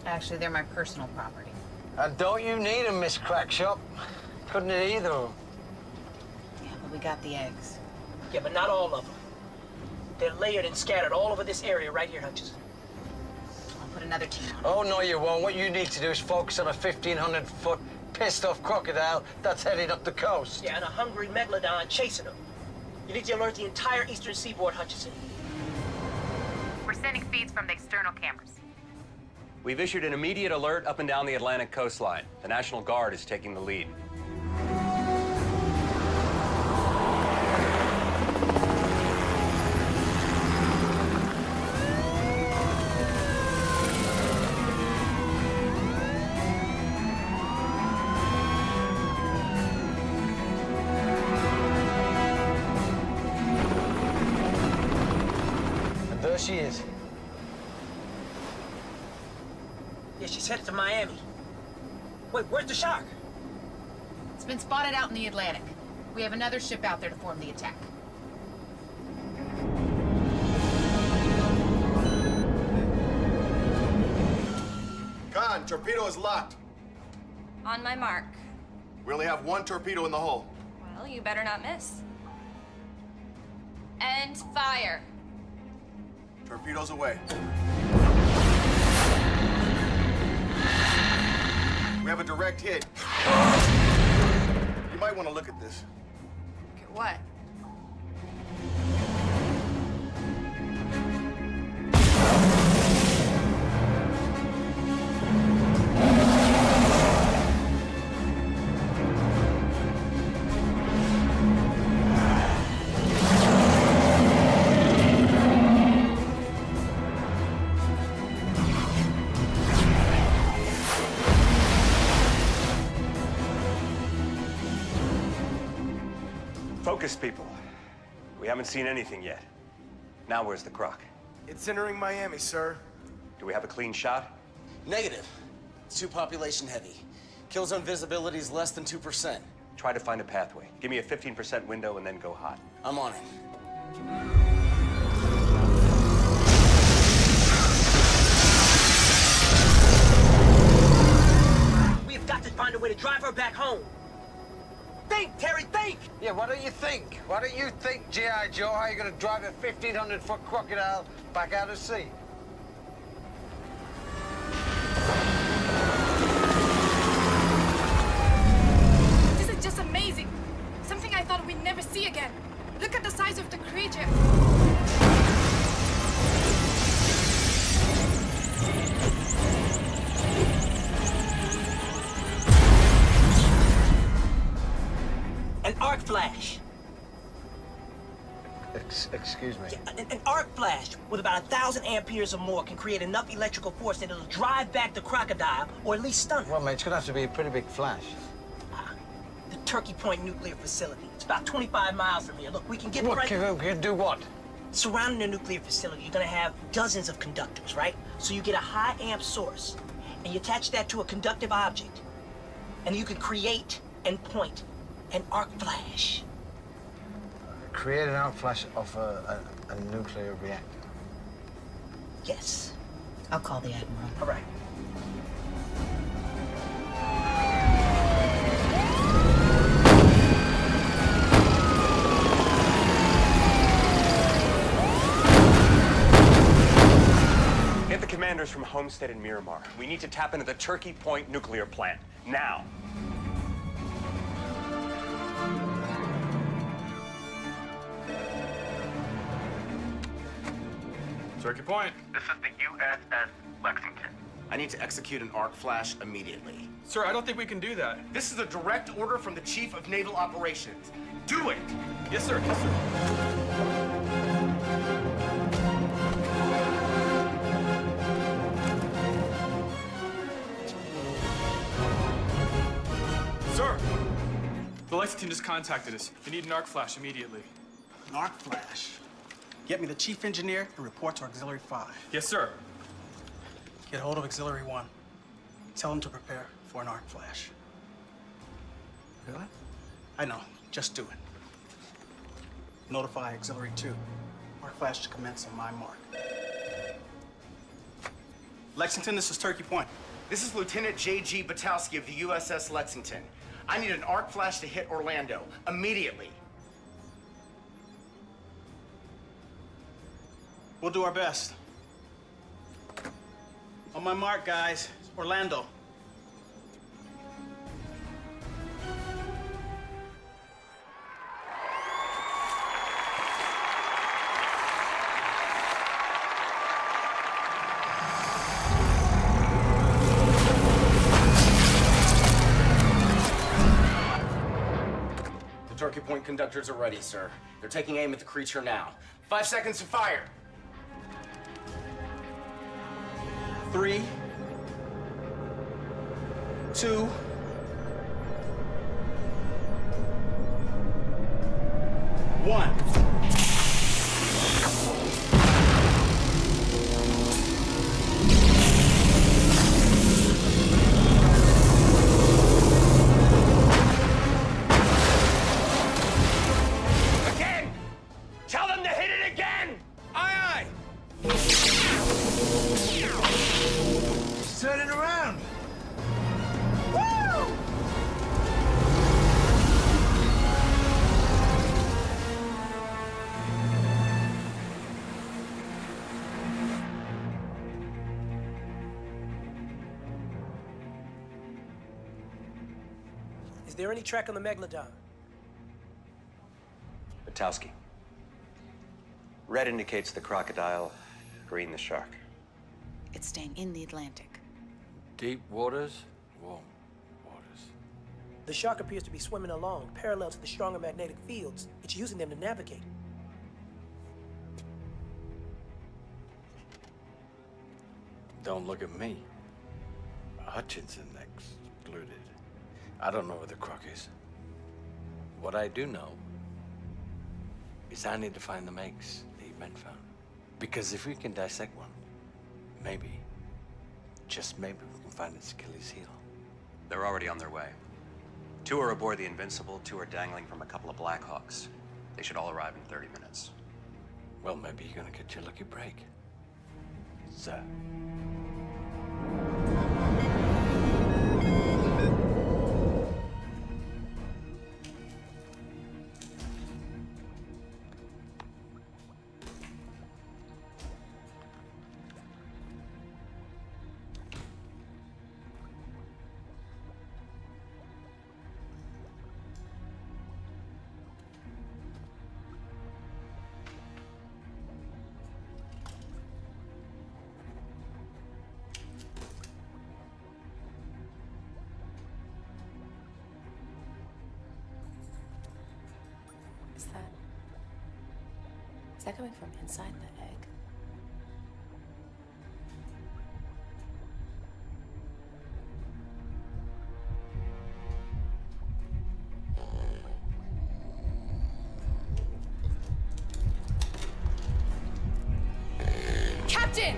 Actually, they're my personal property. And don't you need 'em, Miss Crackshop? Couldn't it either of 'em? Yeah, but we got the eggs. Yeah, but not all of them. They're layered and scattered all over this area right here, Hutchinson. I'll put another team on. Oh, no, you won't. What you need to do is focus on a 1,500-foot pissed-off crocodile that's heading up the coast. Yeah, and a hungry megalodon chasing them. You need to alert the entire eastern seaboard, Hutchinson. We're sending feeds from the external cameras. We've issued an immediate alert up and down the Atlantic coastline. The National Guard is taking the lead. And there she is. Yeah, she's headed to Miami. Wait, where's the shark? It's been spotted out in the Atlantic. We have another ship out there to form the attack. on. Torpedo is locked. On my mark. We only have one torpedo in the hull. Well, you better not miss. And fire. Torpedoes away. We have a direct hit. You might want to look at this. Look at what? Focus, people. We haven't seen anything yet. Now where's the croc? It's entering Miami, sir. Do we have a clean shot? Negative. It's too population heavy. Kill zone visibility is less than 2%. Try to find a pathway. Give me a 15% window and then go hot. I'm on it. We have got to find a way to drive her back home. Think, Terry, think! Yeah, what do you think? What do you think, G.I. Joe? How are you going to drive a 1,500-foot crocodile back out of sea? This is just amazing. Something I thought we'd never see again. Look at the size of the creature. An arc flash. Excuse me. Yeah, an arc flash with about 1,000 amperes or more can create enough electrical force that it'll drive back the crocodile, or at least stun it. Well, mate, it's going to have to be a pretty big flash. The Turkey Point nuclear facility. It's about 25 miles from here. Look, we can get What? right... Can do what? Surrounding the nuclear facility, you're gonna have dozens of conductors, right? So you get a high amp source, and you attach that to a conductive object, and you can create and point an arc flash. Create an arc flash off a nuclear reactor. Yes. I'll call the Admiral. All right. Get the commanders from Homestead and Miramar. We need to tap into the Turkey Point nuclear plant. Now. Turkey Point. This is the USS Lexington. I need to execute an arc flash immediately. Sir, I don't think we can do that. This is a direct order from the Chief of Naval Operations. Do it! Yes, sir. Yes, sir. Sir, the Lexington just contacted us. They need an arc flash immediately. An arc flash. Get me the chief engineer and report to Auxiliary 5. Yes, sir. Get hold of Auxiliary 1. Tell them to prepare for an arc flash. Really? I know. Just do it. Notify Auxiliary 2. Arc flash to commence on my mark. Lexington, this is Turkey Point. This is Lieutenant J.G. Batowski of the USS Lexington. I need an arc flash to hit Orlando immediately. We'll do our best. On my mark, guys. Orlando. The Turkey Point conductors are ready, sir. They're taking aim at the creature now. 5 seconds to fire. 3, 2, 1. Again! Tell them to hit it again! Aye, aye! It's turning around. Is there any track on the Megalodon? Batowski. Red indicates the crocodile, green the shark. It's staying in the Atlantic. Deep waters, warm waters. The shark appears to be swimming along, parallel to the stronger magnetic fields. It's using them to navigate. Don't look at me. Hutchinson excluded. I don't know where the croc is. What I do know is I need to find the eggs the men found. Because if we can dissect one, maybe, just maybe, we can find its Achilles heel. They're already on their way. 2 are aboard the Invincible, 2 are dangling from a couple of Blackhawks. They should all arrive in 30 minutes. Well, maybe you're gonna get your lucky break, sir. Is that coming from inside the egg? Captain!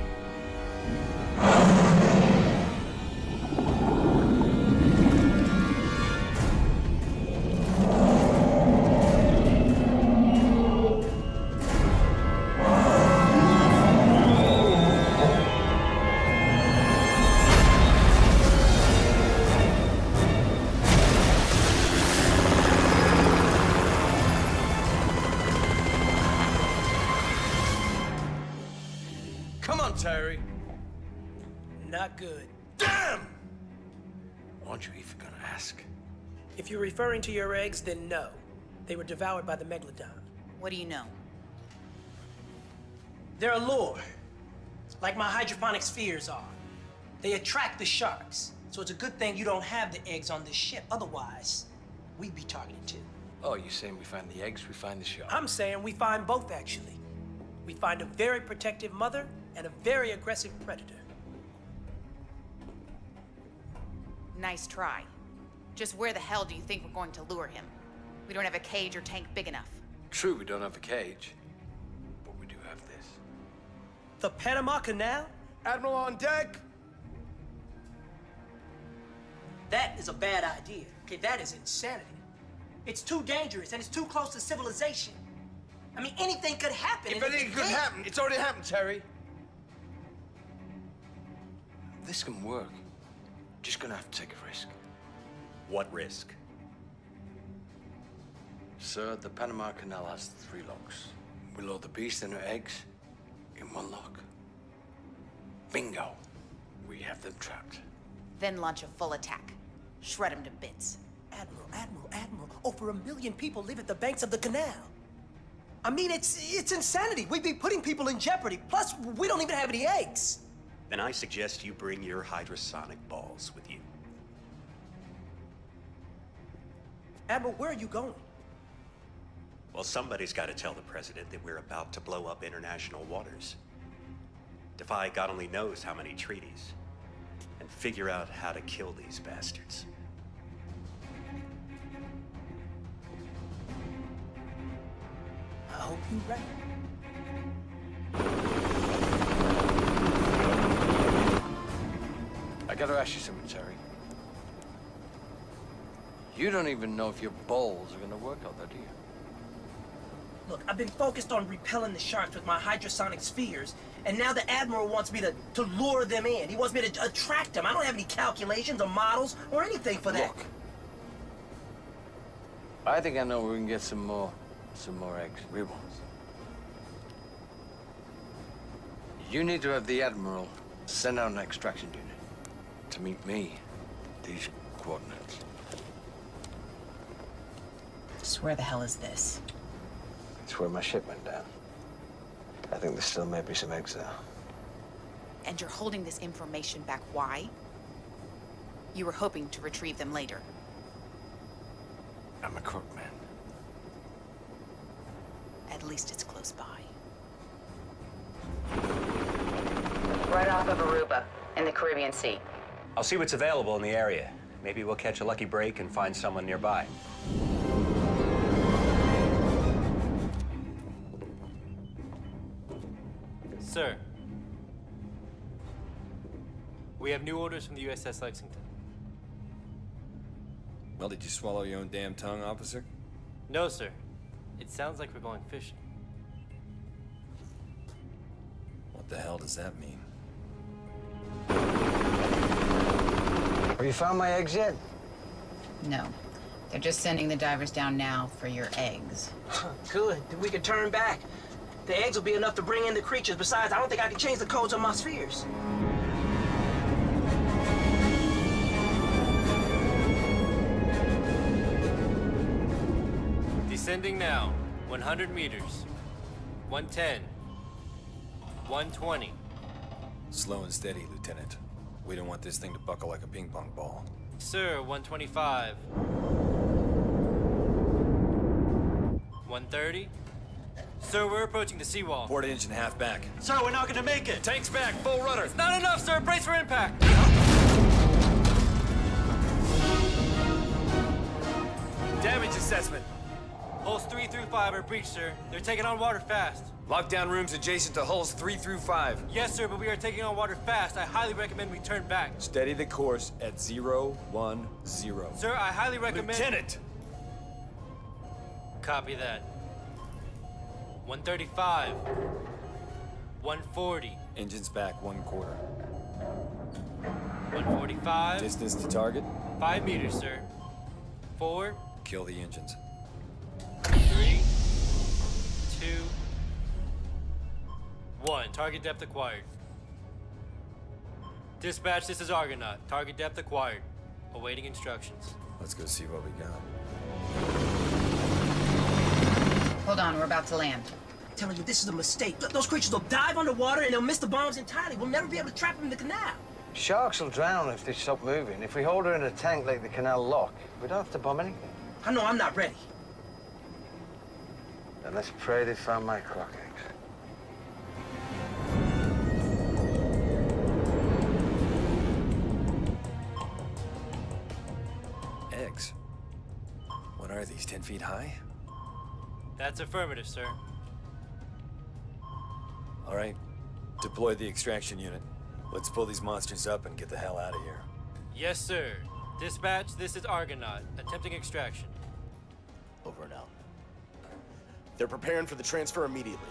Come on, Terry. Not good. Damn! Aren't you even gonna ask? If you're referring to your eggs, then no. They were devoured by the Megalodon. What do you know? They're a lure, like my hydroponic spheres are. They attract the sharks, so it's a good thing you don't have the eggs on this ship. Otherwise, we'd be targeted too. Oh, you're saying we find the eggs, we find the shark? I'm saying we find both, actually. We find a very protective mother and a very aggressive predator. Nice try. Just where the hell do you think we're going to lure him? We don't have a cage or tank big enough. True, we don't have a cage, but we do have this. The Panama Canal? Admiral on deck! That is a bad idea. Okay, that is insanity. It's too dangerous and it's too close to civilization. I mean, anything could happen. If anything could happen, it's already happened, Terry. This can work. Just gonna have to take a risk. What risk? Sir, the Panama Canal has 3 locks. We load the beast and her eggs in 1 lock. Bingo. We have them trapped. Then launch a full attack. Shred him to bits. Admiral, over 1 million people live at the banks of the canal. I mean, it's insanity. We'd be putting people in jeopardy. Plus, we don't even have any eggs. Then I suggest you bring your hydrosonic balls with you. Admiral, where are you going? Well, somebody's got to tell the president that we're about to blow up international waters. Defy God only knows how many treaties. And figure out how to kill these bastards. I hope you're right. I gotta ask you something, Terry. You don't even know if your balls are gonna work out there, do you? Look, I've been focused on repelling the sharks with my hydrosonic spheres, and now the Admiral wants me to lure them in. He wants me to attract them. I don't have any calculations or models or anything for that. Look, I think I know where we can get some more eggs, real ones. You need to have the Admiral send out an extraction unit to meet me at these coordinates. Where the hell is this? It's where my ship went down. I think there still may be some eggs there. And you're holding this information back. Why? You were hoping to retrieve them later. I'm a crook, man. At least it's close by. Right off of Aruba, in the Caribbean Sea. I'll see what's available in the area. Maybe we'll catch a lucky break and find someone nearby. Sir, we have new orders from the USS Lexington. Well, did you swallow your own damn tongue, officer? No, sir. It sounds like we're going fishing. What the hell does that mean? Have you found my eggs yet? No. They're just sending the divers down now for your eggs. Good. Then we can turn back. The eggs will be enough to bring in the creatures. Besides, I don't think I can change the codes on my spheres. Descending now. 100 meters. 110. 120. Slow and steady, Lieutenant. We don't want this thing to buckle like a ping pong ball. Sir, 125. 130. Sir, we're approaching the seawall. Port engine half back. Sir, we're not gonna make it. Tanks back, full rudder. It's not enough, sir. Brace for impact. Damage assessment. Hulls 3 through 5 are breached, sir. They're taking on water fast. Lockdown rooms adjacent to hulls 3 through 5. Yes, sir, but we are taking on water fast. I highly recommend we turn back. Steady the course at 010. Sir, I highly recommend... Lieutenant! Copy that. 135. 140. Engines back 1/4. 145. Distance to target? 5 meters, sir. 4. Kill the engines. 3. 2. 1. Target depth acquired. Dispatch, this is Argonaut. Target depth acquired. Awaiting instructions. Let's go see what we got. Hold on, we're about to land. I'm telling you, this is a mistake. Look, those creatures will dive underwater and they'll miss the bombs entirely. We'll never be able to trap them in the canal. Sharks will drown if they stop moving. If we hold her in a tank like the canal lock, we don't have to bomb anything. I know, I'm not ready. Then let's pray they found my croc eggs. Eggs? What are these, 10 feet high? That's affirmative, sir. All right, deploy the extraction unit. Let's pull these monsters up and get the hell out of here. Yes, sir. Dispatch, this is Argonaut. Attempting extraction. Over and out. They're preparing for the transfer immediately.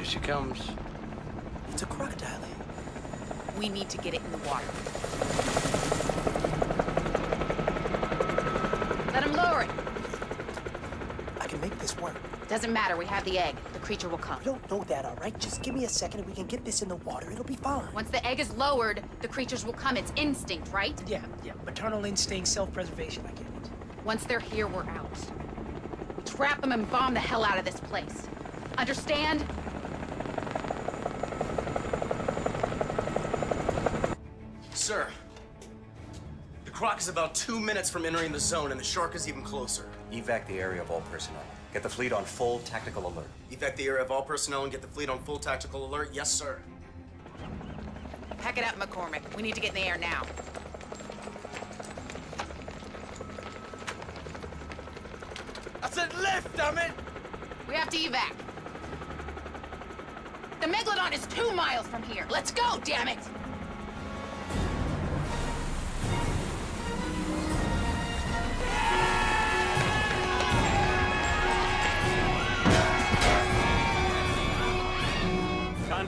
She comes. It's a crocodile egg. We need to get it in the water. Let him lower it. I can make this work. Doesn't matter, we have the egg. The creature will come. You don't know that, all right? Just give me a second and we can get this in the water. It'll be fine. Once the egg is lowered, the creatures will come. It's instinct, right? Yeah. Maternal instinct, self-preservation, I get it. Once they're here, we're out. We trap them and bomb the hell out of this place. Understand? Sir, the croc is about 2 minutes from entering the zone, and the shark is even closer. Evac the area of all personnel. Get the fleet on full tactical alert. Evac the area of all personnel and get the fleet on full tactical alert. Yes, sir. Pack it up, McCormick. We need to get in the air now. I said lift, damn it! We have to evac. The Megalodon is 2 miles from here. Let's go, damn it!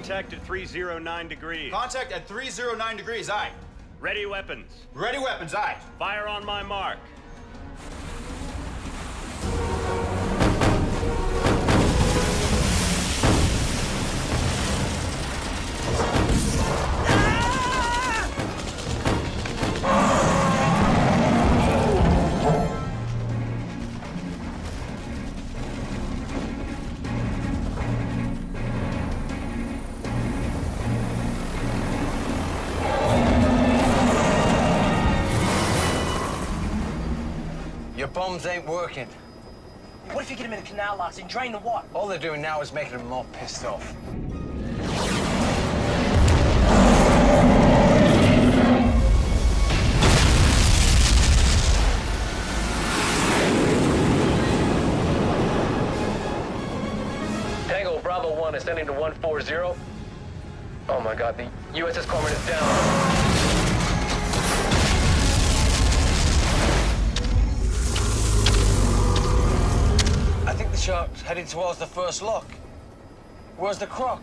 Contact at 309 degrees. Contact at 309 degrees, aye. Ready weapons. Ready weapons, aye. Fire on my mark. Your bombs ain't working. What if you get them in the canal locks and drain the water? All they're doing now is making them more pissed off. Tango Bravo 1 is sending to 140. Oh my god, the USS Corman is down. I think the shark's heading towards the first lock. Where's the croc?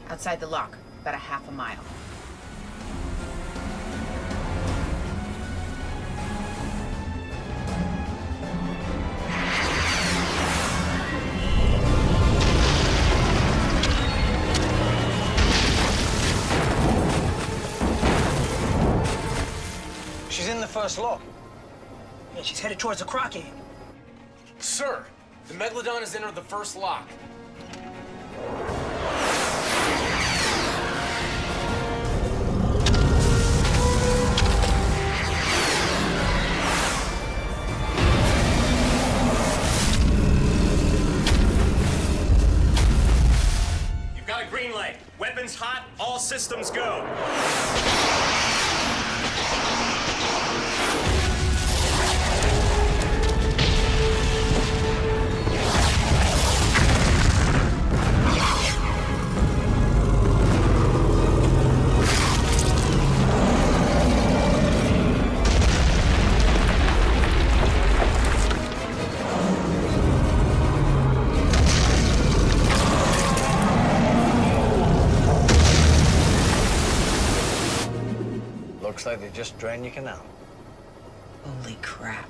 Outside the lock, about a half a mile. She's in the first lock. Yeah, she's headed towards the croc egg. Sir, the Megalodon has entered the first lock. You've got a green light. Weapons hot, all systems go. Looks like they just drained your canal. Holy crap.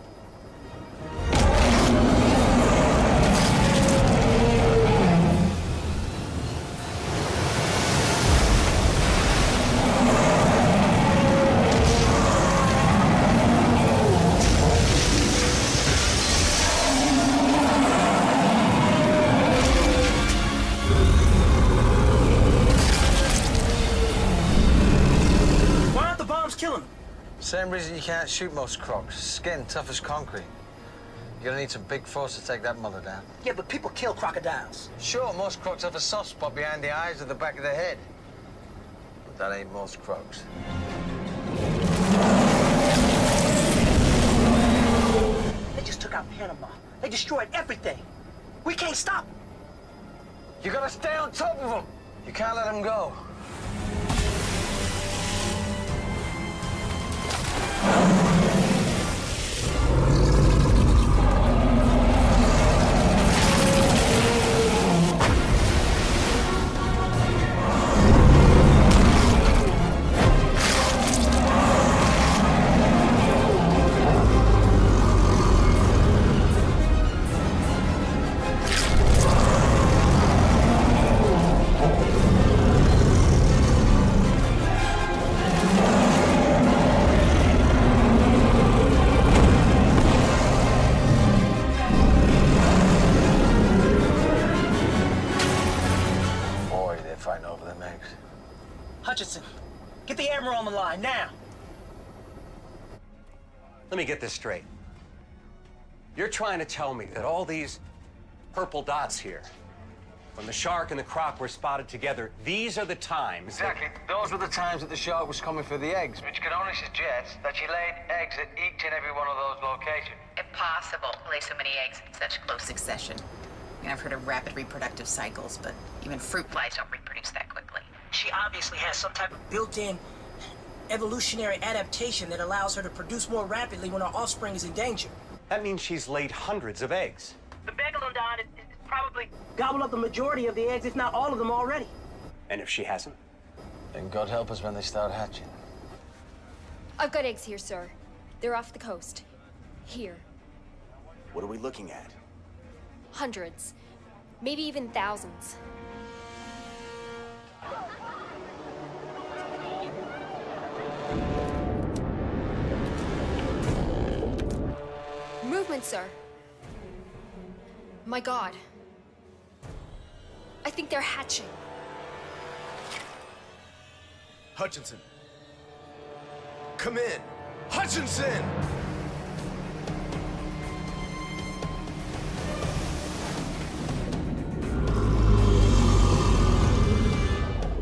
Same reason you can't shoot most crocs. Skin tough as concrete. You're gonna need some big force to take that mother down. Yeah, but people kill crocodiles. Sure, most crocs have a soft spot behind the eyes or the back of the head. But that ain't most crocs. They just took out Panama. They destroyed everything. We can't stop them. You gotta stay on top of them. You can't let them go. Hutchinson, get the Admiral on the line, now. Let me get this straight. You're trying to tell me that all these purple dots here, when the shark and the croc were spotted together, these are the times... Exactly. Those were the times that the shark was coming for the eggs, which can only suggest that she laid eggs at each and every one of those locations. Impossible to lay so many eggs in such close succession. I mean, I've heard of rapid reproductive cycles, but even fruit flies don't reproduce that quickly. She obviously has some type of built-in evolutionary adaptation that allows her to produce more rapidly when her offspring is in danger. That means she's laid hundreds of eggs. The Megalodon is probably gobbled up the majority of the eggs, if not all of them already. And if she hasn't? Then God help us when they start hatching. I've got eggs here, sir. They're off the coast. Here. What are we looking at? Hundreds. Maybe even thousands. Movement, sir. My God. I think they're hatching. Hutchinson. Come in. Hutchinson!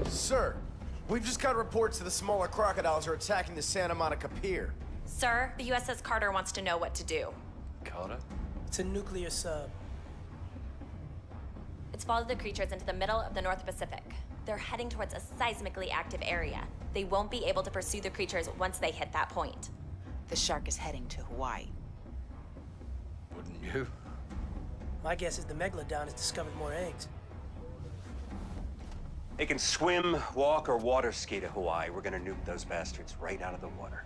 Sir, we've just got reports that the smaller crocodiles are attacking the Santa Monica Pier. Sir, the USS Carter wants to know what to do. Carter? It's a nuclear sub. It's followed the creatures into the middle of the North Pacific. They're heading towards a seismically active area. They won't be able to pursue the creatures once they hit that point. The shark is heading to Hawaii. Wouldn't you? My guess is the megalodon has discovered more eggs. They can swim, walk, or water ski to Hawaii. We're gonna nuke those bastards right out of the water.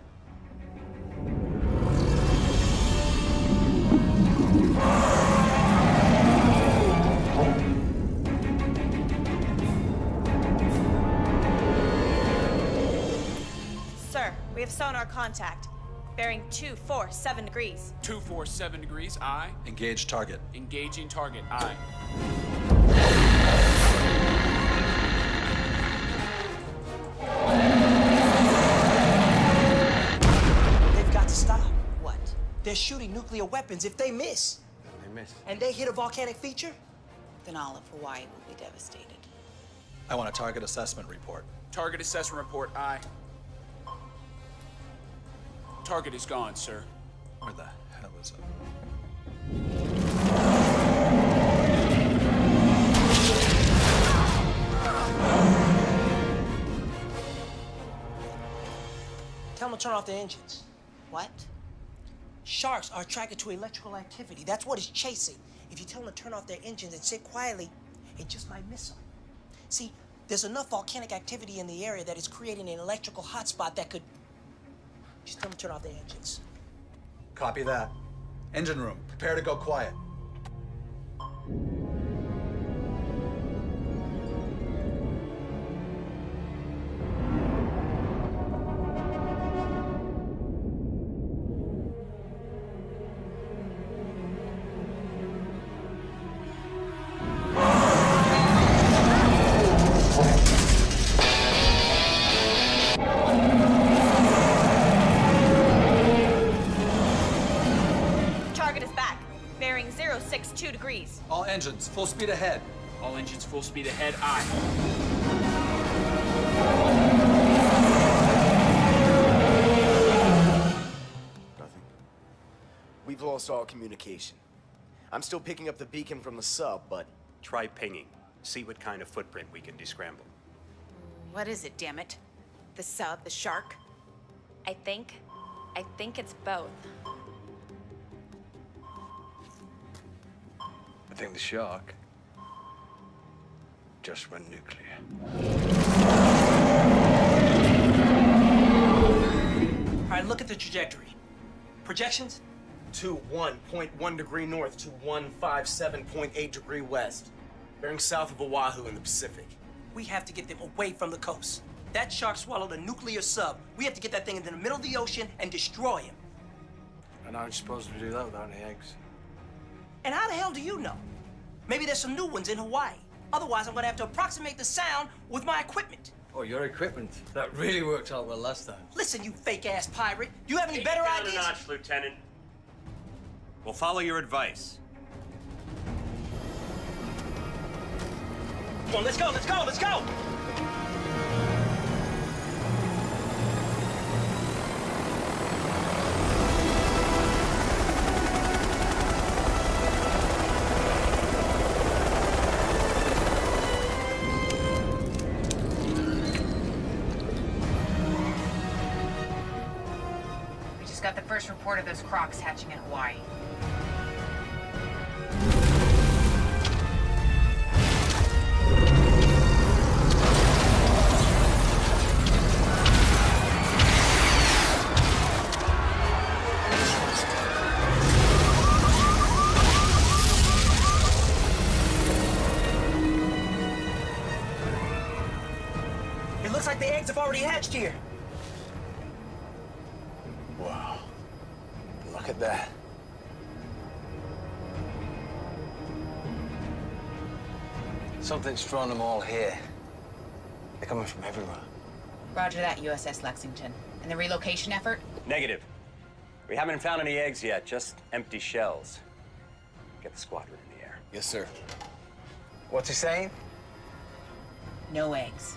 Sir, we have sonar contact. Bearing 247 degrees. 247 degrees, aye. Engage target. Engaging target, aye. They've got to stop. What? They're shooting nuclear weapons. If they miss, They miss. and they hit a volcanic feature, Then all of Hawaii will be devastated. I want a target assessment report. Target assessment report, aye. Target is gone, sir. Where the hell is it? tell them to turn off the engines. What? Sharks are attracted to electrical activity. That's what it's chasing. If you tell them to turn off their engines and sit quietly, it just might miss them. See, there's enough volcanic activity in the area that is creating an electrical hotspot that could... Just tell them to turn off their engines. Copy that. Engine room, prepare to go quiet. Target is back. Bearing 062 degrees. All engines, full speed ahead. All engines full speed ahead, aye. Nothing. We've lost all communication. I'm still picking up the beacon from the sub, but... Try pinging. See what kind of footprint we can descramble. What is it, damn it? The sub, the shark? I think it's both. I think the shark just went nuclear. All right, look at the trajectory. Projections? 21.1 degree north to 157.8 degree west. Bearing south of Oahu in the Pacific. We have to get them away from the coast. That shark swallowed a nuclear sub. We have to get that thing into the middle of the ocean and destroy him. And aren't you supposed to do that without any eggs? And how the hell do you know? Maybe there's some new ones in Hawaii. Otherwise, I'm gonna have to approximate the sound with my equipment. Oh, your equipment. That really worked out well last time. Listen, you fake-ass pirate. Do you have any Take better it down ideas? a notch, Lieutenant. We'll follow your advice. Come on, let's go, let's go, let's go! We just got the first report of those crocs hatching in Hawaii. Looks like the eggs have already hatched here. Wow. Look at that. Something's drawn them all here. They're coming from everywhere. Roger that, USS Lexington. And the relocation effort? Negative. We haven't found any eggs yet, just empty shells. Get the squadron in the air. Yes, sir. What's he saying? No eggs.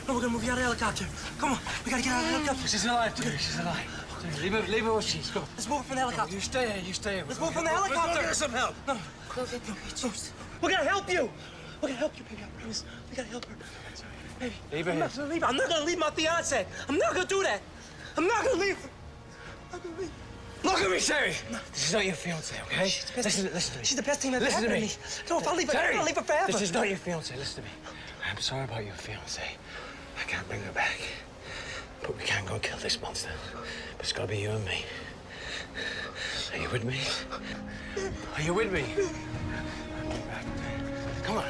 No, we're gonna move you out of the helicopter. Come on, we gotta get out of the helicopter. She's alive, dude. She's alive. Dude, leave her where she is. Go. Let's move her from the helicopter. You stay here. You stay here. Let's move from the helicopter. We're get some help. No, we're gonna help you. We're gonna help you, baby. I promise. We gotta help her. Baby, Leave her I'm here. not gonna leave her. I'm not gonna leave my fiance. I'm not gonna do that. I'm not gonna leave her. I'm not gonna leave. Look at me, Sherry. This is not your fiance, okay? Listen to me. She's the best thing that's Listen happened to me. No, if I leave her, I'm gonna leave her forever. This is not your fiance. Listen to me. I'm sorry about your fiance. I can't bring her back. But we can go kill this monster. But it's gotta be you and me. Are you with me? Are you with me? Come on.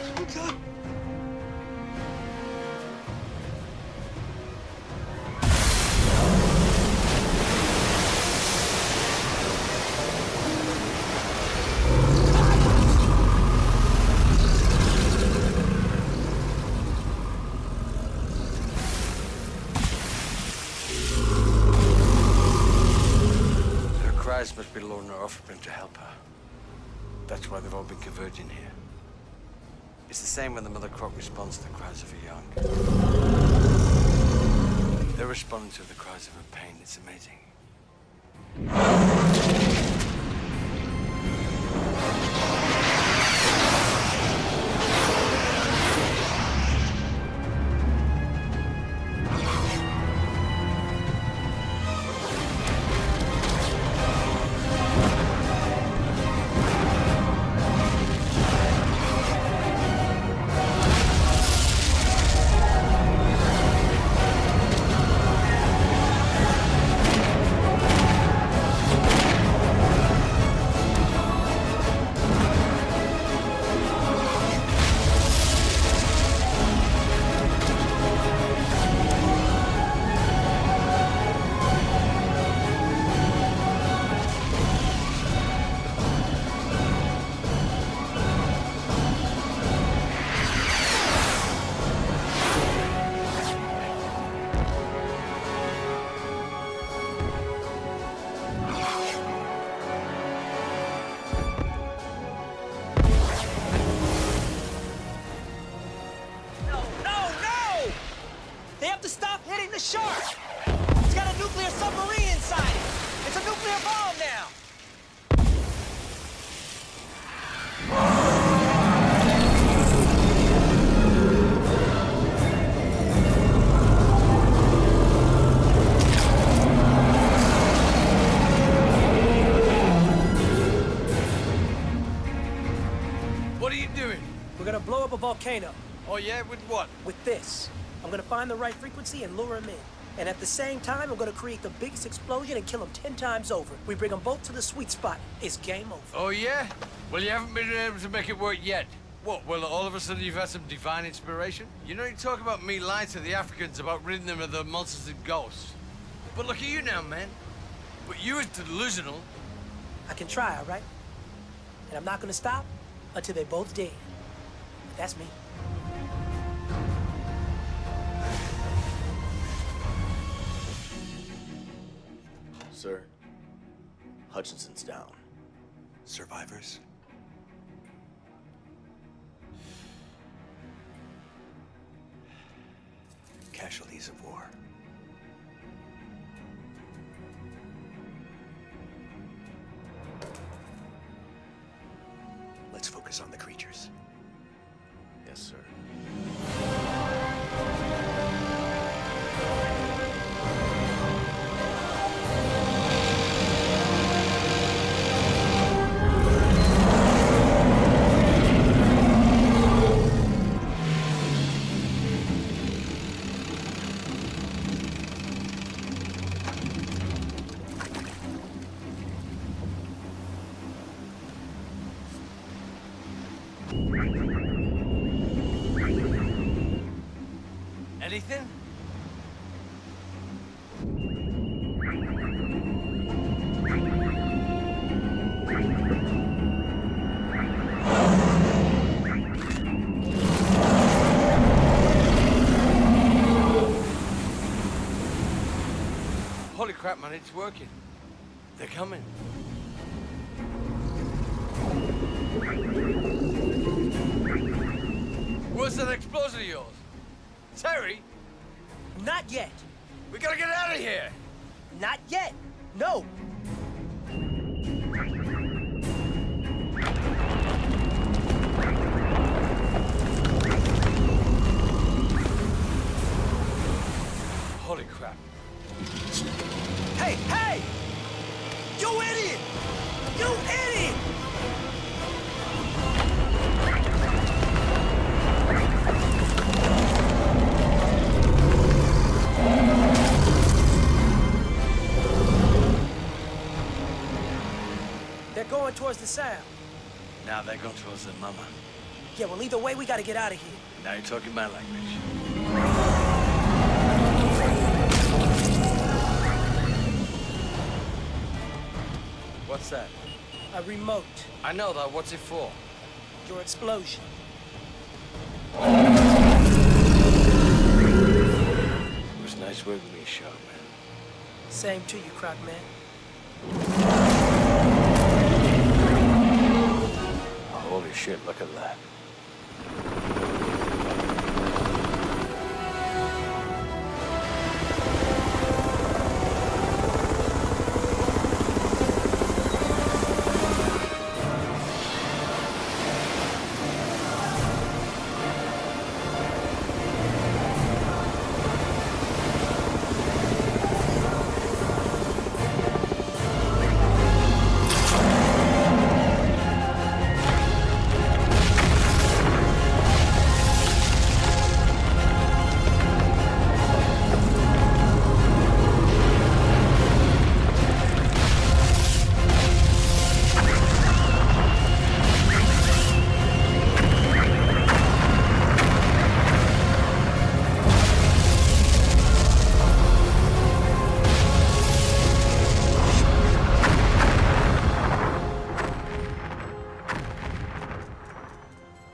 Must be loading her offering to help her. That's why they've all been converging here. It's the same when the mother croc responds to the cries of her young. They're responding to the cries of her pain. It's amazing. Shark! It's got a nuclear submarine inside it! It's a nuclear bomb now! What are you doing? We're gonna blow up a volcano. Oh, yeah? With what? With this. I'm gonna find the right frequency and lure him in. And at the same time, I'm gonna create the biggest explosion and kill him 10 times over. We bring them both to the sweet spot. It's game over. Oh, yeah? Well, you haven't been able to make it work yet. What, well, all of a sudden you've had some divine inspiration? You know, you talk about me lying to the Africans about ridding them of the monsters and ghosts. But look at you now, man. But you are delusional. I can try, all right? And I'm not gonna stop until they're both dead. That's me. Sir, Hutchinson's down. Survivors? Casualties of war. Let's focus on the creatures. Yes, sir. Anything? Holy crap, man, it's working. They're coming. Where's that explosion of yours? Terry? Not yet. We gotta get out of here! Not yet. No. Holy crap. Hey, hey! You idiot! You idiot! They're going towards the sound. Now they're going towards their mama. Yeah, well, either way, we gotta get out of here. Now you're talking my language. What's that? A remote. I know that. What's it for? Your explosion. It was nice working with you, Shark Man. Same to you, Croc Man. Holy shit, look at that.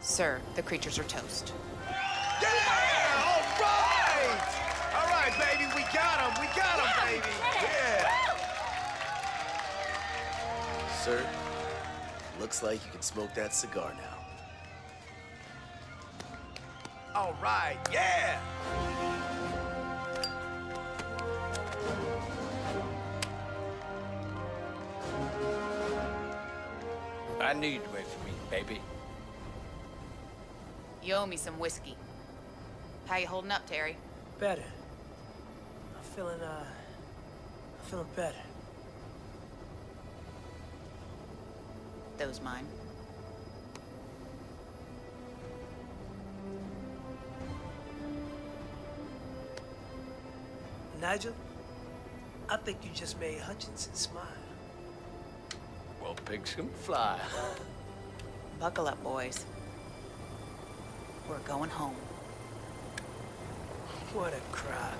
Sir, the creatures are toast. Yeah! All right! All right, baby, we got him. We got him, baby. Yeah. Sir, looks like you can smoke that cigar now. All right, yeah! I knew you'd wait for me, baby. You owe me some whiskey. How you holding up, Terry? Better. I'm feeling better. Those mine. Nigel, I think you just made Hutchinson smile. Well, pigs can fly. Buckle up, boys. We're going home. What a crock.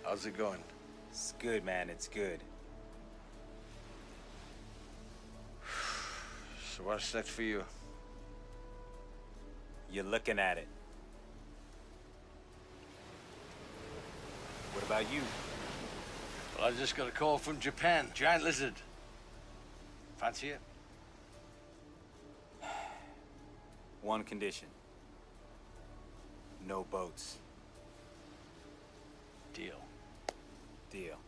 How's it going? It's good, man. It's good. So what's next for you? You're looking at it. What about you? Well, I just got a call from Japan. Giant lizard. Fancy it? One condition. No boats. Deal. Deal.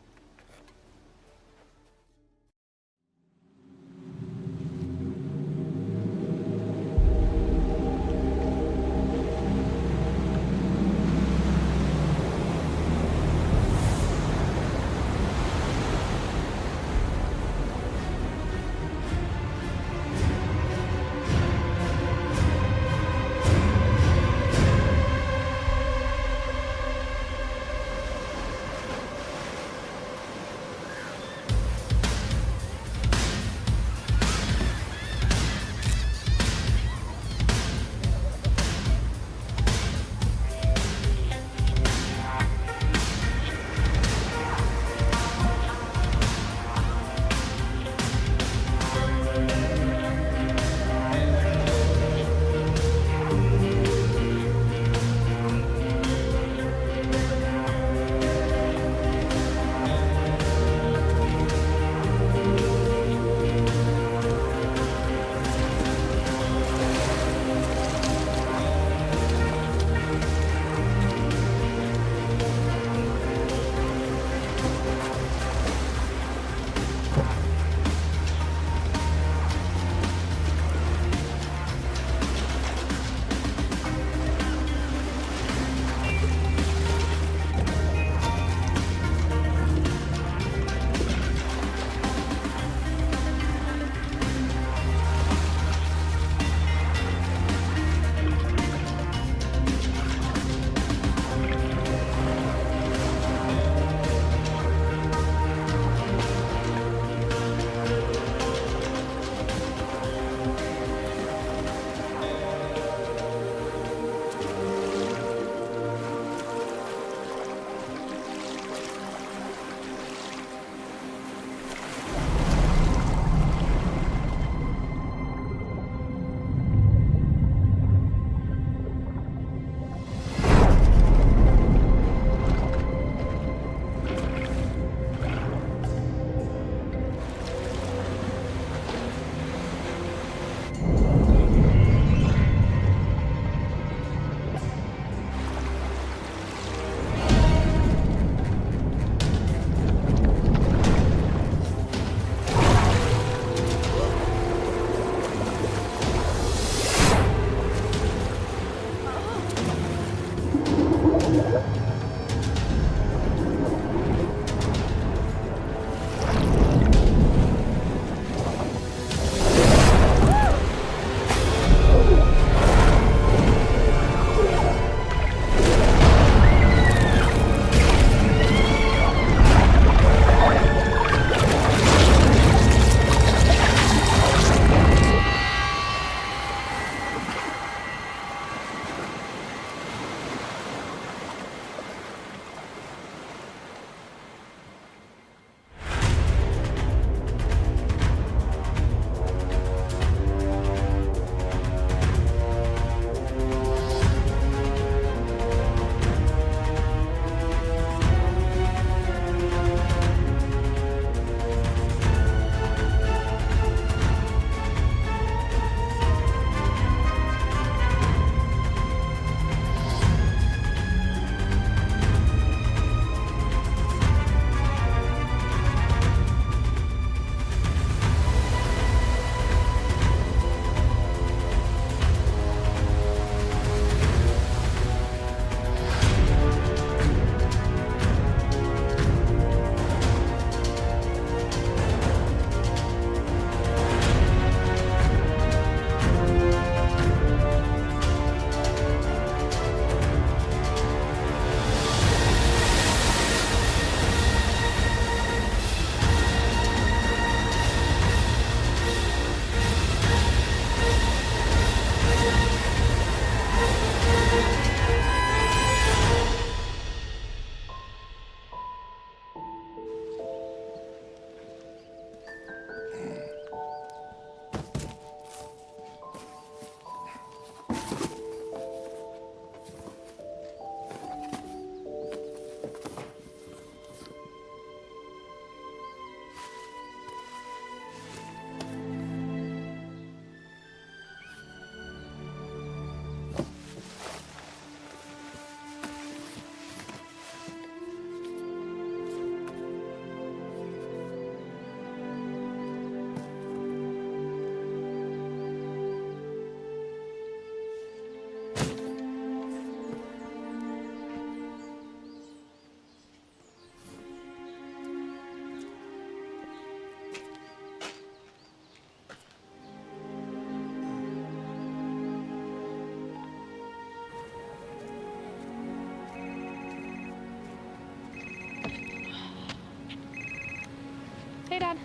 Hey, Dad.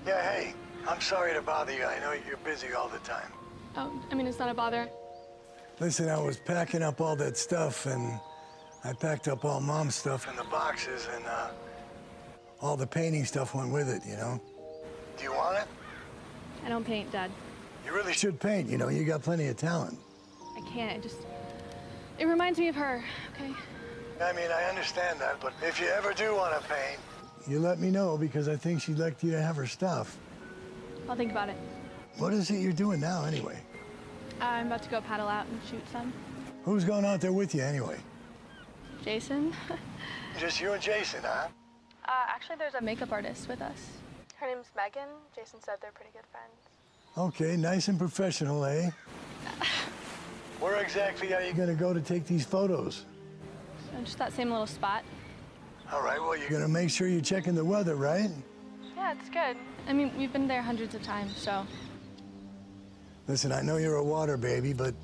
Yeah, hey. I'm sorry to bother you. I know you're busy all the time. Oh, I mean, it's not a bother. Listen, I was packing up all that stuff, and I packed up all Mom's stuff in the boxes, and all the painting stuff went with it, you know? Do you want it? I don't paint, Dad. You really should paint, you know? You got plenty of talent. I can't. It reminds me of her, okay? I mean, I understand that, but if you ever do want to paint, you let me know, because I think she'd like you to have her stuff. I'll think about it. What is it you're doing now, anyway? I'm about to go paddle out and shoot some. Who's going out there with you, anyway? Jason? Just you and Jason, huh? Actually, there's a makeup artist with us. Her name's Megan. Jason said they're pretty good friends. Okay, nice and professional, eh? Where exactly are you going to go to take these photos? Just that same little spot. All right, well, you're going to make sure you're checking the weather, right? Yeah, it's good. I mean, we've been there hundreds of times, so. Listen, I know you're a water baby, but,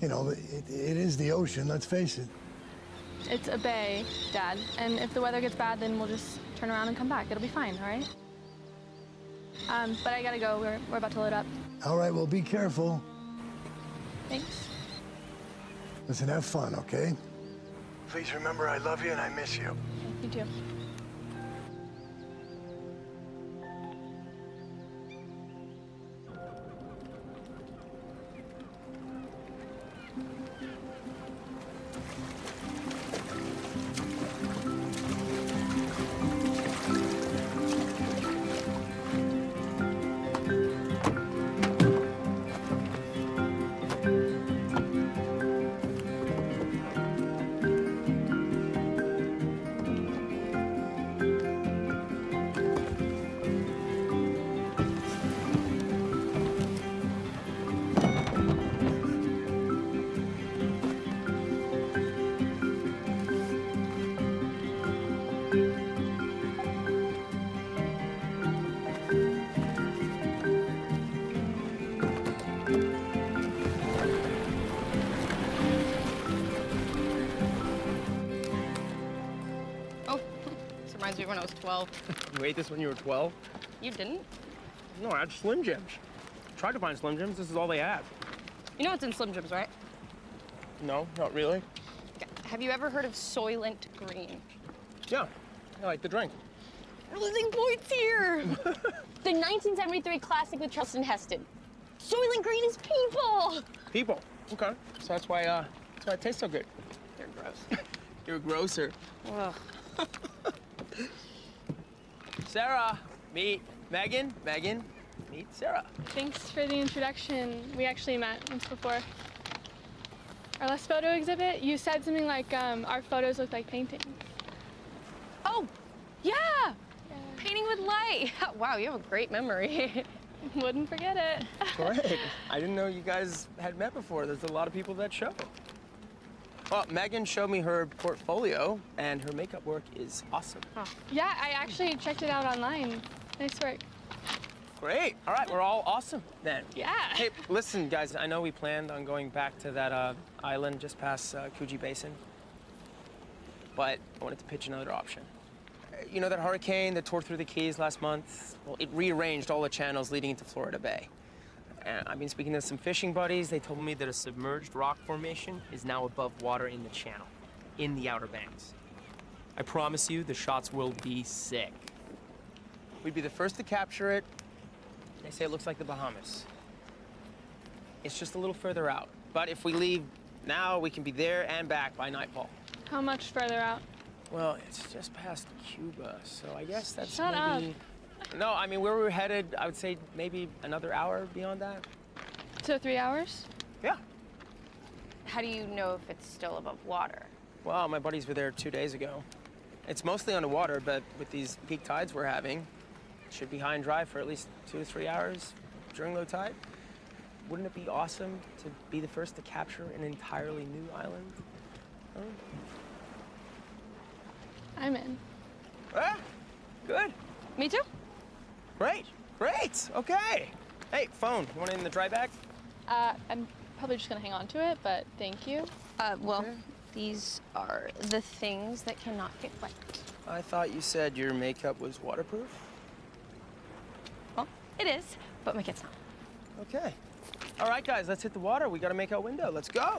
you know, it is the ocean, let's face it. It's a bay, Dad. And if the weather gets bad, then we'll just turn around and come back. It'll be fine, all right? But I gotta go. We're about to load up. All right, well, be careful. Thanks. Listen, have fun, okay? Please remember I love you and I miss you. You too. Reminds me of when I was 12. You ate this when you were 12? You didn't? No, I had Slim Jims. Tried to find Slim Jims. This is all they had. You know what's in Slim Jims, right? No, not really. Okay. Have you ever heard of Soylent Green? Yeah, I like the drink. We're losing points here. The 1973 classic with Charleston Heston. Soylent Green is people. People. Okay. So that's why it tastes so good. You're gross. You're a grosser. Ugh. Sarah, meet Megan. Megan, meet Sarah. Thanks for the introduction. We actually met once before. Our last photo exhibit, you said something like, our photos look like paintings. Oh, yeah! Painting with light. Wow, you have a great memory. Wouldn't forget it. Great. I didn't know you guys had met before. There's a lot of people that show. Well, Megan showed me her portfolio, and her makeup work is awesome. Oh. Yeah, I actually checked it out online. Nice work. Great. All right, we're all awesome then. Yeah. Hey, listen, guys, I know we planned on going back to that island just past Coogee Basin, but I wanted to pitch another option. You know that hurricane that tore through the Keys last month? Well, it rearranged all the channels leading into Florida Bay. And I've been speaking to some fishing buddies. They told me that a submerged rock formation is now above water in the channel, in the Outer Banks. I promise you, the shots will be sick. We'd be the first to capture it. They say it looks like the Bahamas. It's just a little further out. But if we leave now, we can be there and back by nightfall. How much further out? Well, it's just past Cuba, so I guess that's Shut maybe... up. No, I mean, where we were headed, I would say maybe another hour beyond that. So 3 hours? Yeah. How do you know if it's still above water? Well, my buddies were there 2 days ago. It's mostly underwater, but with these peak tides we're having, it should be high and dry for at least 2 to 3 hours during low tide. Wouldn't it be awesome to be the first to capture an entirely new island? Huh? I'm in. Ah, good. Me too. Great, great, okay. Hey, phone, you want it in the dry bag? I'm probably just gonna hang on to it, but thank you. Well, these are the things that cannot get wet. I thought you said your makeup was waterproof. It is, but my kid's not. Okay. All right, guys, let's hit the water. We gotta make our window. Let's go.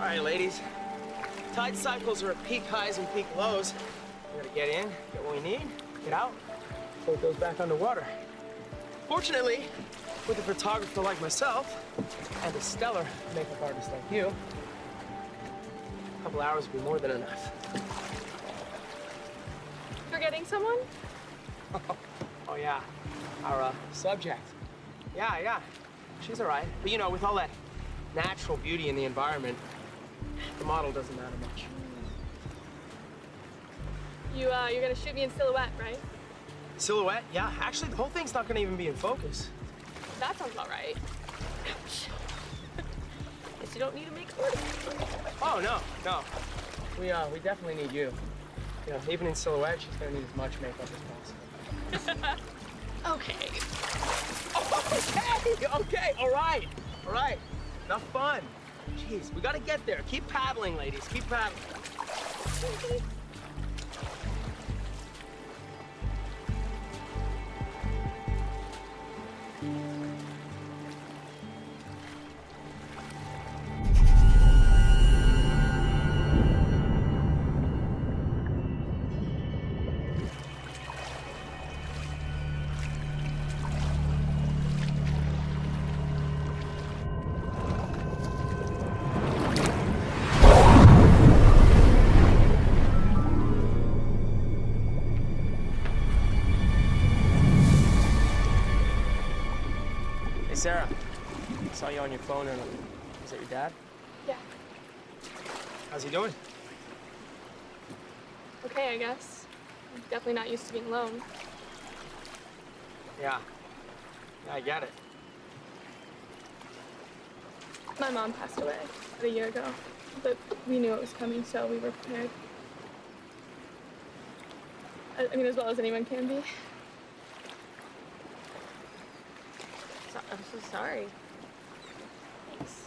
All right, ladies. Tide cycles are at peak highs and peak lows. We gotta get in, get what we need, get out, before it goes back underwater. Fortunately, with a photographer like myself and a stellar makeup artist like you, a couple hours would be more than enough. Forgetting someone? Oh yeah, our subject. Yeah, she's all right. But you know, with all that natural beauty in the environment, the model doesn't matter much. You're gonna shoot me in silhouette, right? Silhouette? Yeah, actually, the whole thing's not gonna even be in focus. That sounds about right. Guess you don't need a makeup artist. Oh, no. We definitely need you. You know, even in silhouette, she's gonna need as much makeup as possible. Okay. Okay, all right. Enough fun. Jeez, we gotta get there. Keep paddling, ladies, keep paddling. Sarah, I saw you on your phone earlier. Is that your dad? Yeah. How's he doing? Okay, I guess. I'm definitely not used to being alone. Yeah, I get it. My mom passed away about a year ago, but we knew it was coming, so we were prepared. I mean, as well as anyone can be. I'm so sorry. Thanks.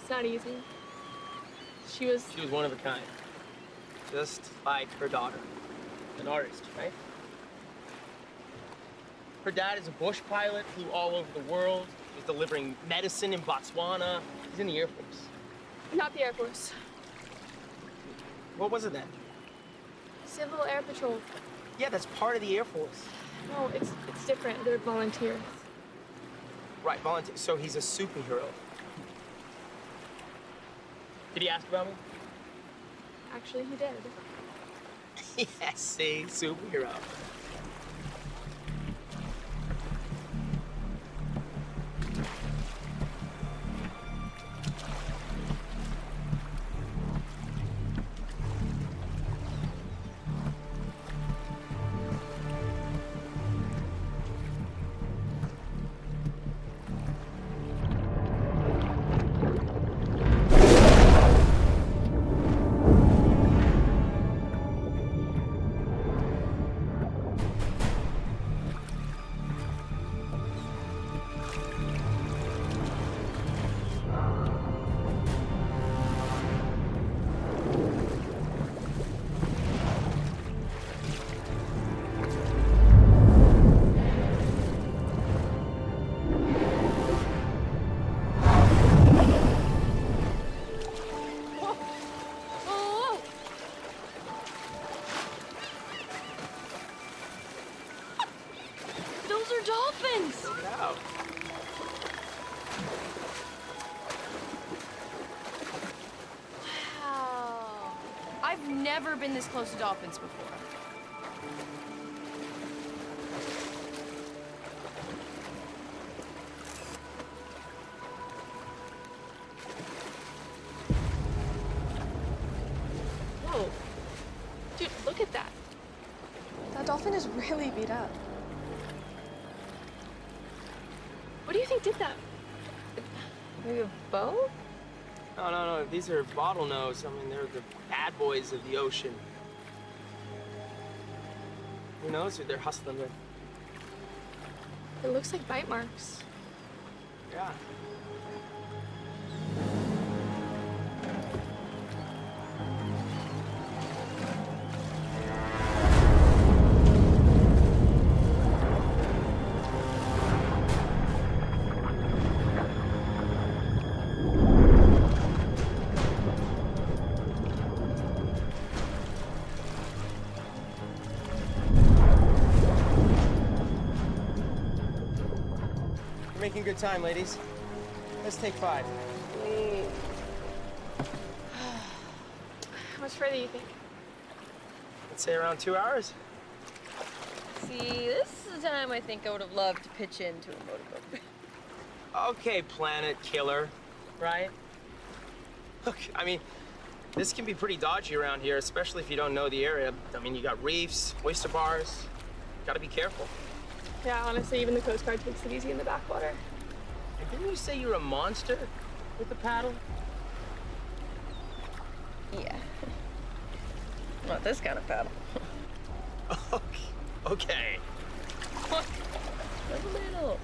It's not easy. She was one of a kind. Just like her daughter. An artist, right? Her dad is a bush pilot, flew all over the world. He's delivering medicine in Botswana. He's in the Air Force. not the Air Force. What was it then? Civil Air Patrol. Yeah, that's part of the Air Force. No, it's different. They're volunteers. Right, volunteer. So he's a superhero. Did he ask about me? Actually, he did. Yes, see, superhero. Dolphins! Look out. Wow. I've never been this close to dolphins before. Whoa. Dude, look at that. That dolphin is really beat up. What do you think did that? Maybe a boat? No. These are bottlenose. I mean, they're the bad boys of the ocean. Who knows who they're hustling with? It looks like bite marks. Yeah. Making good time, ladies. Let's take 5. Wait. How much further do you think? Let's say around 2 hours. See, this is the time I think I would have loved to pitch into a motorboat. Okay, planet killer, right? Look, I mean, this can be pretty dodgy around here, especially if you don't know the area. I mean, you got reefs, oyster bars. Gotta be careful. Yeah, honestly, even the Coast Guard takes it easy in the backwater. And didn't you say you're a monster with a paddle? Yeah. Not this kind of paddle. Okay. What? Just a little.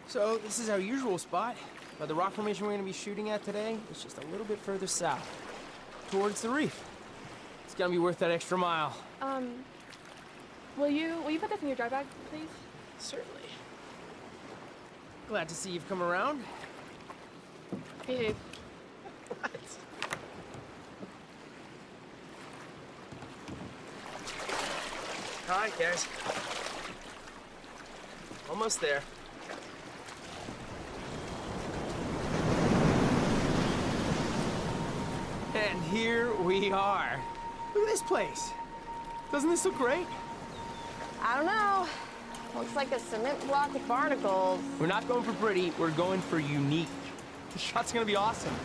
So this is our usual spot, but the rock formation we're gonna be shooting at today is just a little bit further south, towards the reef. It's gonna be worth that extra mile. Will you put this in your dry bag, please? Certainly. Glad to see you've come around. Behave. What? All right, guys. Almost there. And here we are. Look at this place. Doesn't this look great? I don't know. Looks like a cement block with barnacles. We're not going for pretty, we're going for unique. The shot's gonna be awesome.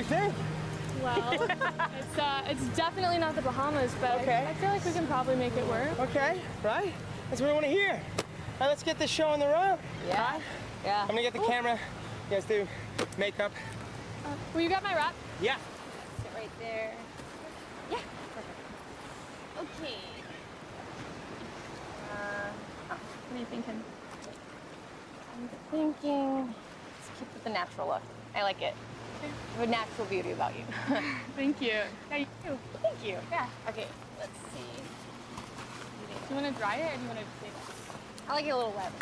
think? Well, it's definitely not the Bahamas, but Okay. I feel like we can probably make it work. Okay, right? That's what I want to hear. All right, let's get this show on the road. Yeah. Right? Yeah. I'm gonna get the camera. You guys do makeup. Will you grab my wrap? Yeah. Sit right there. Yeah. Perfect. Okay. What are you thinking? I'm thinking, let's keep with the natural look. I like it. You have a natural beauty about you. Thank you. Yeah, you too. Thank you. Yeah. Okay, let's see. Do you want to dry it or do you want to leave it? I like it a little wet.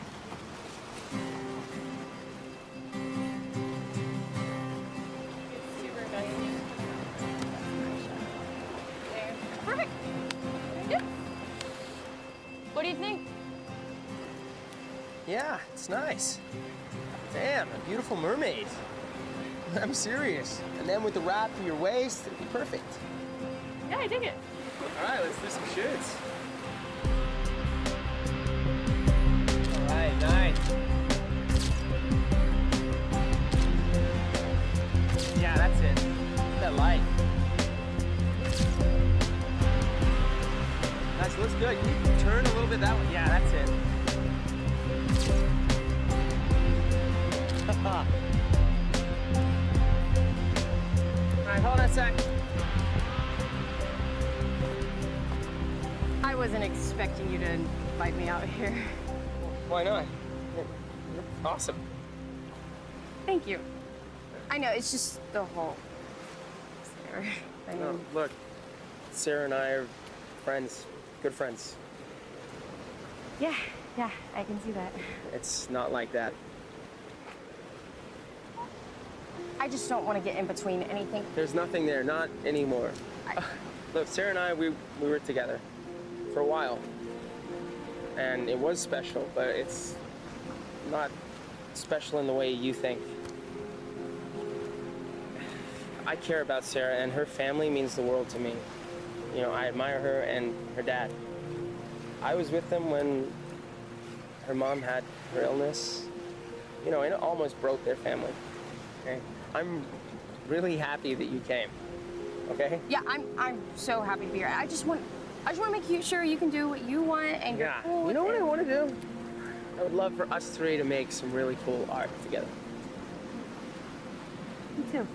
It's super dusty. There. Perfect. Good. What do you think? Yeah, it's nice. Damn, a beautiful mermaid. I'm serious. And then with the wrap for your waist, it'd be perfect. Yeah, I dig it. All right, let's do some shoots. All right, nice. Yeah, that's it. That light. Nice, looks good. Can you turn a little bit that way? Yeah, that's it. All right, hold on a sec. I wasn't expecting you to invite me out here. Why not? You're awesome. Thank you. I know, it's just the whole... Sarah, I mean... No, look, Sarah and I are friends, good friends. Yeah, I can see that. It's not like that. I just don't want to get in between anything. There's nothing there, not anymore. Look, Sarah and I, we were together for a while. And it was special, but it's not special in the way you think. I care about Sarah, and her family means the world to me. You know, I admire her and her dad. I was with them when her mom had her illness. You know, and it almost broke their family. Okay? I'm really happy that you came. Okay? Yeah, I'm so happy to be here. I just want to make sure you can do what you want and you're cool with You know what it. I want to do? I would love for us three to make some really cool art together. Me too.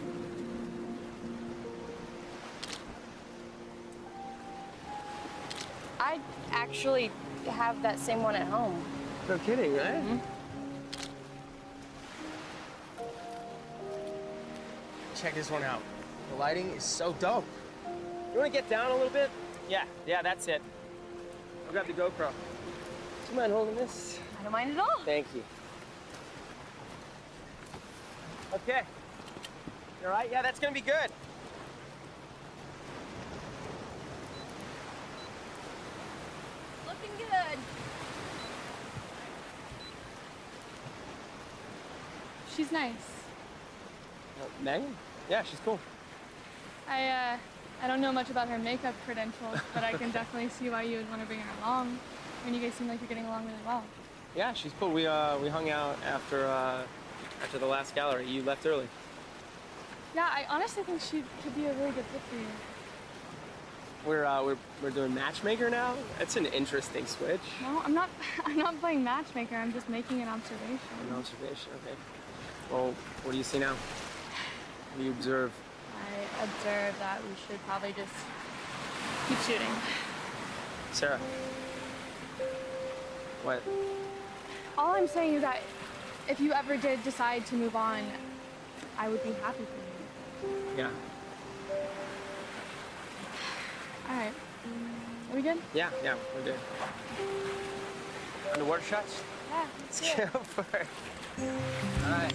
I actually have that same one at home. No kidding, right? Mm-hmm. Check this one out. The lighting is so dope. You want to get down a little bit? Yeah, that's it. I'll grab the GoPro. Do you mind holding this? I don't mind at all. Thank you. Okay. You all right? Yeah, that's gonna be good. Looking good. She's nice. Megan? Yeah, she's cool. I don't know much about her makeup credentials, but I can definitely see why you would want to bring her along. I mean, you guys seem like you're getting along really well. Yeah, she's cool. We hung out after the last gallery. You left early. Yeah, I honestly think she could be a really good fit for you. We're doing matchmaker now. That's an interesting switch. No, I'm not playing matchmaker. I'm just making an observation. An observation, okay. Well, what do you see now? What do you observe? I observe that we should probably just keep shooting. Sarah. What? All I'm saying is that if you ever did decide to move on, I would be happy for you. Yeah. All right. Are we good? Yeah, we're good. Underwater shots? Yeah, let's do it. Go for it. All right.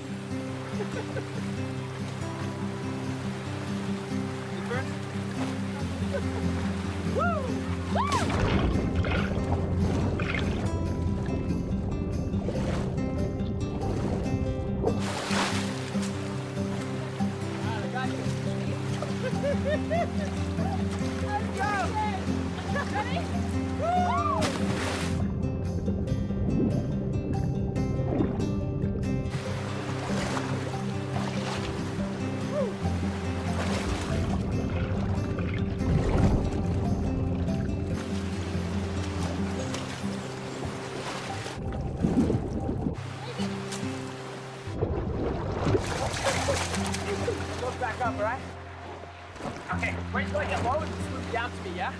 Okay, wait till I get low and swoop down to me, yeah?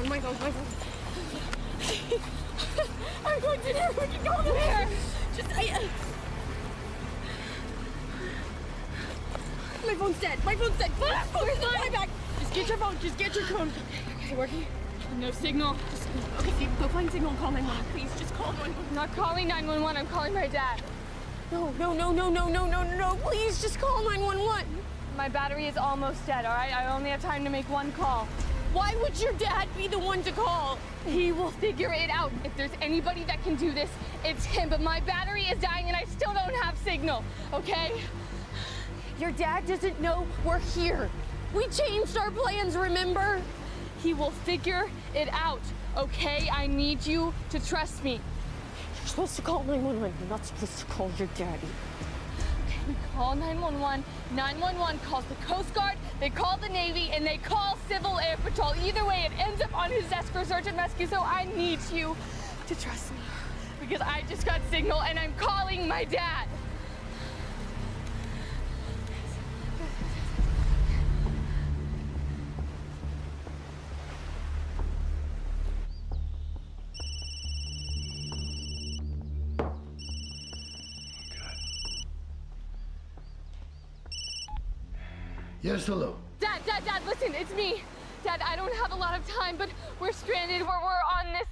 My phone. I'm going to there. We can go there. My phone's dead. Where's my bag? Just get your phone. Just get your phone. Is it working? No signal. Okay, go find signal and call 911. Please, just call 911. I'm not calling 911. I'm calling my dad. No. Please, just call 911. My battery is almost dead, all right? I only have time to make one call. Why would your dad be the one to call? He will figure it out. If there's anybody that can do this, it's him. But my battery is dying and I still don't have signal, okay? Your dad doesn't know we're here. We changed our plans, remember? He will figure it out, okay? I need you to trust me. You're supposed to call 911. You're not supposed to call your daddy. Okay, we call 911. 911 calls the Coast Guard, they call the Navy, and they call Civil Air Patrol. Either way, it ends up on his desk for search and rescue, so I need you to trust me. Because I just got signal and I'm calling my dad. Yes, hello. Dad, listen, it's me. Dad, I don't have a lot of time, but we're stranded. We're on this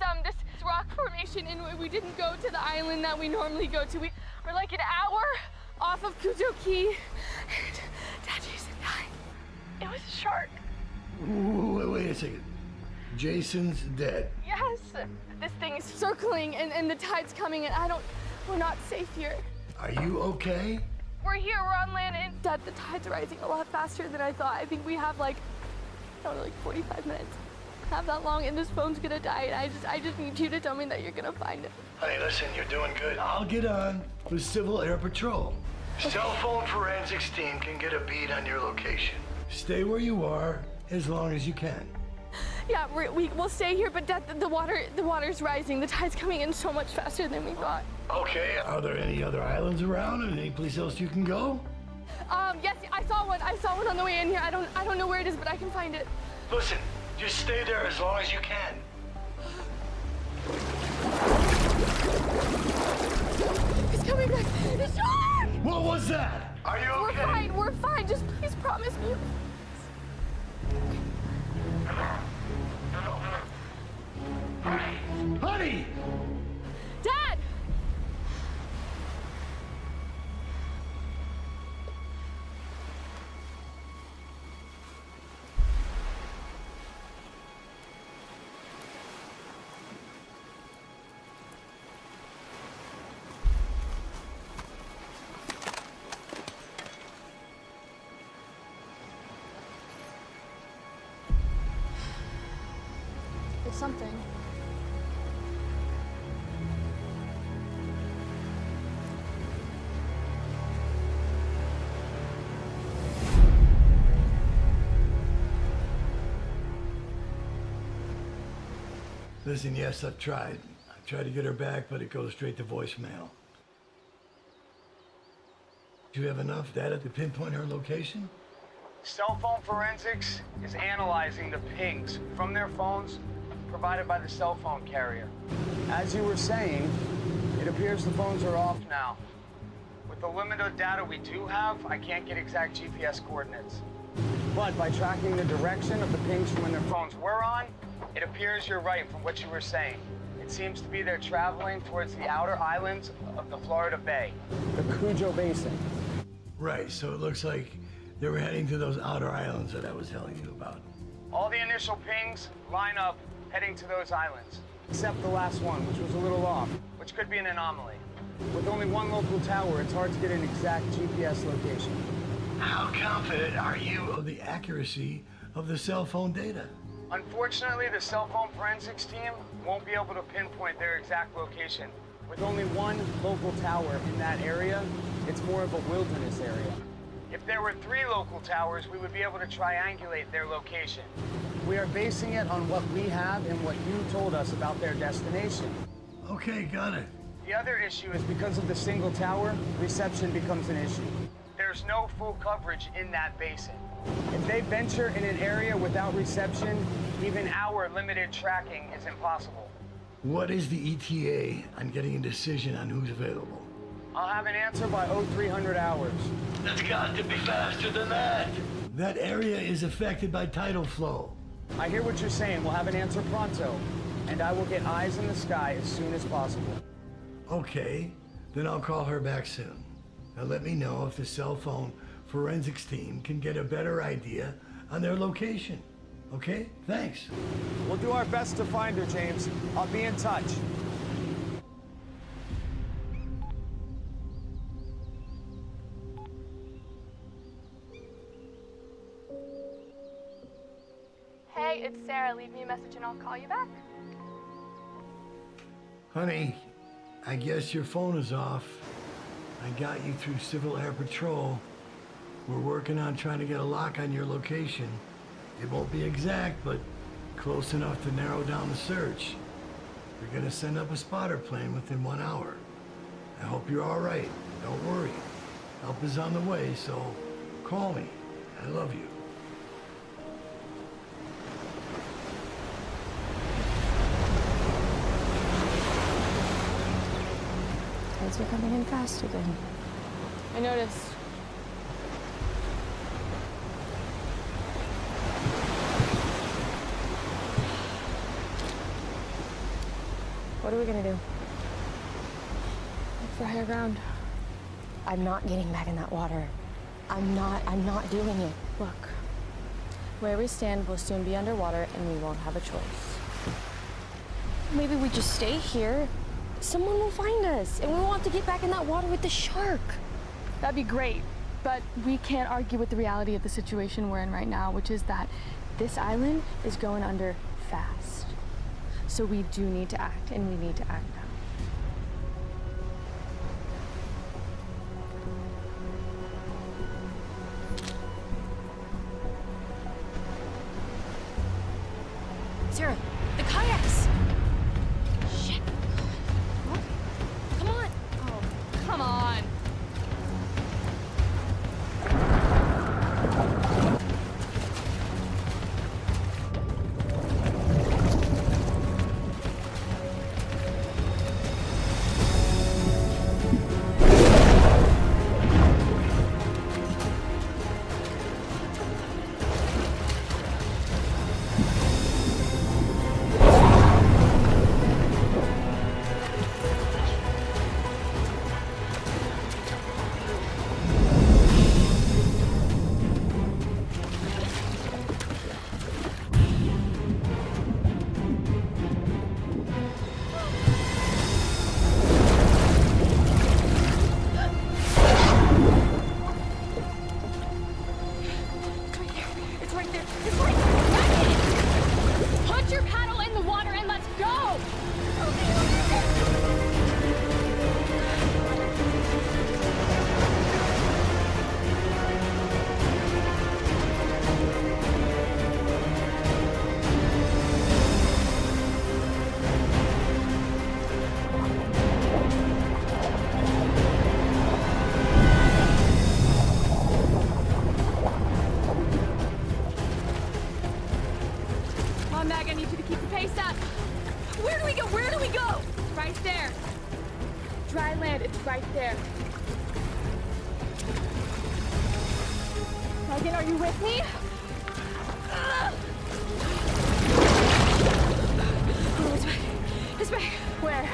rock formation, and we didn't go to the island that we normally go to. We're like an hour off of Kujo Key, and Dad, Jason died. It was a shark. Wait a second. Jason's dead. Yes. This thing is circling, and the tide's coming, and we're not safe here. Are you okay? We're here, we're on land, and Dad, the tide's rising a lot faster than I thought. I think we have like 45 minutes. Have that long, and this phone's gonna die, and I just need you to tell me that you're gonna find it. Honey, listen, you're doing good. I'll get on with Civil Air Patrol. Cell phone forensics team can get a bead on your location. Stay where you are as long as you can. Yeah, we'll stay here, but Dad, the water's rising. The tide's coming in so much faster than we thought. Okay, are there any other islands around and any place else you can go? Yes, I saw one on the way in here. I don't know where it is, but I can find it. Listen, Just stay there as long as you can. He's coming back. The shark! What was that? Are you okay? We're fine. We're fine. Just please promise me. Honey! Dad! It's something. Listen, yes, I've tried. I've tried to get her back, but it goes straight to voicemail. Do you have enough data to pinpoint her location? Cell phone forensics is analyzing the pings from their phones provided by the cell phone carrier. As you were saying, it appears the phones are off now. With the limited data we do have, I can't get exact GPS coordinates. But by tracking the direction of the pings from when their phones were on, it appears you're right from what you were saying. It seems to be they're traveling towards the outer islands of the Florida Bay, the Cujo Basin. Right, so it looks like they were heading to those outer islands that I was telling you about. All the initial pings line up heading to those islands, except the last one, which was a little off, which could be an anomaly. With only one local tower, it's hard to get an exact GPS location. How confident are you of the accuracy of the cell phone data? Unfortunately, the cell phone forensics team won't be able to pinpoint their exact location. With only one local tower in that area, it's more of a wilderness area. If there were 3 local towers, we would be able to triangulate their location. We are basing it on what we have and what you told us about their destination. Okay, got it. The other issue is because of the single tower, reception becomes an issue. There's no full coverage in that basin. If they venture in an area without reception, even our limited tracking is impossible. What is the ETA on getting a decision on who's available? I'll have an answer by 0300 hours. That's got to be faster than that. That area is affected by tidal flow. I hear what you're saying. We'll have an answer pronto. And I will get eyes in the sky as soon as possible. Okay, then I'll call her back soon. Now let me know if the cell phone forensics team can get a better idea on their location. Okay? Thanks. We'll do our best to find her, James. I'll be in touch. Hey, it's Sarah. Leave me a message and I'll call you back. Honey, I guess your phone is off. I got you through Civil Air Patrol. We're working on trying to get a lock on your location. It won't be exact, but close enough to narrow down the search. We're gonna send up a spotter plane within 1 hour. I hope you're all right. Don't worry. Help is on the way, so call me. I love you. Tides are coming in fast again. I noticed. What are we gonna do? Look for higher ground. I'm not getting back in that water. I'm not doing it. Look, where we stand will soon be underwater and we won't have a choice. Maybe we just stay here. Someone will find us and we won't have to get back in that water with the shark. That'd be great, but we can't argue with the reality of the situation we're in right now, which is that this island is going under fast. So we do need to act, and we need to act now. Sarah, the kayaks! Shit. Come on. Oh, come on. Face up. Where do we go? Where do we go? Right there. Dry land, it's right there. Megan, are you with me? Oh, it's back. It's back. Where?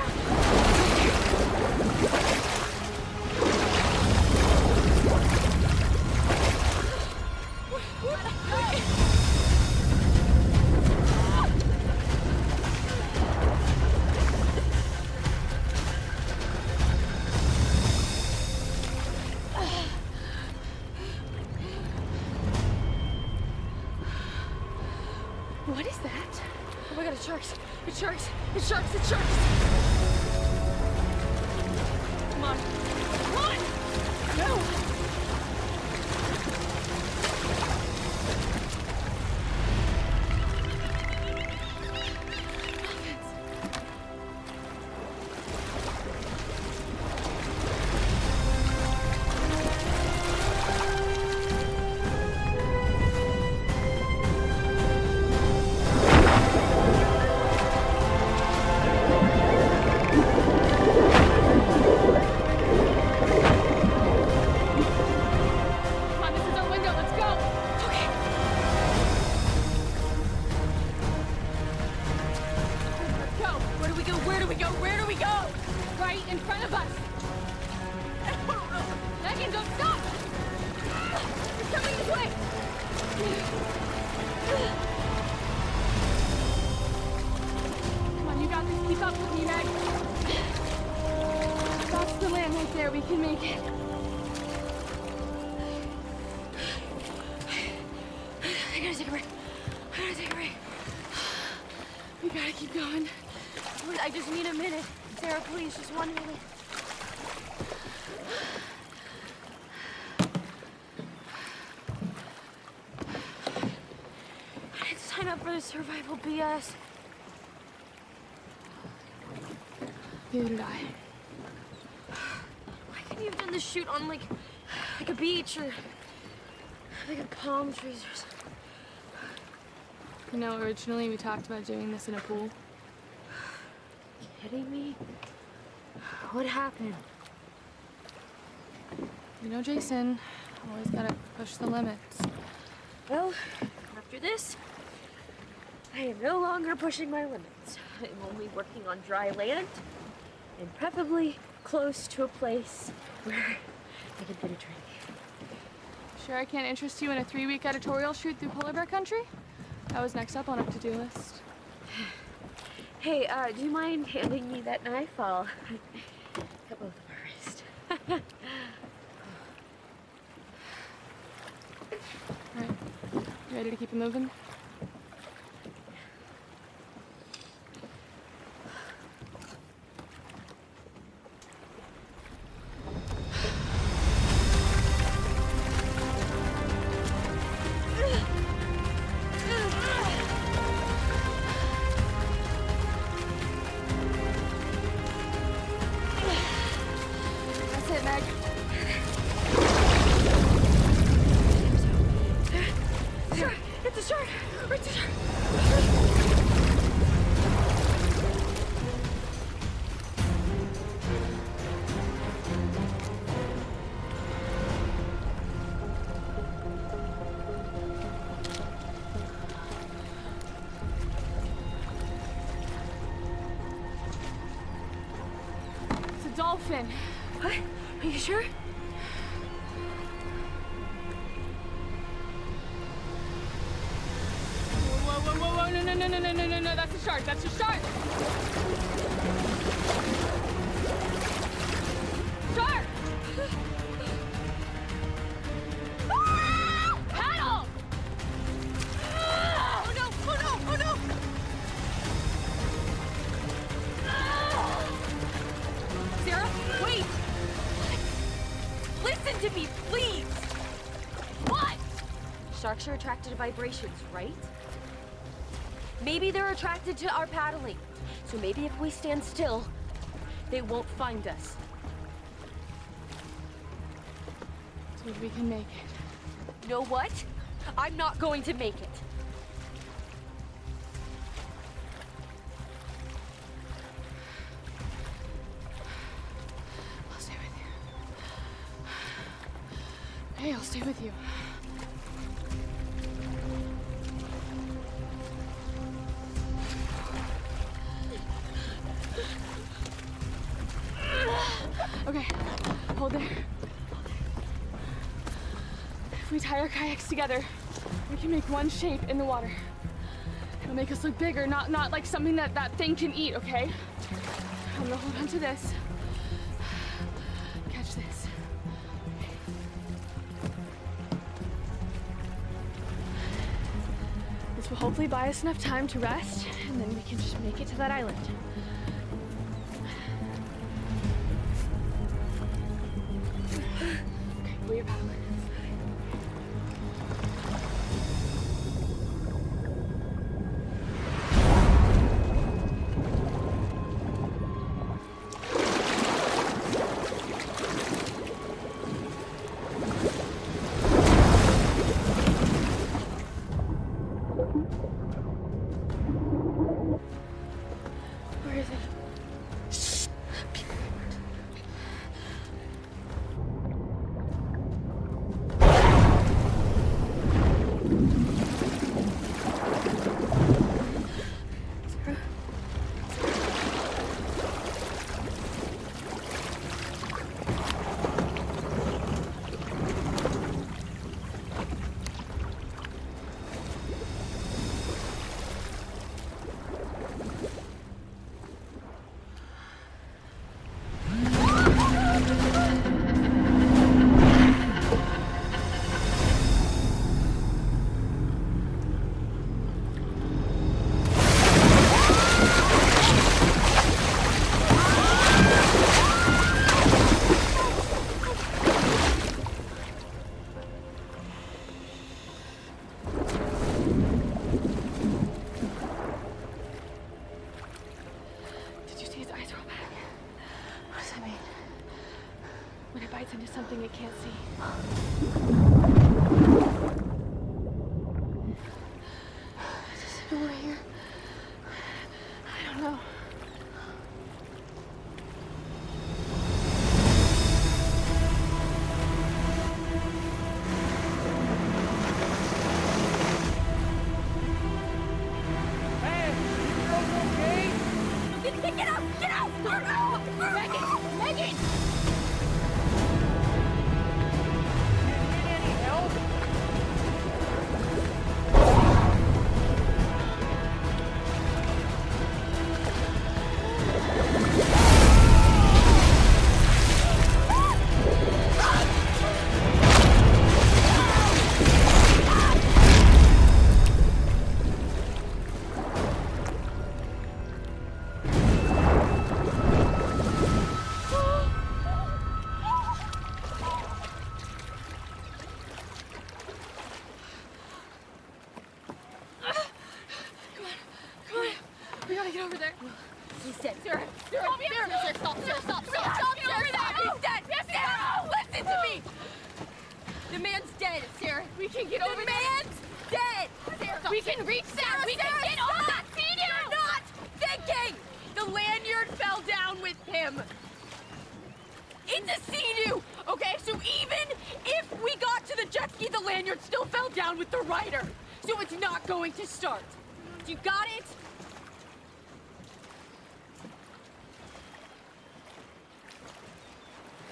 What is that? Oh my god, it's sharks. It's sharks. It's sharks. It's sharks. Come on. Come on! No! Survival BS. Neither did I. Why couldn't you have done this shoot on like a beach or like a palm trees or something? You know, originally we talked about doing this in a pool. Kidding me? What happened? You know, Jason, always gotta push the limits. Well, after this, I am no longer pushing my limits. I'm only working on dry land, and preferably close to a place where I can get a drink. Sure I can't interest you in a 3-week editorial shoot through polar bear country? That was next up on our to-do list. Hey, do you mind handing me that knife? I'll cut both of our wrists. All right, you ready to keep it moving? Dolphin. What? Are you sure? Whoa, no, that's a shark, that's a shark! Shark! Ah! Paddle! Ah! Oh no, oh no, oh no! Sarah, wait! Listen to me, please! What? Sharks are attracted to vibrations, right? Maybe they're attracted to our paddling. So maybe if we stand still, they won't find us. So we can make it. You know what? I'm not going to make it. Okay, I'll stay with you. Okay, hold there. If we tie our kayaks together, we can make one shape in the water. It'll make us look bigger, not like something that thing can eat, okay? I'm gonna hold on to this. Catch this. This will hopefully buy us enough time to rest, and then we can just make it to that island. Okay, where your paddle? Where is it? Did you see his eyes roll back? What does that mean? When it bites into something it can't see. Is this a door here? I don't know. Get out! Get out! Megan! Megan! We gotta get over there. He's dead. Sarah, Stop, Sarah, stop, Sarah, stop, stop, Get over there. He's dead. Sarah, listen to me. The man's dead, Sarah. We can get over there. The man's dead. Sarah, We can reach that. We can get on that. You're not thinking. The lanyard fell down with him. It's a sea-doo, okay? So even if we got to the jet ski, the lanyard still fell down with the rider. So it's not going to start. You got it?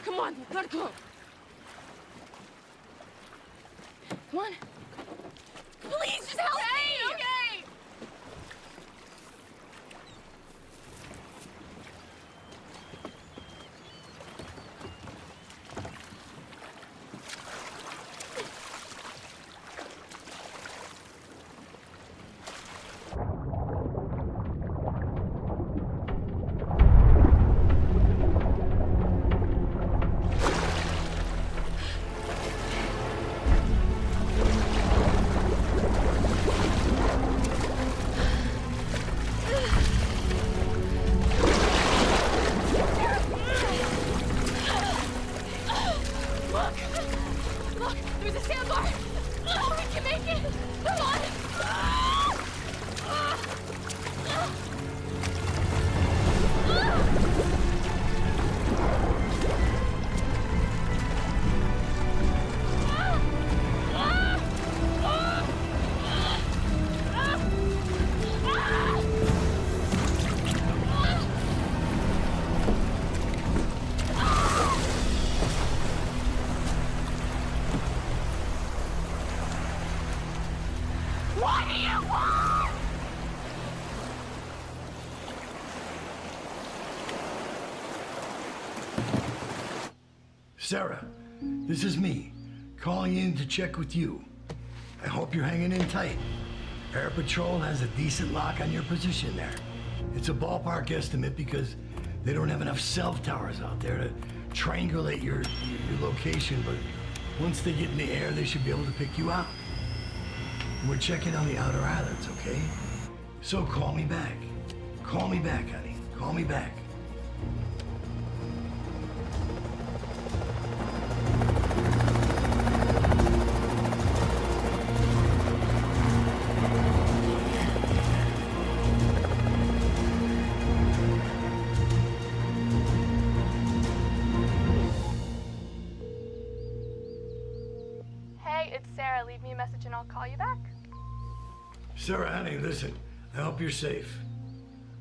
Come on, gotta go. Come on. Please just help me! Okay! Sarah, this is me, calling in to check with you. I hope you're hanging in tight. Air Patrol has a decent lock on your position there. It's a ballpark estimate because they don't have enough cell towers out there to triangulate your location, but once they get in the air, they should be able to pick you out. We're checking on the outer islands, okay? So call me back. Call me back, honey. Call me back. Hey, it's Sarah. Leave me a message and I'll call you back. Sarah, honey, listen. I hope you're safe.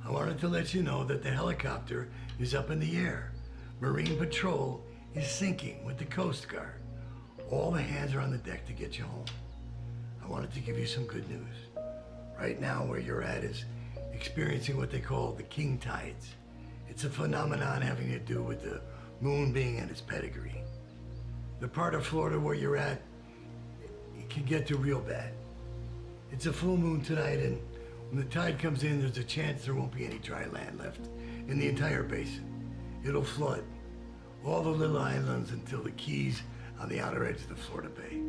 I wanted to let you know that the helicopter is up in the air. Marine Patrol is sinking with the Coast Guard. All the hands are on the deck to get you home. I wanted to give you some good news. Right now, where you're at is experiencing what they call the king tides. It's a phenomenon having to do with the moon being in its pedigree. The part of Florida where you're at, it can get to real bad. It's a full moon tonight, and when the tide comes in, there's a chance there won't be any dry land left in the entire basin. It'll flood all the little islands until the Keys on the outer edge of the Florida Bay.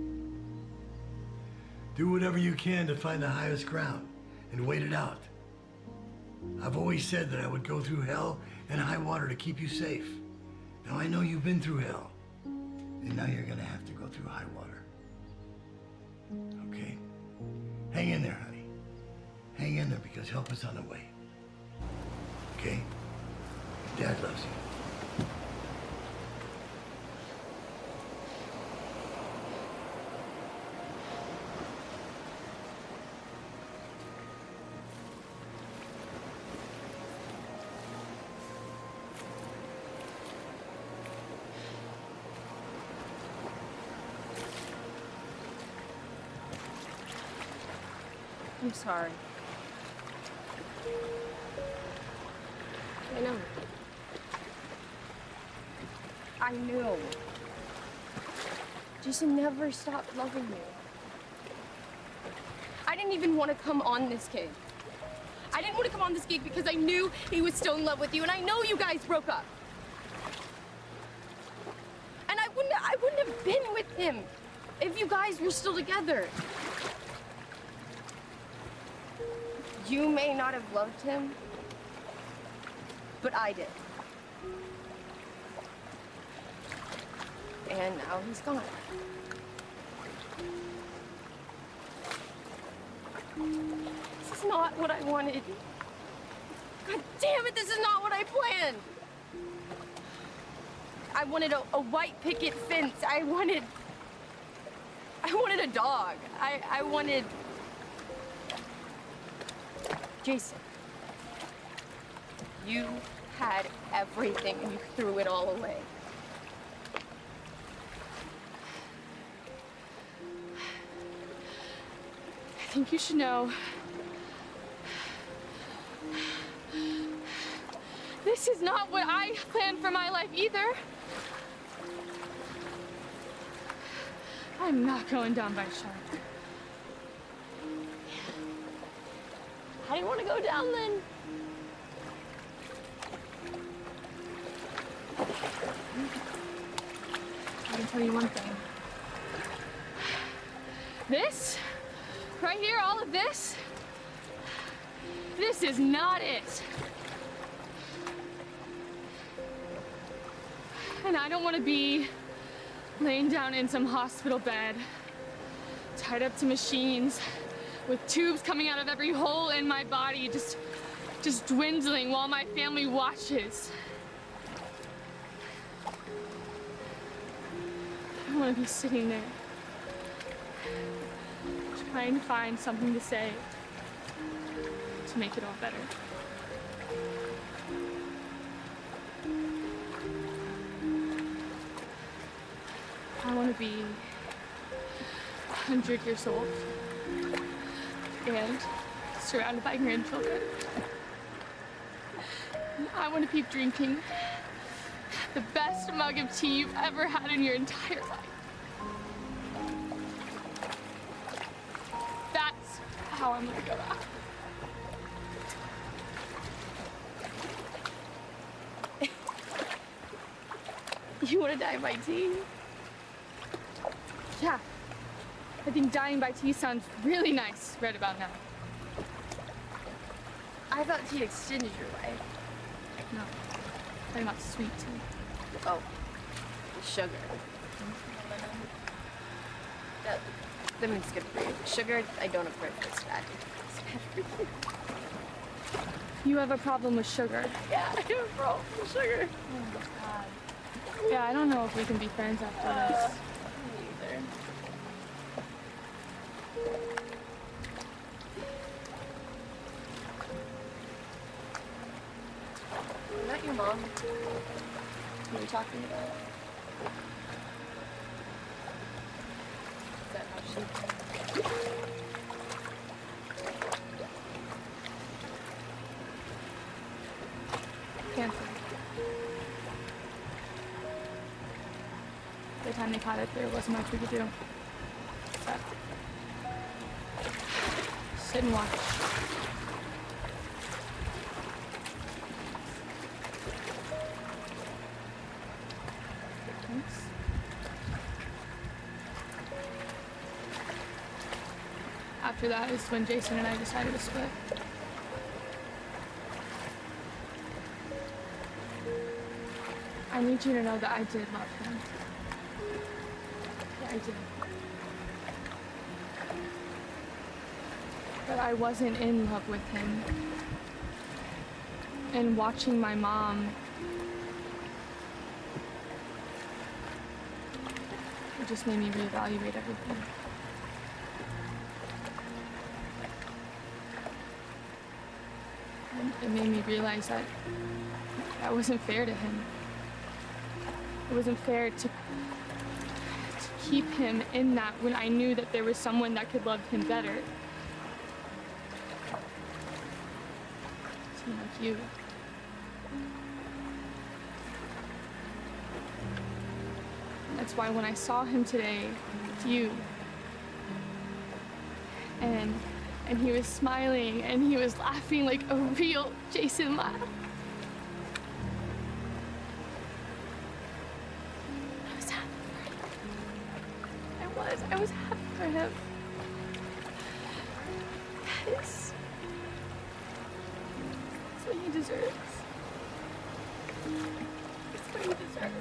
Do whatever you can to find the highest ground and wait it out. I've always said that I would go through hell and high water to keep you safe. Now I know you've been through hell, and now you're gonna have to go through high water. Okay? Hang in there, honey. Hang in there because help is on the way. Okay? Your dad loves you. I'm sorry. I know. I knew. Jason never stopped loving you. I didn't even want to come on this gig. I didn't want to come on this gig because I knew he was still in love with you, and I know you guys broke up. And I wouldn't have been with him if you guys were still together. You may not have loved him, but I did. And now he's gone. This is not what I wanted. God damn it, this is not what I planned. I wanted a white picket fence. I wanted a dog. I wanted... Jason, you had everything and you threw it all away. I think you should know. This is not what I planned for my life either. I'm not going down by shark. I didn't want to go down then. I can tell you one thing. This, right here, all of this, this is not it. And I don't want to be laying down in some hospital bed, tied up to machines, with tubes coming out of every hole in my body, just dwindling while my family watches. I want to be sitting there, trying to find something to say to make it all better. I want to be 100 years old. And surrounded by grandchildren. I want to keep drinking The best mug of tea you've ever had in your entire life. That's how I'm gonna go out. You wanna die by tea? Yeah. I think dying by tea sounds really nice right about now. I thought tea extended your life. No. I'm talking about sweet tea. Oh. Sugar. That means good for you. Sugar, I don't approve. It's bad. It's bad for you. You have a problem with sugar? Yeah, I have a problem with sugar. Oh my God. Yeah, I don't know if we can be friends after this. Me either. Is that your mom? Who are you talking about? Is that how she... Cancer. By the time they caught it, there wasn't much we could do. Except sit and watch. Thanks. After that is when Jason and I decided to split. I need you to know that I did love him. Yeah, I did. But I wasn't in love with him. And watching my mom, it just made me reevaluate everything. And it made me realize that that wasn't fair to him. It wasn't fair to keep him in that when I knew that there was someone that could love him better. Someone like you. That's why when I saw him today with you, and he was smiling and he was laughing like a real Jason laugh. I was happy for him. Yes. That's what he deserves. That's what he deserves.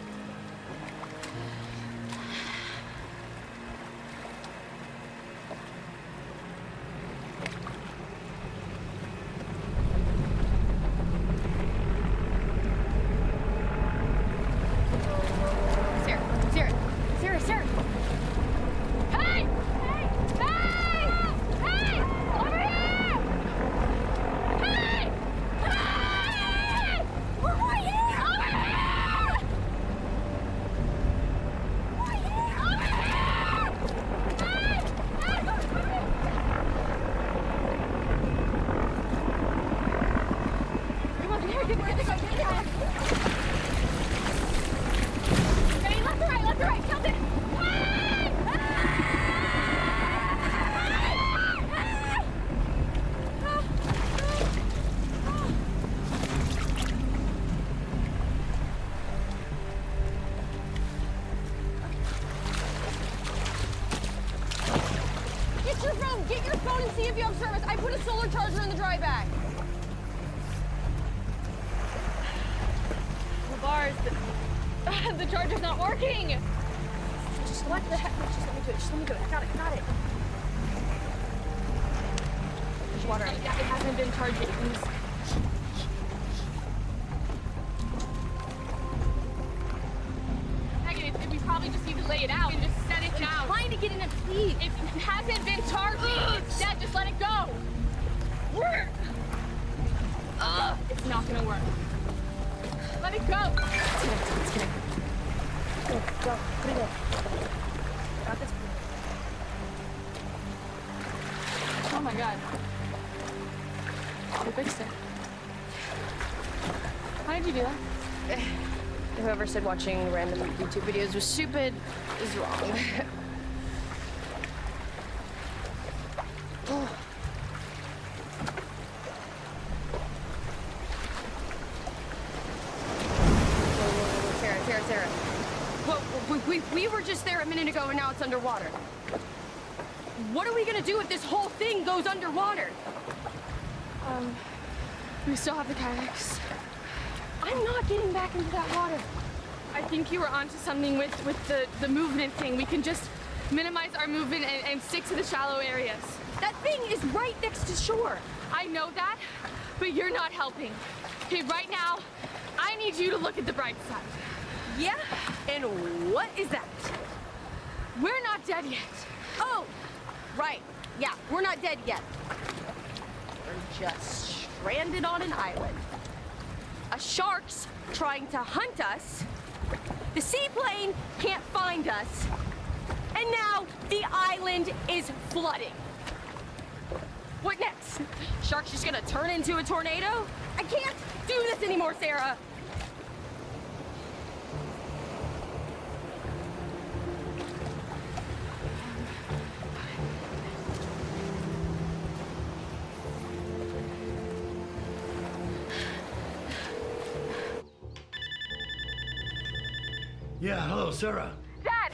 The charger's not working! Just what the heck? Just let me do it. Just let me do it. I got it. I got it. There's water. It hasn't been charging. Megan, we probably just need to lay it out and just set it down. I'm trying to get enough heat. It hasn't been charging. It's dead. Just let it go. Work! It's not gonna work. Let it go. Let's get it. Go, go, put it in. Got this. Oh my God. We fixed it. How did you do that? Whoever said watching random YouTube videos was stupid is wrong. Oh. Sarah. Well, we were just there a minute ago and now it's underwater. What are we gonna do if this whole thing goes underwater? We still have the kayaks. I'm not getting back into that water. I think you were onto something with the movement thing. We can just minimize our movement and stick to the shallow areas. That thing is right next to shore. I know that, but you're not helping. Okay, right now, I need you to look at the bright side. Yeah? And what is that? We're not dead yet. Oh, right. Yeah, we're not dead yet. We're just stranded on an island. A shark's trying to hunt us. The seaplane can't find us. And now the island is flooding. What next? Shark's just gonna turn into a tornado? I can't do this anymore, Sarah. Yeah, hello, Sarah. Dad!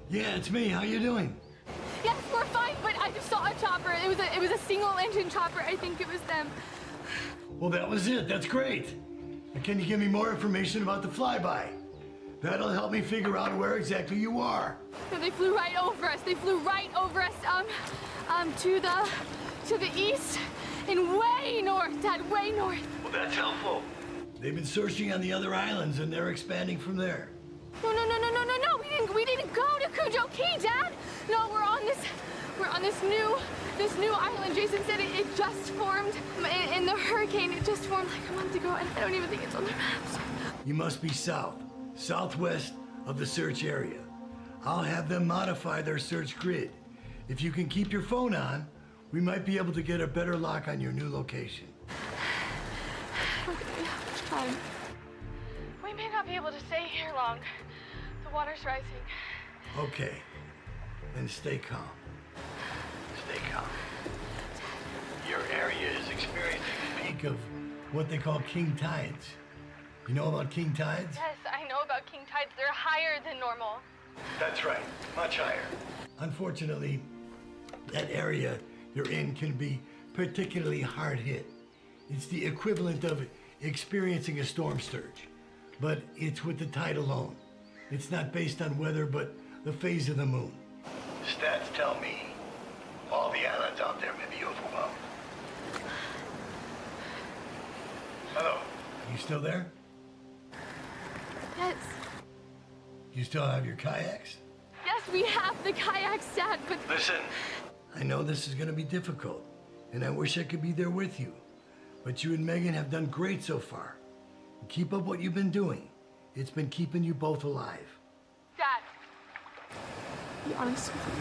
Yeah, it's me. How you doing? Yes, we're fine, but I just saw a chopper. It was a single engine chopper. I think it was them. Well, that was it. That's great. And can you give me more information about the flyby? That'll help me figure out where exactly you are. No, they flew right over us. They flew right over us, to the east and way north, Dad, way north. Well, that's helpful. They've been searching on the other islands and they're expanding from there. No. We didn't go to Cujo Key, Dad. No, we're on this new island. Jason said it just formed in the hurricane. It just formed like a month ago, and I don't even think it's on the maps. You must be southwest of the search area. I'll have them modify their search grid. If you can keep your phone on, we might be able to get a better lock on your new location. We may not be able to stay here long. The water's rising. Okay, then stay calm. Stay calm. Your area is experiencing the peak of what they call king tides. You know about king tides? Yes, I know about king tides. They're higher than normal. That's right, much higher. Unfortunately, that area you're in can be particularly hard hit. It's the equivalent of experiencing a storm surge, but it's with the tide alone. It's not based on weather, but the phase of the moon. Stats tell me all the islands out there may be overwhelmed. Hello, you still there? Yes. You still have your kayaks? Yes, we have the kayaks, Dad, but... Listen, I know this is gonna be difficult, and I wish I could be there with you. But you and Megan have done great so far. Keep up what you've been doing. It's been keeping you both alive. Dad, be honest with me.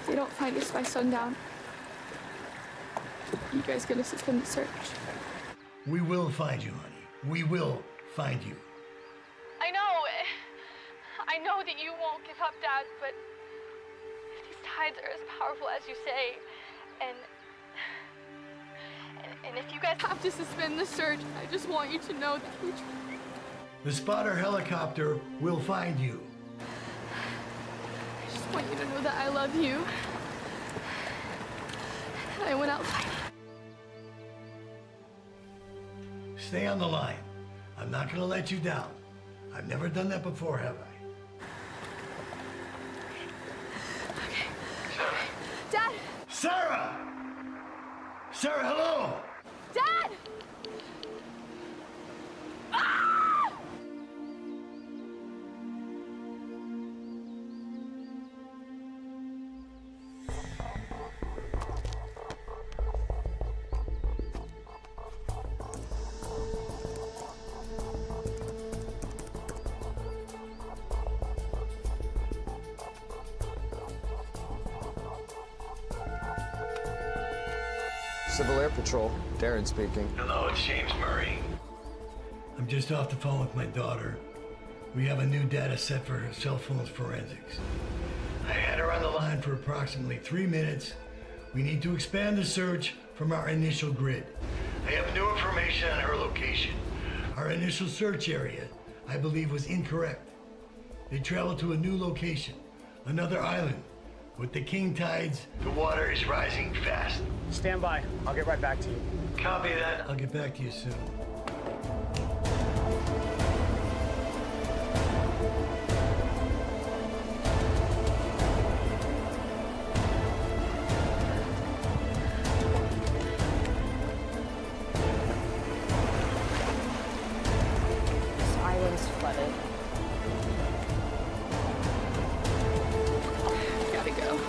If they don't find us by sundown, you guys gonna suspend the search? We will find you, honey. We will find you. I know that you won't give up, Dad, but if these tides are as powerful as you say, and if you guys have to suspend the search, I just want you to know that we tried. The spotter helicopter will find you. I just want you to know that I love you. And I went out fighting. Stay on the line. I'm not gonna let you down. I've never done that before, have I? Okay. Dad! Sarah! Sarah, hello! Dad! Ah! Civil Air Patrol, Darren speaking. Hello, it's James Murray. I'm just off the phone with my daughter. We have a new data set for her cell phone's forensics. I had her on the line for approximately 3 minutes. We need to expand the search from our initial grid. I have new information on her location. Our initial search area, I believe, was incorrect. They traveled to a new location, another island. With the king tides, the water is rising fast. Stand by. I'll get right back to you. Copy that. I'll get back to you soon. This island's flooded. Gotta go.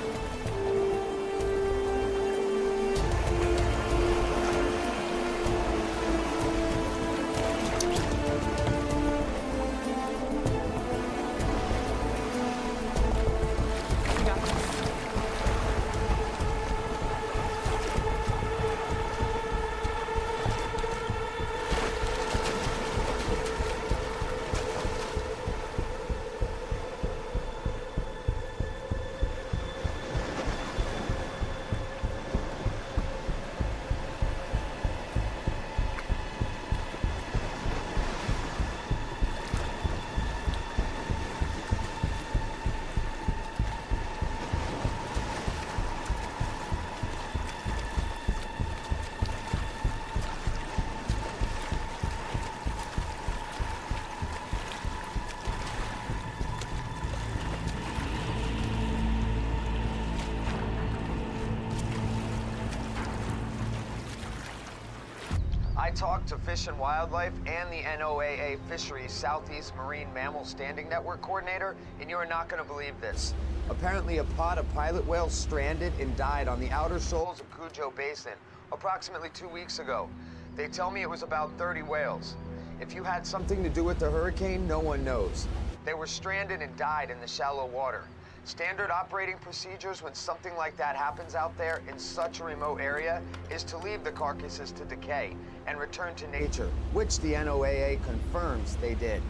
I talked to Fish and Wildlife and the NOAA Fisheries Southeast Marine Mammal Standing Network coordinator, and you're not going to believe this. Apparently, a pod of pilot whales stranded and died on the outer shoals of Cujo Basin approximately 2 weeks ago. They tell me it was about 30 whales. If you had something to do with the hurricane, no one knows. They were stranded and died in the shallow water. Standard operating procedures when something like that happens out there in such a remote area is to leave the carcasses to decay and return to nature, which the NOAA confirms they did.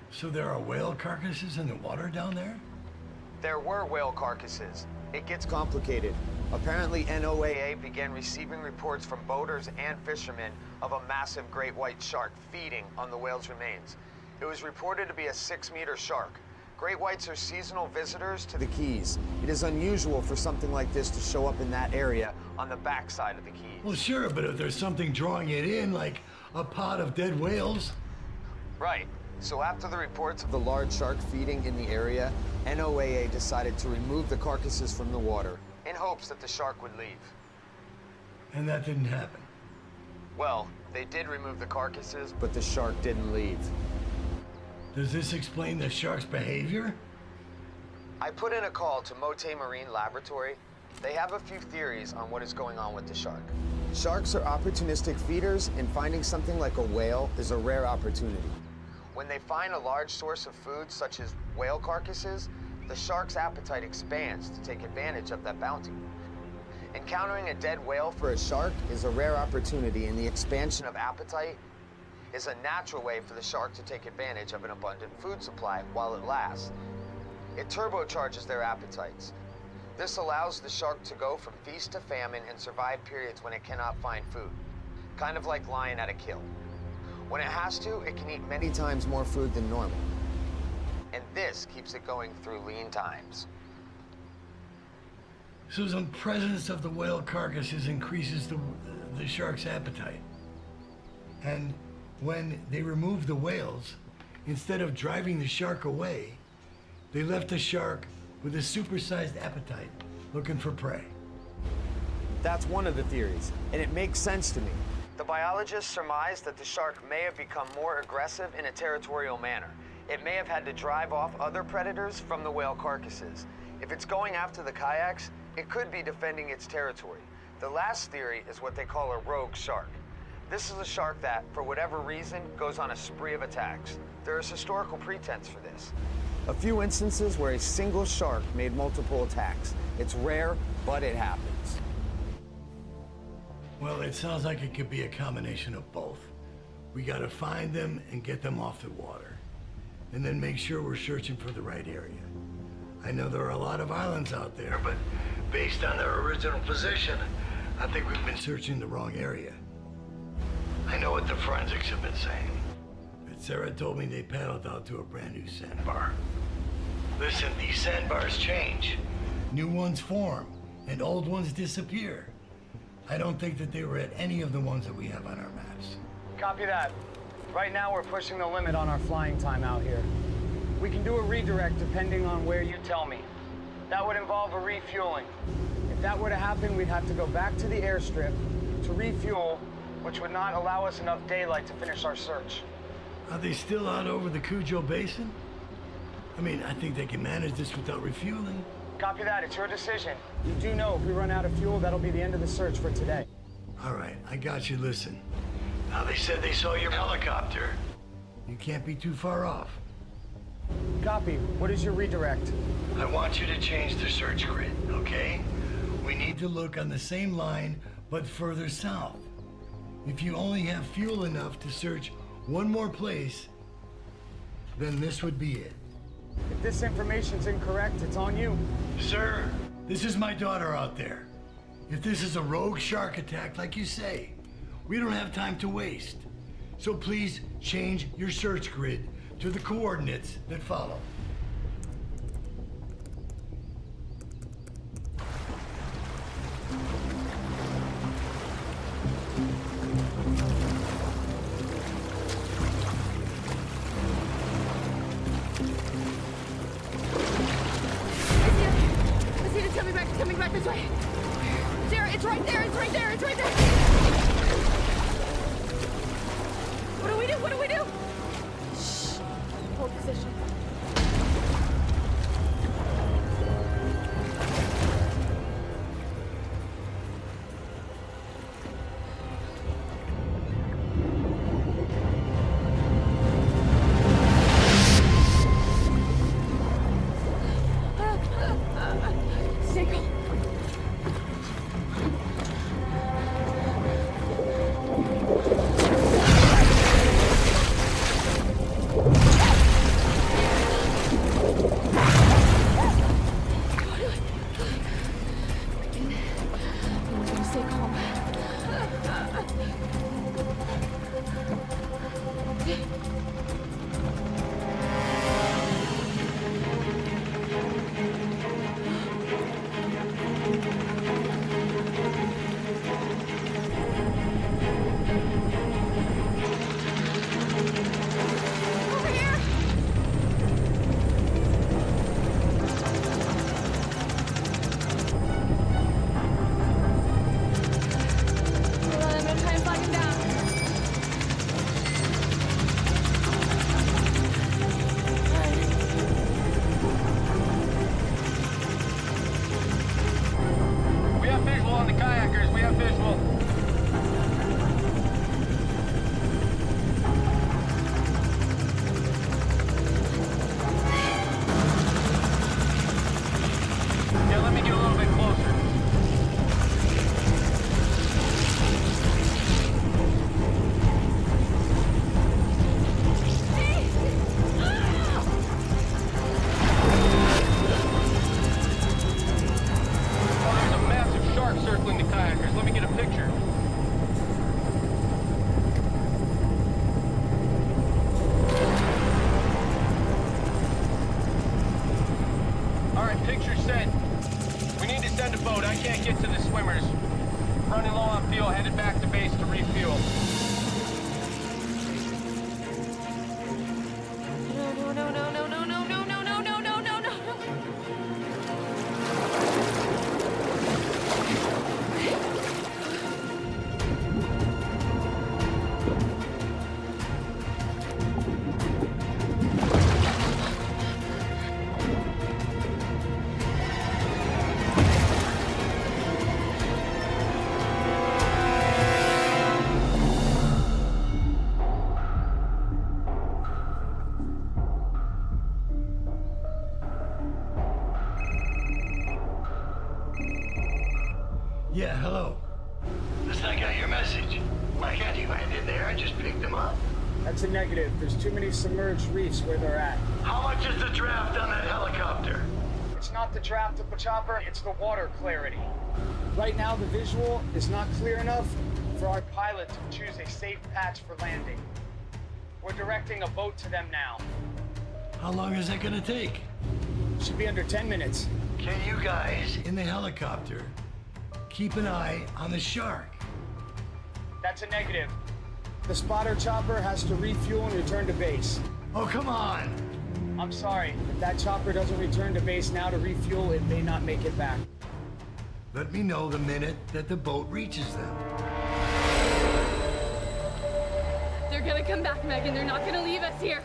So there are whale carcasses in the water down there? There were whale carcasses. It gets complicated. Apparently, NOAA began receiving reports from boaters and fishermen of a massive great white shark feeding on the whale's remains. It was reported to be a 6-meter shark. Great whites are seasonal visitors to the Keys. It is unusual for something like this to show up in that area on the backside of the Keys. Well, sure, but if there's something drawing it in, like a pod of dead whales... Right. So after the reports of the large shark feeding in the area, NOAA decided to remove the carcasses from the water in hopes that the shark would leave. And that didn't happen. Well, they did remove the carcasses, but the shark didn't leave. Does this explain the shark's behavior? I put in a call to Mote Marine Laboratory. They have a few theories on what is going on with the shark. Sharks are opportunistic feeders, and finding something like a whale is a rare opportunity. When they find a large source of food, such as whale carcasses, the shark's appetite expands to take advantage of that bounty. Encountering a dead whale for a shark is a rare opportunity, and the expansion of appetite is a natural way for the shark to take advantage of an abundant food supply while it lasts. It turbocharges their appetites. This allows the shark to go from feast to famine and survive periods when it cannot find food, kind of like lying at a kill. When it has to, it can eat many times more food than normal. And this keeps it going through lean times. So the presence of the whale carcasses increases the shark's appetite. And when they removed the whales, instead of driving the shark away, they left the shark with a supersized appetite, looking for prey. That's one of the theories, and it makes sense to me. The biologists surmise that the shark may have become more aggressive in a territorial manner. It may have had to drive off other predators from the whale carcasses. If it's going after the kayaks, it could be defending its territory. The last theory is what they call a rogue shark. This is a shark that, for whatever reason, goes on a spree of attacks. There is historical pretense for this. A few instances where a single shark made multiple attacks. It's rare, but it happens. Well, it sounds like it could be a combination of both. We gotta find them and get them off the water. And then make sure we're searching for the right area. I know there are a lot of islands out there, but based on their original position, I think we've been searching the wrong area. I know what the forensics have been saying, but Sarah told me they paddled out to a brand new sandbar. Listen, these sandbars change. New ones form, and old ones disappear. I don't think that they were at any of the ones that we have on our maps. Copy that. Right now, we're pushing the limit on our flying time out here. We can do a redirect depending on where you tell me. That would involve a refueling. If that were to happen, we'd have to go back to the airstrip to refuel, which would not allow us enough daylight to finish our search. Are they still out over the Cujo Basin? I mean, I think they can manage this without refueling. Copy that. It's your decision. You do know if we run out of fuel, that'll be the end of the search for today. All right, I got you. Listen. Now, they said they saw your helicopter. You can't be too far off. Copy. What is your redirect? I want you to change the search grid, okay? We need to look on the same line, but further south. If you only have fuel enough to search one more place, then this would be it. If this information's incorrect, it's on you. Sir, this is my daughter out there. If this is a rogue shark attack like you say, we don't have time to waste. So please change your search grid to the coordinates that follow. I see it. It's coming back this way. Sarah, it's right there. It's right there. It's right there. What do we do? Shh. Hold position. Stay calm. Stay calm. Over here. Hold on, I'm gonna try and flag him down. We have visual on the kayakers. We have visual. Yeah, let me get a little bit closer. Oh, there's a massive shark circling the kayakers. Let me get a picture. All right, picture set. We need to send a boat. I can't get to the swimmers. Running low on fuel, headed back to base to refuel. Yeah, hello. Listen, I got your message. Why can't you land in there? I just picked them up. That's a negative. There's too many submerged reefs where they're at. How much is the draft on that helicopter? It's not the draft of the chopper, it's the water clarity. Right now, the visual is not clear enough for our pilot to choose a safe patch for landing. We're directing a boat to them now. How long is that gonna take? Should be under 10 minutes. Can you guys, in the helicopter, keep an eye on the shark? That's a negative. The spotter chopper has to refuel and return to base. Oh, come on! I'm sorry, if that chopper doesn't return to base now to refuel, it may not make it back. Let me know the minute that the boat reaches them. They're gonna come back, Megan. They're not gonna leave us here.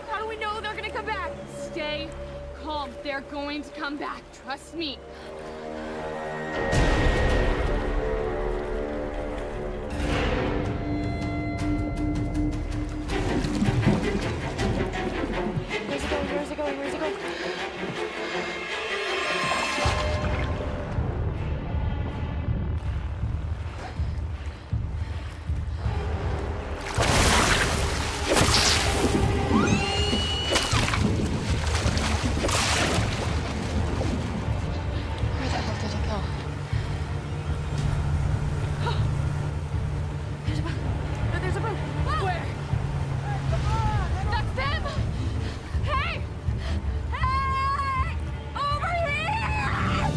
How do we know they're gonna come back? Stay calm. They're going to come back. Trust me. Where's it going? Where's it going? Where's it going? Where the hell did it go? There's a boat. No, there's a boat. Where? That's them! Hey! Hey! Over here!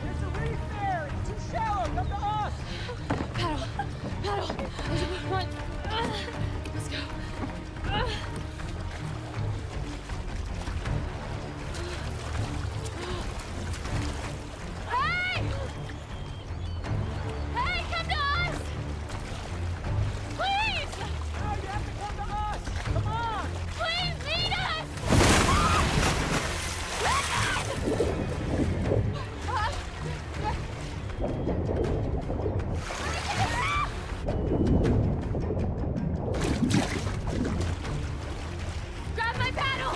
There's a reef there! It's too shallow! Come to us! Paddle! Paddle! There's a boat. Run! Let's go. Hey! Hey, come to us! Please! No, you have to come to us! Come on! Please lead us! Grab my paddle!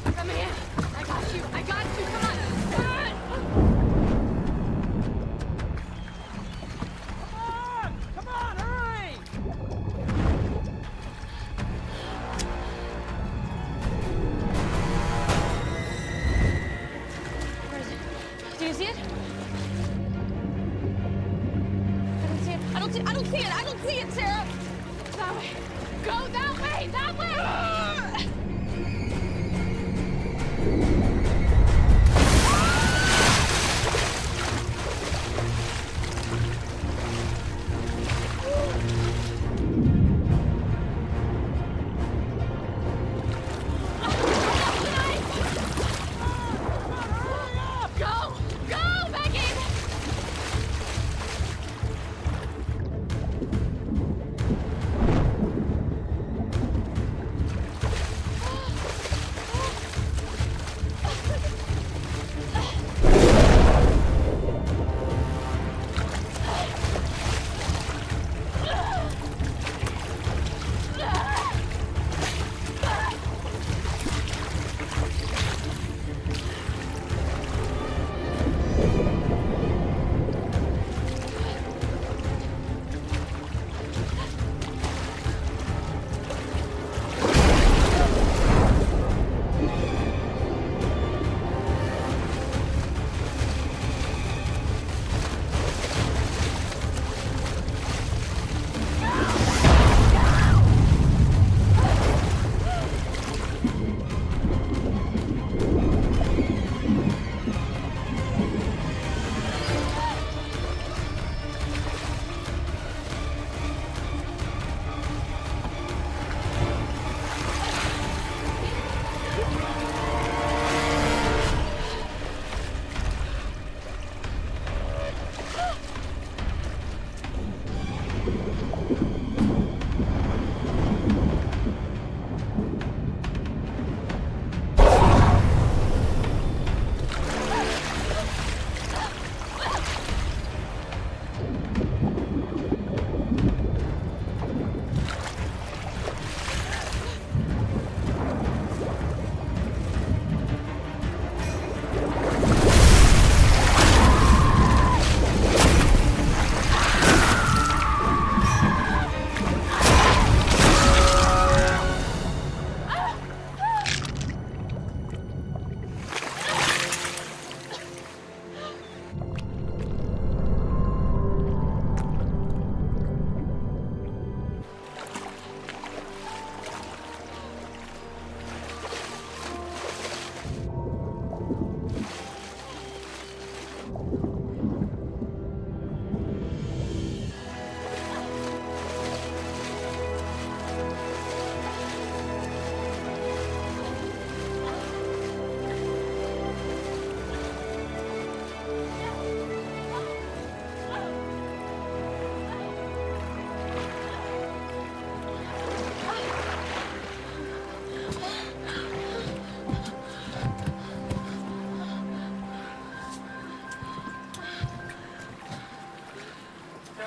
Grab my hand. I got you. I got you. Come on. Come on, hurry! Where is it? Do you see it? I don't see it. I don't see it. I don't see it. I don't see it, Sarah. That way. Go that way. That way. Go! Go, Megan!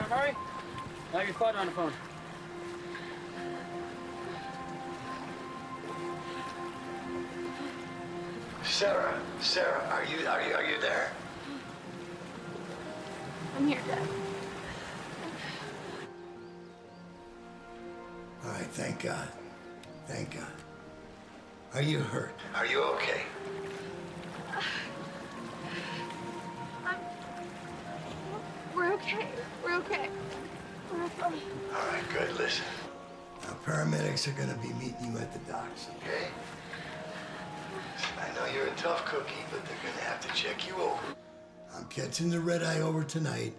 Hurry. I have your father on the phone. Sarah, are you there? I'm here, Dad. All right, thank God. Thank God. Are you hurt? Are you okay? We're okay. We're okay. We're okay. All right, good. Listen. Now, paramedics are gonna be meeting you at the docks, okay? I know you're a tough cookie, but they're gonna have to check you over. I'm catching the red eye over tonight.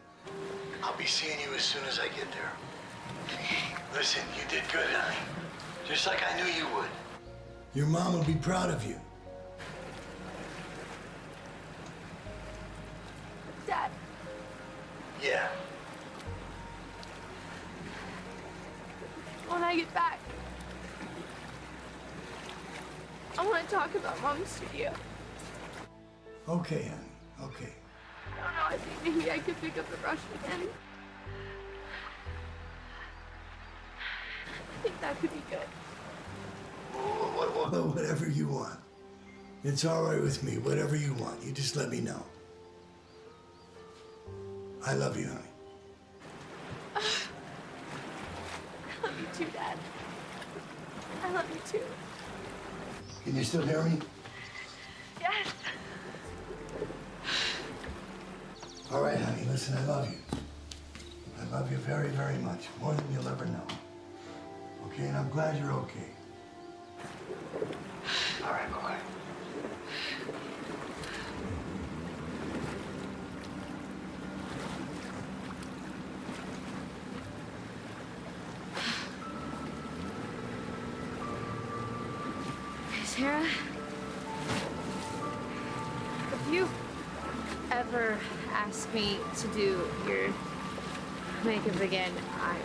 I'll be seeing you as soon as I get there. Listen, you did good, honey. Just like I knew you would. Your mom will be proud of you. Dad. Yeah. When I get back, I want to talk about Mom's studio. Okay, honey. Okay. I don't know, I think maybe I could pick up the brush again. I think that could be good. Whatever you want. It's all right with me. Whatever you want. You just let me know. I love you, honey. I love you too, Dad. I love you too. Can you still hear me? Yes. All right, honey. Listen, I love you. I love you very, very much. More than you'll ever know. Okay, and I'm glad you're okay. All right, bye-bye. Sarah, if you ever ask me to do your makeup again, I'm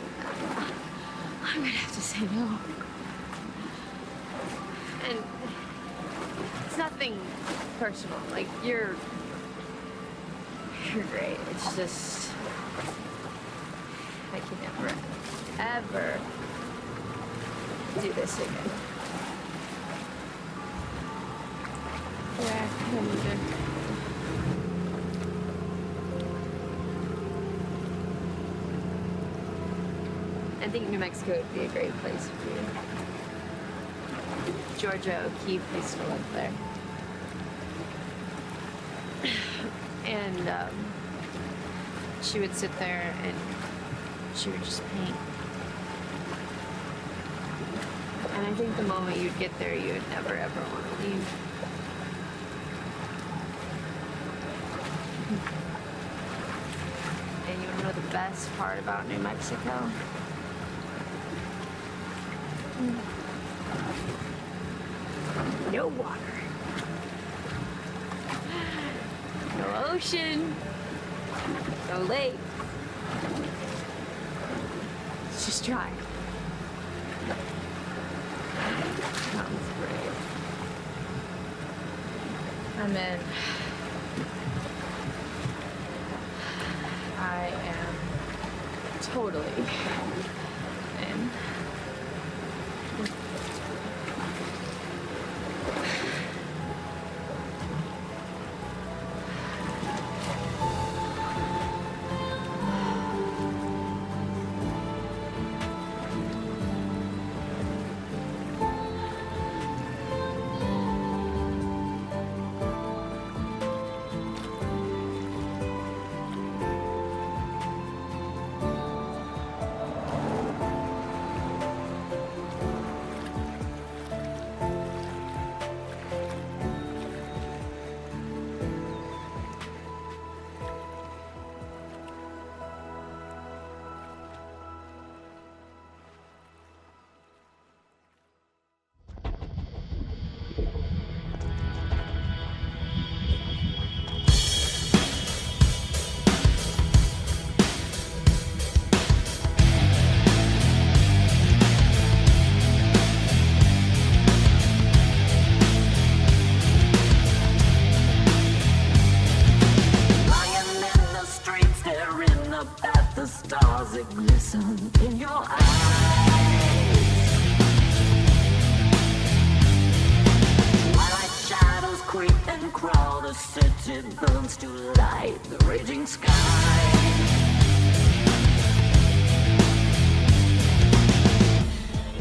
gonna have to say no. And it's nothing personal. Like, you're great. It's just, I can never, ever do this again. Yeah, I couldn't either. I think New Mexico would be a great place for you. Georgia O'Keeffe used to live there. And she would sit there and she would just paint. And I think the moment you'd get there, you would never ever want to leave. And you know the best part about New Mexico? No water. No ocean. No lake. It's just dry. Sounds great. I'm in. I am totally in. Lying in the streets, staring up at the stars that glisten in your eyes. Twilight shadows creep and crawl, the city burns to light the raging sky.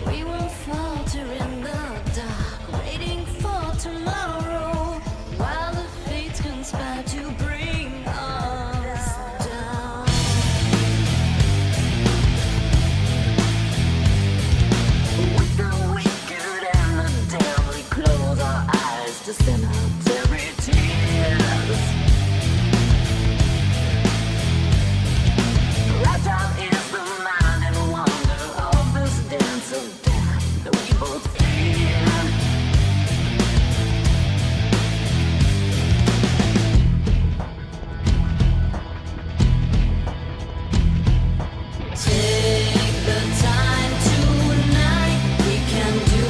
We will falter in the dark, waiting for tomorrow, while the fates conspire to bring us down. With the wicked and the damned, we close our eyes to cemetery tears. Wrapped out is the mind and wonder of this dance of death that we both fear. Take the time tonight, we can do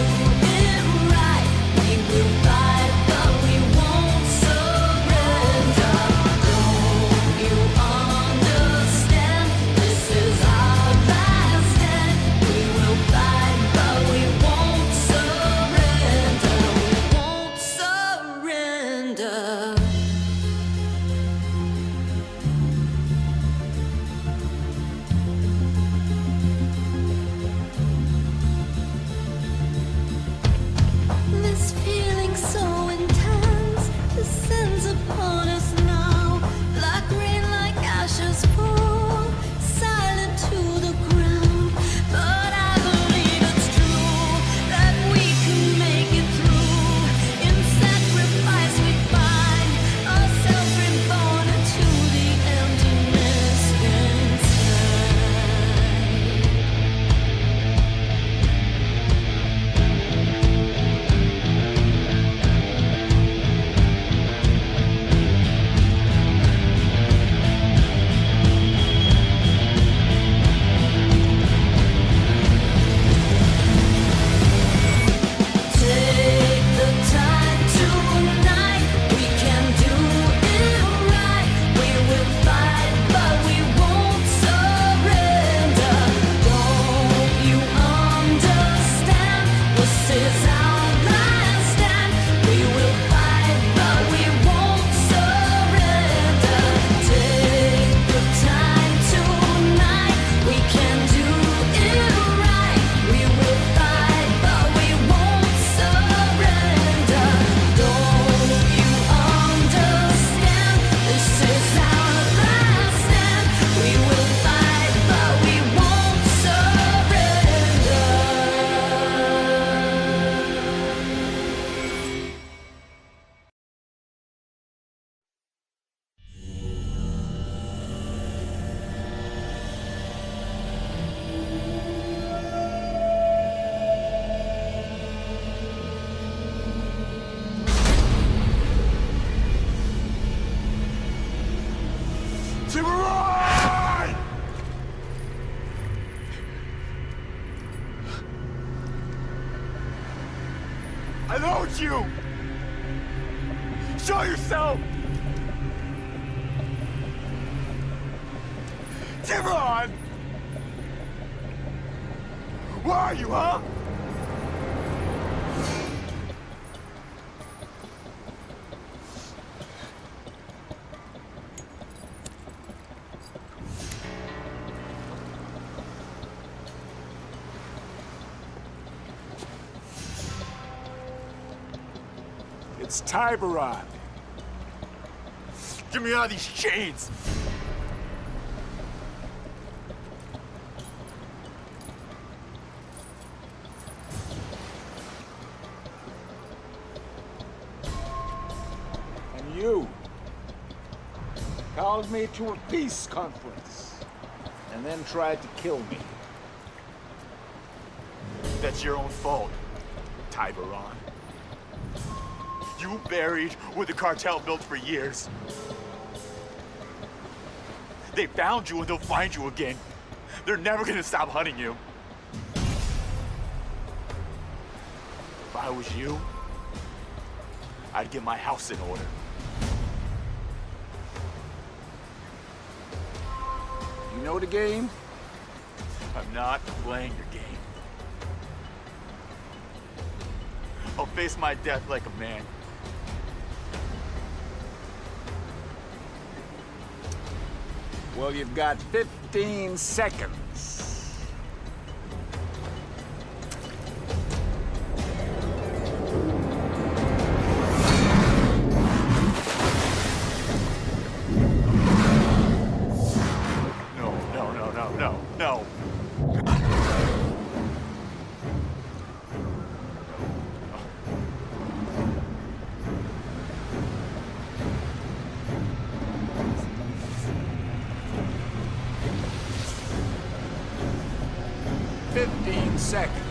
it right. We will fight, but we won't surrender. Don't you understand? This is our last stand. We will fight, but we won't surrender. We won't surrender. This feeling so intense descends upon us now, like rain, like ashes fall, silent to the ground. But I believe it's true that we can make it through. In sacrifice we find ourselves reborn into the emptiness inside. Take the time tonight, we can do it right. We will fight, but we won't surrender. Don't you understand? This is our last stand. We will fight, but we won't surrender. Take the time tonight, we can do it right. We will fight, but we won't surrender. Don't you understand? This is our last stand. We will fight, but we won't surrender. Timurine! I know it's you! Show yourself! Timurine! Where are you, huh? It's Tiberon. Get me out of these chains! And you called me to a peace conference and then tried to kill me. That's your own fault, Tiberon. You buried what the cartel built for years. They found you and they'll find you again. They're never gonna stop hunting you. If I was you, I'd get my house in order. You know the game? I'm not playing your game. I'll face my death like a man. Well, you've got 15 seconds. No. 15 seconds.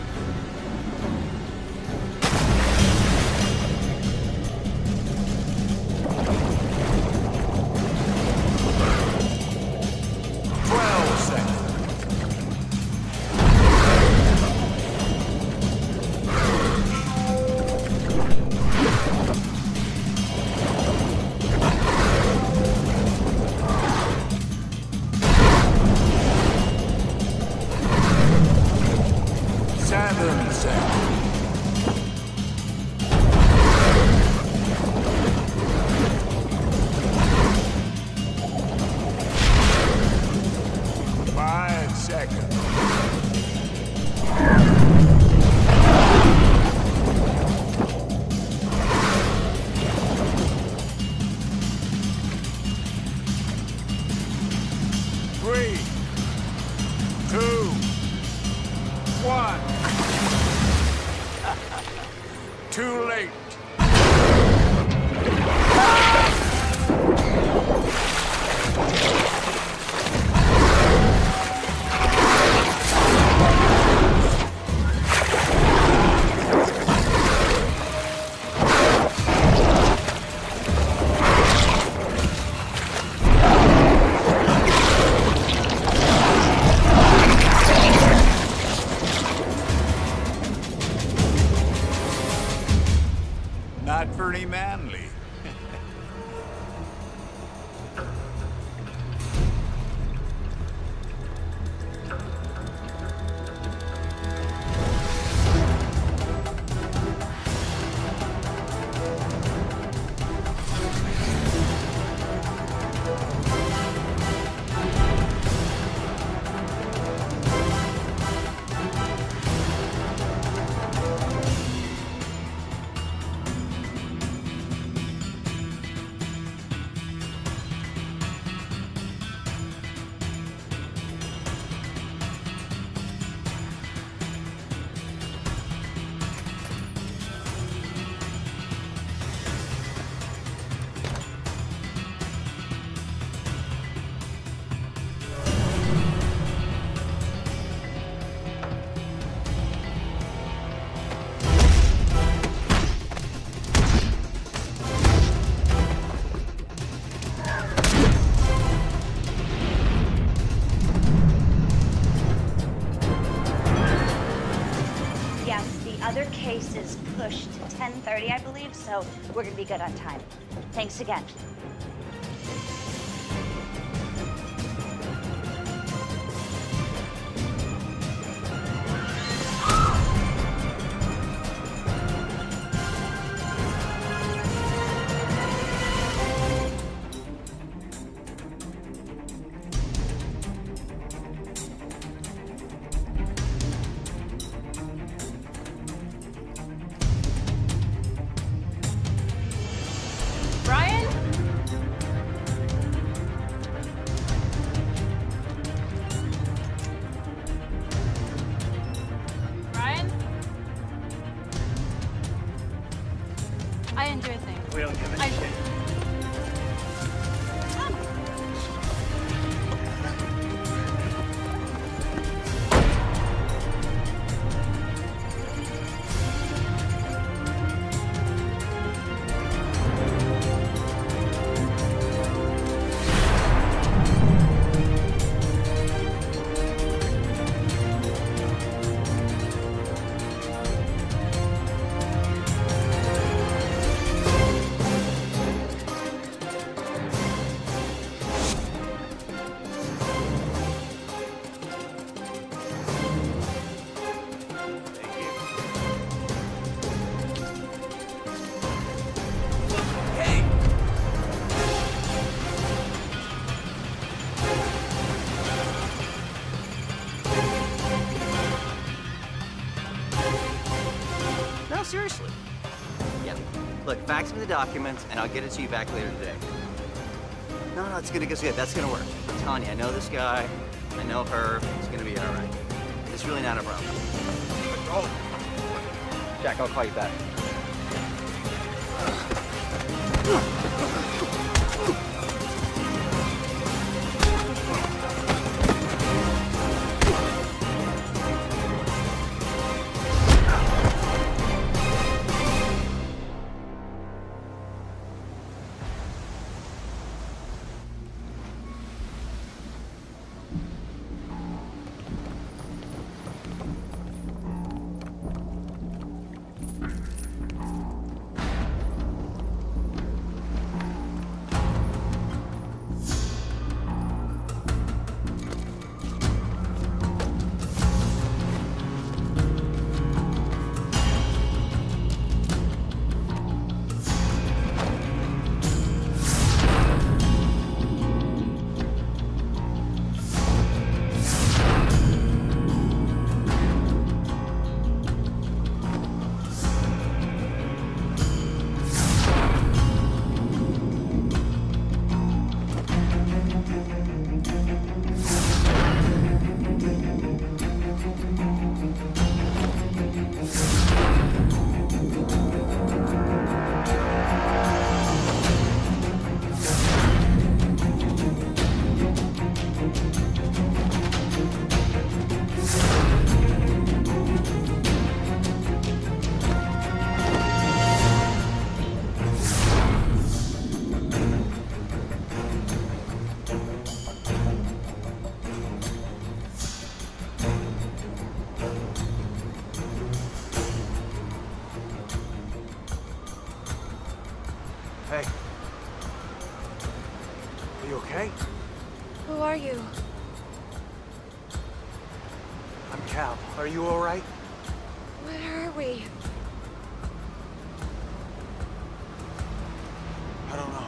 Too late. Not very manly. Other case is pushed to 10:30, I believe, so we're gonna be good on time. Thanks again. seriously. Yeah. Look, fax me the documents, and I'll get it to you back later today. No, it's good. That's gonna work. I'm telling you, I know this guy. I know her. It's gonna be all right. It's really not a problem. Jack, I'll call you back. Hey. Are you okay? Who are you? I'm Cal. Are you all right? Where are we? I don't know.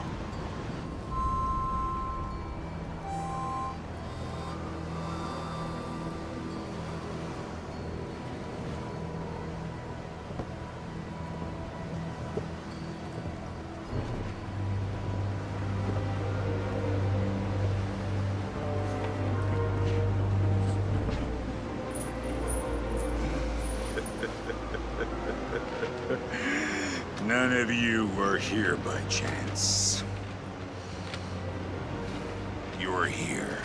None of you were here by chance. You're here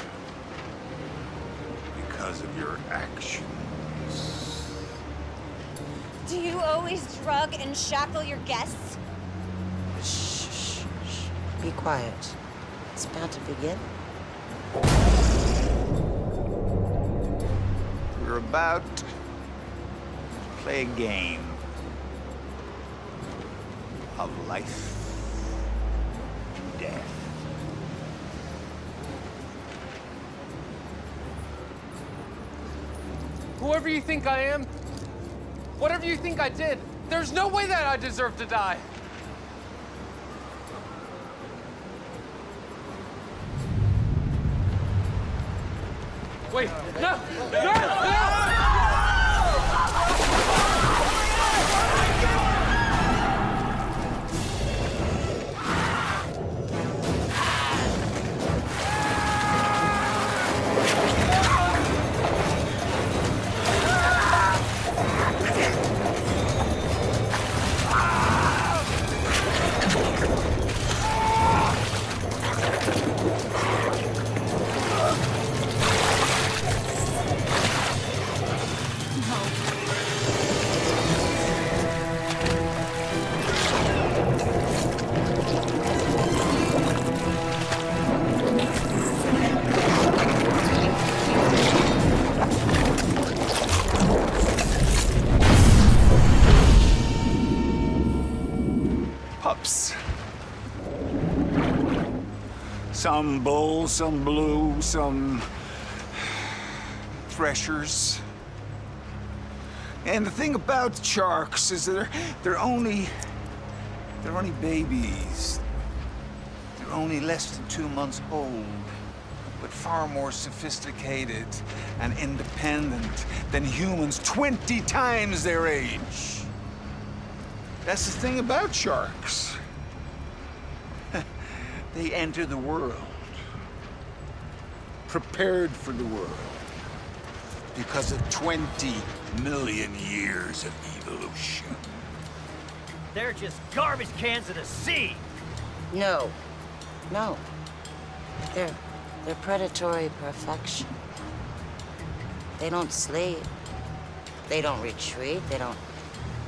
because of your actions. Do you always drug and shackle your guests? Shh. Be quiet. It's about to begin. We're about to play a game of life and death. Whoever you think I am, whatever you think I did, there's no way that I deserve to die. Wait, no! Pups. Some bull, some blue, some threshers. And the thing about sharks is that they're only babies. They're only less than 2 months old, but far more sophisticated and independent than humans 20 times their age. That's the thing about sharks. They enter the world, prepared for the world, because of 20 million years of evolution. They're just garbage cans of the sea. No. No. They're predatory perfection. They don't sleep. They don't retreat. They don't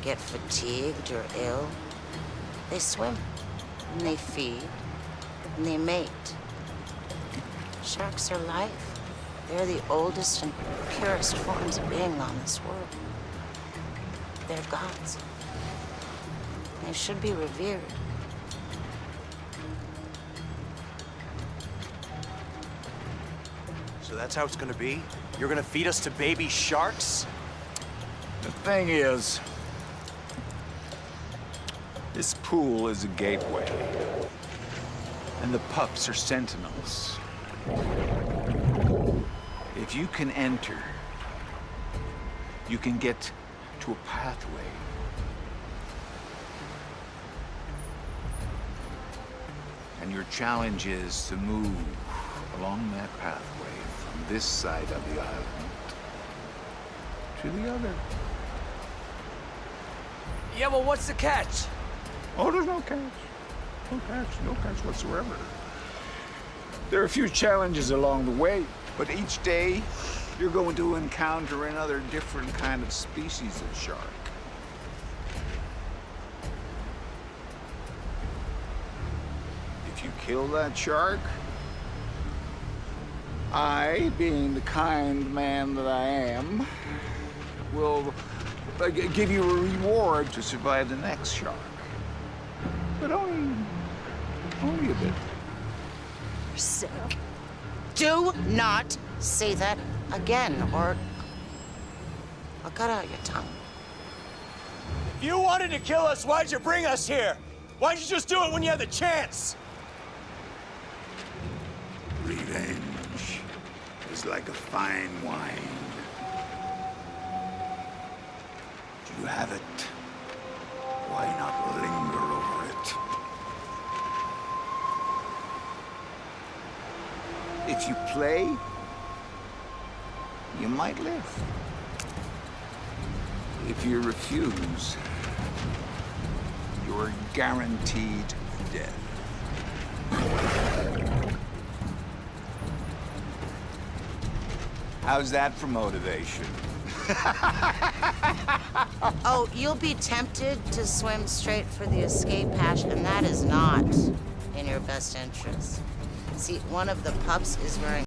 get fatigued or ill. They swim, and they feed, and they mate. Sharks are life. They're the oldest and purest forms of being on this world. They're gods. They should be revered. So that's how it's gonna be? You're gonna feed us to baby sharks? The thing is, this pool is a gateway, and the pups are sentinels. If you can enter, you can get to a pathway. And your challenge is to move along that pathway from this side of the island to the other. Yeah, well, what's the catch? Oh, there's no catch. No catch whatsoever. There are a few challenges along the way, but each day you're going to encounter another different kind of species of shark. If you kill that shark, I, being the kind man that I am, will give you a reward to survive the next shark. But only a bit. You're sick. Do not say that again, or I'll cut out your tongue. If you wanted to kill us, why'd you bring us here? Why'd you just do it when you had the chance? Revenge is like a fine wine. Do you have it? Why not linger over it? If you play, you might live. If you refuse, you're guaranteed death. How's that for motivation? Oh, you'll be tempted to swim straight for the escape hatch, and that is not in your best interest. See, one of the pups is wearing